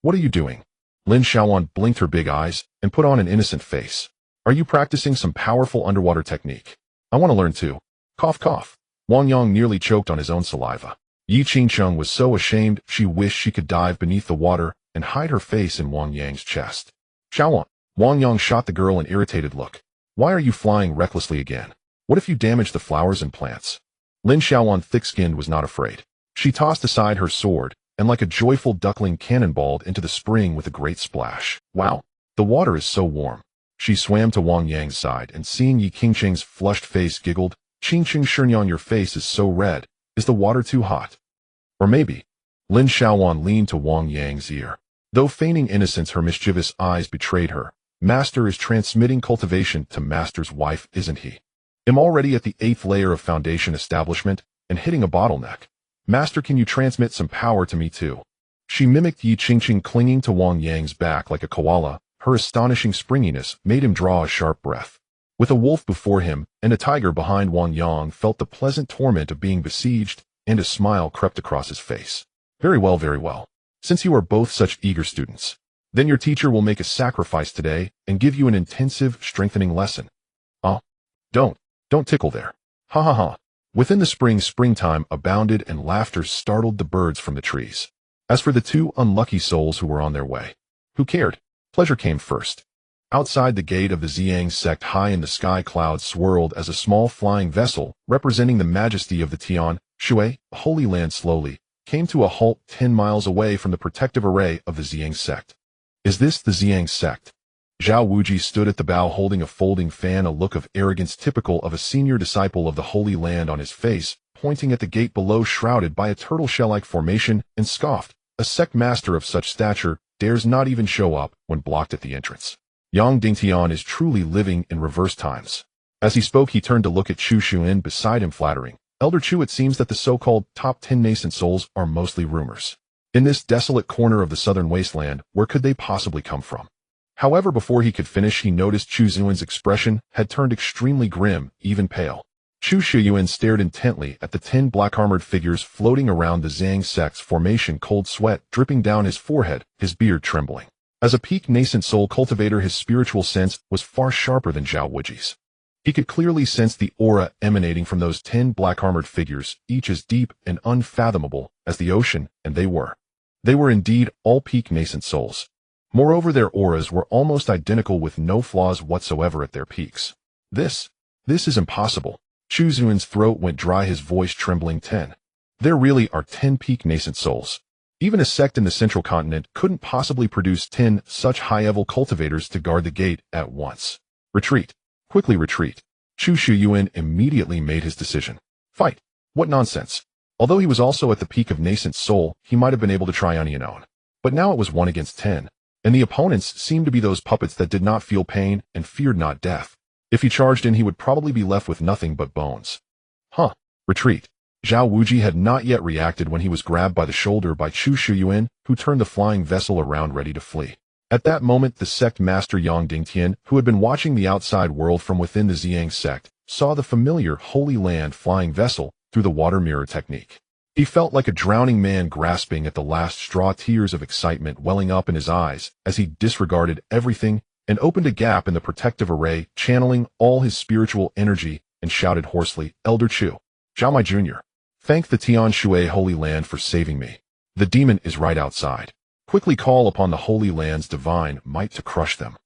What are you doing? Lin Xiaowan blinked her big eyes and put on an innocent face. Are you practicing some powerful underwater technique? I want to learn too. Cough, cough. Wang Yang nearly choked on his own saliva. Yi Qingcheng was so ashamed she wished she could dive beneath the water and hide her face in Wang Yang's chest. Xiaowan. Wang Yang shot the girl an irritated look. Why are you flying recklessly again? What if you damage the flowers and plants? Lin Xiaowan, thick-skinned, was not afraid. She tossed aside her sword and like a joyful duckling cannonballed into the spring with a great splash. Wow, the water is so warm. She swam to Wang Yang's side and seeing Yi Qingcheng's flushed face giggled, Qingcheng Shernyan, your face is so red. Is the water too hot? Or maybe. Lin Xiaowan leaned to Wang Yang's ear. Though feigning innocence, her mischievous eyes betrayed her. Master is transmitting cultivation to Master's wife, isn't he? I'm already at the 8th layer of foundation establishment and hitting a bottleneck. Master, can you transmit some power to me too? She mimicked Yi Qingcheng, clinging to Wang Yang's back like a koala. Her astonishing springiness made him draw a sharp breath. With a wolf before him and a tiger behind, Wang Yang felt the pleasant torment of being besieged, and a smile crept across his face. Very well, very well. Since you are both such eager students, then your teacher will make a sacrifice today and give you an intensive, strengthening lesson. Don't tickle there. Ha ha ha. Within the springtime abounded and laughter startled the birds from the trees. As for the two unlucky souls who were on their way, who cared? Pleasure came first. Outside the gate of the Ziyang sect, high in the sky, clouds swirled as a small flying vessel, representing the majesty of the Tian Shui, Holy Land, slowly came to a halt 10 miles away from the protective array of the Ziyang sect. Is this the Ziyang sect? Zhao Wuji stood at the bow holding a folding fan, a look of arrogance typical of a senior disciple of the Holy Land on his face, pointing at the gate below shrouded by a turtle shell-like formation, and scoffed. A sect master of such stature dares not even show up when blocked at the entrance. Yang Dingtian is truly living in reverse times. As he spoke, he turned to look at Chu Xuan beside him, flattering. Elder Chu, it seems that the so-called top 10 nascent souls are mostly rumors. In this desolate corner of the southern wasteland, where could they possibly come from? However, before he could finish, he noticed Chu Xuan's expression had turned extremely grim, even pale. Chu Xuan stared intently at the 10 black-armored figures floating around the Zhang sect's formation, cold sweat dripping down his forehead, his beard trembling. As a peak nascent soul cultivator, his spiritual sense was far sharper than Zhao Wuji's. He could clearly sense the aura emanating from those 10 black-armored figures, each as deep and unfathomable as the ocean, and they were. They were indeed all peak nascent souls. Moreover, their auras were almost identical with no flaws whatsoever at their peaks. This is impossible. Chu Xuan's throat went dry, his voice trembling. 10. There really are 10 peak nascent souls. Even a sect in the central continent couldn't possibly produce 10 such high-level cultivators to guard the gate at once. Retreat. Quickly retreat. Chu Xuan immediately made his decision. Fight. What nonsense. Although he was also at the peak of nascent soul, he might have been able to try on his own. But now it was 1 against 10. And the opponents seemed to be those puppets that did not feel pain and feared not death. If he charged in, he would probably be left with nothing but bones. Retreat. Zhao Wuji had not yet reacted when he was grabbed by the shoulder by Chu Xuan, who turned the flying vessel around ready to flee. At that moment, the sect master Yang Dingtian, who had been watching the outside world from within the Ziyang sect, saw the familiar Holy Land flying vessel through the water mirror technique. He felt like a drowning man grasping at the last straw, tears of excitement welling up in his eyes as he disregarded everything and opened a gap in the protective array, channeling all his spiritual energy, and shouted hoarsely, Elder Chu, Zhao Mai Jr., thank the Tian Shui Holy Land for saving me. The demon is right outside. Quickly call upon the Holy Land's divine might to crush them.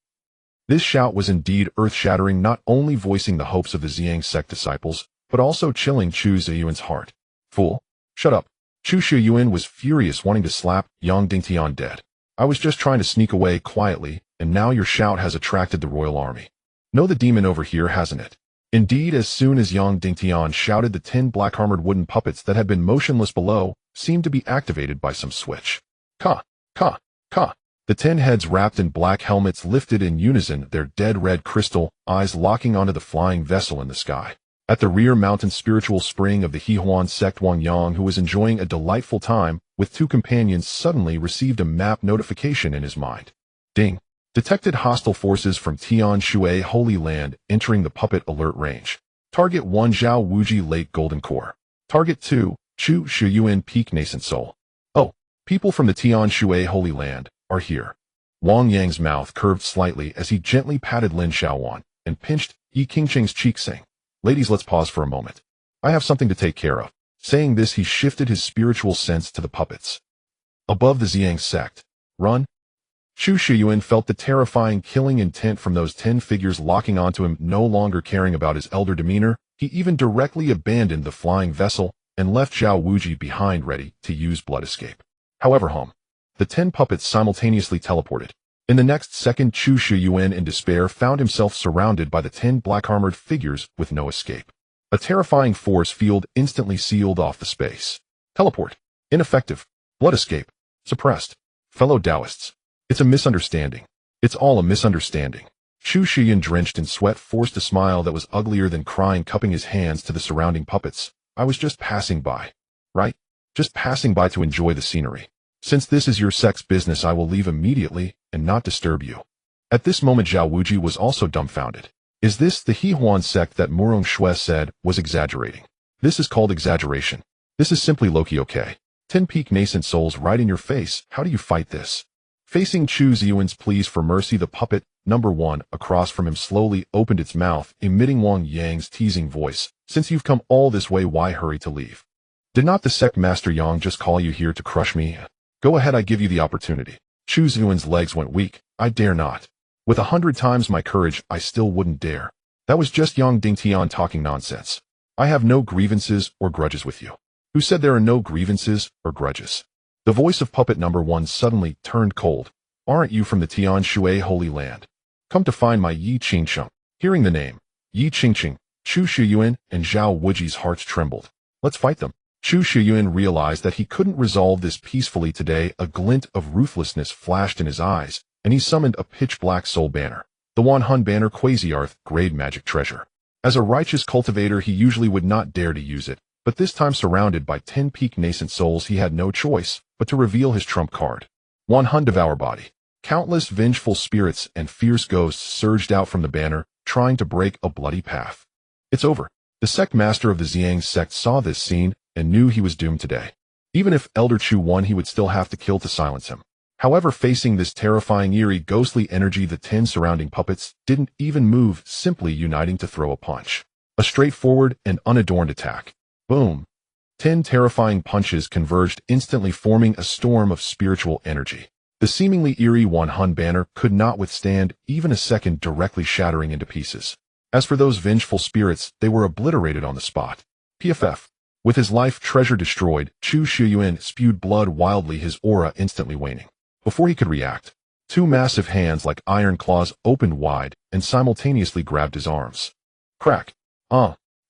This shout was indeed earth-shattering, not only voicing the hopes of the Ziyang sect disciples, but also chilling Chu Xuan's heart. Fool. Shut up. Chu Xuan was furious, wanting to slap Yang Dingtian dead. I was just trying to sneak away quietly, and now your shout has attracted the royal army. No, the demon over here hasn't it? Indeed, as soon as Yang Dingtian shouted, the 10 black-armored wooden puppets that had been motionless below seemed to be activated by some switch. Ka, ka, ka. The 10 heads wrapped in black helmets lifted in unison, their dead red crystal eyes locking onto the flying vessel in the sky. At the rear mountain spiritual spring of the Huan sect, Wang Yang, who was enjoying a delightful time with 2 companions, suddenly received a map notification in his mind. Ding. Detected hostile forces from Tian Shui Holy Land entering the puppet alert range. Target 1 Zhao Wuji Lake Golden Core. Target 2 Chu Shuyuan Peak Nascent Soul. Oh, people from the Tian Shui Holy Land are here. Wang Yang's mouth curved slightly as he gently patted Lin Xiaowan and pinched Yi Qingqing's cheek, saying, "Ladies, let's pause for a moment. I have something to take care of." Saying this, he shifted his spiritual sense to the puppets. Above the Ziyang sect. Run. Chu Shiyuan felt the terrifying killing intent from those 10 figures locking onto him. No longer caring about his elder demeanor, he even directly abandoned the flying vessel and left Zhao Wuji behind, ready to use blood escape. However, the 10 puppets simultaneously teleported. In the next second, Chu Shiyuan, in despair, found himself surrounded by the 10 black-armored figures with no escape. A terrifying force field instantly sealed off the space. Teleport. Ineffective. Blood escape. Suppressed. Fellow Taoists. It's a misunderstanding. It's all a misunderstanding. Chu Shiyan, drenched in sweat, forced a smile that was uglier than crying, cupping his hands to the surrounding puppets. I was just passing by. Right? Just passing by to enjoy the scenery. Since this is your sect's business, I will leave immediately and not disturb you. At this moment, Zhao Wuji was also dumbfounded. Is this the Huan sect that Murong Shui said was exaggerating? This is called exaggeration. This is simply Loki, okay? 10 peak nascent souls right in your face. How do you fight this? Facing Chu Ziyuan's pleas for mercy, the puppet, number 1, across from him slowly opened its mouth, emitting Wang Yang's teasing voice. Since you've come all this way, why hurry to leave? Did not the sect master Yang just call you here to crush me? Go ahead, I give you the opportunity. Chu Ziyuan's legs went weak. I dare not. With 100 times my courage, I still wouldn't dare. That was just Yang Dingtian talking nonsense. I have no grievances or grudges with you. Who said there are no grievances or grudges? The voice of puppet number 1 suddenly turned cold. Aren't you from the Tian Shui Holy Land? Come to find my Yi Qingqing. Hearing the name, Yi Qingqing, Chu Shiyuan and Zhao Wuji's hearts trembled. Let's fight them. Chu Shiyuan realized that he couldn't resolve this peacefully today. A glint of ruthlessness flashed in his eyes, and he summoned a pitch-black soul banner. The Wanhun banner, Quasi-Earth, grade magic treasure. As a righteous cultivator, he usually would not dare to use it, but this time, surrounded by 10 peak nascent souls, he had no choice but to reveal his trump card. Wanhun Devour Body. Countless vengeful spirits and fierce ghosts surged out from the banner, trying to break a bloody path. It's over. The sect master of the Ziyang sect saw this scene and knew he was doomed today. Even if Elder Chu won, he would still have to kill to silence him. However, facing this terrifying, eerie, ghostly energy, the 10 surrounding puppets didn't even move, simply uniting to throw a punch. A straightforward and unadorned attack. Boom. 10 terrifying punches converged, instantly forming a storm of spiritual energy. The seemingly eerie Wanhun banner could not withstand even a second, directly shattering into pieces. As for those vengeful spirits, they were obliterated on the spot. PFF. With his life treasure destroyed, Chu Shiyuan spewed blood wildly, his aura instantly waning. Before he could react, 2 massive hands like iron claws opened wide and simultaneously grabbed his arms. Crack.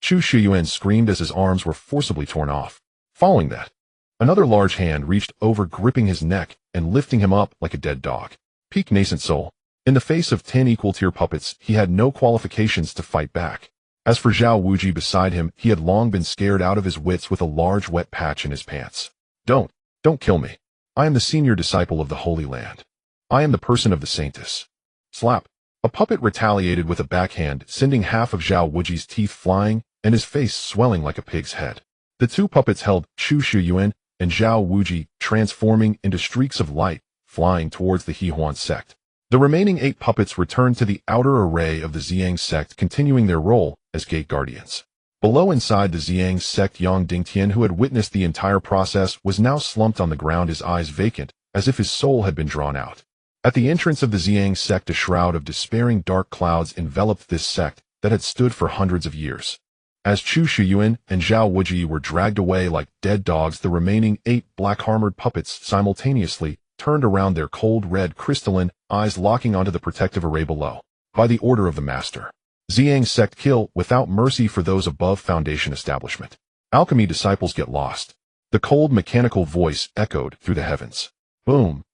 Chu Shiyuan screamed as his arms were forcibly torn off. Following that, another large hand reached over, gripping his neck and lifting him up like a dead dog. Peak nascent soul. In the face of 10 equal-tier puppets, he had no qualifications to fight back. As for Zhao Wuji beside him, he had long been scared out of his wits with a large wet patch in his pants. Don't kill me. I am the senior disciple of the Holy Land. I am the person of the Saintess. Slap. A puppet retaliated with a backhand, sending half of Zhao Wuji's teeth flying and his face swelling like a pig's head. The 2 puppets held Chu Shiyuan and Zhao Wuji, transforming into streaks of light, flying towards the Huan sect. The remaining 8 puppets returned to the outer array of the Ziyang sect, continuing their role as gate guardians. Below, inside the Ziyang sect, Yang Dingtian, who had witnessed the entire process, was now slumped on the ground, his eyes vacant, as if his soul had been drawn out. At the entrance of the Ziyang sect, a shroud of despairing dark clouds enveloped this sect that had stood for hundreds of years. As Chu Shiyuan and Zhao Wuji were dragged away like dead dogs, the remaining 8 black-armored puppets simultaneously turned around, their cold red crystalline eyes locking onto the protective array below. By the order of the master, Ziyang sect kill without mercy for those above foundation establishment. Alchemy disciples get lost. The cold mechanical voice echoed through the heavens. Boom.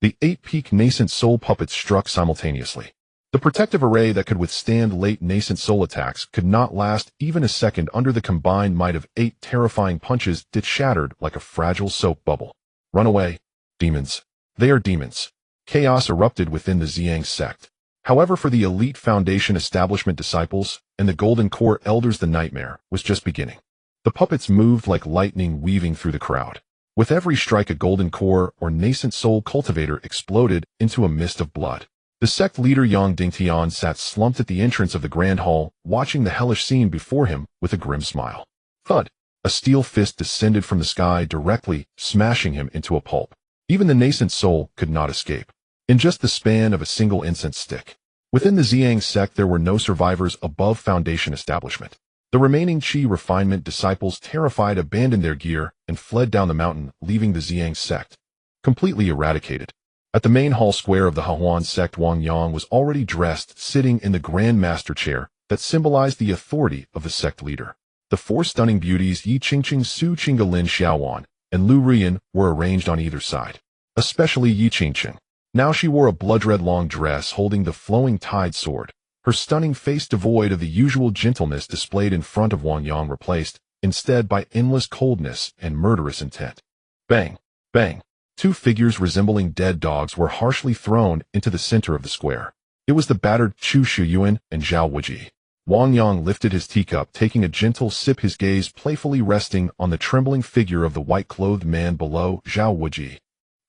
The 8-peak nascent soul puppets struck simultaneously. The protective array that could withstand late nascent soul attacks could not last even a second under the combined might of 8 terrifying punches that shattered like a fragile soap bubble. Run away, demons. They are demons. Chaos erupted within the Ziyang sect. However, for the elite foundation establishment disciples and the Golden Core elders, the nightmare was just beginning. The puppets moved like lightning weaving through the crowd. With every strike, a Golden Core or nascent soul cultivator exploded into a mist of blood. The sect leader Yang Dingtian sat slumped at the entrance of the grand hall, watching the hellish scene before him with a grim smile. Thud! A steel fist descended from the sky directly, smashing him into a pulp. Even the nascent soul could not escape. In just the span of a single incense stick. Within the Ziyang sect there were no survivors above foundation establishment. The remaining Qi refinement disciples, terrified, abandoned their gear and fled down the mountain, leaving the Ziyang sect completely eradicated. At the main hall square of the Hahuan sect, Wang Yang was already dressed, sitting in the Grand Master chair that symbolized the authority of the sect leader. The 4 stunning beauties Yi Qingqing, Su Qingalin Xiaowan, and Lu Rian were arranged on either side. Especially Yi Qingqing. Now she wore a blood-red long dress holding the flowing tide sword. Her stunning face, devoid of the usual gentleness displayed in front of Wang Yang, replaced instead by endless coldness and murderous intent. Bang! Bang! 2 figures resembling dead dogs were harshly thrown into the center of the square. It was the battered Chu Shuyuan and Zhao Wuji. Wang Yang lifted his teacup, taking a gentle sip, his gaze playfully resting on the trembling figure of the white-clothed man below. Zhao Wuji.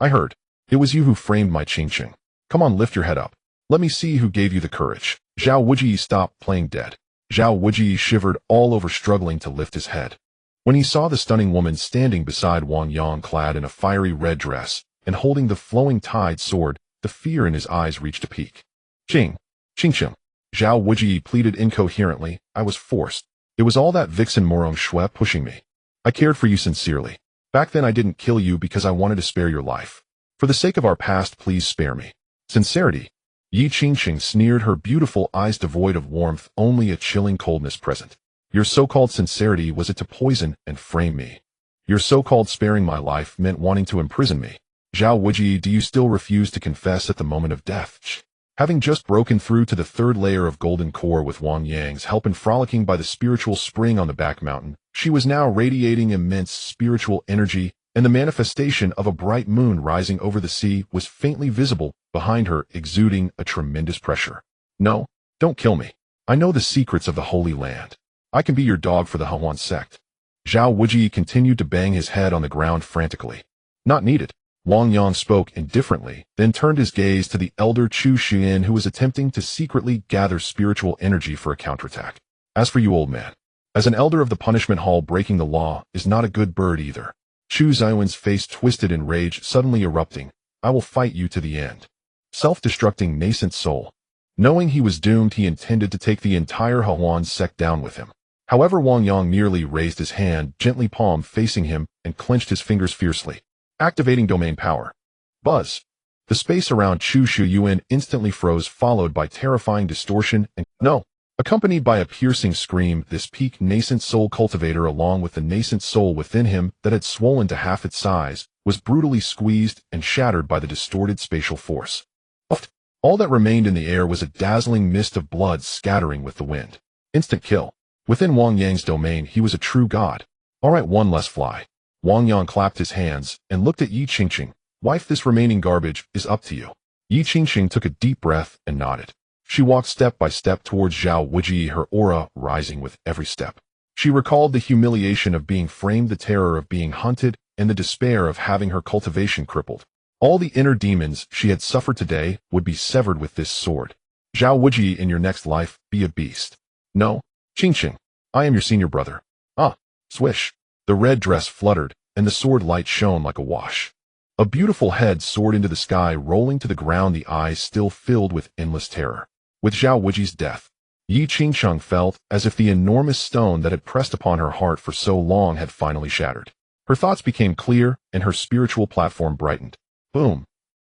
I heard. It was you who framed my Qingqing. Come on, lift your head up. Let me see who gave you the courage. Zhao Wuji stopped playing dead. Zhao Wuji shivered all over, struggling to lift his head. When he saw the stunning woman standing beside Wang Yang, clad in a fiery red dress and holding the flowing tide sword, the fear in his eyes reached a peak. Qingqing. Zhao Wuji pleaded incoherently. I was forced. It was all that vixen Morong Shui pushing me. I cared for you sincerely. Back then I didn't kill you because I wanted to spare your life. For the sake of our past, please spare me. Sincerity. Yi Qingqing sneered, her beautiful eyes devoid of warmth, only a chilling coldness present. Your so-called sincerity, was it to poison and frame me? Your so-called sparing my life meant wanting to imprison me. Zhao Wuji, do you still refuse to confess at the moment of death? Having just broken through to the 3rd layer of Golden Core with Wang Yang's help and frolicking by the spiritual spring on the back mountain, she was now radiating immense spiritual energy, and the manifestation of a bright moon rising over the sea was faintly visible behind her, exuding a tremendous pressure. No, don't kill me. I know the secrets of the Holy Land. I can be your dog for the Hahuan sect. Zhao Wuji continued to bang his head on the ground frantically. Not needed. Wang Yang spoke indifferently, then turned his gaze to the elder Chu Xian, who was attempting to secretly gather spiritual energy for a counterattack. As for you, old man, as an elder of the punishment hall, breaking the law is not a good bird either. Chu Xiaowen's face twisted in rage, suddenly erupting. I will fight you to the end. Self-destructing nascent soul. Knowing he was doomed, he intended to take the entire Hahuan sect down with him. However, Wang Yang merely raised his hand, gently palm facing him, and clenched his fingers fiercely. Activating domain power. Buzz. The space around Chu Shuyuan instantly froze, followed by terrifying distortion and no. Accompanied by a piercing scream, this peak nascent soul cultivator, along with the nascent soul within him that had swollen to half its size, was brutally squeezed and shattered by the distorted spatial force. All that remained in the air was a dazzling mist of blood scattering with the wind. Instant kill. Within Wang Yang's domain, he was a true god. All right, one less fly. Wang Yang clapped his hands and looked at Yi Qingqing. Wife, this remaining garbage is up to you. Yi Qingqing took a deep breath and nodded. She walked step by step towards Zhao Wuji, her aura rising with every step. She recalled the humiliation of being framed, the terror of being hunted, and the despair of having her cultivation crippled. All the inner demons she had suffered today would be severed with this sword. Zhao Wuji, in your next life, be a beast. No, Qingqing, I am your senior brother. Ah, swish. The red dress fluttered, and the sword light shone like a wash. A beautiful head soared into the sky, rolling to the ground, the eyes still filled with endless terror. With Zhao Wuji's death, Yi Qingqing felt as if the enormous stone that had pressed upon her heart for so long had finally shattered. Her thoughts became clear, and her spiritual platform brightened. Boom!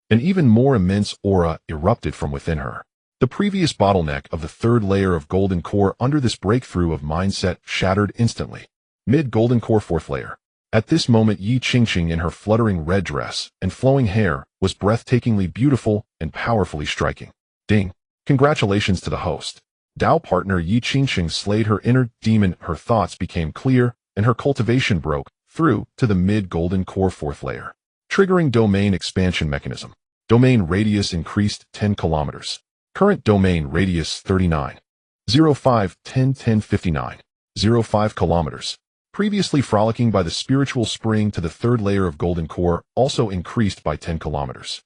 An even more immense aura erupted from within her. The previous bottleneck of the third layer of golden core under this breakthrough of mindset shattered instantly. Mid-golden core fourth layer. At this moment, Yi Qingqing in her fluttering red dress and flowing hair was breathtakingly beautiful and powerfully striking. Ding! Congratulations to the host. Dao partner Yi Qingqing slayed her inner demon. Her thoughts became clear, and her cultivation broke through to the mid-golden core fourth layer. Triggering domain expansion mechanism. Domain radius increased 10 kilometers. Current domain radius 39. 05 10 10 59. 05 kilometers. Previously frolicking by the spiritual spring to the third layer of golden core also increased by 10 kilometers.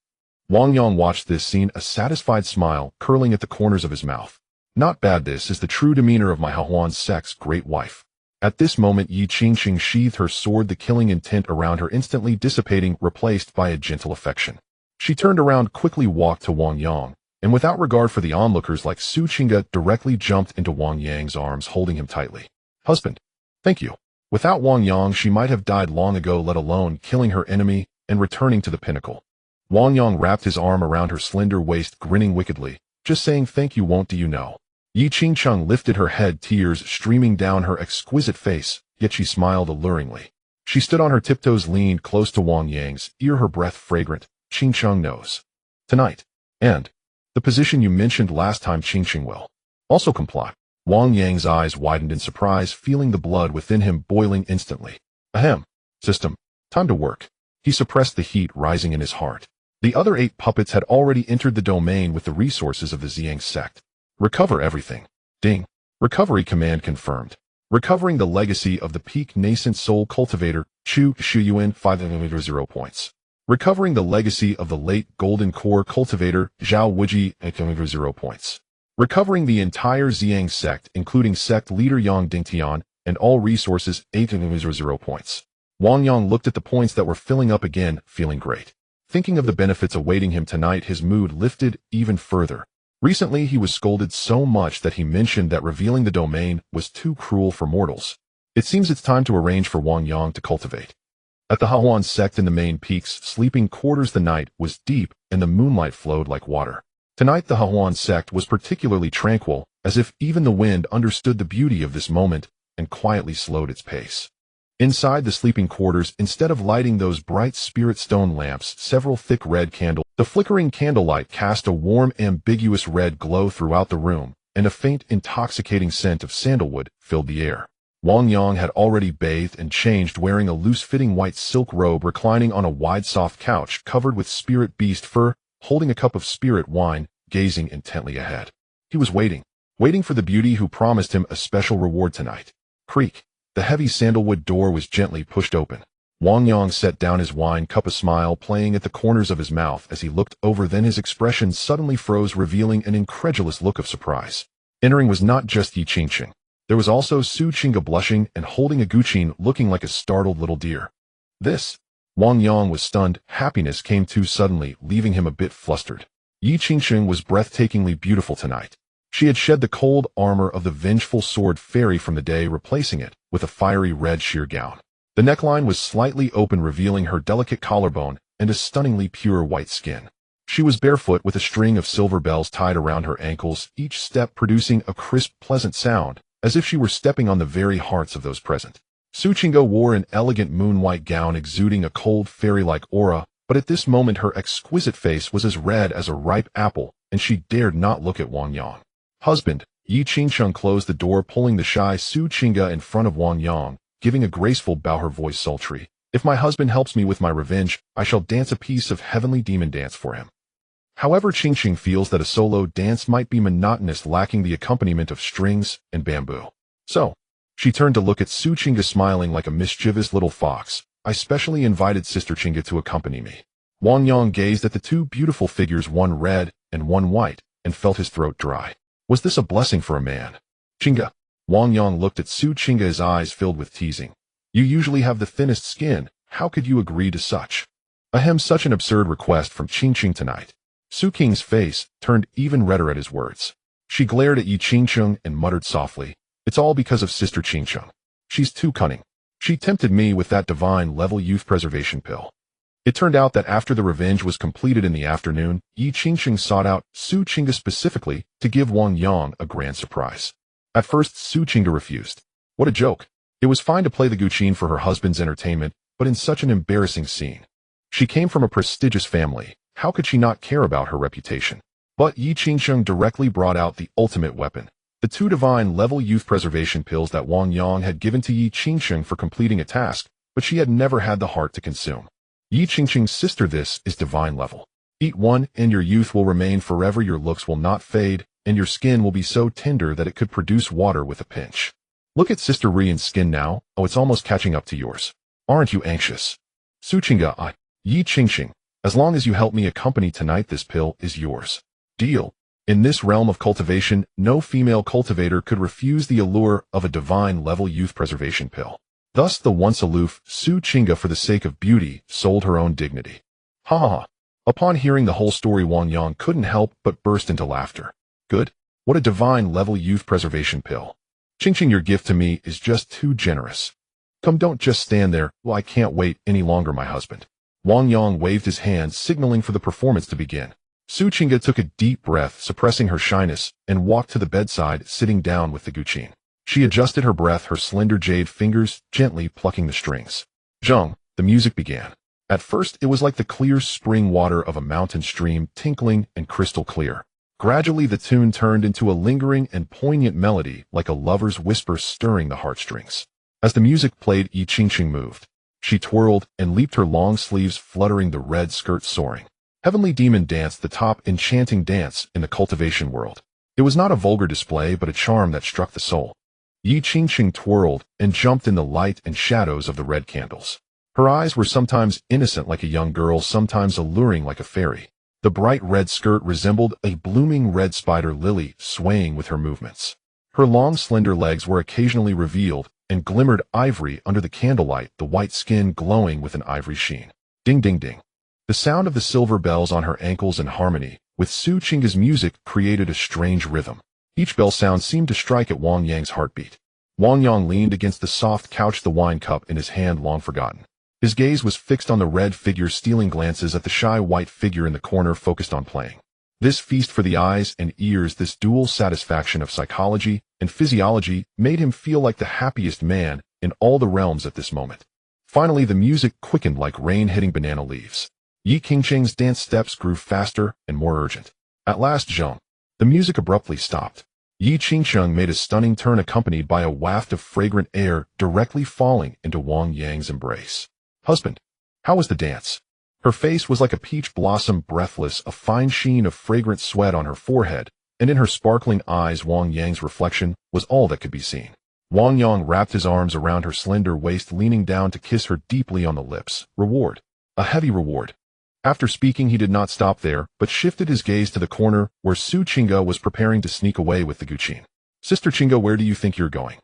Wang Yang watched this scene, a satisfied smile curling at the corners of his mouth. Not bad, this is the true demeanor of my Hahuan sect's great wife. At this moment, Yi Qingqing sheathed her sword, the killing intent around her instantly dissipating, replaced by a gentle affection. She turned around, quickly walked to Wang Yang, and without regard for the onlookers like Su Qingge, directly jumped into Wang Yang's arms, holding him tightly. Husband, thank you. Without Wang Yang, she might have died long ago, let alone killing her enemy and returning to the pinnacle. Wang Yang wrapped his arm around her slender waist, grinning wickedly. Just saying thank you won't do you know. Yi Qingqing lifted her head, tears streaming down her exquisite face, yet she smiled alluringly. She stood on her tiptoes, leaned close to Wang Yang's ear, her breath fragrant. Qingqing knows. Tonight. And the position you mentioned last time, Qingqing will also comply. Wang Yang's eyes widened in surprise, feeling the blood within him boiling instantly. Ahem. System. Time to work. He suppressed the heat rising in his heart. The other 8 puppets had already entered the domain with the resources of the Ziyang sect. Recover everything. Ding. Recovery command confirmed. Recovering the legacy of the peak nascent soul cultivator, Chu Shuyuan 500 points. Recovering the legacy of the late golden core cultivator, Zhao Wuji 800 points. Recovering the entire Ziyang sect, including sect leader Yang Dingtian, and all resources 800 points. Wang Yang looked at the points that were filling up again, feeling great. Thinking of the benefits awaiting him tonight, his mood lifted even further. Recently, he was scolded so much that he mentioned that revealing the domain was too cruel for mortals. It seems it's time to arrange for Wang Yang to cultivate. At the Hahuan sect in the main peak's sleeping quarters, the night was deep and the moonlight flowed like water. Tonight, the Hahuan sect was particularly tranquil, as if even the wind understood the beauty of this moment and quietly slowed its pace. Inside the sleeping quarters, instead of lighting those bright spirit stone lamps, several thick red candles, the flickering candlelight cast a warm, ambiguous red glow throughout the room, and a faint, intoxicating scent of sandalwood filled the air. Wang Yang had already bathed and changed, wearing a loose-fitting white silk robe, reclining on a wide, soft couch covered with spirit beast fur, holding a cup of spirit wine, gazing intently ahead. He was waiting for the beauty who promised him a special reward tonight. Creak. The heavy sandalwood door was gently pushed open. Wang Yang set down his wine cup, a smile playing at the corners of his mouth as he looked over. Then his expression suddenly froze, revealing an incredulous look of surprise. Entering was not just Yi Qingqing. There was also Su Qingge, blushing and holding a guqin, looking like a startled little deer. This. Wang Yang was stunned. Happiness came too suddenly, leaving him a bit flustered. Yi Qingqing was breathtakingly beautiful tonight. She had shed the cold armor of the vengeful sword fairy from the day, replacing it with a fiery red sheer gown. The neckline was slightly open, revealing her delicate collarbone and a stunningly pure white skin. She was barefoot with a string of silver bells tied around her ankles, each step producing a crisp, pleasant sound, as if she were stepping on the very hearts of those present. Su Qingge wore an elegant moon-white gown exuding a cold, fairy-like aura, but at this moment her exquisite face was as red as a ripe apple, and she dared not look at Wang Yang. Husband. Yi Qingqing closed the door, pulling the shy Su Qingge in front of Wang Yang, giving a graceful bow, her voice sultry. If my husband helps me with my revenge, I shall dance a piece of heavenly demon dance for him. However, Qingqing feels that a solo dance might be monotonous, lacking the accompaniment of strings and bamboo. So, she turned to look at Su Qingge, smiling like a mischievous little fox. I specially invited Sister Qingge to accompany me. Wang Yang gazed at the two beautiful figures, one red and one white, and felt his throat dry. Was this a blessing for a man? Qingge. Wang Yang looked at Su Qingge, his eyes filled with teasing. You usually have the thinnest skin. How could you agree to such? Ahem, such an absurd request from Qingqing tonight. Su Qing's face turned even redder at his words. She glared at Yi Qingqing and muttered softly, it's all because of Sister Qingqing. She's too cunning. She tempted me with that divine level youth preservation pill. It turned out that after the revenge was completed in the afternoon, Yi Qingsheng sought out Su Qingge specifically to give Wang Yang a grand surprise. At first, Su Qingge refused. What a joke. It was fine to play the guqin for her husband's entertainment, but in such an embarrassing scene. She came from a prestigious family. How could she not care about her reputation? But Yi Qingsheng directly brought out the ultimate weapon. The 2 divine-level youth preservation pills that Wang Yang had given to Yi Qingsheng for completing a task, but she had never had the heart to consume. Yi Qingsheng's sister, this is divine level. Eat one, and your youth will remain forever, your looks will not fade, and your skin will be so tender that it could produce water with a pinch. Look at Sister Rian's skin now, oh, it's almost catching up to yours. Aren't you anxious? Su Qingge, Yi Qingsheng, as long as you help me accompany tonight, this pill is yours. Deal. In this realm of cultivation, no female cultivator could refuse the allure of a divine-level youth preservation pill. Thus the once aloof Su Qingge, for the sake of beauty, sold her own dignity. Ha ha ha. Upon hearing the whole story, Wang Yang couldn't help but burst into laughter. Good. What a divine-level youth preservation pill. Qingsheng, your gift to me is just too generous. Come, don't just stand there. Well, I can't wait any longer, my husband. Wang Yang waved his hand, signaling for the performance to begin. Su Qingge took a deep breath, suppressing her shyness, and walked to the bedside, sitting down with the guqin. She adjusted her breath, her slender jade fingers gently plucking the strings. Zheng, the music began. At first, it was like the clear spring water of a mountain stream, tinkling and crystal clear. Gradually, the tune turned into a lingering and poignant melody, like a lover's whisper stirring the heartstrings. As the music played, Yi Qingsheng moved. She twirled and leaped, her long sleeves fluttering, the red skirt soaring. Heavenly Demon danced, the top enchanting dance in the cultivation world. It was not a vulgar display, but a charm that struck the soul. Yi Qingsheng twirled and jumped in the light and shadows of the red candles. Her eyes were sometimes innocent like a young girl, sometimes alluring like a fairy. The bright red skirt resembled a blooming red spider lily, swaying with her movements. Her long slender legs were occasionally revealed and glimmered ivory under the candlelight, the white skin glowing with an ivory sheen. Ding ding ding. The sound of the silver bells on her ankles in harmony with Su Qingge's music created a strange rhythm. Each bell sound seemed to strike at Wang Yang's heartbeat. Wang Yang leaned against the soft couch, the wine cup in his hand long forgotten. His gaze was fixed on the red figure, stealing glances at the shy white figure in the corner focused on playing. This feast for the eyes and ears, this dual satisfaction of psychology and physiology, made him feel like the happiest man in all the realms at this moment. Finally, the music quickened like rain hitting banana leaves. Yi Qingsheng's dance steps grew faster and more urgent. At last, Zheng. The music abruptly stopped. Yi Qingsheng made a stunning turn, accompanied by a waft of fragrant air directly falling into Wang Yang's embrace. Husband, how was the dance? Her face was like a peach blossom, breathless, a fine sheen of fragrant sweat on her forehead, and in her sparkling eyes Wang Yang's reflection was all that could be seen. Wang Yang wrapped his arms around her slender waist, leaning down to kiss her deeply on the lips. Reward. A heavy reward. After speaking, he did not stop there, but shifted his gaze to the corner where Su Qingge was preparing to sneak away with the guqin. Sister Qingge, where do you think you're going?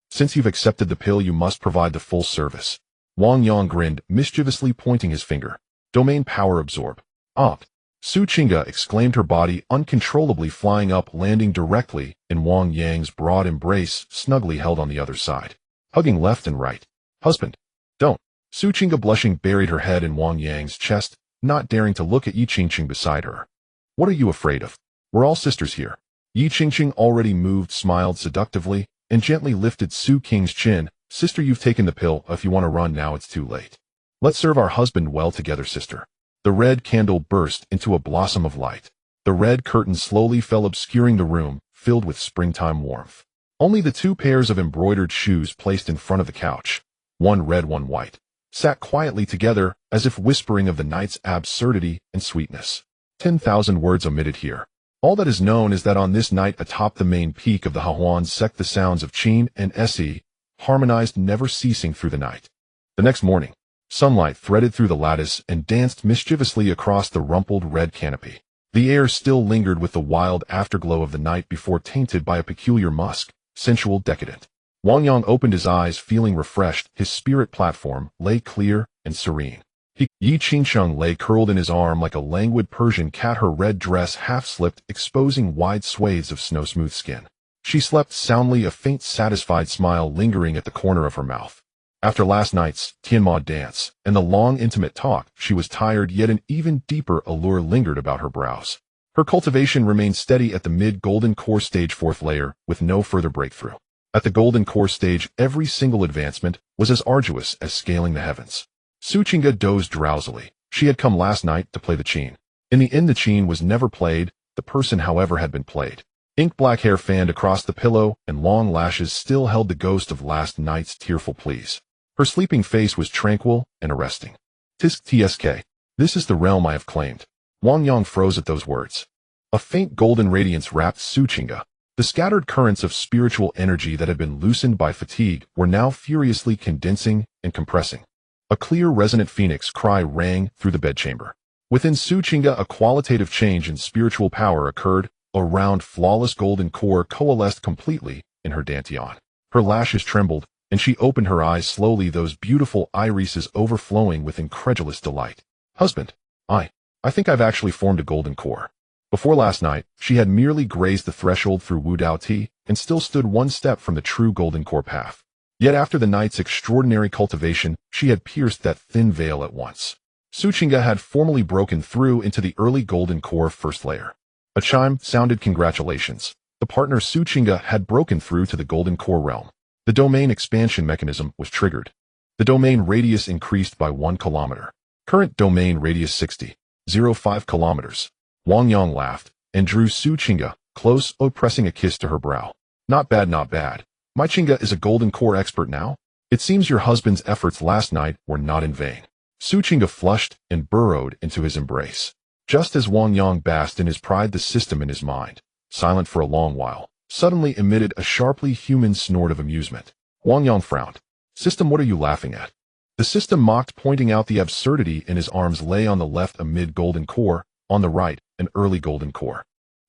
Since you've accepted the pill, you must provide the full service. Wang Yang grinned, mischievously pointing his finger. Domain power absorb. Ah! Su Qingge exclaimed, her body uncontrollably flying up, landing directly in Wang Yang's broad embrace, snugly held on the other side, hugging left and right. Husband, don't. Su Qingge, blushing, buried her head in Wang Yang's chest, not daring to look at Yi Qingsheng beside her. What are you afraid of? We're all sisters here. Yi Qingsheng, already moved, smiled seductively and gently lifted Su Qing's chin. Sister, you've taken the pill. If you want to run now, it's too late. Let's serve our husband well together, sister. The red candle burst into a blossom of light. The red curtain slowly fell, obscuring the room, filled with springtime warmth. Only the 2 pairs of embroidered shoes placed in front of the couch, one red, one white, sat quietly together, as if whispering of the night's absurdity and sweetness. 10,000 words omitted here. All that is known is that on this night, atop the main peak of the Hahuan sect, the sounds of Qin and Se harmonized, never ceasing through the night. The next morning, sunlight threaded through the lattice and danced mischievously across the rumpled red canopy. The air still lingered with the wild afterglow of the night before, tainted by a peculiar musk, sensual, decadent. Wang Yang opened his eyes, feeling refreshed. His spirit platform lay clear and serene. Yi Qingsheng lay curled in his arm like a languid Persian cat, her red dress half slipped, exposing wide swathes of snow-smooth skin. She slept soundly, a faint satisfied smile lingering at the corner of her mouth. After last night's Tianma dance and the long intimate talk, she was tired, yet an even deeper allure lingered about her brows. Her cultivation remained steady at the mid-golden core stage 4th layer, with no further breakthrough. At the golden core stage, every single advancement was as arduous as scaling the heavens. Suchinga dozed drowsily. She had come last night to play the qin. In the end, the qin was never played. The person, however, had been played. Ink-black hair fanned across the pillow, and long lashes still held the ghost of last night's tearful pleas. Her sleeping face was tranquil and arresting. Tsk. This is the realm I have claimed. Wang Yang froze at those words. A faint golden radiance wrapped Suchinga. The scattered currents of spiritual energy that had been loosened by fatigue were now furiously condensing and compressing. A clear, resonant phoenix cry rang through the bedchamber. Within Suchinga, a qualitative change in spiritual power occurred. A round, flawless golden core coalesced completely in her dantian. Her lashes trembled, and she opened her eyes slowly, those beautiful irises overflowing with incredulous delight. Husband, I think I've actually formed a golden core. Before last night, she had merely grazed the threshold through Wu Dao Ti and still stood one step from the true golden core path. Yet after the night's extraordinary cultivation, she had pierced that thin veil at once. Suchinga had formally broken through into the early golden core 1st layer. A chime sounded congratulations. The partner Suchinga had broken through to the golden core realm. The domain expansion mechanism was triggered. The domain radius increased by 1 kilometer. Current domain radius 60.05 kilometers. Wang Yang laughed and drew Suchinga close, pressing a kiss to her brow. Not bad, not bad. My Chinga is a golden core expert now. It seems your husband's efforts last night were not in vain. Suchinga flushed and burrowed into his embrace. Just as Wang Yang basked in his pride, the system in his mind, silent for a long while, suddenly emitted a sharply human snort of amusement. Wang Yang frowned. System, what are you laughing at? The system mocked, pointing out the absurdity. In his arms lay on the left a mid-golden core, on the right an early golden core.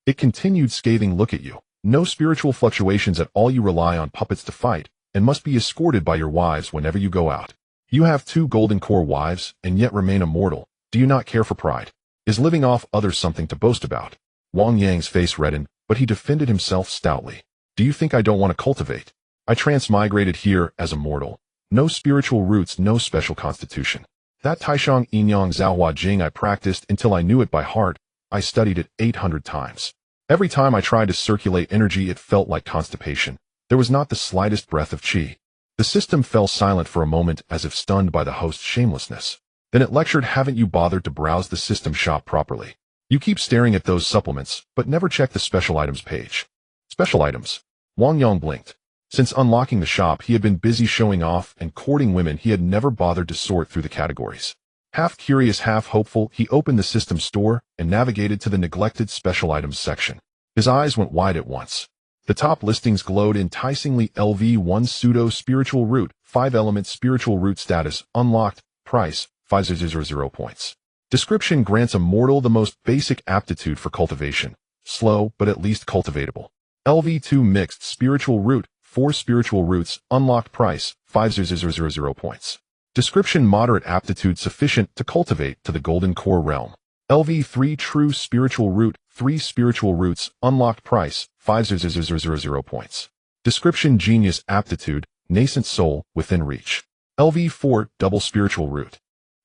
It continued, scathing, look at you. No spiritual fluctuations at all. You rely on puppets to fight, and must be escorted by your wives whenever you go out. You have 2 golden core wives, and yet remain immortal. Do you not care for pride? Is living off others something to boast about? Wang Yang's face reddened, but he defended himself stoutly. Do you think I don't want to cultivate? I transmigrated here as a mortal. No spiritual roots, no special constitution. That Taishang Yinyang Zhaohua Jing I practiced until I knew it by heart. I studied it 800 times. Every time I tried to circulate energy, it felt like constipation. There was not the slightest breath of qi. The system fell silent for a moment, as if stunned by the host's shamelessness. Then it lectured, haven't you bothered to browse the system shop properly? You keep staring at those supplements, but never check the special items page. Special items? Wang Yang blinked. Since unlocking the shop, he had been busy showing off and courting women. He had never bothered to sort through the categories. Half curious, half hopeful, he opened the system store and navigated to the neglected special items section. His eyes went wide at once. The top listings glowed enticingly. LV1 Pseudo Spiritual Root, 5-element spiritual root status, unlocked, price, 500 points. Description: grants a mortal the most basic aptitude for cultivation. Slow, but at least cultivatable. LV2 Mixed Spiritual Root, 4 spiritual roots, unlocked, price, 500 points. Description: moderate aptitude sufficient to cultivate to the golden core realm. LV3 True Spiritual Root, 3 spiritual roots, unlocked, price, 500 points. Description: genius aptitude, nascent soul, within reach. LV4 Double Spiritual Root.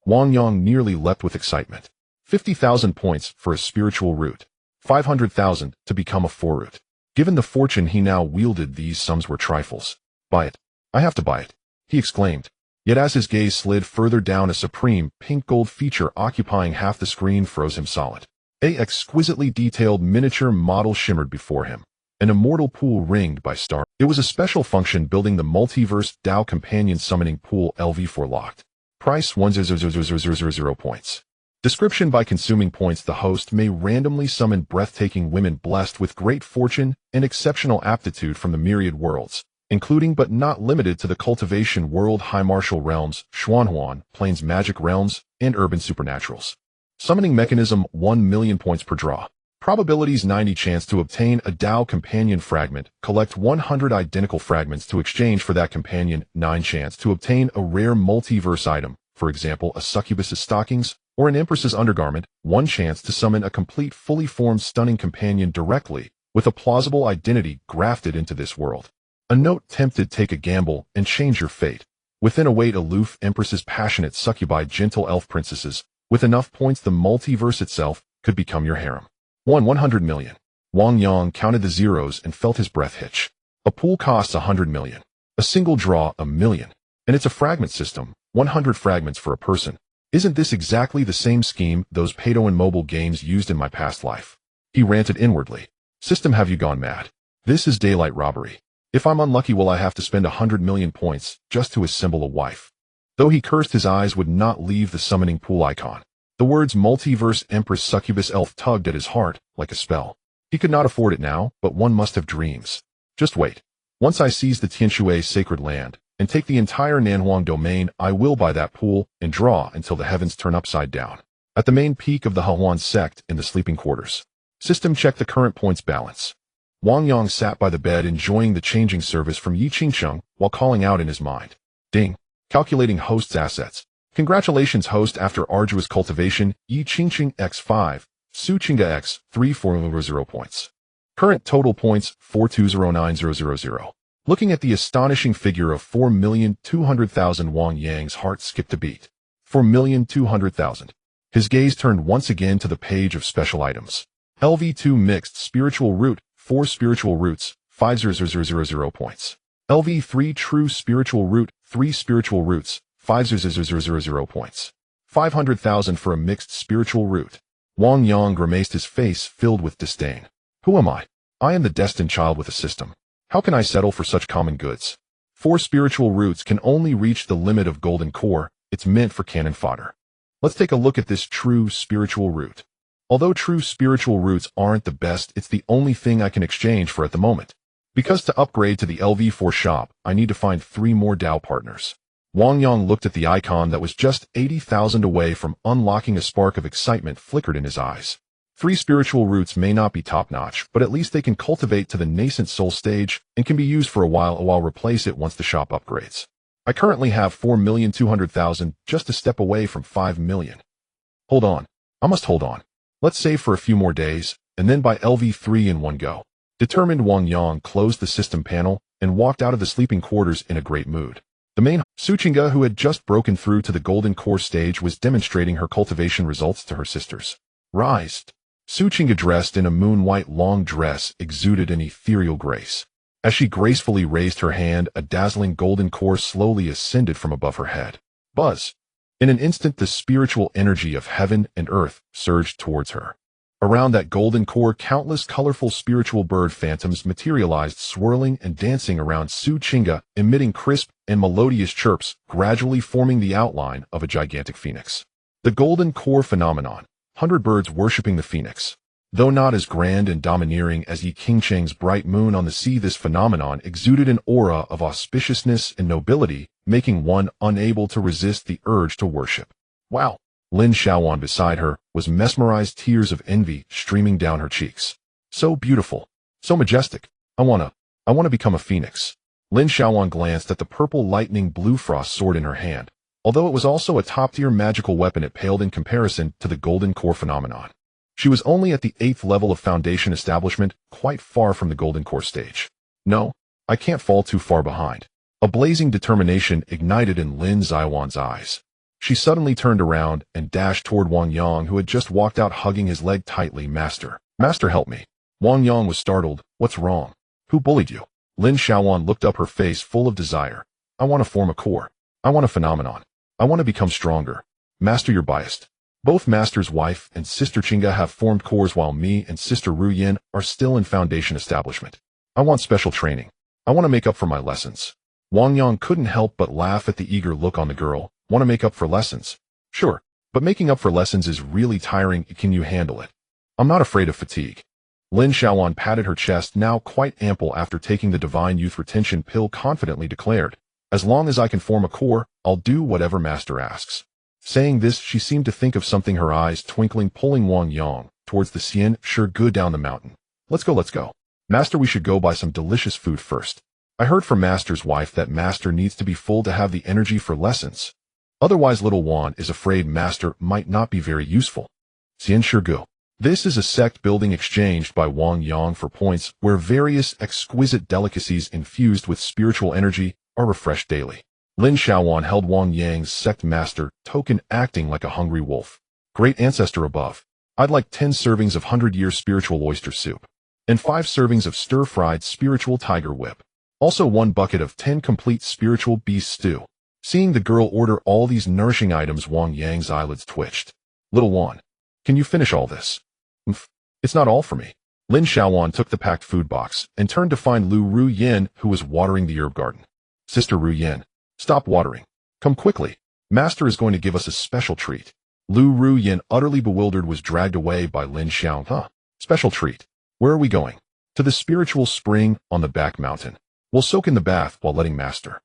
Wang Yang nearly leapt with excitement. 50,000 points for a spiritual root. 500,000 to become a 4 root. Given the fortune he now wielded, these sums were trifles. Buy it. I have to buy it, he exclaimed. Yet as his gaze slid further down, a supreme pink gold feature occupying half the screen froze him solid. A exquisitely detailed miniature model shimmered before him. An immortal pool ringed by stars. It was a special function building the multiverse Dao companion summoning pool. LV4 locked. Price 100 points. Description: by consuming points, the host may randomly summon breathtaking women blessed with great fortune and exceptional aptitude from the myriad worlds, including but not limited to the cultivation world, high martial realms, Xuanhuan, plains magic realms, and urban supernaturals. Summoning mechanism: 1,000,000 points per draw. Probabilities: 90 chance to obtain a Dao companion fragment. Collect 100 identical fragments to exchange for that companion. 9 chance to obtain a rare multiverse item, for example a succubus's stockings or an empress's undergarment. 1 chance to summon a complete, fully formed, stunning companion directly, with a plausible identity grafted into this world. A note tempted: take a gamble and change your fate. Within await aloof empresses, passionate succubi, gentle elf princesses. With enough points, the multiverse itself could become your harem. 100 million. Wang Yang counted the zeros and felt his breath hitch. A pool costs 100 million. A single draw, 1 million. And it's a fragment system, 100 fragments for a person. Isn't this exactly the same scheme those pedo and mobile games used in my past life? He ranted inwardly. System, have you gone mad? This is daylight robbery. If I'm unlucky, will I have to spend 100 million points just to assemble a wife? Though he cursed, his eyes would not leave the summoning pool icon. The words multiverse, empress, succubus, elf tugged at his heart like a spell. He could not afford it now, but one must have dreams. Just wait. Once I seize the Tianshui sacred land and take the entire Nanhuang domain, I will buy that pool and draw until the heavens turn upside down. At the main peak of the Huan sect in the sleeping quarters. System, check the current points balance. Wang Yang sat by the bed enjoying the changing service from Yi Qingcheng while calling out in his mind. Ding. Calculating host's assets. Congratulations, host. After arduous cultivation, Yi Qingcheng x5, Su Qingga x 3400 points. Current total points 4209000. Looking at the astonishing figure of 4,200,000, Wang Yang's heart skipped a beat. 4,200,000. His gaze turned once again to the page of special items. LV2 mixed spiritual root, 4 spiritual roots, 5,000 points. LV3 true spiritual root, 3 spiritual roots, 5,000 points. 500,000 for a mixed spiritual root. Wang Yang grimaced, his face filled with disdain. Who am I? I am the destined child with a system. How can I settle for such common goods? 4 spiritual roots can only reach the limit of golden core. It's meant for cannon fodder. Let's take a look at this true spiritual root. Although true spiritual roots aren't the best, it's the only thing I can exchange for at the moment. Because to upgrade to the LV4 shop, I need to find 3 more Dao partners. Wang Yang looked at the icon that was just 80,000 away from unlocking. A spark of excitement flickered in his eyes. 3 spiritual roots may not be top-notch, but at least they can cultivate to the nascent soul stage and can be used for a while replace it once the shop upgrades. I currently have 4,200,000, just a step away from 5 million. Hold on. I must hold on. Let's save for a few more days, and then buy LV3 in one go. Determined, Wang Yang closed the system panel and walked out of the sleeping quarters in a great mood. The main Su Qingga, who had just broken through to the golden core stage, was demonstrating her cultivation results to her sisters. Rise. Su Qingga, dressed in a moon-white long dress, exuded an ethereal grace. As she gracefully raised her hand, a dazzling golden core slowly ascended from above her head. Buzz. In an instant, the spiritual energy of heaven and earth surged towards her. Around that golden core, countless colorful spiritual bird phantoms materialized, swirling and dancing around Su Qingga, emitting crisp and melodious chirps, gradually forming the outline of a gigantic phoenix. The golden core phenomenon. 100 birds worshipping the phoenix. Though not as grand and domineering as Yi Qingcheng's bright moon on the sea, this phenomenon exuded an aura of auspiciousness and nobility, making one unable to resist the urge to worship. Wow! Lin Xiaowan beside her was mesmerized, tears of envy streaming down her cheeks. So beautiful. So majestic. I wanna become a phoenix. Lin Xiaowan glanced at the purple lightning blue frost sword in her hand. Although it was also a top-tier magical weapon, it paled in comparison to the golden core phenomenon. She was only at the 8th level of foundation establishment, quite far from the golden core stage. No, I can't fall too far behind. A blazing determination ignited in Lin Xiaowan's eyes. She suddenly turned around and dashed toward Wang Yang, who had just walked out, hugging his leg tightly. Master, help me. Wang Yang was startled. What's wrong? Who bullied you? Lin Xiaowan looked up, her face full of desire. I want to form a core. I want a phenomenon. I want to become stronger. Master, you're biased. Both Master's wife and Sister Qingga have formed cores while me and Sister Ru Yin are still in foundation establishment. I want special training. I want to make up for my lessons. Wang Yang couldn't help but laugh at the eager look on the girl. Want to make up for lessons? Sure, but making up for lessons is really tiring. Can you handle it? I'm not afraid of fatigue. Lin Xiaowan patted her chest, now quite ample after taking the divine youth retention pill, confidently declared, as long as I can form a core, I'll do whatever Master asks. Saying this, she seemed to think of something, her eyes twinkling, pulling Wang Yang towards the Xian Sure good down the mountain. Let's go. Master, we should go buy some delicious food first. I heard from Master's wife that Master needs to be full to have the energy for lessons. Otherwise, little Wan is afraid Master might not be very useful. Xian Sure gu. This is a sect building exchanged by Wang Yang for points, where various exquisite delicacies infused with spiritual energy are refreshed daily. Lin Shaowan held Wang Yang's sect master token, acting like a hungry wolf. Great ancestor above, I'd like 10 servings of 100-year spiritual oyster soup, and 5 servings of stir-fried spiritual tiger whip. Also 1 bucket of 10 complete spiritual beast stew. Seeing the girl order all these nourishing items, Wang Yang's eyelids twitched. Little one, can you finish all this? It's not all for me. Lin Shaowan took the packed food box and turned to find Lu Ruyin, who was watering the herb garden. Sister Ruyin, stop watering. Come quickly. Master is going to give us a special treat. Lu Ruyin, utterly bewildered, was dragged away by Lin Xiao. Special treat. Where are we going? To the spiritual spring on the back mountain. We'll soak in the bath while letting Master.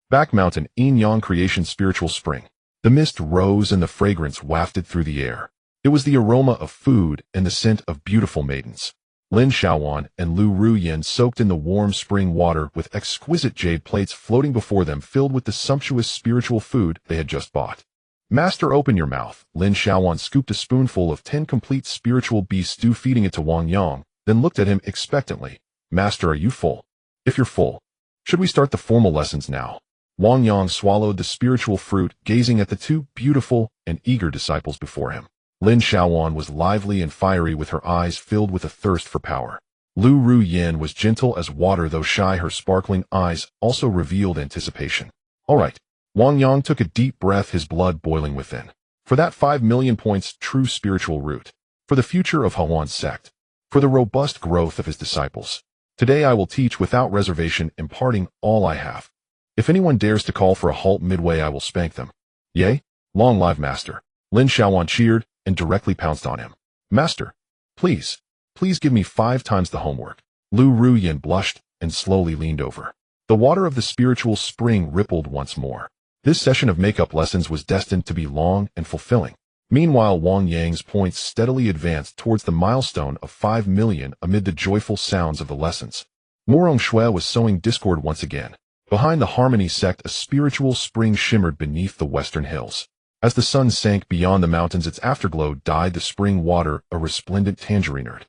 Back mountain, Yin Yang creation spiritual spring. The mist rose and the fragrance wafted through the air. It was the aroma of food and the scent of beautiful maidens. Lin Shaowan and Lu Ruyin soaked in the warm spring water with exquisite jade plates floating before them filled with the sumptuous spiritual food they had just bought. Master, open your mouth. Lin Shaowan scooped a spoonful of 10 complete spiritual beast stew, feeding it to Wang Yang, then looked at him expectantly. Master, are you full? If you're full, should we start the formal lessons now? Wang Yang swallowed the spiritual fruit, gazing at the 2 beautiful and eager disciples before him. Lin Shaowan was lively and fiery, with her eyes filled with a thirst for power. Lu Ruyin was gentle as water, though shy. Her sparkling eyes also revealed anticipation. All right. Wang Yang took a deep breath, his blood boiling within. For that 5 million points true spiritual root. For the future of Huan sect. For the robust growth of his disciples. Today I will teach without reservation, imparting all I have. If anyone dares to call for a halt midway, I will spank them. Yea, long live Master. Lin Shaowan cheered and directly pounced on him. Master, please give me 5 times the homework. Lu Ruyin blushed and slowly leaned over. The water of the spiritual spring rippled once more. This session of makeup lessons was destined to be long and fulfilling. Meanwhile, Wang Yang's points steadily advanced towards the milestone of 5 million amid the joyful sounds of the lessons. Morong Shui was sowing discord once again. Behind the Harmony sect, a spiritual spring shimmered beneath the western hills. As the sun sank beyond the mountains, its afterglow dyed the spring water a resplendent tangerine.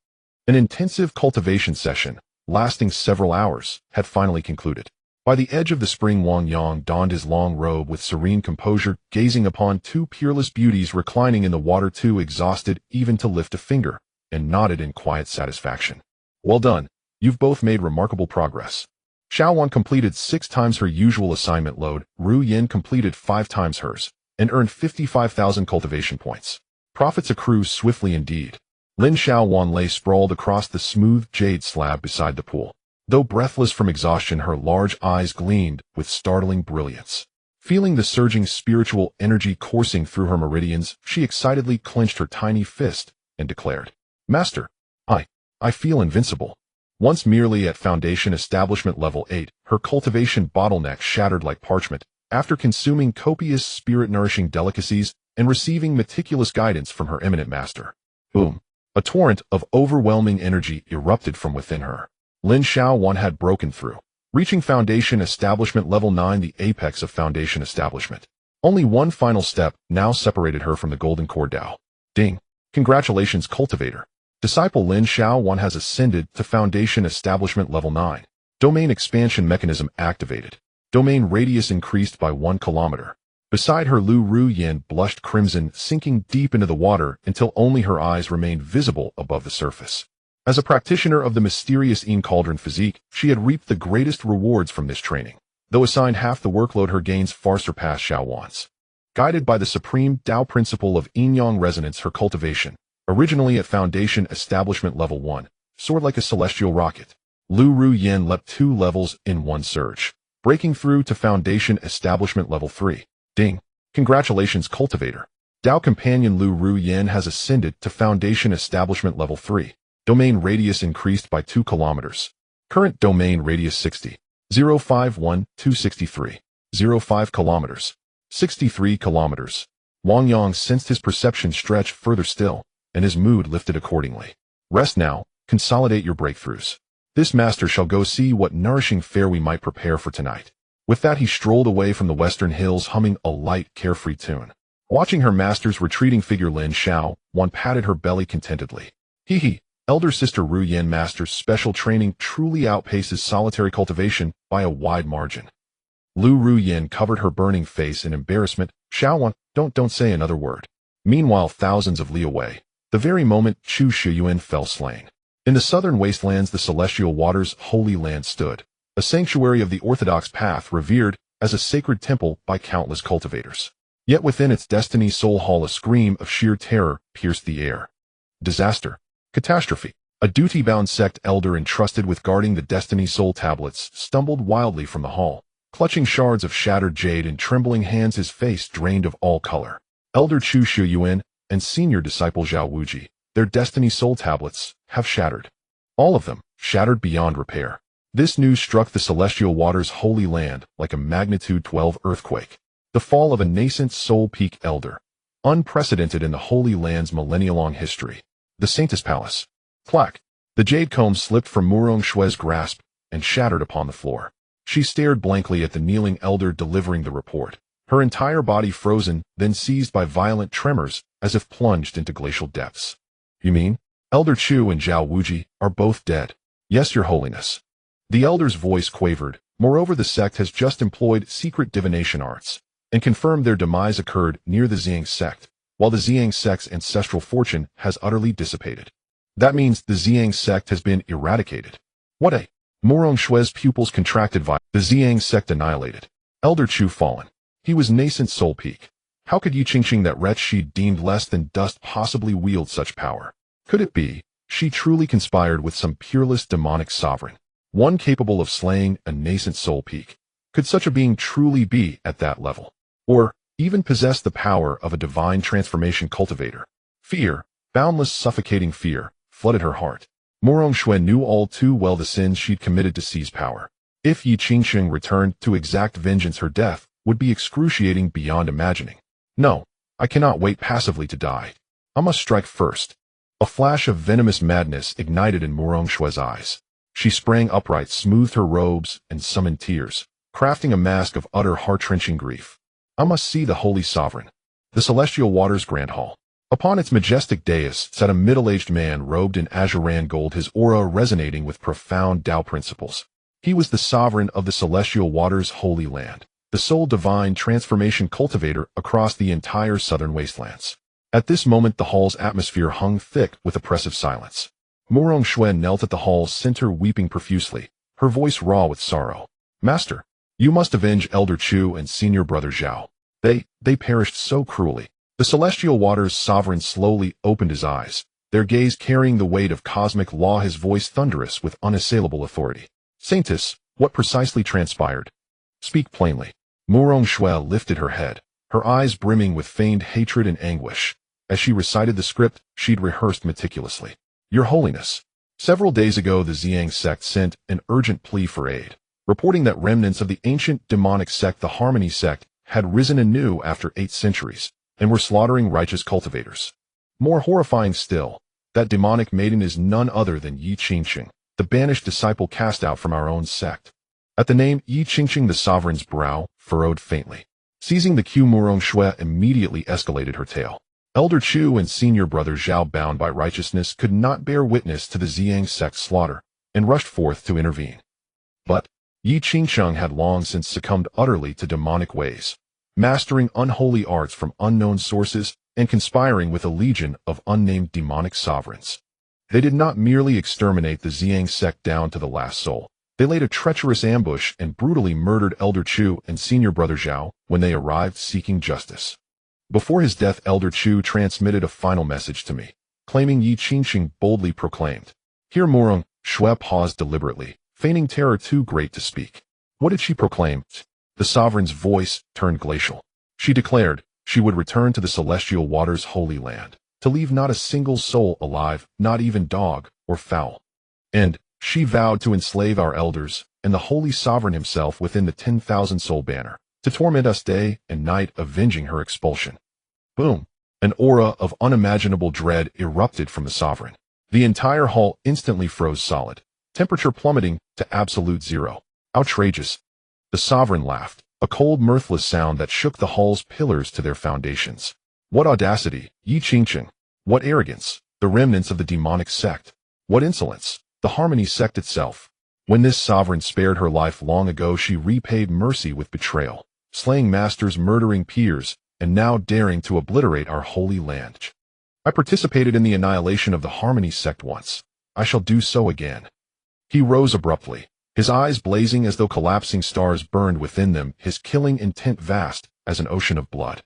An intensive cultivation session, lasting several hours, had finally concluded. By the edge of the spring, Wang Yang donned his long robe with serene composure, gazing upon 2 peerless beauties reclining in the water, too exhausted even to lift a finger, and nodded in quiet satisfaction. Well done. You've both made remarkable progress. Shaowan completed 6 times her usual assignment load, Ru Yin completed 5 times hers, and earned 55,000 cultivation points. Profits accrue swiftly indeed. Lin Shaowan lay sprawled across the smooth jade slab beside the pool. Though breathless from exhaustion, her large eyes gleamed with startling brilliance. Feeling the surging spiritual energy coursing through her meridians, she excitedly clenched her tiny fist and declared, Master, I feel invincible. Once merely at Foundation Establishment Level 8, her cultivation bottleneck shattered like parchment, after consuming copious spirit-nourishing delicacies and receiving meticulous guidance from her eminent master. Boom! A torrent of overwhelming energy erupted from within her. Lin Shaowan had broken through, reaching Foundation Establishment Level 9, the apex of Foundation Establishment. Only one final step now separated her from the Golden Core Dao. Ding! Congratulations, Cultivator. Disciple Lin Shaowan has ascended to Foundation Establishment Level 9. Domain expansion mechanism activated. Domain radius increased by 1 kilometer. Beside her, Lu Ruyin blushed crimson, sinking deep into the water until only her eyes remained visible above the surface. As a practitioner of the mysterious Yin Cauldron physique, she had reaped the greatest rewards from this training. Though assigned half the workload, her gains far surpassed Shaowan's. Guided by the supreme Tao principle of Yin-Yang resonance, her cultivation, originally at Foundation Establishment Level 1, soared like a celestial rocket. Lu Ruyin leapt 2 levels in one surge, breaking through to Foundation Establishment Level 3. Ding! Congratulations, Cultivator. Tao Companion Lu Ruyin has ascended to Foundation Establishment Level 3. Domain radius increased by 2 kilometers. Current domain radius 60. 051-263. 05 kilometers. 63 kilometers. Wang Yang sensed his perception stretch further still, and his mood lifted accordingly. Rest now, consolidate your breakthroughs. This master shall go see what nourishing fare we might prepare for tonight. With that, he strolled away from the western hills, humming a light, carefree tune. Watching her master's retreating figure, Lin Shaowan patted her belly contentedly. Hee. Elder Sister Ru Yin Master's special training truly outpaces solitary cultivation by a wide margin. Lu Ruyin covered her burning face in embarrassment. Xiaowan, don't say another word. Meanwhile, thousands of li away, the very moment Chu Shiyuan fell slain. In the southern wastelands, the celestial waters' holy land stood, a sanctuary of the orthodox path revered as a sacred temple by countless cultivators. Yet within its destiny soul hall a scream of sheer terror pierced the air. Disaster. Catastrophe. A duty-bound sect elder entrusted with guarding the destiny soul tablets stumbled wildly from the hall, clutching shards of shattered jade in trembling hands, his face drained of all color. Elder Chu Shiyuan and senior disciple Zhao Wuji, their destiny soul tablets, have shattered. All of them, shattered beyond repair. This news struck the celestial waters' holy land like a magnitude 12 earthquake. The fall of a nascent soul peak elder, unprecedented in the holy land's millennia-long history. The Saintess Palace. Clack. The jade comb slipped from Murong Shue's grasp and shattered upon the floor. She stared blankly at the kneeling elder delivering the report, her entire body frozen, then seized by violent tremors as if plunged into glacial depths. You mean? Elder Chu and Zhao Wuji are both dead. Yes, Your Holiness. The elder's voice quavered. Moreover, the sect has just employed secret divination arts and confirmed their demise occurred near the Xiang sect, while the Xiang sect's ancestral fortune has utterly dissipated. That means the Xiang sect has been eradicated. What a... Murong Shue's pupils contracted violently. The Xiang sect annihilated. Elder Chu fallen. He was nascent soul peak. How could Yi Qingqing, that wretch she deemed less than dust, possibly wield such power? Could it be she truly conspired with some peerless demonic sovereign, one capable of slaying a nascent soul peak? Could such a being truly be at that level? Or even possess the power of a divine transformation cultivator? Fear, boundless suffocating fear, flooded her heart. Murong Shue knew all too well the sins she'd committed to seize power. If Yi Qingqing returned to exact vengeance, her death would be excruciating beyond imagining. No, I cannot wait passively to die. I must strike first. A flash of venomous madness ignited in Murong Shue's eyes. She sprang upright, smoothed her robes, and summoned tears, crafting a mask of utter heart-wrenching grief. I must see the Holy Sovereign. The Celestial Waters Grand Hall. Upon its majestic dais sat a middle-aged man robed in azuran gold, his aura resonating with profound Tao principles. He was the sovereign of the Celestial Waters' Holy Land, the sole divine transformation cultivator across the entire southern wastelands. At this moment, the hall's atmosphere hung thick with oppressive silence. Murong Shue knelt at the hall's center, weeping profusely, her voice raw with sorrow. Master, you must avenge Elder Chu and senior brother Zhao. They perished so cruelly. The Celestial Waters Sovereign slowly opened his eyes, their gaze carrying the weight of cosmic law, his voice thunderous with unassailable authority. Saintess, what precisely transpired? Speak plainly. Murong Shue lifted her head, her eyes brimming with feigned hatred and anguish, as she recited the script she'd rehearsed meticulously. Your Holiness, several days ago the Xiang sect sent an urgent plea for aid, reporting that remnants of the ancient demonic sect, the Harmony sect, had risen anew after 8 centuries, and were slaughtering righteous cultivators. More horrifying still, that demonic maiden is none other than Yi Qingqing, the banished disciple cast out from our own sect. At the name Yi Qingqing, the sovereign's brow furrowed faintly. Seizing the cue, Murong Shue immediately escalated her tale. Elder Chu and senior brother Zhao, bound by righteousness, could not bear witness to the Xiang sect's slaughter, and rushed forth to intervene. But Yi Qingqing had long since succumbed utterly to demonic ways, mastering unholy arts from unknown sources and conspiring with a legion of unnamed demonic sovereigns. They did not merely exterminate the Xiang sect down to the last soul. They laid a treacherous ambush and brutally murdered Elder Chu and senior brother Zhao when they arrived seeking justice. Before his death, Elder Chu transmitted a final message to me, claiming Yi Qingqing boldly proclaimed. Here Murong Shue paused deliberately, feigning terror too great to speak. What did she proclaim? The sovereign's voice turned glacial. She declared she would return to the Celestial Waters' Holy Land, to leave not a single soul alive, not even dog or fowl. And she vowed to enslave our elders and the Holy Sovereign himself within the 10,000-soul banner, to torment us day and night, avenging her expulsion. Boom! An aura of unimaginable dread erupted from the sovereign. The entire hall instantly froze solid, temperature plummeting to absolute zero. Outrageous! The sovereign laughed, a cold, mirthless sound that shook the hall's pillars to their foundations. What audacity, Yi Qingqing! What arrogance! The remnants of the demonic sect! What insolence! The Harmony sect itself! When this sovereign spared her life long ago, she repaid mercy with betrayal, slaying masters, murdering peers, and now daring to obliterate our holy land. I participated in the annihilation of the Harmony sect once. I shall do so again. He rose abruptly, his eyes blazing as though collapsing stars burned within them, his killing intent vast as an ocean of blood.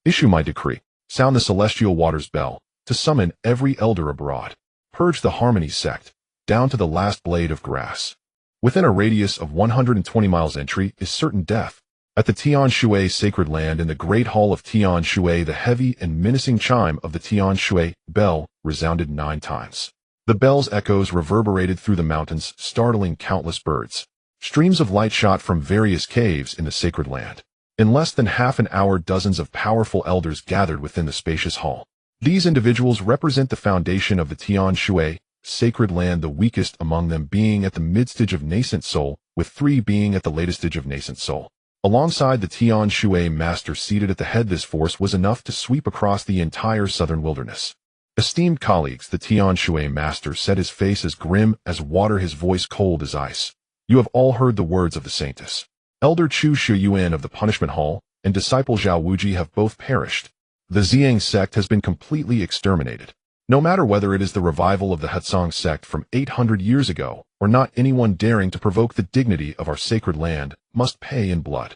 Issue my decree. Sound the celestial waters bell, to summon every elder abroad. Purge the Harmony sect, down to the last blade of grass. Within a radius of 120 miles entry is certain death. At the Tian Shui sacred land in the great hall of Tian Shui, the heavy and menacing chime of the Tian Shui bell resounded 9 times. The bell's echoes reverberated through the mountains, startling countless birds. Streams of light shot from various caves in the sacred land. In less than half an hour, dozens of powerful elders gathered within the spacious hall. These individuals represent the foundation of the Tian Shui sacred land, the weakest among them being at the mid-stage of nascent soul, with 3 being at the latest stage of nascent soul. Alongside the Tian Shui master seated at the head, this force was enough to sweep across the entire southern wilderness. Esteemed colleagues, the Tian Shui master set, his face as grim as water, his voice cold as ice. You have all heard the words of the saintess. Elder Chu Shuyuan of the Punishment Hall and disciple Zhao Wuji have both perished. The Ziyang sect has been completely exterminated. No matter whether it is the revival of the Hetsong sect from 800 years ago or not, anyone daring to provoke the dignity of our sacred land must pay in blood.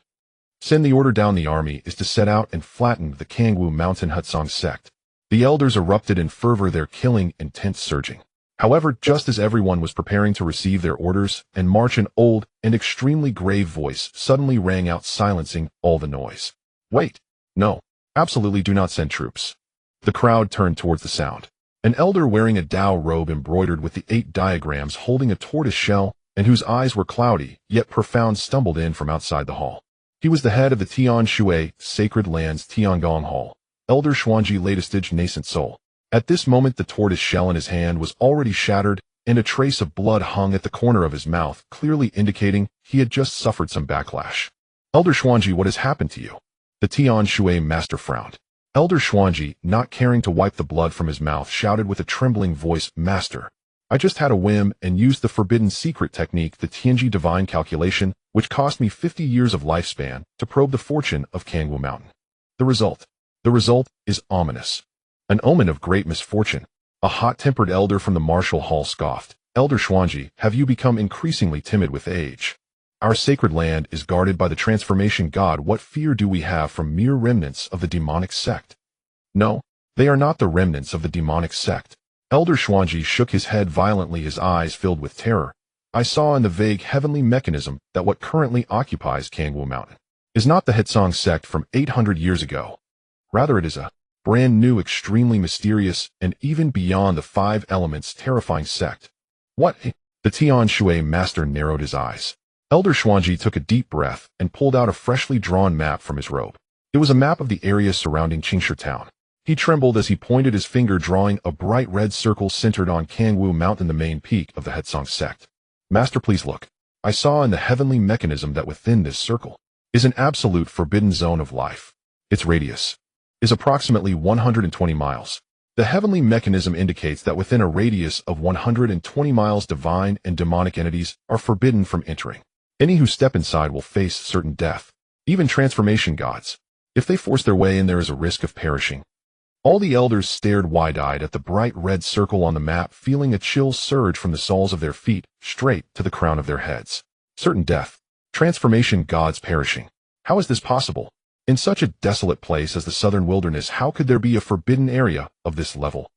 Send the order down. The army is to set out and flatten the Kangwu Mountain Hetsong sect. The elders erupted in fervor, their killing intent surging. However, just as everyone was preparing to receive their orders and march, an old and extremely grave voice suddenly rang out, silencing all the noise. Wait. No. Absolutely do not send troops. The crowd turned towards the sound. An elder wearing a Tao robe embroidered with the 8 diagrams, holding a tortoise shell, and whose eyes were cloudy yet profound, stumbled in from outside the hall. He was the head of the Tian Shui Sacred Lands Tiangong Hall, Elder Xuanji, latest stage nascent soul. At this moment, the tortoise shell in his hand was already shattered, and a trace of blood hung at the corner of his mouth, clearly indicating he had just suffered some backlash. Elder Xuanji, what has happened to you? The Tian Shui master frowned. Elder Xuanji, not caring to wipe the blood from his mouth, shouted with a trembling voice, Master, I just had a whim and used the forbidden secret technique, the Tianji divine calculation, which cost me 50 years of lifespan, to probe the fortune of Kangwu Mountain. The result is ominous. An omen of great misfortune. A hot-tempered elder from the martial hall scoffed. Elder Xuanji, have you become increasingly timid with age? Our sacred land is guarded by the transformation god. What fear do we have from mere remnants of the demonic sect? No, they are not the remnants of the demonic sect. Elder Xuanji shook his head violently, his eyes filled with terror. I saw in the vague heavenly mechanism that what currently occupies Kangwu Mountain is not the Hetsong sect from 800 years ago. Rather, it is a brand new, extremely mysterious, and even beyond the 5 elements terrifying sect. What? The Tian Shui master narrowed his eyes. Elder Xuanji took a deep breath and pulled out a freshly drawn map from his robe. It was a map of the area surrounding Qingshi town. He trembled as he pointed his finger, drawing a bright red circle centered on Kangwu Mountain, the main peak of the Hetsong sect. Master, please look. I saw in the heavenly mechanism that within this circle is an absolute forbidden zone of life. Its radius is approximately 120 miles. The heavenly mechanism indicates that within a radius of 120 miles, divine and demonic entities are forbidden from entering. Any who step inside will face certain death. Even transformation gods. If they force their way in, there is a risk of perishing. All the elders stared wide-eyed at the bright red circle on the map, feeling a chill surge from the soles of their feet straight to the crown of their heads. Certain death. Transformation gods perishing. How is this possible? In such a desolate place as the southern wilderness, how could there be a forbidden area of this level?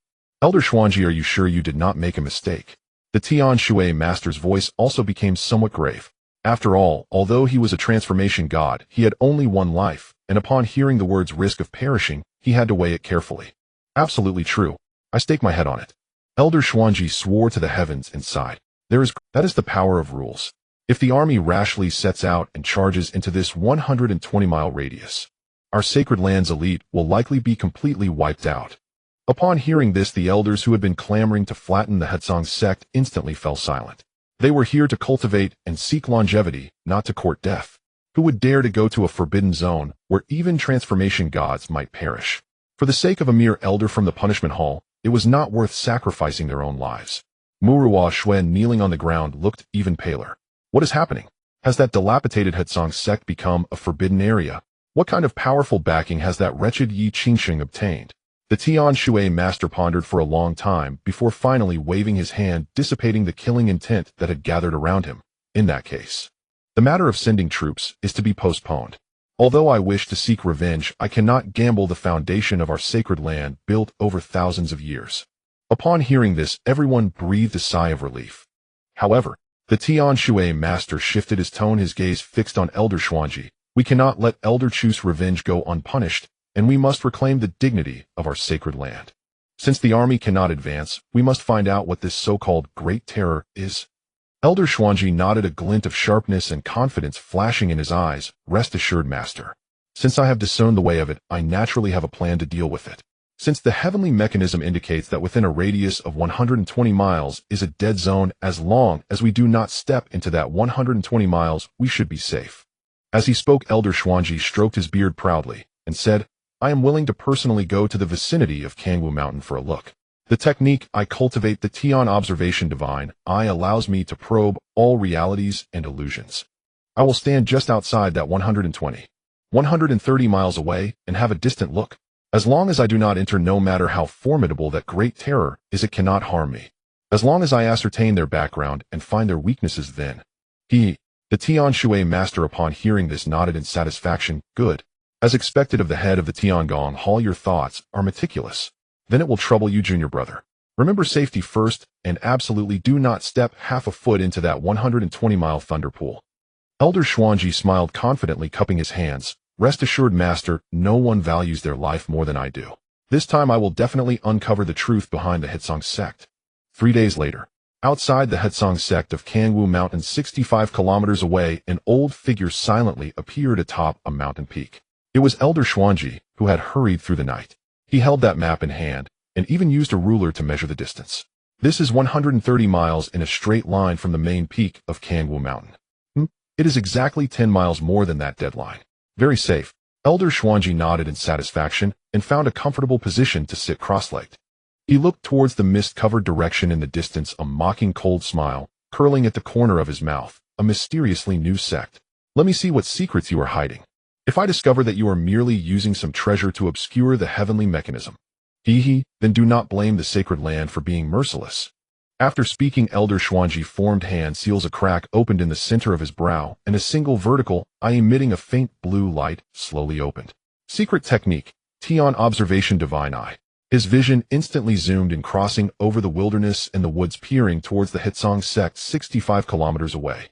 Elder Xuanji, are you sure you did not make a mistake? The Tian Shui master's voice also became somewhat grave. After all, although he was a transformation god, he had only one life, and upon hearing the words risk of perishing, he had to weigh it carefully. Absolutely true. I stake my head on it. Elder Xuanji swore to the heavens and sighed. That is the power of rules. If the army rashly sets out and charges into this 120-mile radius, our sacred land's elite will likely be completely wiped out. Upon hearing this, the elders who had been clamoring to flatten the Hetsong sect instantly fell silent. They were here to cultivate and seek longevity, not to court death. Who would dare to go to a forbidden zone where even transformation gods might perish? For the sake of a mere elder from the punishment hall, it was not worth sacrificing their own lives. Muruwa Shuen, kneeling on the ground, looked even paler. What is happening? Has that dilapidated Hetsong sect become a forbidden area? What kind of powerful backing has that wretched Yi Qingxing obtained? The Tian Shui master pondered for a long time before finally waving his hand, dissipating the killing intent that had gathered around him. In that case, the matter of sending troops is to be postponed. Although I wish to seek revenge, I cannot gamble the foundation of our sacred land built over thousands of years. Upon hearing this, everyone breathed a sigh of relief. However, the Tian Shui master shifted his tone, his gaze fixed on Elder Xuanji. We cannot let Elder Chu's revenge go unpunished, and we must reclaim the dignity of our sacred land. Since the army cannot advance, we must find out what this so-called Great Terror is. Elder Xuanji nodded, a glint of sharpness and confidence flashing in his eyes. Rest assured, master. Since I have discerned the way of it, I naturally have a plan to deal with it. Since the heavenly mechanism indicates that within a radius of 120 miles is a dead zone, as long as we do not step into that 120 miles, we should be safe. As he spoke, Elder Xuanji stroked his beard proudly and said, I am willing to personally go to the vicinity of Kangwu Mountain for a look. The technique I cultivate, the Tian Observation Divine Eye, allows me to probe all realities and illusions. I will stand just outside that 130 miles away and have a distant look. As long as I do not enter, no matter how formidable that Great Terror is, it cannot harm me. As long as I ascertain their background and find their weaknesses, then. The Tian Shui master, upon hearing this, nodded in satisfaction. Good. As expected of the head of the Tiangong Hall, your thoughts are meticulous. Then it will trouble you, junior brother. Remember safety first, and absolutely do not step half a foot into that 120-mile thunder pool. Elder Xuanji smiled confidently, cupping his hands. Rest assured, master, no one values their life more than I do. This time I will definitely uncover the truth behind the Hetsong sect. 3 days later, outside the Hetsong sect of Kangwu Mountain, 65 kilometers away, an old figure silently appeared atop a mountain peak. It was Elder Xuanji, who had hurried through the night. He held that map in hand, and even used a ruler to measure the distance. This is 130 miles in a straight line from the main peak of Kangwu Mountain. It is exactly 10 miles more than that deadline. Very safe. Elder Xuanji nodded in satisfaction and found a comfortable position to sit cross-legged. He looked towards the mist-covered direction in the distance, a mocking cold smile curling at the corner of his mouth. A mysteriously new sect. Let me see what secrets you are hiding. If I discover that you are merely using some treasure to obscure the heavenly mechanism, then do not blame the sacred land for being merciless. After speaking, Elder Xuanji formed hand seals. A crack opened in the center of his brow, and a single vertical eye emitting a faint blue light slowly opened. Secret technique, Tian Observation Divine Eye. His vision instantly zoomed in, crossing over the wilderness and the woods, peering towards the Hetsong sect 65 kilometers away.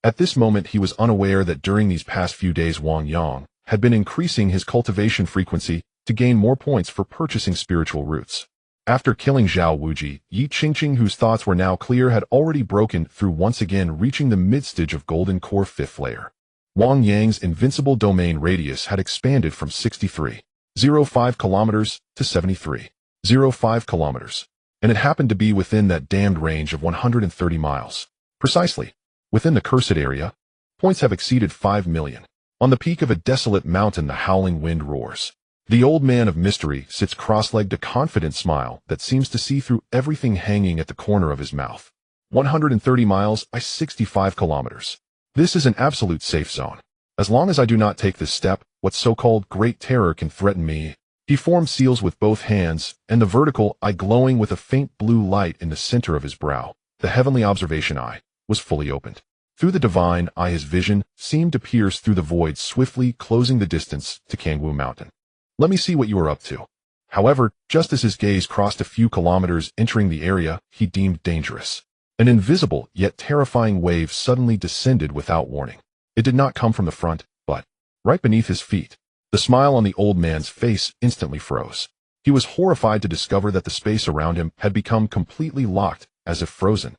At this moment, he was unaware that during these past few days, Wang Yang had been increasing his cultivation frequency to gain more points for purchasing spiritual roots. After killing Zhao Wuji, Yi Qingxing, whose thoughts were now clear, had already broken through, once again reaching the mid-stage of Golden Core 5th layer. Wang Yang's Invincible Domain radius had expanded from 63.05 kilometers to 73.05 kilometers, and it happened to be within that damned range of 130 miles. Precisely. Within the cursed area, points have exceeded 5 million. On the peak of a desolate mountain, the howling wind roars. The old man of mystery sits cross-legged, a confident smile that seems to see through everything hanging at the corner of his mouth. 130 miles, 65 kilometers. This is an absolute safe zone. As long as I do not take this step, what so-called Great Terror can threaten me. He formed seals with both hands, and the vertical eye, glowing with a faint blue light in the center of his brow, the heavenly observation eye, was fully opened. Through the divine eye, his vision seemed to pierce through the void, swiftly closing the distance to Kangwu Mountain. Let me see what you are up to. However, just as his gaze crossed a few kilometers, entering the area he deemed dangerous, an invisible yet terrifying wave suddenly descended without warning. It did not come from the front, but right beneath his feet. The smile on the old man's face instantly froze. He was horrified to discover that the space around him had become completely locked, as if frozen.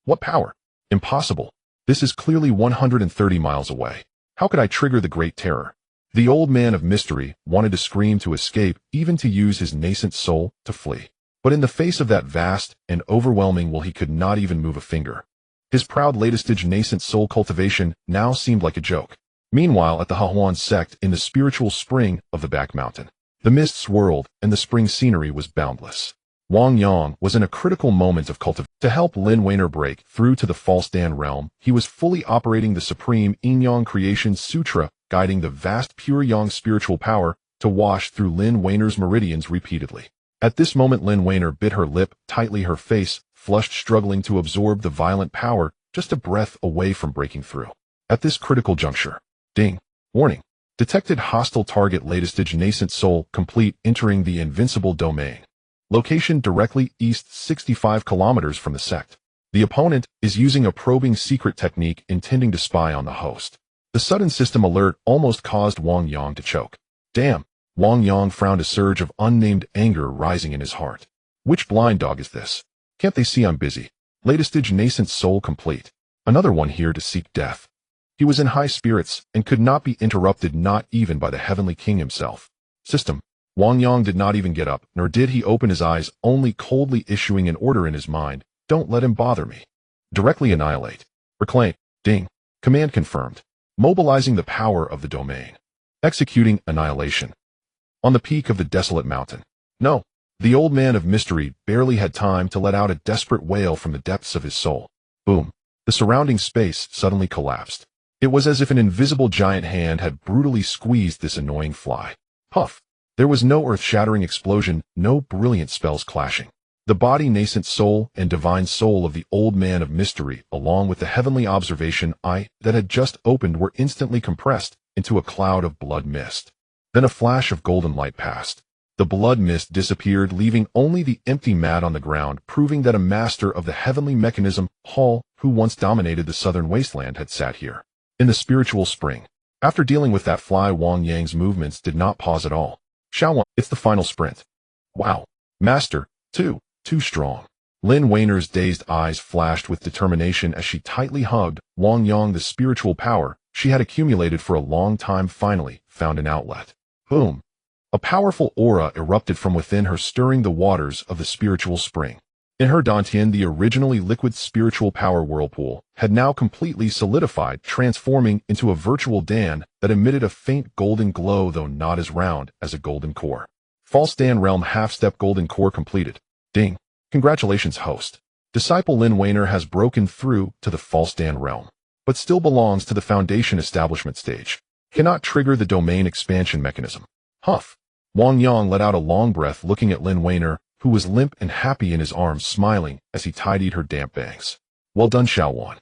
What power? Impossible. This is clearly 130 miles away. How could I trigger the Great Terror? The old man of mystery wanted to scream, to escape, even to use his nascent soul to flee. But in the face of that vast and overwhelming will, he could not even move a finger. His proud latest nascent soul cultivation now seemed like a joke. Meanwhile, at the Hahuan sect, in the spiritual spring of the back mountain, the mist swirled and the spring scenery was boundless. Wang Yang was in a critical moment of cultivation. To help Lin Weiner break through to the false Dan realm, he was fully operating the supreme Yin-Yang Creation Sutra, guiding the vast pure Yang spiritual power to wash through Lin Weiner's meridians repeatedly. At this moment Lin Weiner bit her lip tightly, her face flushed, struggling to absorb the violent power, just a breath away from breaking through. At this critical juncture, ding, warning, detected hostile target, latest stage nascent soul complete, entering the Invincible Domain. Location directly east 65 kilometers from the sect. The opponent is using a probing secret technique intending to spy on the host. The sudden system alert almost caused Wang Yang to choke. Damn, Wang Yang frowned, a surge of unnamed anger rising in his heart. Which blind dog is this? Can't they see I'm busy? Latest stage nascent soul complete. Another one here to seek death. He was in high spirits and could not be interrupted, not even by the Heavenly King himself. System. Wang Yang did not even get up, nor did he open his eyes, only coldly issuing an order in his mind. Don't let him bother me. Directly annihilate. Reclaim. Ding. Command confirmed. Mobilizing the power of the domain. Executing annihilation. On the peak of the desolate mountain. No. The old man of mystery barely had time to let out a desperate wail from the depths of his soul. Boom. The surrounding space suddenly collapsed. It was as if an invisible giant hand had brutally squeezed this annoying fly. Puff. There was no earth-shattering explosion, no brilliant spells clashing. The body, nascent soul, and divine soul of the old man of mystery, along with the heavenly observation eye that had just opened, were instantly compressed into a cloud of blood mist. Then a flash of golden light passed. The blood mist disappeared, leaving only the empty mat on the ground, proving that a master of the heavenly mechanism, Hall, who once dominated the southern wasteland, had sat here. In the spiritual spring. After dealing with that fly, Wang Yang's movements did not pause at all. Xiaowan, it's the final sprint. Wow. Master, too strong. Lin Weiner's dazed eyes flashed with determination as she tightly hugged Wang Yang. The spiritual power she had accumulated for a long time finally found an outlet. Boom. A powerful aura erupted from within her, stirring the waters of the spiritual spring. In her dantian, the originally liquid spiritual power whirlpool had now completely solidified, transforming into a virtual Dan that emitted a faint golden glow, though not as round as a golden core. False Dan realm half-step golden core completed. Ding. Congratulations, host. Disciple Lin Weiner has broken through to the false Dan realm, but still belongs to the foundation establishment stage. Cannot trigger the domain expansion mechanism. Huff. Wang Yang let out a long breath, looking at Lin Weiner, who was limp and happy in his arms, smiling as he tidied her damp bangs. Well done, Xiaowan.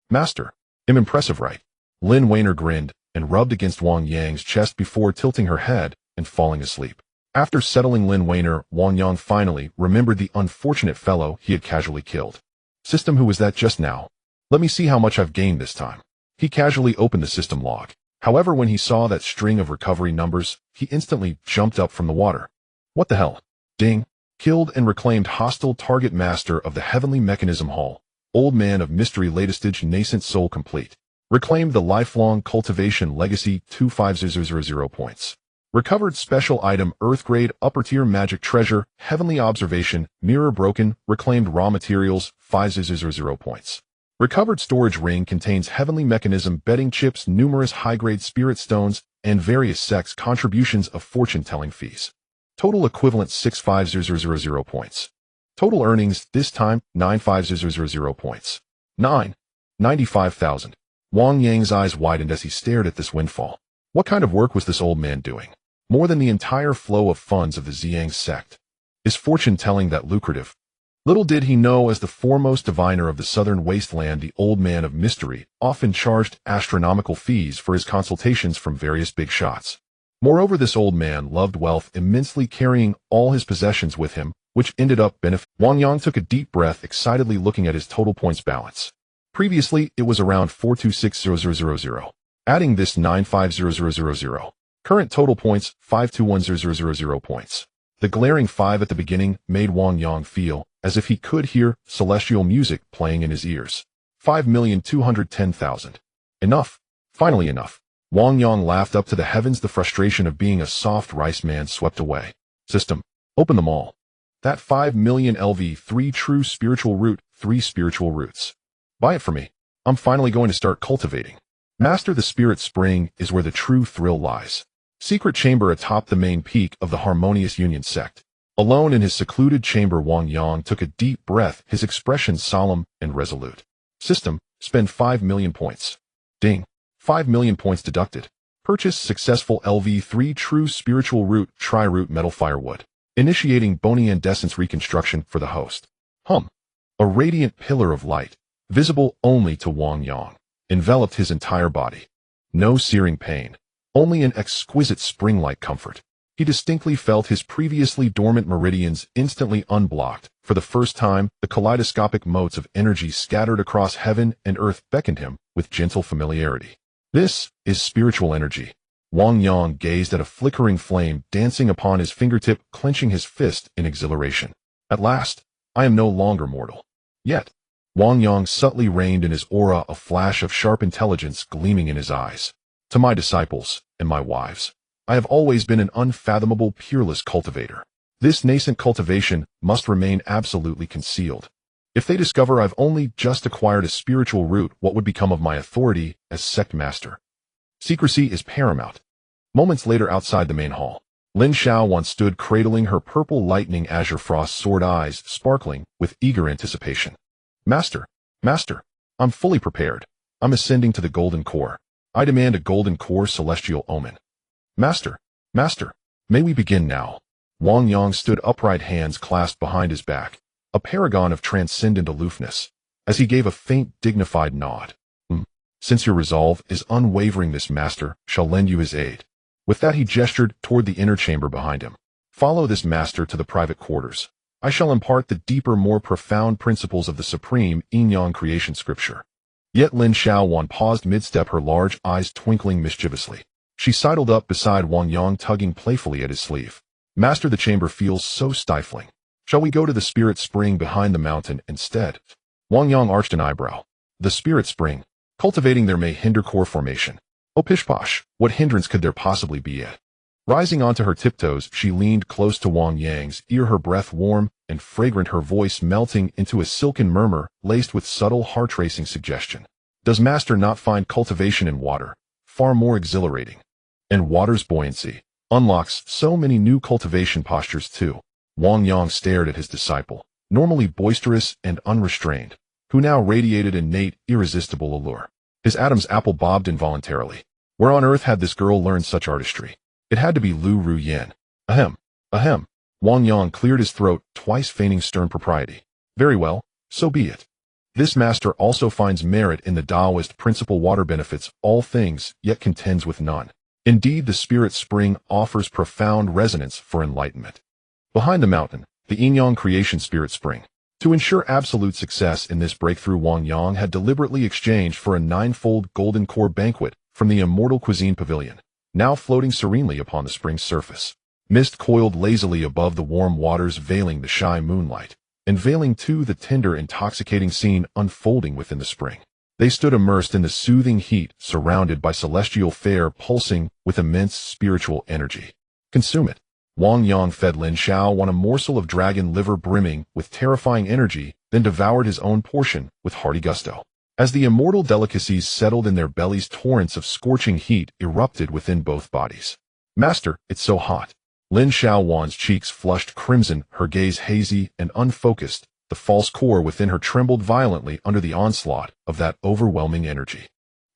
Master. Impressive, right? Lin Weiner grinned and rubbed against Wang Yang's chest before tilting her head and falling asleep. After settling Lin Weiner, Wang Yang finally remembered the unfortunate fellow he had casually killed. System, who was that just now? Let me see how much I've gained this time. He casually opened the system log. However, when he saw that string of recovery numbers, he instantly jumped up from the water. What the hell? Ding. Killed and reclaimed hostile target, master of the heavenly mechanism hall. Old man of mystery, latest stage nascent soul complete. Reclaimed the lifelong cultivation legacy 25000 points. Recovered special item earth grade upper tier magic treasure, heavenly observation, mirror broken, reclaimed raw materials 5000 points. Recovered storage ring contains heavenly mechanism bedding chips, numerous high-grade spirit stones, and various sects contributions of fortune-telling fees. Total equivalent 65000 points. Total earnings, this time, 95000 points. 95,000. Wang Yang's eyes widened as he stared at this windfall. What kind of work was this old man doing? More than the entire flow of funds of the Ziyang sect. Is fortune-telling that lucrative? Little did he know, as the foremost diviner of the southern wasteland, the old man of mystery often charged astronomical fees for his consultations from various big shots. Moreover, this old man loved wealth immensely, carrying all his possessions with him, which ended up benefiting. Wang Yang took a deep breath, excitedly looking at his total points balance. Previously, it was around 426,000. Adding this 950,000. Current total points, 521,000 points. The glaring 5 at the beginning made Wang Yang feel as if he could hear celestial music playing in his ears. 5,210,000. Enough. Finally enough. Wang Yang laughed up to the heavens. The frustration of being a soft rice man swept away. System. Open them all. That 5 million LV, 3 true spiritual root, 3 spiritual roots. Buy it for me. I'm finally going to start cultivating. Master the spirit spring is where the true thrill lies. Secret chamber atop the main peak of the Harmonious Union Sect. Alone in his secluded chamber, Wang Yang took a deep breath, his expression solemn and resolute. System, spend 5 million points. Ding. 5 million points deducted. Purchase successful LV3 True Spiritual Root Tri-Root Metal Firewood. Initiating bony incandescence reconstruction for the host. A radiant pillar of light, visible only to Wang Yang, enveloped his entire body. No searing pain, only an exquisite spring-like comfort. He distinctly felt his previously dormant meridians instantly unblocked. For the first time, the kaleidoscopic motes of energy scattered across heaven and earth beckoned him with gentle familiarity. This is spiritual energy. Wang Yang gazed at a flickering flame dancing upon his fingertip, clenching his fist in exhilaration. At last, I am no longer mortal. Yet, Wang Yang subtly reigned in his aura, a flash of sharp intelligence gleaming in his eyes. To my disciples and my wives, I have always been an unfathomable, peerless cultivator. This nascent cultivation must remain absolutely concealed. If they discover I've only just acquired a spiritual root, what would become of my authority as sect master? Secrecy is paramount. Moments later, outside the main hall, Lin Xiaowan stood cradling her purple lightning azure frost sword, eyes sparkling with eager anticipation. Master, I'm fully prepared. I'm ascending to the golden core. I demand a golden core celestial omen. Master, may we begin now? Wang Yang stood upright, hands clasped behind his back, a paragon of transcendent aloofness, as he gave a faint, dignified nod. Since your resolve is unwavering, this master shall lend you his aid. With that, he gestured toward the inner chamber behind him. Follow this master to the private quarters. I shall impart the deeper, more profound principles of the supreme Yin-Yang creation scripture. Yet Lin Xiaowan paused mid-step, her large eyes twinkling mischievously. She sidled up beside Wang Yang, tugging playfully at his sleeve. Master, the chamber feels so stifling. Shall we go to the spirit spring behind the mountain instead? Wang Yang arched an eyebrow. The spirit spring. Cultivating there may hinder core formation. Oh pish-posh, what hindrance could there possibly be yet? Rising onto her tiptoes, she leaned close to Wang Yang's ear, her breath warm and fragrant, her voice melting into a silken murmur laced with subtle heart-racing suggestion. Does master not find cultivation in water far more exhilarating? And water's buoyancy unlocks so many new cultivation postures too. Wang Yang stared at his disciple, normally boisterous and unrestrained, who now radiated innate, irresistible allure. His Adam's apple bobbed involuntarily. Where on earth had this girl learned such artistry? It had to be Lu Ruyan. Ahem. Wang Yang cleared his throat, twice feigning stern propriety. Very well, so be it. This master also finds merit in the Taoist principle water benefits all things, yet contends with none. Indeed, the spirit spring offers profound resonance for enlightenment. Behind the mountain, the Yin-Yang creation spirit spring. To ensure absolute success in this breakthrough, Wang Yang had deliberately exchanged for a ninefold golden core banquet from the immortal cuisine pavilion, now floating serenely upon the spring's surface. Mist coiled lazily above the warm waters, veiling the shy moonlight, and veiling too the tender, intoxicating scene unfolding within the spring. They stood immersed in the soothing heat, surrounded by celestial fare pulsing with immense spiritual energy. Consume it. Wang Yang fed Lin Xiaowan a morsel of dragon liver brimming with terrifying energy, then devoured his own portion with hearty gusto. As the immortal delicacies settled in their bellies, torrents of scorching heat erupted within both bodies. Master, it's so hot. Lin Xiaowan's cheeks flushed crimson, her gaze hazy and unfocused. The false core within her trembled violently under the onslaught of that overwhelming energy.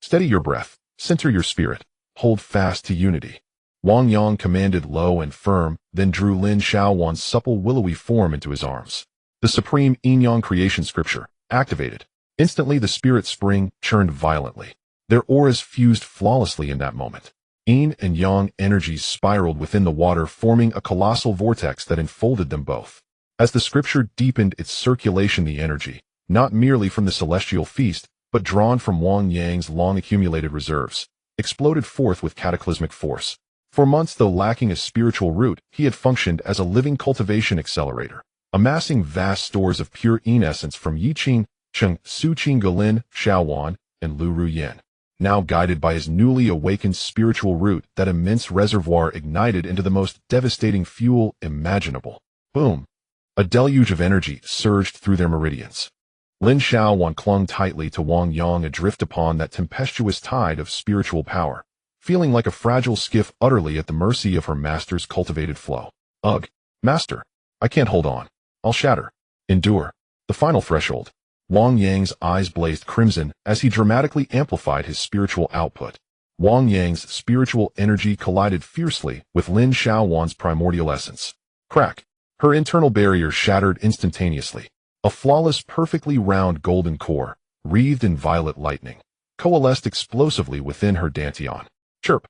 Steady your breath, center your spirit, hold fast to unity. Wang Yang commanded low and firm, then drew Lin Xiaowan's supple willowy form into his arms. The supreme Yin-Yang creation scripture activated. Instantly the spirit spring churned violently. Their auras fused flawlessly in that moment. Yin and Yang energies spiraled within the water, forming a colossal vortex that enfolded them both. As the scripture deepened its circulation, the energy, not merely from the celestial feast, but drawn from Wang Yang's long-accumulated reserves, exploded forth with cataclysmic force. For months, though lacking a spiritual root, he had functioned as a living cultivation accelerator, amassing vast stores of pure Yin essence from Yiqing, Cheng, Suqing, Lin Xiaowan, and Lu Ruyan. Now guided by his newly awakened spiritual root, that immense reservoir ignited into the most devastating fuel imaginable. Boom! A deluge of energy surged through their meridians. Lin Xiaowan clung tightly to Wang Yang, adrift upon that tempestuous tide of spiritual power, feeling like a fragile skiff utterly at the mercy of her master's cultivated flow. Ugh, master, I can't hold on. I'll shatter. Endure. The final threshold. Wang Yang's eyes blazed crimson as he dramatically amplified his spiritual output. Wang Yang's spiritual energy collided fiercely with Lin Xiaowan's primordial essence. Crack. Her internal barrier shattered instantaneously. A flawless, perfectly round golden core, wreathed in violet lightning, coalesced explosively within her dantian. Chirp.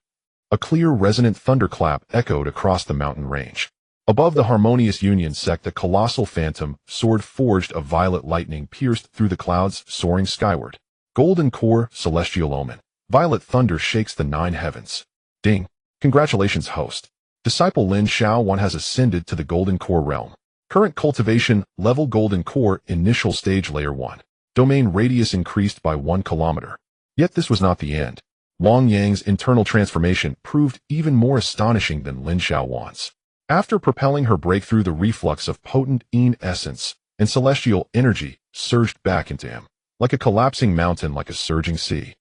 A clear, resonant thunderclap echoed across the mountain range. Above the harmonious Union Sect, a colossal phantom sword forged of violet lightning pierced through the clouds, soaring skyward. Golden core, celestial omen. Violet thunder shakes the 9 heavens. Ding. Congratulations, host. Disciple Lin Xiaowan has ascended to the Golden Core realm. Current cultivation, level Golden Core, initial stage layer 1. Domain radius increased by 1 kilometer. Yet this was not the end. Wang Yang's internal transformation proved even more astonishing than Lin Xiaowan's. After propelling her breakthrough, the reflux of potent Yin essence and celestial energy surged back into him, like a collapsing mountain, like a surging sea.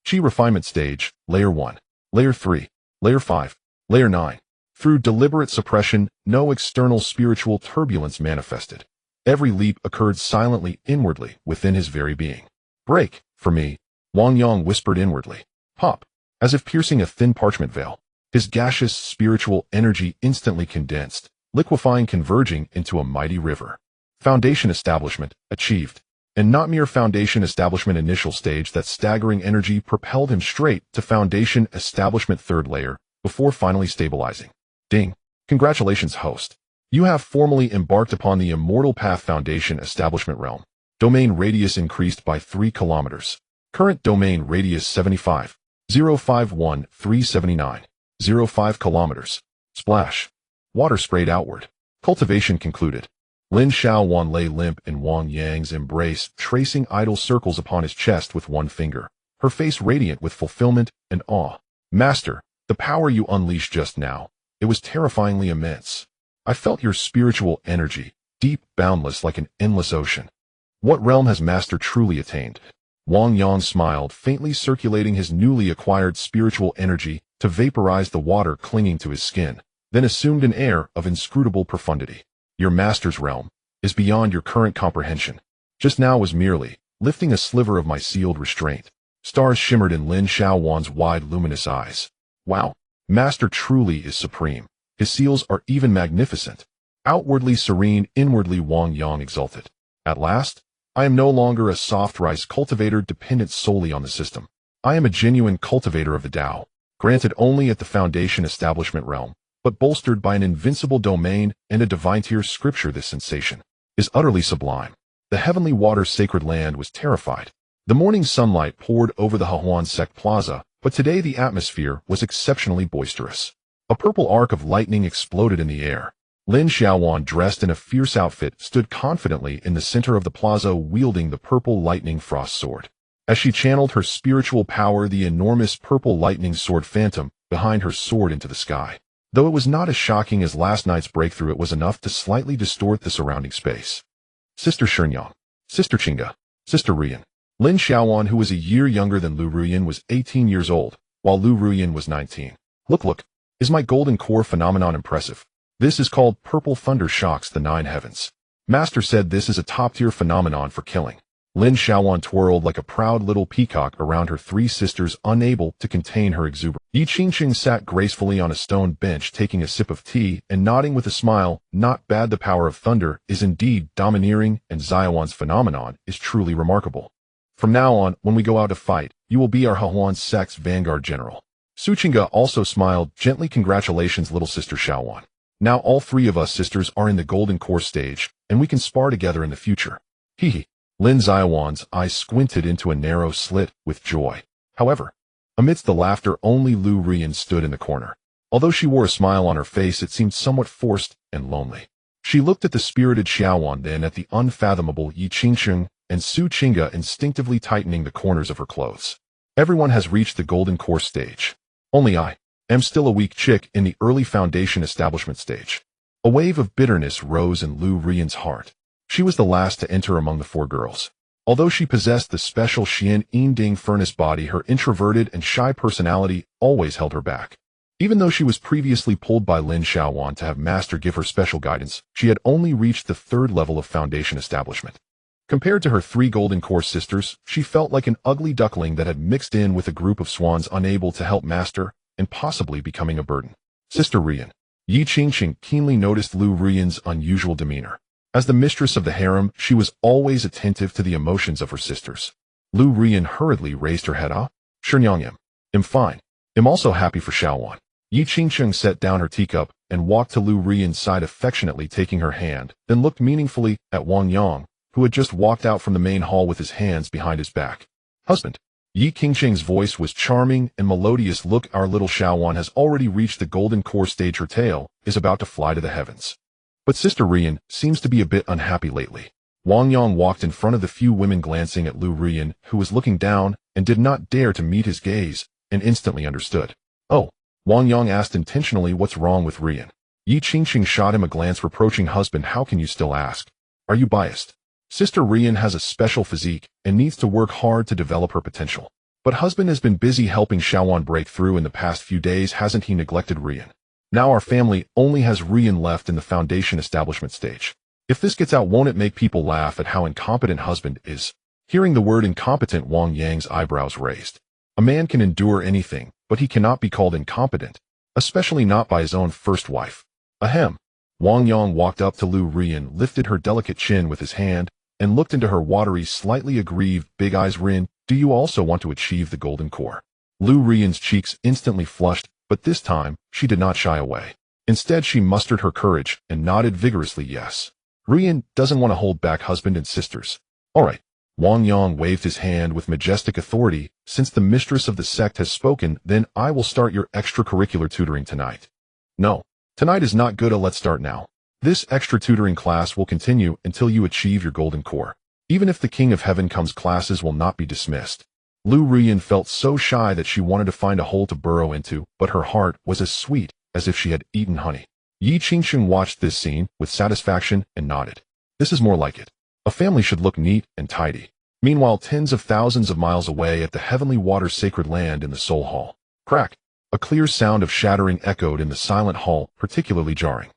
Qi refinement stage, layer 1, layer 3, layer 5, layer 9. Through deliberate suppression, no external spiritual turbulence manifested. Every leap occurred silently inwardly within his very being. Break, for me, Wang Yang whispered inwardly. Pop, as if piercing a thin parchment veil. His gaseous spiritual energy instantly condensed, liquefying, converging into a mighty river. Foundation establishment, achieved. And not mere foundation establishment initial stage, that staggering energy propelled him straight to foundation establishment 3rd layer, before finally stabilizing. Ding. Congratulations, host. You have formally embarked upon the immortal path foundation establishment realm. Domain radius increased by 3 kilometers. Current domain radius 75. 051-379. 05 kilometers. Splash. Water sprayed outward. Cultivation concluded. Lin Xiaowan lay limp in Wang Yang's embrace, tracing idle circles upon his chest with one finger, her face radiant with fulfillment and awe. Master, the power you unleashed just now, it was terrifyingly immense. I felt your spiritual energy, deep, boundless, like an endless ocean. What realm has Master truly attained? Wang Yang smiled, faintly circulating his newly acquired spiritual energy to vaporize the water clinging to his skin, then assumed an air of inscrutable profundity. Your master's realm is beyond your current comprehension. Just now was merely lifting a sliver of my sealed restraint. Stars shimmered in Lin Xiaowan's wide, luminous eyes. Wow, Master truly is supreme. His seals are even magnificent. Outwardly serene, inwardly Wang Yang exulted. At last, I am no longer a soft rice cultivator dependent solely on the system. I am a genuine cultivator of the Tao, granted only at the foundation establishment realm, but bolstered by an invincible domain and a divine tier scripture. This sensation is utterly sublime. The heavenly water sacred land was terrified. The morning sunlight poured over the Huan Sect Plaza, but today the atmosphere was exceptionally boisterous. A purple arc of lightning exploded in the air. Lin Xiaowan, dressed in a fierce outfit, stood confidently in the center of the plaza, wielding the purple lightning frost sword. As she channeled her spiritual power, the enormous purple lightning sword phantom behind her soared into the sky. Though it was not as shocking as last night's breakthrough, it was enough to slightly distort the surrounding space. Sister Shenyang, Sister Qinga, Sister Ruyan. Lin Xiaowan, who was a year younger than Lu Ruyan, was 18 years old, while Lu Ruyan was 19. Look, is my golden core phenomenon impressive? This is called purple thunder shocks the 9 heavens. Master said this is a top-tier phenomenon for killing. Lin Xiaowan twirled like a proud little peacock around her 3 sisters, unable to contain her exuberance. Yi Qingqing sat gracefully on a stone bench, taking a sip of tea and nodding with a smile. Not bad. The power of thunder is indeed domineering, and Xiaowan's phenomenon is truly remarkable. From now on, when we go out to fight, you will be our Huan Sect's vanguard general. Su Qingga also smiled gently. Congratulations, little sister Xiaowan. Now all 3 of us sisters are in the golden core stage, and we can spar together in the future. Hee. Lin Xiaowan's eyes squinted into a narrow slit with joy. However, amidst the laughter, only Lu Ruyan stood in the corner. Although she wore a smile on her face, it seemed somewhat forced and lonely. She looked at the spirited Xiaowan, then at the unfathomable Yi Qingqing and Su Qingga, instinctively tightening the corners of her clothes. Everyone has reached the golden core stage. Only I am still a weak chick in the early foundation establishment stage. A wave of bitterness rose in Lu Ruyan's heart. She was the last to enter among the 4 girls. Although she possessed the special Xian Yinding furnace body, her introverted and shy personality always held her back. Even though she was previously pulled by Lin Xiaowan to have Master give her special guidance, she had only reached the 3rd level of foundation establishment. Compared to her 3 golden core sisters, she felt like an ugly duckling that had mixed in with a group of swans unable to help Master and possibly becoming a burden. Sister Rian. Yi Qingqing keenly noticed Lu Rian's unusual demeanor. As the mistress of the harem, she was always attentive to the emotions of her sisters. Lu Rian hurriedly raised her head up. Shenyang am fine. I'm also happy for Xiaowan. Yi Qingqing set down her teacup and walked to Lu Rian's side, affectionately taking her hand, then looked meaningfully at Wang Yang, who had just walked out from the main hall with his hands behind his back. Husband. Yi Qingqing's voice was charming and melodious. Look, our little Xiaowan has already reached the golden core stage. Her tail is about to fly to the heavens. But Sister Rian seems to be a bit unhappy lately. Wang Yang walked in front of the few women, glancing at Lu Rian, who was looking down and did not dare to meet his gaze, and instantly understood. Oh. Wang Yang asked intentionally, what's wrong with Rian? Yi Qingqing shot him a glance reproaching. Husband, how can you still ask? Are you biased? Sister Rian has a special physique and needs to work hard to develop her potential. But husband has been busy helping Xiaowan break through in the past few days. Hasn't he neglected Rian? Now our family only has Rian left in the foundation establishment stage. If this gets out, won't it make people laugh at how incompetent husband is? Hearing the word incompetent, Wang Yang's eyebrows raised. A man can endure anything, but he cannot be called incompetent, especially not by his own first wife. Ahem. Wang Yang walked up to Lu Rian, lifted her delicate chin with his hand, and looked into her watery, slightly aggrieved big eyes. Rian, do you also want to achieve the golden core? Lu Rian's cheeks instantly flushed, but this time, she did not shy away. Instead, she mustered her courage and nodded vigorously yes. Rian doesn't want to hold back husband and sisters. All right. Wang Yang waved his hand with majestic authority. Since the mistress of the sect has spoken, then I will start your extracurricular tutoring tonight. No. Tonight is not good. Let's start now. This extra tutoring class will continue until you achieve your golden core. Even if the King of Heaven comes, classes will not be dismissed. Lu Rian felt so shy that she wanted to find a hole to burrow into, but her heart was as sweet as if she had eaten honey. Yi Qingqing watched this scene with satisfaction and nodded. This is more like it. A family should look neat and tidy. Meanwhile, tens of thousands of miles away at the heavenly water sacred land in the Soul Hall. Crack! A clear sound of shattering echoed in the silent hall, particularly jarring.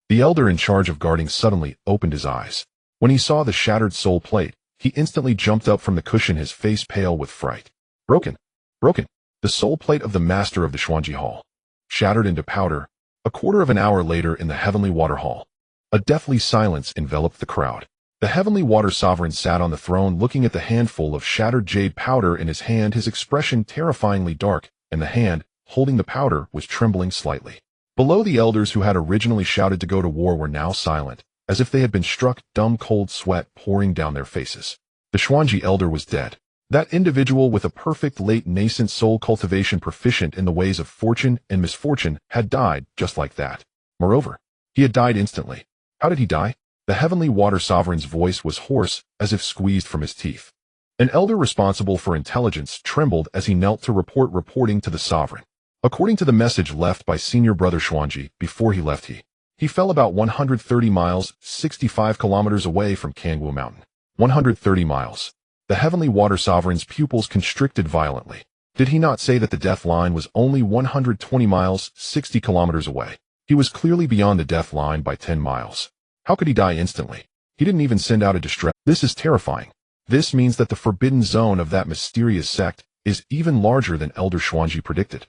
The elder in charge of guarding suddenly opened his eyes. When he saw the shattered soul plate, he instantly jumped up from the cushion, his face pale with fright. Broken! Broken! The soul plate of the master of the Xuanji Hall. Shattered into powder. A quarter of an hour later in the heavenly water hall. A deathly silence enveloped the crowd. The heavenly water sovereign sat on the throne, looking at the handful of shattered jade powder in his hand, his expression terrifyingly dark, and the hand, holding the powder, was trembling slightly. Below, the elders who had originally shouted to go to war were now silent, as if they had been struck dumb, cold sweat pouring down their faces. The Xuanji elder was dead. That individual with a perfect late nascent soul cultivation, proficient in the ways of fortune and misfortune, had died just like that. Moreover, he had died instantly. How did he die? The heavenly water sovereign's voice was hoarse, as if squeezed from his teeth. An elder responsible for intelligence trembled as he knelt to reporting to the sovereign. According to the message left by senior brother Xuanji, before he left he fell about 130 miles, 65 kilometers away from Kangwu Mountain. 130 miles. The heavenly water sovereign's pupils constricted violently. Did he not say that the death line was only 120 miles, 60 kilometers away? He was clearly beyond the death line by 10 miles. How could he die instantly? He didn't even send out a distress. This is terrifying. This means that the forbidden zone of that mysterious sect is even larger than Elder Xuanji predicted.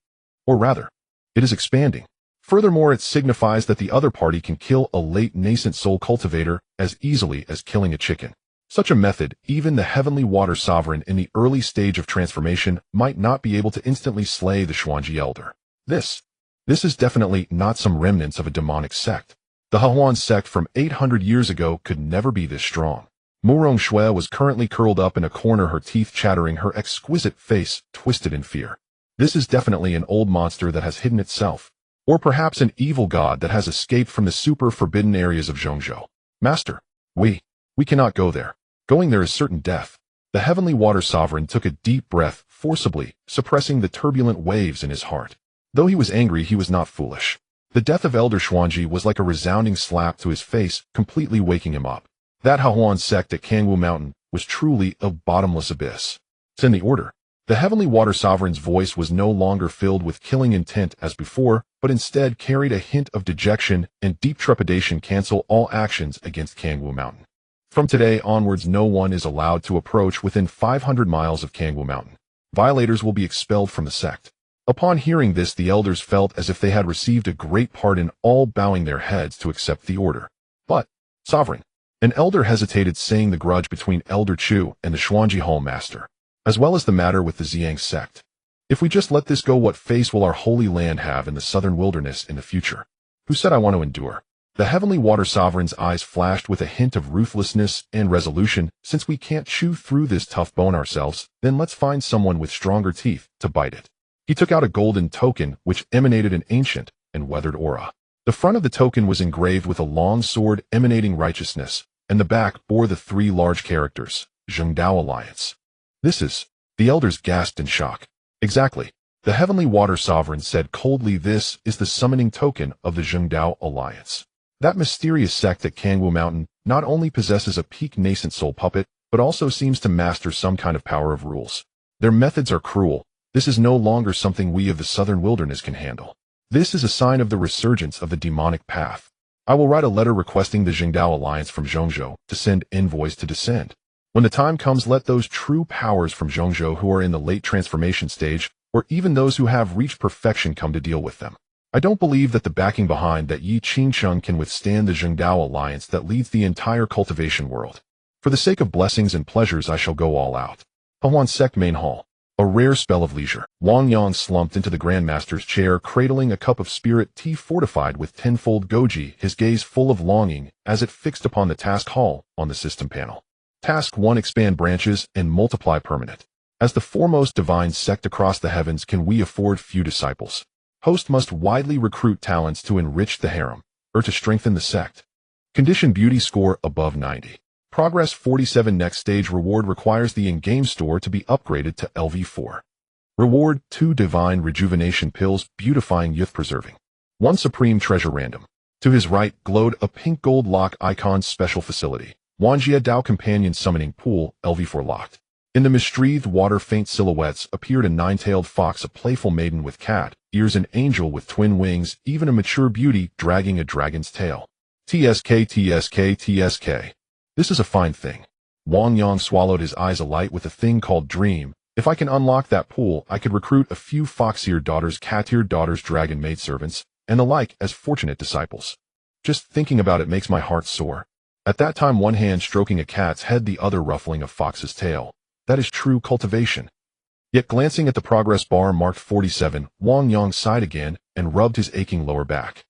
Or rather, it is expanding. Furthermore, it signifies that the other party can kill a late nascent soul cultivator as easily as killing a chicken. Such a method, even the heavenly water sovereign in the early stage of transformation might not be able to instantly slay the Xuanji elder. This is definitely not some remnants of a demonic sect. The Hahuan sect from 800 years ago could never be this strong. Murong Shui was currently curled up in a corner, her teeth chattering, her exquisite face twisted in fear. This is definitely an old monster that has hidden itself. Or perhaps an evil god that has escaped from the super forbidden areas of Zhongzhou. Master, we cannot go there. Going there is certain death. The heavenly water sovereign took a deep breath, forcibly suppressing the turbulent waves in his heart. Though he was angry, he was not foolish. The death of Elder Xuanji was like a resounding slap to his face, completely waking him up. That Hahuan sect at Kangwu Mountain was truly a bottomless abyss. Send the order. The Heavenly Water Sovereign's voice was no longer filled with killing intent as before, but instead carried a hint of dejection and deep trepidation. Cancel all actions against Kangwu Mountain. From today onwards, no one is allowed to approach within 500 miles of Kangwu Mountain. Violators will be expelled from the sect. Upon hearing this, the elders felt as if they had received a great pardon, all bowing their heads to accept the order. But, Sovereign, an elder hesitated, saying the grudge between Elder Chu and the Xuanji Hall Master, as well as the matter with the Ziyang sect. If we just let this go, what face will our holy land have in the southern wilderness in the future? Who said I want to endure? The Heavenly Water Sovereign's eyes flashed with a hint of ruthlessness and resolution. Since we can't chew through this tough bone ourselves, then let's find someone with stronger teeth to bite it. He took out a golden token which emanated an ancient and weathered aura. The front of the token was engraved with a long sword emanating righteousness, and the back bore the 3 large characters, Zhengdao Alliance. This is, the elders gasped in shock. Exactly. The Heavenly Water Sovereign said coldly, this is the summoning token of the Zhengdao Alliance. That mysterious sect at Kangwu Mountain not only possesses a peak nascent soul puppet, but also seems to master some kind of power of rules. Their methods are cruel. This is no longer something we of the southern wilderness can handle. This is a sign of the resurgence of the demonic path. I will write a letter requesting the Zhengdao Alliance from Zhongzhou to send envoys to descend. When the time comes, let those true powers from Zhongzhou who are in the late transformation stage, or even those who have reached perfection, come to deal with them. I don't believe that the backing behind that Yi Qingcheng can withstand the Zhengdao Alliance that leads the entire cultivation world. For the sake of blessings and pleasures, I shall go all out. Huan Sect Main Hall. A rare spell of leisure. Wang Yang slumped into the Grandmaster's chair, cradling a cup of spirit tea fortified with tenfold goji, his gaze full of longing as it fixed upon the task hall on the system panel. Task 1: expand branches and multiply permanent. As the foremost divine sect across the heavens, can we afford few disciples? Host must widely recruit talents to enrich the harem, or to strengthen the sect. Condition: beauty score above 90. Progress 47. Next stage reward requires the in-game store to be upgraded to LV4. Reward: 2 divine rejuvenation pills, beautifying, youth preserving. 1 supreme treasure random. To his right glowed a pink gold lock icon. Special facility: Wanjia Dao Companion Summoning Pool, LV4 locked. In the mistreathed water, faint silhouettes appeared: a 9-tailed fox, a playful maiden with cat ears, an angel with twin wings, even a mature beauty dragging a dragon's tail. TSK, TSK, TSK. This is a fine thing. Wang Yang swallowed, his eyes alight with a thing called dream. If I can unlock that pool, I could recruit a few fox-eared daughters, cat-eared daughters, dragon maidservants, and the like as fortunate disciples. Just thinking about it makes my heart soar. At that time, one hand stroking a cat's head, the other ruffling a fox's tail. That is true cultivation. Yet glancing at the progress bar marked 47, Wang Yang sighed again and rubbed his aching lower back.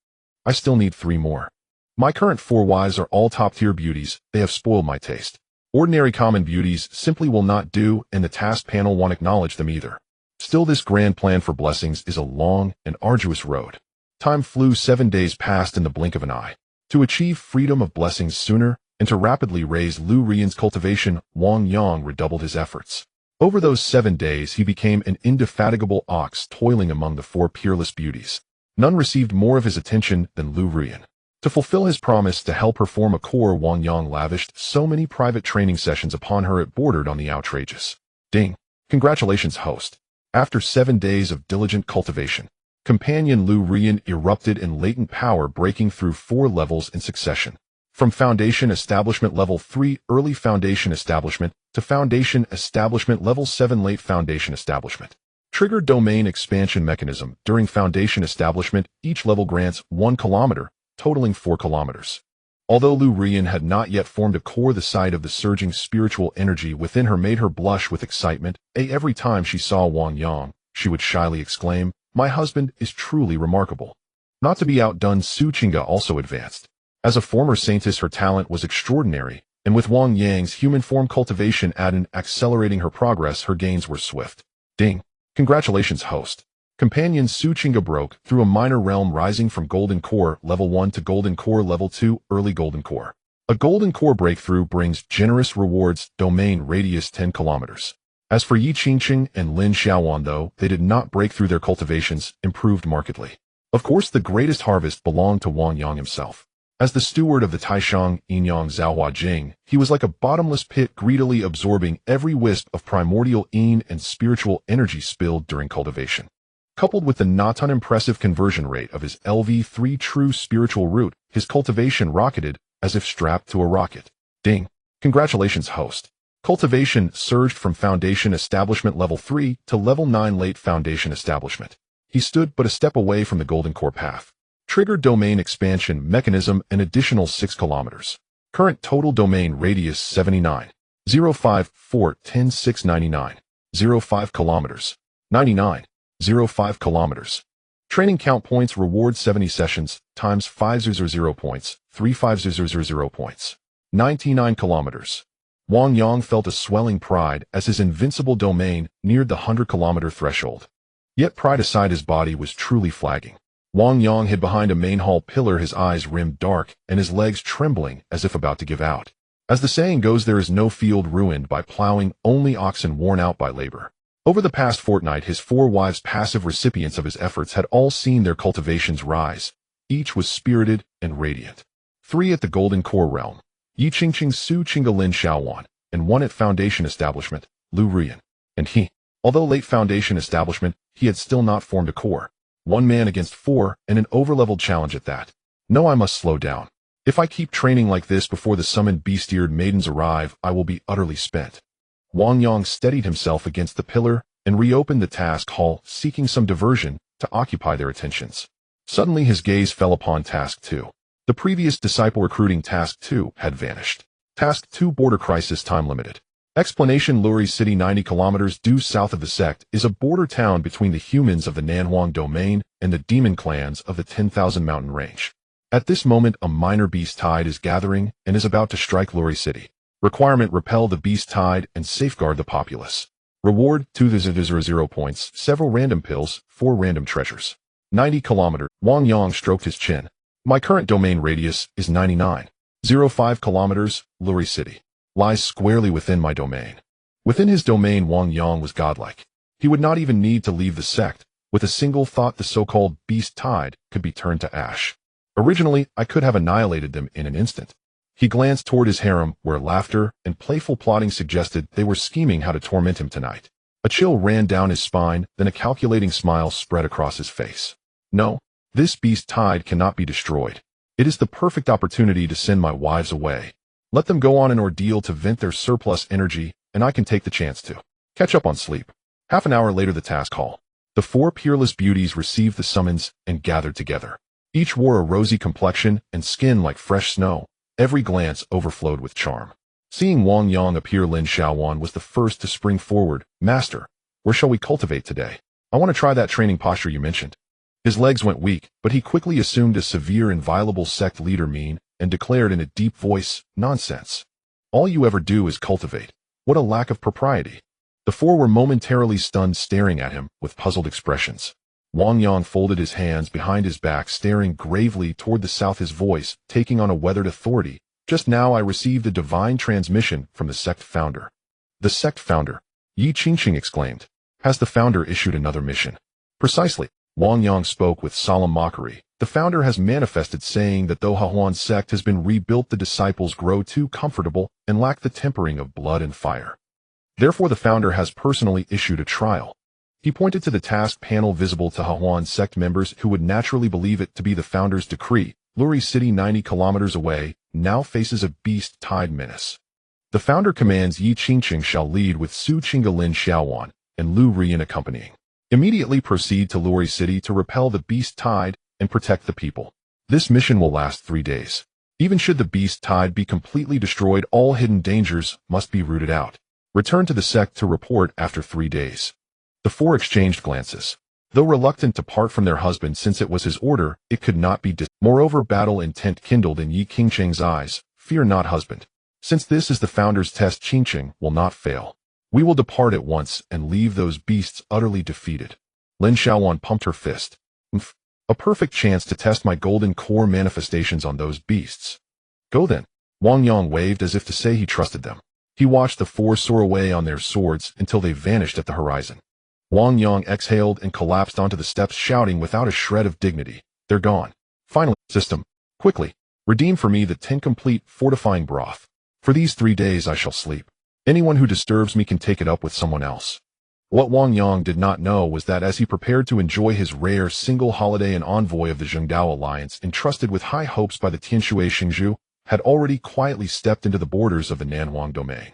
I still need 3 more. My current 4 wives are all top-tier beauties. They have spoiled my taste. Ordinary common beauties simply will not do, and the task panel won't acknowledge them either. Still, this grand plan for blessings is a long and arduous road. Time flew. 7 days passed in the blink of an eye. To achieve freedom of blessings sooner, and to rapidly raise Lu Rian's cultivation, Wang Yang redoubled his efforts. Over those 7 days, he became an indefatigable ox, toiling among the 4 peerless beauties. None received more of his attention than Lu Rian. To fulfill his promise to help her form a core, Wang Yang lavished so many private training sessions upon her it bordered on the outrageous. Ding! Congratulations, host. After 7 days of diligent cultivation, companion Lu Rian erupted in latent power, breaking through 4 levels in succession. From Foundation Establishment Level 3 Early Foundation Establishment to Foundation Establishment Level 7 Late Foundation Establishment. Trigger Domain Expansion Mechanism. During Foundation Establishment, each level grants 1 kilometer, totaling 4 kilometers. Although Lu Rian had not yet formed a core, the sight of the surging spiritual energy within her made her blush with excitement. Every time she saw Wang Yang, she would shyly exclaim, "My husband is truly remarkable." Not to be outdone, Su Qingga also advanced. As a former saintess, her talent was extraordinary, and with Wang Yang's human form cultivation add-in accelerating her progress, her gains were swift. Ding! Congratulations, host. Companion Su Qingga broke through a minor realm, rising from Golden Core Level 1 to Golden Core Level 2 Early Golden Core. A Golden Core breakthrough brings generous rewards, domain radius 10 kilometers. As for Yi Qingcheng and Lin Xiaowan, though they did not break through, their cultivations improved markedly. Of course, the greatest harvest belonged to Wang Yang himself. As the steward of the Taishang Yinyang Zhaohua Jing, he was like a bottomless pit greedily absorbing every wisp of primordial yin and spiritual energy spilled during cultivation. Coupled with the not unimpressive conversion rate of his LV3 true spiritual root, his cultivation rocketed as if strapped to a rocket. Ding! Congratulations, host. Cultivation surged from Foundation Establishment Level 3 to Level 9 Late Foundation Establishment. He stood but a step away from the Golden Core path. Triggered domain expansion mechanism an additional 6 kilometers. Current total domain radius 79. 05 4 10 6 99. 05 kilometers. 99. 05 kilometers. Training count points reward 70 sessions times 500 points, 3500 points. 99 kilometers. Wang Yang felt a swelling pride as his invincible domain neared the 100-kilometer threshold. Yet pride aside, his body was truly flagging. Wang Yang hid behind a main hall pillar, his eyes rimmed dark and his legs trembling as if about to give out. As the saying goes, there is no field ruined by plowing, only oxen worn out by labor. Over the past fortnight, his 4 wives, passive recipients of his efforts, had all seen their cultivations rise. Each was spirited and radiant. 3 at the Golden Core realm, Yi Qingqing Su Qingalin Xiaowan, and 1 at Foundation Establishment, Lu Ruyan. And he, although late Foundation Establishment, he had still not formed a core. 1 man against 4, and an overleveled challenge at that. No, I must slow down. If I keep training like this before the summoned beast-eared maidens arrive, I will be utterly spent. Wang Yang steadied himself against the pillar and reopened the task hall, seeking some diversion to occupy their attentions. Suddenly his gaze fell upon Task 2. The previous disciple recruiting Task 2 had vanished. Task 2 Border Crisis Time Limited. Explanation: Luri City, 90 kilometers due south of the sect, is a border town between the humans of the Nanhuang Domain and the demon clans of the 10,000 mountain range. At this moment, a minor beast tide is gathering and is about to strike Luri City. Requirement: repel the beast tide and safeguard the populace. Reward: 2,000 points, several random pills, 4 random treasures. 90 kilometer. Wang Yang stroked his chin. My current domain radius is 99. 05 kilometers. Luri City lies squarely within my domain. Within his domain, Wang Yang was godlike. He would not even need to leave the sect. With a single thought, the so-called beast tide could be turned to ash. Originally, I could have annihilated them in an instant. He glanced toward his harem, where laughter and playful plotting suggested they were scheming how to torment him tonight. A chill ran down his spine, then a calculating smile spread across his face. No, this beast tide cannot be destroyed. It is the perfect opportunity to send my wives away. Let them go on an ordeal to vent their surplus energy, and I can take the chance to catch up on sleep. Half an hour later, the task hall. The 4 peerless beauties received the summons and gathered together. Each wore a rosy complexion and skin like fresh snow. Every glance overflowed with charm. Seeing Wang Yang appear, Lin Xiaowan was the first to spring forward. Master, where shall we cultivate today? I want to try that training posture you mentioned. His legs went weak, but he quickly assumed a severe, inviolable sect leader mien and declared in a deep voice, nonsense. All you ever do is cultivate. What a lack of propriety. The 4 were momentarily stunned, staring at him with puzzled expressions. Wang Yang folded his hands behind his back, staring gravely toward the south, his voice taking on a weathered authority. Just now I received a divine transmission from the sect founder. The sect founder? Yi Qingqing exclaimed. Has the founder issued another mission? Precisely. Wang Yang spoke with solemn mockery. The founder has manifested, saying that though Hahuan's sect has been rebuilt, the disciples grow too comfortable and lack the tempering of blood and fire. Therefore, the founder has personally issued a trial. He pointed to the task panel visible to Hahuan sect members who would naturally believe it to be the founder's decree. Luri City, 90 kilometers away, now faces a beast tide menace. The founder commands Yi Qingqing shall lead with Su Qingalin Xiaowan and Lu Ruyan accompanying. Immediately proceed to Luri City to repel the beast tide and protect the people. This mission will last 3 days. Even should the beast tide be completely destroyed, all hidden dangers must be rooted out. Return to the sect to report after 3 days. The 4 exchanged glances. Though reluctant to part from their husband since it was his order, it could not be Moreover, battle intent kindled in Yi Qingqing's eyes. Fear not, husband. Since this is the founder's test, Qingqing will not fail. We will depart at once and leave those beasts utterly defeated. Lin Xiaowan pumped her fist. A perfect chance to test my golden core manifestations on those beasts. Go then. Wang Yang waved as if to say he trusted them. He watched the 4 soar away on their swords until they vanished at the horizon. Wang Yang exhaled and collapsed onto the steps, shouting without a shred of dignity, "They're gone." Finally, system. Quickly. Redeem for me the 10 complete fortifying broth. For these 3 days I shall sleep. Anyone who disturbs me can take it up with someone else. What Wang Yang did not know was that as he prepared to enjoy his rare single holiday, an envoy of the Zhengdao alliance, entrusted with high hopes by the Tianshui Xingzhu, had already quietly stepped into the borders of the Nanhuang Domain.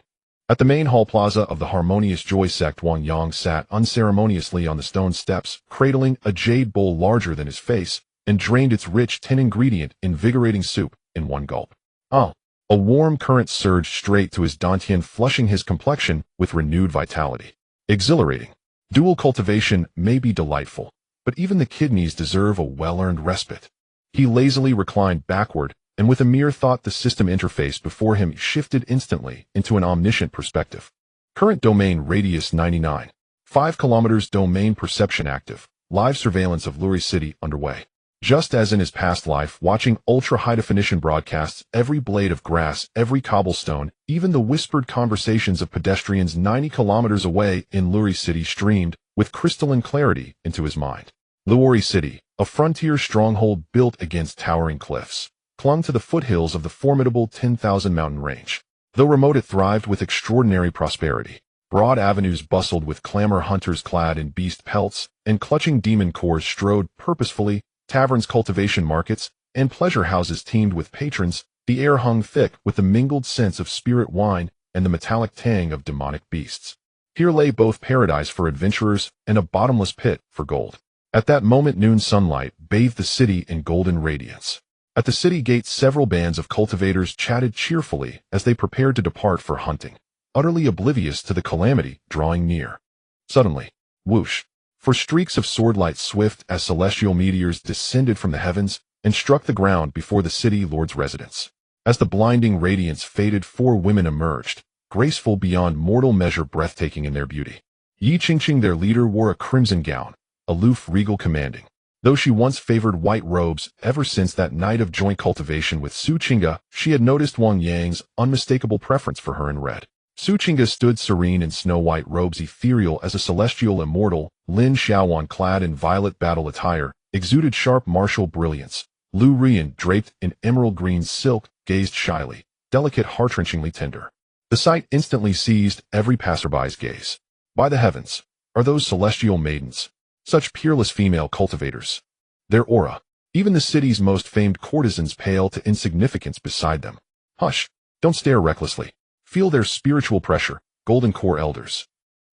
At the main hall plaza of the harmonious Joy Sect, Wang Yang sat unceremoniously on the stone steps, cradling a jade bowl larger than his face, and drained its rich 10-ingredient, invigorating soup in one gulp. A warm current surged straight to his dantian, flushing his complexion with renewed vitality. Exhilarating. Dual cultivation may be delightful, but even the kidneys deserve a well-earned respite. He lazily reclined backward, and with a mere thought the system interface before him shifted instantly into an omniscient perspective. Current domain radius 99. 5 kilometers domain perception active. Live surveillance of Lurie City underway. Just as in his past life, watching ultra-high-definition broadcasts, every blade of grass, every cobblestone, even the whispered conversations of pedestrians 90 kilometers away in Lurie City streamed with crystalline clarity into his mind. Lurie City, a frontier stronghold built against towering cliffs, clung to the foothills of the formidable 10,000 mountain range. Though remote, it thrived with extraordinary prosperity. Broad avenues bustled with clamor, hunters clad in beast pelts and clutching demon cores strode purposefully, taverns, cultivation markets, and pleasure houses teemed with patrons. The air hung thick with the mingled scents of spirit wine and the metallic tang of demonic beasts. Here lay both paradise for adventurers and a bottomless pit for gold. At that moment, noon sunlight bathed the city in golden radiance. At the city gates, several bands of cultivators chatted cheerfully as they prepared to depart for hunting, utterly oblivious to the calamity drawing near. Suddenly, whoosh! For streaks of swordlight, swift as celestial meteors, descended from the heavens and struck the ground before the city lord's residence. As the blinding radiance faded, 4 women emerged, graceful beyond mortal measure, breathtaking in their beauty. Yi Qingqing, their leader, wore a crimson gown, aloof, regal, commanding. Though she once favored white robes, ever since that night of joint cultivation with Su Qingge, she had noticed Wang Yang's unmistakable preference for her in red. Su Qingge stood serene in snow-white robes, ethereal as a celestial immortal. Lin Xiaowan, clad in violet battle attire, exuded sharp martial brilliance. Lu Rian, draped in emerald green silk, gazed shyly, delicate, heart-wrenchingly tender. The sight instantly seized every passerby's gaze. By the heavens, are those celestial maidens? Such peerless female cultivators. Their aura, even the city's most famed courtesans pale to insignificance beside them. Hush, don't stare recklessly. Feel their spiritual pressure, Golden Core elders.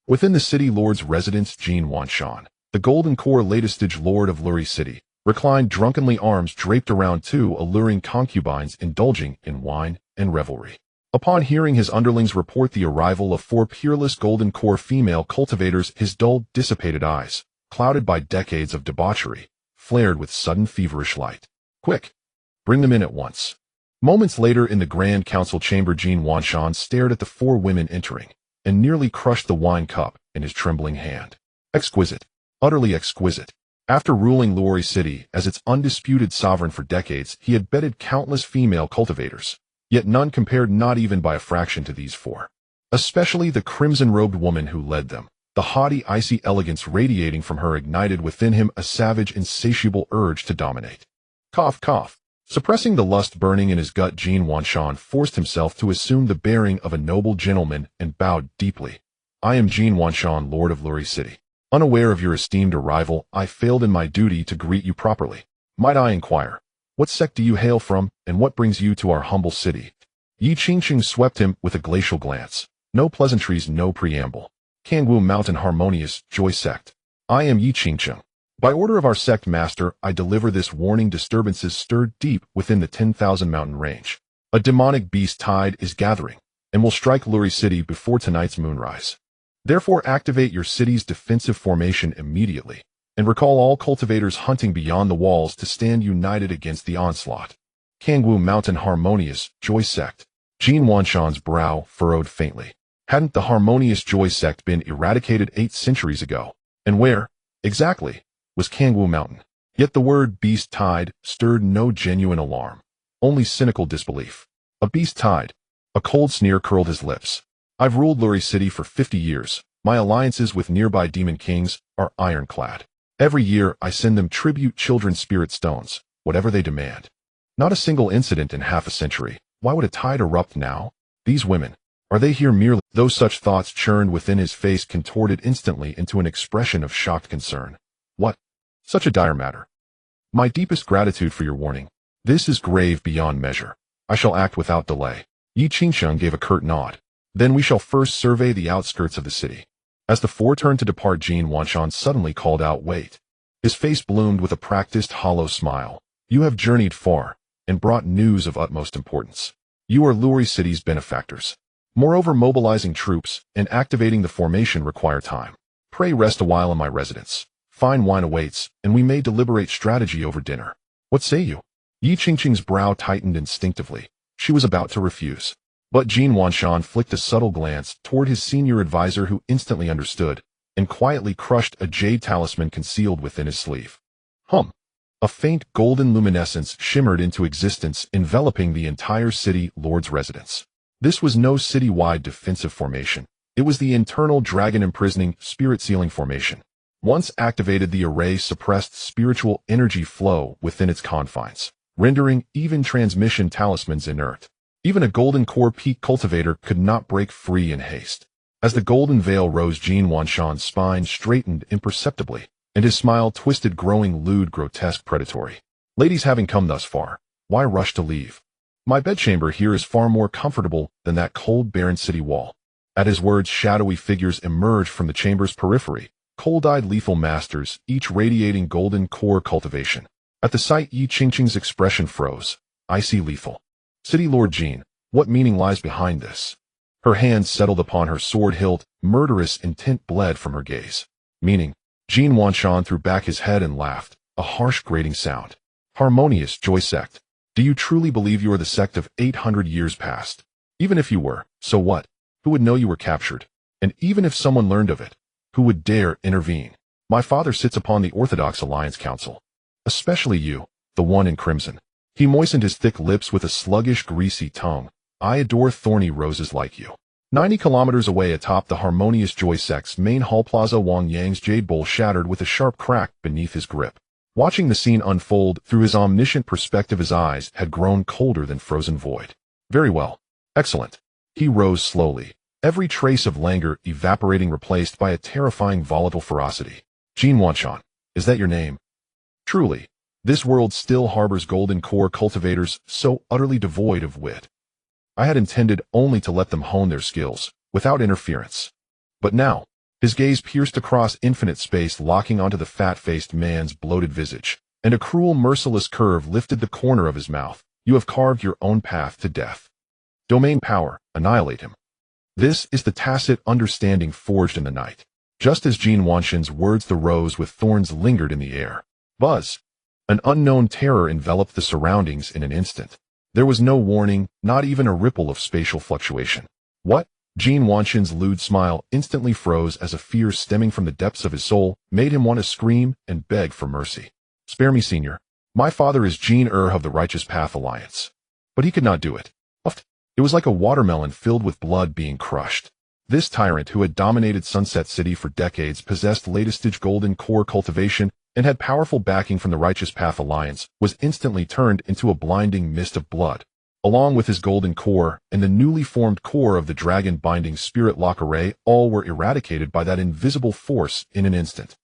Within the city lord's residence, Jin Wanshan, the Golden Core latestage lord of Lurie City, reclined drunkenly, arms draped around 2 alluring concubines indulging in wine and revelry. Upon hearing his underlings report the arrival of 4 peerless Golden Core female cultivators, his dull, dissipated eyes, clouded by decades of debauchery, flared with sudden feverish light. Quick! Bring them in at once. Moments later, in the Grand Council chamber, Jin Wanshan stared at the 4 women entering, and nearly crushed the wine cup in his trembling hand. Exquisite. Utterly exquisite. After ruling Lurie City as its undisputed sovereign for decades, he had bedded countless female cultivators, yet none compared, not even by a fraction, to these 4. Especially the crimson-robed woman who led them. The haughty, icy elegance radiating from her ignited within him a savage, insatiable urge to dominate. Cough, cough. Suppressing the lust burning in his gut, Jin Wanshan forced himself to assume the bearing of a noble gentleman and bowed deeply. I am Jin Wanshan, Lord of Lurie City. Unaware of your esteemed arrival, I failed in my duty to greet you properly. Might I inquire, what sect do you hail from, and what brings you to our humble city? Yi Qingqing swept him with a glacial glance. No pleasantries, no preamble. Kangwu Mountain Harmonious Joy Sect. I am Yi Qingqing. By order of our sect master, I deliver this warning: disturbances stirred deep within the 10,000 mountain range. A demonic beast tide is gathering, and will strike Lurie City before tonight's moonrise. Therefore, activate your city's defensive formation immediately, and recall all cultivators hunting beyond the walls to stand united against the onslaught. Kangwu Mountain Harmonious Joy Sect. Jin Wanshan's brow furrowed faintly. Hadn't the Harmonious Joy Sect been eradicated 8 centuries ago? And where, exactly, was Kangwu Mountain? Yet the word beast tide stirred no genuine alarm, only cynical disbelief. A beast tide? A cold sneer curled his lips. I've ruled Lurie City for 50 years. My alliances with nearby demon kings are ironclad. Every year I send them tribute children's spirit stones, whatever they demand. Not a single incident in half a century. Why would a tide erupt now? These women, are they here merely? Those such thoughts churned within his face contorted instantly into an expression of shocked concern. What? Such a dire matter. My deepest gratitude for your warning. This is grave beyond measure. I shall act without delay. Yi Qingsheng gave a curt nod. Then we shall first survey the outskirts of the city. As the four turned to depart, Jin Wanshan suddenly called out, "Wait." His face bloomed with a practiced hollow smile. You have journeyed far and brought news of utmost importance. You are Luri City's benefactors. Moreover, mobilizing troops and activating the formation require time. Pray rest a while in my residence. Fine wine awaits, and we may deliberate strategy over dinner. What say you? Yi Qingqing's brow tightened instinctively. She was about to refuse. But Jin Wanshan flicked a subtle glance toward his senior advisor, who instantly understood and quietly crushed a jade talisman concealed within his sleeve. A faint golden luminescence shimmered into existence, enveloping the entire city lord's residence. This was no city-wide defensive formation. It was the internal dragon-imprisoning, spirit-sealing formation. Once activated, the array suppressed spiritual energy flow within its confines, rendering even transmission talismans inert. Even a golden core peak cultivator could not break free in haste. As the golden veil rose, Jin Wanshan's spine straightened imperceptibly, and his smile twisted, growing lewd, grotesque, predatory. Ladies, having come thus far, why rush to leave? My bedchamber here is far more comfortable than that cold, barren city wall. At his words, shadowy figures emerged from the chamber's periphery, cold-eyed lethal masters, each radiating golden core cultivation. At the sight, Yi Qingqing's expression froze. I see lethal. City Lord Jin, what meaning lies behind this? Her hands settled upon her sword hilt, murderous intent bled from her gaze. Meaning? Jin Wanshan threw back his head and laughed, a harsh grating sound. Harmonious Joy Sect. Do you truly believe you are the sect of 800 years past? Even if you were, so what? Who would know you were captured? And even if someone learned of it, who would dare intervene? My father sits upon the Orthodox Alliance Council. Especially you, the one in crimson. He moistened his thick lips with a sluggish, greasy tongue. I adore thorny roses like you. 90 kilometers away atop the Harmonious Joy Sect's main hall plaza, Wang Yang's jade bowl shattered with a sharp crack beneath his grip. Watching the scene unfold through his omniscient perspective, his eyes had grown colder than frozen void. Very well. Excellent. He rose slowly, every trace of languor evaporating, replaced by a terrifying volatile ferocity. Jin Wanshan, is that your name? Truly, this world still harbors golden core cultivators so utterly devoid of wit. I had intended only to let them hone their skills, without interference. But now, his gaze pierced across infinite space, locking onto the fat-faced man's bloated visage, and a cruel, merciless curve lifted the corner of his mouth. You have carved your own path to death. Domain power, annihilate him. This is the tacit understanding forged in the night. Just as Jin Wanshan's words, the rose with thorns lingered in the air. Buzz! An unknown terror enveloped the surroundings in an instant. There was no warning, not even a ripple of spatial fluctuation. What? Jin Wanshan's lewd smile instantly froze as a fear stemming from the depths of his soul made him want to scream and beg for mercy. Spare me, senior. My father is Jin of the Righteous Path Alliance. But he could not do it. It was like a watermelon filled with blood being crushed. This tyrant, who had dominated Sunset City for decades, possessed latest-stage golden core cultivation, and had powerful backing from the Righteous Path Alliance, was instantly turned into a blinding mist of blood. Along with his golden core and the newly formed core of the dragon-binding spirit lock array, all were eradicated by that invisible force in an instant.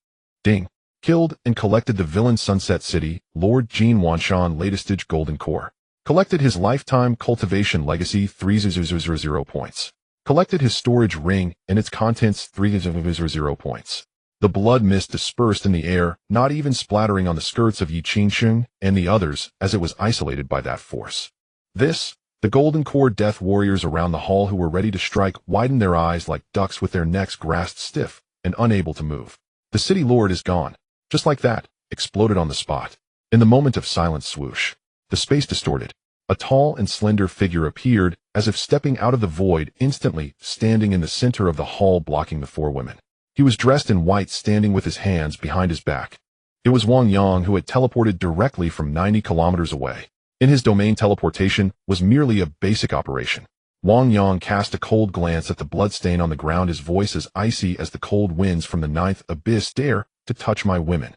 Ding! Killed and collected the villain Sunset City, Lord Jin Wanshan latest-stage golden core. Collected his lifetime cultivation legacy 3,000 points. Collected his storage ring and its contents 3,000 points. The blood mist dispersed in the air, not even splattering on the skirts of Yi Qingqing and the others, as it was isolated by that force. The golden core death warriors around the hall who were ready to strike widened their eyes like ducks with their necks grasped stiff and unable to move. The city lord is gone. Just like that, exploded on the spot. In the moment of silent swoosh, the space distorted. A tall and slender figure appeared, as if stepping out of the void, instantly standing in the center of the hall, blocking the four women. He was dressed in white, standing with his hands behind his back. It was Wang Yang, who had teleported directly from 90 kilometers away. In his domain, teleportation was merely a basic operation. Wang Yang cast a cold glance at the bloodstain on the ground, his voice as icy as the cold winds from the ninth abyss. Dare to touch my women.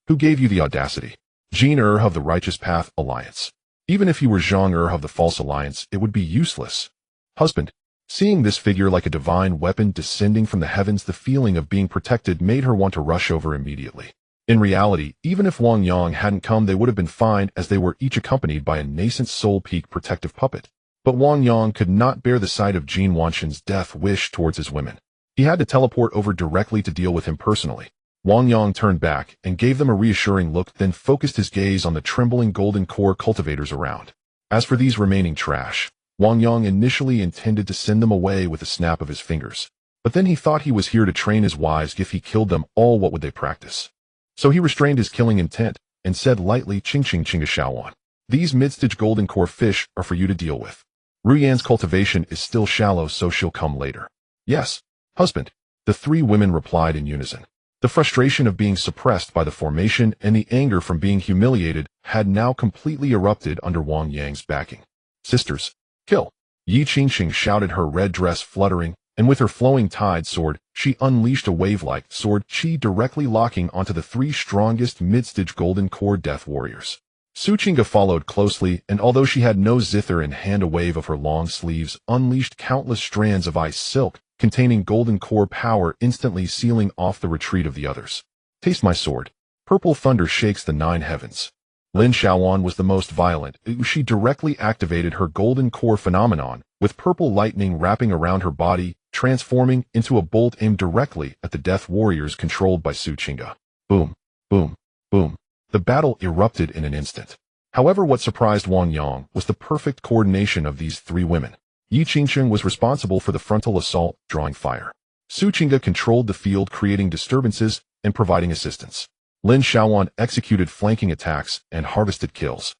Who gave you the audacity? Jin of the Righteous Path Alliance. Even if he were Zhang Er of the False Alliance, it would be useless. Husband. Seeing this figure like a divine weapon descending from the heavens, the feeling of being protected made her want to rush over immediately. In reality, even if Wang Yang hadn't come, they would have been fine, as they were each accompanied by a nascent soul peak protective puppet. But Wang Yang could not bear the sight of Jin Wanshan's death wish towards his women. He had to teleport over directly to deal with him personally. Wang Yang turned back and gave them a reassuring look, then focused his gaze on the trembling golden core cultivators around. As for these remaining trash, Wang Yang initially intended to send them away with a snap of his fingers. But then he thought he was here to train his wives. If he killed them all, what would they practice? So he restrained his killing intent and said lightly, "Ching ching chinga shaoan. These mid-stage golden core fish are for you to deal with. Ruyan's cultivation is still shallow, so she'll come later." "Yes, husband," the three women replied in unison. The frustration of being suppressed by the formation and the anger from being humiliated had now completely erupted under Wang Yang's backing. "Sisters, kill!" Yi Qingqing shouted, her red dress fluttering, and with her flowing tide sword, she unleashed a wave-like sword chi directly locking onto the three strongest mid-stage golden core death warriors. Su Qingga followed closely, and although she had no zither in hand, a wave of her long sleeves unleashed countless strands of ice silk containing golden core power, instantly sealing off the retreat of the others. "Taste my sword." Purple thunder shakes the 9 heavens. Lin Shaoan was the most violent. She directly activated her golden core phenomenon, with purple lightning wrapping around her body, transforming into a bolt aimed directly at the death warriors controlled by Su Qingga. Boom, boom, boom. The battle erupted in an instant. However, what surprised Wang Yang was the perfect coordination of these three women. Yi Qingqing was responsible for the frontal assault, drawing fire. Su Qingga controlled the field, creating disturbances and providing assistance. Lin Shaoan executed flanking attacks and harvested kills.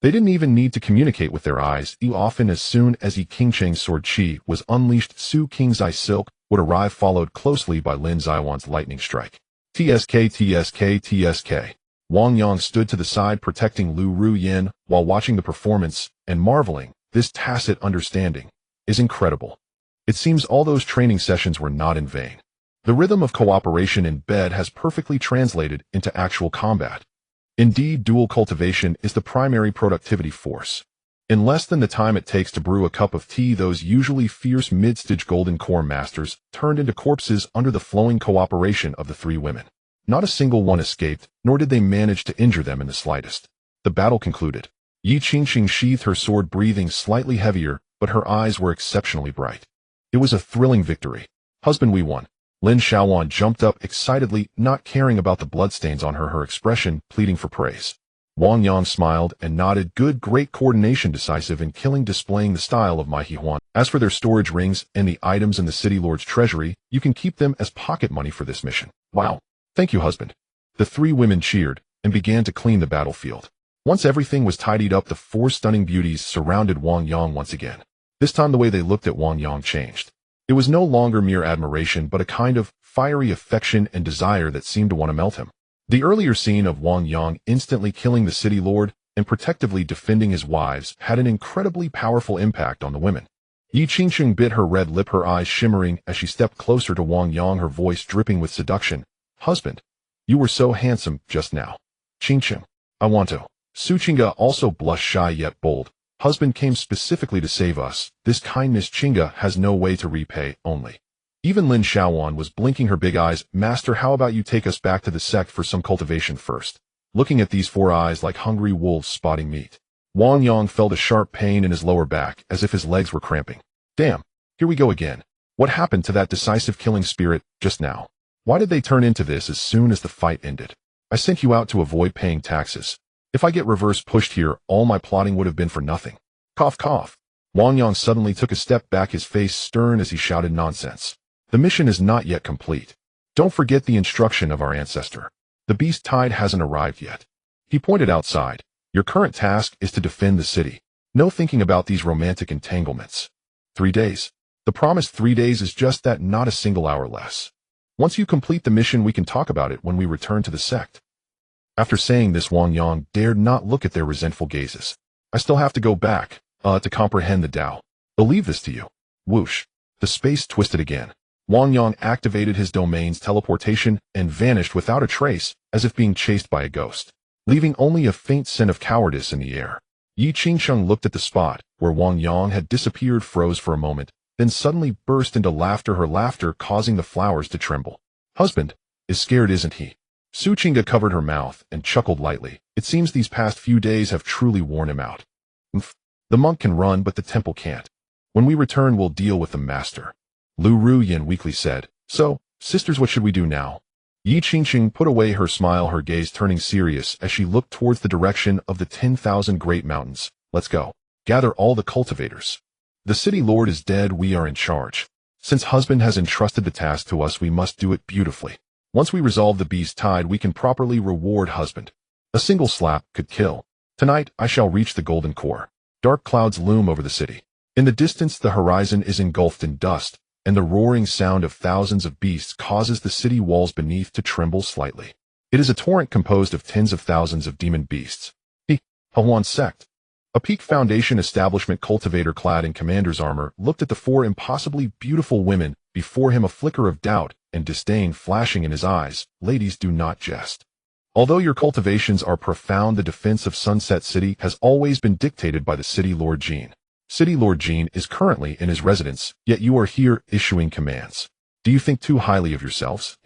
They didn't even need to communicate with their eyes. Often as soon as Yi Qingqing's sword chi was unleashed, Su Qing's ice silk would arrive, followed closely by Lin Zaiwan's lightning strike. TSK, TSK, TSK. Wang Yang stood to the side, protecting Lu Ruyan while watching the performance and marveling. This tacit understanding is incredible. It seems all those training sessions were not in vain. The rhythm of cooperation in bed has perfectly translated into actual combat. Indeed, dual cultivation is the primary productivity force. In less than the time it takes to brew a cup of tea, those usually fierce mid-stage golden core masters turned into corpses under the flowing cooperation of the three women. Not a single one escaped, nor did they manage to injure them in the slightest. The battle concluded. Yi Qingqing sheathed her sword, breathing slightly heavier, but her eyes were exceptionally bright. It was a thrilling victory. "Husband, we won." Lin Shaoan jumped up excitedly, not caring about the bloodstains on her expression pleading for praise. Wang Yang smiled and nodded. "Good, great coordination, decisive in killing, displaying the style of my Huan. As for their storage rings and the items in the city lord's treasury, you can keep them as pocket money for this mission." "Wow. Thank you, husband." The three women cheered and began to clean the battlefield. Once everything was tidied up, the four stunning beauties surrounded Wang Yang once again. This time the way they looked at Wang Yang changed. It was no longer mere admiration, but a kind of fiery affection and desire that seemed to want to melt him. The earlier scene of Wang Yang instantly killing the city lord and protectively defending his wives had an incredibly powerful impact on the women. Yi Qingqing bit her red lip, her eyes shimmering as she stepped closer to Wang Yang, her voice dripping with seduction. "Husband, you were so handsome just now." "Qingqing, I want to." Su Qingga also blushed, shy yet bold. "Husband came specifically to save us. This kindness Qingga has no way to repay, only." Even Lin Shaoan was blinking her big eyes. "Master, how about you take us back to the sect for some cultivation first?" Looking at these four eyes like hungry wolves spotting meat. Wang Yang felt a sharp pain in his lower back, as if his legs were cramping. "Damn, here we go again. What happened to that decisive killing spirit just now? Why did they turn into this as soon as the fight ended? I sent you out to avoid paying taxes. If I get reverse pushed here, all my plotting would have been for nothing." Cough, cough. Wang Yang suddenly took a step back, his face stern as he shouted, "Nonsense. The mission is not yet complete. Don't forget the instruction of our ancestor. The beast tide hasn't arrived yet." He pointed outside. "Your current task is to defend the city. No thinking about these romantic entanglements. 3 days. The promised 3 days is just that, not a single hour less. Once you complete the mission, we can talk about it when we return to the sect." After saying this, Wang Yang dared not look at their resentful gazes. "I still have to go back, to comprehend the Tao. I'll leave this to you." Whoosh. The space twisted again. Wang Yang activated his domain's teleportation and vanished without a trace, as if being chased by a ghost, leaving only a faint scent of cowardice in the air. Yi Qingsheng looked at the spot where Wang Yang had disappeared, froze for a moment, then suddenly burst into laughter, her laughter causing the flowers to tremble. Husband is scared, isn't he? Su Qingda covered her mouth and chuckled lightly. It seems these past few days have truly worn him out. The monk can run, but the temple can't. When we return, we'll deal with the master. Lu Ruyin weakly said. So, sisters, what should we do now? Yi Qingsheng put away her smile, her gaze turning serious as she looked towards the direction of the 10,000 great mountains. Let's go. Gather all the cultivators. The city lord is dead, we are in charge. Since husband has entrusted the task to us, we must do it beautifully. Once we resolve the beast tide, we can properly reward husband. A single slap could kill. Tonight, I shall reach the golden core. Dark clouds loom over the city. In the distance, the horizon is engulfed in dust, and the roaring sound of thousands of beasts causes the city walls beneath to tremble slightly. It is a torrent composed of tens of thousands of demon beasts. The Yuan Sect, a peak foundation establishment cultivator clad in commander's armor, looked at the four impossibly beautiful women before him, a flicker of doubt and disdain flashing in his eyes. Ladies, do not jest. Although your cultivations are profound, the defense of Sunset City has always been dictated by the City Lord Jean. City Lord Jean is currently in his residence, yet you are here issuing commands. Do you think too highly of yourselves?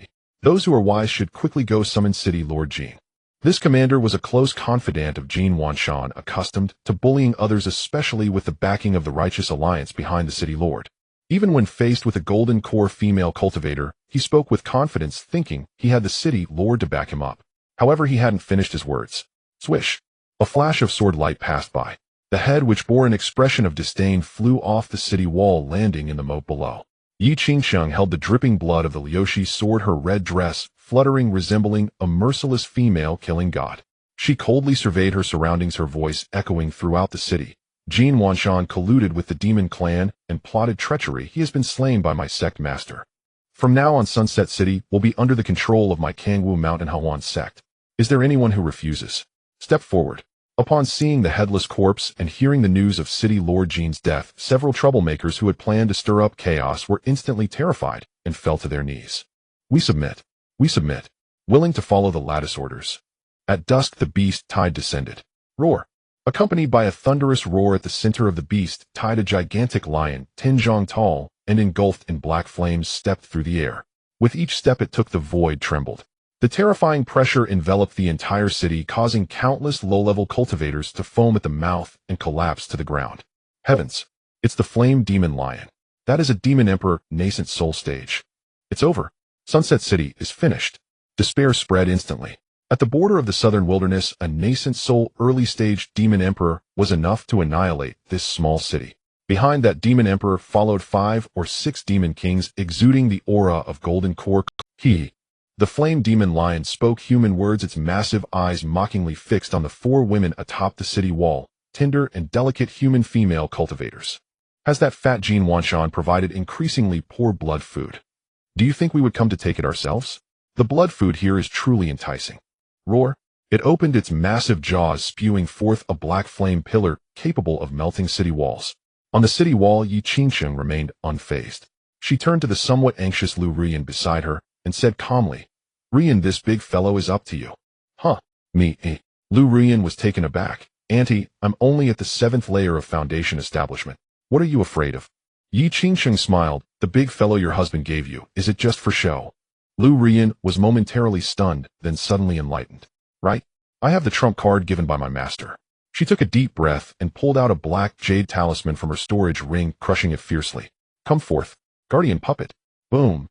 Those who are wise should quickly go summon City Lord Jean. This commander was a close confidant of Jean Wanshan, accustomed to bullying others, especially with the backing of the Righteous Alliance behind the City Lord. Even when faced with a golden core female cultivator, he spoke with confidence, thinking he had the City Lord to back him up. However, he hadn't finished his words. Swish! A flash of sword light passed by. The head, which bore an expression of disdain, flew off the city wall, landing in the moat below. Yi Qingsheng held the dripping blood of the Liushi sword, her red dress fluttering, resembling a merciless female killing god. She coldly surveyed her surroundings, her voice echoing throughout the city. Jean Wanshan colluded with the demon clan and plotted treachery. He has been slain by my sect master. From now on, Sunset City will be under the control of my Kangwu Mountain Yuan Sect. Is there anyone who refuses? Step forward. Upon seeing the headless corpse and hearing the news of City Lord Jean's death, several troublemakers who had planned to stir up chaos were instantly terrified and fell to their knees. We submit. We submit. Willing to follow the lattice orders. At dusk, the beast tide descended. Roar. Accompanied by a thunderous roar, at the center of the beast tide, a gigantic lion, 10 zhang tall and engulfed in black flames, stepped through the air. With each step it took, the void trembled. The terrifying pressure enveloped the entire city, causing countless low-level cultivators to foam at the mouth and collapse to the ground. Heavens! It's the flame demon lion. That is a demon emperor, nascent soul stage. It's over. Sunset City is finished. Despair spread instantly. At the border of the southern wilderness, a nascent soul early-stage demon emperor was enough to annihilate this small city. Behind that demon emperor followed 5 or 6 demon kings, exuding the aura of golden core. The flame demon lion spoke human words, its massive eyes mockingly fixed on the 4 women atop the city wall, tender and delicate human female cultivators. Has that fat Jean Wanshan provided increasingly poor blood food? Do you think we would come to take it ourselves? The blood food here is truly enticing. Roar! It opened its massive jaws, spewing forth a black flame pillar capable of melting city walls. On the city wall, Yi Qingsheng remained unfazed. She turned to the somewhat anxious Lu Ruyin beside her and said calmly, Ruyin, this big fellow is up to you. Huh? Me? Lu Ruyin was taken aback. Auntie, I'm only at the 7th layer of foundation establishment. What are you afraid of? Yi Qingsheng smiled. The big fellow your husband gave you, is it just for show? Lu Ruyin was momentarily stunned, then suddenly enlightened. Right? I have the trump card given by my master. She took a deep breath and pulled out a black jade talisman from her storage ring, crushing it fiercely. Come forth, guardian puppet. Boom.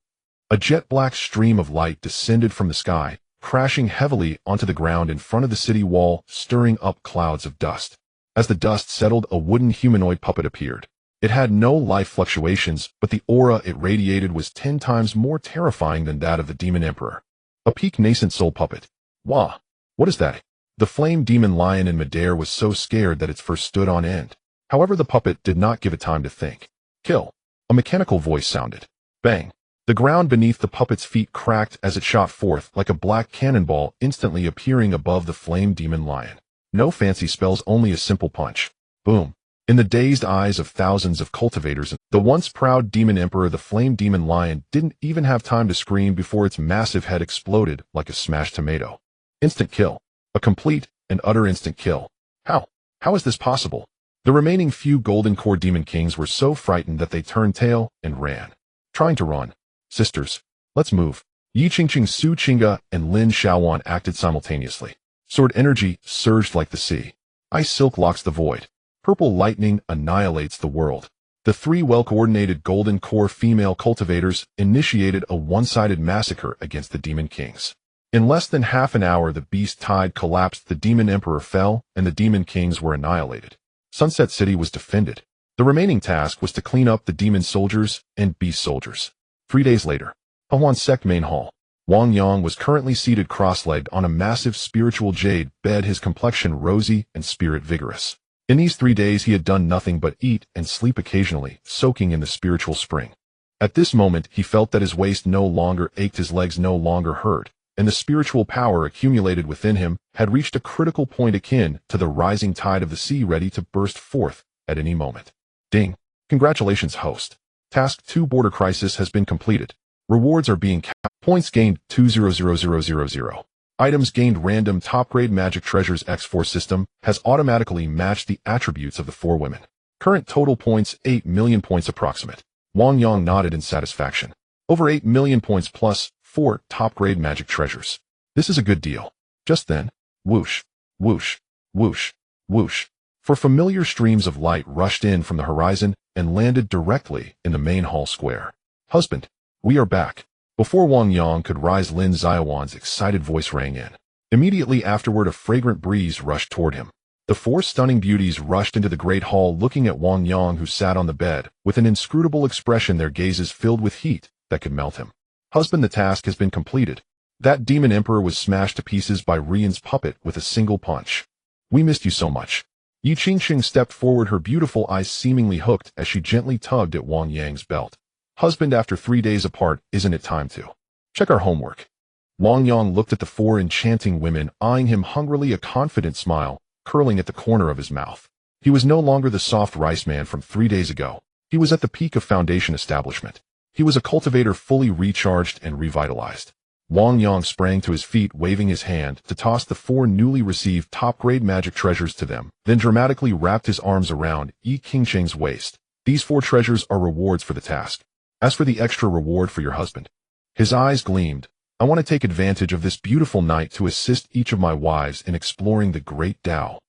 A jet-black stream of light descended from the sky, crashing heavily onto the ground in front of the city wall, stirring up clouds of dust. As the dust settled, a wooden humanoid puppet appeared. It had no life fluctuations, but the aura it radiated was 10 times more terrifying than that of the demon emperor. A peak nascent soul puppet. Wah! What is that? The flame demon lion in midair was so scared that its fur stood on end. However, the puppet did not give it time to think. Kill. A mechanical voice sounded. Bang. The ground beneath the puppet's feet cracked as it shot forth like a black cannonball, instantly appearing above the flame demon lion. No fancy spells, only a simple punch. Boom. In the dazed eyes of thousands of cultivators, the once proud demon emperor, the flame demon lion, didn't even have time to scream before its massive head exploded like a smashed tomato. Instant kill. A complete and utter instant kill. How? How is this possible? The remaining few Golden Core Demon Kings were so frightened that they turned tail and ran. Trying to run. Sisters, let's move. Yi Qingqing, Su Qingge, and Lin Xiaowan acted simultaneously. Sword energy surged like the sea. Ice silk locks the void. Purple lightning annihilates the world. The three well-coordinated Golden Core female cultivators initiated a one-sided massacre against the Demon Kings. In less than half an hour, the beast tide collapsed, the Demon Emperor fell, and the Demon Kings were annihilated. Sunset City was defended. The remaining task was to clean up the Demon Soldiers and Beast Soldiers. 3 days later, Huan Sect Main Hall. Wang Yang was currently seated cross-legged on a massive spiritual jade bed, his complexion rosy and spirit vigorous. In these 3 days he had done nothing but eat and sleep occasionally, soaking in the spiritual spring. At this moment he felt that his waist no longer ached, his legs no longer hurt, and the spiritual power accumulated within him had reached a critical point akin to the rising tide of the sea, ready to burst forth at any moment. Ding! Congratulations, host. Task 2 Border Crisis has been completed. Rewards are being counted. Points gained 2,000,000. Items gained random top-grade magic treasures. X4 system has automatically matched the attributes of the 4 women. Current total points 8 million points approximate. Wang Yang nodded in satisfaction. Over 8 million points plus 4 top-grade magic treasures. This is a good deal. Just then, whoosh, whoosh, whoosh, whoosh. For familiar streams of light rushed in from the horizon and landed directly in the main hall square. Husband, we are back. Before Wang Yang could rise, Lin Xiaowan's excited voice rang in. Immediately afterward, a fragrant breeze rushed toward him. The 4 stunning beauties rushed into the great hall, looking at Wang Yang, who sat on the bed, with an inscrutable expression, their gazes filled with heat that could melt him. Husband, the task has been completed. That Demon Emperor was smashed to pieces by Rian's puppet with a single punch. We missed you so much. Yi Qingqing stepped forward, her beautiful eyes seemingly hooked as she gently tugged at Wang Yang's belt. Husband, after 3 days apart, isn't it time to check our homework? Wang Yang looked at the 4 enchanting women, eyeing him hungrily, a confident smile curling at the corner of his mouth. He was no longer the soft rice man from 3 days ago. He was at the peak of Foundation establishment. He was a cultivator, fully recharged and revitalized. Wang Yang sprang to his feet, waving his hand to toss the 4 newly received top-grade magic treasures to them, then dramatically wrapped his arms around Yi Qingqing's waist. These 4 treasures are rewards for the task. As for the extra reward for your husband, his eyes gleamed. I want to take advantage of this beautiful night to assist each of my wives in exploring the great Tao.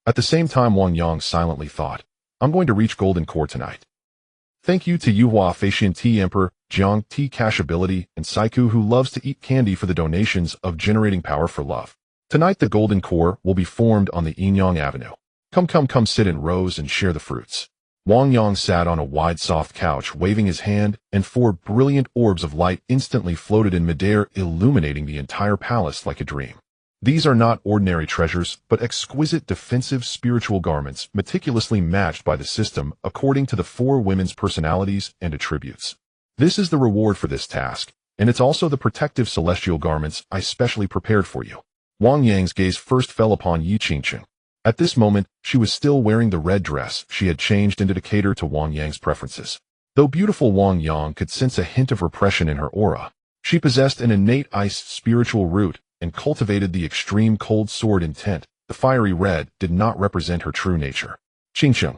At the same time, Wang Yang silently thought, I'm going to reach Golden Core tonight. Thank you to Yuhua Feishian Tea Emperor, Jiang Tea Cash Ability, and Saiku, who loves to eat candy, for the donations of generating power for love. Tonight the Golden Core will be formed on the Yinyang Avenue. Come sit in rows and share the fruits. Wang Yang sat on a wide soft couch, waving his hand, and 4 brilliant orbs of light instantly floated in midair, illuminating the entire palace like a dream. These are not ordinary treasures, but exquisite defensive spiritual garments, meticulously matched by the system according to the 4 women's personalities and attributes. This is the reward for this task, and it's also the protective celestial garments I specially prepared for you. Wang Yang's gaze first fell upon Yi Qingqing. At this moment, she was still wearing the red dress she had changed into to cater to Wang Yang's preferences. Though beautiful, Wang Yang could sense a hint of repression in her aura. She possessed an innate ice spiritual root and cultivated the extreme cold sword intent. The fiery red did not represent her true nature. Qingqing.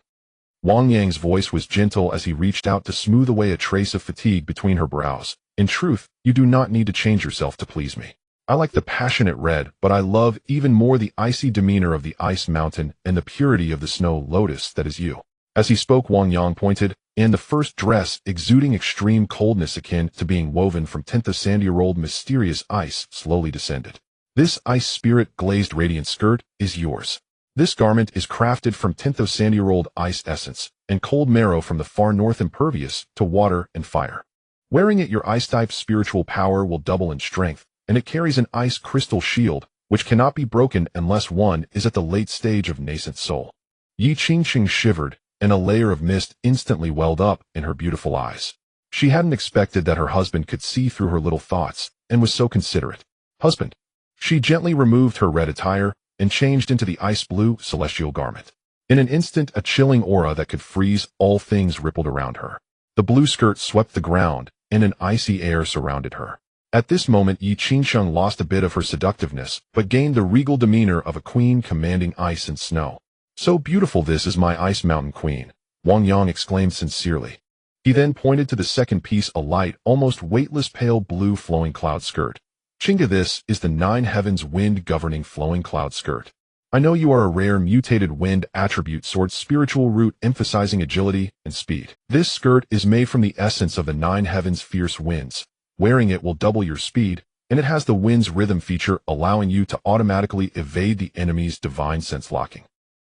Wang Yang's voice was gentle as he reached out to smooth away a trace of fatigue between her brows. In truth, you do not need to change yourself to please me. I like the passionate red, but I love even more the icy demeanor of the ice mountain and the purity of the snow lotus that is you. As he spoke, Wang Yang pointed, and the first dress, exuding extreme coldness akin to being woven from 10th of sandy-rolled mysterious ice, slowly descended. This ice spirit glazed radiant skirt is yours. This garment is crafted from 10th of sandy-rolled ice essence and cold marrow from the far north, impervious to water and fire. Wearing it, your ice-type spiritual power will double in strength, and it carries an ice crystal shield, which cannot be broken unless one is at the late stage of nascent soul. Yi Qingqing shivered, and a layer of mist instantly welled up in her beautiful eyes. She hadn't expected that her husband could see through her little thoughts, and was so considerate. Husband. She gently removed her red attire and changed into the ice blue celestial garment. In an instant, a chilling aura that could freeze all things rippled around her. The blue skirt swept the ground, and an icy air surrounded her. At this moment, Yi Qingqing lost a bit of her seductiveness, but gained the regal demeanor of a queen commanding ice and snow. "So beautiful, this is my Ice Mountain Queen," Wang Yang exclaimed sincerely. He then pointed to the second piece, a light, almost weightless pale blue flowing cloud skirt. "Chinga, this is the Nine Heavens Wind governing flowing cloud skirt. I know you are a rare mutated wind attribute sword spiritual root emphasizing agility and speed. This skirt is made from the essence of the Nine Heavens fierce winds. Wearing it will double your speed, and it has the wind's rhythm feature allowing you to automatically evade the enemy's divine sense locking."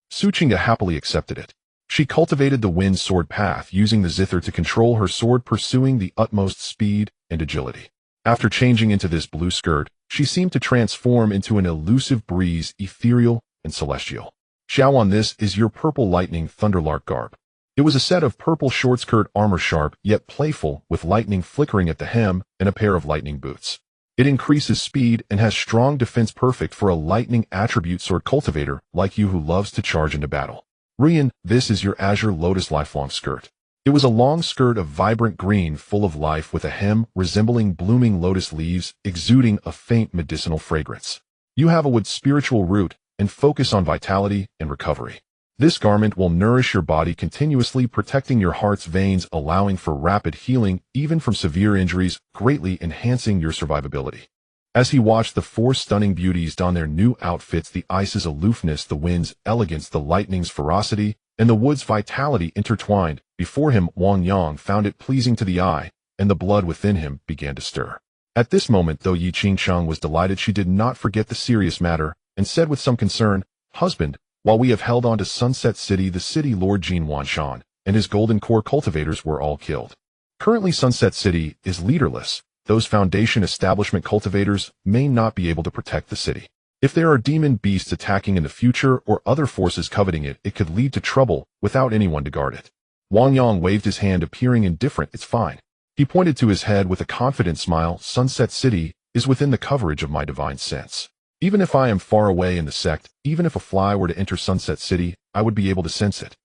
Su Chinga happily accepted it. She cultivated the wind sword path using the zither to control her sword, pursuing the utmost speed and agility. After changing into this blue skirt, she seemed to transform into an elusive breeze, ethereal and celestial. "Xiaoan, this is your purple lightning thunderlark garb." It was a set of purple short skirt armor, sharp yet playful, with lightning flickering at the hem and a pair of lightning boots. It increases speed and has strong defense, perfect for a lightning attribute sword cultivator like you who loves to charge into battle. "Rian, this is your azure lotus lifelong skirt." It was a long skirt of vibrant green, full of life, with a hem resembling blooming lotus leaves, exuding a faint medicinal fragrance. You have a wood spiritual root and focus on vitality and recovery. This garment will nourish your body continuously, protecting your heart's veins, allowing for rapid healing even from severe injuries, greatly enhancing your survivability. As he watched the four stunning beauties don their new outfits, the ice's aloofness, the wind's elegance, the lightning's ferocity, and the wood's vitality intertwined before him, Wang Yang found it pleasing to the eye, and the blood within him began to stir. At this moment, though Yi Qingcheng was delighted, she did not forget the serious matter, and said with some concern, "Husband, while we have held on to Sunset City, the city lord Jin Wanshan and his golden core cultivators were all killed. Currently Sunset City is leaderless. Those foundation establishment cultivators may not be able to protect the city. If there are demon beasts attacking in the future or other forces coveting it, it could lead to trouble without anyone to guard it." Wang Yang waved his hand, appearing indifferent. "It's fine." He pointed to his head with a confident smile. "Sunset City is within the coverage of my divine sense. Even if I am far away in the sect, even if a fly were to enter Sunset City, I would be able to sense it.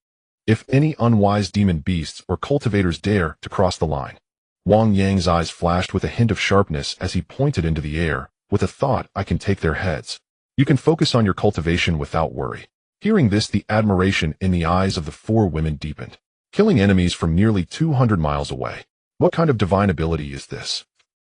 If any unwise demon beasts or cultivators dare to cross the line." Wang Yang's eyes flashed with a hint of sharpness as he pointed into the air, with a thought, "I can take their heads. You can focus on your cultivation without worry." Hearing this, the admiration in the eyes of the four women deepened. "Killing enemies from nearly 200 miles away. What kind of divine ability is this?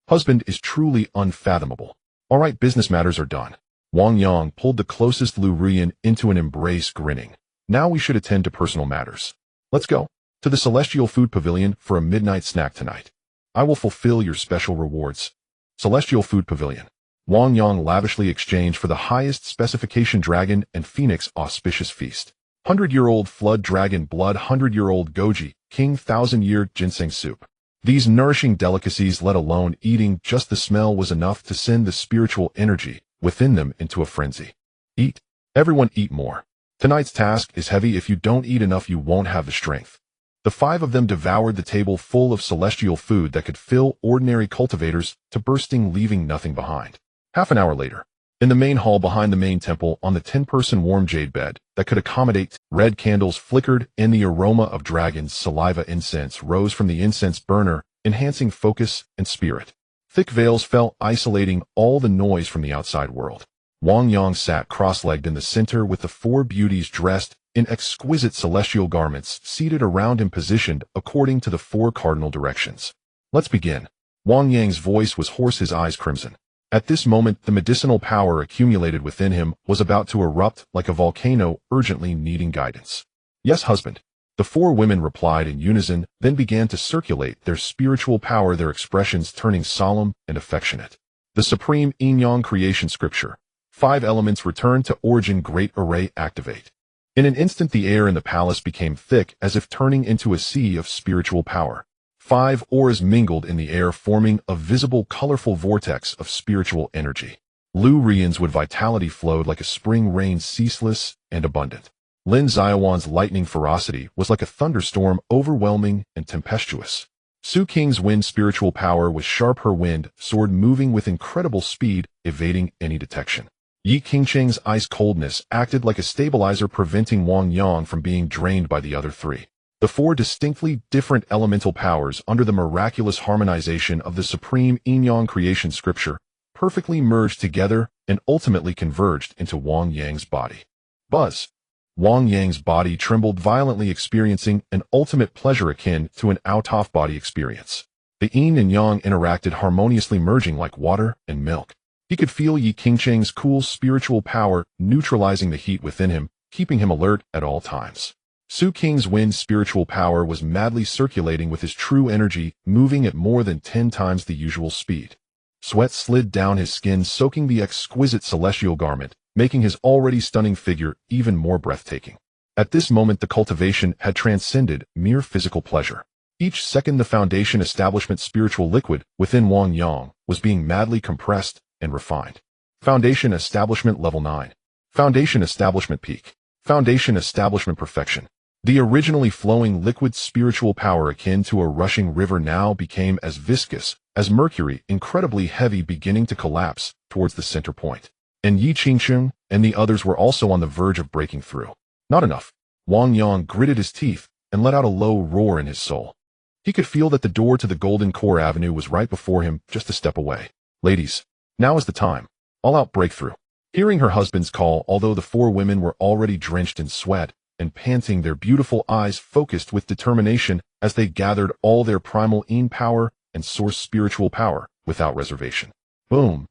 Husband is truly unfathomable. All right, business matters are done." Wang Yang pulled the closest Lu Rian into an embrace, grinning. "Now we should attend to personal matters. Let's go to the Celestial Food Pavilion for a midnight snack tonight. I will fulfill your special rewards." Celestial Food Pavilion. Wang Yang lavishly exchanged for the highest specification dragon and phoenix auspicious feast. 100-year-old flood dragon blood, 100-year-old goji, king 1,000-year ginseng soup. These nourishing delicacies, let alone eating, just the smell was enough to send the spiritual energy within them into a frenzy. "Eat. Everyone eat more. Tonight's task is heavy. If you don't eat enough, you won't have the strength." The five of them devoured the table full of celestial food that could fill ordinary cultivators to bursting, leaving nothing behind. Half an hour later, in the main hall behind the main temple, on the 10-person warm jade bed that could accommodate, red candles flickered, and the aroma of dragon's saliva incense rose from the incense burner, enhancing focus and spirit. Thick veils fell, isolating all the noise from the outside world. Wang Yang sat cross-legged in the center with the four beauties dressed in exquisite celestial garments seated around him, positioned according to the four cardinal directions. "Let's begin." Wang Yang's voice was hoarse, his eyes crimson. At this moment, the medicinal power accumulated within him was about to erupt like a volcano, urgently needing guidance. "Yes, husband." The four women replied in unison, then began to circulate their spiritual power, their expressions turning solemn and affectionate. The supreme yin-yang creation scripture. 5 elements return to origin, great array activate. In an instant, the air in the palace became thick, as if turning into a sea of spiritual power. 5 auras mingled in the air, forming a visible, colorful vortex of spiritual energy. Lu Rian's wood vitality flowed like a spring rain, ceaseless and abundant. Lin Xiaowan's lightning ferocity was like a thunderstorm, overwhelming and tempestuous. Su Qing's wind spiritual power was sharp, her wind sword moving with incredible speed, evading any detection. Yi Qingcheng's ice coldness acted like a stabilizer, preventing Wang Yang from being drained by the other 3. The 4 distinctly different elemental powers, under the miraculous harmonization of the supreme yin-yang creation scripture, perfectly merged together and ultimately converged into Wang Yang's body. Buzz! Wang Yang's body trembled violently, experiencing an ultimate pleasure akin to an out-of-body experience. The yin and yang interacted harmoniously, merging like water and milk. He could feel Yi Qingcheng's cool spiritual power neutralizing the heat within him, keeping him alert at all times. Su Qing's wind's spiritual power was madly circulating with his true energy, moving at more than 10 times the usual speed. Sweat slid down his skin, soaking the exquisite celestial garment, making his already stunning figure even more breathtaking. At this moment, the cultivation had transcended mere physical pleasure. Each second, the foundation establishment spiritual liquid within Wang Yang was being madly compressed and refined. Foundation establishment level 9. Foundation establishment peak. Foundation establishment perfection. The originally flowing liquid spiritual power akin to a rushing river now became as viscous as mercury, incredibly heavy, beginning to collapse towards the center point. And Yi Qingcheng and the others were also on the verge of breaking through. Not enough. Wang Yang gritted his teeth and let out a low roar in his soul. He could feel that the door to the Golden Core Avenue was right before him, just a step away. Ladies, now is the time. All-out breakthrough. Hearing her husband's call, although the 4 women were already drenched in sweat and panting, their beautiful eyes focused with determination as they gathered all their primal yin power and source spiritual power without reservation. Boom!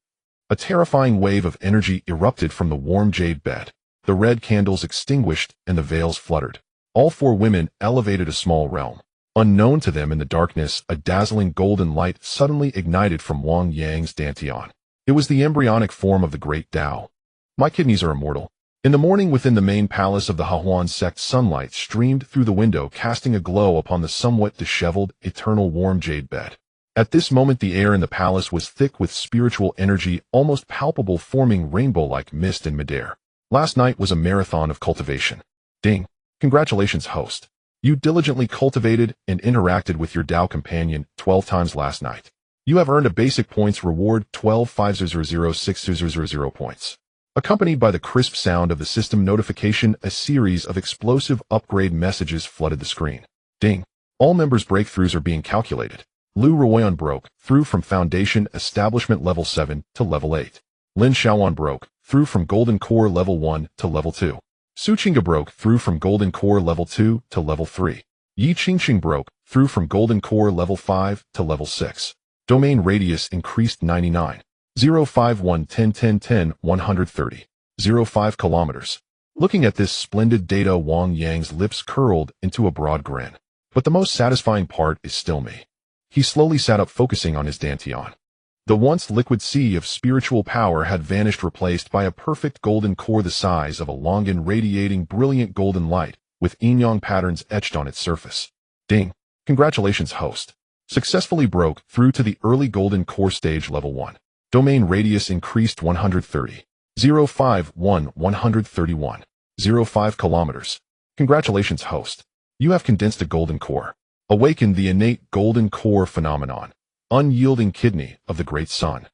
A terrifying wave of energy erupted from the warm jade bed. The red candles extinguished and the veils fluttered. All 4 women elevated a small realm. Unknown to them in the darkness, a dazzling golden light suddenly ignited from Wang Yang's dantian. It was the embryonic form of the great Tao. My kidneys are immortal. In the morning, within the main palace of the Hahuan sect, sunlight streamed through the window, casting a glow upon the somewhat disheveled, eternal warm jade bed. At this moment, the air in the palace was thick with spiritual energy, almost palpable, forming rainbow-like mist in midair. Last night was a marathon of cultivation. Ding! Congratulations, host. You diligently cultivated and interacted with your Tao companion 12 times last night. You have earned a basic points reward 12,500,600 points. Accompanied by the crisp sound of the system notification, a series of explosive upgrade messages flooded the screen. Ding! All members' breakthroughs are being calculated. Lu Ruoyan broke through from Foundation Establishment level 7 to level 8. Lin Xiaowan broke through from Golden Core level 1 to level 2. Su Qingge broke through from Golden Core level 2 to level 3. Yi Qingcheng broke through from Golden Core level 5 to level 6. Domain radius increased 99. 051 10 10 10 130. 05 kilometers. Looking at this splendid data, Wang Yang's lips curled into a broad grin. But the most satisfying part is still me. He slowly sat up, focusing on his dantian. The once liquid sea of spiritual power had vanished, replaced by a perfect golden core the size of a longan, radiating brilliant golden light with yin-yang patterns etched on its surface. Ding! Congratulations, host. Successfully broke through to the early golden core stage level 1. Domain radius increased 130. 051 131. 05 kilometers. Congratulations, host. You have condensed a golden core. Awakened the innate golden core phenomenon. Unyielding kidney of the great sun.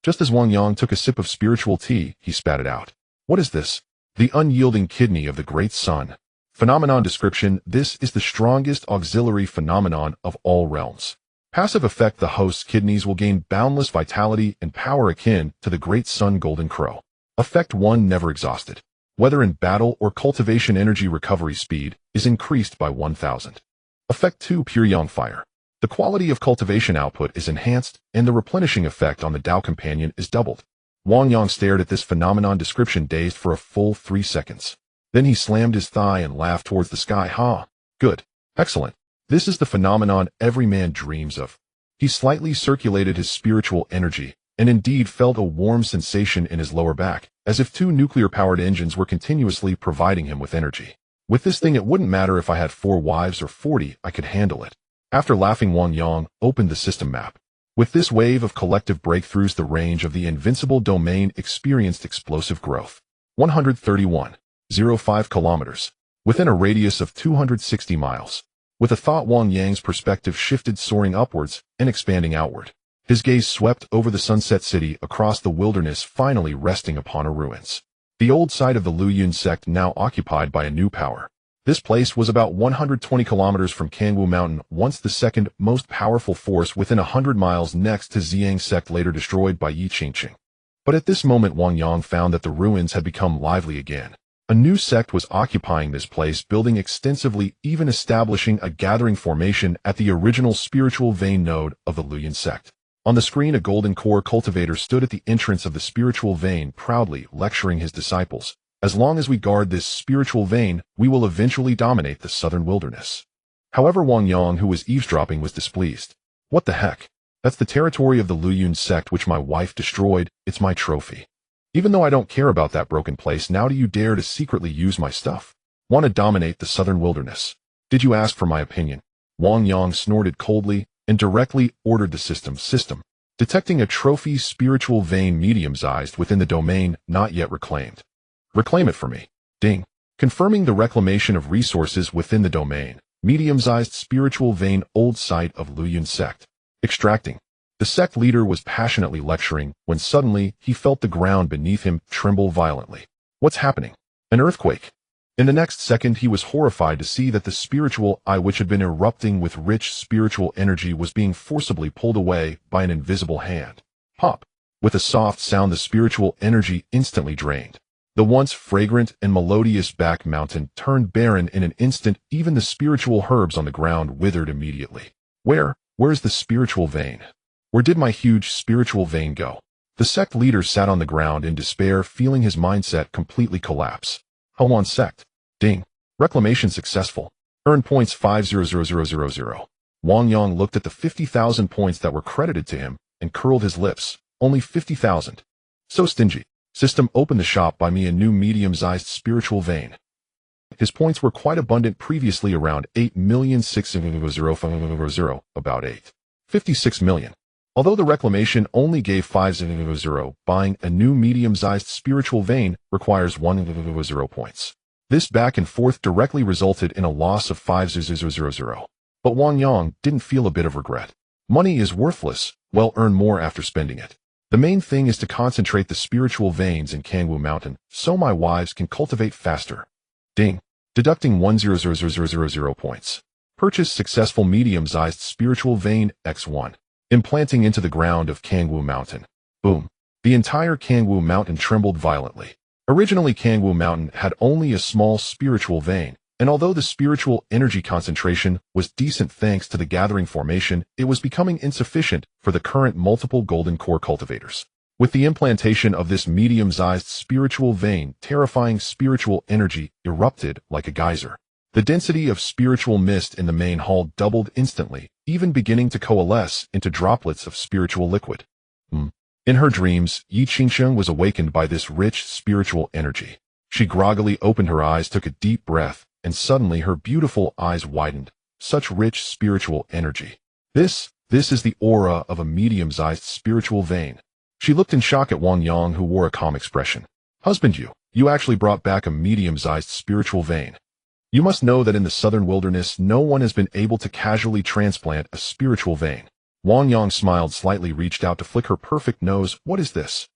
Just as Wang Yang took a sip of spiritual tea, he spat it out. What is this? The unyielding kidney of the great sun. Phenomenon description: this is the strongest auxiliary phenomenon of all realms. Passive effect: the host's kidneys will gain boundless vitality and power akin to the great sun golden crow. Effect 1: never exhausted. Whether in battle or cultivation, energy recovery speed is increased by 1000. Effect 2: pure yang fire. The quality of cultivation output is enhanced, and the replenishing effect on the Tao companion is doubled. Wang Yang stared at this phenomenon description, dazed for a full 3 seconds. Then he slammed his thigh and laughed towards the sky. Good. Excellent. This is the phenomenon every man dreams of. He slightly circulated his spiritual energy, and indeed felt a warm sensation in his lower back, as if 2 nuclear-powered engines were continuously providing him with energy. With this thing, it wouldn't matter if I had 4 wives or 40, I could handle it. After laughing, Wang Yang opened the system map. With this wave of collective breakthroughs, the range of the Invincible Domain experienced explosive growth. 131. 05 kilometers. Within a radius of 260 miles. With a thought, Wang Yang's perspective shifted, soaring upwards and expanding outward. His gaze swept over the sunset city, across the wilderness, finally resting upon a ruins. The old site of the Joy Union Sect, now occupied by a new power. This place was about 120 kilometers from Kangwu Mountain, once the second most powerful force within 100 miles, next to Ziyang Sect, later destroyed by Yi Qingcheng. But at this moment, Wang Yang found that the ruins had become lively again. A new sect was occupying this place, building extensively, even establishing a gathering formation at the original spiritual vein node of the Joy Union Sect. On the screen, a golden core cultivator stood at the entrance of the spiritual vein, proudly lecturing his disciples. As long as we guard this spiritual vein, we will eventually dominate the southern wilderness. However, Wang Yang, who was eavesdropping, was displeased. What the heck? That's the territory of the Joy Union Sect which my wife destroyed. It's my trophy. Even though I don't care about that broken place, now do you dare to secretly use my stuff? Want to dominate the southern wilderness? Did you ask for my opinion? Wang Yang snorted coldly and directly ordered the system. Detecting a trophy spiritual vein medium-sized within the domain not yet reclaimed. Reclaim it for me. Ding. Confirming the reclamation of resources within the domain. Medium-sized spiritual vein old site of Joy Union Sect. Extracting. The sect leader was passionately lecturing when suddenly he felt the ground beneath him tremble violently. What's happening? An earthquake. In the next second, he was horrified to see that the spiritual eye, which had been erupting with rich spiritual energy, was being forcibly pulled away by an invisible hand. Pop! With a soft sound, the spiritual energy instantly drained. The once fragrant and melodious back mountain turned barren in an instant. Even the spiritual herbs on the ground withered immediately. Where's the spiritual vein? Where did my huge spiritual vein go? The sect leader sat on the ground in despair, feeling his mindset completely collapse. Joy Sect. Ding. Reclamation successful. Earn points 5,000,000. Wang Yang looked at the 50,000 points that were credited to him and curled his lips. Only 50,000. So stingy. System, open the shop, buy me a new medium-sized spiritual vein. His points were quite abundant previously, around 8,600,000, about 56 million. Although the reclamation only gave 5,000, buying a new medium-sized spiritual vein requires 1,000 points. This back and forth directly resulted in a loss of 5,000. But Wang Yang didn't feel a bit of regret. Money is worthless, well, earn more after spending it. The main thing is to concentrate the spiritual veins in Kangwu Mountain, so my wives can cultivate faster. Ding. Deducting 1,000 points. Purchase successful medium-sized spiritual vein X1. Implanting into the ground of Kangwu Mountain. Boom. The entire Kangwu Mountain trembled violently. Originally, Kangwu Mountain had only a small spiritual vein, and although the spiritual energy concentration was decent thanks to the gathering formation, it was becoming insufficient for the current multiple golden core cultivators. With the implantation of this medium-sized spiritual vein, terrifying spiritual energy erupted like a geyser. The density of spiritual mist in the main hall doubled instantly, even beginning to coalesce into droplets of spiritual liquid. In her dreams, Yi Qingsheng was awakened by this rich spiritual energy. She groggily opened her eyes, took a deep breath, and suddenly her beautiful eyes widened. Such rich spiritual energy. This is the aura of a medium-sized spiritual vein. She looked in shock at Wang Yang, who wore a calm expression. Husband, you actually brought back a medium-sized spiritual vein. You must know that in the southern wilderness, no one has been able to casually transplant a spiritual vein. Wang Yang smiled slightly, reached out to flick her perfect nose. What is this?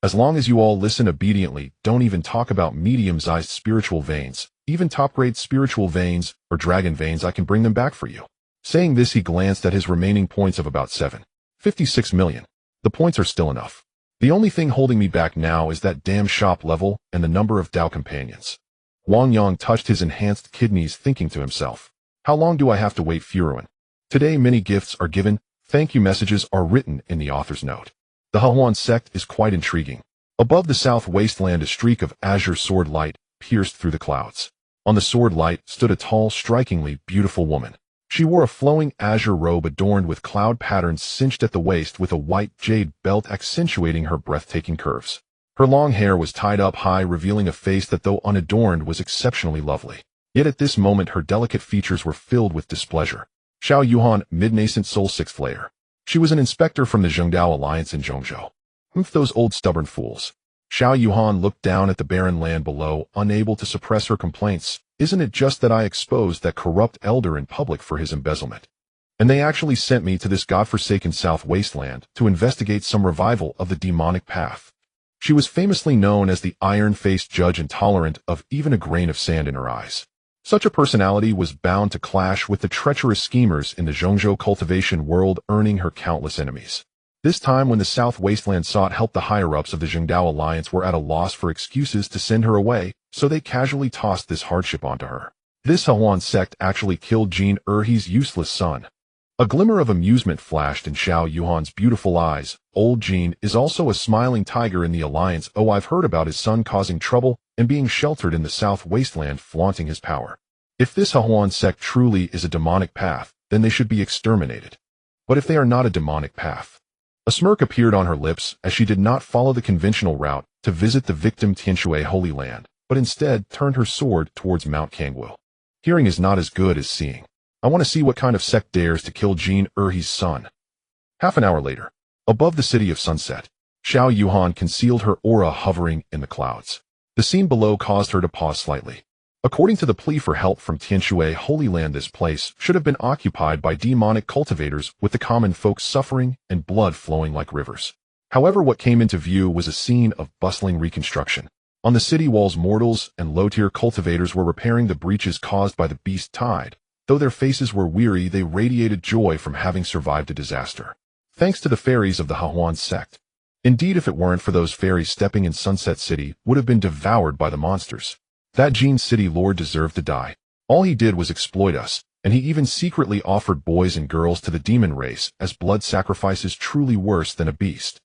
As long as you all listen obediently, don't even talk about medium-sized spiritual veins. Even top-grade spiritual veins or dragon veins, I can bring them back for you. Saying this, he glanced at his remaining points of about 56 million. The points are still enough. The only thing holding me back now is that damn shop level and the number of Dao companions. Wang Yang touched his enhanced kidneys, thinking to himself, how long do I have to wait, Furuin? Today many gifts are given. Thank you messages are written in the author's note. The Joy Union Sect is quite intriguing. Above the south wasteland, a streak of azure sword light pierced through the clouds. On the sword light stood a tall, strikingly beautiful woman. She wore a flowing azure robe adorned with cloud patterns cinched at the waist, with a white jade belt accentuating her breathtaking curves. Her long hair was tied up high, revealing a face that, though unadorned, was exceptionally lovely. Yet at this moment her delicate features were filled with displeasure. Xiao Yuhan, mid-nascent soul, 6th layer. She was an inspector from the Zhengdao Alliance in Zhongzhou. Those old stubborn fools. Xiao Yuhan looked down at the barren land below, unable to suppress her complaints. Isn't it just that I exposed that corrupt elder in public for his embezzlement? And they actually sent me to this godforsaken south wasteland to investigate some revival of the demonic path. She was famously known as the iron-faced judge, intolerant of even a grain of sand in her eyes. Such a personality was bound to clash with the treacherous schemers in the Zhongzhou cultivation world, earning her countless enemies. This time when the South Wasteland sought help, the higher-ups of the Zhengdao Alliance were at a loss for excuses to send her away, so they casually tossed this hardship onto her. This Hahuan sect actually killed Jin Erhe's useless son. A glimmer of amusement flashed in Xiao Yuhan's beautiful eyes. Old Jin is also a smiling tiger in the Alliance. Oh, I've heard about his son causing trouble and being sheltered in the South Wasteland, flaunting his power. If this Hahuan sect truly is a demonic path, then they should be exterminated. But if they are not a demonic path? A smirk appeared on her lips as she did not follow the conventional route to visit the victim Tianshui Holy Land, but instead turned her sword towards Mount Kangwu. Hearing is not as good as seeing. I want to see what kind of sect dares to kill Jin Erhe's son. Half an hour later, above the city of Sunset, Xiao Yuhan concealed her aura hovering in the clouds. The scene below caused her to pause slightly. According to the plea for help from Tianshui Holy Land, this place should have been occupied by demonic cultivators, with the common folk suffering and blood flowing like rivers. However, what came into view was a scene of bustling reconstruction. On the city walls, mortals and low-tier cultivators were repairing the breaches caused by the beast tide. Though their faces were weary, they radiated joy from having survived a disaster. Thanks to the fairies of the Hahuan sect. Indeed, if it weren't for those fairies, stepping in Sunset City would have been devoured by the monsters. That Jin City Lord deserved to die. All he did was exploit us, and he even secretly offered boys and girls to the demon race as blood sacrifices, truly worse than a beast.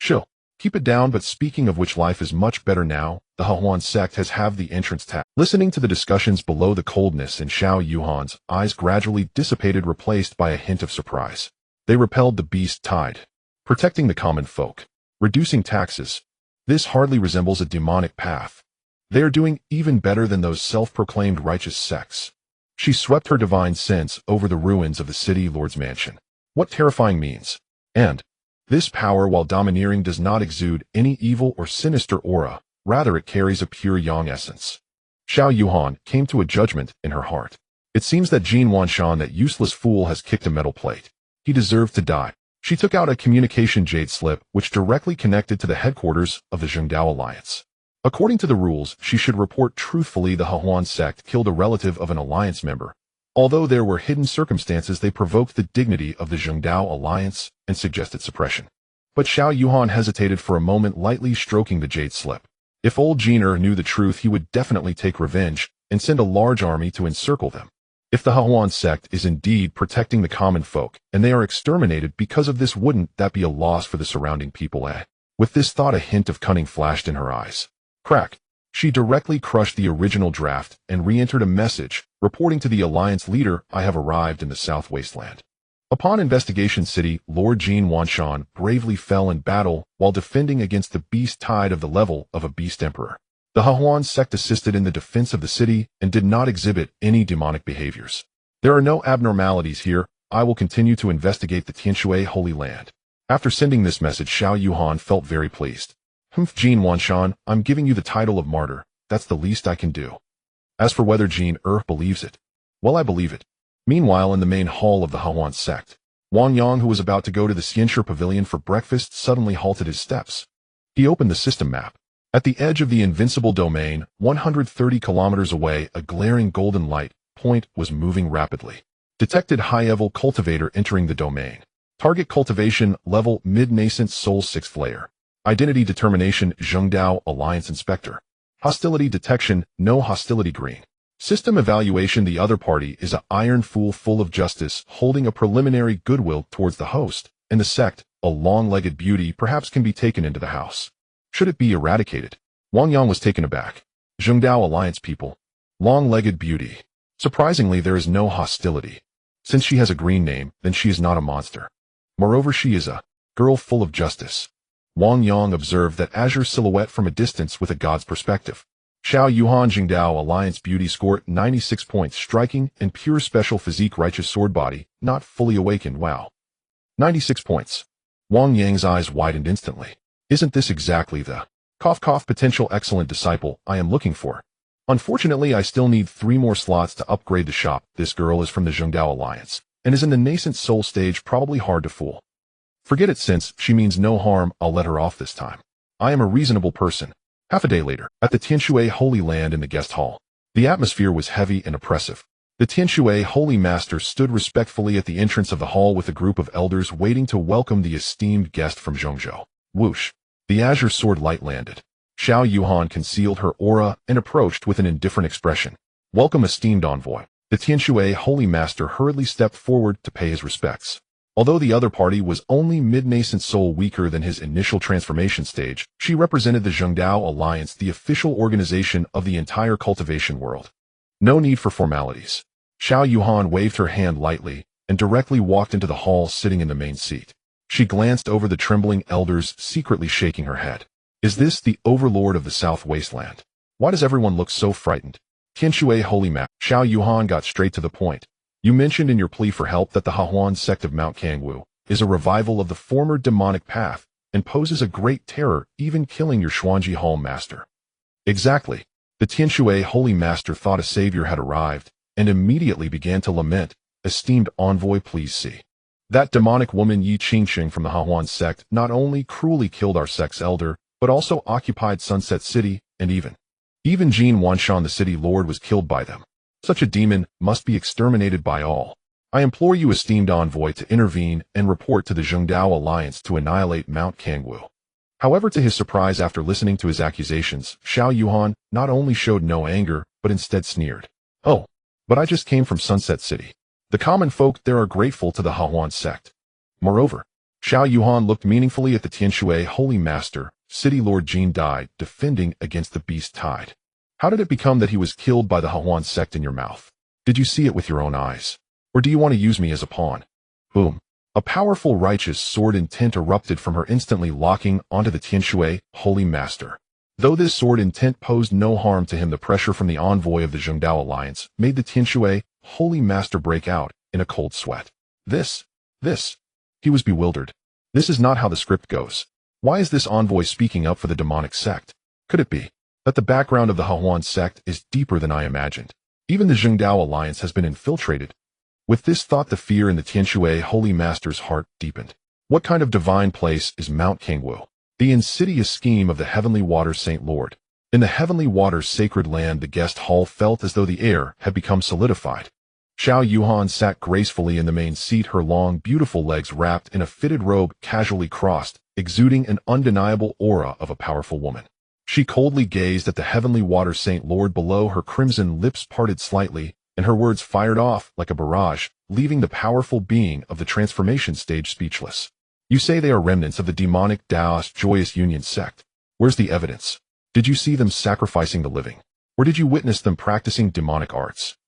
Chill. Keep it down. But speaking of which, life is much better now. The Hahuan sect has have the entrance tag. Listening to the discussions below, the coldness in Xiao Yuhan's eyes gradually dissipated, replaced by a hint of surprise. They repelled the beast tide, protecting the common folk, reducing taxes. This hardly resembles a demonic path. They are doing even better than those self-proclaimed righteous sects. She swept her divine sense over the ruins of the city lord's mansion. What terrifying means. And this power, while domineering, does not exude any evil or sinister aura. Rather, it carries a pure yang essence. Xiao Yuhan came to a judgment in her heart. It seems that Jin Wanshan, that useless fool, has kicked a metal plate. He deserved to die. She took out a communication jade slip, which directly connected to the headquarters of the Zhengdao Alliance. According to the rules, she should report truthfully. The Hahuan sect killed a relative of an alliance member. Although there were hidden circumstances, they provoked the dignity of the Zhengdao Alliance and suggested suppression. But Xiao Yuhan hesitated for a moment, lightly stroking the jade slip. If old Jin knew the truth, he would definitely take revenge and send a large army to encircle them. If the Hahuan sect is indeed protecting the common folk, and they are exterminated because of this, wouldn't that be a loss for the surrounding people, eh? With this thought, a hint of cunning flashed in her eyes. Crack. She directly crushed the original draft and re-entered a message, reporting to the Alliance leader, I have arrived in the South Wasteland. Upon investigation, City Lord Jin Wanshan bravely fell in battle while defending against the beast tide of the level of a beast emperor. The Hahuan sect assisted in the defense of the city and did not exhibit any demonic behaviors. There are no abnormalities here. I will continue to investigate the Tianshui Holy Land. After sending this message, Xiao Yuhan felt very pleased. Jin Wanshan, I'm giving you the title of martyr. That's the least I can do. As for whether Jin believes it, well, I believe it. Meanwhile, in the main hall of the Hahuan sect, Wang Yang, who was about to go to the Xianshi Pavilion for breakfast, suddenly halted his steps. He opened the system map. At the edge of the Invincible Domain, 130 kilometers away, a glaring golden light point was moving rapidly. Detected high-level cultivator entering the domain. Target cultivation level mid-nascent soul 6th layer. Identity determination Zhengdao Alliance Inspector. Hostility detection no hostility green. System evaluation the other party is a iron fool full of justice, holding a preliminary goodwill towards the host, and the sect, a long-legged beauty, perhaps can be taken into the house. Should it be eradicated? Wang Yang was taken aback. Zhengdao Alliance people. Long-legged beauty. Surprisingly, there is no hostility. Since she has a green name, then she is not a monster. Moreover, she is a girl full of justice. Wang Yang observed that azure silhouette from a distance with a god's perspective. Xiao Yuhan Zhengdao Alliance beauty score 96 points, striking and pure special physique, righteous sword body, not fully awakened. Wow. 96 points. Wang Yang's eyes widened instantly. Isn't this exactly the potential excellent disciple I am looking for? Unfortunately, I still need 3 more slots to upgrade the shop. This girl is from the Zhengdao Alliance and is in the nascent soul stage, probably hard to fool. Forget it, since she means no harm, I'll let her off this time. I am a reasonable person. Half a day later, at the Tianshui Holy Land in the guest hall, the atmosphere was heavy and oppressive. The Tianshui Holy Master stood respectfully at the entrance of the hall with a group of elders waiting to welcome the esteemed guest from Zhongzhou. Whoosh! The azure sword light landed. Xiao Yuhan concealed her aura and approached with an indifferent expression. Welcome, esteemed envoy. The Tianshui Holy Master hurriedly stepped forward to pay his respects. Although the other party was only mid-nascent soul weaker than his initial transformation stage, she represented the Zhengdao Alliance, the official organization of the entire cultivation world. No need for formalities. Xiao Yuhan waved her hand lightly and directly walked into the hall, sitting in the main seat. She glanced over the trembling elders, secretly shaking her head. Is this the overlord of the South Wasteland? Why does everyone look so frightened? Tianshui Holy Master. Xiao Yuhan got straight to the point. You mentioned in your plea for help that the Hahuan sect of Mount Kangwu is a revival of the former demonic path and poses a great terror, even killing your Xuanji Hall master. Exactly. The Tianshui Holy Master thought a savior had arrived and immediately began to lament. Esteemed envoy, please see. That demonic woman Yi Qingxing from the Hahuan sect not only cruelly killed our sect's elder, but also occupied Sunset City, and even Jin Wanshan, the city lord, was killed by them. Such a demon must be exterminated by all. I implore you, esteemed envoy, to intervene and report to the Zhengdao Alliance to annihilate Mount Kangwu. However, to his surprise, after listening to his accusations, Xiao Yuhan not only showed no anger, but instead sneered. Oh, but I just came from Sunset City. The common folk there are grateful to the Hahuan sect. Moreover, Xiao Yuhan looked meaningfully at the Tianshui Holy Master. City Lord Jin died defending against the beast tide. How did it become that he was killed by the Hahuan sect in your mouth? Did you see it with your own eyes? Or do you want to use me as a pawn? Boom. A powerful righteous sword intent erupted from her, instantly locking onto the Tianshui Holy Master. Though this sword intent posed no harm to him, the pressure from the envoy of the Zhengdao Alliance made the Tianshui Holy Master break out in a cold sweat. This. He was bewildered. This is not how the script goes. Why is this envoy speaking up for the demonic sect? Could it be that the background of the Hahuan sect is deeper than I imagined? Even the Zhengdao Alliance has been infiltrated. With this thought, the fear in the Tianshui Holy Master's heart deepened. What kind of divine place is Mount Kangwu? The insidious scheme of the Heavenly Waters Saint Lord. In the Heavenly Waters sacred land, the guest hall felt as though the air had become solidified. Xiao Yuhan sat gracefully in the main seat, her long, beautiful legs wrapped in a fitted robe casually crossed, exuding an undeniable aura of a powerful woman. She coldly gazed at the Heavenly Water Saint Lord below, her crimson lips parted slightly, and her words fired off like a barrage, leaving the powerful being of the transformation stage speechless. You say they are remnants of the demonic Taoist Joyous Union Sect. Where's the evidence? Did you see them sacrificing the living? Or did you witness them practicing demonic arts?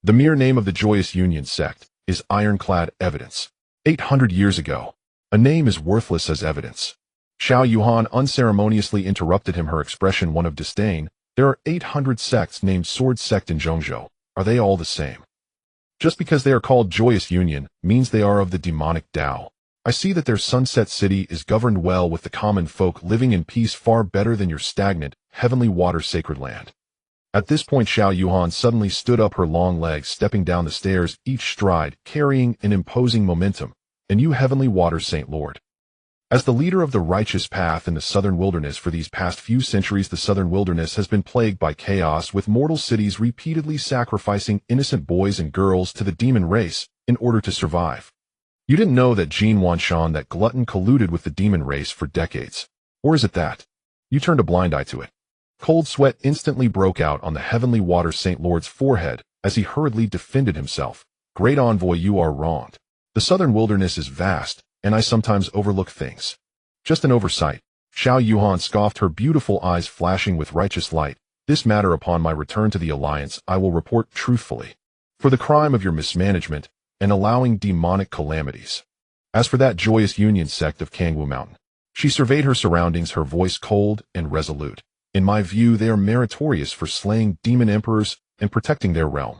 The mere name of the Joyous Union Sect is ironclad evidence. 800 years ago, a name is worthless as evidence. Xiao Yuhan unceremoniously interrupted him, her expression one of disdain. There are 800 sects named Sword Sect in Zhongzhou. Are they all the same? Just because they are called Joyous Union means they are of the demonic Tao. I see that their Sunset City is governed well, with the common folk living in peace, far better than your stagnant, Heavenly Water sacred land. At this point, Xiao Yuhan suddenly stood up, her long legs stepping down the stairs, each stride carrying an imposing momentum. And you, Heavenly Water Saint Lord. As the leader of the righteous path in the southern wilderness for these past few centuries, the southern wilderness has been plagued by chaos, with mortal cities repeatedly sacrificing innocent boys and girls to the demon race in order to survive. You didn't know that Jin Wanshan, that glutton, colluded with the demon race for decades. Or is it that you turned a blind eye to it? Cold sweat instantly broke out on the Heavenly Water Saint Lord's forehead as he hurriedly defended himself. Great envoy, you are wronged. The southern wilderness is vast, and I sometimes overlook things. Just an oversight. Xiao Yuhan scoffed, her beautiful eyes flashing with righteous light. This matter, upon my return to the Alliance, I will report truthfully. For the crime of your mismanagement and allowing demonic calamities. As for that Joyous Union Sect of Kangwu Mountain. She surveyed her surroundings, her voice cold and resolute. In my view, they are meritorious for slaying demon emperors and protecting their realm.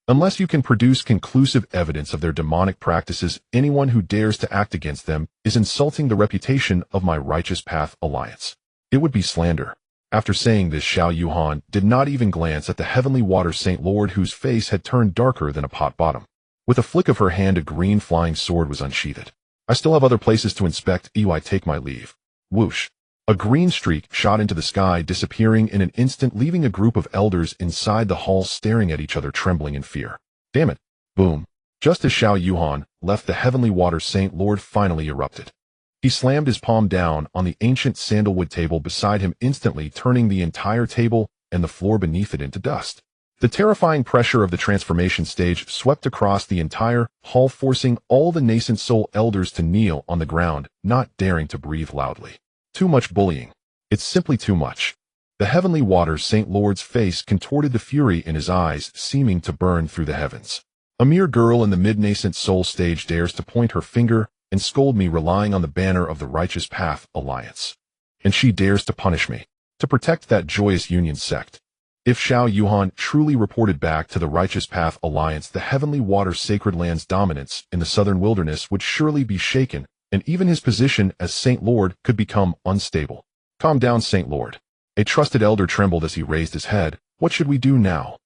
Unless you can produce conclusive evidence of their demonic practices, anyone who dares to act against them is insulting the reputation of my Righteous Path Alliance. It would be slander. After saying this, Xiao Yuhan did not even glance at the Heavenly Water Saint Lord, whose face had turned darker than a pot bottom. With a flick of her hand, a green flying sword was unsheathed. I still have other places to inspect. I take my leave. Whoosh. A green streak shot into the sky, disappearing in an instant, leaving a group of elders inside the hall staring at each other, trembling in fear. Damn it. Boom. Just as Xiao Yuhan left, the Heavenly Water Saint Lord finally erupted. He slammed his palm down on the ancient sandalwood table beside him, instantly turning the entire table and the floor beneath it into dust. The terrifying pressure of the transformation stage swept across the entire hall, forcing all the nascent soul elders to kneel on the ground, not daring to breathe loudly. Too much bullying. It's simply too much. The Heavenly Water Saint Lord's face contorted, the fury in his eyes seeming to burn through the heavens. A mere girl in the mid-nascent soul stage dares to point her finger and scold me, relying on the banner of the Righteous Path Alliance. And she dares to punish me, to protect that Joyous Union Sect. If Xiao Yuhan truly reported back to the Righteous Path Alliance, the Heavenly Water Sacred Land's dominance in the southern wilderness would surely be shaken, and even his position as Saint Lord could become unstable. Calm down, Saint Lord. A trusted elder trembled as he raised his head. What should we do now?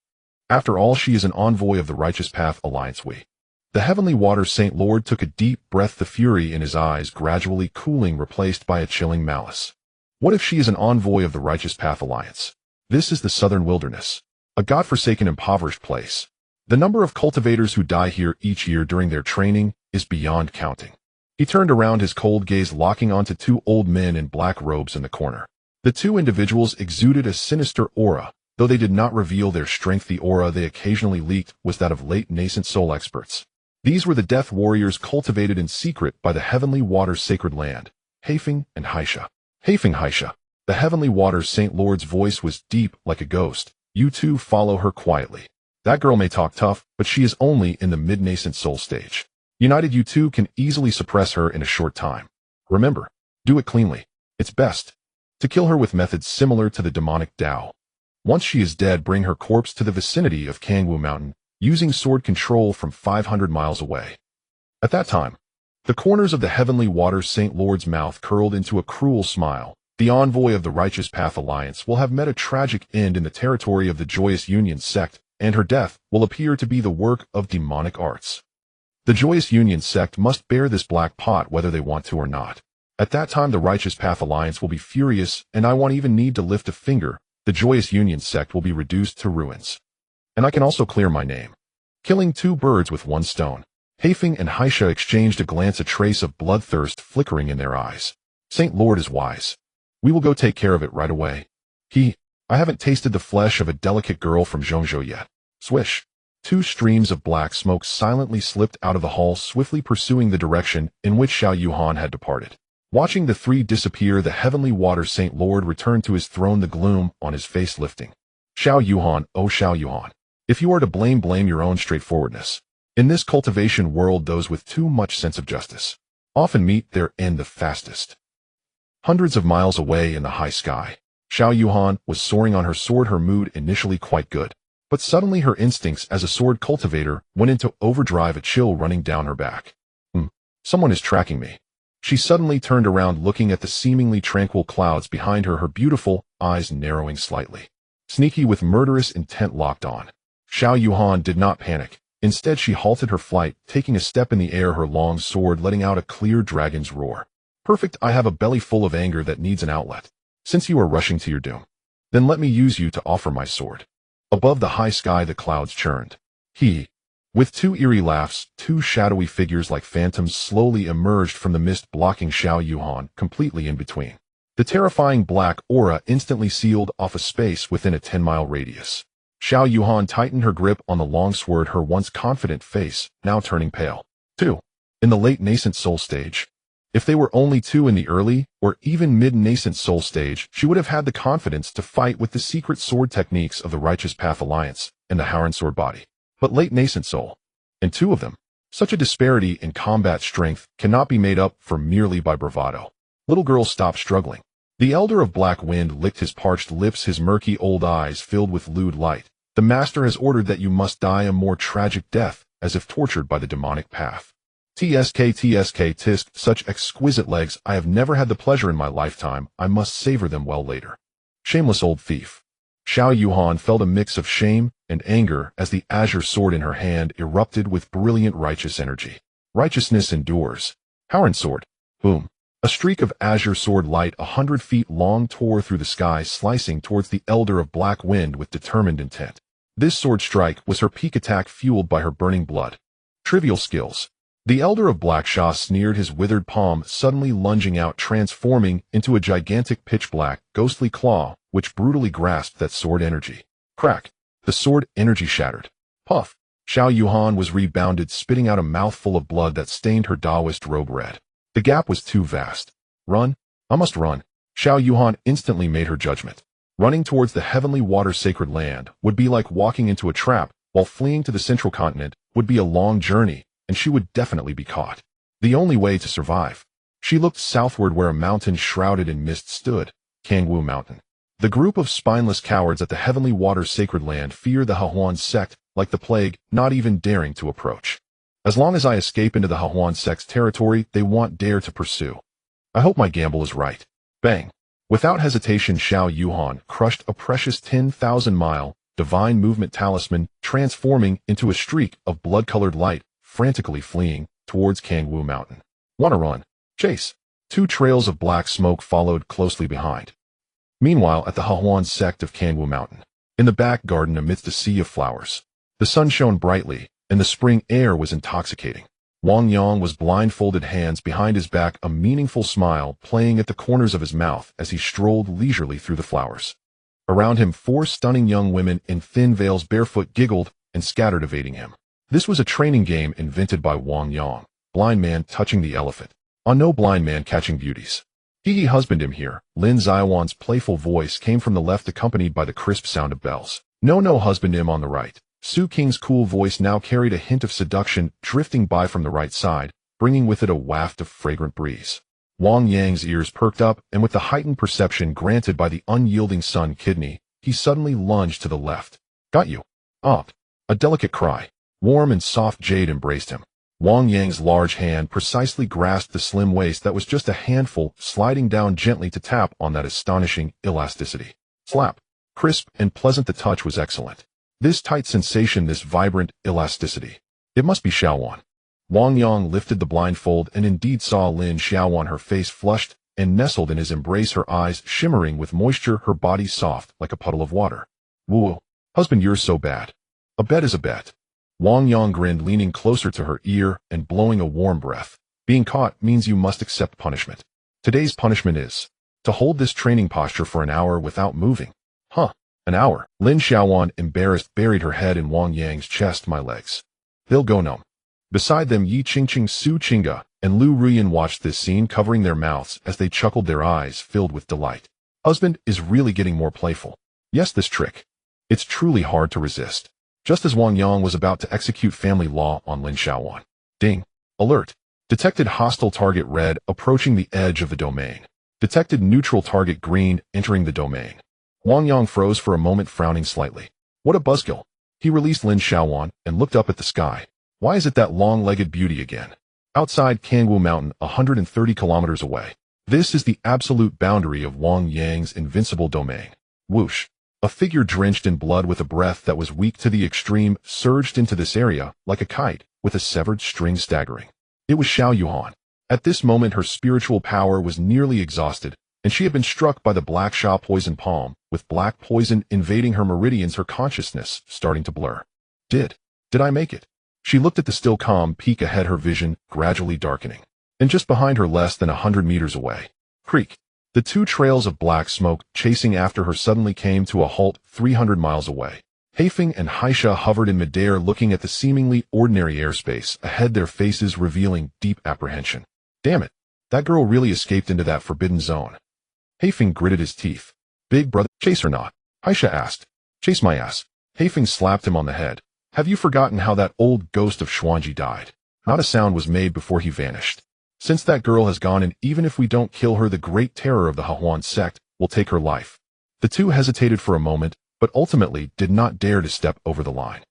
After all, she is an envoy of the Righteous Path Alliance. The Heavenly Water Saint Lord took a deep breath, the fury in his eyes gradually cooling, replaced by a chilling malice. What if she is an envoy of the Righteous Path Alliance? This is the southern wilderness, a godforsaken, impoverished place. The number of cultivators who die here each year during their training is beyond counting. He turned around, his cold gaze locking onto two old men in black robes in the corner. The two individuals exuded a sinister aura, though they did not reveal their strength. The aura they occasionally leaked was that of late nascent soul experts. These were the death warriors cultivated in secret by the Heavenly Water Sacred Land, Haifeng and Haisha. Haifeng. The Heavenly Water Saint Lord's voice was deep like a ghost. You two follow her quietly. That girl may talk tough, but she is only in the mid-nascent soul stage. United, you two can easily suppress her in a short time. Remember, do it cleanly. It's best to kill her with methods similar to the demonic Tao. Once she is dead, bring her corpse to the vicinity of Kangwu Mountain, using sword control from 500 miles away. At that time, the corners of the Heavenly Water Saint Lord's mouth curled into a cruel smile. The envoy of the Righteous Path Alliance will have met a tragic end in the territory of the Joyous Union Sect, and her death will appear to be the work of demonic arts. The Joyous Union Sect must bear this black pot whether they want to or not. At that time, the Righteous Path Alliance will be furious, and I won't even need to lift a finger. The Joyous Union Sect will be reduced to ruins. And I can also clear my name, killing two birds with one stone. Haifeng and Haisha exchanged a glance, a trace of bloodthirst flickering in their eyes. Saint Lord is wise. We will go take care of it right away. I haven't tasted the flesh of a delicate girl from Zhongzhou yet. Swish. Two streams of black smoke silently slipped out of the hall, swiftly pursuing the direction in which Xiao Yuhan had departed. Watching the three disappear, the Heavenly Water Saint Lord returned to his throne, the gloom on his face lifting. Xiao Yuhan, oh Xiao Yuhan. If you are to blame your own straightforwardness. In this cultivation world, those with too much sense of justice often meet their end the fastest. Hundreds of miles away in the high sky, Xiao Yuhan was soaring on her sword, her mood initially quite good. But suddenly her instincts as a sword cultivator went into overdrive, a chill running down her back. Someone is tracking me. She suddenly turned around, looking at the seemingly tranquil clouds behind her, her beautiful eyes narrowing slightly. Sneaky with murderous intent locked on. Xiao Yuhan did not panic. Instead, she halted her flight, taking a step in the air, her long sword letting out a clear dragon's roar. Perfect, I have a belly full of anger that needs an outlet. Since you are rushing to your doom, then let me use you to offer my sword. Above the high sky, the clouds churned. With two eerie laughs, two shadowy figures like phantoms slowly emerged from the mist, blocking Xiao Yuhan completely in between. The terrifying black aura instantly sealed off a space within a 10-mile radius. Xiao Yuhan tightened her grip on the long sword, her once confident face now turning pale. Two. In the late nascent soul stage. If they were only two in the early or even mid-nascent soul stage, she would have had the confidence to fight with the secret sword techniques of the Righteous Path Alliance and the Haran sword body. But late nascent soul, and two of them, such a disparity in combat strength cannot be made up for merely by bravado. Little girl, stop struggling. The Elder of Black Wind licked his parched lips, his murky old eyes filled with lewd light. The Master has ordered that you must die a more tragic death, as if tortured by the demonic path. Tisk, such exquisite legs, I have never had the pleasure in my lifetime. I must savor them well later. Shameless old thief. Xiao Yuhan felt a mix of shame and anger as the azure sword in her hand erupted with brilliant righteous energy. Righteousness endures. Haran sword. Boom. A streak of azure sword light 100 feet long tore through the sky, slicing towards the Elder of Black Wind with determined intent. This sword strike was her peak attack fueled by her burning blood. Trivial skills. The Elder of Blackshaw sneered, his withered palm suddenly lunging out, transforming into a gigantic pitch-black, ghostly claw, which brutally grasped that sword energy. Crack. The sword energy shattered. Puff. Xiao Yuhan was rebounded, spitting out a mouthful of blood that stained her Taoist robe red. The gap was too vast. Run. I must run. Xiao Yuhan instantly made her judgment. Running towards the heavenly water sacred land would be like walking into a trap, while fleeing to the central continent would be a long journey, and she would definitely be caught. The only way to survive. She looked southward where a mountain shrouded in mist stood, Kangwu Mountain. The group of spineless cowards at the heavenly water sacred land fear the Hahuan sect like the plague, not even daring to approach. As long as I escape into the Hahuan sect's territory, they won't dare to pursue. I hope my gamble is right. Bang. Without hesitation, Xiao Yuhan crushed a precious 10,000-mile divine movement talisman, transforming into a streak of blood-colored light, frantically fleeing towards Kangwu Mountain. Wanna run? Chase. Two trails of black smoke followed closely behind. Meanwhile, at the Hahuan sect of Kangwu Mountain, in the back garden amidst a sea of flowers, the sun shone brightly, and the spring air was intoxicating. Wang Yang was blindfolded, hands behind his back, a meaningful smile playing at the corners of his mouth as he strolled leisurely through the flowers. Around him, 4 stunning young women in thin veils barefoot giggled and scattered, evading him. This was a training game invented by Wang Yang, blind man touching the elephant. On no blind man catching beauties. He husband him here. Lin Zaiwan's playful voice came from the left, accompanied by the crisp sound of bells. No husband him on the right. Su King's cool voice now carried a hint of seduction, drifting by from the right side, bringing with it a waft of fragrant breeze. Wang Yang's ears perked up, and with the heightened perception granted by the unyielding sun kidney, he suddenly lunged to the left. Got you. Up. A delicate cry. Warm and soft jade embraced him. Wang Yang's large hand precisely grasped the slim waist that was just a handful, sliding down gently to tap on that astonishing elasticity. Slap. Crisp and pleasant, the touch was excellent. This tight sensation, this vibrant elasticity. It must be Xiaowan. Wang Yang lifted the blindfold and indeed saw Lin Xiaowan, her face flushed and nestled in his embrace, her eyes shimmering with moisture, her body soft like a puddle of water. Woo, husband, you're so bad. A bet is a bet. Wang Yang grinned, leaning closer to her ear and blowing a warm breath. Being caught means you must accept punishment. Today's punishment is to hold this training posture for an hour without moving. Huh. An hour. Lin Xiaowan, embarrassed, buried her head in Wang Yang's chest. My legs. They'll go numb. Beside them, Yi Qingqing, Su Qingga, and Lu Ruyan watched this scene, covering their mouths as they chuckled, their eyes filled with delight. Husband is really getting more playful. Yes, this trick. It's truly hard to resist. Just as Wang Yang was about to execute family law on Lin Xiaowan. Ding. Alert. Detected hostile target red, approaching the edge of the domain. Detected neutral target green, entering the domain. Wang Yang froze for a moment, frowning slightly. What a buzzkill. He released Lin Xiaowan and looked up at the sky. Why is it that long-legged beauty again? Outside Kangwu Mountain, 130 kilometers away. This is the absolute boundary of Wang Yang's invincible domain. Whoosh. A figure drenched in blood with a breath that was weak to the extreme surged into this area like a kite, with a severed string staggering. It was Xiao Yuhan. At this moment her spiritual power was nearly exhausted, and she had been struck by the black Sha poison palm, with black poison invading her meridians, her consciousness starting to blur. Did I make it? She looked at the still calm peak ahead, her vision gradually darkening. And just behind her, less than 100 meters away, creek. The 2 trails of black smoke chasing after her suddenly came to a halt 300 miles away. Haifeng and Haisha hovered in midair, looking at the seemingly ordinary airspace ahead, their faces revealing deep apprehension. Damn it, that girl really escaped into that forbidden zone. Haifeng gritted his teeth. Big brother, chase or not? Haisha asked. Chase my ass. Haifeng slapped him on the head. Have you forgotten how that old ghost of Xuanji died? Not a sound was made before he vanished. Since that girl has gone, and even if we don't kill her, the great terror of the Hahuan sect will take her life. The 2 hesitated for a moment, but ultimately did not dare to step over the line.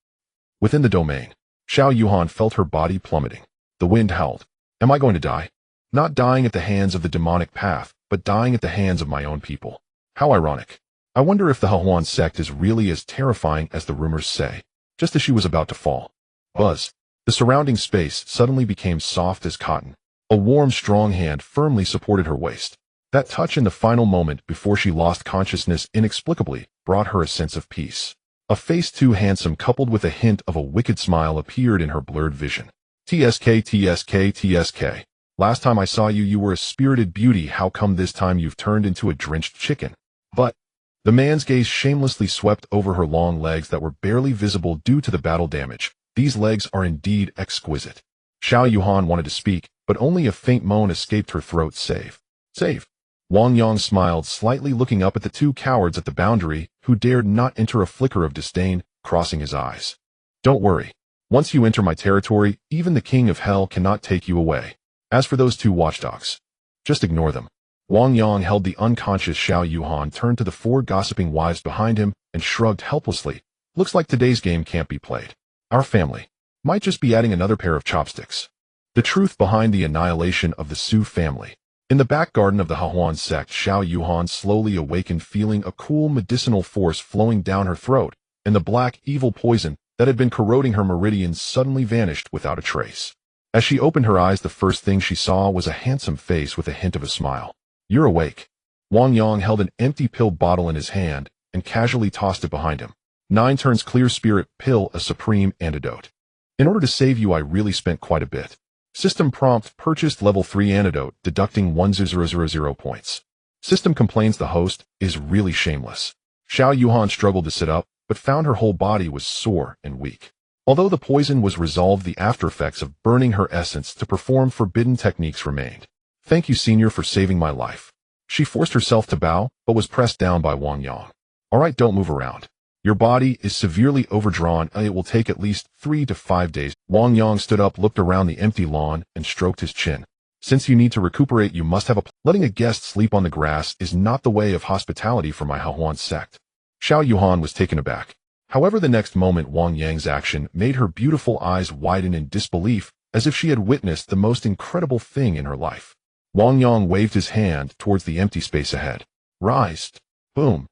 Within the domain, Xiao Yuhan felt her body plummeting. The wind howled. Am I going to die? Not dying at the hands of the demonic path, but dying at the hands of my own people. How ironic. I wonder if the Hahuan sect is really as terrifying as the rumors say. Just as she was about to fall. Buzz. The surrounding space suddenly became soft as cotton. A warm, strong hand firmly supported her waist. That touch in the final moment before she lost consciousness inexplicably brought her a sense of peace. A face too handsome coupled with a hint of a wicked smile appeared in her blurred vision. TSK, TSK, TSK. Last time I saw you, you were a spirited beauty. How come this time you've turned into a drenched chicken? But the man's gaze shamelessly swept over her long legs that were barely visible due to the battle damage. These legs are indeed exquisite. Xiao Yuhan wanted to speak, but only a faint moan escaped her throat. Save. Save. Wang Yang smiled slightly, looking up at the two cowards at the boundary, who dared not enter, a flicker of disdain crossing his eyes. Don't worry. Once you enter my territory, even the king of hell cannot take you away. As for those two watchdogs, just ignore them. Wang Yang held the unconscious Xiao Yuhan, turned to the four gossiping wives behind him, and shrugged helplessly. Looks like today's game can't be played. Our family might just be adding another pair of chopsticks. The truth behind the annihilation of the Su family. In the back garden of the Hahuan sect, Xiao Yuhan slowly awakened, feeling a cool medicinal force flowing down her throat, and the black, evil poison that had been corroding her meridians suddenly vanished without a trace. As she opened her eyes, the first thing she saw was a handsome face with a hint of a smile. You're awake. Wang Yang held an empty pill bottle in his hand and casually tossed it behind him. 9 turns clear spirit pill, a supreme antidote. In order to save you, I really spent quite a bit. System prompt: purchased level 3 antidote, deducting 1000 points. System complains the host is really shameless. Xiao Yuhan struggled to sit up, but found her whole body was sore and weak. Although the poison was resolved, the after effects of burning her essence to perform forbidden techniques remained. Thank you, senior, for saving my life. She forced herself to bow, but was pressed down by Wang Yang. Alright, don't move around. Your body is severely overdrawn, and it will take at least 3 to 5 days. Wang Yang stood up, looked around the empty lawn, and stroked his chin. Since you need to recuperate, you must have a letting a guest sleep on the grass is not the way of hospitality for my Hahuan sect. Xiao Yuhan was taken aback. However, the next moment Wang Yang's action made her beautiful eyes widen in disbelief, as if she had witnessed the most incredible thing in her life. Wang Yang waved his hand towards the empty space ahead. Rise. Boom.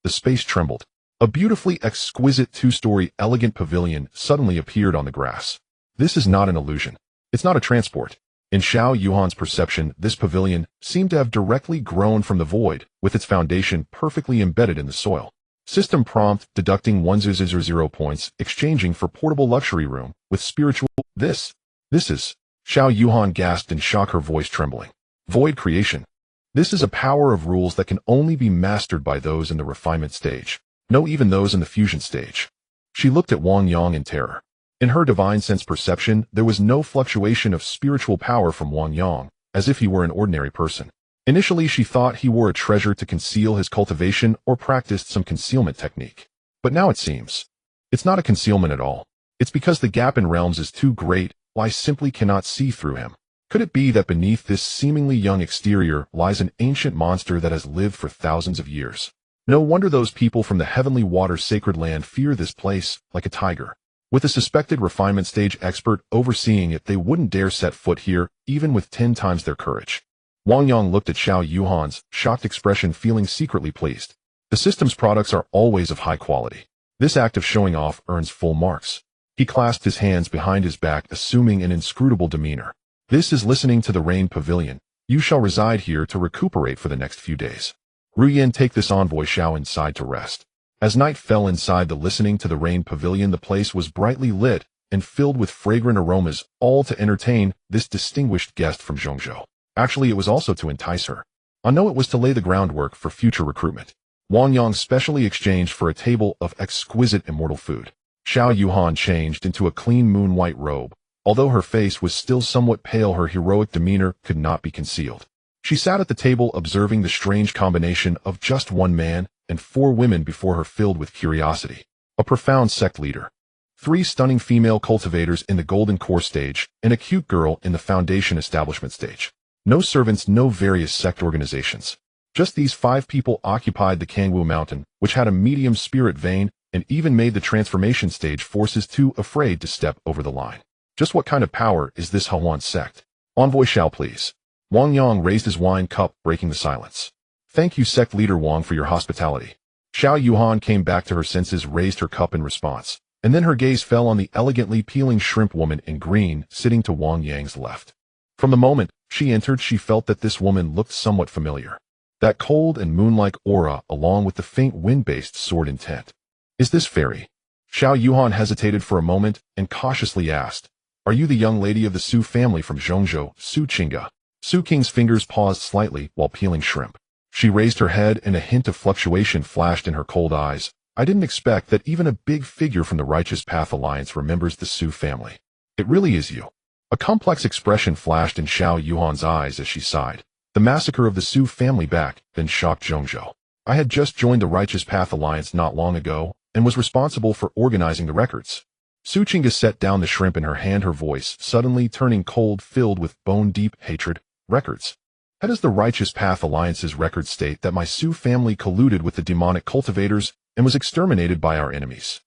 The space trembled. A beautifully exquisite 2-story elegant pavilion suddenly appeared on the grass. This is not an illusion. It's not a transport. In Xiao Yuhan's perception, this pavilion seemed to have directly grown from the void, with its foundation perfectly embedded in the soil. System prompt: deducting 1000 points, exchanging for portable luxury room with spiritual. This is. Xiao Yuhan gasped in shock, her voice trembling. Void creation. This is a power of rules that can only be mastered by those in the refinement stage. No, even those in the fusion stage. She looked at Wang Yang in terror. In her divine sense perception, there was no fluctuation of spiritual power from Wang Yang, as if he were an ordinary person. Initially, she thought he wore a treasure to conceal his cultivation or practiced some concealment technique. But now it seems it's not a concealment at all. It's because the gap in realms is too great, I simply cannot see through him. Could it be that beneath this seemingly young exterior lies an ancient monster that has lived for thousands of years? No wonder those people from the heavenly water sacred land fear this place like a tiger. With a suspected refinement stage expert overseeing it, they wouldn't dare set foot here, even with 10 times their courage. Wang Yang looked at Xiao Yuhan's shocked expression, feeling secretly pleased. The system's products are always of high quality. This act of showing off earns full marks. He clasped his hands behind his back, assuming an inscrutable demeanor. This is listening to the Rain Pavilion. You shall reside here to recuperate for the next few days. Ruyan, take this envoy Xiao inside to rest. As night fell inside the listening to the Rain Pavilion, the place was brightly lit and filled with fragrant aromas, all to entertain this distinguished guest from Zhongzhou. Actually, it was also to entice her. I know it was to lay the groundwork for future recruitment. Wang Yang specially exchanged for a table of exquisite immortal food. Xiao Yuhan changed into a clean moon-white robe. Although her face was still somewhat pale, her heroic demeanor could not be concealed. She sat at the table, observing the strange combination of just one man and 4 women before her, filled with curiosity. A profound sect leader. 3 stunning female cultivators in the golden core stage, and a cute girl in the foundation establishment stage. No servants, no various sect organizations. Just these 5 people occupied the Kangwu Mountain, which had a medium spirit vein and even made the transformation stage forces too afraid to step over the line. Just what kind of power is this Hahuan sect? Envoy Xiao, please. Wang Yang raised his wine cup, breaking the silence. Thank you, sect leader Wang, for your hospitality. Xiao Yuhan came back to her senses, raised her cup in response, and then her gaze fell on the elegantly peeling shrimp woman in green sitting to Wang Yang's left. From the moment she entered, she felt that this woman looked somewhat familiar. That cold and moon-like aura, along with the faint wind-based sword intent. Is this fairy? Xiao Yuhan hesitated for a moment and cautiously asked, "Are you the young lady of the Su family from Zhongzhou, Su Qingge?" Su Qing's fingers paused slightly while peeling shrimp. She raised her head and a hint of fluctuation flashed in her cold eyes. "I didn't expect that even a big figure from the Righteous Path Alliance remembers the Su family. It really is you." A complex expression flashed in Xiao Yuhan's eyes as she sighed. "The massacre of the Su family back then shocked Zhongzhou. I had just joined the Righteous Path Alliance not long ago and was responsible for organizing the records." Su Qingge set down the shrimp in her hand, her voice suddenly turning cold, filled with bone-deep hatred. "Records? How does the Righteous Path Alliance's records state that my Su family colluded with the demonic cultivators and was exterminated by our enemies?"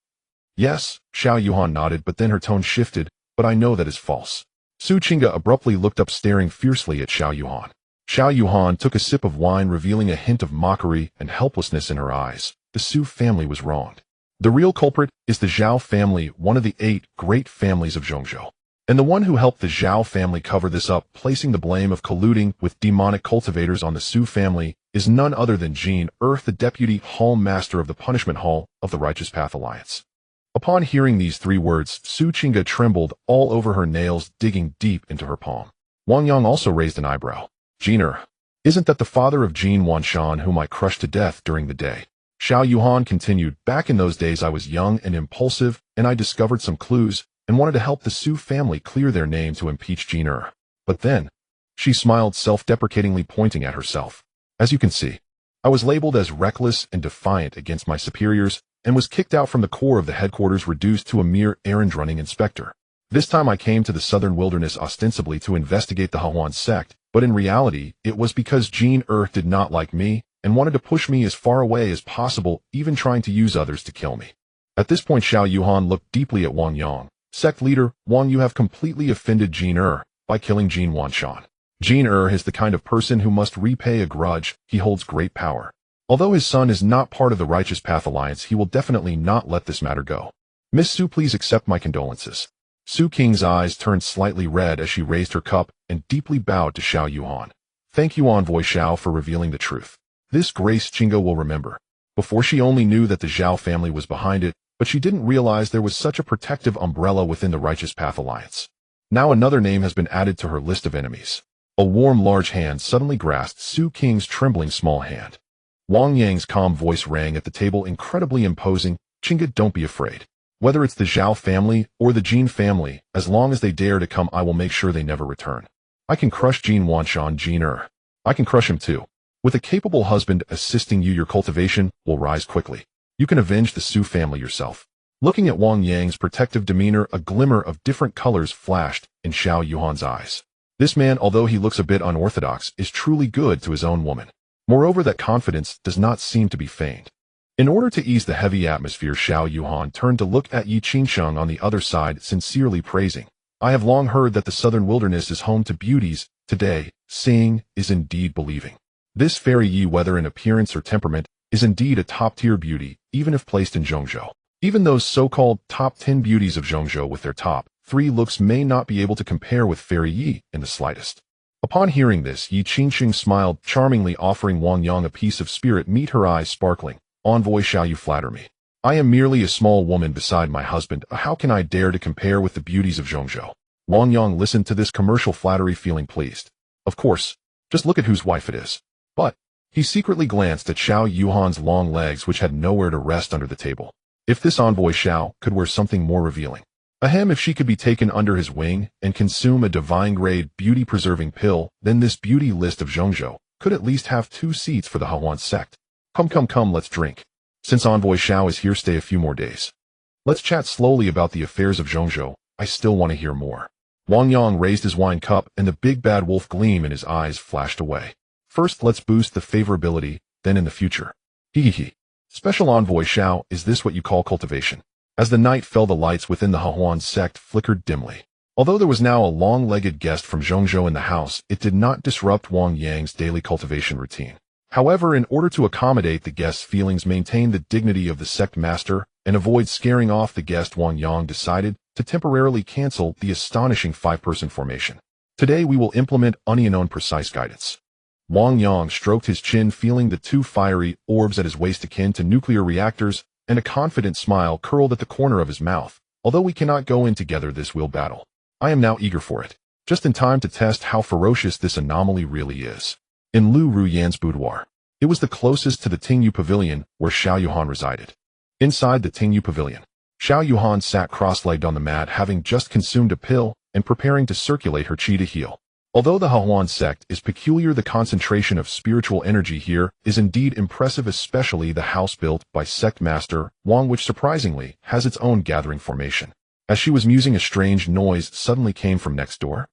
"Yes," Xiao Yuhan nodded, but then her tone shifted. "But I know that is false." Su Qingge abruptly looked up, staring fiercely at Xiao Yuhan. Xiao Yuhan took a sip of wine, revealing a hint of mockery and helplessness in her eyes. The Su family was wronged. The real culprit is the Zhao family, one of the 8 great families of Zhongzhou. And the one who helped the Zhao family cover this up, placing the blame of colluding with demonic cultivators on the Su family, is none other than Jean Earth, the deputy hall master of the punishment hall of the Righteous Path Alliance. Upon hearing these 3 words, Su Qingge trembled all over, her nails digging deep into her palm. Wang Yang also raised an eyebrow. "Jean isn't that the father of Jean Wanshan, whom I crushed to death during the day?" Xiao Yuhan continued, "Back in those days I was young and impulsive, and I discovered some clues and wanted to help the Su family clear their name to impeach Jean But then," she smiled self-deprecatingly, pointing at herself. "As you can see, I was labeled as reckless and defiant against my superiors and was kicked out from the core of the headquarters, reduced to a mere errand-running inspector. This time I came to the southern wilderness ostensibly to investigate the Huan sect, but in reality, it was because Jean did not like me and wanted to push me as far away as possible, even trying to use others to kill me." At this point, Xiao Yuhan looked deeply at Wang Yang. "Sect leader, Wang, you have completely offended Jean by killing Jean Wanshan. Jean is the kind of person who must repay a grudge. He holds great power. Although his son is not part of the Righteous Path Alliance, he will definitely not let this matter go. Miss Su, please accept my condolences." Su Qing's eyes turned slightly red as she raised her cup and deeply bowed to Xiao Yuhan. "Thank you, Envoy Xiao, for revealing the truth. This grace Qingge will remember." Before, she only knew that the Zhao family was behind it, but she didn't realize there was such a protective umbrella within the Righteous Path Alliance. Now another name has been added to her list of enemies. A warm, large hand suddenly grasped Su Qing's trembling small hand. Wang Yang's calm voice rang at the table, incredibly imposing. "Qingge, don't be afraid. Whether it's the Zhao family or the Jean family, as long as they dare to come, I will make sure they never return. I can crush Jean Wanshan, Jean I can crush him too. With a capable husband assisting you, your cultivation will rise quickly. You can avenge the Su family yourself." Looking at Wang Yang's protective demeanor, a glimmer of different colors flashed in Xiao Yuhan's eyes. This man, although he looks a bit unorthodox, is truly good to his own woman. Moreover, that confidence does not seem to be feigned. In order to ease the heavy atmosphere, Xiao Yuhan turned to look at Yi Qingsheng on the other side, sincerely praising. "I have long heard that the southern wilderness is home to beauties. Today, seeing is indeed believing. This fairy Yi, whether in appearance or temperament, is indeed a top-tier beauty, even if placed in Zhongzhou. Even those so-called top 10 beauties of Zhongzhou with their top 3 looks may not be able to compare with fairy Yi in the slightest." Upon hearing this, Yi Qingsheng smiled charmingly, offering Wang Yang a piece of spirit meat, her eyes sparkling. "Envoy Xiao, you flatter me. I am merely a small woman beside my husband. How can I dare to compare with the beauties of Zhongzhou?" Wang Yang listened to this commercial flattery, feeling pleased. Of course, just look at whose wife it is. But he secretly glanced at Xiao Yuhan's long legs, which had nowhere to rest under the table. If this Envoy Xiao could wear something more revealing. Ahem, if she could be taken under his wing and consume a divine-grade beauty-preserving pill, then this beauty list of Zhongzhou could at least have 2 seats for the Huan sect. Come, let's drink. Since Envoy Xiao is here, stay a few more days. Let's chat slowly about the affairs of Zhongzhou. I still want to hear more." Wang Yang raised his wine cup, and the big bad wolf gleam in his eyes flashed away. "First, let's boost the favorability, then in the future. Hehehe. Special Envoy Xiao, is this what you call cultivation?" As the night fell, the lights within the Huan sect flickered dimly. Although there was now a long-legged guest from Zhongzhou in the house, it did not disrupt Wang Yang's daily cultivation routine. However, in order to accommodate the guest's feelings, maintain the dignity of the sect master, and avoid scaring off the guest, Wang Yang decided to temporarily cancel the astonishing 5-person formation. "Today we will implement unknown precise guidance." Wang Yang stroked his chin, feeling the 2 fiery orbs at his waist akin to nuclear reactors, and a confident smile curled at the corner of his mouth. Although we cannot go in together, this will battle. I am now eager for it. Just in time to test how ferocious this anomaly really is. In Lu Ruyan's boudoir. It was the closest to the Tingyu Pavilion where Xiao Yuhan resided. Inside the Tingyu Pavilion, Xiao Yuhan sat cross-legged on the mat, having just consumed a pill and preparing to circulate her qi to heal. Although the Huan sect is peculiar, the concentration of spiritual energy here is indeed impressive, especially the house built by sect master Wang, which surprisingly has its own gathering formation. As she was musing, a strange noise suddenly came from next door.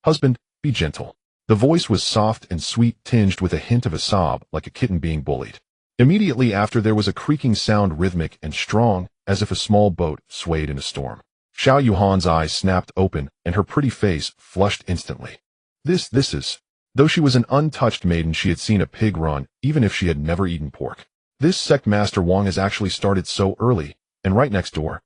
Husband, be gentle. The voice was soft and sweet, tinged with a hint of a sob, like a kitten being bullied. Immediately after, there was a creaking sound, rhythmic and strong, as if a small boat swayed in a storm. Xiao Yuhan's eyes snapped open, and her pretty face flushed instantly. This is... Though she was an untouched maiden, she had seen a pig run, even if she had never eaten pork. This sect master Wang has actually started so early, and right next door.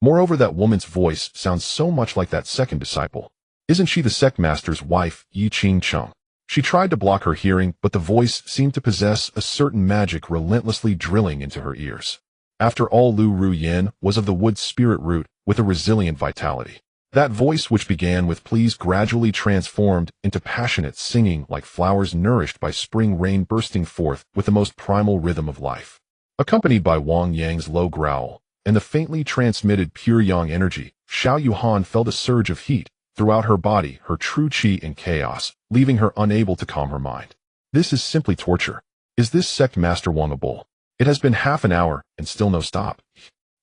Moreover, that woman's voice sounds so much like that second disciple. Isn't she the sect master's wife, Yi Qing Cheng? She tried to block her hearing, but the voice seemed to possess a certain magic, relentlessly drilling into her ears. After all, Lu Ruyan was of the wood spirit root, with a resilient vitality. That voice, which began with please, gradually transformed into passionate singing, like flowers nourished by spring rain bursting forth with the most primal rhythm of life. Accompanied by Wang Yang's low growl and the faintly transmitted pure yang energy, Xiao Yuhan felt a surge of heat throughout her body, her true qi in chaos, leaving her unable to calm her mind. This is simply torture. Is this sect master Wang a bull? It has been half an hour, and still no stop.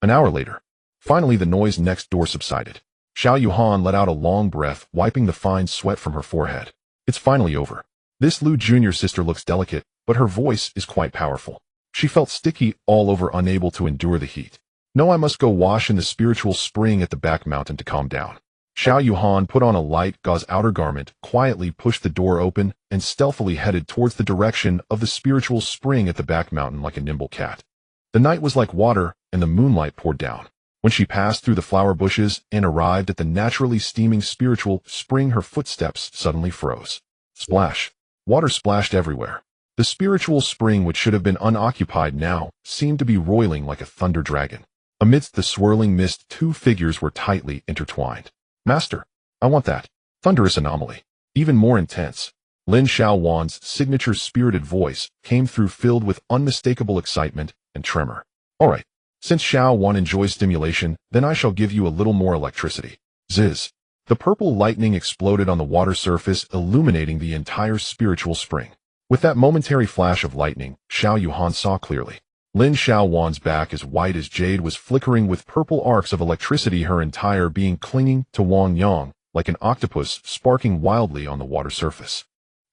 An hour later. Finally, the noise next door subsided. Xiao Yuhan let out a long breath, wiping the fine sweat from her forehead. It's finally over. This Lu junior sister looks delicate, but her voice is quite powerful. She felt sticky all over, unable to endure the heat. No, I must go wash in the spiritual spring at the back mountain to calm down. Xiao Yuhan put on a light gauze outer garment, quietly pushed the door open, and stealthily headed towards the direction of the spiritual spring at the back mountain like a nimble cat. The night was like water, and the moonlight poured down. When she passed through the flower bushes and arrived at the naturally steaming spiritual spring, her footsteps suddenly froze. Splash! Water splashed everywhere. The spiritual spring, which should have been unoccupied now, seemed to be roiling like a thunder dragon. Amidst the swirling mist, two figures were tightly intertwined. Master, I want that. Thunderous anomaly. Even more intense. Lin Xiaowan's signature spirited voice came through, filled with unmistakable excitement and tremor. All right. Since Xiao Wan enjoys stimulation, then I shall give you a little more electricity. Ziz. The purple lightning exploded on the water surface, illuminating the entire spiritual spring. With that momentary flash of lightning, Xiao Yuhan saw clearly. Lin Xiaowan's back, as white as jade, was flickering with purple arcs of electricity, her entire being clinging to Wang Yang, like an octopus sparking wildly on the water surface.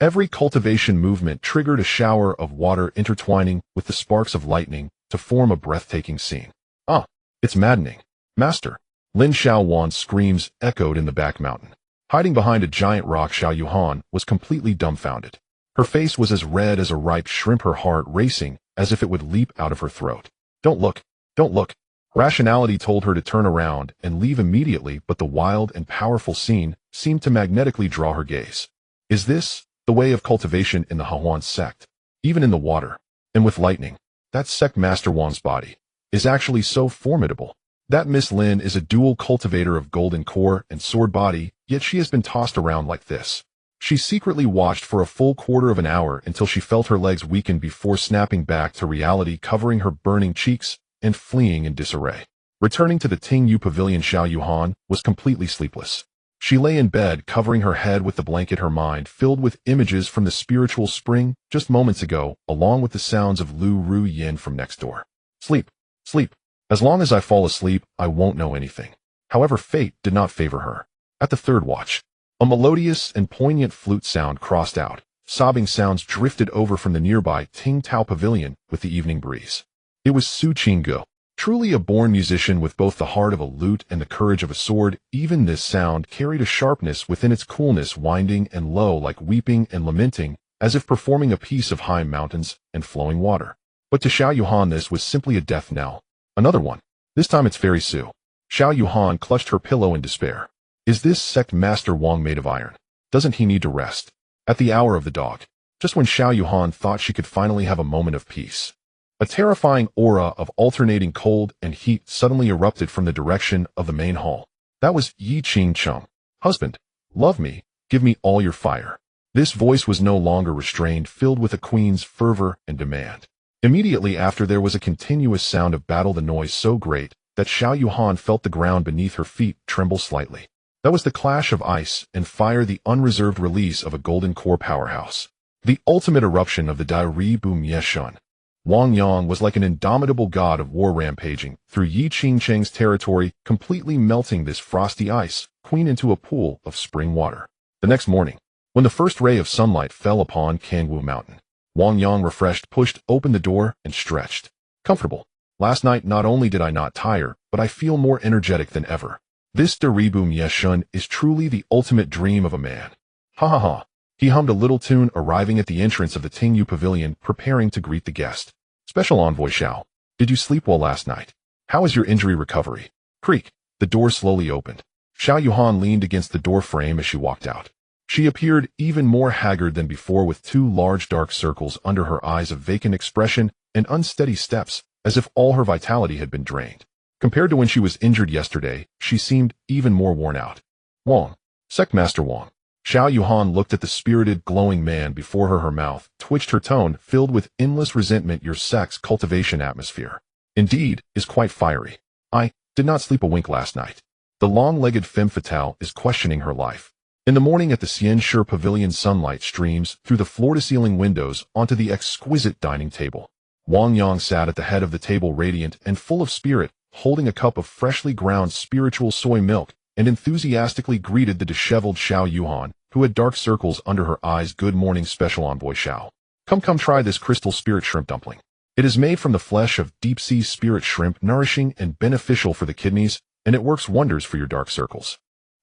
Every cultivation movement triggered a shower of water intertwining with the sparks of lightning to form a breathtaking scene. Ah, it's maddening. Master. Lin Xiaowan's screams echoed in the back mountain. Hiding behind a giant rock, Xiao Yuhan was completely dumbfounded. Her face was as red as a ripe shrimp, her heart racing as if it would leap out of her throat. Don't look. Don't look. Rationality told her to turn around and leave immediately, but the wild and powerful scene seemed to magnetically draw her gaze. Is this the way of cultivation in the Huan sect? Even in the water, and with lightning, that sect master Wang's body is actually so formidable. That Miss Lin is a dual cultivator of golden core and sword body, yet she has been tossed around like this. She secretly watched for a full quarter of an hour until she felt her legs weaken before snapping back to reality, covering her burning cheeks and fleeing in disarray. Returning to the Tingyu Pavilion, Xiao Yuhan was completely sleepless. She lay in bed, covering her head with the blanket, her mind filled with images from the spiritual spring just moments ago, along with the sounds of Lu Ruyan from next door. Sleep, sleep. As long as I fall asleep, I won't know anything. However, fate did not favor her. At the third watch, a melodious and poignant flute sound crossed out. Sobbing sounds drifted over from the nearby Ting Tao Pavilion with the evening breeze. It was Su Qinggu, truly a born musician with both the heart of a lute and the courage of a sword. Even this sound carried a sharpness within its coolness, winding and low like weeping and lamenting, as if performing a piece of high mountains and flowing water. But to Xiao Yuhan this was simply a death knell. Another one. This time it's Fairy Su. Xiao Yuhan clutched her pillow in despair. Is this sect master Wang made of iron? Doesn't he need to rest? At the hour of the dog, just when Xiao Yuhan thought she could finally have a moment of peace, A terrifying aura of alternating cold and heat suddenly erupted from the direction of the main hall. That was Yi Ching Chung. Husband, love me, give me all your fire. This voice was no longer restrained, filled with a queen's fervor and demand. Immediately after, there was a continuous sound of battle, the noise so great that Xiao Yuhan felt the ground beneath her feet tremble slightly. That was the clash of ice and fire, the unreserved release of a golden core powerhouse. The ultimate eruption of the Dai Ri Bu Mie Shun. Wang Yang was like an indomitable god of war, rampaging through Yi Ching Cheng's territory, completely melting this frosty ice queen into a pool of spring water. The next morning, when the first ray of sunlight fell upon Kangwu Mountain, Wang Yang, refreshed, pushed open the door and stretched. Comfortable. Last night not only did I not tire, but I feel more energetic than ever. This Deribum Yeshun is truly the ultimate dream of a man. Ha ha ha. He hummed a little tune, arriving at the entrance of the Tingyu Pavilion, preparing to greet the guest. Special Envoy Xiao, did you sleep well last night? How is your injury recovery? Creak. The door slowly opened. Xiao Yuhan leaned against the door frame as she walked out. She appeared even more haggard than before, with two large dark circles under her eyes, a vacant expression, and unsteady steps, as if all her vitality had been drained. Compared to when she was injured yesterday, she seemed even more worn out. Wang, Sect Master Wang. Xiao Yuhan looked at the spirited, glowing man before her. Her mouth twitched, her tone filled with endless resentment. Your sect's cultivation atmosphere, indeed, is quite fiery. I did not sleep a wink last night. The long-legged femme fatale is questioning her life. In the morning at the Xianshi Pavilion, sunlight streams through the floor-to-ceiling windows onto the exquisite dining table. Wang Yang sat at the head of the table, radiant and full of spirit, holding a cup of freshly ground spiritual soy milk, and enthusiastically greeted the disheveled Xiao Yuhan, who had dark circles under her eyes. Good morning, Special Envoy Xiao. Come try this crystal spirit shrimp dumpling. It is made from the flesh of deep-sea spirit shrimp, nourishing and beneficial for the kidneys, and it works wonders for your dark circles.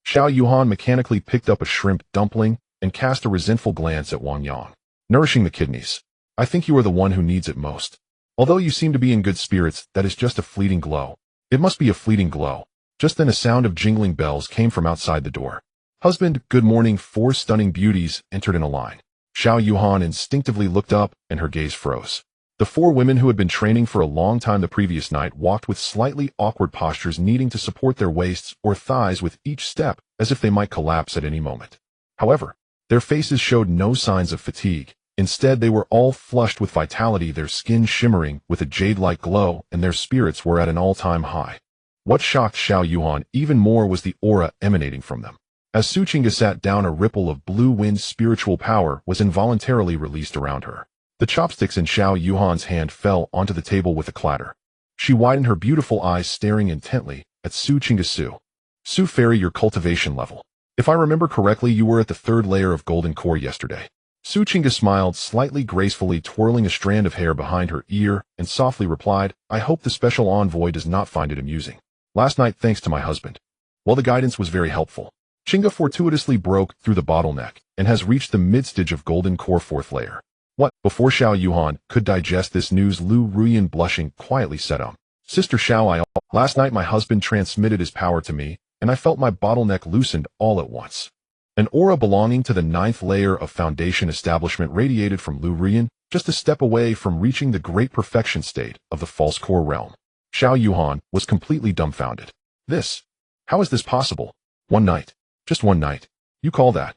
Xiao Yuhan mechanically picked up a shrimp dumpling and cast a resentful glance at Wang Yang. Nourishing the kidneys. I think you are the one who needs it most. Although you seem to be in good spirits, that is just a fleeting glow. It must be a fleeting glow. Just then a sound of jingling bells came from outside the door. Husband, good morning. Four stunning beauties entered in a line. Xiao Yuhan instinctively looked up, and her gaze froze. The four women who had been training for a long time the previous night walked with slightly awkward postures, needing to support their waists or thighs with each step, as if they might collapse at any moment. However, their faces showed no signs of fatigue. Instead, they were all flushed with vitality, their skin shimmering with a jade-like glow, and their spirits were at an all-time high. What shocked Xiao Yuhan even more was the aura emanating from them. As Su Qingge sat down, a ripple of blue wind spiritual power was involuntarily released around her. The chopsticks in Xiao Yuhan's hand fell onto the table with a clatter. She widened her beautiful eyes, staring intently at Su Qingge. Su Fairy, your cultivation level. If I remember correctly, you were at the third layer of golden core yesterday. Su Qingge smiled slightly gracefully, twirling a strand of hair behind her ear, and softly replied, I hope the special envoy does not find it amusing. Last night, thanks to my husband, well, the guidance was very helpful. Qingge fortuitously broke through the bottleneck and has reached the mid-stage of golden core fourth layer. What? Before Xiao Yuhan could digest this news, Lu Ruyan, blushing, quietly said, Sister Xiao, last night my husband transmitted his power to me, and I felt my bottleneck loosened all at once. An aura belonging to the 9th layer of foundation establishment radiated from Lu Ruyan, just a step away from reaching the great perfection state of the false core realm. Xiao Yuhan was completely dumbfounded. How is this possible? One night. Just one night. You call that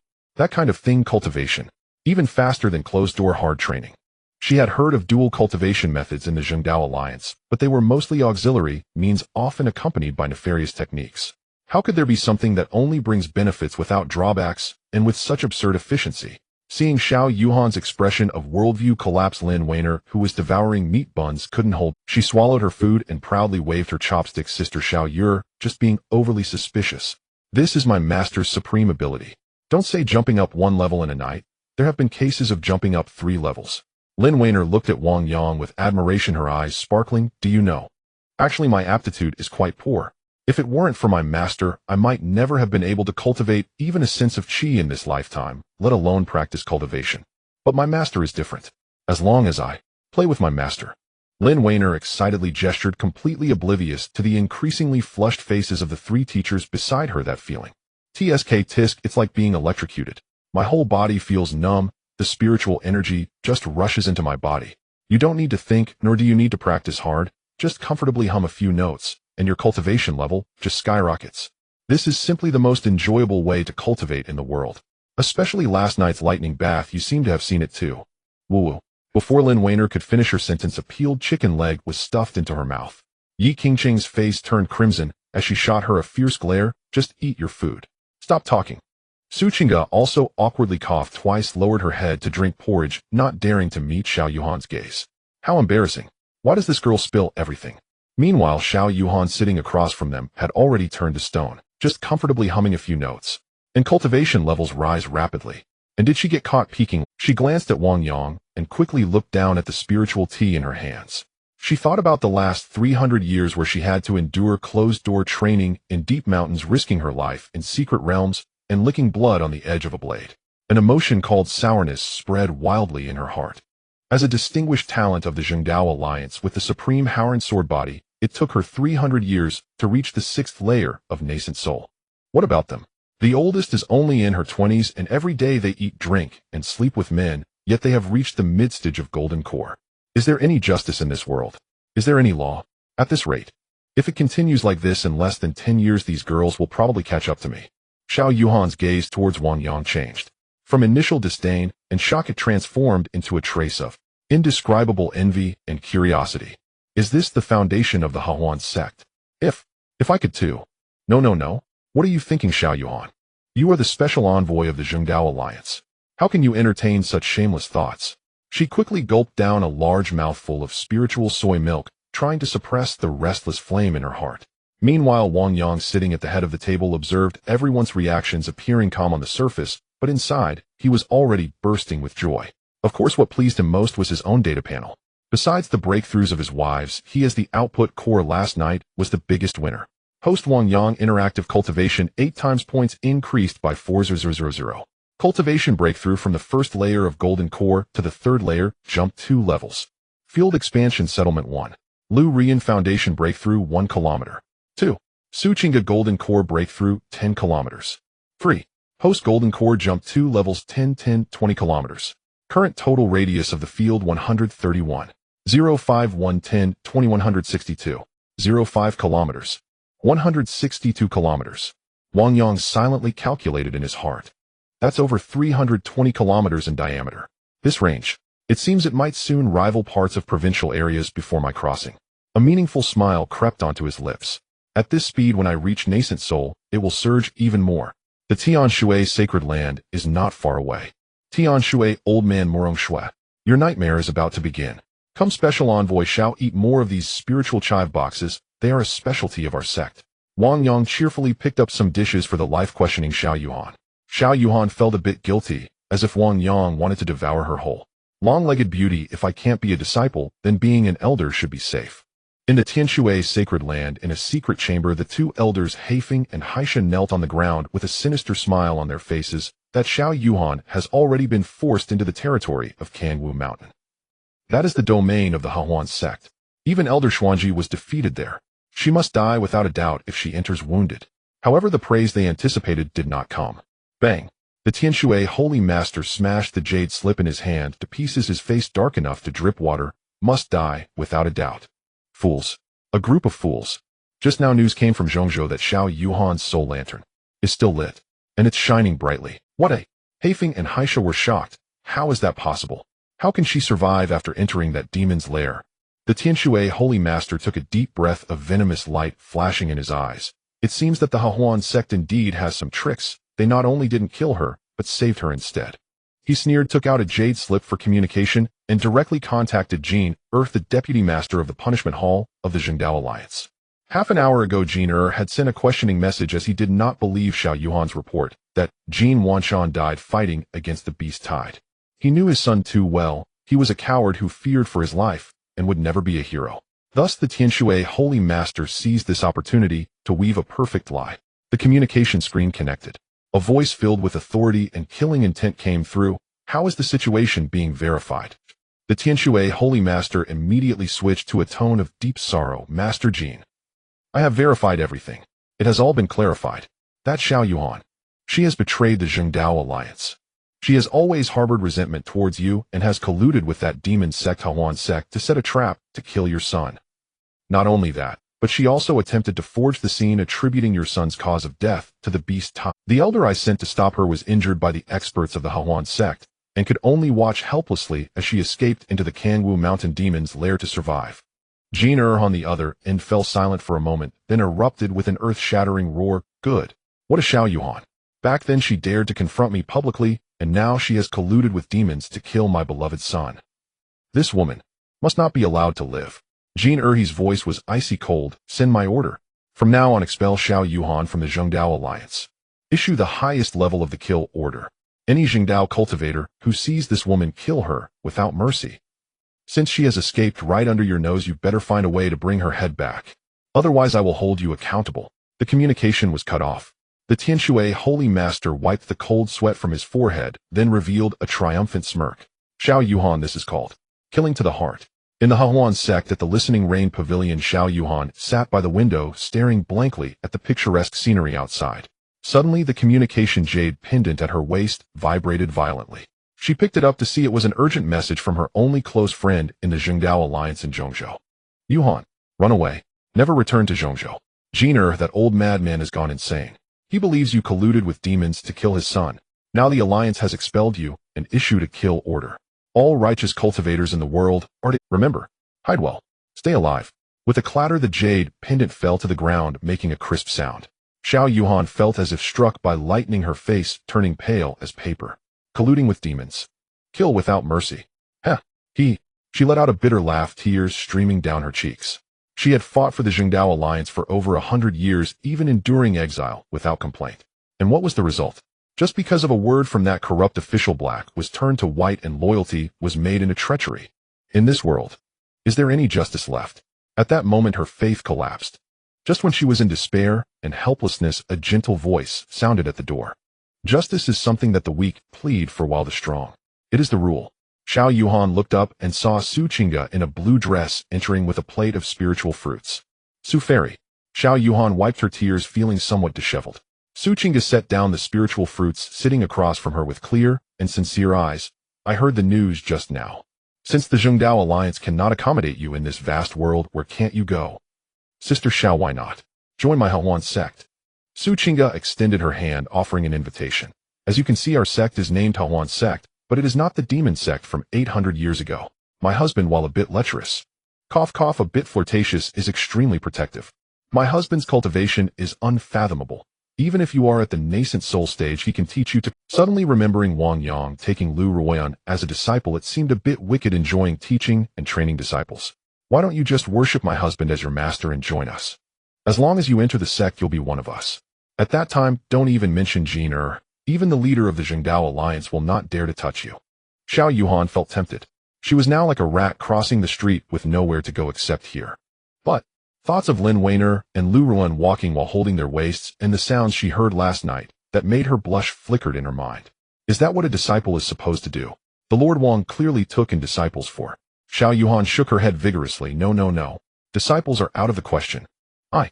kind of thing cultivation? Even faster than closed-door hard training. She had heard of dual cultivation methods in the Zhengdao Alliance, but they were mostly auxiliary, means often accompanied by nefarious techniques. How could there be something that only brings benefits without drawbacks, and with such absurd efficiency? Seeing Xiao Yuhan's expression of worldview collapse, Lin Weiner, who was devouring meat buns, couldn't hold. She swallowed her food and proudly waved her chopsticks. Sister Xiao, you're just being overly suspicious. This is my master's supreme ability. Don't say jumping up one level in a night. There have been cases of jumping up 3 levels. Lin Weiner looked at Wang Yang with admiration, her eyes sparkling. Do you know? Actually, my aptitude is quite poor. If it weren't for my master, I might never have been able to cultivate even a sense of qi in this lifetime, let alone practice cultivation. But my master is different. As long as I play with my master. Lin Weiner excitedly gestured, completely oblivious to the increasingly flushed faces of the 3 teachers beside her. That feeling. Tisk, it's like being electrocuted. My whole body feels numb, the spiritual energy just rushes into my body. You don't need to think, nor do you need to practice hard. Just comfortably hum a few notes, and your cultivation level just skyrockets. This is simply the most enjoyable way to cultivate in the world. Especially last night's lightning bath, you seem to have seen it too. Woo-woo. Before Lin Weiner could finish her sentence, a peeled chicken leg was stuffed into her mouth. Yi Qingqing's face turned crimson as she shot her a fierce glare. Just eat your food. Stop talking. Su Qingge also awkwardly coughed twice, lowered her head to drink porridge, not daring to meet Xiao Yuhan's gaze. How embarrassing. Why does this girl spill everything? Meanwhile, Xiao Yuhan, sitting across from them, had already turned to stone, just comfortably humming a few notes. And cultivation levels rise rapidly. And did she get caught peeking? She glanced at Wang Yang and quickly looked down at the spiritual tea in her hands. She thought about the last 300 years where she had to endure closed-door training in deep mountains, risking her life in secret realms and licking blood on the edge of a blade. An emotion called sourness spread wildly in her heart. As a distinguished talent of the Zhengdao Alliance with the supreme Haoran sword body, it took her 300 years to reach the 6th layer of nascent soul. What about them? The oldest is only in her 20s, and every day they eat, drink, and sleep with men, yet they have reached the mid-stage of golden core. Is there any justice in this world? Is there any law? At this rate, if it continues like this, in less than 10 years these girls will probably catch up to me. Xiao Yuhan's gaze towards Wang Yang changed. From initial disdain and shock, it transformed into a trace of indescribable envy and curiosity. Is this the foundation of the Haoran sect? If I could too. No. What are you thinking, Xiao Yuhan? You are the special envoy of the Zhengdao Alliance. How can you entertain such shameless thoughts? She quickly gulped down a large mouthful of spiritual soy milk, trying to suppress the restless flame in her heart. Meanwhile, Wang Yang, sitting at the head of the table, observed everyone's reactions, appearing calm on the surface, but inside, he was already bursting with joy. Of course, what pleased him most was his own data panel. Besides the breakthroughs of his wives, he, as the output core last night, was the biggest winner. Host Wang Yang, interactive cultivation 8 times points increased by 4,000. Cultivation breakthrough from the 1st layer of golden core to the 3rd layer jumped 2 levels. Field expansion settlement 1. Lu Rian foundation breakthrough 1 kilometer. 2. Su Qingge golden core breakthrough 10 kilometers. 3. Host golden core jumped 2 levels 10, 20 kilometers. Current total radius of the field 131. 05110 2162. 05 kilometers. 162 kilometers. Wang Yang silently calculated in his heart. That's over 320 kilometers in diameter. This range, it seems it might soon rival parts of provincial areas before my crossing. A meaningful smile crept onto his lips. At this speed, when I reach nascent soul, it will surge even more. The Tianshui sacred land is not far away. Tianshui, old man Morong Shui, your nightmare is about to begin. Come, special envoy Xiao, eat more of these spiritual chive boxes. They are a specialty of our sect. Wang Yang cheerfully picked up some dishes for the life-questioning Xiao Yuhan. Xiao Yuhan felt a bit guilty, as if Wang Yang wanted to devour her whole. Long-legged beauty, if I can't be a disciple, then being an elder should be safe. In the Tianshui sacred land, in a secret chamber, the 2 elders Haifeng and Haisha knelt on the ground with a sinister smile on their faces. That Xiao Yuhan has already been forced into the territory of Kangwu Mountain. That is the domain of the Haoran sect. Even Elder Xuanji was defeated there. She must die without a doubt if she enters wounded. However, the praise they anticipated did not come. Bang! The Tianshui holy master smashed the jade slip in his hand to pieces, his face dark enough to drip water. Must die without a doubt. Fools. A group of fools. Just now news came from Zhongzhou that Xiao Yuhan's soul lantern is still lit, and it's shining brightly. What a... Haifeng and Haisha were shocked. How is that possible? How can she survive after entering that demon's lair? The Tianshui holy master took a deep breath of venomous light flashing in his eyes. It seems that the Haoran sect indeed has some tricks. They not only didn't kill her, but saved her instead. He sneered, took out a jade slip for communication, and directly contacted Jean Earth, the deputy master of the punishment hall of the Zhengdao Alliance. Half an hour ago, Jean had sent a questioning message, as he did not believe Xiao Yuhan's report that Jean Wanshan died fighting against the beast tide. He knew his son too well. He was a coward who feared for his life and would never be a hero. Thus, the Tianshui holy master seized this opportunity to weave a perfect lie. The communication screen connected. A voice filled with authority and killing intent came through. How is the situation being verified? The Tianshui holy master immediately switched to a tone of deep sorrow. Master Jean, I have verified everything. It has all been clarified. That Xiao Yuhan, she has betrayed the Zhengdao Alliance. She has always harbored resentment towards you and has colluded with that demon sect Hawan sect to set a trap to kill your son. Not only that, but she also attempted to forge the scene attributing your son's cause of death to the beast Ta. The elder I sent to stop her was injured by the experts of the Hawan sect and could only watch helplessly as she escaped into the Kangwu mountain demon's lair to survive. Jin on the other end fell silent for a moment, then erupted with an earth-shattering roar. Good. What a Xiao Yuhan. Back then she dared to confront me publicly, and now she has colluded with demons to kill my beloved son. This woman must not be allowed to live. Jin Erhe's voice was icy cold. Send my order. From now on, expel Xiao Yuhan from the Zhengdao Alliance. Issue the highest level of the kill order. Any Zhengdao cultivator who sees this woman, kill her without mercy. Since she has escaped right under your nose, you better find a way to bring her head back. Otherwise I will hold you accountable. The communication was cut off. The Tianshui holy master wiped the cold sweat from his forehead, then revealed a triumphant smirk. Xiao Yuhan, this is called killing to the heart. In the Hawan sect at the Listening Rain Pavilion, Xiao Yuhan sat by the window staring blankly at the picturesque scenery outside. Suddenly the communication jade pendant at her waist vibrated violently. She picked it up to see it was an urgent message from her only close friend in the Zhengdao Alliance in Zhongzhou. Yuhan, run away. Never return to Zhongzhou. Jin that old madman has gone insane. He believes you colluded with demons to kill his son. Now the Alliance has expelled you and issued a kill order. All righteous cultivators in the world are to remember. Hide well. Stay alive. With a clatter the jade pendant fell to the ground, making a crisp sound. Xiao Yuhan felt as if struck by lightning, her face turning pale as paper. Colluding with demons. Kill without mercy. Heh. She let out a bitter laugh, tears streaming down her cheeks. She had fought for the Zhengdao Alliance for over 100 years, even enduring exile without complaint. And what was the result? Just because of a word from that corrupt official, black was turned to white and loyalty was made into treachery. In this world, is there any justice left? At that moment her faith collapsed. Just when she was in despair and helplessness, a gentle voice sounded at the door. Justice is something that the weak plead for while the strong. It is the rule. Xiao Yuhan looked up and saw Su Qingge in a blue dress entering with a plate of spiritual fruits. Su Fairy. Xiao Yuhan wiped her tears, feeling somewhat disheveled. Su Qingge set down the spiritual fruits, sitting across from her with clear and sincere eyes. I heard the news just now. Since the Zhengdao Alliance cannot accommodate you in this vast world, where can't you go? Sister Xiao, why not? Join my Hawan sect. Su Qingge extended her hand, offering an invitation. As you can see, our sect is named Hawan sect, but it is not the demon sect from 800 years ago. My husband, while a bit lecherous, a bit flirtatious, is extremely protective. My husband's cultivation is unfathomable. Even if you are at the nascent soul stage, he can teach you to. Suddenly remembering Wang Yang taking Lu Ruoyan as a disciple, it seemed a bit wicked enjoying teaching and training disciples. Why don't you just worship my husband as your master and join us? As long as you enter the sect, you'll be one of us. At that time, don't even mention Jin. Even the leader of the Zhengdao Alliance will not dare to touch you. Xiao Yuhan felt tempted. She was now like a rat crossing the street with nowhere to go except here. But thoughts of Lin Weiner and Lu Ruan walking while holding their waists and the sounds she heard last night that made her blush flickered in her mind. Is that what a disciple is supposed to do? The Lord Wang clearly took in disciples for. Xiao Yuhan shook her head vigorously. No. Disciples are out of the question. I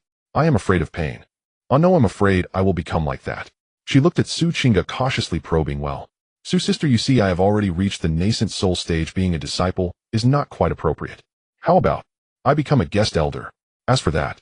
am afraid of pain. Oh no, I'm afraid I will become like that. She looked at Su Qingge cautiously, probing. Well, Su sister, you see I have already reached the nascent soul stage. Being a disciple is not quite appropriate. How about I become a guest elder? As for that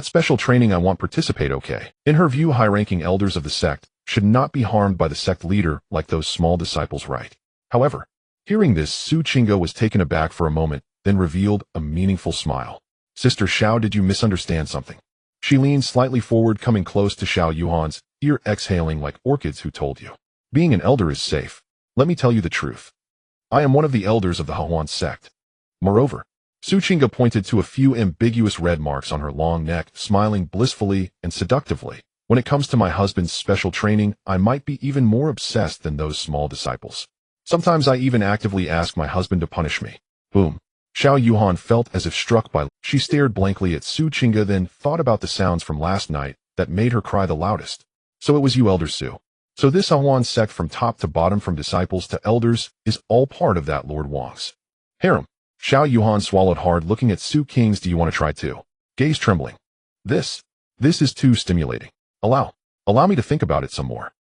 special training I won't participate, okay? In her view, high-ranking elders of the sect should not be harmed by the sect leader like those small disciples, right? However, hearing this, Su Qingge was taken aback for a moment, then revealed a meaningful smile. Sister Xiao, did you misunderstand something? She leaned slightly forward, coming close to Xiao Yuhan's ear, exhaling like orchids. Who told you? Being an elder is safe. Let me tell you the truth. I am one of the elders of the Hawan sect. Moreover, Su Qingge pointed to a few ambiguous red marks on her long neck, smiling blissfully and seductively. When it comes to my husband's special training, I might be even more obsessed than those small disciples. Sometimes I even actively ask my husband to punish me. Boom. Xiao Yuhan felt as if struck by. She stared blankly at Su Qingge, then thought about the sounds from last night that made her cry the loudest. So it was you, Elder Su. So this Hawan sect from top to bottom, from disciples to elders, is all part of that Lord Wang's harem. Xiao Yuhan swallowed hard, looking at Su Kings. Do you want to try too? Gaze trembling. This is too stimulating. Allow me to think about it some more.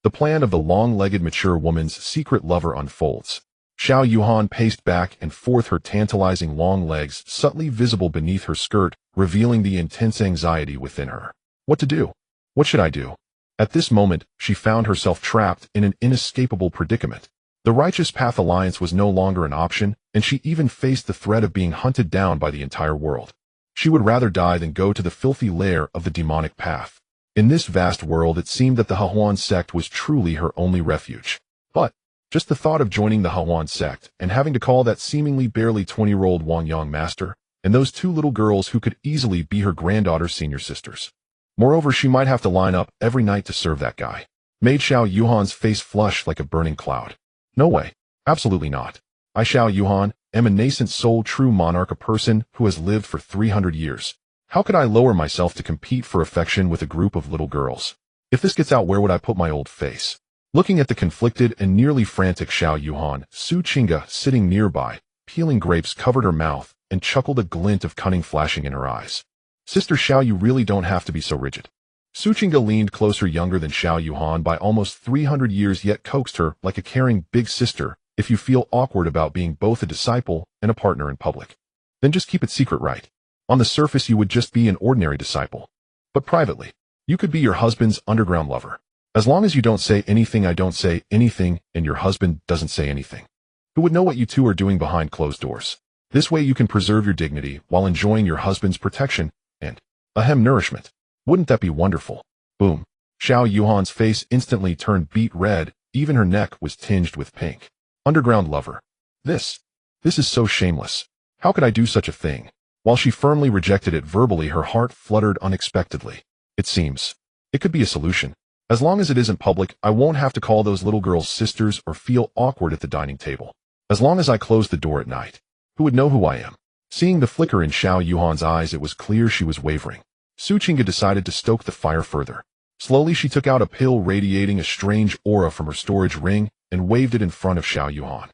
The plan of the long-legged mature woman's secret lover unfolds. Xiao Yuhan paced back and forth, her tantalizing long legs subtly visible beneath her skirt, revealing the intense anxiety within her. What to do? What should I do? At this moment, she found herself trapped in an inescapable predicament. The Righteous Path Alliance was no longer an option, and she even faced the threat of being hunted down by the entire world. She would rather die than go to the filthy lair of the demonic path. In this vast world, it seemed that the Hahuan sect was truly her only refuge. But just the thought of joining the Hahuan sect and having to call that seemingly barely 20-year-old Wang Yang master, and those two little girls who could easily be her granddaughter's senior sisters. Moreover, she might have to line up every night to serve that guy. Made Xiao Yuhan's face flush like a burning cloud. No way. Absolutely not. I, Xiao Yuhan, am a nascent soul true monarch, a person who has lived for 300 years. How could I lower myself to compete for affection with a group of little girls? If this gets out, where would I put my old face? Looking at the conflicted and nearly frantic Xiao Yuhan, Su Qingge, sitting nearby, peeling grapes, covered her mouth and chuckled, a glint of cunning flashing in her eyes. Sister Xiao, you really don't have to be so rigid. Su Qingge leaned closer, younger than Xiao Yuhan by almost 300 years, yet coaxed her like a caring big sister. If you feel awkward about being both a disciple and a partner in public, then just keep it secret, right? On the surface, you would just be an ordinary disciple. But privately, you could be your husband's underground lover. As long as you don't say anything, I don't say anything, and your husband doesn't say anything. Who would know what you two are doing behind closed doors? This way you can preserve your dignity while enjoying your husband's protection and, nourishment. Wouldn't that be wonderful? Boom. Xiao Yuhan's face instantly turned beet red, even her neck was tinged with pink. Underground lover. This is so shameless. How could I do such a thing? While she firmly rejected it verbally, her heart fluttered unexpectedly. It seems it could be a solution. As long as it isn't public, I won't have to call those little girls sisters or feel awkward at the dining table. As long as I close the door at night, who would know who I am? Seeing the flicker in Xiao Yuhan's eyes, it was clear she was wavering. Su Qingge decided to stoke the fire further. Slowly, she took out a pill radiating a strange aura from her storage ring and waved it in front of Xiao Yuhan.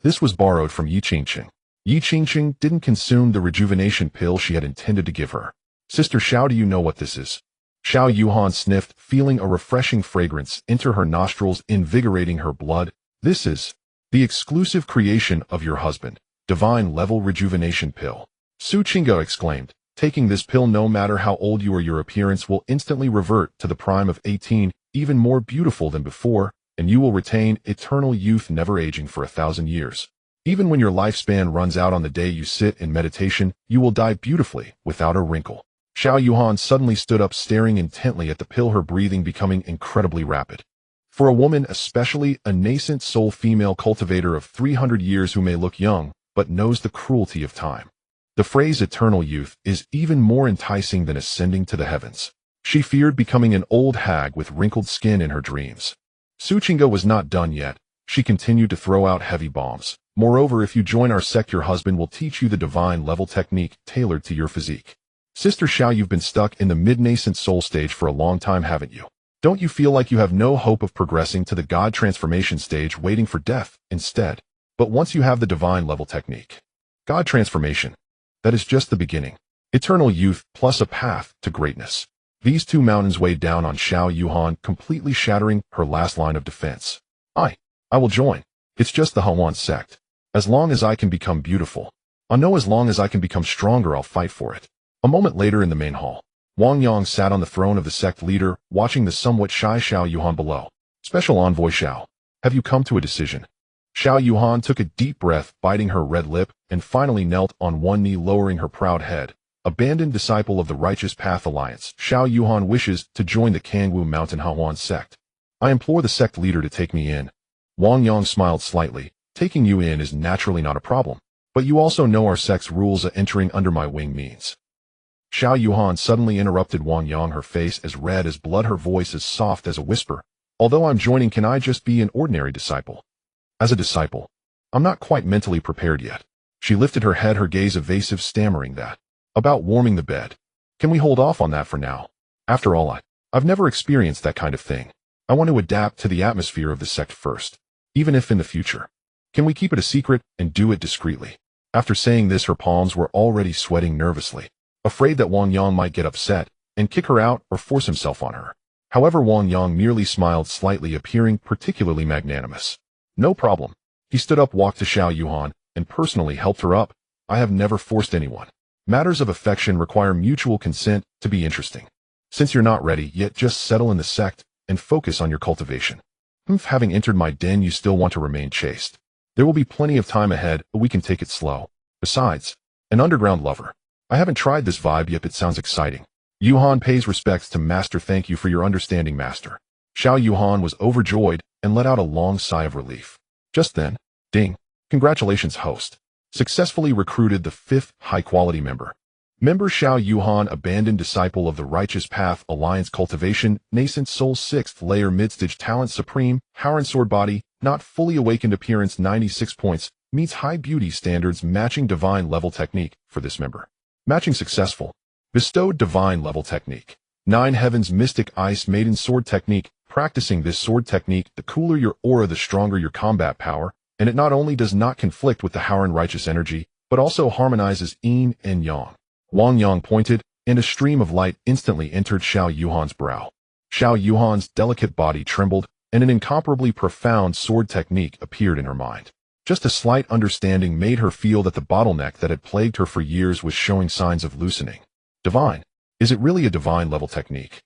This was borrowed from Yi Qingqing. Yi Qingqing didn't consume the rejuvenation pill she had intended to give her. Sister Xiao, do you know what this is? Xiao Yuhan sniffed, feeling a refreshing fragrance enter her nostrils, invigorating her blood. This is the exclusive creation of your husband, divine level rejuvenation pill. Su Qingge exclaimed. Taking this pill, no matter how old you are, your appearance will instantly revert to the prime of 18, even more beautiful than before, and you will retain eternal youth, never aging for 1,000 years. Even when your lifespan runs out on the day you sit in meditation, you will die beautifully, without a wrinkle. Xiao Yuhan suddenly stood up, staring intently at the pill, her breathing becoming incredibly rapid. For a woman, especially a nascent soul female cultivator of 300 years who may look young, but knows the cruelty of time, the phrase eternal youth is even more enticing than ascending to the heavens. She feared becoming an old hag with wrinkled skin in her dreams. Su Qingge was not done yet. She continued to throw out heavy bombs. Moreover, if you join our sect, your husband will teach you the divine level technique tailored to your physique. Sister Xiao, you've been stuck in the mid-nascent soul stage for a long time, haven't you? Don't you feel like you have no hope of progressing to the God transformation stage, waiting for death instead? But once you have the divine level technique, God transformation, that is just the beginning. Eternal youth plus a path to greatness. These two mountains weighed down on Xiao Yuhan, completely shattering her last line of defense. I will join. It's just the Hahuan sect. As long as I can become beautiful. I know as long as I can become stronger, I'll fight for it. A moment later, in the main hall, Wang Yang sat on the throne of the sect leader, watching the somewhat shy Xiao Yuhan below. Special Envoy Xiao, have you come to a decision? Xiao Yuhan took a deep breath, biting her red lip, and finally knelt on one knee, lowering her proud head. Abandoned disciple of the Righteous Path Alliance, Xiao Yuhan wishes to join the Kangwu Mountain Hahuan sect. I implore the sect leader to take me in. Wang Yang smiled slightly. Taking you in is naturally not a problem, but you also know our sect's rules. Entering under my wing means. Xiao Yuhan suddenly interrupted Wang Yang, her face as red as blood, her voice as soft as a whisper. Although I'm joining, can I just be an ordinary disciple? As a disciple, I'm not quite mentally prepared yet. She lifted her head, her gaze evasive, stammering that. About warming the bed. Can we hold off on that for now? After all, I've never experienced that kind of thing. I want to adapt to the atmosphere of the sect first, even if in the future. Can we keep it a secret and do it discreetly? After saying this, her palms were already sweating nervously, afraid that Wang Yang might get upset and kick her out or force himself on her. However, Wang Yang merely smiled slightly, appearing particularly magnanimous. No problem. He stood up, walked to Xiao Yuhan, and personally helped her up. I have never forced anyone. Matters of affection require mutual consent to be interesting. Since you're not ready yet, just settle in the sect and focus on your cultivation. Having entered my den, you still want to remain chaste. There will be plenty of time ahead, but we can take it slow. Besides, an underground lover. I haven't tried this vibe yet, but it sounds exciting. Yuhan pays respects to Master. Thank you for your understanding, Master. Xiao Yuhan was overjoyed and let out a long sigh of relief. Just then, ding. Congratulations, host. Successfully recruited the 5th high-quality member. Member Xiao Yuhan, abandoned disciple of the Righteous Path Alliance. Cultivation, nascent soul, 6th layer, mid-stage talent, supreme, Howren sword body, not fully awakened, appearance 96 points, meets high beauty standards, matching divine level technique for this member. Matching successful. Bestowed divine level technique. 9 heavens, mystic ice maiden sword technique. Practicing this sword technique, the cooler your aura, the stronger your combat power, and it not only does not conflict with the Howren righteous energy, but also harmonizes yin and yang. Wang Yang pointed, and a stream of light instantly entered Xiao Yuhan's brow. Xiao Yuhan's delicate body trembled, and an incomparably profound sword technique appeared in her mind. Just a slight understanding made her feel that the bottleneck that had plagued her for years was showing signs of loosening. Divine. Is it really a divine level technique?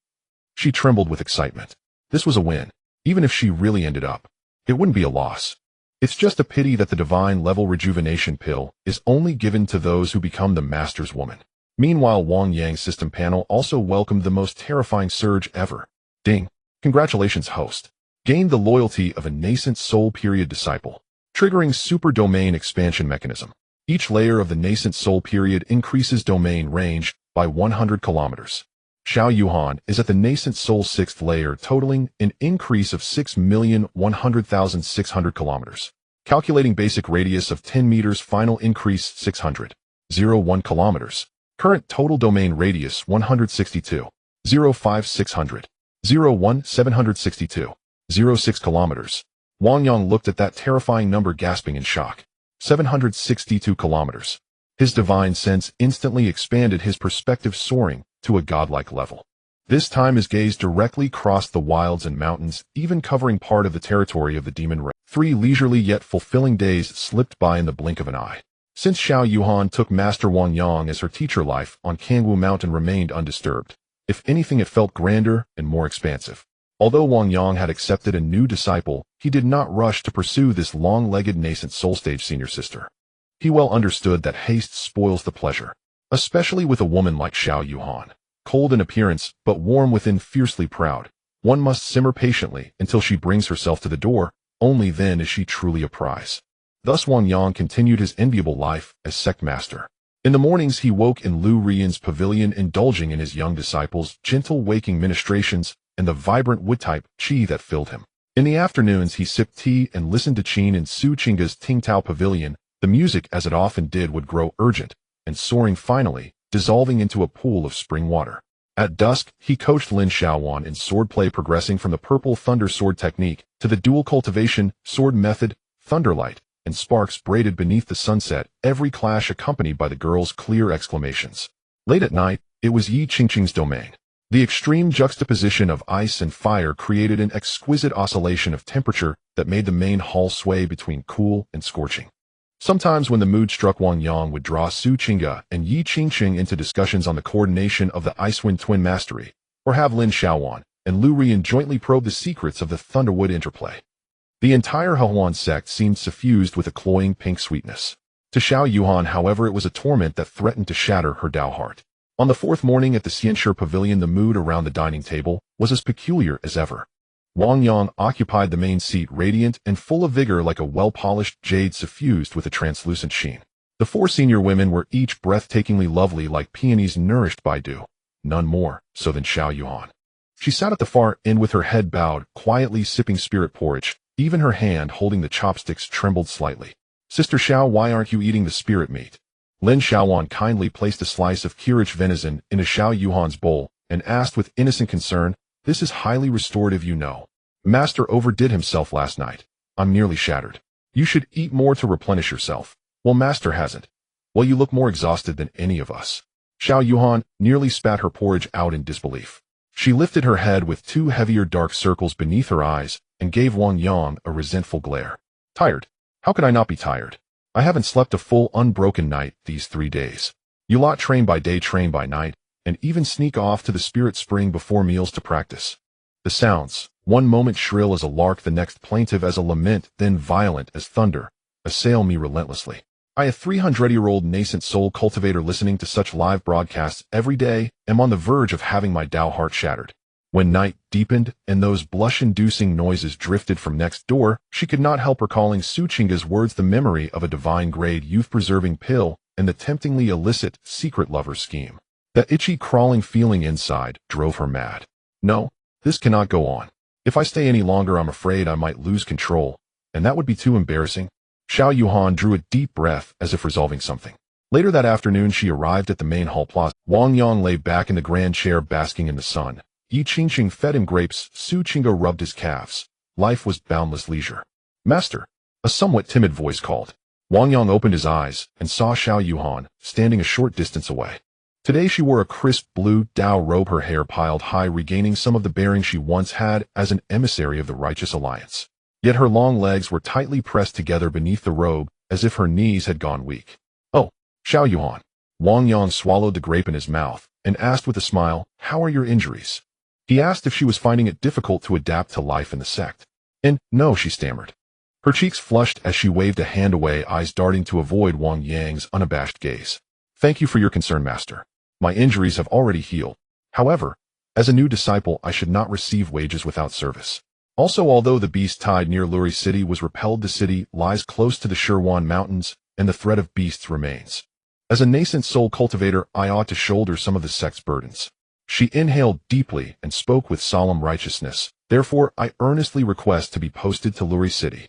She trembled with excitement. This was a win. Even if she really ended up, it wouldn't be a loss. It's just a pity that the divine level rejuvenation pill is only given to those who become the master's woman. Meanwhile, Wang Yang's system panel also welcomed the most terrifying surge ever. Ding. Congratulations, host. Gained the loyalty of a nascent soul period disciple. Triggering super domain expansion mechanism. Each layer of the nascent soul period increases domain range by 100 kilometers. Xiao Yuhan is at the nascent soul 6th layer, totaling an increase of 6,100,600 kilometers. Calculating basic radius of 10 meters, final increase 600.01 kilometers. Current total domain radius 162.05,600.01,762.06 kilometers. Wang Yang looked at that terrifying number, gasping in shock. 762 kilometers. His divine sense instantly expanded, his perspective soaring to a godlike level. This time his gaze directly crossed the wilds and mountains, even covering part of the territory of the demon race. 3 leisurely yet fulfilling days slipped by in the blink of an eye. Since Xiao Yuhan took Master Wang Yang as her teacher, life on Kangwu Mountain remained undisturbed. If anything, it felt grander and more expansive. Although Wang Yang had accepted a new disciple, he did not rush to pursue this long-legged nascent soul stage senior sister. He well understood that haste spoils the pleasure, especially with a woman like Xiao Yuhan. Cold in appearance, but warm within, fiercely proud. One must simmer patiently until she brings herself to the door. Only then is she truly a prize. Thus Wang Yang continued his enviable life as sect master. In the mornings he woke in Lu Rian's pavilion, indulging in his young disciples' gentle waking ministrations and the vibrant wood-type qi that filled him. In the afternoons he sipped tea and listened to Qin in Su Qingga's Tingtao pavilion. The music, as it often did, would grow urgent and soaring, finally dissolving into a pool of spring water. At dusk, he coached Lin Xiaowan in swordplay, progressing from the purple thunder sword technique to the dual cultivation sword method, thunderlight, and sparks braided beneath the sunset, every clash accompanied by the girl's clear exclamations. Late at night, it was Yi Qingqing's domain. The extreme juxtaposition of ice and fire created an exquisite oscillation of temperature that made the main hall sway between cool and scorching. Sometimes when the mood struck, Wang Yang would draw Su Qingga and Yi Qingqing into discussions on the coordination of the Icewind twin mastery, or have Lin Xiaowan and Lu Rian jointly probe the secrets of the Thunderwood interplay. The entire Hehuan sect seemed suffused with a cloying pink sweetness. To Xiao Yuhan, however, it was a torment that threatened to shatter her Tao heart. On the 4th morning at the Xianshi Pavilion, the mood around the dining table was as peculiar as ever. Wang Yang occupied the main seat, radiant and full of vigor like a well-polished jade suffused with a translucent sheen. The 4 senior women were each breathtakingly lovely, like peonies nourished by dew. None more so than Xiao Yuhan. She sat at the far end with her head bowed, quietly sipping spirit porridge. Even her hand holding the chopsticks trembled slightly. "Sister Xiao, why aren't you eating the spirit meat?" Lin Xiaowan kindly placed a slice of Kirich venison in a Xiao Yuhan's bowl and asked with innocent concern, "This is highly restorative, you know. Master overdid himself last night. I'm nearly shattered. You should eat more to replenish yourself." "Well, Master hasn't." "Well, you look more exhausted than any of us." Xiao Yuhan nearly spat her porridge out in disbelief. She lifted her head with two heavier dark circles beneath her eyes and gave Wang Yang a resentful glare. Tired? How could I not be tired? I haven't slept a full unbroken night these 3 days. You lot train by day, train by night, and even sneak off to the spirit spring before meals to practice. The sounds, one moment shrill as a lark, the next plaintive as a lament, then violent as thunder, assail me relentlessly. I, a 300-year-old nascent soul cultivator listening to such live broadcasts every day, am on the verge of having my Tao heart shattered. When night deepened and those blush-inducing noises drifted from next door, she could not help recalling Su Chinga's words, the memory of a divine-grade youth-preserving pill and the temptingly illicit secret lover scheme. That itchy, crawling feeling inside drove her mad. No, this cannot go on. If I stay any longer, I'm afraid I might lose control, and that would be too embarrassing. Xiao Yuhan drew a deep breath as if resolving something. Later that afternoon, she arrived at the main hall plaza. Wang Yang lay back in the grand chair basking in the sun. Yi Qingqing fed him grapes, Su Chinga rubbed his calves. Life was boundless leisure. Master, a somewhat timid voice called. Wang Yang opened his eyes and saw Xiao Yuhan, standing a short distance away. Today she wore a crisp blue Tao robe, her hair piled high, regaining some of the bearing she once had as an emissary of the Righteous Alliance. Yet her long legs were tightly pressed together beneath the robe, as if her knees had gone weak. Oh, Xiao Yuhan. Wang Yang swallowed the grape in his mouth and asked with a smile, how are your injuries? He asked if she was finding it difficult to adapt to life in the sect. And no, she stammered. Her cheeks flushed as she waved a hand away, eyes darting to avoid Wang Yang's unabashed gaze. Thank you for your concern, Master. My injuries have already healed. However, as a new disciple, I should not receive wages without service. Also, although the beast tied near Luri City was repelled, the city lies close to the Shirwan Mountains, and the threat of beasts remains. As a nascent soul cultivator, I ought to shoulder some of the sect's burdens. She inhaled deeply and spoke with solemn righteousness. Therefore, I earnestly request to be posted to Luri City.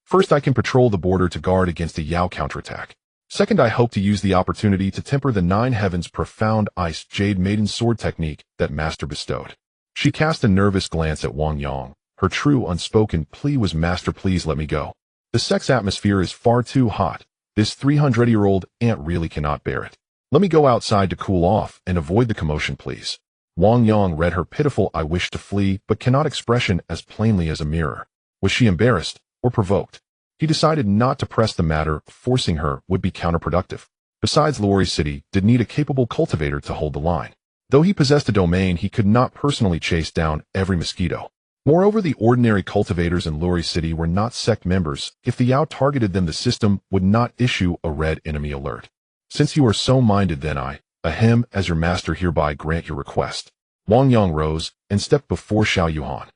First, I can patrol the border to guard against a Yao counterattack. Second, I hope to use the opportunity to temper the 9 heavens' profound ice jade maiden sword technique that Master bestowed. She cast a nervous glance at Wang Yang. Her true unspoken plea was, Master, please let me go. The sect's atmosphere is far too hot. This 300-year-old ant really cannot bear it. Let me go outside to cool off and avoid the commotion, please. Wang Yang read her pitiful I wish to flee but cannot expression as plainly as a mirror. Was she embarrassed or provoked? He decided not to press the matter. Forcing her would be counterproductive. Besides, Luri City did need a capable cultivator to hold the line. Though he possessed a domain, he could not personally chase down every mosquito. Moreover, the ordinary cultivators in Luri City were not sect members. If the Yao targeted them, the system would not issue a red enemy alert. Since you are so minded, then I, as your master, hereby grant your request. Wang Yang rose and stepped before Xiao Yuhan.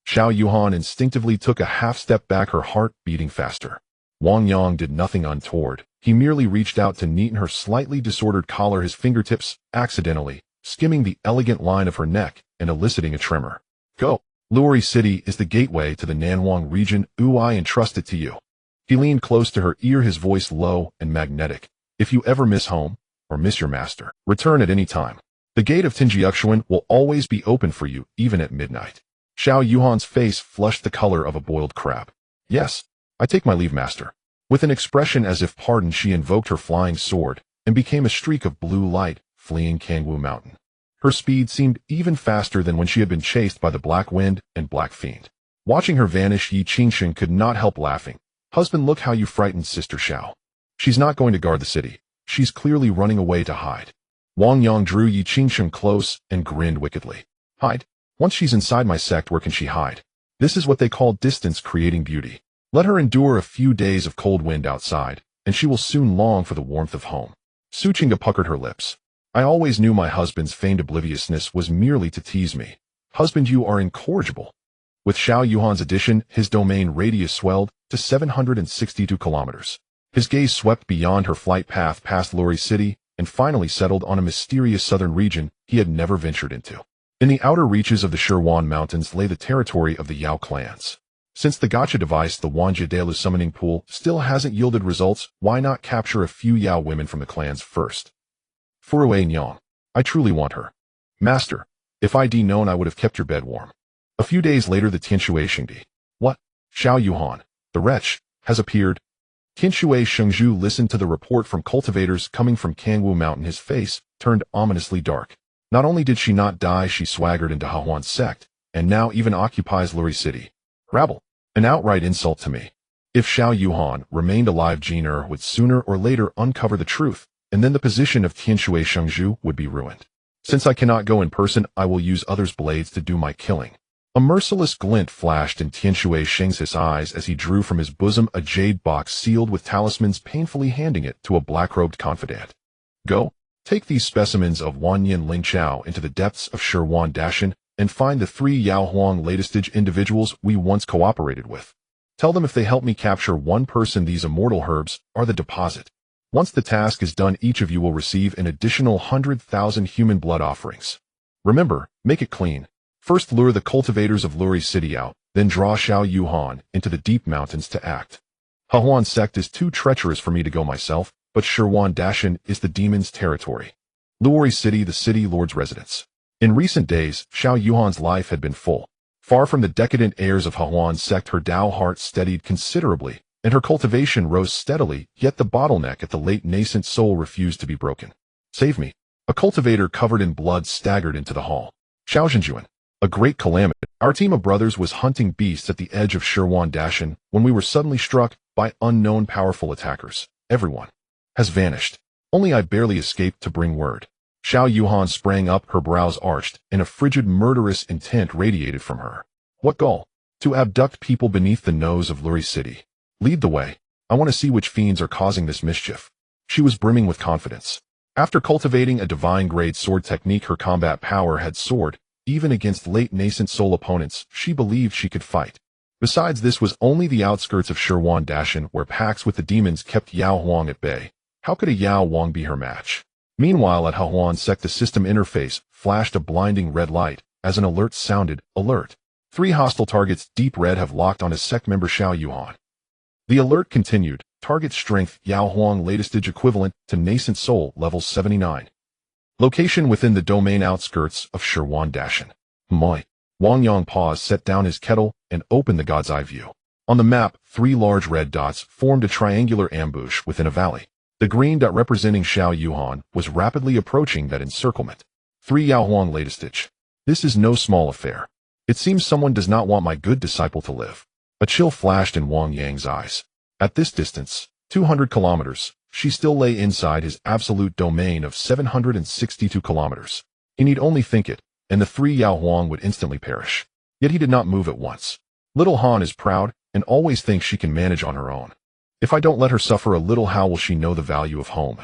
Xiao Yuhan instinctively took a half step back, her heart beating faster. Wang Yang did nothing untoward. He merely reached out to neaten her slightly disordered collar, his fingertips accidentally skimming the elegant line of her neck and eliciting a tremor. Go. Luri City is the gateway to the Nanhuang region. I entrust it to you. He leaned close to her ear, his voice low and magnetic. If you ever miss home, or miss your master, return at any time. The gate of Tinjiuxuan will always be open for you, even at midnight. Xiao Yuhan's face flushed the color of a boiled crab. Yes, I take my leave, master. With an expression as if pardoned, she invoked her flying sword and became a streak of blue light, fleeing Kangwu Mountain. Her speed seemed even faster than when she had been chased by the Black Wind and Black Fiend. Watching her vanish, Yi Qingqing could not help laughing. Husband, look how you frightened Sister Xiao. She's not going to guard the city. She's clearly running away to hide. Wang Yang drew Yi Qingqing close and grinned wickedly. Hide? Once she's inside my sect, where can she hide? This is what they call distance creating beauty. Let her endure a few days of cold wind outside, and she will soon long for the warmth of home. Su Chinga puckered her lips. I always knew my husband's feigned obliviousness was merely to tease me. Husband, you are incorrigible. With Xiao Yuhan's addition, his domain radius swelled to 762 kilometers. His gaze swept beyond her flight path past Luri City and finally settled on a mysterious southern region he had never ventured into. In the outer reaches of the Shirwan Mountains lay the territory of the Yao clans. Since the gotcha device, the Wanja Delu summoning pool, still hasn't yielded results, why not capture a few Yao women from the clans first? Furue Nyang. I truly want her. Master, if I'd known, I would have kept your bed warm. A few days later, the Tianshui Xingdi. What? Xiao Yuhan, the wretch, has appeared. Tianshui Shengzhu listened to the report from cultivators coming from Kangwu Mountain. His face turned ominously dark. Not only did she not die, she swaggered into Hahuan's sect, and now even occupies Luri City. Rabble. An outright insult to me. If Xiao Yuhan remained alive, Jin would sooner or later uncover the truth, and then the position of Tianshui Shengzhu would be ruined. Since I cannot go in person, I will use others' blades to do my killing. A merciless glint flashed in Tianshui Shengzhu's eyes as he drew from his bosom a jade box sealed with talismans, painfully handing it to a black-robed confidant. Go, take these specimens of Wanyan Lingchao into the depths of Shirwan Dashan and find the 3 Yao Huang latest-stage individuals we once cooperated with. Tell them if they help me capture one person, these immortal herbs are the deposit. Once the task is done, each of you will receive an additional 100,000 human blood offerings. Remember, make it clean. First lure the cultivators of Luri City out, then draw Xiao Yuhan into the deep mountains to act. Hahuan sect is too treacherous for me to go myself, but Shirwan Dashan is the demon's territory. Luri City, the city lord's residence. In recent days, Xiao Yuhan's life had been full. Far from the decadent airs of Hahuan sect, her Tao heart steadied considerably, and her cultivation rose steadily, yet the bottleneck at the late nascent soul refused to be broken. Save me. A cultivator covered in blood staggered into the hall. Xiao Zhenjuan. A great calamity. Our team of brothers was hunting beasts at the edge of Shirwan Dashan when we were suddenly struck by unknown powerful attackers. Everyone has vanished. Only I barely escaped to bring word. Xiao Yuhan sprang up, her brows arched, and a frigid murderous intent radiated from her. What gall? To abduct people beneath the nose of Luri City. Lead the way. I want to see which fiends are causing this mischief. She was brimming with confidence. After cultivating a divine-grade sword technique, her combat power had soared. Even against late nascent soul opponents, she believed she could fight. Besides, this was only the outskirts of Shirwan Dashan, where pacts with the demons kept Yao Huang at bay. How could a Yao Huang be her match? Meanwhile, at Hahuan sect, the system interface flashed a blinding red light as an alert sounded. Alert. 3 hostile targets deep red have locked on a sect member, Xiao Yuhan. The alert continued. Target strength, Yao Huang latest stage equivalent to nascent soul, level 79. Location within the domain outskirts of Shirwan Dashan. Moi. Wang Yang paused, set down his kettle, and opened the God's Eye view. On the map, 3 large red dots formed a triangular ambush within a valley. The green dot representing Xiao Yuhan was rapidly approaching that encirclement. 3 Yao Huang latest stage. This is no small affair. It seems someone does not want my good disciple to live. A chill flashed in Wang Yang's eyes. At this distance, 200 kilometers, she still lay inside his absolute domain of 762 kilometers. He need only think it, and the 3 Yao Huang would instantly perish. Yet he did not move at once. Little Han is proud and always thinks she can manage on her own. If I don't let her suffer a little, how will she know the value of home?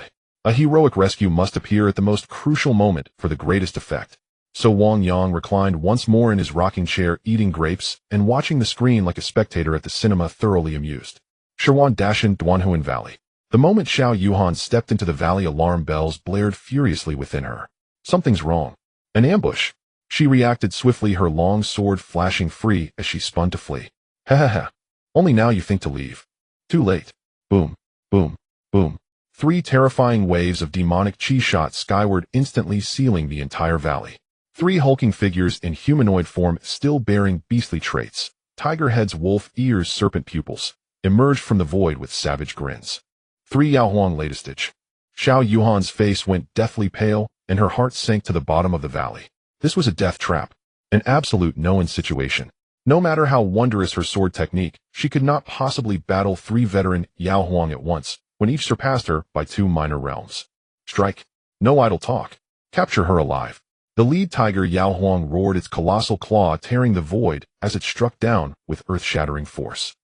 A heroic rescue must appear at the most crucial moment for the greatest effect. So Wang Yang reclined once more in his rocking chair, eating grapes and watching the screen like a spectator at the cinema, thoroughly amused. Shirwan Dashan, Duanhuan Valley. The moment Xiao Yuhan stepped into the valley, alarm bells blared furiously within her. Something's wrong. An ambush. She reacted swiftly, her long sword flashing free as she spun to flee. Ha ha ha. Only now you think to leave. Too late. Boom, boom, boom. 3 terrifying waves of demonic chi shot skyward, instantly sealing the entire valley. 3 hulking figures in humanoid form, still bearing beastly traits. Tiger heads, wolf ears, serpent pupils, emerged from the void with savage grins. 3 Yao Huang latest stage. Xiao Yuhan's face went deathly pale, and her heart sank to the bottom of the valley. This was a death trap. An absolute no-win situation. No matter how wondrous her sword technique, she could not possibly battle 3 veteran Yao Huang at once, when each surpassed her by 2 minor realms. Strike. No idle talk. Capture her alive. The lead tiger Yao Huang roared, its colossal claw tearing the void as it struck down with earth-shattering force.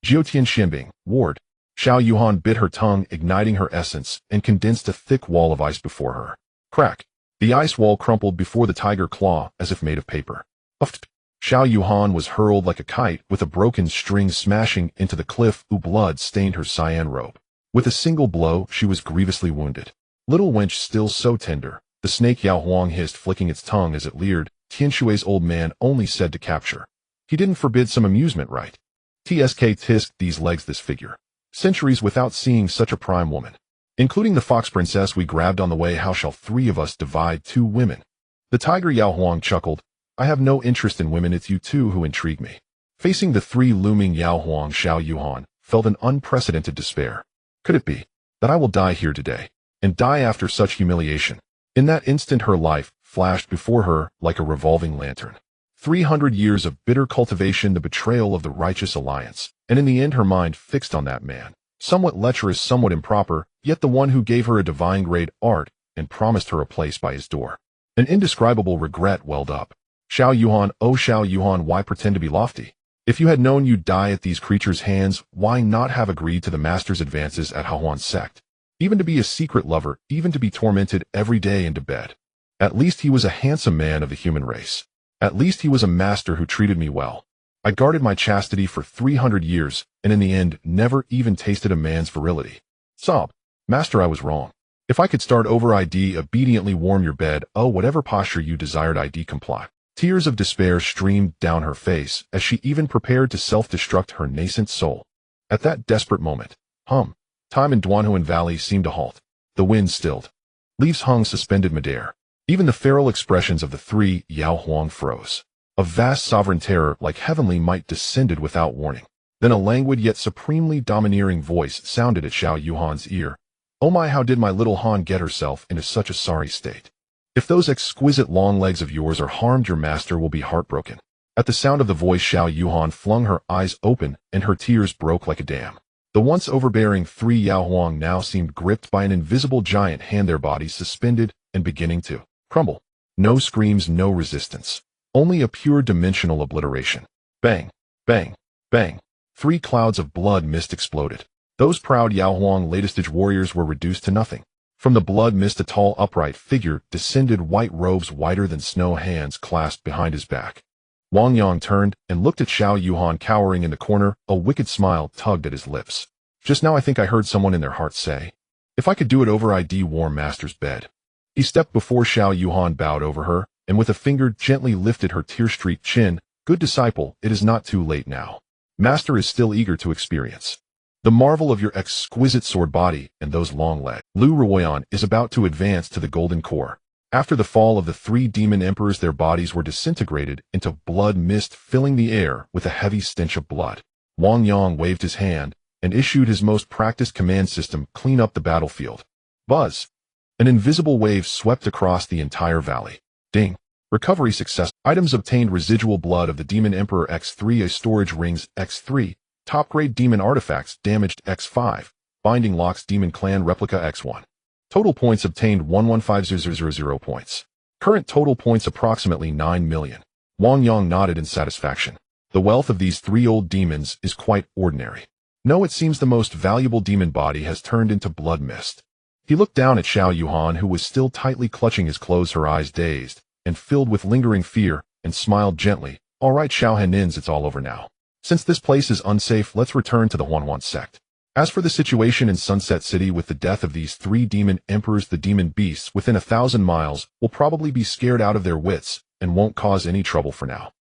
Jiutian Xianbing, ward. Xiao Yuhan bit her tongue, igniting her essence, and condensed a thick wall of ice before her. Crack. The ice wall crumpled before the tiger claw as if made of paper. Uft. Xiao Yuhan was hurled like a kite, with a broken string smashing into the cliff. Blood stained her cyan robe. With a single blow, she was grievously wounded. Little wench, still so tender. The snake Yao Huang hissed, flicking its tongue as it leered. Tianshui's old man only said to capture. He didn't forbid some amusement, right? TSK tisk, these legs, this figure. Centuries without seeing such a prime woman. Including the fox princess we grabbed on the way. How shall 3 of us divide 2 women? The tiger Yao Huang chuckled. I have no interest in women, it's you 2 who intrigue me. Facing the 3 looming Yao Huang, Xiao Yuhan felt an unprecedented despair. Could it be that I will die here today, and die after such humiliation? In that instant her life flashed before her like a revolving lantern. 300 years of bitter cultivation, the betrayal of the Righteous Alliance, and in the end her mind fixed on that man. Somewhat lecherous, somewhat improper, yet the one who gave her a divine-grade art and promised her a place by his door. An indescribable regret welled up. Xiao Yuhan, oh Xiao Yuhan, why pretend to be lofty? If you had known you'd die at these creatures' hands, why not have agreed to the master's advances at Hahuan Sect? Even to be a secret lover, even to be tormented every day into bed. At least he was a handsome man of the human race. At least he was a master who treated me well. I guarded my chastity for 300 years, and in the end never even tasted a man's virility. Sob. Master, I was wrong. If I could start over, I'd obediently warm your bed, oh whatever posture you desired, I'd comply. Tears of despair streamed down her face as she even prepared to self-destruct her nascent soul. At that desperate moment, time in Duanhuan Valley seemed to halt. The wind stilled. Leaves hung suspended midair. Even the feral expressions of the three Yao Huang froze. A vast sovereign terror like heavenly might descended without warning. Then a languid yet supremely domineering voice sounded at Xiao Yuhan's ear. Oh my, how did my little Han get herself into such a sorry state? If those exquisite long legs of yours are harmed, your master will be heartbroken. At the sound of the voice, Xiao Yuhan flung her eyes open and her tears broke like a dam. The once overbearing three Yao Huang now seemed gripped by an invisible giant hand, their bodies suspended and beginning to crumble. No screams, no resistance. Only a pure dimensional obliteration. Bang, bang, bang. 3 clouds of blood mist exploded. Those proud Yao Huang latest-stage warriors were reduced to nothing. From the blood mist a tall upright figure descended, white robes whiter than snow, hands clasped behind his back. Wang Yang turned and looked at Xiao Yuhan cowering in the corner, a wicked smile tugged at his lips. Just now I think I heard someone in their heart say, if I could do it over, I'd warm master's bed. He stepped before Xiao Yuhan, bowed over her, and with a finger gently lifted her tear-streaked chin. Good disciple, it is not too late now. Master is still eager to experience the marvel of your exquisite sword body and those long legs. Lu Ruoyan is about to advance to the golden core. After the fall of the 3 demon emperors, their bodies were disintegrated into blood mist, filling the air with a heavy stench of blood. Wang Yang waved his hand and issued his most practiced command system, clean up the battlefield. Buzz. An invisible wave swept across the entire valley. Ding. Recovery success. Items obtained: residual blood of the Demon Emperor X3, a storage rings X3, top-grade demon artifacts damaged X5, binding locks Demon Clan replica X1. Total points obtained 115000 points. Current total points approximately 9 million. Wang Yang nodded in satisfaction. The wealth of these 3 old demons is quite ordinary. No, it seems the most valuable demon body has turned into blood mist. He looked down at Xiao Yuhan, who was still tightly clutching his clothes, her eyes dazed and filled with lingering fear, and smiled gently. All right, Xiao Henins, it's all over now. Since this place is unsafe, let's return to the Huanhuan Sect. As for the situation in Sunset City with the death of these 3 demon emperors, the demon beasts within 1,000 miles will probably be scared out of their wits and won't cause any trouble for now.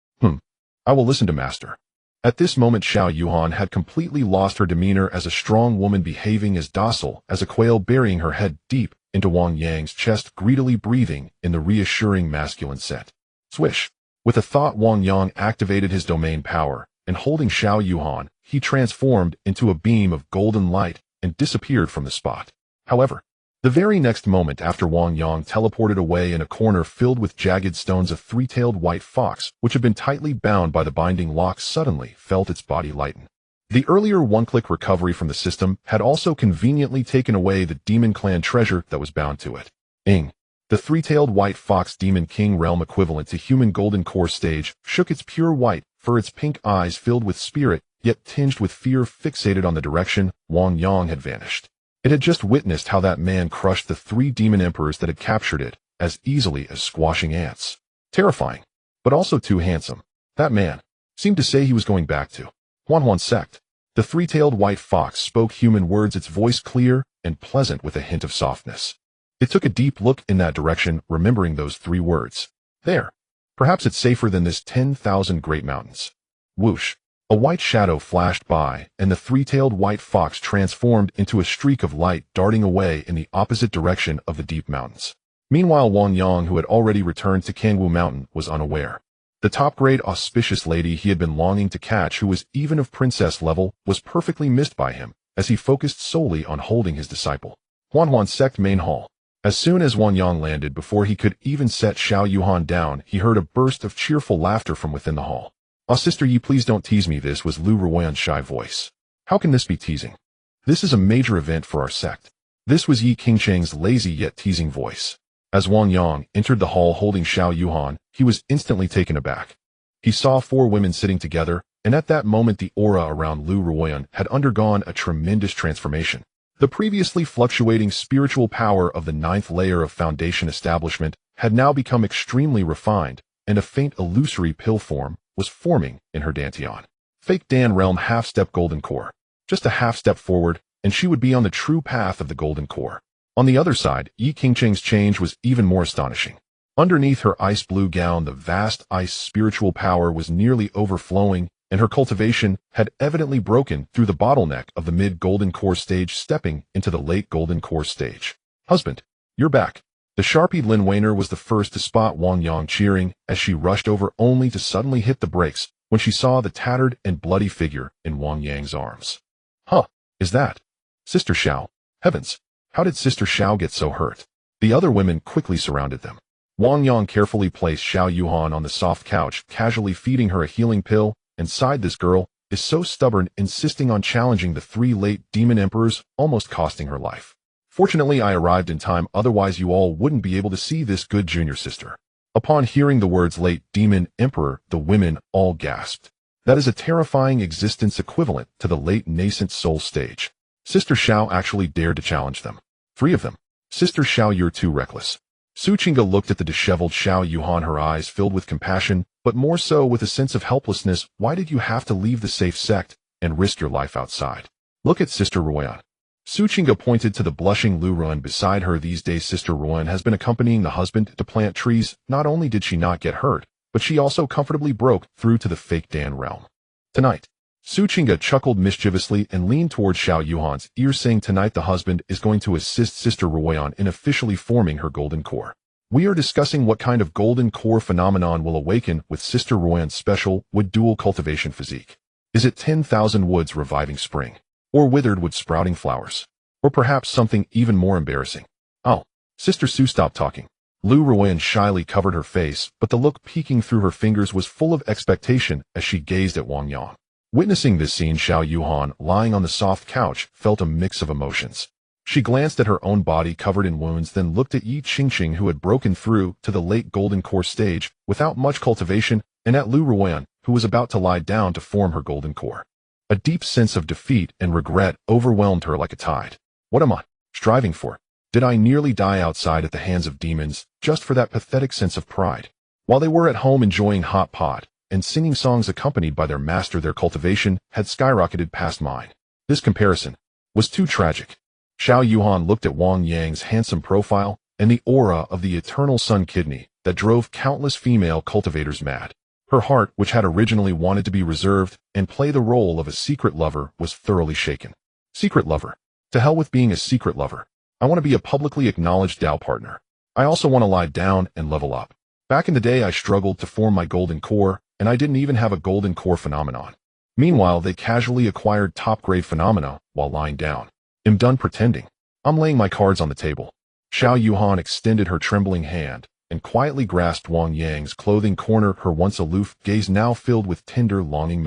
I will listen to master. At this moment, Xiao Yuhan had completely lost her demeanor as a strong woman, behaving as docile as a quail, burying her head deep into Wang Yang's chest, greedily breathing in the reassuring masculine scent. Swish. With a thought, Wang Yang activated his domain power, and holding Xiao Yuhan, he transformed into a beam of golden light and disappeared from the spot. However, the very next moment after, Wang Yang teleported away in a corner filled with jagged stones. A 3-tailed white fox, which had been tightly bound by the binding locks, suddenly felt its body lighten. The earlier one-click recovery from the system had also conveniently taken away the Demon Clan treasure that was bound to it. Ing. The 3-tailed white fox, Demon King realm equivalent to human golden core stage, shook its pure white fur, its pink eyes filled with spirit, yet tinged with fear, fixated on the direction Wang Yang had vanished. It had just witnessed how that man crushed the 3 demon emperors that had captured it as easily as squashing ants. Terrifying, but also too handsome. That man seemed to say he was going back to Huanhuan Sect. The 3-tailed white fox spoke human words, its voice clear and pleasant with a hint of softness. It took a deep look in that direction, remembering those 3 words. There. Perhaps it's safer than this 10,000 great mountains. Whoosh. A white shadow flashed by, and the 3-tailed white fox transformed into a streak of light, darting away in the opposite direction of the deep mountains. Meanwhile, Wang Yang, who had already returned to Kangwu Mountain, was unaware. The top-grade auspicious lady he had been longing to catch, who was even of princess level, was perfectly missed by him, as he focused solely on holding his disciple. Huanhuan Sect Main Hall. As soon as Wang Yang landed, before he could even set Xiao Yuhan down, he heard a burst of cheerful laughter from within the hall. "Ah, sister Yi, please don't tease me." This was Lu Ruoyan's shy voice. "How can this be teasing? This is a major event for our sect." This was Yi Qingcheng's lazy yet teasing voice. As Wang Yang entered the hall holding Xiao Yuhan, he was instantly taken aback. He saw 4 women sitting together, and at that moment the aura around Lu Ruoyan had undergone a tremendous transformation. The previously fluctuating spiritual power of the 9th layer of foundation establishment had now become extremely refined, and a faint illusory pill form was forming in her dantian. Fake Dan realm half-step golden core. Just a half-step forward, and she would be on the true path of the golden core. On the other side, Yi Qingcheng's change was even more astonishing. Underneath her ice blue gown, the vast ice spiritual power was nearly overflowing, and her cultivation had evidently broken through the bottleneck of the mid-golden core stage, stepping into the late golden core stage. "Husband, you're back." The Sharpie Lin Wainer was the first to spot Wang Yang cheering as she rushed over, only to suddenly hit the brakes when she saw the tattered and bloody figure in Wang Yang's arms. "Huh, is that Sister Xiao? Heavens, how did Sister Xiao get so hurt?" The other women quickly surrounded them. Wang Yang carefully placed Xiao Yuhan on the soft couch, casually feeding her a healing pill, and sighed, "This girl is so stubborn, insisting on challenging the 3 late demon emperors, almost costing her life. Fortunately, I arrived in time, otherwise you all wouldn't be able to see this good junior sister." Upon hearing the words late demon emperor, the women all gasped. That is a terrifying existence equivalent to the late nascent soul stage. Sister Xiao actually dared to challenge them. 3 of them. "Sister Xiao, you're too reckless." Su Qingge looked at the disheveled Xiao Yuhan, her eyes filled with compassion, but more so with a sense of helplessness. "Why did you have to leave the safe sect and risk your life outside? Look at Sister Ruoyan." Su Qingge pointed to the blushing Lu Ruoyan beside her. These days Sister Ruoyan has been accompanying the husband to plant trees. Not only did she not get hurt, but she also comfortably broke through to the fake Dan realm. "Tonight." Su Qingge chuckled mischievously and leaned toward Xiao Yuhan's ear, saying, "Tonight the husband is going to assist Sister Ruoyan in officially forming her golden core. We are discussing what kind of golden core phenomenon will awaken with Sister Ruoyan's special wood dual cultivation physique. Is it 10,000 woods reviving spring? Or withered wood sprouting flowers? Or perhaps something even more embarrassing?" "Oh." Sister Su stopped talking. Lu Ruoyan shyly covered her face, but the look peeking through her fingers was full of expectation as she gazed at Wang Yang. Witnessing this scene, Xiao Yuhan, lying on the soft couch, felt a mix of emotions. She glanced at her own body covered in wounds, then looked at Yi Qingcheng, who had broken through to the late golden core stage without much cultivation, and at Lu Ruoyan, who was about to lie down to form her golden core. A deep sense of defeat and regret overwhelmed her like a tide. What am I striving for? Did I nearly die outside at the hands of demons just for that pathetic sense of pride? While they were at home enjoying hot pot and singing songs accompanied by their master, their cultivation had skyrocketed past mine. This comparison was too tragic. Xiao Yuhan looked at Wang Yang's handsome profile and the aura of the eternal sun kidney that drove countless female cultivators mad. Her heart, which had originally wanted to be reserved and play the role of a secret lover, was thoroughly shaken. Secret lover. To hell with being a secret lover. I want to be a publicly acknowledged Dao partner. I also want to lie down and level up. Back in the day I struggled to form my golden core, and I didn't even have a golden core phenomenon. Meanwhile, they casually acquired top-grade phenomena while lying down. I'm done pretending. I'm laying my cards on the table. Xiao Yuhan extended her trembling hand and quietly grasped Wang Yang's clothing corner, her once aloof gaze now filled with tender, longing.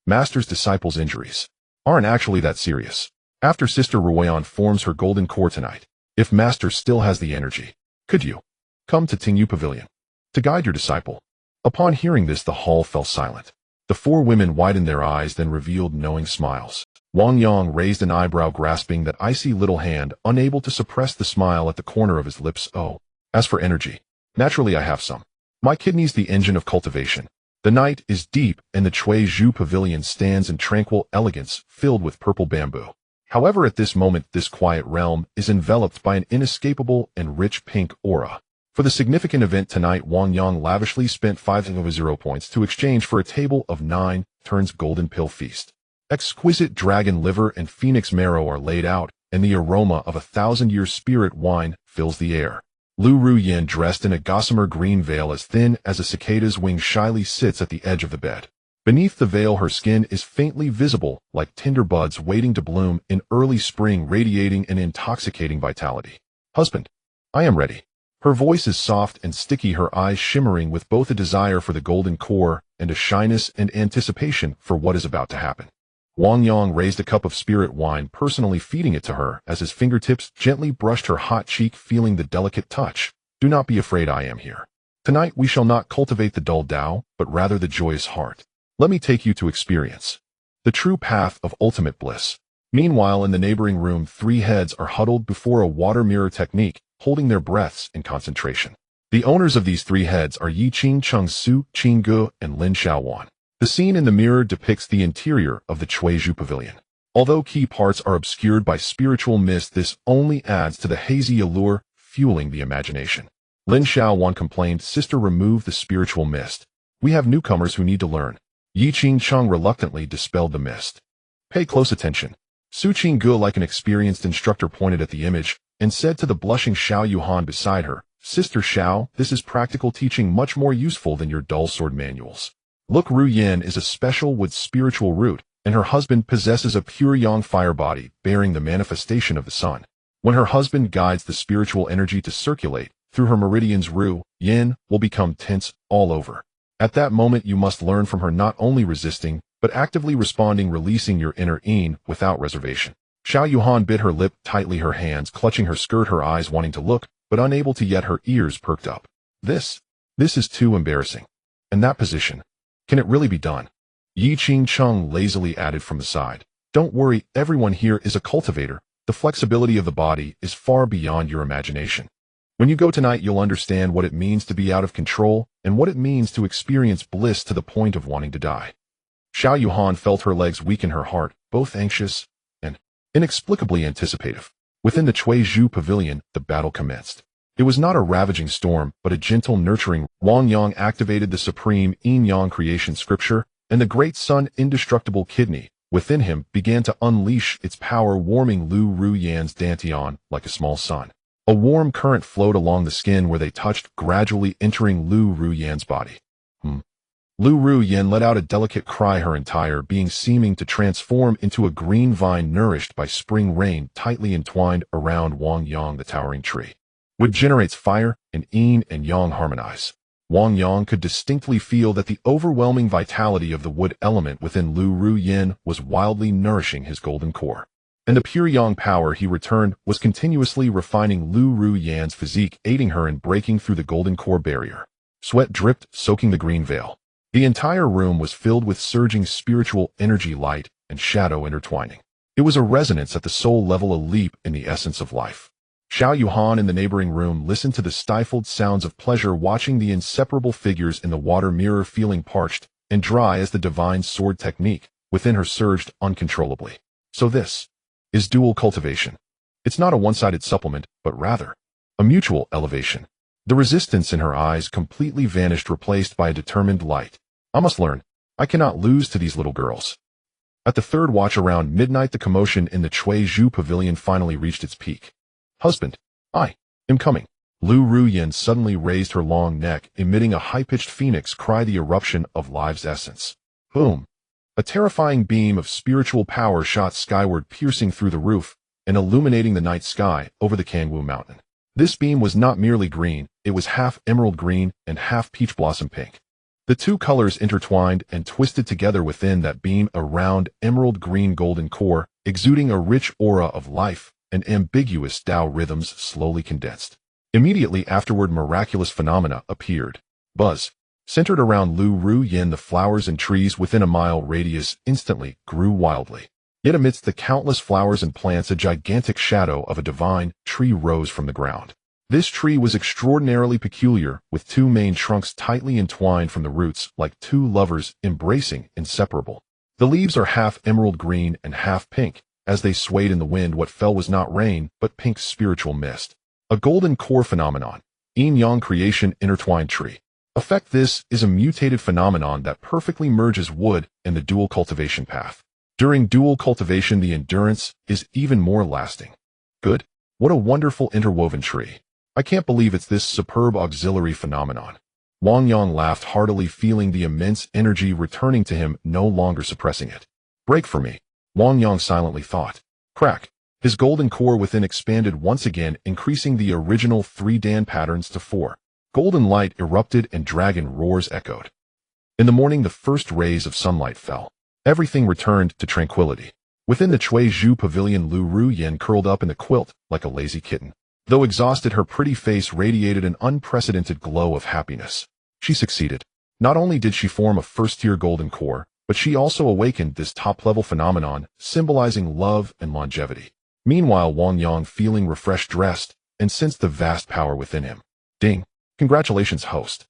Master's disciple's injuries aren't actually that serious. After Sister Ruoyan forms her golden core tonight, if Master still has the energy, could you come to Tingyu Pavilion to guide your disciple? Upon hearing this, the hall fell silent. The 4 women widened their eyes, then revealed knowing smiles. Wang Yang raised an eyebrow, grasping that icy little hand, unable to suppress the smile at the corner of his lips. "Oh, as for energy, naturally I have some. My kidney's the engine of cultivation. The night is deep, and the Chui Zhu Pavilion stands in tranquil elegance, filled with purple bamboo. However, at this moment, this quiet realm is enveloped by an inescapable and rich pink aura. For the significant event tonight, Wang Yang lavishly spent 500 points to exchange for a table of 9 turns golden pill feast. Exquisite dragon liver and phoenix marrow are laid out, and the aroma of 1,000-year spirit wine fills the air. Lu Ruoyan, dressed in a gossamer green veil as thin as a cicada's wing, shyly sits at the edge of the bed. Beneath the veil, her skin is faintly visible, like tender buds waiting to bloom in early spring, radiating an intoxicating vitality. "Husband, I am ready. Her voice is soft and sticky, her eyes shimmering with both a desire for the golden core and a shyness and anticipation for what is about to happen. Wang Yang raised a cup of spirit wine, personally feeding it to her as his fingertips gently brushed her hot cheek, feeling the delicate touch. Do not be afraid, I am here. Tonight we shall not cultivate the dull Tao, but rather the joyous heart. Let me take you to experience the true path of ultimate bliss. Meanwhile, in the neighboring room, 3 heads are huddled before a water mirror technique, holding their breaths in concentration. The owners of these 3 heads are Yi Qing Chung Su, Qing Ge, and Lin Xiaowan. The scene in the mirror depicts the interior of the Chuizhu Pavilion. Although key parts are obscured by spiritual mist, this only adds to the hazy allure, fueling the imagination. Lin Xiaowan complained, "Sister, remove the spiritual mist. We have newcomers who need to learn." Yi Qing Chung reluctantly dispelled the mist. Pay close attention. Su Qing Ge, like an experienced instructor, pointed at the image and said to the blushing Xiao Yuhan beside her, "Sister Xiao, this is practical teaching, much more useful than your dull sword manuals. Look, Ru Yin is a special with spiritual root, and her husband possesses a pure yang fire body, bearing the manifestation of the sun. When her husband guides the spiritual energy to circulate through her meridians, Ru Yin will become tense all over. At that moment you must learn from her, not only resisting, but actively responding, releasing your inner Yin without reservation." Xiao Yuhan bit her lip tightly, her hands clutching her skirt, her eyes wanting to look, but unable to, yet her ears perked up. This is too embarrassing. And that position. Can it really be done? Yi Qing Chung lazily added from the side. Don't worry, everyone here is a cultivator. The flexibility of the body is far beyond your imagination. When you go tonight, you'll understand what it means to be out of control and what it means to experience bliss to the point of wanting to die. Xiao Yuhan felt her legs weaken, her heart, both anxious and inexplicably anticipative. Within the Chuizhu Pavilion, the battle commenced. It was not a ravaging storm, but a gentle, nurturing. Wang Yang activated the supreme yin-yang creation scripture, and the great sun indestructible kidney within him began to unleash its power, warming Lu Ru Yan's dantian like a small sun. A warm current flowed along the skin where they touched, gradually entering Lu Ru Yan's body. Lu Ru Yan let out a delicate cry, her entire being seeming to transform into a green vine nourished by spring rain, tightly entwined around Wang Yang. The towering tree wood generates fire, and yin and yang harmonize. Wang Yang could distinctly feel that the overwhelming vitality of the wood element within Lu Ru Yin was wildly nourishing his golden core. And the pure yang power he returned was continuously refining Lu Ru Yan's physique, aiding her in breaking through the golden core barrier. Sweat dripped, soaking the green veil. The entire room was filled with surging spiritual energy, light and shadow intertwining. It was a resonance at the soul level, a leap in the essence of life. Xiao Yuhan in the neighboring room listened to the stifled sounds of pleasure, watching the inseparable figures in the water mirror, feeling parched and dry as the divine sword technique within her surged uncontrollably. So this is dual cultivation. It's not a one-sided supplement, but rather a mutual elevation. The resistance in her eyes completely vanished, replaced by a determined light. I must learn. I cannot lose to these little girls. At the third watch around midnight, the commotion in the Chuizhu Pavilion finally reached its peak. Husband, I am coming. Lu Ru Yan suddenly raised her long neck, emitting a high-pitched phoenix cry, the eruption of life's essence. Boom! A terrifying beam of spiritual power shot skyward, piercing through the roof and illuminating the night sky over the Kangwu Mountain. This beam was not merely green, it was half emerald green and half peach blossom pink. The two colors intertwined and twisted together within that beam, a round emerald green golden core, exuding a rich aura of life, and ambiguous Tao rhythms slowly condensed. Immediately afterward, miraculous phenomena appeared. Buzz. Centered around Lu Ru Yin, the flowers and trees within a mile radius instantly grew wildly. Yet amidst the countless flowers and plants, a gigantic shadow of a divine tree rose from the ground. This tree was extraordinarily peculiar, with 2 main trunks tightly entwined from the roots, like 2 lovers embracing, inseparable. The leaves are half emerald green and half pink. As they swayed in the wind, what fell was not rain, but pink spiritual mist. A golden core phenomenon. Yin-yang creation intertwined tree. Effect: this is a mutated phenomenon that perfectly merges wood and the dual cultivation path. During dual cultivation, the endurance is even more lasting. Good. What a wonderful interwoven tree. I can't believe it's this superb auxiliary phenomenon. Wang Yang laughed heartily, feeling the immense energy returning to him, no longer suppressing it. Break for me. Wang Yang silently thought. Crack. His golden core within expanded once again, increasing the original 3 Dan patterns to 4. Golden light erupted and dragon roars echoed. In the morning, the first rays of sunlight fell. Everything returned to tranquility. Within the Chui Zhu pavilion, Lu Ruyin curled up in the quilt like a lazy kitten. Though exhausted, her pretty face radiated an unprecedented glow of happiness. She succeeded. Not only did she form a first-tier golden core, but she also awakened this top-level phenomenon, symbolizing love and longevity. Meanwhile, Wang Yang, feeling refreshed, dressed, and sensed the vast power within him. Ding! Congratulations, host.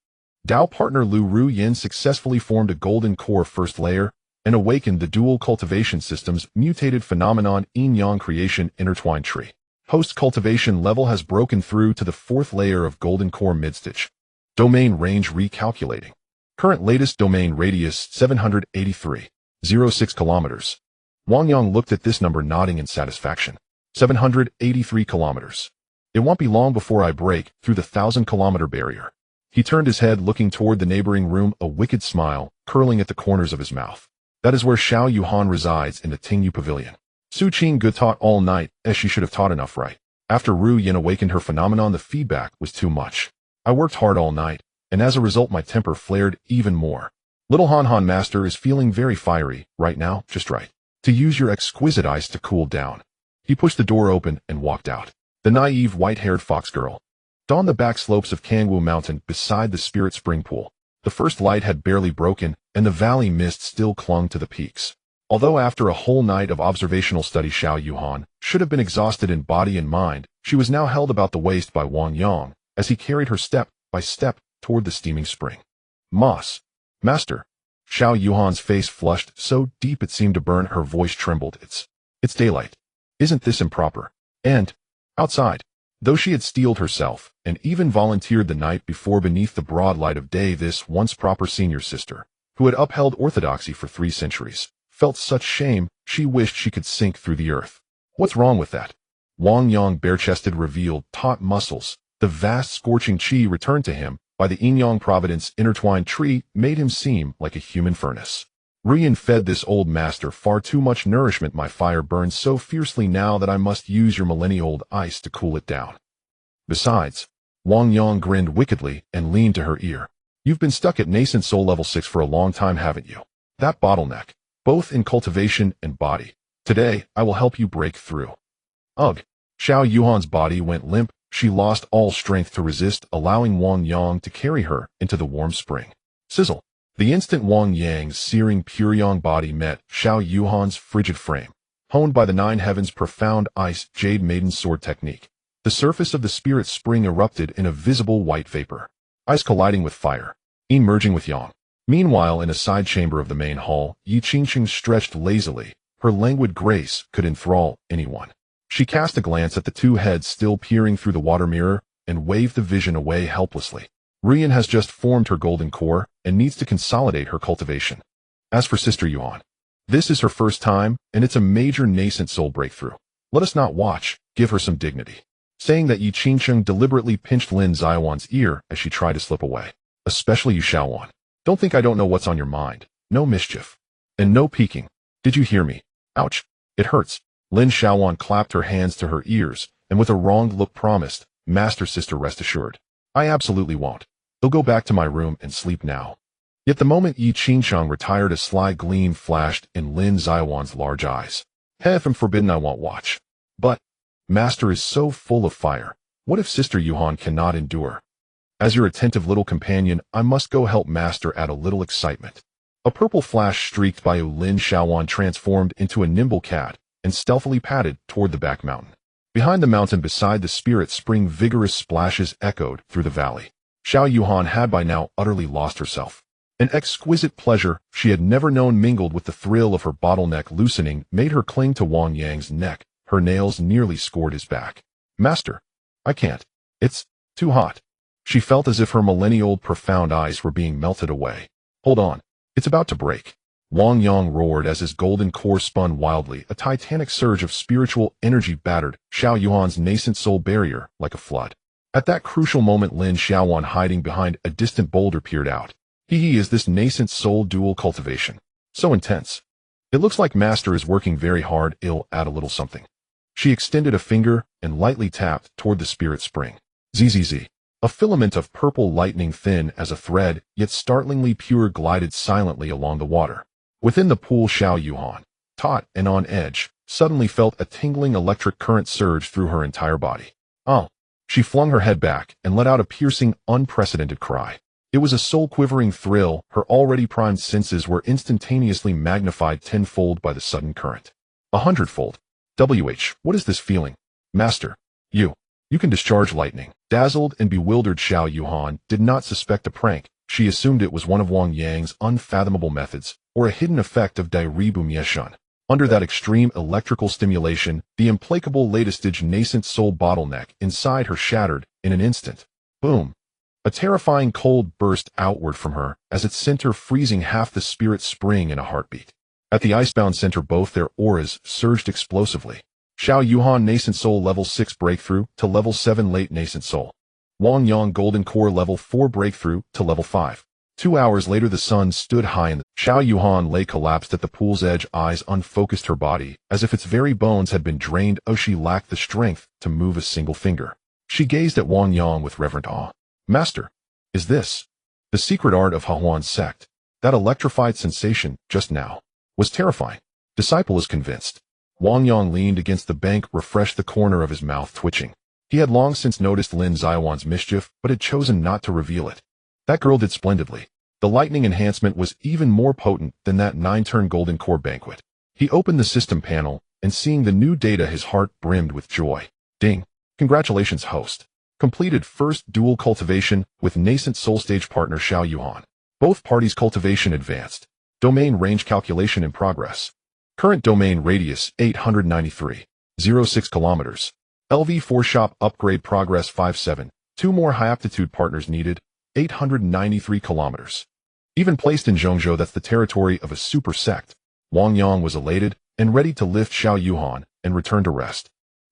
Dao partner Lu Ruyin successfully formed a golden core first layer and awakened the dual cultivation system's mutated phenomenon yin-yang creation intertwined tree. Host cultivation level has broken through to the 4th layer of golden core midstage. Domain range recalculating. Current latest domain radius 783.06 kilometers. Wang Yang looked at this number, nodding in satisfaction. 783 kilometers. It won't be long before I break through the 1,000-kilometer barrier. He turned his head, looking toward the neighboring room, a wicked smile curling at the corners of his mouth. That is where Xiao Yuhan resides, in the Tingyu Pavilion. Su Qing good taught all night, as she should have taught enough, right? After Ru Yin awakened her phenomenon, the feedback was too much. I worked hard all night, and as a result my temper flared even more. Little Han Han Master is feeling very fiery right now, just right. To use your exquisite ice to cool down. He pushed the door open and walked out. The naive white-haired fox girl. On the back slopes of Kangwu Mountain, beside the spirit spring pool, the first light had barely broken, and the valley mist still clung to the peaks. Although after a whole night of observational study Xiao Yuhan should have been exhausted in body and mind, she was now held about the waist by Wang Yang, as he carried her step by step toward the steaming spring. Moss. Master. Xiao Yuhan's face flushed so deep it seemed to burn. Her voice trembled. It's daylight. Isn't this improper? And outside. Though she had steeled herself, and even volunteered the night before beneath the broad light of day, this once proper senior sister, who had upheld orthodoxy for 3 centuries, felt such shame she wished she could sink through the earth. What's wrong with that? Wang Yang, bare-chested, revealed taut muscles. The vast scorching qi returned to him by the yin-yang providence intertwined tree made him seem like a human furnace. Ruyin fed this old master far too much nourishment. My fire burns so fiercely now that I must use your millennia-old ice to cool it down. Besides, Wang Yang grinned wickedly and leaned to her ear. You've been stuck at nascent soul level 6 for a long time, haven't you? That bottleneck, both in cultivation and body. Today, I will help you break through. Ugh. Xiao Yuhan's body went limp. She lost all strength to resist, allowing Wang Yang to carry her into the warm spring. Sizzle. The instant Wang Yang's searing pure yang body met Xiao Yuhan's frigid frame, honed by the 9 heavens' profound ice jade maiden sword technique, the surface of the spirit spring erupted in a visible white vapor. Ice colliding with fire, yin merging with yang. Meanwhile, in a side chamber of the main hall, Yi Qingqing stretched lazily. Her languid grace could enthrall anyone. She cast a glance at the 2 heads still peering through the water mirror and waved the vision away helplessly. Ruyin has just formed her golden core and needs to consolidate her cultivation. As for Sister Yuan, this is her first time, and it's a major nascent soul breakthrough. Let us not watch, give her some dignity. Saying that, Yi Qingqing deliberately pinched Lin Zaiwan's ear as she tried to slip away. Especially you, Xiaowan. Don't think I don't know what's on your mind. No mischief. And no peeking. Did you hear me? Ouch. It hurts. Lin Xiaowan clapped her hands to her ears, and with a wronged look promised, Master Sister, rest assured. I absolutely won't. They'll go back to my room and sleep now. Yet the moment Yi Qingqing retired, a sly gleam flashed in Lin Zaiwan's large eyes. Heaven forbidden, I won't watch. But, Master is so full of fire. What if Sister Yuhan cannot endure? As your attentive little companion, I must go help Master add a little excitement. A purple flash streaked by Lin Xiaowan transformed into a nimble cat and stealthily padded toward the back mountain. Behind the mountain beside the spirit spring, vigorous splashes echoed through the valley. Xiao Yuhan had by now utterly lost herself. An exquisite pleasure she had never known mingled with the thrill of her bottleneck loosening made her cling to Wang Yang's neck. Her nails nearly scored his back. Master, I can't. It's too hot. She felt as if her millennia-old profound ice were being melted away. Hold on. It's about to break. Wang Yang roared as his golden core spun wildly. A titanic surge of spiritual energy battered Xiao Yuhan's nascent soul barrier like a flood. At that crucial moment, Lin Xiaowan, hiding behind a distant boulder, peered out. Is this nascent soul dual cultivation so intense? It looks like Master is working very hard. I'll add a little something. She extended a finger and lightly tapped toward the spirit spring. Zzz. A filament of purple lightning, thin as a thread, yet startlingly pure, glided silently along the water. Within the pool, Xiao Yuhan, taut and on edge, suddenly felt a tingling electric current surge through her entire body. Oh! She flung her head back and let out a piercing, unprecedented cry. It was a soul-quivering thrill. Her already primed senses were instantaneously magnified tenfold by the sudden current. 100-fold. What is this feeling? Master, you can discharge lightning. Dazzled and bewildered, Xiao Yuhan did not suspect a prank. She assumed it was one of Wang Yang's unfathomable methods, or a hidden effect of Dai Ribu Mieshan. Under that extreme electrical stimulation, the implacable latest-stage nascent soul bottleneck inside her shattered in an instant. Boom! A terrifying cold burst outward from her as it sent her freezing half the spirit spring in a heartbeat. At the icebound center, both their auras surged explosively. Xiao Yuhan Nascent Soul Level 6 Breakthrough to Level 7 Late Nascent Soul. Wang Yang Golden Core Level 4 Breakthrough to Level 5. 2 hours later, the sun stood high and Xiao Yuhan lay collapsed at the pool's edge, eyes unfocused, her body as if its very bones had been drained. Oh, she lacked the strength to move a single finger. She gazed at Wang Yang with reverent awe. Master, is this the secret art of Huan's sect? That electrified sensation just now was terrifying. Disciple is convinced. Wang Yang leaned against the bank, refreshed, the corner of his mouth twitching. He had long since noticed Lin Zaiwan's mischief, but had chosen not to reveal it. That girl did splendidly. The lightning enhancement was even more potent than that 9-turn golden core banquet. He opened the system panel, and seeing the new data, his heart brimmed with joy. Ding! Congratulations, host. Completed first dual cultivation with nascent soul stage partner Xiao Yuhan. Both parties' cultivation advanced. Domain range calculation in progress. Current domain radius 893.06 kilometers. LV4 shop upgrade progress 57. 2 more high aptitude partners needed. 893 kilometers. Even placed in Zhongzhou, that's the territory of a super sect. Wang Yang was elated and ready to lift Xiao Yuhan and return to rest.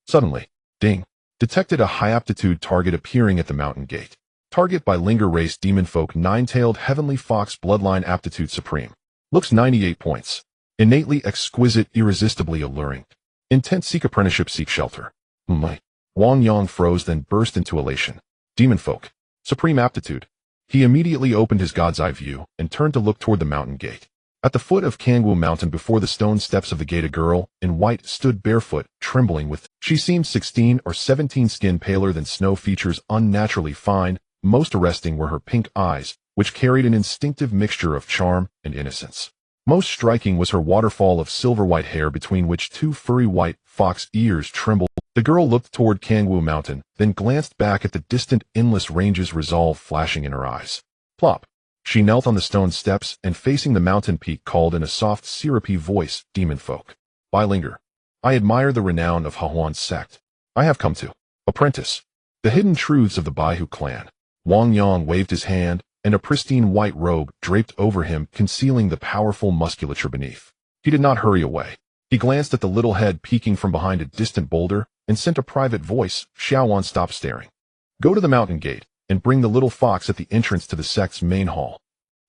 Suddenly, ding! Detected a high aptitude target appearing at the mountain gate. Target by Linger Race Demon Folk, 9-tailed Heavenly Fox Bloodline Aptitude Supreme. Looks 98 points. Innately exquisite, irresistibly alluring. Intent: seek apprenticeship, seek shelter. Wang Yang froze, then burst into elation. Demon Folk. Supreme Aptitude. He immediately opened his God's Eye view and turned to look toward the mountain gate. At the foot of Kangwu Mountain, before the stone steps of the gate, a girl in white stood barefoot, trembling with. She seemed 16 or 17, skin paler than snow, features unnaturally fine. Most arresting were her pink eyes, which carried an instinctive mixture of charm and innocence. Most striking was her waterfall of silver-white hair, between which 2 furry white fox ears trembled. The girl looked toward Kangwu Mountain, then glanced back at the distant endless ranges, resolve flashing in her eyes. Plop! She knelt on the stone steps and, facing the mountain peak, called in a soft, syrupy voice, Demon Folk. Linger. I admire the renown of Huan's sect. I have come to apprentice the hidden truths of the Baihu clan. Wang Yang waved his hand, and a pristine white robe draped over him, concealing the powerful musculature beneath. He did not hurry away. He glanced at the little head peeking from behind a distant boulder and sent a private voice. Xiaowan stopped staring. Go to the mountain gate and bring the little fox at the entrance to the sect's main hall.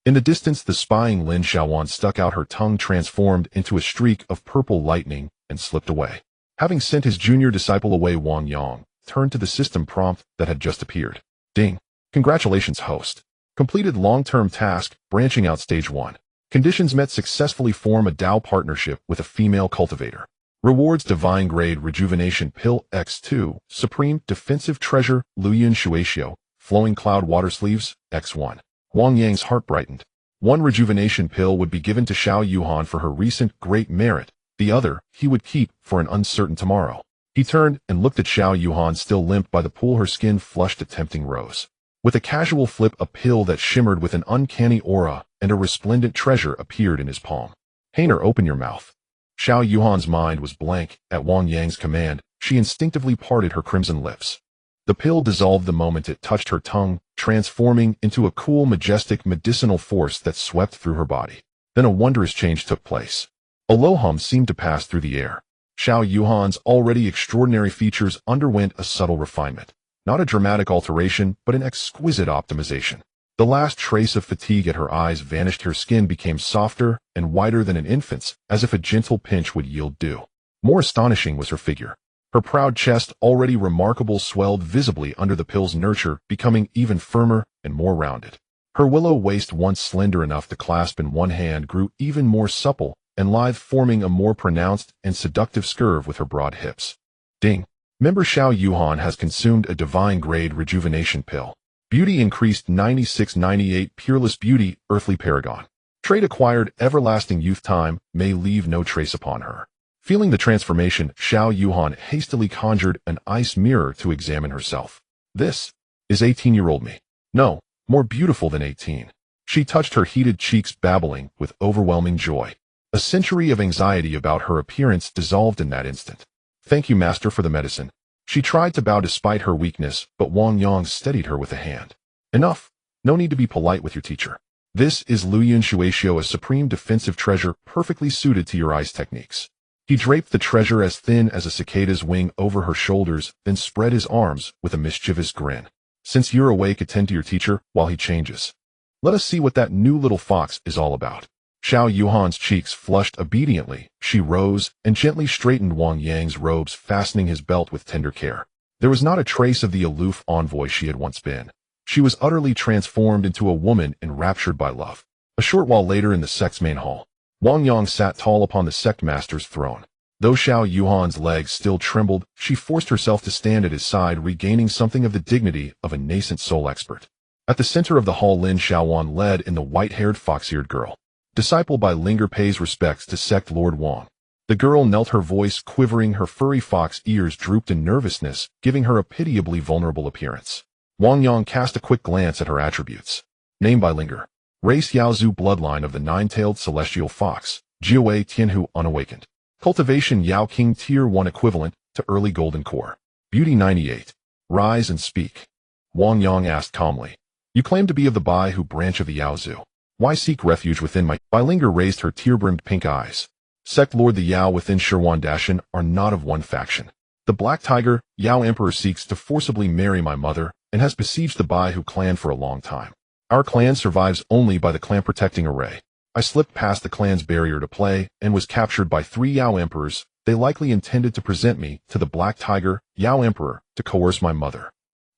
In the distance, the spying Lin Xiaowan stuck out her tongue, transformed into a streak of purple lightning, and slipped away. Having sent his junior disciple away, Wang Yang turned to the system prompt that had just appeared. Ding! Congratulations, host. Completed long-term task, branching out stage 1. Conditions met successfully. Form a Dao partnership with a female cultivator. Rewards: Divine Grade Rejuvenation Pill X2, Supreme Defensive Treasure, Luyan Shuexiao, Flowing Cloud Water Sleeves, X1. Wang Yang's heart brightened. 1 rejuvenation pill would be given to Xiao Yuhan for her recent great merit. The other he would keep for an uncertain tomorrow. He turned and looked at Xiao Yuhan, still limp by the pool, her skin flushed a tempting rose. With a casual flip, a pill that shimmered with an uncanny aura and a resplendent treasure appeared in his palm. Hainer, open your mouth. Xiao Yuhan's mind was blank. At Wang Yang's command, she instinctively parted her crimson lips. The pill dissolved the moment it touched her tongue, transforming into a cool, majestic, medicinal force that swept through her body. Then a wondrous change took place. A low hum seemed to pass through the air. Xiao Yuhan's already extraordinary features underwent a subtle refinement. Not a dramatic alteration, but an exquisite optimization. The last trace of fatigue at her eyes vanished. Her skin became softer and whiter than an infant's, as if a gentle pinch would yield dew. More astonishing was her figure. Her proud chest, already remarkable, swelled visibly under the pill's nurture, becoming even firmer and more rounded. Her willow waist, once slender enough to clasp in one hand, grew even more supple and lithe, forming a more pronounced and seductive curve with her broad hips. Ding! Member Xiao Yuhan has consumed a divine-grade rejuvenation pill. Beauty increased 96-98, peerless beauty, earthly paragon. Trait acquired, everlasting youth, time may leave no trace upon her. Feeling the transformation, Xiao Yuhan hastily conjured an ice mirror to examine herself. This is 18-year-old me. No, more beautiful than 18. She touched her heated cheeks, babbling with overwhelming joy. A century of anxiety about her appearance dissolved in that instant. Thank you, Master, for the medicine. She tried to bow despite her weakness, but Wang Yang steadied her with a hand. Enough. No need to be polite with your teacher. This is Luyan Shuexiu, a supreme defensive treasure perfectly suited to your ice techniques. He draped the treasure as thin as a cicada's wing over her shoulders, then spread his arms with a mischievous grin. Since you're awake, attend to your teacher while he changes. Let us see what that new little fox is all about. Xiao Yuhan's cheeks flushed obediently. She rose and gently straightened Wang Yang's robes, fastening his belt with tender care. There was not a trace of the aloof envoy she had once been. She was utterly transformed into a woman enraptured by love. A short while later, in the sect's main hall, Wang Yang sat tall upon the sect master's throne. Though Xiao Yuhan's legs still trembled, she forced herself to stand at his side, regaining something of the dignity of a nascent soul expert. At the center of the hall, Lin Xiaowan led in the white-haired, fox-eared girl. Disciple by Linger pays respects to Sect Lord Wang. The girl knelt, her voice quivering, her furry fox ears drooped in nervousness, giving her a pitiably vulnerable appearance. Wang Yang cast a quick glance at her attributes. Name by Linger. Race Yaozu, bloodline of the nine-tailed celestial fox. Jiawei Tianhu, unawakened. Cultivation Yao King, Tier 1 equivalent to early golden core. Beauty 98. Rise and speak. Wang Yang asked calmly. You claim to be of the Baihu branch of the Yaozu. Why seek refuge within my... Linger raised her tear-brimmed pink eyes. Sect Lord, the Yao within Shirwan Dashan are not of one faction. The Black Tiger, Yao Emperor, seeks to forcibly marry my mother and has besieged the Baihu clan for a long time. Our clan survives only by the clan protecting array. I slipped past the clan's barrier to play and was captured by 3 Yao Emperors. They likely intended to present me to the Black Tiger, Yao Emperor, to coerce my mother.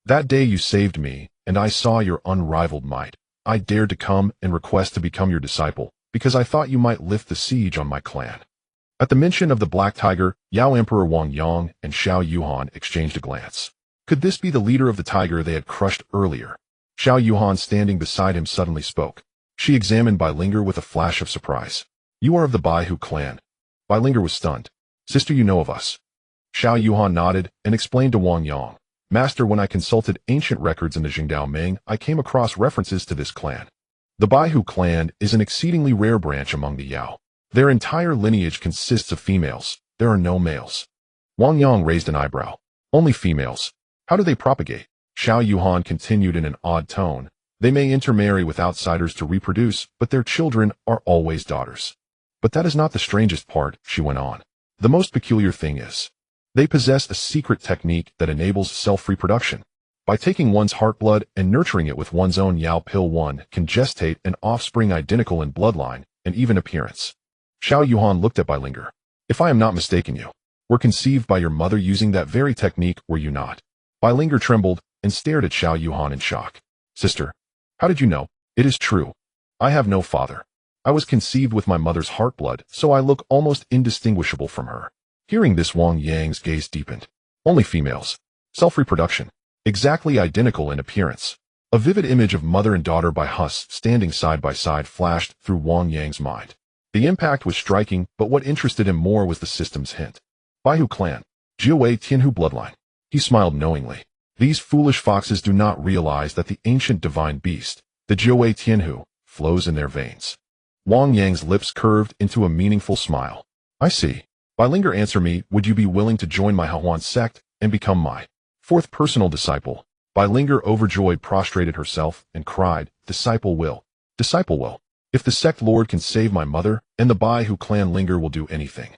That day you saved me, and I saw your unrivaled might. I dared to come and request to become your disciple, because I thought you might lift the siege on my clan. At the mention of the Black Tiger, Yao Emperor Wang Yang and Xiao Yuhan exchanged a glance. Could this be the leader of the tiger they had crushed earlier? Xiao Yuhan, standing beside him, suddenly spoke. She examined Linger with a flash of surprise. You are of the Baihu clan. Linger was stunned. Sister, you know of us. Xiao Yuhan nodded and explained to Wang Yang. Master, when I consulted ancient records in the Jingdao Ming, I came across references to this clan. The Baihu clan is an exceedingly rare branch among the Yao. Their entire lineage consists of females. There are no males. Wang Yang raised an eyebrow. Only females. How do they propagate? Xiao Yuhan continued in an odd tone. They may intermarry with outsiders to reproduce, but their children are always daughters. But that is not the strangest part, she went on. The most peculiar thing is, they possess a secret technique that enables self-reproduction. By taking one's heartblood and nurturing it with one's own Yao pill, one can gestate an offspring identical in bloodline and even appearance. Xiao Yuhan looked at Linger. If I am not mistaken, you were conceived by your mother using that very technique, were you not? Linger trembled and stared at Xiao Yuhan in shock. Sister, how did you know? It is true. I have no father. I was conceived with my mother's heartblood, so I look almost indistinguishable from her. Hearing this, Wang Yang's gaze deepened. Only females. Self-reproduction. Exactly identical in appearance. A vivid image of mother and daughter by Hus standing side by side flashed through Wang Yang's mind. The impact was striking, but what interested him more was the system's hint. Baihu clan. Jiawei Tianhu bloodline. He smiled knowingly. These foolish foxes do not realize that the ancient divine beast, the Jiawei Tianhu, flows in their veins. Wang Yang's lips curved into a meaningful smile. I see. Linger, answer me, would you be willing to join my Hahuan sect and become my 4th personal disciple? Linger, overjoyed, prostrated herself and cried, Disciple will. Disciple will. If the sect lord can save my mother and the Baihu clan, Linger will do anything.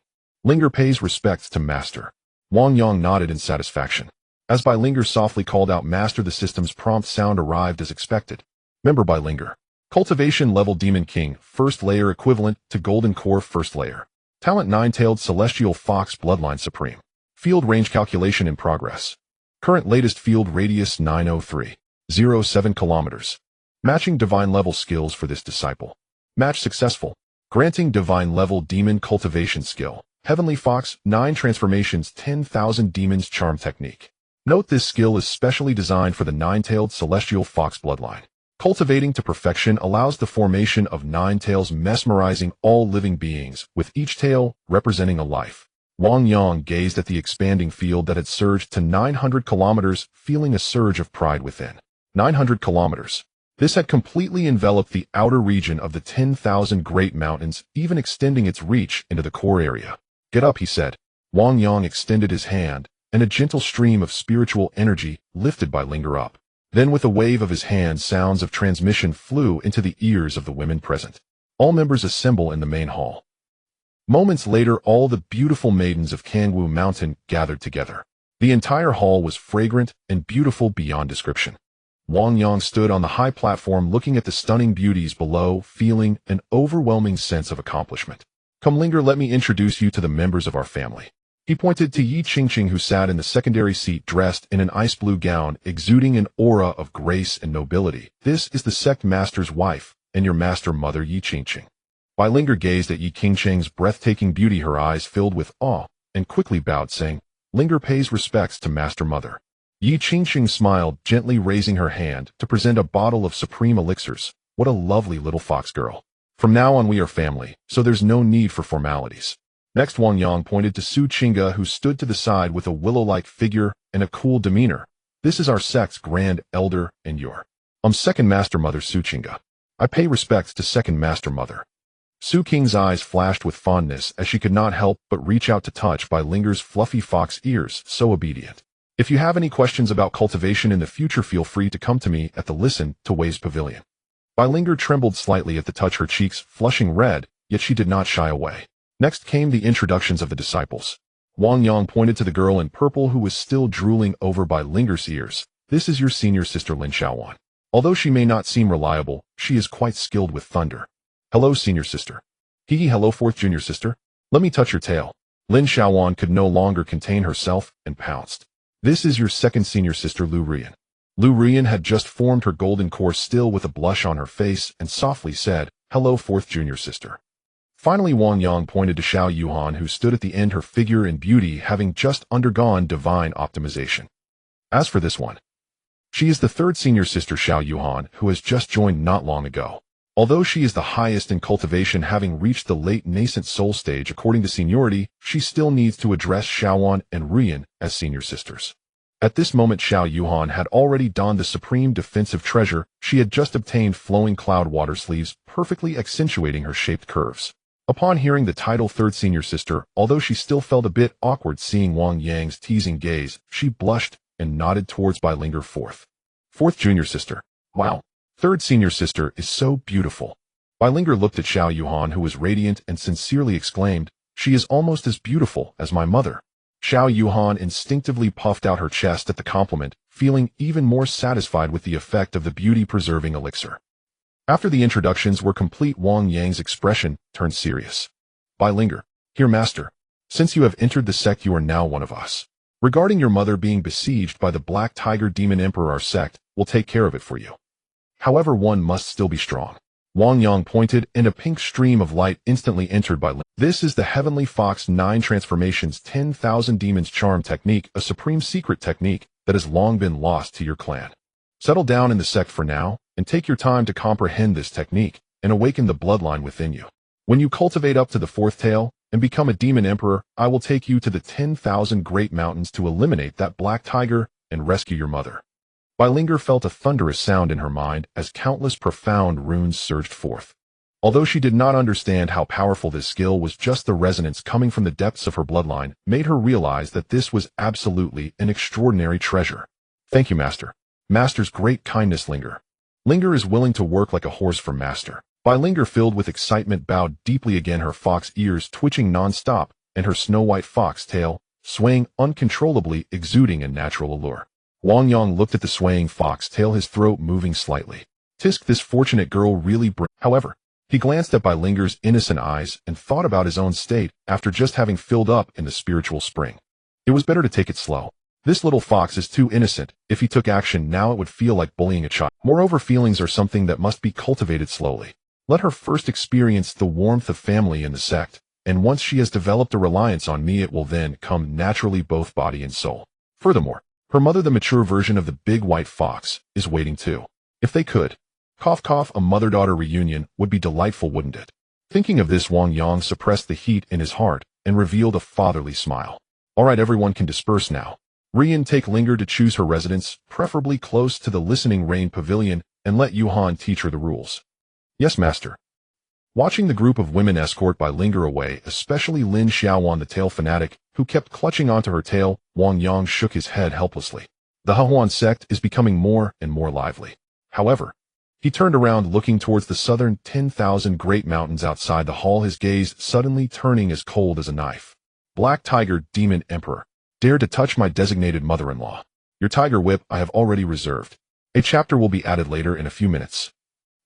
Linger pays respects to Master. Wang Yang nodded in satisfaction. As Linger softly called out Master, the system's prompt sound arrived as expected. Member Linger. Cultivation level Demon King, 1st layer equivalent to Golden Core 1st layer. Talent 9-tailed Celestial Fox, bloodline supreme. Field range calculation in progress. Current latest field radius 903.07 kilometers. Matching divine level skills for this disciple. Match successful. Granting divine level demon cultivation skill. Heavenly Fox, 9 transformations 10,000 demons charm technique. Note this skill is specially designed for the 9-tailed celestial fox bloodline. Cultivating to perfection allows the formation of 9 tails mesmerizing all living beings, with each tail representing a life. Wang Yang gazed at the expanding field that had surged to 900 kilometers, feeling a surge of pride within. 900 kilometers. This had completely enveloped the outer region of the 10,000 Great Mountains, even extending its reach into the core area. Get up, he said. Wang Yang extended his hand, and a gentle stream of spiritual energy lifted by Linger up. Then with a wave of his hand, sounds of transmission flew into the ears of the women present. All members assemble in the main hall. Moments later, all the beautiful maidens of Kangwu Mountain gathered together. The entire hall was fragrant and beautiful beyond description. Wang Yang stood on the high platform looking at the stunning beauties below, feeling an overwhelming sense of accomplishment. Come Linger, let me introduce you to the members of our family. He pointed to Yi Qingqing, who sat in the secondary seat dressed in an ice blue gown, exuding an aura of grace and nobility. This is the sect master's wife, and your master mother Yi Qingqing. Bai Linger gazed at Yi Qingqing's breathtaking beauty, her eyes filled with awe, and quickly bowed, saying, Linger pays respects to master mother. Yi Qingqing smiled, gently raising her hand to present a bottle of supreme elixirs. What a lovely little fox girl. From now on we are family, so there's no need for formalities. Next, Wang Yang pointed to Su Qingga, who stood to the side with a willow-like figure and a cool demeanor. This is our sect's grand elder and your second master mother, Su Qingga. I pay respects to second master mother. Su Qing's eyes flashed with fondness as she could not help but reach out to touch Bai Linger's fluffy fox ears, so obedient. If you have any questions about cultivation in the future, feel free to come to me at the Listen to Ways Pavilion. Bai Linger trembled slightly at the touch, her cheeks flushing red, yet she did not shy away. Next came the introductions of the disciples. Wang Yang pointed to the girl in purple who was still drooling over Bai Linger's ears. This is your senior sister Lin Xiaowan. Although she may not seem reliable, she is quite skilled with thunder. Hello, senior sister. Hee, hello, fourth junior sister. Let me touch your tail. Lin Xiaowan could no longer contain herself and pounced. This is your second senior sister, Lu Rian. Lu Rian had just formed her golden core, still with a blush on her face, and softly said, Hello, fourth junior sister. Finally, Wang Yang pointed to Xiao Yuhan, who stood at the end, her figure and beauty having just undergone divine optimization. As for this one, she is the third senior sister, Xiao Yuhan, who has just joined not long ago. Although she is the highest in cultivation, having reached the late nascent soul stage according to seniority, she still needs to address Xiaowan and Rian as senior sisters. At this moment, Xiao Yuhan had already donned the supreme defensive treasure. She had just obtained flowing cloud water sleeves, perfectly accentuating her shaped curves. Upon hearing the title third senior sister, although she still felt a bit awkward seeing Wang Yang's teasing gaze, she blushed and nodded towards Bai Linger. Fourth junior sister. Wow. Third senior sister is so beautiful. Bai Linger looked at Xiao Yuhan, who was radiant, and sincerely exclaimed, She is almost as beautiful as my mother. Xiao Yuhan instinctively puffed out her chest at the compliment, feeling even more satisfied with the effect of the beauty-preserving elixir. After the introductions were complete, Wang Yang's expression turned serious. Bai Linger, here master. Since you have entered the sect, you are now one of us. Regarding your mother being besieged by the Black Tiger Demon Emperor, our sect will take care of it for you. However, one must still be strong. Wang Yang pointed, and a pink stream of light instantly entered Bai Linger. This is the Heavenly Fox 9 Transformations 10,000 Demons Charm technique, a supreme secret technique that has long been lost to your clan. Settle down in the sect for now, and take your time to comprehend this technique and awaken the bloodline within you. When you cultivate up to the 4th tail and become a demon emperor, I will take you to the 10,000 Great Mountains to eliminate that black tiger and rescue your mother. Bai Linger felt a thunderous sound in her mind as countless profound runes surged forth. Although she did not understand how powerful this skill was, just the resonance coming from the depths of her bloodline made her realize that this was absolutely an extraordinary treasure. Thank you, master. Master's great kindness, Linger. Linger is willing to work like a horse for master. Bai Linger, filled with excitement, bowed deeply again, her fox ears twitching non-stop and her snow-white fox tail swaying uncontrollably, exuding a natural allure. Wang Yang looked at the swaying fox tail, his throat moving slightly. Tisk, this fortunate girl really However, he glanced at Bai Linger's innocent eyes and thought about his own state after just having filled up in the spiritual spring. It was better to take it slow. This little fox is too innocent. If he took action now, it would feel like bullying a child. Moreover, feelings are something that must be cultivated slowly. Let her first experience the warmth of family in the sect, and once she has developed a reliance on me, it will then come naturally, both body and soul. Furthermore, her mother, the mature version of the big white fox, is waiting too. If they could, cough cough, a mother-daughter reunion would be delightful, wouldn't it? Thinking of this, Wang Yang suppressed the heat in his heart and revealed a fatherly smile. All right, everyone can disperse now. Rian, take Linger to choose her residence, preferably close to the Listening Rain Pavilion, and let Yuhan teach her the rules. Yes, master. Watching the group of women escort by Linger away, especially Lin Xiaowan, the tail fanatic, who kept clutching onto her tail, Wang Yang shook his head helplessly. The Huan sect is becoming more and more lively. However, he turned around, looking towards the southern 10,000 great mountains outside the hall, his gaze suddenly turning as cold as a knife. Black Tiger, Demon Emperor, dare to touch my designated mother-in-law. Your tiger whip I have already reserved. A chapter will be added later in a few minutes.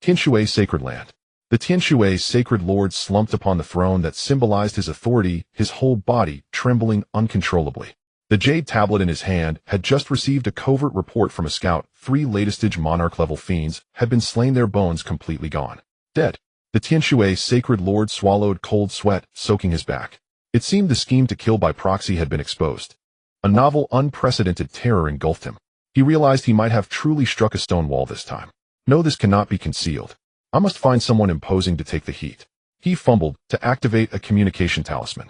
Tianshui Sacred Land. The Tianshui Sacred Lord slumped upon the throne that symbolized his authority, his whole body trembling uncontrollably. The jade tablet in his hand had just received a covert report from a scout. 3 latest-stage monarch-level fiends had been slain, their bones completely gone. Dead. The Tianshui Sacred Lord swallowed cold sweat, soaking his back. It seemed the scheme to kill by proxy had been exposed. A novel, unprecedented terror engulfed him. He realized he might have truly struck a stone wall this time. No, this cannot be concealed. I must find someone imposing to take the heat. He fumbled to activate a communication talisman.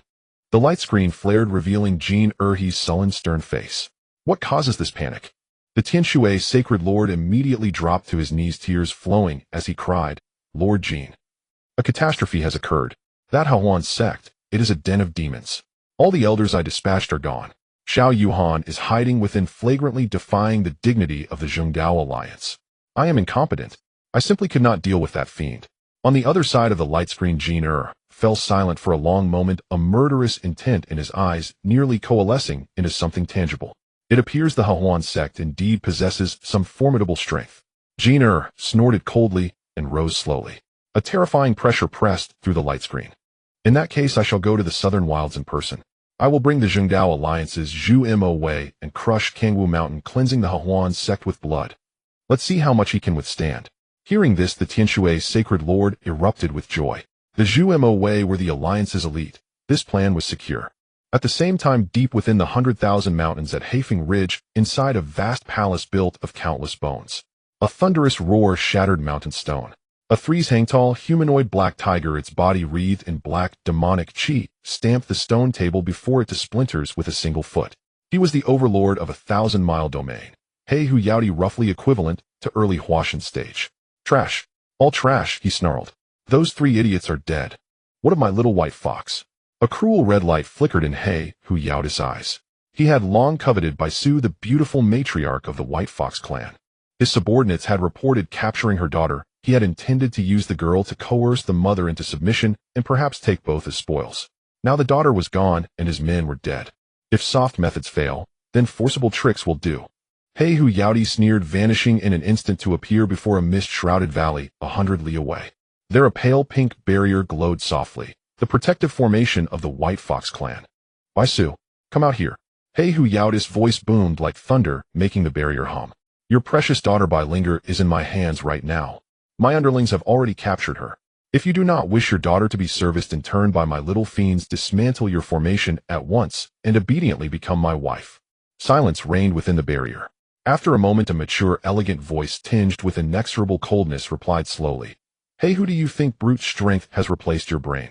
The light screen flared, revealing Jean Erhe's sullen, stern face. What causes this panic? The Tianshui Sacred Lord immediately dropped to his knees, tears flowing as he cried, Lord Jean. A catastrophe has occurred. That Huan sect, it is a den of demons. All the elders I dispatched are gone. Xiao Yuhan is hiding within, flagrantly defying the dignity of the Zhengdao Alliance. I am incompetent. I simply could not deal with that fiend. On the other side of the light screen, Jean fell silent for a long moment, a murderous intent in his eyes, nearly coalescing into something tangible. It appears the Huan sect indeed possesses some formidable strength. Jean snorted coldly and rose slowly. A terrifying pressure pressed through the light screen. In that case, I shall go to the southern wilds in person. I will bring the Zhengdao Alliance's Zhu Mo way and crush Kangwu Mountain, cleansing the Huan sect with blood. Let's see how much he can withstand. Hearing this, the Tianshui Sacred Lord erupted with joy. The Zhu Mo way were the Alliance's elite. This plan was secure. At the same time, deep within the 100,000 mountains at Haifeng Ridge, inside a vast palace built of countless bones, a thunderous roar shattered mountain stone. A 3-hang-tall humanoid black tiger, its body wreathed in black demonic chi, stamped the stone table before it to splinters with a single foot. He was the overlord of a 1,000-mile domain. He Hu Yaodi, roughly equivalent to early Huashan stage. Trash. All trash, he snarled. Those 3 idiots are dead. What of my little white fox? A cruel red light flickered in He Hu Yaodi's eyes. He had long coveted Baisu, the beautiful matriarch of the White Fox clan. His subordinates had reported capturing her daughter. He had intended to use the girl to coerce the mother into submission and perhaps take both as spoils. Now the daughter was gone and his men were dead. If soft methods fail, then forcible tricks will do. He Hu Yaodi sneered, vanishing in an instant to appear before a mist-shrouded valley 100 li away. There a pale pink barrier glowed softly, the protective formation of the White Fox clan. Baisu, come out here. He Hu Yaodi's voice boomed like thunder, making the barrier hum. Your precious daughter Bai Linger is in my hands right now. My underlings have already captured her. If you do not wish your daughter to be serviced in turn by my little fiends, dismantle your formation at once and obediently become my wife. Silence reigned within the barrier. After a moment, a mature, elegant voice tinged with inexorable coldness replied slowly. Hey, who do you think brute strength has replaced your brain?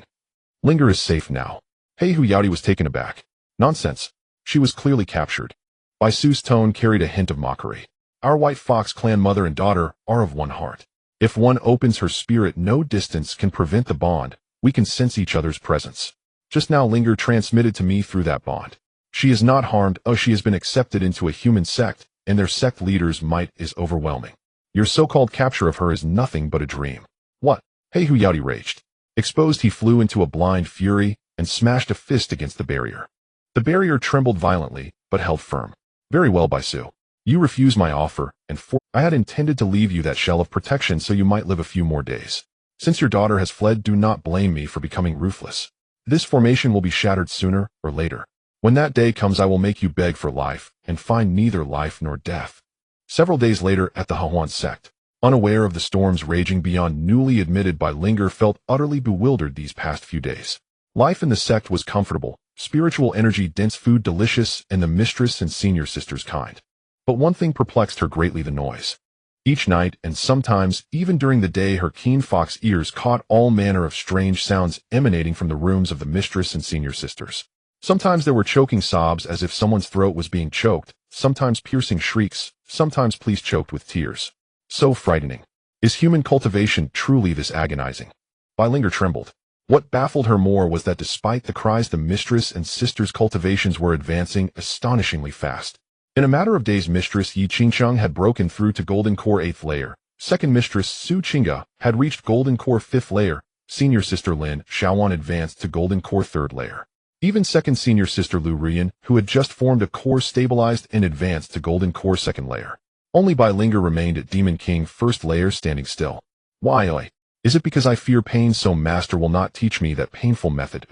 Linger is safe now. He Hu Yaodi was taken aback. Nonsense. She was clearly captured. Baisu's tone carried a hint of mockery. Our White Fox clan mother and daughter are of one heart. If one opens her spirit, no distance can prevent the bond. We can sense each other's presence. Just now Linger transmitted to me through that bond. She is not harmed. Oh, she has been accepted into a human sect, and their sect leader's might is overwhelming. Your so-called capture of her is nothing but a dream. What? He Hu Yaodi raged. Exposed, he flew into a blind fury and smashed a fist against the barrier. The barrier trembled violently, but held firm. Very well, Baisu. You refuse my offer, and I had intended to leave you that shell of protection so you might live a few more days. Since your daughter has fled, do not blame me for becoming ruthless. This formation will be shattered sooner or later. When that day comes, I will make you beg for life, and find neither life nor death. Several days later at the Huan sect, unaware of the storms raging beyond, newly admitted by Linger felt utterly bewildered these past few days. Life in the sect was comfortable, spiritual energy dense, food delicious, and the mistress and senior sisters kind. But one thing perplexed her greatly: the noise. Each night, and sometimes even during the day, her keen fox ears caught all manner of strange sounds emanating from the rooms of the mistress and senior sisters. Sometimes there were choking sobs as if someone's throat was being choked, sometimes piercing shrieks, sometimes pleas choked with tears. So frightening. Is human cultivation truly this agonizing? Linger trembled. What baffled her more was that despite the cries, the mistress and sisters' cultivations were advancing astonishingly fast. In a matter of days, Mistress Yi Qingcheng had broken through to Golden Core 8th layer. Second Mistress Su Qingga had reached Golden Core 5th layer. Senior Sister Lin Shaowan advanced to Golden Core 3rd layer. Even second Senior Sister Lu Ruyan, who had just formed a core, stabilized and advanced to Golden Core 2nd layer. Only Linger remained at Demon King 1st layer, standing still. Why? Is it because I fear pain, so Master will not teach me that painful method?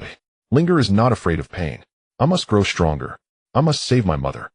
Linger is not afraid of pain. I must grow stronger. I must save my mother.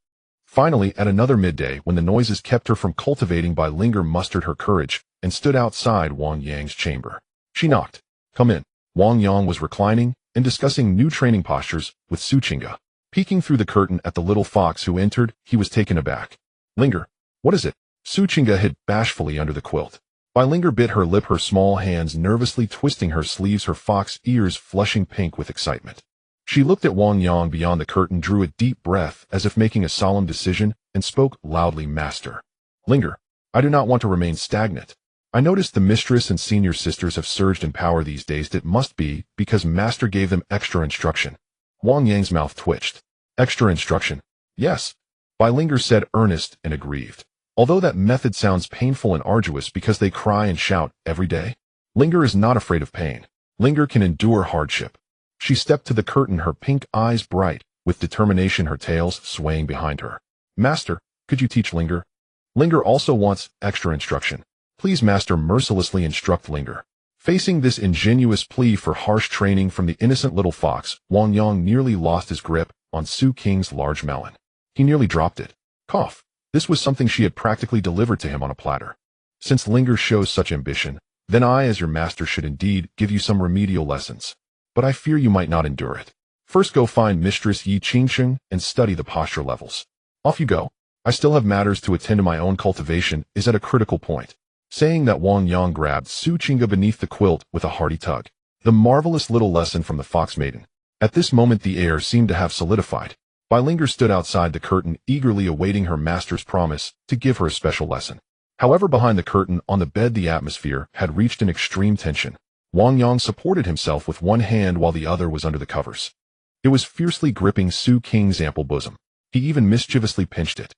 Finally, at another midday, when the noises kept her from cultivating, Linger mustered her courage and stood outside Wang Yang's chamber. She knocked. Come in. Wang Yang was reclining and discussing new training postures with Su Qingga. Peeking through the curtain at the little fox who entered, he was taken aback. Linger, what is it? Su Qingga hid bashfully under the quilt. Linger bit her lip, her small hands nervously twisting her sleeves, her fox ears flushing pink with excitement. She looked at Wang Yang beyond the curtain, drew a deep breath as if making a solemn decision, and spoke loudly. Master. Linger, I do not want to remain stagnant. I noticed the mistress and senior sisters have surged in power these days. It must be because Master gave them extra instruction. Wang Yang's mouth twitched. Extra instruction? Yes. Linger said, earnest and aggrieved. Although that method sounds painful and arduous because they cry and shout every day. Linger is not afraid of pain. Linger can endure hardship. She stepped to the curtain, her pink eyes bright with determination, her tails swaying behind her. Master, could you teach Linger? Linger also wants extra instruction. Please, Master, mercilessly instruct Linger. Facing this ingenuous plea for harsh training from the innocent little fox, Wang Yang nearly lost his grip on Su Qing's large melon. He nearly dropped it. Cough. This was something she had practically delivered to him on a platter. Since Linger shows such ambition, then I, as your master, should indeed give you some remedial lessons. But I fear you might not endure it. First, go find Mistress Yi Qingcheng and study the posture levels. Off you go. I still have matters to attend to. My own cultivation is at a critical point. Saying that, Wang Yang grabbed Su Qingga beneath the quilt with a hearty tug. The marvelous little lesson from the Fox Maiden. At this moment the air seemed to have solidified. Linger stood outside the curtain, eagerly awaiting her master's promise to give her a special lesson. However, behind the curtain, on the bed, the atmosphere had reached an extreme tension. Wang Yang supported himself with one hand while the other was under the covers. It was fiercely gripping Su Qing's ample bosom. He even mischievously pinched it.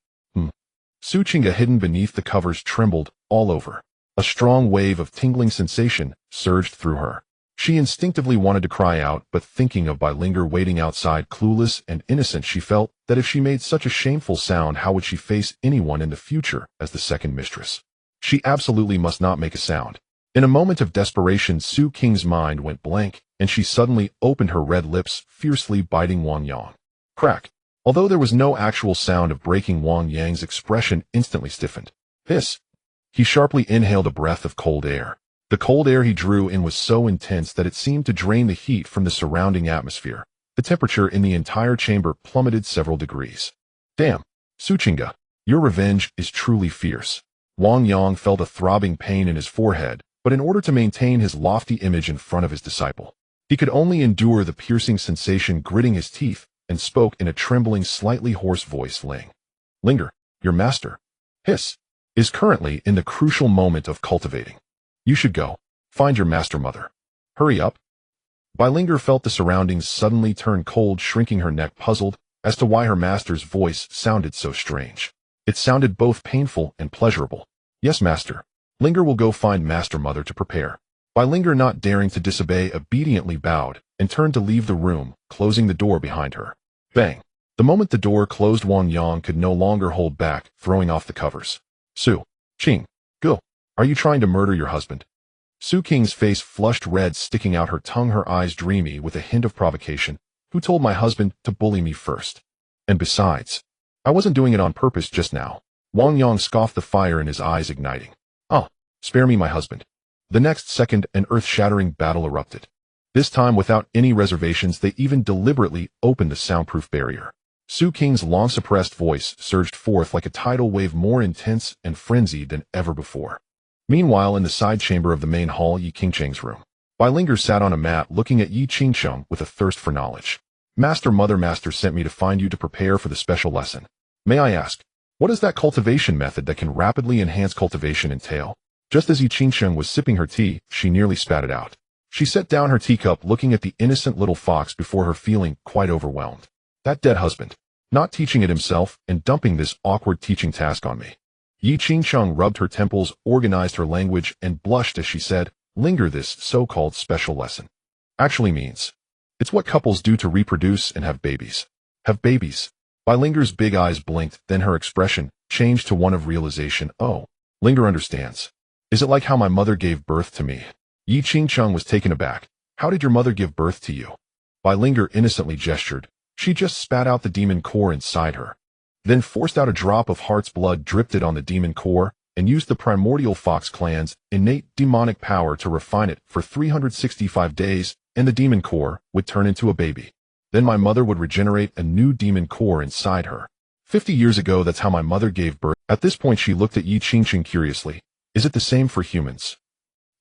Su Qingga, hidden beneath the covers, trembled all over. A strong wave of tingling sensation surged through her. She instinctively wanted to cry out, but thinking of Linger waiting outside, clueless and innocent, she felt that if she made such a shameful sound, how would she face anyone in the future as the second mistress? She absolutely must not make a sound. In a moment of desperation, Su Qing's mind went blank, and she suddenly opened her red lips, fiercely biting Wang Yang. Crack. Although there was no actual sound of breaking, Wang Yang's expression instantly stiffened. Hiss. He sharply inhaled a breath of cold air. The cold air he drew in was so intense that it seemed to drain the heat from the surrounding atmosphere. The temperature in the entire chamber plummeted several degrees. Damn. Su Qingga, your revenge is truly fierce. Wang Yang felt a throbbing pain in his forehead, but in order to maintain his lofty image in front of his disciple, he could only endure the piercing sensation gritting his teeth, and spoke in a trembling, slightly hoarse voice. Linger, your master, hiss, is currently in the crucial moment of cultivating. You should go. Find your master mother. Hurry up. Linger felt the surroundings suddenly turn cold, shrinking her neck, puzzled as to why her master's voice sounded so strange. It sounded both painful and pleasurable. Yes, master. Linger will go find master mother to prepare. Linger, not daring to disobey, obediently bowed and turned to leave the room, closing the door behind her. Bang. The moment the door closed, Wang Yang could no longer hold back, throwing off the covers. Su Qing, go. Are you trying to murder your husband? Su Qing's face flushed red, sticking out her tongue, her eyes dreamy with a hint of provocation. Who told my husband to bully me first? And besides, I wasn't doing it on purpose just now. Wang Yang scoffed, the fire in his eyes igniting. Oh, spare me, my husband. The next second, an earth-shattering battle erupted. This time, without any reservations, they even deliberately opened the soundproof barrier. Su Qing's long-suppressed voice surged forth like a tidal wave, more intense and frenzied than ever before. Meanwhile, in the side chamber of the main hall, Yi Qingcheng's room, Bai Linger sat on a mat looking at Yi Qingcheng with a thirst for knowledge. Master, Mother Master sent me to find you to prepare for the special lesson. May I ask, what is that cultivation method that can rapidly enhance cultivation entail? Just as Yi Qingcheng was sipping her tea, she nearly spat it out. She set down her teacup, looking at the innocent little fox before her, feeling quite overwhelmed. That dead husband, not teaching it himself and dumping this awkward teaching task on me. Yi Qingcheng rubbed her temples, organized her language, and blushed as she said, Linger, this so-called special lesson actually means it's what couples do to reproduce and have babies. Have babies? Bai Linger's big eyes blinked, then her expression changed to one of realization. Oh, Linger understands. Is it like how my mother gave birth to me? Yi Qingcheng was taken aback. How did your mother give birth to you? Bai Linger innocently gestured. She just spat out the demon core inside her, then forced out a drop of heart's blood, dripped it on the demon core, and used the primordial fox clan's innate demonic power to refine it for 365 days, and the demon core would turn into a baby. Then my mother would regenerate a new demon core inside her. 50 years ago, that's how my mother gave birth. At this point, she looked at Yi Qingcheng curiously. Is it the same for humans?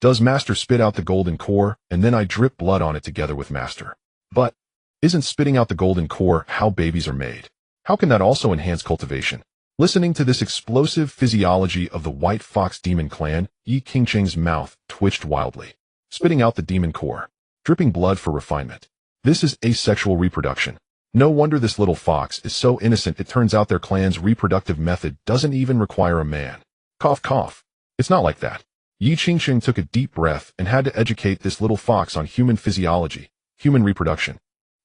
Does Master spit out the golden core, and then I drip blood on it together with Master? But isn't spitting out the golden core how babies are made? How can that also enhance cultivation? Listening to this explosive physiology of the white fox demon clan, Yi Qingcheng's mouth twitched wildly. Spitting out the demon core, dripping blood for refinement. This is asexual reproduction. No wonder this little fox is so innocent. It turns out their clan's reproductive method doesn't even require a man. Cough, cough. It's not like that. Yi Qingcheng took a deep breath and had to educate this little fox on human physiology. Human reproduction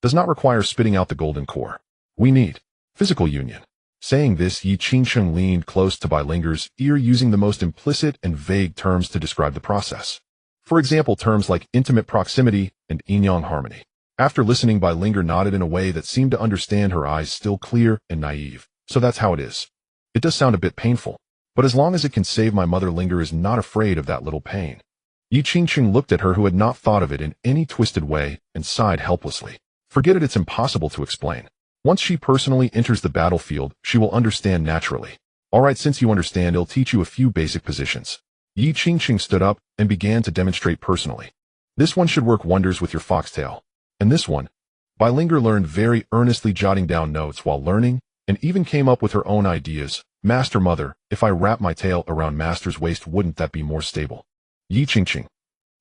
does not require spitting out the golden core. We need physical union. Saying this, Yi Qingcheng leaned close to Bai Linger's ear, using the most implicit and vague terms to describe the process. For example, terms like intimate proximity and yin-yang harmony. After listening, Bai Linger nodded in a way that seemed to understand, her eyes still clear and naive. So that's how it is. It does sound a bit painful, but as long as it can save my mother, Linger is not afraid of that little pain. Yi Qingcheng looked at her, who had not thought of it in any twisted way, and sighed helplessly. Forget it, it's impossible to explain. Once she personally enters the battlefield, she will understand naturally. Alright, since you understand, I'll teach you a few basic positions. Yi Qingcheng stood up and began to demonstrate personally. This one should work wonders with your foxtail. And this one, Bai Linger learned very earnestly, jotting down notes while learning, and even came up with her own ideas. Master, Mother, if I wrap my tail around Master's waist, wouldn't that be more stable? Yi Qingcheng.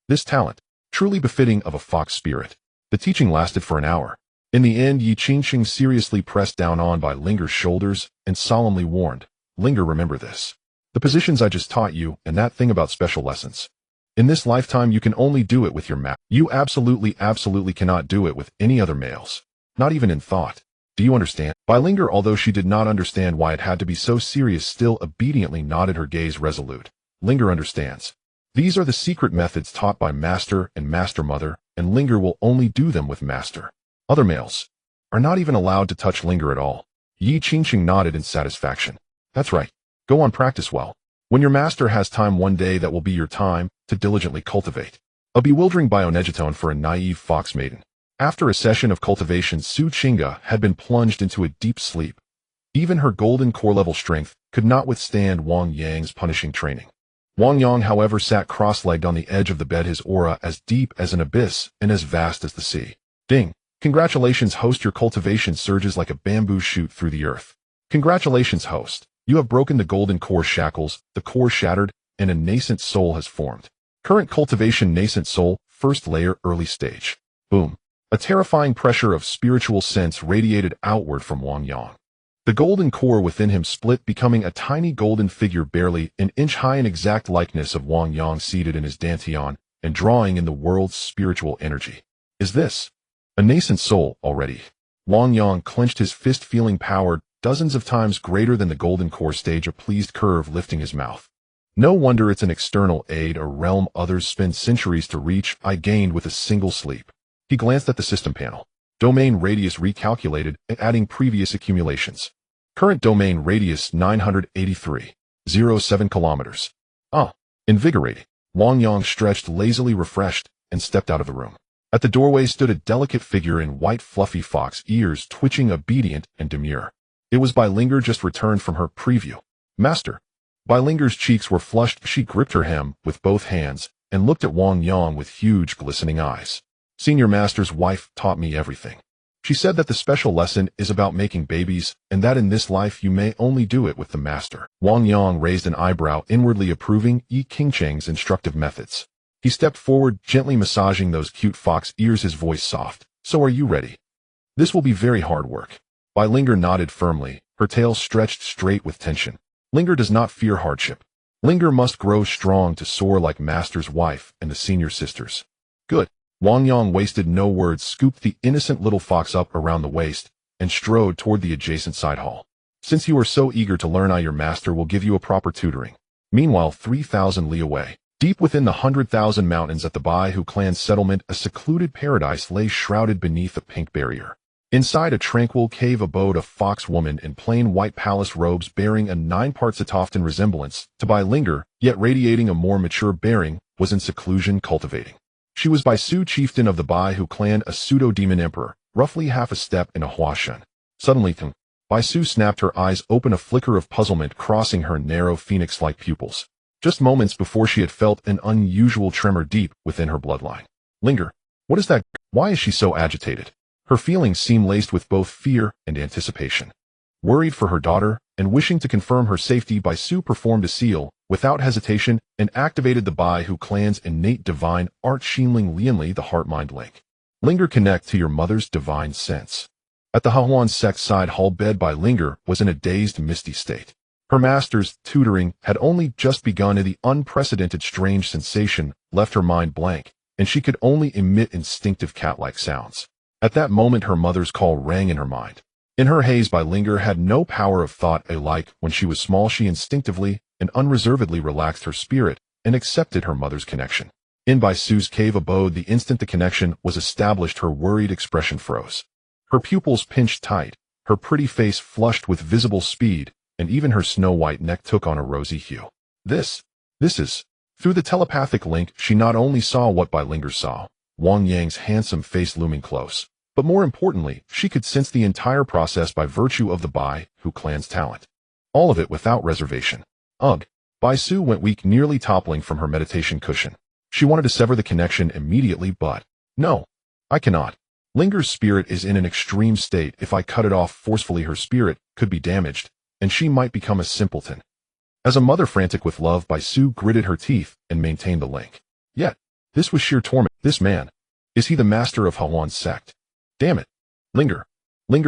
This talent, truly befitting of a fox spirit. The teaching lasted for an hour. In the end, Yi Qingcheng seriously pressed down on Bai Linger's shoulders and solemnly warned, Linger, remember this. The positions I just taught you, and that thing about special lessons. In this lifetime, you can only do it with your mate. You absolutely cannot do it with any other males. Not even in thought. Do you understand? Bai Linger, although she did not understand why it had to be so serious, still obediently nodded, her gaze resolute. Linger understands. These are the secret methods taught by Master and Master Mother, and Linger will only do them with Master. Other males are not even allowed to touch Linger at all. Yi Qingcheng nodded in satisfaction. That's right. Go on, practice well. When your master has time one day, that will be your time to diligently cultivate. A bewildering bionegitone for a naive fox maiden. After a session of cultivation, Su Qingga had been plunged into a deep sleep. Even her golden core level strength could not withstand Wang Yang's punishing training. Wang Yang, however, sat cross-legged on the edge of the bed, his aura as deep as an abyss and as vast as the sea. Ding! Congratulations, host. Your cultivation surges like a bamboo shoot through the earth. Congratulations, host. You have broken the golden core shackles, the core shattered, and a nascent soul has formed. Current cultivation, nascent soul, first layer, early stage. Boom. A terrifying pressure of spiritual sense radiated outward from Wang Yang. The golden core within him split, becoming a tiny golden figure barely an inch high, an exact likeness of Wang Yang seated in his dantian and drawing in the world's spiritual energy. Is this a nascent soul already? Wang Yang clenched his fist, feeling power dozens of times greater than the golden core stage, a pleased curve lifting his mouth. No wonder it's an external aid, a realm others spend centuries to reach, I gained with a single sleep. He glanced at the system panel. Domain radius recalculated and adding previous accumulations. Current domain radius 983.07 kilometers. Ah, invigorating. Wang Yang stretched lazily refreshed and stepped out of the room. At the doorway stood a delicate figure in white fluffy fox ears twitching obedient and demure. It was Bai Linger just returned from her preview. Master. Bai Linger's cheeks were flushed. She gripped her hem with both hands and looked at Wang Yang with huge glistening eyes. Senior Master's wife taught me everything. She said that the special lesson is about making babies and that in this life you may only do it with the Master. Wang Yang raised an eyebrow inwardly approving Yi Qingcheng's instructive methods. He stepped forward, gently massaging those cute fox ears, his voice soft. So are you ready? This will be very hard work. Bai Linger nodded firmly, her tail stretched straight with tension. Linger does not fear hardship. Linger must grow strong to soar like Master's wife and the senior sisters. Good. Wang Yang wasted no words, scooped the innocent little fox up around the waist, and strode toward the adjacent side hall. Since you are so eager to learn, your master will give you a proper tutoring. Meanwhile, 3,000 li away, deep within the 100,000 mountains at the Baihu clan settlement, a secluded paradise lay shrouded beneath a pink barrier. Inside a tranquil cave abode a fox woman in plain white palace robes bearing a 9 parts Atoftan resemblance to Bai Linger, yet radiating a more mature bearing, was in seclusion cultivating. She was Baisu, chieftain of the Baihu clan, a pseudo-demon emperor, roughly half a step in a Huashan. Suddenly, Baisu snapped, her eyes open, a flicker of puzzlement crossing her narrow phoenix-like pupils. Just moments before she had felt an unusual tremor deep within her bloodline. Linger, what is that? Why is she so agitated? Her feelings seemed laced with both fear and anticipation. Worried for her daughter, and wishing to confirm her safety, Baisu performed a seal, without hesitation, and activated the Baihu clan's innate divine art, shielding Lianli the heart-mind link. Linger, connect to your mother's divine sense. At the Hahuan sect side hall, bed Bai Linger was in a dazed, misty state. Her master's tutoring had only just begun, and the unprecedented strange sensation left her mind blank, and she could only emit instinctive cat-like sounds. At that moment her mother's call rang in her mind. In her haze, Bai Linger had no power of thought. Alike when she was small, she instinctively and unreservedly relaxed her spirit and accepted her mother's connection. In Baisu's cave abode, the instant the connection was established, her worried expression froze. Her pupils pinched tight, her pretty face flushed with visible speed, and even her snow-white neck took on a rosy hue. This is... Through the telepathic link, she not only saw what Bai Linger saw, Wang Yang's handsome face looming close, but more importantly, she could sense the entire process by virtue of the Baihu clan's talent. All of it without reservation. Ugh. Baisu went weak, nearly toppling from her meditation cushion. She wanted to sever the connection immediately, but... No, I cannot. Linger's spirit is in an extreme state. If I cut it off forcefully, her spirit could be damaged, and she might become a simpleton. As a mother frantic with love, Baisu gritted her teeth and maintained the link. Yet, this was sheer torment. This man, is he the master of Hahuan sect? Damn it. Linger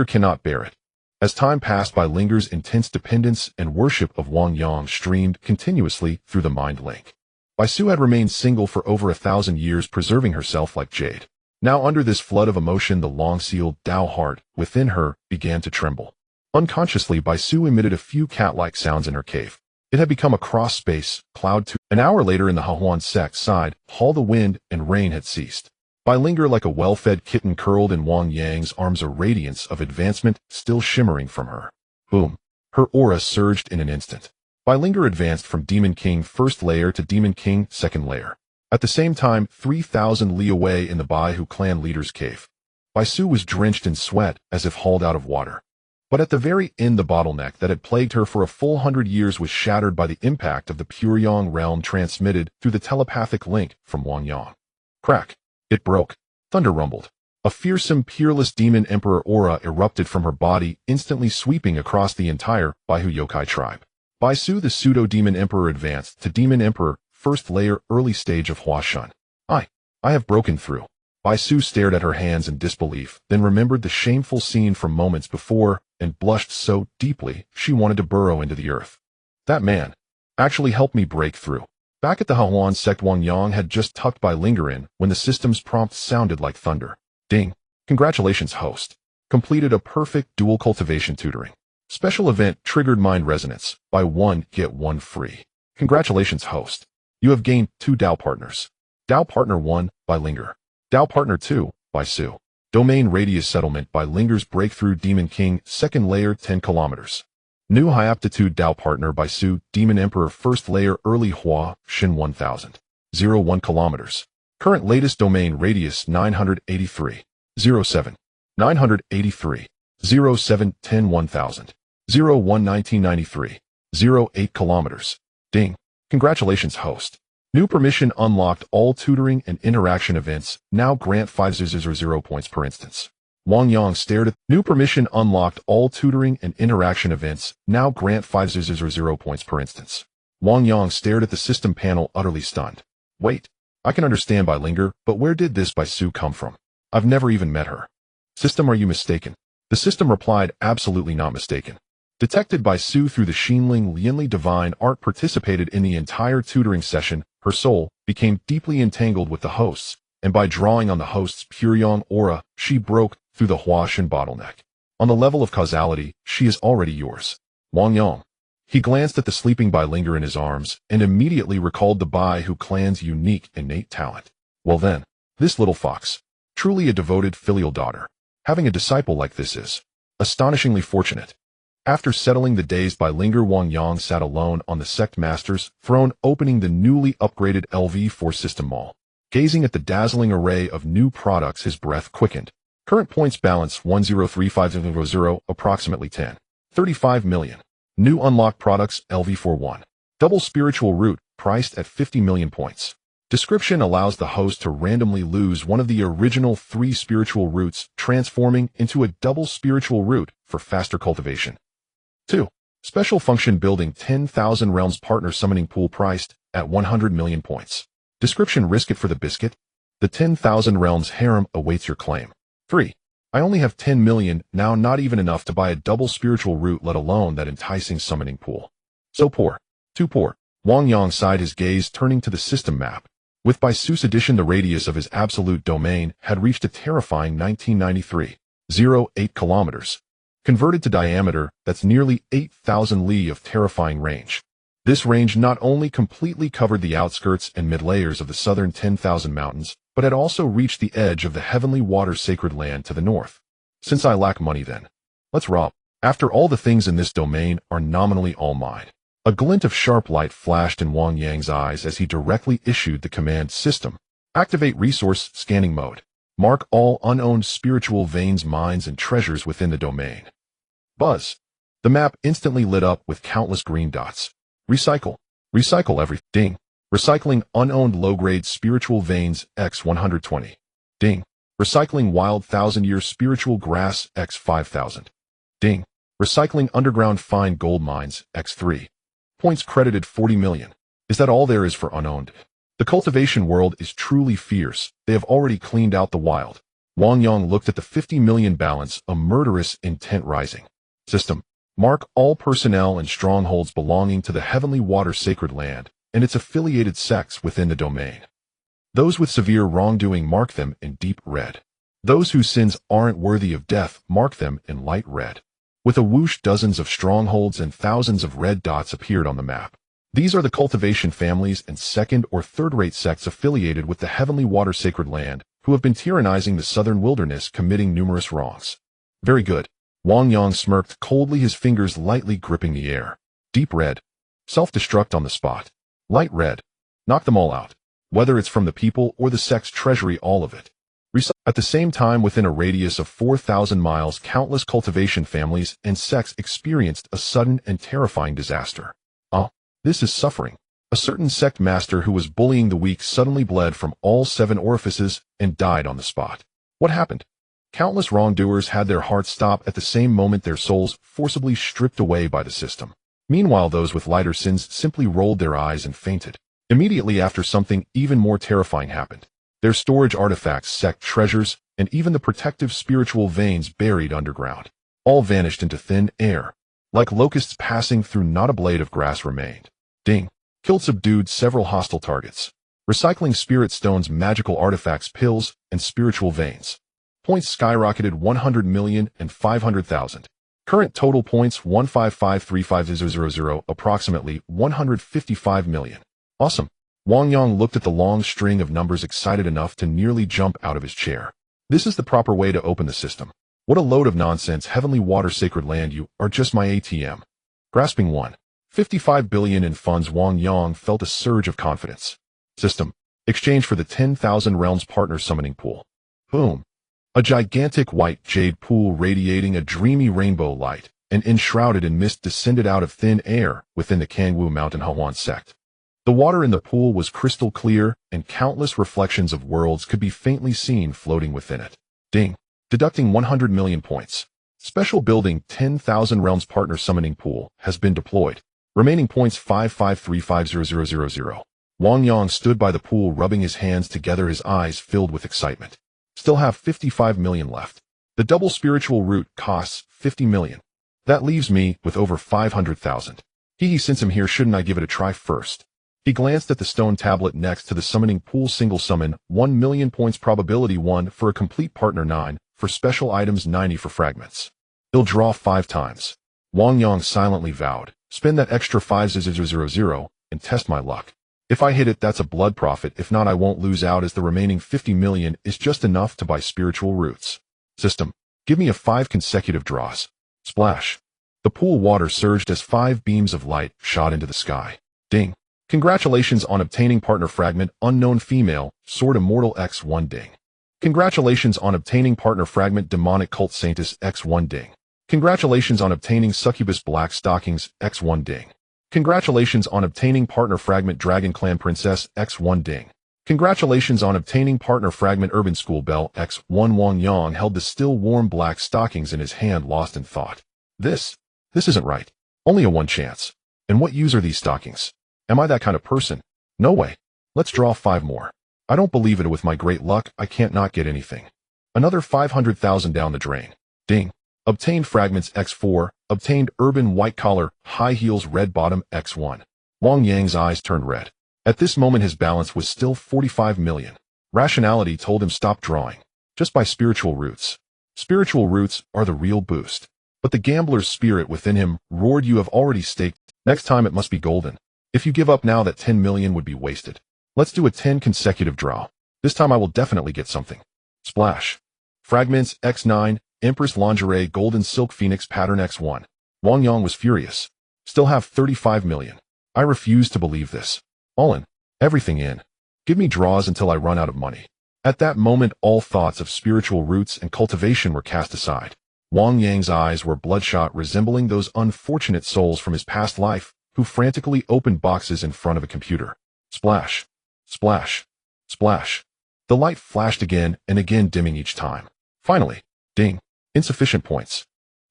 cannot bear it. As time passed by, Linger's intense dependence and worship of Wang Yang streamed continuously through the mind link. Baisu had remained single for over 1,000 years, preserving herself like jade. Now under this flood of emotion, the long-sealed Tao heart within her began to tremble. Unconsciously, Baisu emitted a few cat-like sounds in her cave. It had become a cross-space cloud to... An hour later in the Hahuan sect side hall, the wind and rain had ceased. Bai Linger, like a well-fed kitten, curled in Wang Yang's arms, a radiance of advancement still shimmering from her. Boom. Her aura surged in an instant. Bai Linger advanced from Demon King first layer to Demon King second layer. At the same time, 3,000 li away in the Baihu clan leader's cave, Baisu was drenched in sweat as if hauled out of water. But at the very end, the bottleneck that had plagued her for a full 100 years was shattered by the impact of the pure Yang realm transmitted through the telepathic link from Wang Yang. Crack. It broke. Thunder rumbled. A fearsome, peerless demon emperor aura erupted from her body, instantly sweeping across the entire Baihu yokai tribe. Baisu, the pseudo-demon emperor, advanced to demon emperor, first layer, early stage of Huashan. I have broken through. Baisu stared at her hands in disbelief, then remembered the shameful scene from moments before, and blushed so deeply she wanted to burrow into the earth. That man actually helped me break through. Back at the Hahuan sect, Wang Yang had just tucked Bai Linger in when the system's prompt sounded like thunder. Ding. Congratulations, host. Completed a perfect dual cultivation tutoring. Special event triggered mind resonance. Buy one, get one free. Congratulations, host. You have gained 2 Tao partners. Tao partner 1, Bai Linger. Tao partner 2, Baisu. Domain radius settlement by Linger's Breakthrough Demon King, second layer 10 kilometers. New high aptitude Dao partner by Su, Demon Emperor, first layer early Hua, Shin 1000. 1 kilometers. Current latest domain radius 983. 07. 983. 07 10 1000. 01 1993. 08 kilometers. Ding. Congratulations, host. New permission unlocked. All tutoring and interaction events now grant 500 points per instance. Wang Yang stared at new permission unlocked. All tutoring and interaction events now grant 500 points per instance. Wang Yang stared at the system panel, utterly stunned. Wait, I can understand by Linger, but where did this by Su come from? I've never even met her. System, are you mistaken? The system replied, absolutely not mistaken. Detected by Su through the Xinling Lianli divine art participated in the entire tutoring session, her soul became deeply entangled with the hosts, and by drawing on the host's pure yang aura, she broke through the Huashan bottleneck. On the level of causality, she is already yours. Wang Yang. He glanced at the sleeping Bai Linger in his arms, and immediately recalled the Bai Hu clan's unique innate talent. Well then, this little fox, truly a devoted filial daughter. Having a disciple like this is astonishingly fortunate. After settling the days Bai Linger, Wang Yang sat alone on the sect master's throne, opening the newly upgraded LV4 system mall. Gazing at the dazzling array of new products, his breath quickened. Current points balance 103500, approximately 10.35 million. New unlocked products LV41. Double spiritual root, priced at 50 million points. Description allows the host to randomly lose one of the original 3 spiritual roots, transforming into a double spiritual root for faster cultivation. 2. Special function building 10,000 realms partner summoning pool priced at 100 million points. Description: risk it for the biscuit. The 10,000 realms harem awaits your claim. 3. I only have 10 million now, not even enough to buy a double spiritual root, let alone that enticing summoning pool. So poor. Too poor. Wang Yang sighed, his gaze turning to the system map. With by Su's addition, the radius of his absolute domain had reached a terrifying 1993.08 kilometers. Converted to diameter, that's nearly 8,000 li of terrifying range. This range not only completely covered the outskirts and mid-layers of the southern 10,000 mountains, but had also reached the edge of the heavenly water sacred land to the north. Since I lack money, then let's rob. After all, the things in this domain are nominally all mine. A glint of sharp light flashed in Wang Yang's eyes as he directly issued the command: system, activate resource scanning mode. Mark all unowned spiritual veins, mines, and treasures within the domain. Buzz. The map instantly lit up with countless green dots. Recycle. Recycle everything. Ding. Recycling unowned low-grade spiritual veins x 120. Ding. Recycling wild 1,000-year spiritual grass x 5,000. Ding. Recycling underground fine gold mines x 3. Points credited 40 million. Is that all there is for unowned? The cultivation world is truly fierce. They have already cleaned out the wild. Wang Yang looked at the 50 million balance, a murderous intent rising. System. Mark all personnel and strongholds belonging to the heavenly water sacred land and its affiliated sects within the domain. Those with severe wrongdoing, mark them in deep red. Those whose sins aren't worthy of death, mark them in light red. With a whoosh, dozens of strongholds and thousands of red dots appeared on the map. These are the cultivation families and second or third-rate sects affiliated with the heavenly water sacred land, who have been tyrannizing the southern wilderness, committing numerous wrongs. Very good. Wang Yang smirked coldly, his fingers lightly gripping the air. Deep red. Self-destruct on the spot. Light red. Knock them all out. Whether it's from the people or the sect's treasury, all of it. At the same time, within a radius of 4,000 miles, countless cultivation families and sects experienced a sudden and terrifying disaster. This is suffering. A certain sect master who was bullying the weak suddenly bled from all 7 orifices and died on the spot. What happened? Countless wrongdoers had their hearts stop at the same moment, their souls forcibly stripped away by the system. Meanwhile, those with lighter sins simply rolled their eyes and fainted. Immediately after, something even more terrifying happened. Their storage artifacts, sect treasures, and even the protective spiritual veins buried underground, all vanished into thin air. Like locusts passing through, not a blade of grass remained. Ding. Killed, subdued several hostile targets. Recycling spirit stones, magical artifacts, pills, and spiritual veins. Points skyrocketed 100 million and 500,000. Current total points 1553500, approximately 155 million. Awesome. Wang Yang looked at the long string of numbers, excited enough to nearly jump out of his chair. This is the proper way to open the system. What a load of nonsense, heavenly water, sacred land, you are just my ATM. Grasping 1.55 billion in funds, Wang Yang felt a surge of confidence. System. Exchange for the 10,000 realms partner summoning pool. Boom. A gigantic white jade pool radiating a dreamy rainbow light and enshrouded in mist descended out of thin air within the Kangwu Mountain Hawan sect. The water in the pool was crystal clear, and countless reflections of worlds could be faintly seen floating within it. Ding. Deducting 100 million points. Special building 10,000 realms partner summoning pool has been deployed. Remaining points 553500000. Wang Yang stood by the pool rubbing his hands together, his eyes filled with excitement. Still have 55 million left. The double spiritual root costs 50 million. That leaves me with over 500,000. Since I'm here, shouldn't I give it a try first? He glanced at the stone tablet next to the summoning pool. Single summon, 1 million points, probability 1 for a complete partner, 9 for special items, 90 for fragments. He'll draw 5 times. Wang Yang silently vowed, spend that extra 5,000 and test my luck. If I hit it, that's a blood profit. If not, I won't lose out, as the remaining 50 million is just enough to buy spiritual roots. System. Give me 5 consecutive draws. Splash. The pool water surged as 5 beams of light shot into the sky. Ding. Congratulations on obtaining partner fragment, unknown female, sword immortal X1 ding. Congratulations on obtaining partner fragment, demonic cult saintess X1 ding. Congratulations on obtaining succubus black stockings X1 ding. Congratulations on obtaining partner fragment, dragon clan princess X1 ding. Congratulations on obtaining partner fragment, urban school belle X1. Wang Yang held the still warm black stockings in his hand, lost in thought. This isn't right. Only a 1 chance. And what use are these stockings? Am I that kind of person? No way. Let's draw 5 more. I don't believe it. With my great luck, I can't not get anything. Another 500,000 down the drain. Ding. Obtained fragments X4. Obtained urban white collar, high heels, red bottom X1. Wang Yang's eyes turned red. At this moment his balance was still 45 million. Rationality told him stop drawing. Just buy spiritual roots. Spiritual roots are the real boost. But the gambler's spirit within him roared, you have already staked. Next time it must be golden. If you give up now, that 10 million would be wasted. Let's do a 10 consecutive draw. This time I will definitely get something. Splash. Fragments X9, Empress lingerie, golden silk phoenix pattern X1. Wang Yang was furious. Still have 35 million. I refuse to believe this. All in. Everything in. Give me draws until I run out of money. At that moment, all thoughts of spiritual roots and cultivation were cast aside. Wang Yang's eyes were bloodshot, resembling those unfortunate souls from his past life who frantically opened boxes in front of a computer. Splash. Splash. Splash. The light flashed again and again, dimming each time. Finally, ding. Insufficient points.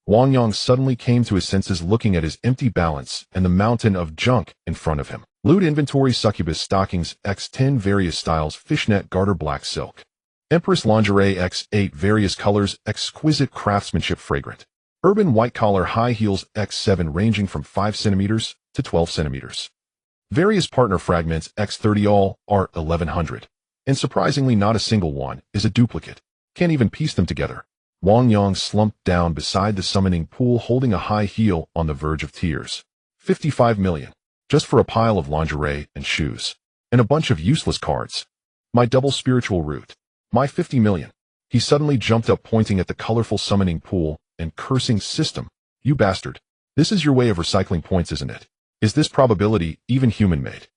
Wang Yang suddenly came to his senses, looking at his empty balance and the mountain of junk in front of him. Loot inventory, succubus stockings X10, various styles, fishnet garter, black silk. Empress lingerie X8, various colors, exquisite craftsmanship, fragrant. Urban white collar, high heels X7, ranging from 5 centimeters to 12 centimeters. Various partner fragments X30, all are 1100. And surprisingly, not a single one is a duplicate. Can't even piece them together. Wang Yang slumped down beside the summoning pool, holding a high heel on the verge of tears. 55 million. Just for a pile of lingerie and shoes. And a bunch of useless cards. My double spiritual root. My 50 million. He suddenly jumped up, pointing at the colorful summoning pool and cursing, system. You bastard. This is your way of recycling points, isn't it? Is this probability even human-made?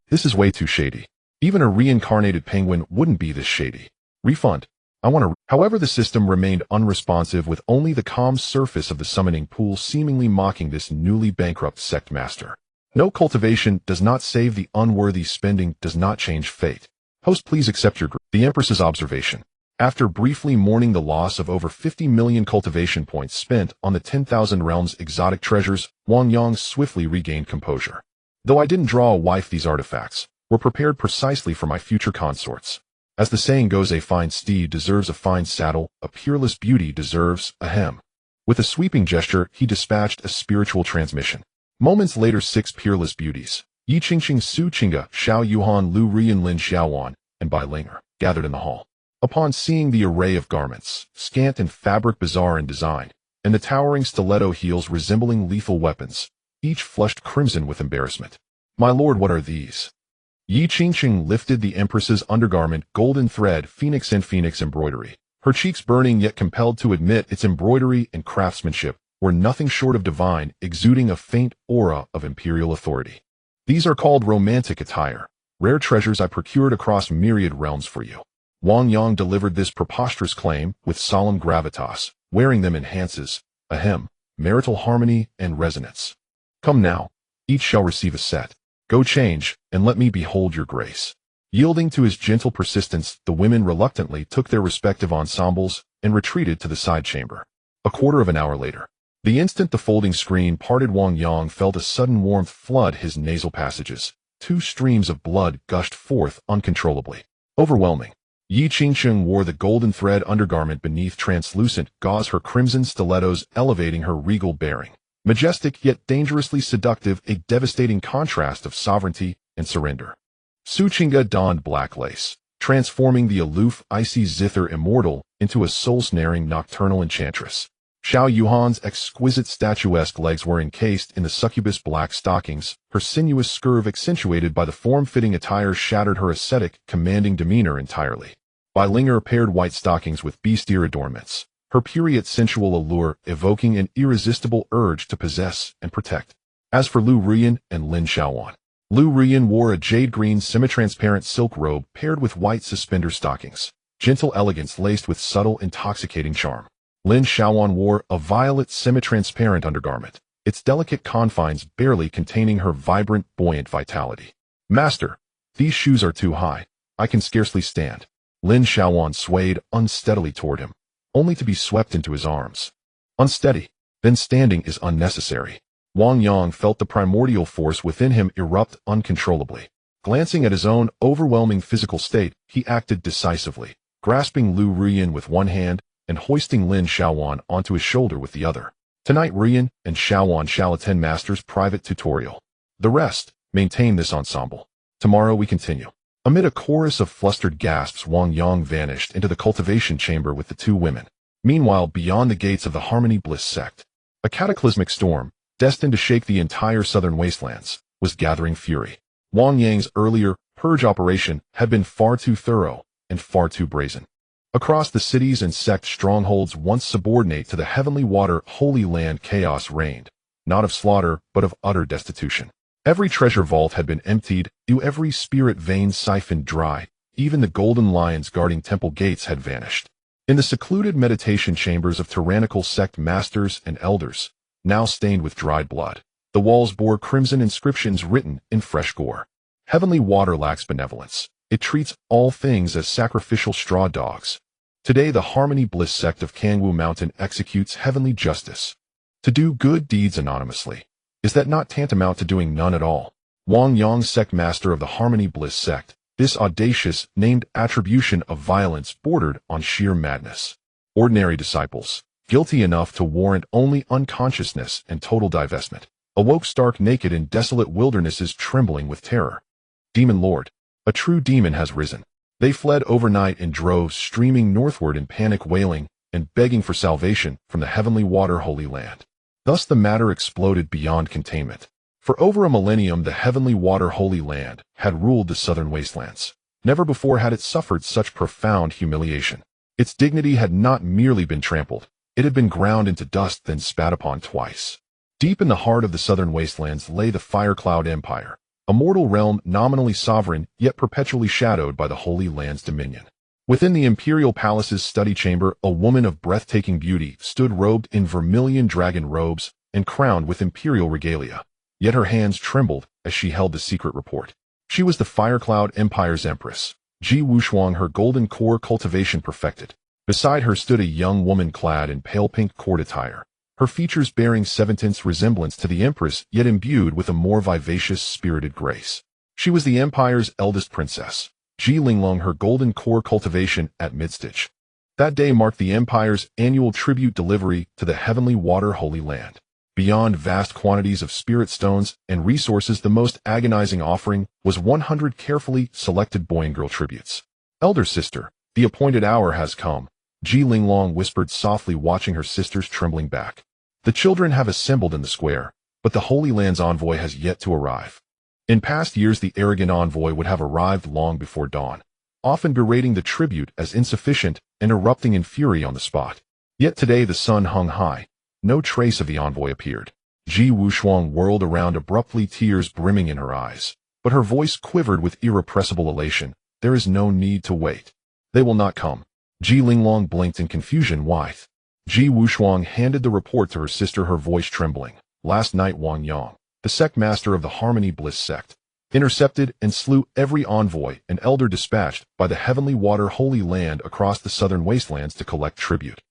This is way too shady. Even a reincarnated penguin wouldn't be this shady. Refund. I want to. However, the system remained unresponsive, with only the calm surface of the summoning pool seemingly mocking this newly bankrupt sect master. No cultivation does not save the unworthy, spending does not change fate. Host, please accept your group. The Empress's observation. After briefly mourning the loss of over 50 million cultivation points spent on the 10,000 realms exotic treasures, Wang Yang swiftly regained composure. Though I didn't draw a wife, these artifacts were prepared precisely for my future consorts. As the saying goes, a fine steed deserves a fine saddle, a peerless beauty deserves a hem. With a sweeping gesture, he dispatched a spiritual transmission. Moments later, 6 peerless beauties, Yi Qingqing, Su Qingge, Xiao Yuhan, Lu Rian, Lin Xiaowan, and Bai Linger, gathered in the hall. Upon seeing the array of garments, scant in fabric, bizarre in design, and the towering stiletto heels resembling lethal weapons, each flushed crimson with embarrassment. My lord, what are these? Yi Qingqing lifted the Empress's undergarment, golden thread, phoenix and phoenix embroidery, her cheeks burning yet compelled to admit its embroidery and craftsmanship were nothing short of divine, exuding a faint aura of imperial authority. These are called romantic attire, rare treasures I procured across myriad realms for you. Wang Yang delivered this preposterous claim with solemn gravitas. Wearing them enhances, marital harmony and resonance. Come now, each shall receive a set. Go change, and let me behold your grace. Yielding to his gentle persistence, the women reluctantly took their respective ensembles and retreated to the side chamber. A quarter of an hour later, the instant the folding screen parted, Wang Yang felt a sudden warmth flood his nasal passages. 2 streams of blood gushed forth uncontrollably. Overwhelming. Yi Qingsheng wore the golden thread undergarment beneath translucent gauze, her crimson stilettos elevating her regal bearing. Majestic yet dangerously seductive, a devastating contrast of sovereignty and surrender. Su Qingge donned black lace, transforming the aloof, icy zither immortal into a soul-snaring nocturnal enchantress. Xiao Yuhan's exquisite statuesque legs were encased in the succubus black stockings, her sinuous curve accentuated by the form-fitting attire shattered her ascetic, commanding demeanor entirely. Bai Linger paired white stockings with beastier adornments, her pure yet sensual allure evoking an irresistible urge to possess and protect. As for Lu Ruyan and Lin Xiaowan, Lu Ruyan wore a jade-green semi-transparent silk robe paired with white suspender stockings, gentle elegance laced with subtle, intoxicating charm. Lin Xiaowan wore a violet semi-transparent undergarment, its delicate confines barely containing her vibrant, buoyant vitality. Master, these shoes are too high. I can scarcely stand. Lin Xiaowan swayed unsteadily toward him, only to be swept into his arms. Unsteady, then standing is unnecessary. Wang Yang felt the primordial force within him erupt uncontrollably. Glancing at his own overwhelming physical state, he acted decisively, grasping Lu Ruyan with one hand and hoisting Lin Xiaowan onto his shoulder with the other. Tonight Ruyan and Xiaowan shall attend Master's private tutorial. The rest, maintain this ensemble. Tomorrow we continue. Amid a chorus of flustered gasps, Wang Yang vanished into the cultivation chamber with the 2 women. Meanwhile, beyond the gates of the Harmony Bliss sect, a cataclysmic storm, destined to shake the entire southern wastelands, was gathering fury. Wang Yang's earlier purge operation had been far too thorough and far too brazen. Across the cities and sect strongholds once subordinate to the heavenly water holy land, chaos reigned, not of slaughter but of utter destitution. Every treasure vault had been emptied, every spirit vein siphoned dry, even the golden lions guarding temple gates had vanished. In the secluded meditation chambers of tyrannical sect masters and elders, now stained with dried blood, the walls bore crimson inscriptions written in fresh gore. Heavenly water lacks benevolence. It treats all things as sacrificial straw dogs. Today the Harmony Bliss sect of Kangwu Mountain executes heavenly justice. To do good deeds anonymously, is that not tantamount to doing none at all? Wang Yang, sect master of the Harmony Bliss sect, this audacious, named attribution of violence bordered on sheer madness. Ordinary disciples, guilty enough to warrant only unconsciousness and total divestment, awoke stark naked in desolate wildernesses trembling with terror. Demon Lord, a true demon has risen. They fled overnight in droves, streaming northward in panic, wailing and begging for salvation from the heavenly water holy land. Thus the matter exploded beyond containment. For over a millennium the heavenly water holy land had ruled the southern wastelands. Never before had it suffered such profound humiliation. Its dignity had not merely been trampled, it had been ground into dust then spat upon twice. Deep in the heart of the southern wastelands lay the Fire Cloud Empire, a mortal realm nominally sovereign yet perpetually shadowed by the Holy Land's dominion. Within the imperial palace's study chamber, a woman of breathtaking beauty stood robed in vermilion dragon robes and crowned with imperial regalia. Yet her hands trembled as she held the secret report. She was the Fire Cloud Empire's empress, Ji Wushuang, her golden core cultivation perfected. Beside her stood a young woman clad in pale pink court attire, her features bearing 17th resemblance to the empress, yet imbued with a more vivacious, spirited grace. She was the empire's eldest princess, Ji Linglong, her golden core cultivation at midstage. That day marked the empire's annual tribute delivery to the heavenly water holy land. Beyond vast quantities of spirit stones and resources, the most agonizing offering was 100 carefully selected boy and girl tributes. Elder sister, the appointed hour has come, Ji Linglong whispered softly, watching her sister's trembling back. The children have assembled in the square, but the Holy Land's envoy has yet to arrive. In past years the arrogant envoy would have arrived long before dawn. often berating the tribute as insufficient and erupting in fury on the spot. Yet today the sun hung high. No trace of the envoy appeared. Ji Wushuang whirled around abruptly, tears brimming in her eyes. But her voice quivered with irrepressible elation. There is no need to wait. They will not come. Ji Linglong blinked in confusion. Why? Ji Wushuang handed the report to her sister, her voice trembling. Last night Wang Yang, the sect master of the Harmony Bliss sect, intercepted and slew every envoy and elder dispatched by the Heavenly Water Holy Land across the southern wastelands to collect tribute,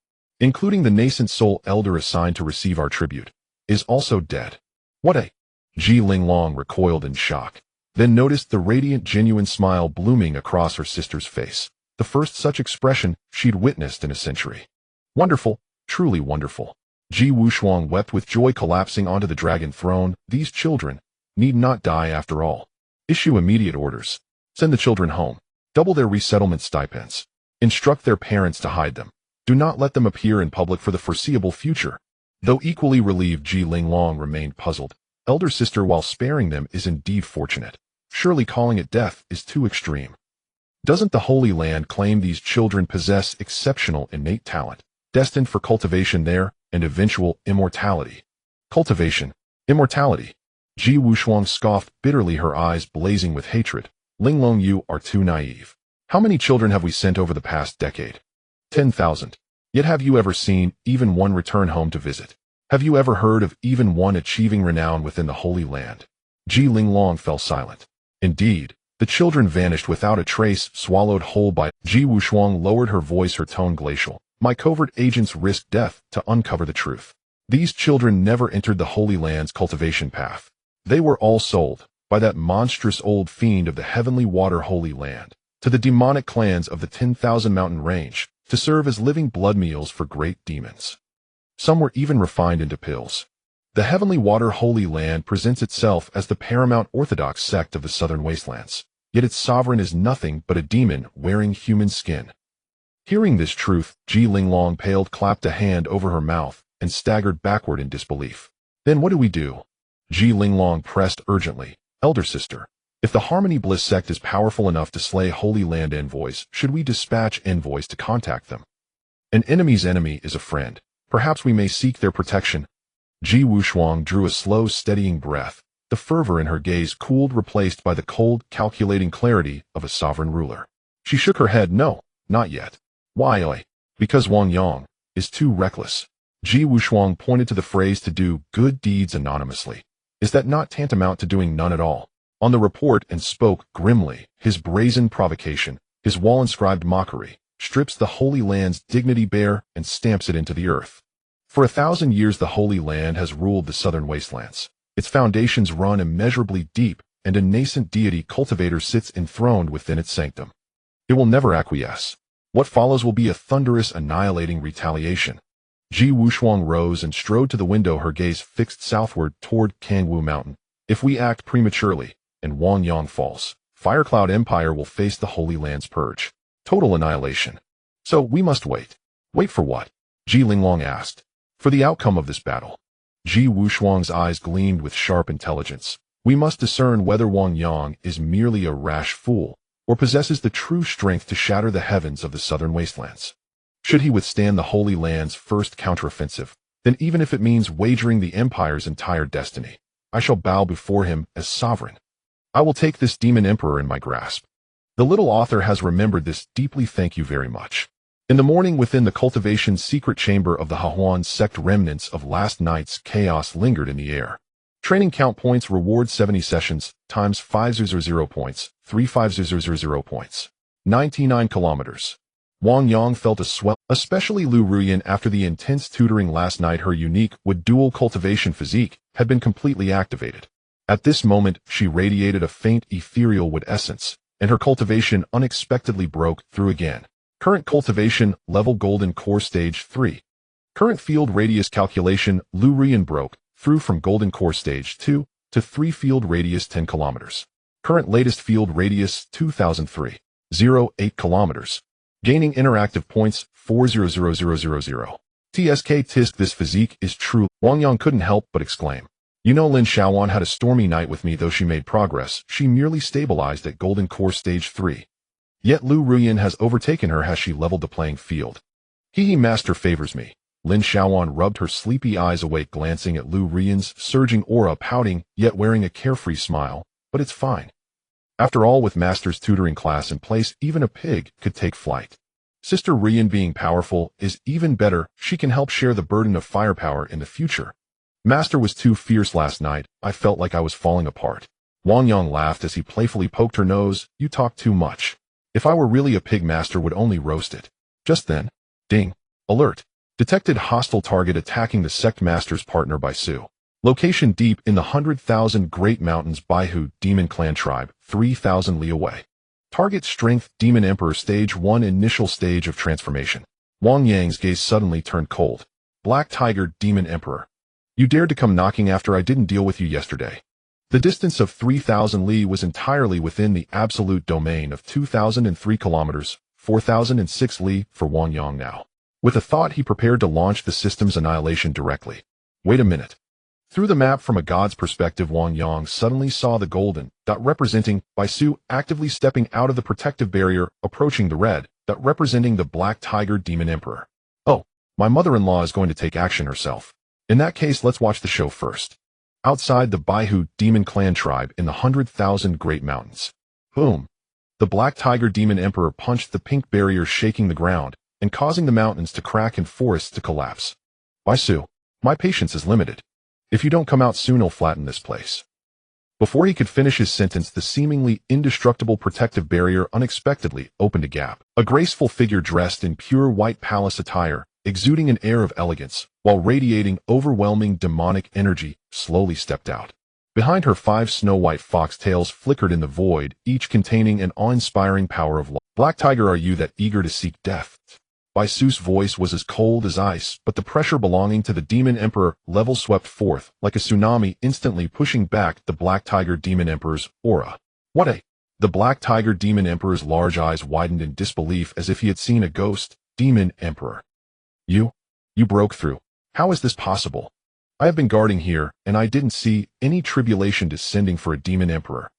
including the nascent soul elder assigned to receive our tribute, is also dead. What a... Ji Linglong recoiled in shock, then noticed the radiant genuine smile blooming across her sister's face, the first such expression she'd witnessed in a century. Wonderful, truly wonderful. Ji Wushuang wept with joy, collapsing onto the dragon throne. These children need not die after all. Issue immediate orders. Send the children home. Double their resettlement stipends. Instruct their parents to hide them. Do not let them appear in public for the foreseeable future. Though equally relieved, Ji Linglong remained puzzled. Elder sister, while sparing them, is indeed fortunate. Surely calling it death is too extreme. Doesn't the Holy Land claim these children possess exceptional innate talent, destined for cultivation there and eventual immortality? Cultivation, immortality. Ji Wushuang scoffed bitterly, her eyes blazing with hatred. Linglong, you are too naive. How many children have we sent over the past decade? 10,000. Yet have you ever seen even one return home to visit? Have you ever heard of even one achieving renown within the Holy Land? Ji Linglong fell silent. Indeed, the children vanished without a trace, swallowed whole by... Ji Wushuang lowered her voice, her tone glacial. My covert agents risked death to uncover the truth. These children never entered the Holy Land's cultivation path. They were all sold, by that monstrous old fiend of the Heavenly Water Holy Land, to the demonic clans of the 10,000 mountain range, to serve as living blood meals for great demons. Some were even refined into pills. The Heavenly Water Holy Land presents itself as the paramount orthodox sect of the southern wastelands, yet its sovereign is nothing but a demon wearing human skin. Hearing this truth, Ji Linglong paled, clapped a hand over her mouth, and staggered backward in disbelief. Then what do we do? Ji Linglong pressed urgently. Elder sister, if the Harmony Bliss sect is powerful enough to slay Holy Land envoys, should we dispatch envoys to contact them? An enemy's enemy is a friend. Perhaps we may seek their protection. Ji Wushuang drew a slow, steadying breath. The fervor in her gaze cooled, replaced by the cold, calculating clarity of a sovereign ruler. She shook her head. No, not yet. Why? Because Wang Yang is too reckless. Ji Wushuang pointed to the phrase to do good deeds anonymously. Is that not tantamount to doing none at all? On the report, and spoke grimly. His brazen provocation, his wall-inscribed mockery, strips the Holy Land's dignity bare and stamps it into the earth. For 1,000 years the Holy Land has ruled the southern wastelands. Its foundations run immeasurably deep, and a nascent deity cultivator sits enthroned within its sanctum. It will never acquiesce. What follows will be a thunderous, annihilating retaliation. Ji Wushuang rose and strode to the window, her gaze fixed southward toward Kangwu Mountain. If we act prematurely, and Wang Yang falls, Firecloud Empire will face the Holy Land's purge. Total annihilation. So we must wait. Wait for what? Ji Linglong asked. For the outcome of this battle. Ji Wushuang's eyes gleamed with sharp intelligence. We must discern whether Wang Yang is merely a rash fool, or possesses the true strength to shatter the heavens of the southern wastelands. Should he withstand the Holy Land's first counteroffensive, then even if it means wagering the Empire's entire destiny, I shall bow before him as sovereign. I will take this demon emperor in my grasp. The little author has remembered this deeply. Thank you very much. In the morning, within the Cultivation secret chamber of the Hahuan sect, remnants of last night's chaos lingered in the air. Training count points, reward 70 sessions, times 500 points, 3500 points. 99 kilometers. Wang Yang felt a swell, especially Lu Ruyan, after the intense tutoring last night. Her unique, with dual cultivation physique, had been completely activated. At this moment, she radiated a faint ethereal wood essence, and her cultivation unexpectedly broke through again. Current cultivation, level golden core stage 3. Current field radius calculation, Lu Ruyan broke through from golden core stage 2 to 3 field radius 10 kilometers. Current latest field radius 2003. 08 kilometers. Gaining interactive points 400000. TSK tisk, this physique is true. Wang Yang couldn't help but exclaim. You know, Lin Shaoan had a stormy night with me. Though she made progress, she merely stabilized at golden core stage 3. Yet Lu Ruyan has overtaken her. Has she leveled the playing field? He master favors me. Lin Xiaoan rubbed her sleepy eyes awake, glancing at Lu Ruyan's surging aura, pouting, yet wearing a carefree smile. But it's fine. After all, with master's tutoring class in place, even a pig could take flight. Sister Ruyan being powerful is even better. She can help share the burden of firepower in the future. Master was too fierce last night. I felt like I was falling apart. Wang Yang laughed as he playfully poked her nose. You talk too much. If I were really a pig, master would only roast it. Just then, ding, alert. Detected hostile target attacking the sect master's partner Baisu. Location deep in the 100,000 Great Mountains. Baihu Demon Clan Tribe, 3,000 li away. Target strength Demon Emperor Stage 1 initial stage of transformation. Wang Yang's gaze suddenly turned cold. Black Tiger Demon Emperor. You dared to come knocking after I didn't deal with you yesterday. The distance of 3,000 li was entirely within the absolute domain of 2,003 kilometers, 4,006 li for Wang Yang now. With a thought, he prepared to launch the system's annihilation directly. Wait a minute. Through the map from a god's perspective, Wang Yang suddenly saw the golden dot representing Baisu actively stepping out of the protective barrier, approaching the red dot representing the Black Tiger Demon Emperor. Oh, my mother-in-law is going to take action herself. In that case, let's watch the show first. Outside the Baihu Demon Clan Tribe in the 100,000 Great Mountains. Boom. The Black Tiger Demon Emperor punched the pink barrier, shaking the ground and causing the mountains to crack and forests to collapse. Baisu, my patience is limited. If you don't come out soon, I'll flatten this place. Before he could finish his sentence, the seemingly indestructible protective barrier unexpectedly opened a gap. A graceful figure dressed in pure white palace attire, exuding an air of elegance, while radiating overwhelming demonic energy, slowly stepped out. Behind her, 5 snow-white foxtails flickered in the void, each containing an awe-inspiring power of light. Black Tiger, are you that eager to seek death? Baisu's voice was as cold as ice, but the pressure belonging to the Demon Emperor level swept forth like a tsunami, instantly pushing back the Black Tiger Demon Emperor's aura. What a... The Black Tiger Demon Emperor's large eyes widened in disbelief as if he had seen a ghost. Demon Emperor. You broke through. How is this possible? I have been guarding here, and I didn't see any tribulation descending for a Demon Emperor.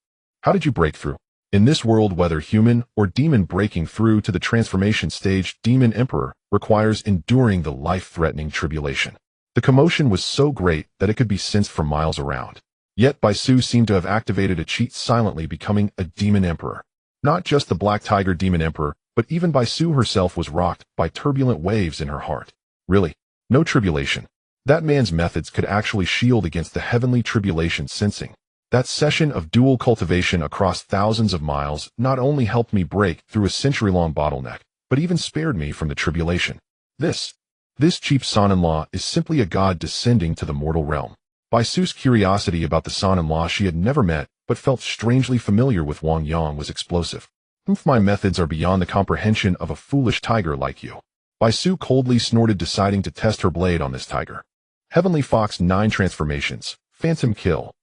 How did you break through? In this world, whether human or demon, breaking through to the transformation stage Demon Emperor requires enduring the life-threatening tribulation. The commotion was so great that it could be sensed from miles around. Yet Baisu seemed to have activated a cheat, silently becoming a Demon Emperor. Not just the Black Tiger Demon Emperor, but even Baisu herself was rocked by turbulent waves in her heart. Really? No tribulation. That man's methods could actually shield against the heavenly tribulation sensing. That session of dual cultivation across thousands of miles not only helped me break through a century-long bottleneck, but even spared me from the tribulation. This cheap son-in-law is simply a god descending to the mortal realm. Baisu's curiosity about the son-in-law she had never met, but felt strangely familiar with Wang Yang, was explosive. My methods are beyond the comprehension of a foolish tiger like you. Baisu coldly snorted, deciding to test her blade on this tiger. Heavenly Fox 9 transformations. Phantom kill.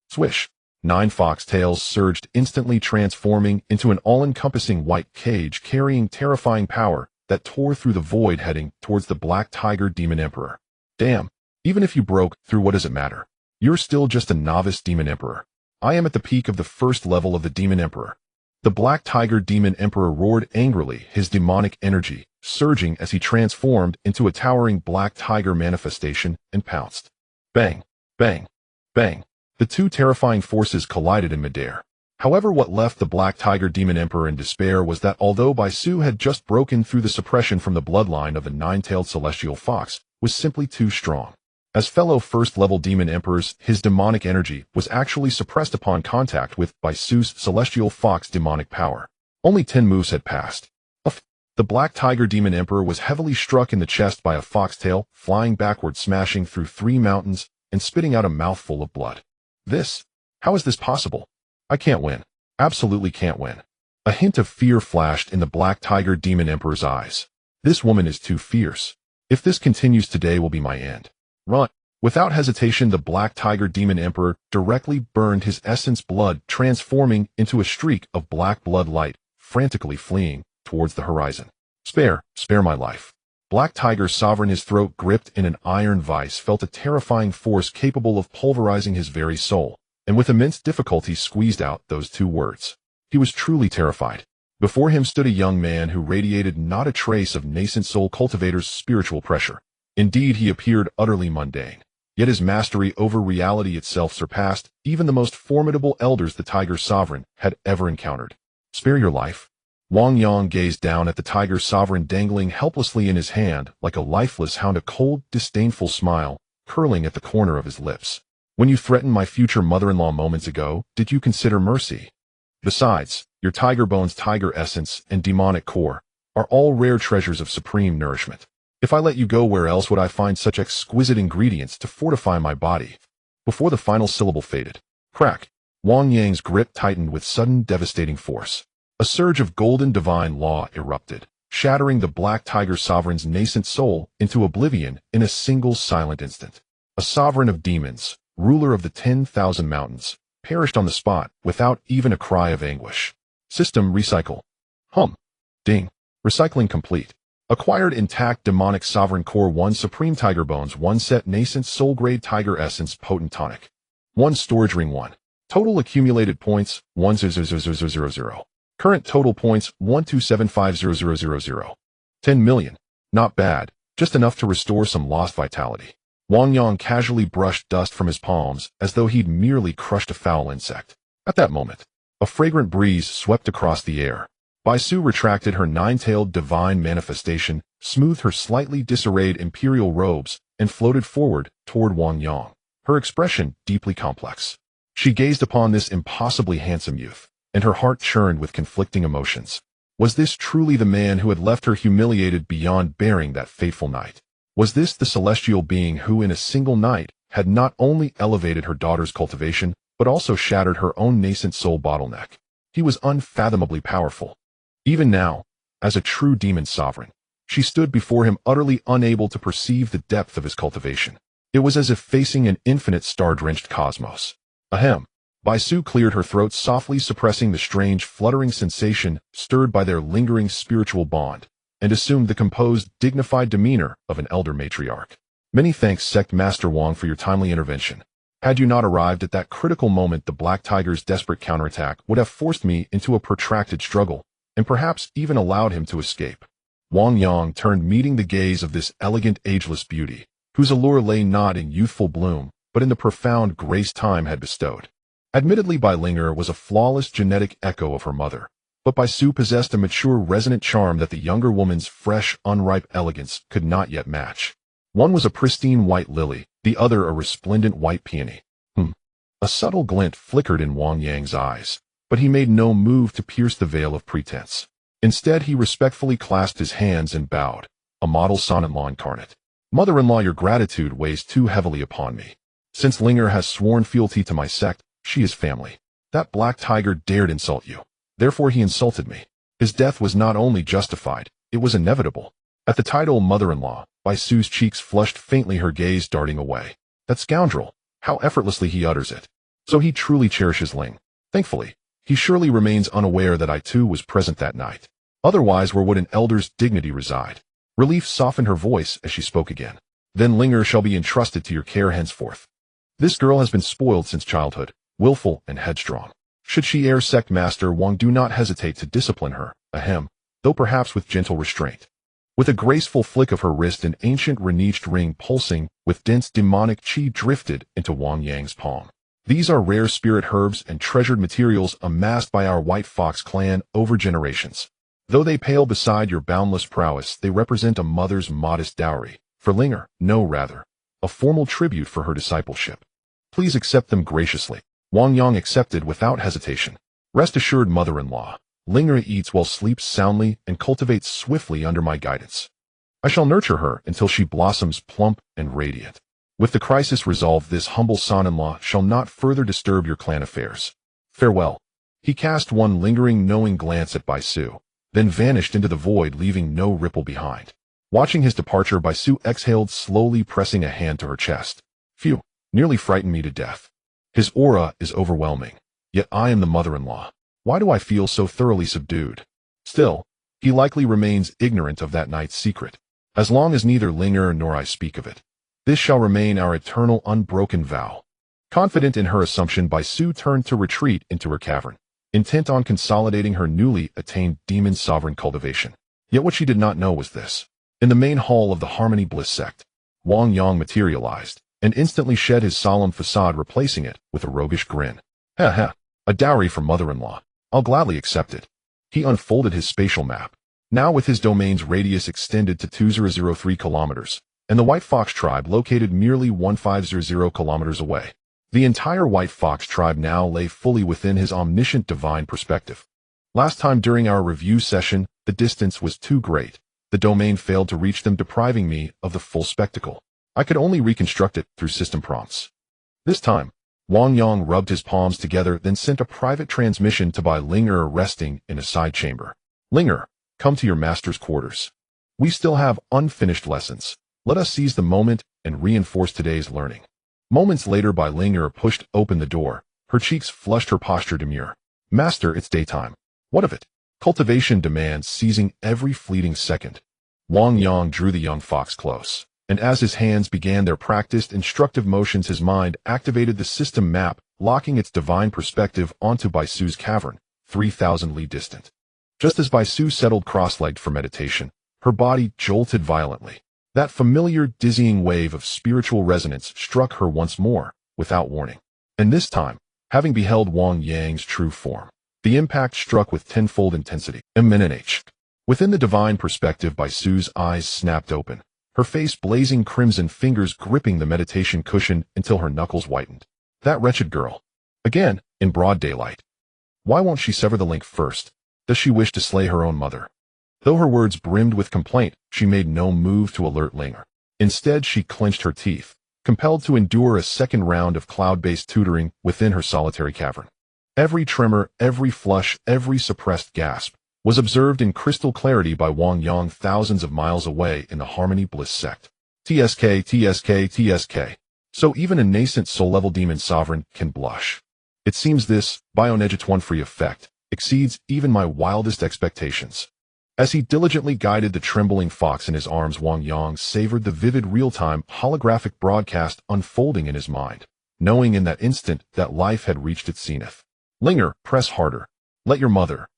Swish. 9 foxtails surged, instantly transforming into an all-encompassing white cage carrying terrifying power that tore through the void, heading towards the Black Tiger Demon Emperor. Damn. Even if you broke through, what does it matter? You're still just a novice Demon Emperor. I am at the peak of the first level of the Demon Emperor. The Black Tiger Demon Emperor roared angrily, his demonic energy surging as he transformed into a towering Black Tiger manifestation and pounced. Bang, bang, bang. The two terrifying forces collided in midair. However, what left the Black Tiger Demon Emperor in despair was that although Baisu had just broken through the suppression from the bloodline of the 9-tailed celestial fox, was simply too strong. As fellow first-level Demon Emperors, his demonic energy was actually suppressed upon contact with Baisu's celestial fox demonic power. Only 10 moves had passed. The Black Tiger Demon Emperor was heavily struck in the chest by a foxtail, flying backward, smashing through 3 mountains, and spitting out a mouthful of blood. How is this possible? I can't win. Absolutely can't win. A hint of fear flashed in the Black Tiger Demon Emperor's eyes. This woman is too fierce. If this continues, today will be my end. Run. Without hesitation, the Black Tiger Demon Emperor directly burned his essence blood, transforming into a streak of black blood light, frantically fleeing towards the horizon. Spare my life. Black Tiger's sovereign, his throat gripped in an iron vice, felt a terrifying force capable of pulverizing his very soul, and with immense difficulty squeezed out those 2 words. He was truly terrified. Before him stood a young man who radiated not a trace of nascent soul cultivator's spiritual pressure. Indeed, he appeared utterly mundane. Yet his mastery over reality itself surpassed even the most formidable elders the Tiger Sovereign had ever encountered. Spare your life? Wang Yang gazed down at the Tiger Sovereign dangling helplessly in his hand like a lifeless hound, a cold, disdainful smile curling at the corner of his lips. When you threatened my future mother-in-law moments ago, did you consider mercy? Besides, your tiger bones, tiger essence, and demonic core are all rare treasures of supreme nourishment. If I let you go, where else would I find such exquisite ingredients to fortify my body? Before the final syllable faded, crack, Wang Yang's grip tightened with sudden devastating force. A surge of golden divine law erupted, shattering the Black Tiger Sovereign's nascent soul into oblivion in a single silent instant. A sovereign of demons, ruler of the 10,000 mountains, perished on the spot without even a cry of anguish. System recycle. Ding. Recycling complete. Acquired intact demonic sovereign core 1 supreme tiger bones 1 set nascent soul grade tiger essence potent tonic. 1 storage ring 1. Total accumulated points 1,000,000. Current total points 1275000. 10 million. Not bad, just enough to restore some lost vitality. Wang Yang casually brushed dust from his palms as though he'd merely crushed a foul insect. At that moment, a fragrant breeze swept across the air. Baisu retracted her 9-tailed divine manifestation, smoothed her slightly disarrayed imperial robes, and floated forward toward Wang Yang, her expression deeply complex. She gazed upon this impossibly handsome youth, and her heart churned with conflicting emotions. Was this truly the man who had left her humiliated beyond bearing that fateful night? Was this the celestial being who in a single night had not only elevated her daughter's cultivation, but also shattered her own nascent soul bottleneck? He was unfathomably powerful. Even now, as a true demon sovereign, she stood before him utterly unable to perceive the depth of his cultivation. It was as if facing an infinite star-drenched cosmos. Ahem. Baisu cleared her throat softly, suppressing the strange fluttering sensation stirred by their lingering spiritual bond, and assumed the composed, dignified demeanor of an elder matriarch. Many thanks, Sect Master Wang, for your timely intervention. Had you not arrived at that critical moment, the Black Tiger's desperate counterattack would have forced me into a protracted struggle, and perhaps even allowed him to escape. Wang Yang turned, meeting the gaze of this elegant, ageless beauty, whose allure lay not in youthful bloom, but in the profound grace time had bestowed. Admittedly, Bai Linger was a flawless genetic echo of her mother, but Baisu possessed a mature, resonant charm that the younger woman's fresh, unripe elegance could not yet match. One was a pristine white lily, the other a resplendent white peony. A subtle glint flickered in Wang Yang's eyes, but he made no move to pierce the veil of pretense. Instead, he respectfully clasped his hands and bowed, a model son-in-law incarnate. Mother-in-law, your gratitude weighs too heavily upon me. Since Linger has sworn fealty to my sect, she is family. That Black Tiger dared insult you. Therefore he insulted me. His death was not only justified, it was inevitable. At the title mother-in-law, Baisu's cheeks flushed faintly, her gaze darting away. That scoundrel, how effortlessly he utters it. So he truly cherishes Ling. Thankfully, he surely remains unaware that I too was present that night. Otherwise, where would an elder's dignity reside? Relief softened her voice as she spoke again. Then Linger shall be entrusted to your care henceforth. This girl has been spoiled since childhood, willful and headstrong. Should she err, Sect Master Wang, do not hesitate to discipline her, though perhaps with gentle restraint. With a graceful flick of her wrist, an ancient reneged ring pulsing with dense demonic chi drifted into Wang Yang's palm. These are rare spirit herbs and treasured materials amassed by our White Fox clan over generations. Though they pale beside your boundless prowess, they represent a mother's modest dowry. For Linger, no, rather, a formal tribute for her discipleship. Please accept them graciously. Wang Yang accepted without hesitation. Rest assured, mother-in-law, Linger eats well, sleeps soundly, and cultivates swiftly under my guidance. I shall nurture her until she blossoms plump and radiant. With the crisis resolved, this humble son-in-law shall not further disturb your clan affairs. Farewell. He cast one lingering, knowing glance at Baisu, then vanished into the void, leaving no ripple behind. Watching his departure, Baisu exhaled slowly, pressing a hand to her chest. Phew, nearly frightened me to death. His aura is overwhelming, yet I am the mother-in-law. Why do I feel so thoroughly subdued? Still, he likely remains ignorant of that night's secret. As long as neither Linger nor I speak of it, this shall remain our eternal unbroken vow. Confident in her assumption, Baisu turned to retreat into her cavern. intent on consolidating her newly attained demon sovereign cultivation. Yet what she did not know was this. In the main hall of the Harmony Bliss sect, Wang Yang materialized, and instantly shed his solemn facade, replacing it with a roguish grin. Ha ha, a dowry from mother-in-law. I'll gladly accept it. He unfolded his spatial map, now with his domain's radius extended to 2003 kilometers, and the White Fox tribe located merely 1500 kilometers away. The entire White Fox tribe now lay fully within his omniscient divine perspective. Last time during our review session, the distance was too great. The domain failed to reach them, depriving me of the full spectacle. I could only reconstruct it through system prompts. This time, Wang Yang rubbed his palms together, then sent a private transmission to Bai Linger resting in a side chamber. Linger, come to your master's quarters. We still have unfinished lessons. Let us seize the moment and reinforce today's learning. Moments later, Bai Linger pushed open the door. Her cheeks flushed, her posture demure. Master, it's daytime. What of it? Cultivation demands, seizing every fleeting second. Wang Yang drew the young fox close, and as his hands began their practiced instructive motions, his mind activated the system map, locking its divine perspective onto Baisu's cavern, 3,000 li distant. Just as Baisu settled cross-legged for meditation, her body jolted violently. That familiar dizzying wave of spiritual resonance struck her once more, without warning. And this time, having beheld Wang Yang's true form, the impact struck with tenfold intensity. MNH. Within the divine perspective, Baisu's eyes snapped open, her face blazing crimson, fingers gripping the meditation cushion until her knuckles whitened. That wretched girl. Again, in broad daylight. Why won't she sever the link first? Does she wish to slay her own mother? Though her words brimmed with complaint, she made no move to alert Linger. Instead, she clenched her teeth, compelled to endure a second round of cloud-based tutoring within her solitary cavern. Every tremor, every flush, every suppressed gasp was observed in crystal clarity by Wang Yang thousands of miles away in the Harmony Bliss sect. TSK, TSK, TSK. So even a nascent soul-level demon sovereign can blush. It seems this Bionegitwan-free effect exceeds even my wildest expectations. As he diligently guided the trembling fox in his arms, Wang Yang savored the vivid real-time holographic broadcast unfolding in his mind, knowing in that instant that life had reached its zenith. Linger, press harder. Let your mother,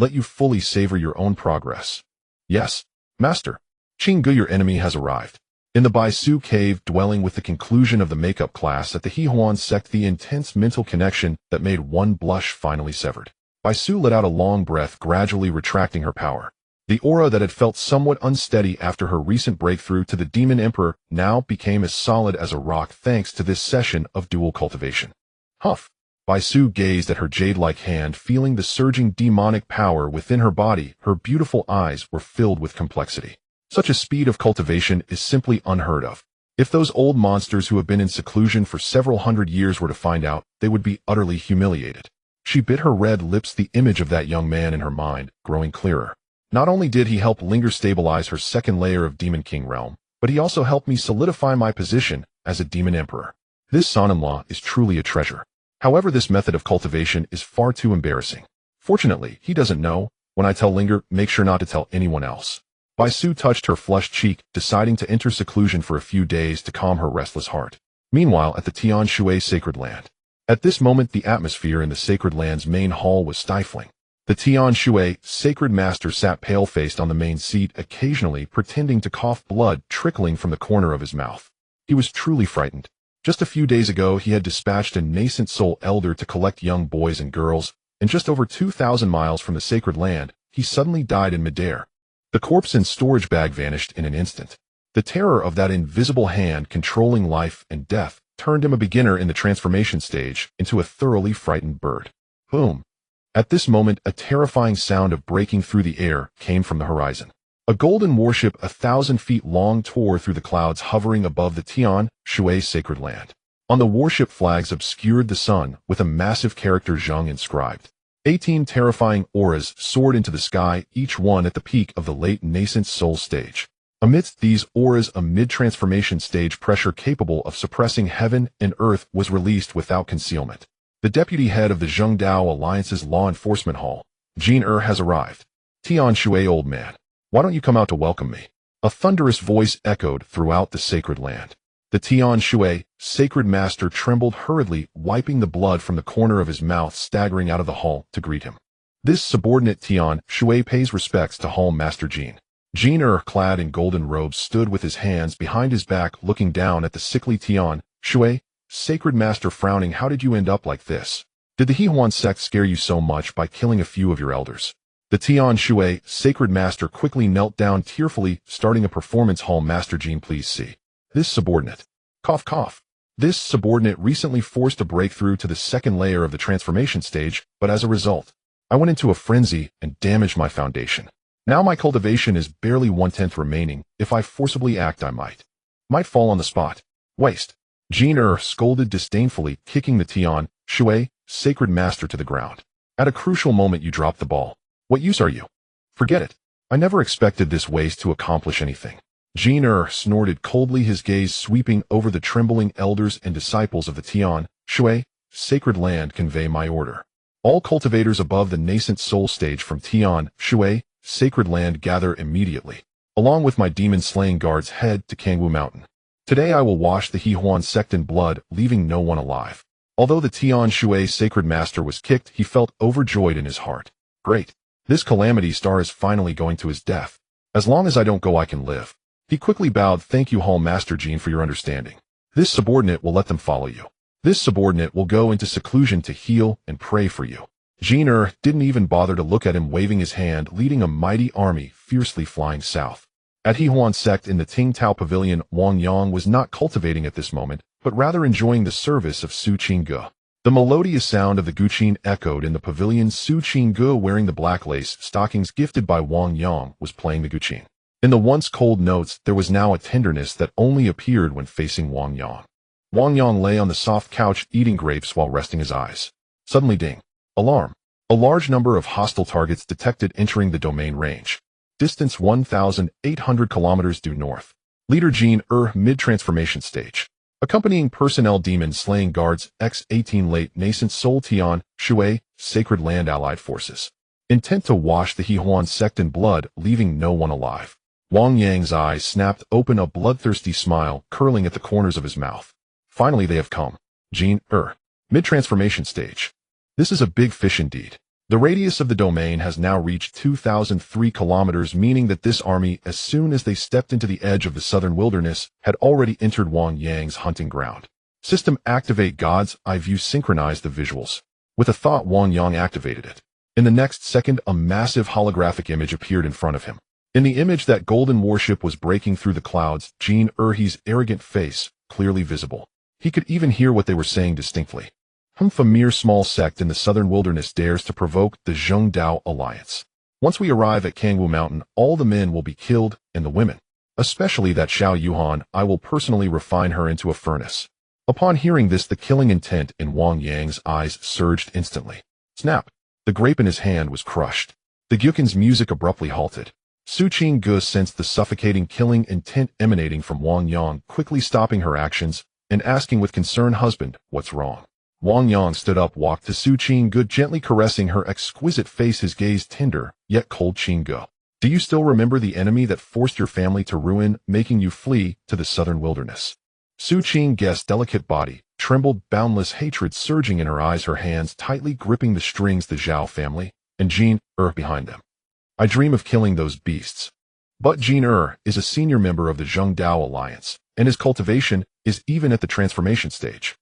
let you fully savor your own progress. Yes, Master. Qinggu, your enemy has arrived. In the Baisu cave, dwelling with the conclusion of the makeup class at the Yuan sect, the intense mental connection that made one blush finally severed. Baisu let out a long breath, gradually retracting her power. The aura that had felt somewhat unsteady after her recent breakthrough to the Demon Emperor now became as solid as a rock thanks to this session of dual cultivation. Huff! Baisu gazed at her jade-like hand, feeling the surging demonic power within her body. Her beautiful eyes were filled with complexity. Such a speed of cultivation is simply unheard of. If those old monsters who have been in seclusion for several hundred years were to find out, they would be utterly humiliated. She bit her red lips, the image of that young man in her mind growing clearer. Not only did he help Linger stabilize her second layer of Demon King realm, but he also helped me solidify my position as a Demon Emperor. This son-in-law is truly a treasure. However, this method of cultivation is far too embarrassing. Fortunately, he doesn't know. When I tell Linger, make sure not to tell anyone else. Baisu touched her flushed cheek, deciding to enter seclusion for a few days to calm her restless heart. Meanwhile, at the Tian Shui Sacred Land. At this moment, the atmosphere in the Sacred Land's main hall was stifling. The Tian Shui Sacred Master sat pale-faced on the main seat, occasionally pretending to cough, blood trickling from the corner of his mouth. He was truly frightened. Just a few days ago, he had dispatched a nascent soul elder to collect young boys and girls, and just over 2,000 miles from the Sacred Land, he suddenly died in midair. The corpse and storage bag vanished in an instant. The terror of that invisible hand controlling life and death turned him, a beginner in the transformation stage, into a thoroughly frightened bird. Boom! At this moment, a terrifying sound of breaking through the air came from the horizon. A golden warship 1,000 feet long tore through the clouds, hovering above the Tian Shui Sacred Land. On the warship, flags obscured the sun with a massive character Zheng inscribed. 18 terrifying auras soared into the sky, each one at the peak of the late nascent soul stage. Amidst these auras, a mid-transformation stage pressure capable of suppressing heaven and earth was released without concealment. The deputy head of the Zhengdao Alliance's law enforcement hall, Jin has arrived. Tian Shui, old man, why don't you come out to welcome me? A thunderous voice echoed throughout the Sacred Land. The Tian Shui, sacred master, trembled hurriedly, wiping the blood from the corner of his mouth, staggering out of the hall to greet him. This subordinate Tian Shui pays respects to Hall Master Jin. Jin, clad in golden robes, stood with his hands behind his back, looking down at the sickly Tian Shui, sacred master, frowning. How did you end up like this? Did the Yuan sect scare you so much by killing a few of your elders? The Tian Shui, sacred master, quickly knelt down tearfully, starting a performance. Hall Master Jin, please see. This subordinate. Cough, cough. This subordinate recently forced a breakthrough to the second layer of the transformation stage, but as a result, I went into a frenzy and damaged my foundation. Now my cultivation is barely 1/10 remaining. If I forcibly act, I might fall on the spot. Waste. Jin scolded disdainfully, kicking the Tian Shui, sacred master, to the ground. At a crucial moment you dropped the ball. What use are you? Forget it. I never expected this waste to accomplish anything. Jin snorted coldly, his gaze sweeping over the trembling elders and disciples of the Tian Shui, sacred land. Convey my order. All cultivators above the nascent soul stage from Tian Shui, sacred land, gather immediately. Along with my demon-slaying guards, head to Kangwu Mountain. Today I will wash the Yuan sect in blood, leaving no one alive. Although the Tian Shui sacred master was kicked, he felt overjoyed in his heart. Great. This calamity star is finally going to his death. As long as I don't go, I can live. He quickly bowed. Thank you, Hall Master Jin, for your understanding. This subordinate will let them follow you. This subordinate will go into seclusion to heal and pray for you. Jin didn't even bother to look at him, waving his hand, leading a mighty army fiercely flying south. At Yuan sect in the Tingtao Pavilion, Wang Yang was not cultivating at this moment, but rather enjoying the service of Su Qingge. The melodious sound of the guqin echoed in the pavilion. Su Qingge, wearing the black lace stockings gifted by Wang Yang, was playing the guqin. In the once cold notes, there was now a tenderness that only appeared when facing Wang Yang. Wang Yang lay on the soft couch eating grapes while resting his eyes. Suddenly, ding. Alarm. A large number of hostile targets detected entering the domain range. Distance 1,800 kilometers due north. Leader Jin mid-transformation stage. Accompanying personnel, demon-slaying guards, X-18 late nascent soul Tian Shui, sacred land allied forces. Intent to wash the Yuan sect in blood, leaving no one alive. Wang Yang's eyes snapped open, a bloodthirsty smile curling at the corners of his mouth. Finally they have come. Jin mid-transformation stage. This is a big fish indeed. The radius of the domain has now reached 2,003 kilometers, meaning that this army, as soon as they stepped into the edge of the southern wilderness, had already entered Wang Yang's hunting ground. System activate. God's eye view synchronized the visuals. With a thought, Wang Yang activated it. In the next second, a massive holographic image appeared in front of him. In the image, that golden warship was breaking through the clouds, Jin Erhe's arrogant face, clearly visible. He could even hear what they were saying distinctly. A mere small sect in the southern wilderness dares to provoke the Zhengdao alliance. Once we arrive at Kangwu Mountain, all the men will be killed, and the women. Especially that Xiao Yuhan, I will personally refine her into a furnace. Upon hearing this, the killing intent in Wang Yang's eyes surged instantly. Snap! The grape in his hand was crushed. The gyukin's music abruptly halted. Su Qingge sensed the suffocating killing intent emanating from Wang Yang, quickly stopping her actions and asking with concern, husband, what's wrong? Wang Yang stood up, walked to Su Qingge, gently caressing her exquisite face, his gaze tender, yet cold. Qingge, do you still remember the enemy that forced your family to ruin, making you flee to the southern wilderness? Su Qingge's delicate body trembled, boundless hatred surging in her eyes, her hands tightly gripping the strings, the Zhao family, and Jin behind them. I dream of killing those beasts. But Jin is a senior member of the Zhengdao alliance, and his cultivation is even at the transformation stage.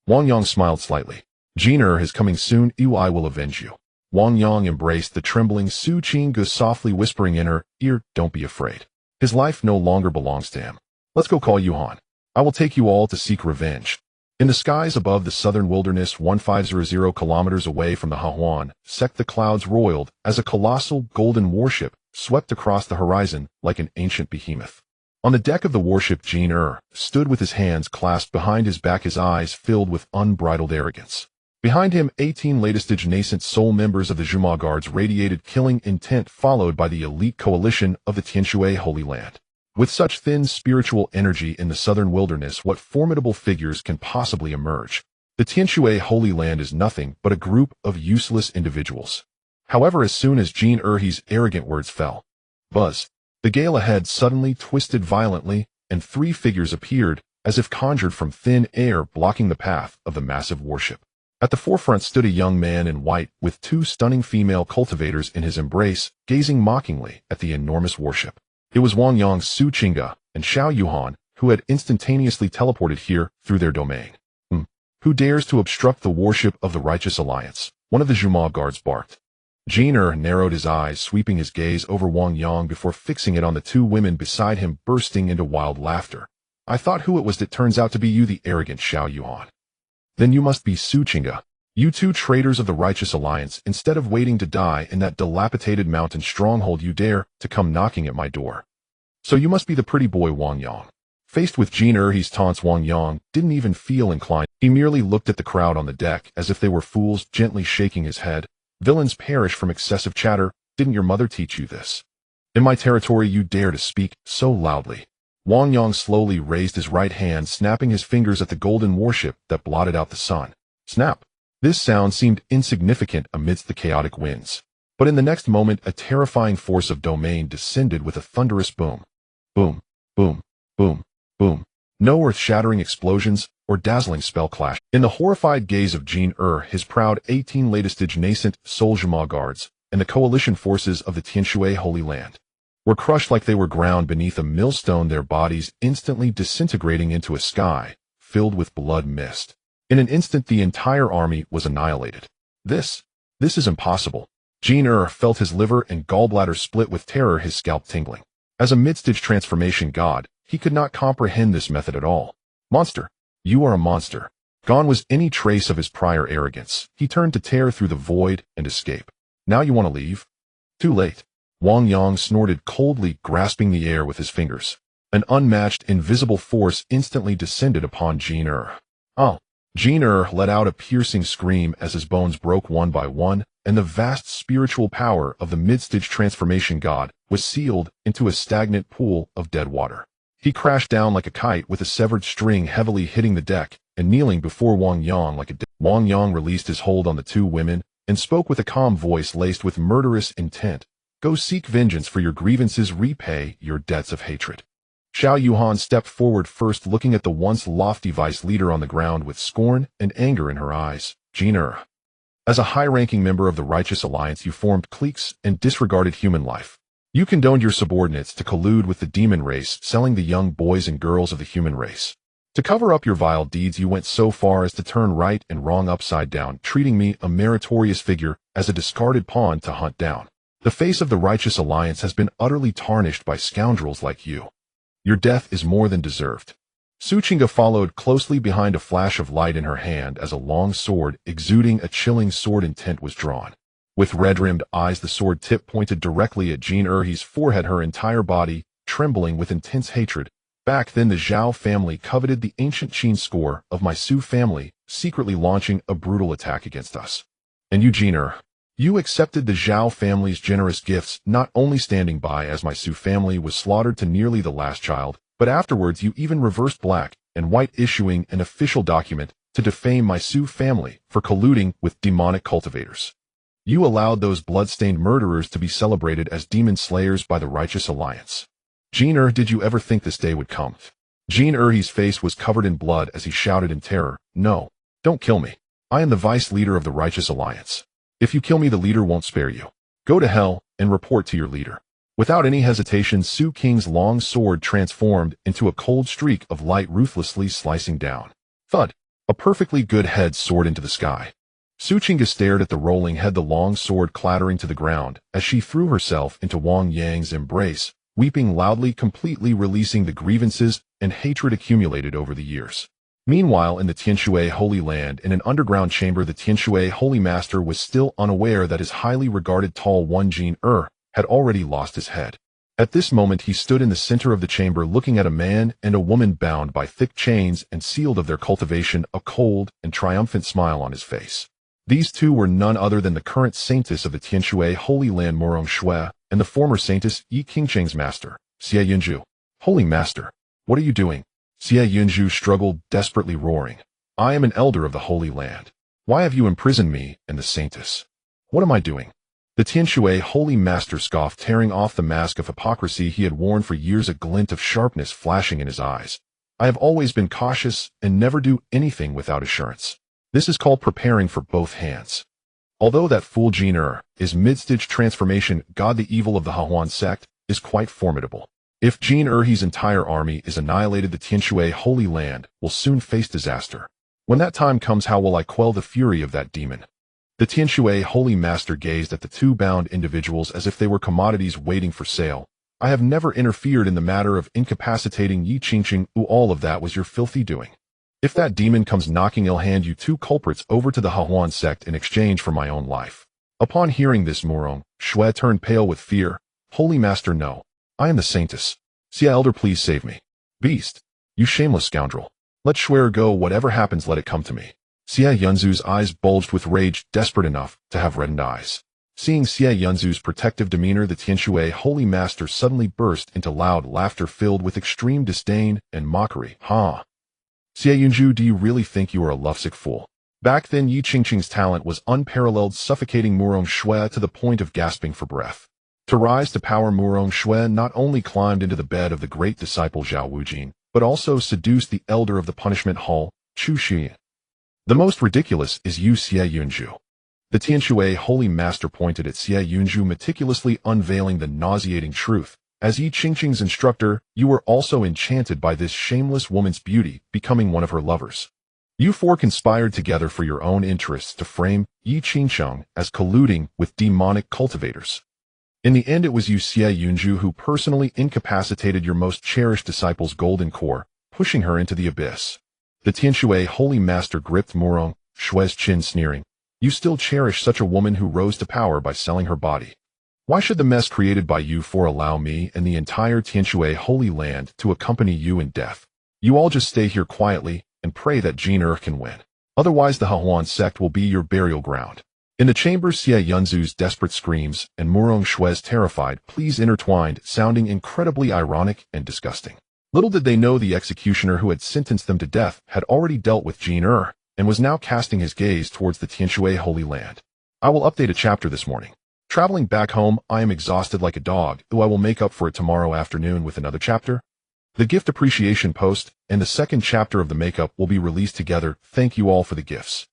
Wang Yang smiled slightly. Jin is coming soon. I will avenge you. Wang Yang embraced the trembling Su Qingge, softly whispering in her ear, don't be afraid. His life no longer belongs to him. Let's go call Yuhan. I will take you all to seek revenge. In the skies above the southern wilderness, 1500 kilometers away from the Yuan sect, the clouds roiled as a colossal golden warship swept across the horizon like an ancient behemoth. On the deck of the warship, Jin stood with his hands clasped behind his back, his eyes filled with unbridled arrogance. Behind him, 18 latest-stage nascent soul members of the Zhuma Guards radiated killing intent, followed by the elite coalition of the Tianshui Holy Land. With such thin spiritual energy in the southern wilderness, what formidable figures can possibly emerge? The Tianshui Holy Land is nothing but a group of useless individuals. However, as soon as Jin Erhe's arrogant words fell, buzz, the gale ahead suddenly twisted violently, and three figures appeared, as if conjured from thin air, blocking the path of the massive worship. At the forefront stood a young man in white with two stunning female cultivators in his embrace, gazing mockingly at the enormous worship. It was Wang Yang, Su Qingge, and Xiao Yuhan, who had instantaneously teleported here through their domain. Who dares to obstruct the worship of the Righteous Alliance? One of the Juma guards barked. Jin narrowed his eyes, sweeping his gaze over Wang Yang before fixing it on the two women beside him, bursting into wild laughter. I thought who it was that turns out to be you, the arrogant Xiao Yuhan. Then you must be Su Qingge. You two traitors of the Righteous Alliance, instead of waiting to die in that dilapidated mountain stronghold, you dare to come knocking at my door. So you must be the pretty boy Wang Yang. Faced with Jin Erhe's taunts, Wang Yang didn't even feel inclined. He merely looked at the crowd on the deck as if they were fools, gently shaking his head. Villains perish from excessive chatter. Didn't your mother teach you this? In my territory you dare to speak so loudly. Wang Yang slowly raised his right hand, snapping his fingers at the golden warship that blotted out the sun. Snap! This sound seemed insignificant amidst the chaotic winds. But in the next moment, a terrifying force of domain descended with a thunderous boom. Boom, boom, boom, boom. No earth-shattering explosions or dazzling spell clash. In the horrified gaze of Jin his proud 18 latest-stage nascent Soul-Jama guards and the coalition forces of the Tianshui Holy Land were crushed like they were ground beneath a millstone, their bodies instantly disintegrating into a sky filled with blood mist. In an instant, the entire army was annihilated. This is impossible. Jin felt his liver and gallbladder split with terror, his scalp tingling. As a mid-stage transformation god, he could not comprehend this method at all. Monster, you are a monster. Gone was any trace of his prior arrogance. He turned to tear through the void and escape. Now you want to leave? Too late. Wang Yang snorted coldly, grasping the air with his fingers. An unmatched, invisible force instantly descended upon Jin Oh! Jin let out a piercing scream as his bones broke one by one, and the vast spiritual power of the mid-stage transformation god was sealed into a stagnant pool of dead water. He crashed down like a kite with a severed string heavily hitting the deck, and kneeling before Wang Yang like a dead. Wang Yang released his hold on the two women and spoke with a calm voice laced with murderous intent. Go seek vengeance for your grievances, repay your debts of hatred. Xiao Yuhan stepped forward first, looking at the once lofty vice leader on the ground with scorn and anger in her eyes. Jin as a high-ranking member of the Righteous Alliance, you formed cliques and disregarded human life. You condoned your subordinates to collude with the demon race, selling the young boys and girls of the human race. To cover up your vile deeds, you went so far as to turn right and wrong upside down, treating me, a meritorious figure, as a discarded pawn to hunt down. The face of the Righteous Alliance has been utterly tarnished by scoundrels like you. Your death is more than deserved. Su Qingge followed closely behind, a flash of light in her hand as a long sword exuding a chilling sword intent was drawn. With red-rimmed eyes, the sword tip pointed directly at Jin Erhe's forehead, her entire body trembling with intense hatred. Back then, the Zhao family coveted the ancient Qin score of my Su family, secretly launching a brutal attack against us. And you, Jin you accepted the Zhao family's generous gifts, not only standing by as my Su family was slaughtered to nearly the last child, but afterwards you even reversed black and white, issuing an official document to defame my Su family for colluding with demonic cultivators. You allowed those blood-stained murderers to be celebrated as demon slayers by the Righteous Alliance. Jin did you ever think this day would come? Jin Erhe's face was covered in blood as he shouted in terror, No, don't kill me. I am the vice leader of the Righteous Alliance. If you kill me, the leader won't spare you. Go to hell and report to your leader. Without any hesitation, Su King's long sword transformed into a cold streak of light, ruthlessly slicing down. Thud! A perfectly good head soared into the sky. Su Qingge stared at the rolling head, the long sword clattering to the ground as she threw herself into Wang Yang's embrace, weeping loudly, completely releasing the grievances and hatred accumulated over the years. Meanwhile, in the Tianshui Holy Land, in an underground chamber, the Tianshui Holy Master was still unaware that his highly regarded tall one Jin had already lost his head. At this moment, he stood in the center of the chamber, looking at a man and a woman bound by thick chains and sealed of their cultivation, a cold and triumphant smile on his face. These two were none other than the current saintess of the Tianshui Holy Land, Morong Shui, and the former saintess Yi Qingcheng's master, Xie Yunju. Holy Master, what are you doing? Xie Yunju struggled, desperately roaring. I am an elder of the Holy Land. Why have you imprisoned me and the saintess? What am I doing? The Tianshui Holy Master scoffed, tearing off the mask of hypocrisy he had worn for years, a glint of sharpness flashing in his eyes. I have always been cautious and never do anything without assurance. This is called preparing for both hands. Although that fool Jin is mid-stage transformation god, the evil of the Hahuan sect is quite formidable. If Jin Erhe's entire army is annihilated, the Tianshui Holy Land will soon face disaster. When that time comes, how will I quell the fury of that demon? The Tianshui Holy Master gazed at the two bound individuals as if they were commodities waiting for sale. I have never interfered in the matter of incapacitating Yi Qingqing. All of that was your filthy doing. If that demon comes knocking, I'll hand you two culprits over to the Hahuan sect in exchange for my own life. Upon hearing this, Murong Shui turned pale with fear. Holy Master, no. I am the Saintess. Xia Elder, please save me. Beast. You shameless scoundrel. Let Shui go. Whatever happens, let it come to me. Xia Yunzu's eyes bulged with rage, desperate enough to have reddened eyes. Seeing Xia Yunzu's protective demeanor, the Tianshui Holy Master suddenly burst into loud laughter filled with extreme disdain and mockery. Ha! Xia Yunzu, do you really think you are a lovesick fool? Back then, Yi Qingqing's talent was unparalleled, suffocating Murong Shui to the point of gasping for breath. To rise to power, Murong Shui not only climbed into the bed of the great disciple Zhao Wujin, but also seduced the elder of the punishment hall, Chu Xuyin. The most ridiculous is you, Xia Yunzu. The Tianshui Holy Master pointed at Xia Yunzu, meticulously unveiling the nauseating truth. As Yi Qingqing's instructor, you were also enchanted by this shameless woman's beauty, becoming one of her lovers. You four conspired together for your own interests to frame Yi Qingqing as colluding with demonic cultivators. In the end, it was you, Xia Yunzu, who personally incapacitated your most cherished disciple's golden core, pushing her into the abyss. The Tianshui Holy Master gripped Murong Shui's chin, sneering. You still cherish such a woman who rose to power by selling her body. Why should the mess created by you four allow me and the entire Tianshui Holy Land to accompany you in death? You all just stay here quietly and pray that Jin can win. Otherwise, the Hahuan sect will be your burial ground. In the chamber, Xia Yunzu's desperate screams and Murong Shui's terrified pleas intertwined, sounding incredibly ironic and disgusting. Little did they know the executioner who had sentenced them to death had already dealt with Jin and was now casting his gaze towards the Tianshui Holy Land. I will update a chapter this morning. Traveling back home, I am exhausted like a dog, though I will make up for it tomorrow afternoon with another chapter. The gift appreciation post and the second chapter of the makeup will be released together. Thank you all for the gifts.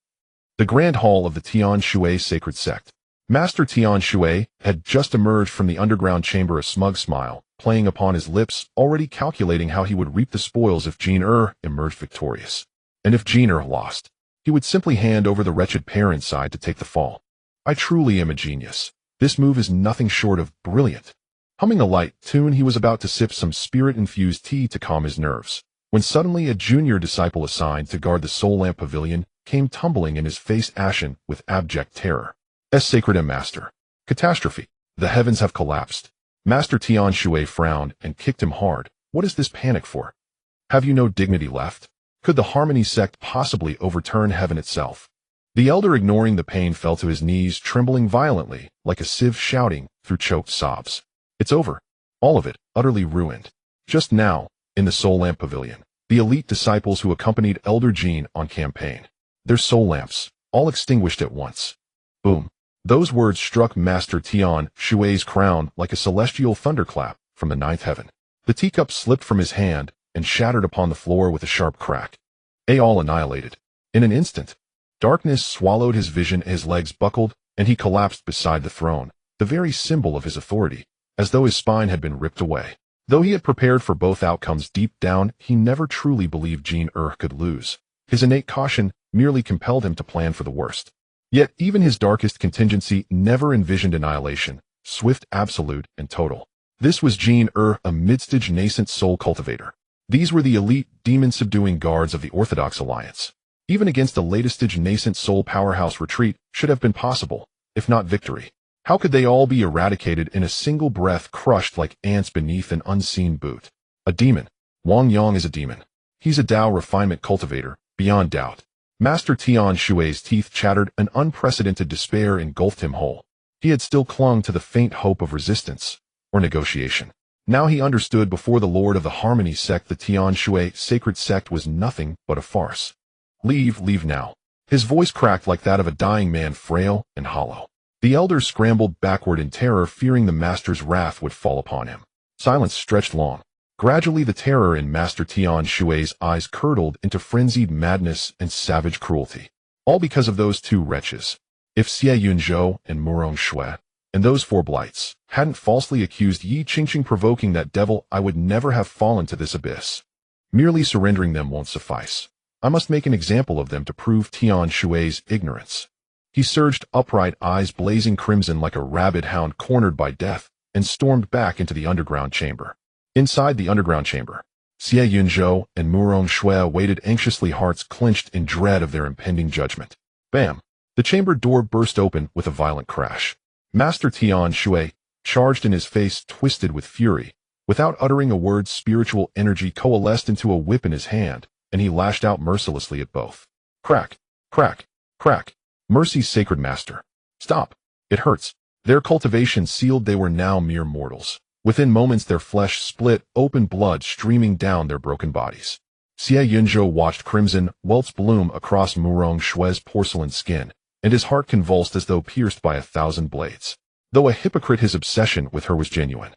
The Grand Hall of the Tianshui Sacred Sect. Master Tianshui had just emerged from the underground chamber, a smug smile playing upon his lips, already calculating how he would reap the spoils if Jin emerged victorious. And if Jin lost, he would simply hand over the wretched pair inside to take the fall. I truly am a genius. This move is nothing short of brilliant. Humming a light tune, he was about to sip some spirit-infused tea to calm his nerves, when suddenly a junior disciple assigned to guard the Soul Lamp Pavilion came tumbling in, his face ashen with abject terror. Sacred Master. Catastrophe. The heavens have collapsed. Master Tianshui frowned and kicked him hard. What is this panic for? Have you no dignity left? Could the Harmony sect possibly overturn heaven itself? The elder, ignoring the pain, fell to his knees, trembling violently, like a sieve, shouting through choked sobs. It's over. All of it, utterly ruined. Just now, in the Soul Lamp Pavilion, the elite disciples who accompanied Elder Jin on campaign. Their soul lamps, all extinguished at once. Boom. Those words struck Master Tianshui's crown like a celestial thunderclap from the ninth heaven. The teacup slipped from his hand and shattered upon the floor with a sharp crack. All annihilated. In an instant, darkness swallowed his vision, his legs buckled, and he collapsed beside the throne, the very symbol of his authority, as though his spine had been ripped away. Though he had prepared for both outcomes, deep down, he never truly believed Jin could lose. His innate caution merely compelled him to plan for the worst. Yet even his darkest contingency never envisioned annihilation, swift, absolute, and total. This was Jin a mid-stage nascent soul cultivator. These were the elite, demon-subduing guards of the Orthodox Alliance. Even against the latest-stage nascent soul powerhouse, retreat should have been possible, if not victory. How could they all be eradicated in a single breath, crushed like ants beneath an unseen boot? A demon. Wang Yang is a demon. He's a Tao refinement cultivator, beyond doubt. Master Tianshui's teeth chattered, an unprecedented despair engulfed him whole. He had still clung to the faint hope of resistance, or negotiation. Now he understood, before the Lord of the Harmony sect, the Tianshui Sacred Sect was nothing but a farce. Leave now. His voice cracked like that of a dying man, frail and hollow. The elder scrambled backward in terror, fearing the master's wrath would fall upon him. Silence stretched long. Gradually the terror in Master Tian Shui's eyes curdled into frenzied madness and savage cruelty. All because of those two wretches. If Xie Yunzhou and Murong Shui, and those four blights, hadn't falsely accused Yi Qingqing provoking that devil, I would never have fallen to this abyss. Merely surrendering them won't suffice. I must make an example of them to prove Tian Shui's ignorance. He surged upright, eyes blazing crimson like a rabid hound cornered by death, and stormed back into the underground chamber. Inside the underground chamber, Xie Yunzhou and Murong Shui waited anxiously, hearts clenched in dread of their impending judgment. Bam! The chamber door burst open with a violent crash. Master Tian Shui, charged in his face twisted with fury, without uttering a word, spiritual energy coalesced into a whip in his hand, and he lashed out mercilessly at both. Crack! Crack! Crack! Mercy, sacred master. Stop! It hurts. Their cultivation sealed, they were now mere mortals. Within moments their flesh split open, blood streaming down their broken bodies. Xie Yunzhou watched crimson welts bloom across Murong Shui's porcelain skin, and his heart convulsed as though pierced by 1,000 blades. Though a hypocrite, his obsession with her was genuine.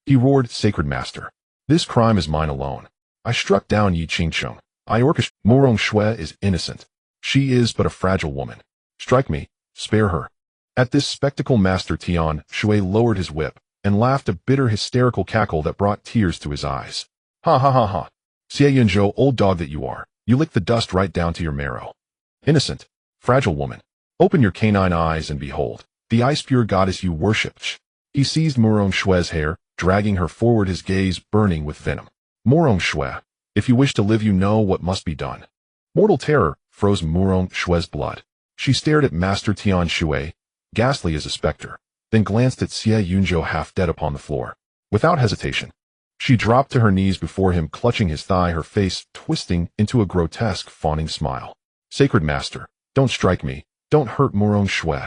He roared, Sacred Master, this crime is mine alone. I struck down Yi Qingqing. I orchestrated. Murong Shui is innocent. She is but a fragile woman. Strike me, spare her. At this spectacle Master Tian Shui lowered his whip, and laughed a bitter hysterical cackle that brought tears to his eyes. Ha ha ha ha. Xie Yunzhou, old dog that you are, you licked the dust right down to your marrow. Innocent, fragile woman, open your canine eyes and behold, the ice-pure goddess you worship. He seized Murong Shui's hair, dragging her forward, his gaze burning with venom. Murong Shui, if you wish to live you know what must be done. Mortal terror froze Murong Shui's blood. She stared at Master Tian Shui, ghastly as a specter, then glanced at Xie Yunzhou half dead upon the floor. Without hesitation, she dropped to her knees before him, clutching his thigh, her face twisting into a grotesque, fawning smile. Sacred Master, don't strike me, don't hurt Murong Shui.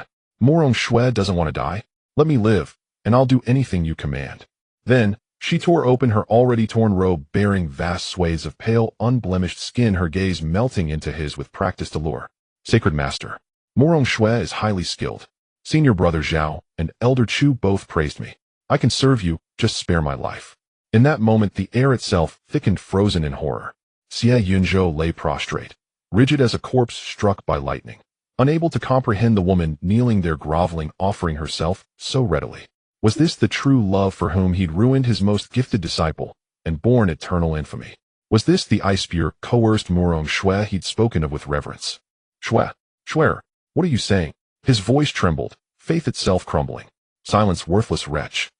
Murong Shui doesn't want to die. Let me live, and I'll do anything you command. Then, she tore open her already torn robe, bearing vast swathes of pale, unblemished skin, her gaze melting into his with practiced allure. Sacred Master, Murong Shui is highly skilled. Senior Brother Zhao and Elder Chu both praised me. I can serve you, just spare my life. In that moment the air itself thickened, frozen in horror. Xie Yunzhou lay prostrate, rigid as a corpse struck by lightning, unable to comprehend the woman kneeling there, groveling, offering herself so readily. Was this the true love for whom he'd ruined his most gifted disciple and borne eternal infamy? Was this the ice-pure, coerced Murong Shui he'd spoken of with reverence? Shui, what are you saying? His voice trembled, faith itself crumbling. Silence, worthless wretch.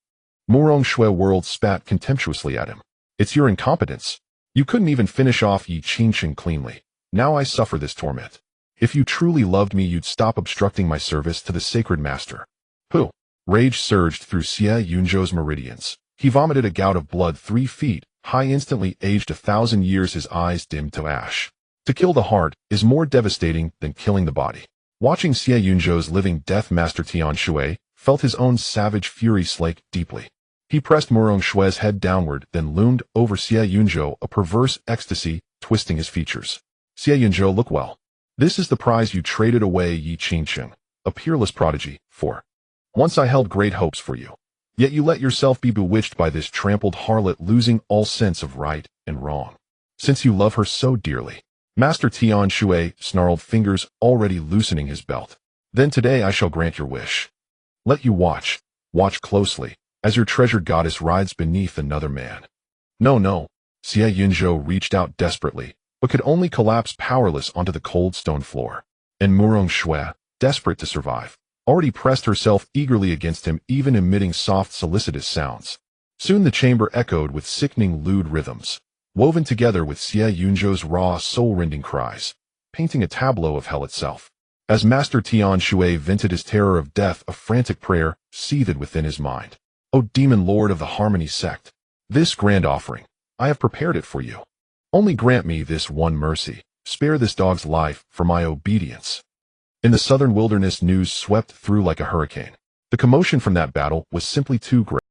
Murong Shui whirled, spat contemptuously at him. It's your incompetence. You couldn't even finish off Yi Qingqing cleanly. Now I suffer this torment. If you truly loved me, you'd stop obstructing my service to the Sacred Master. Pooh! Rage surged through Xie Yunzhou's meridians. He vomited a gout of blood 3 feet high, instantly aged 1,000 years, his eyes dimmed to ash. To kill the heart is more devastating than killing the body. Watching Xie Yunzhou's living death, Master Tian Shui felt his own savage fury slake deeply. He pressed Murong Shui's head downward, then loomed over Xie Yunzhou, a perverse ecstasy twisting his features. Xie Yunzhou, look well. This is the prize you traded away, Yi Qingqing, a peerless prodigy, for. Once I held great hopes for you. Yet you let yourself be bewitched by this trampled harlot, losing all sense of right and wrong. Since you love her so dearly. Master Tian Shui snarled, fingers already loosening his belt. Then today I shall grant your wish. Let you watch closely, as your treasured goddess rides beneath another man. No. Xie Yunzhou reached out desperately, but could only collapse powerless onto the cold stone floor. And Murong Shui, desperate to survive, already pressed herself eagerly against him, even emitting soft, solicitous sounds. Soon the chamber echoed with sickening, lewd rhythms, woven together with Xie Yunzhou's raw, soul-rending cries, painting a tableau of hell itself. As Master Tian Shui vented his terror of death, a frantic prayer seethed within his mind. O demon lord of the Harmony Sect, this grand offering, I have prepared it for you. Only grant me this one mercy, spare this dog's life for my obedience. In the southern wilderness, news swept through like a hurricane. The commotion from that battle was simply too great.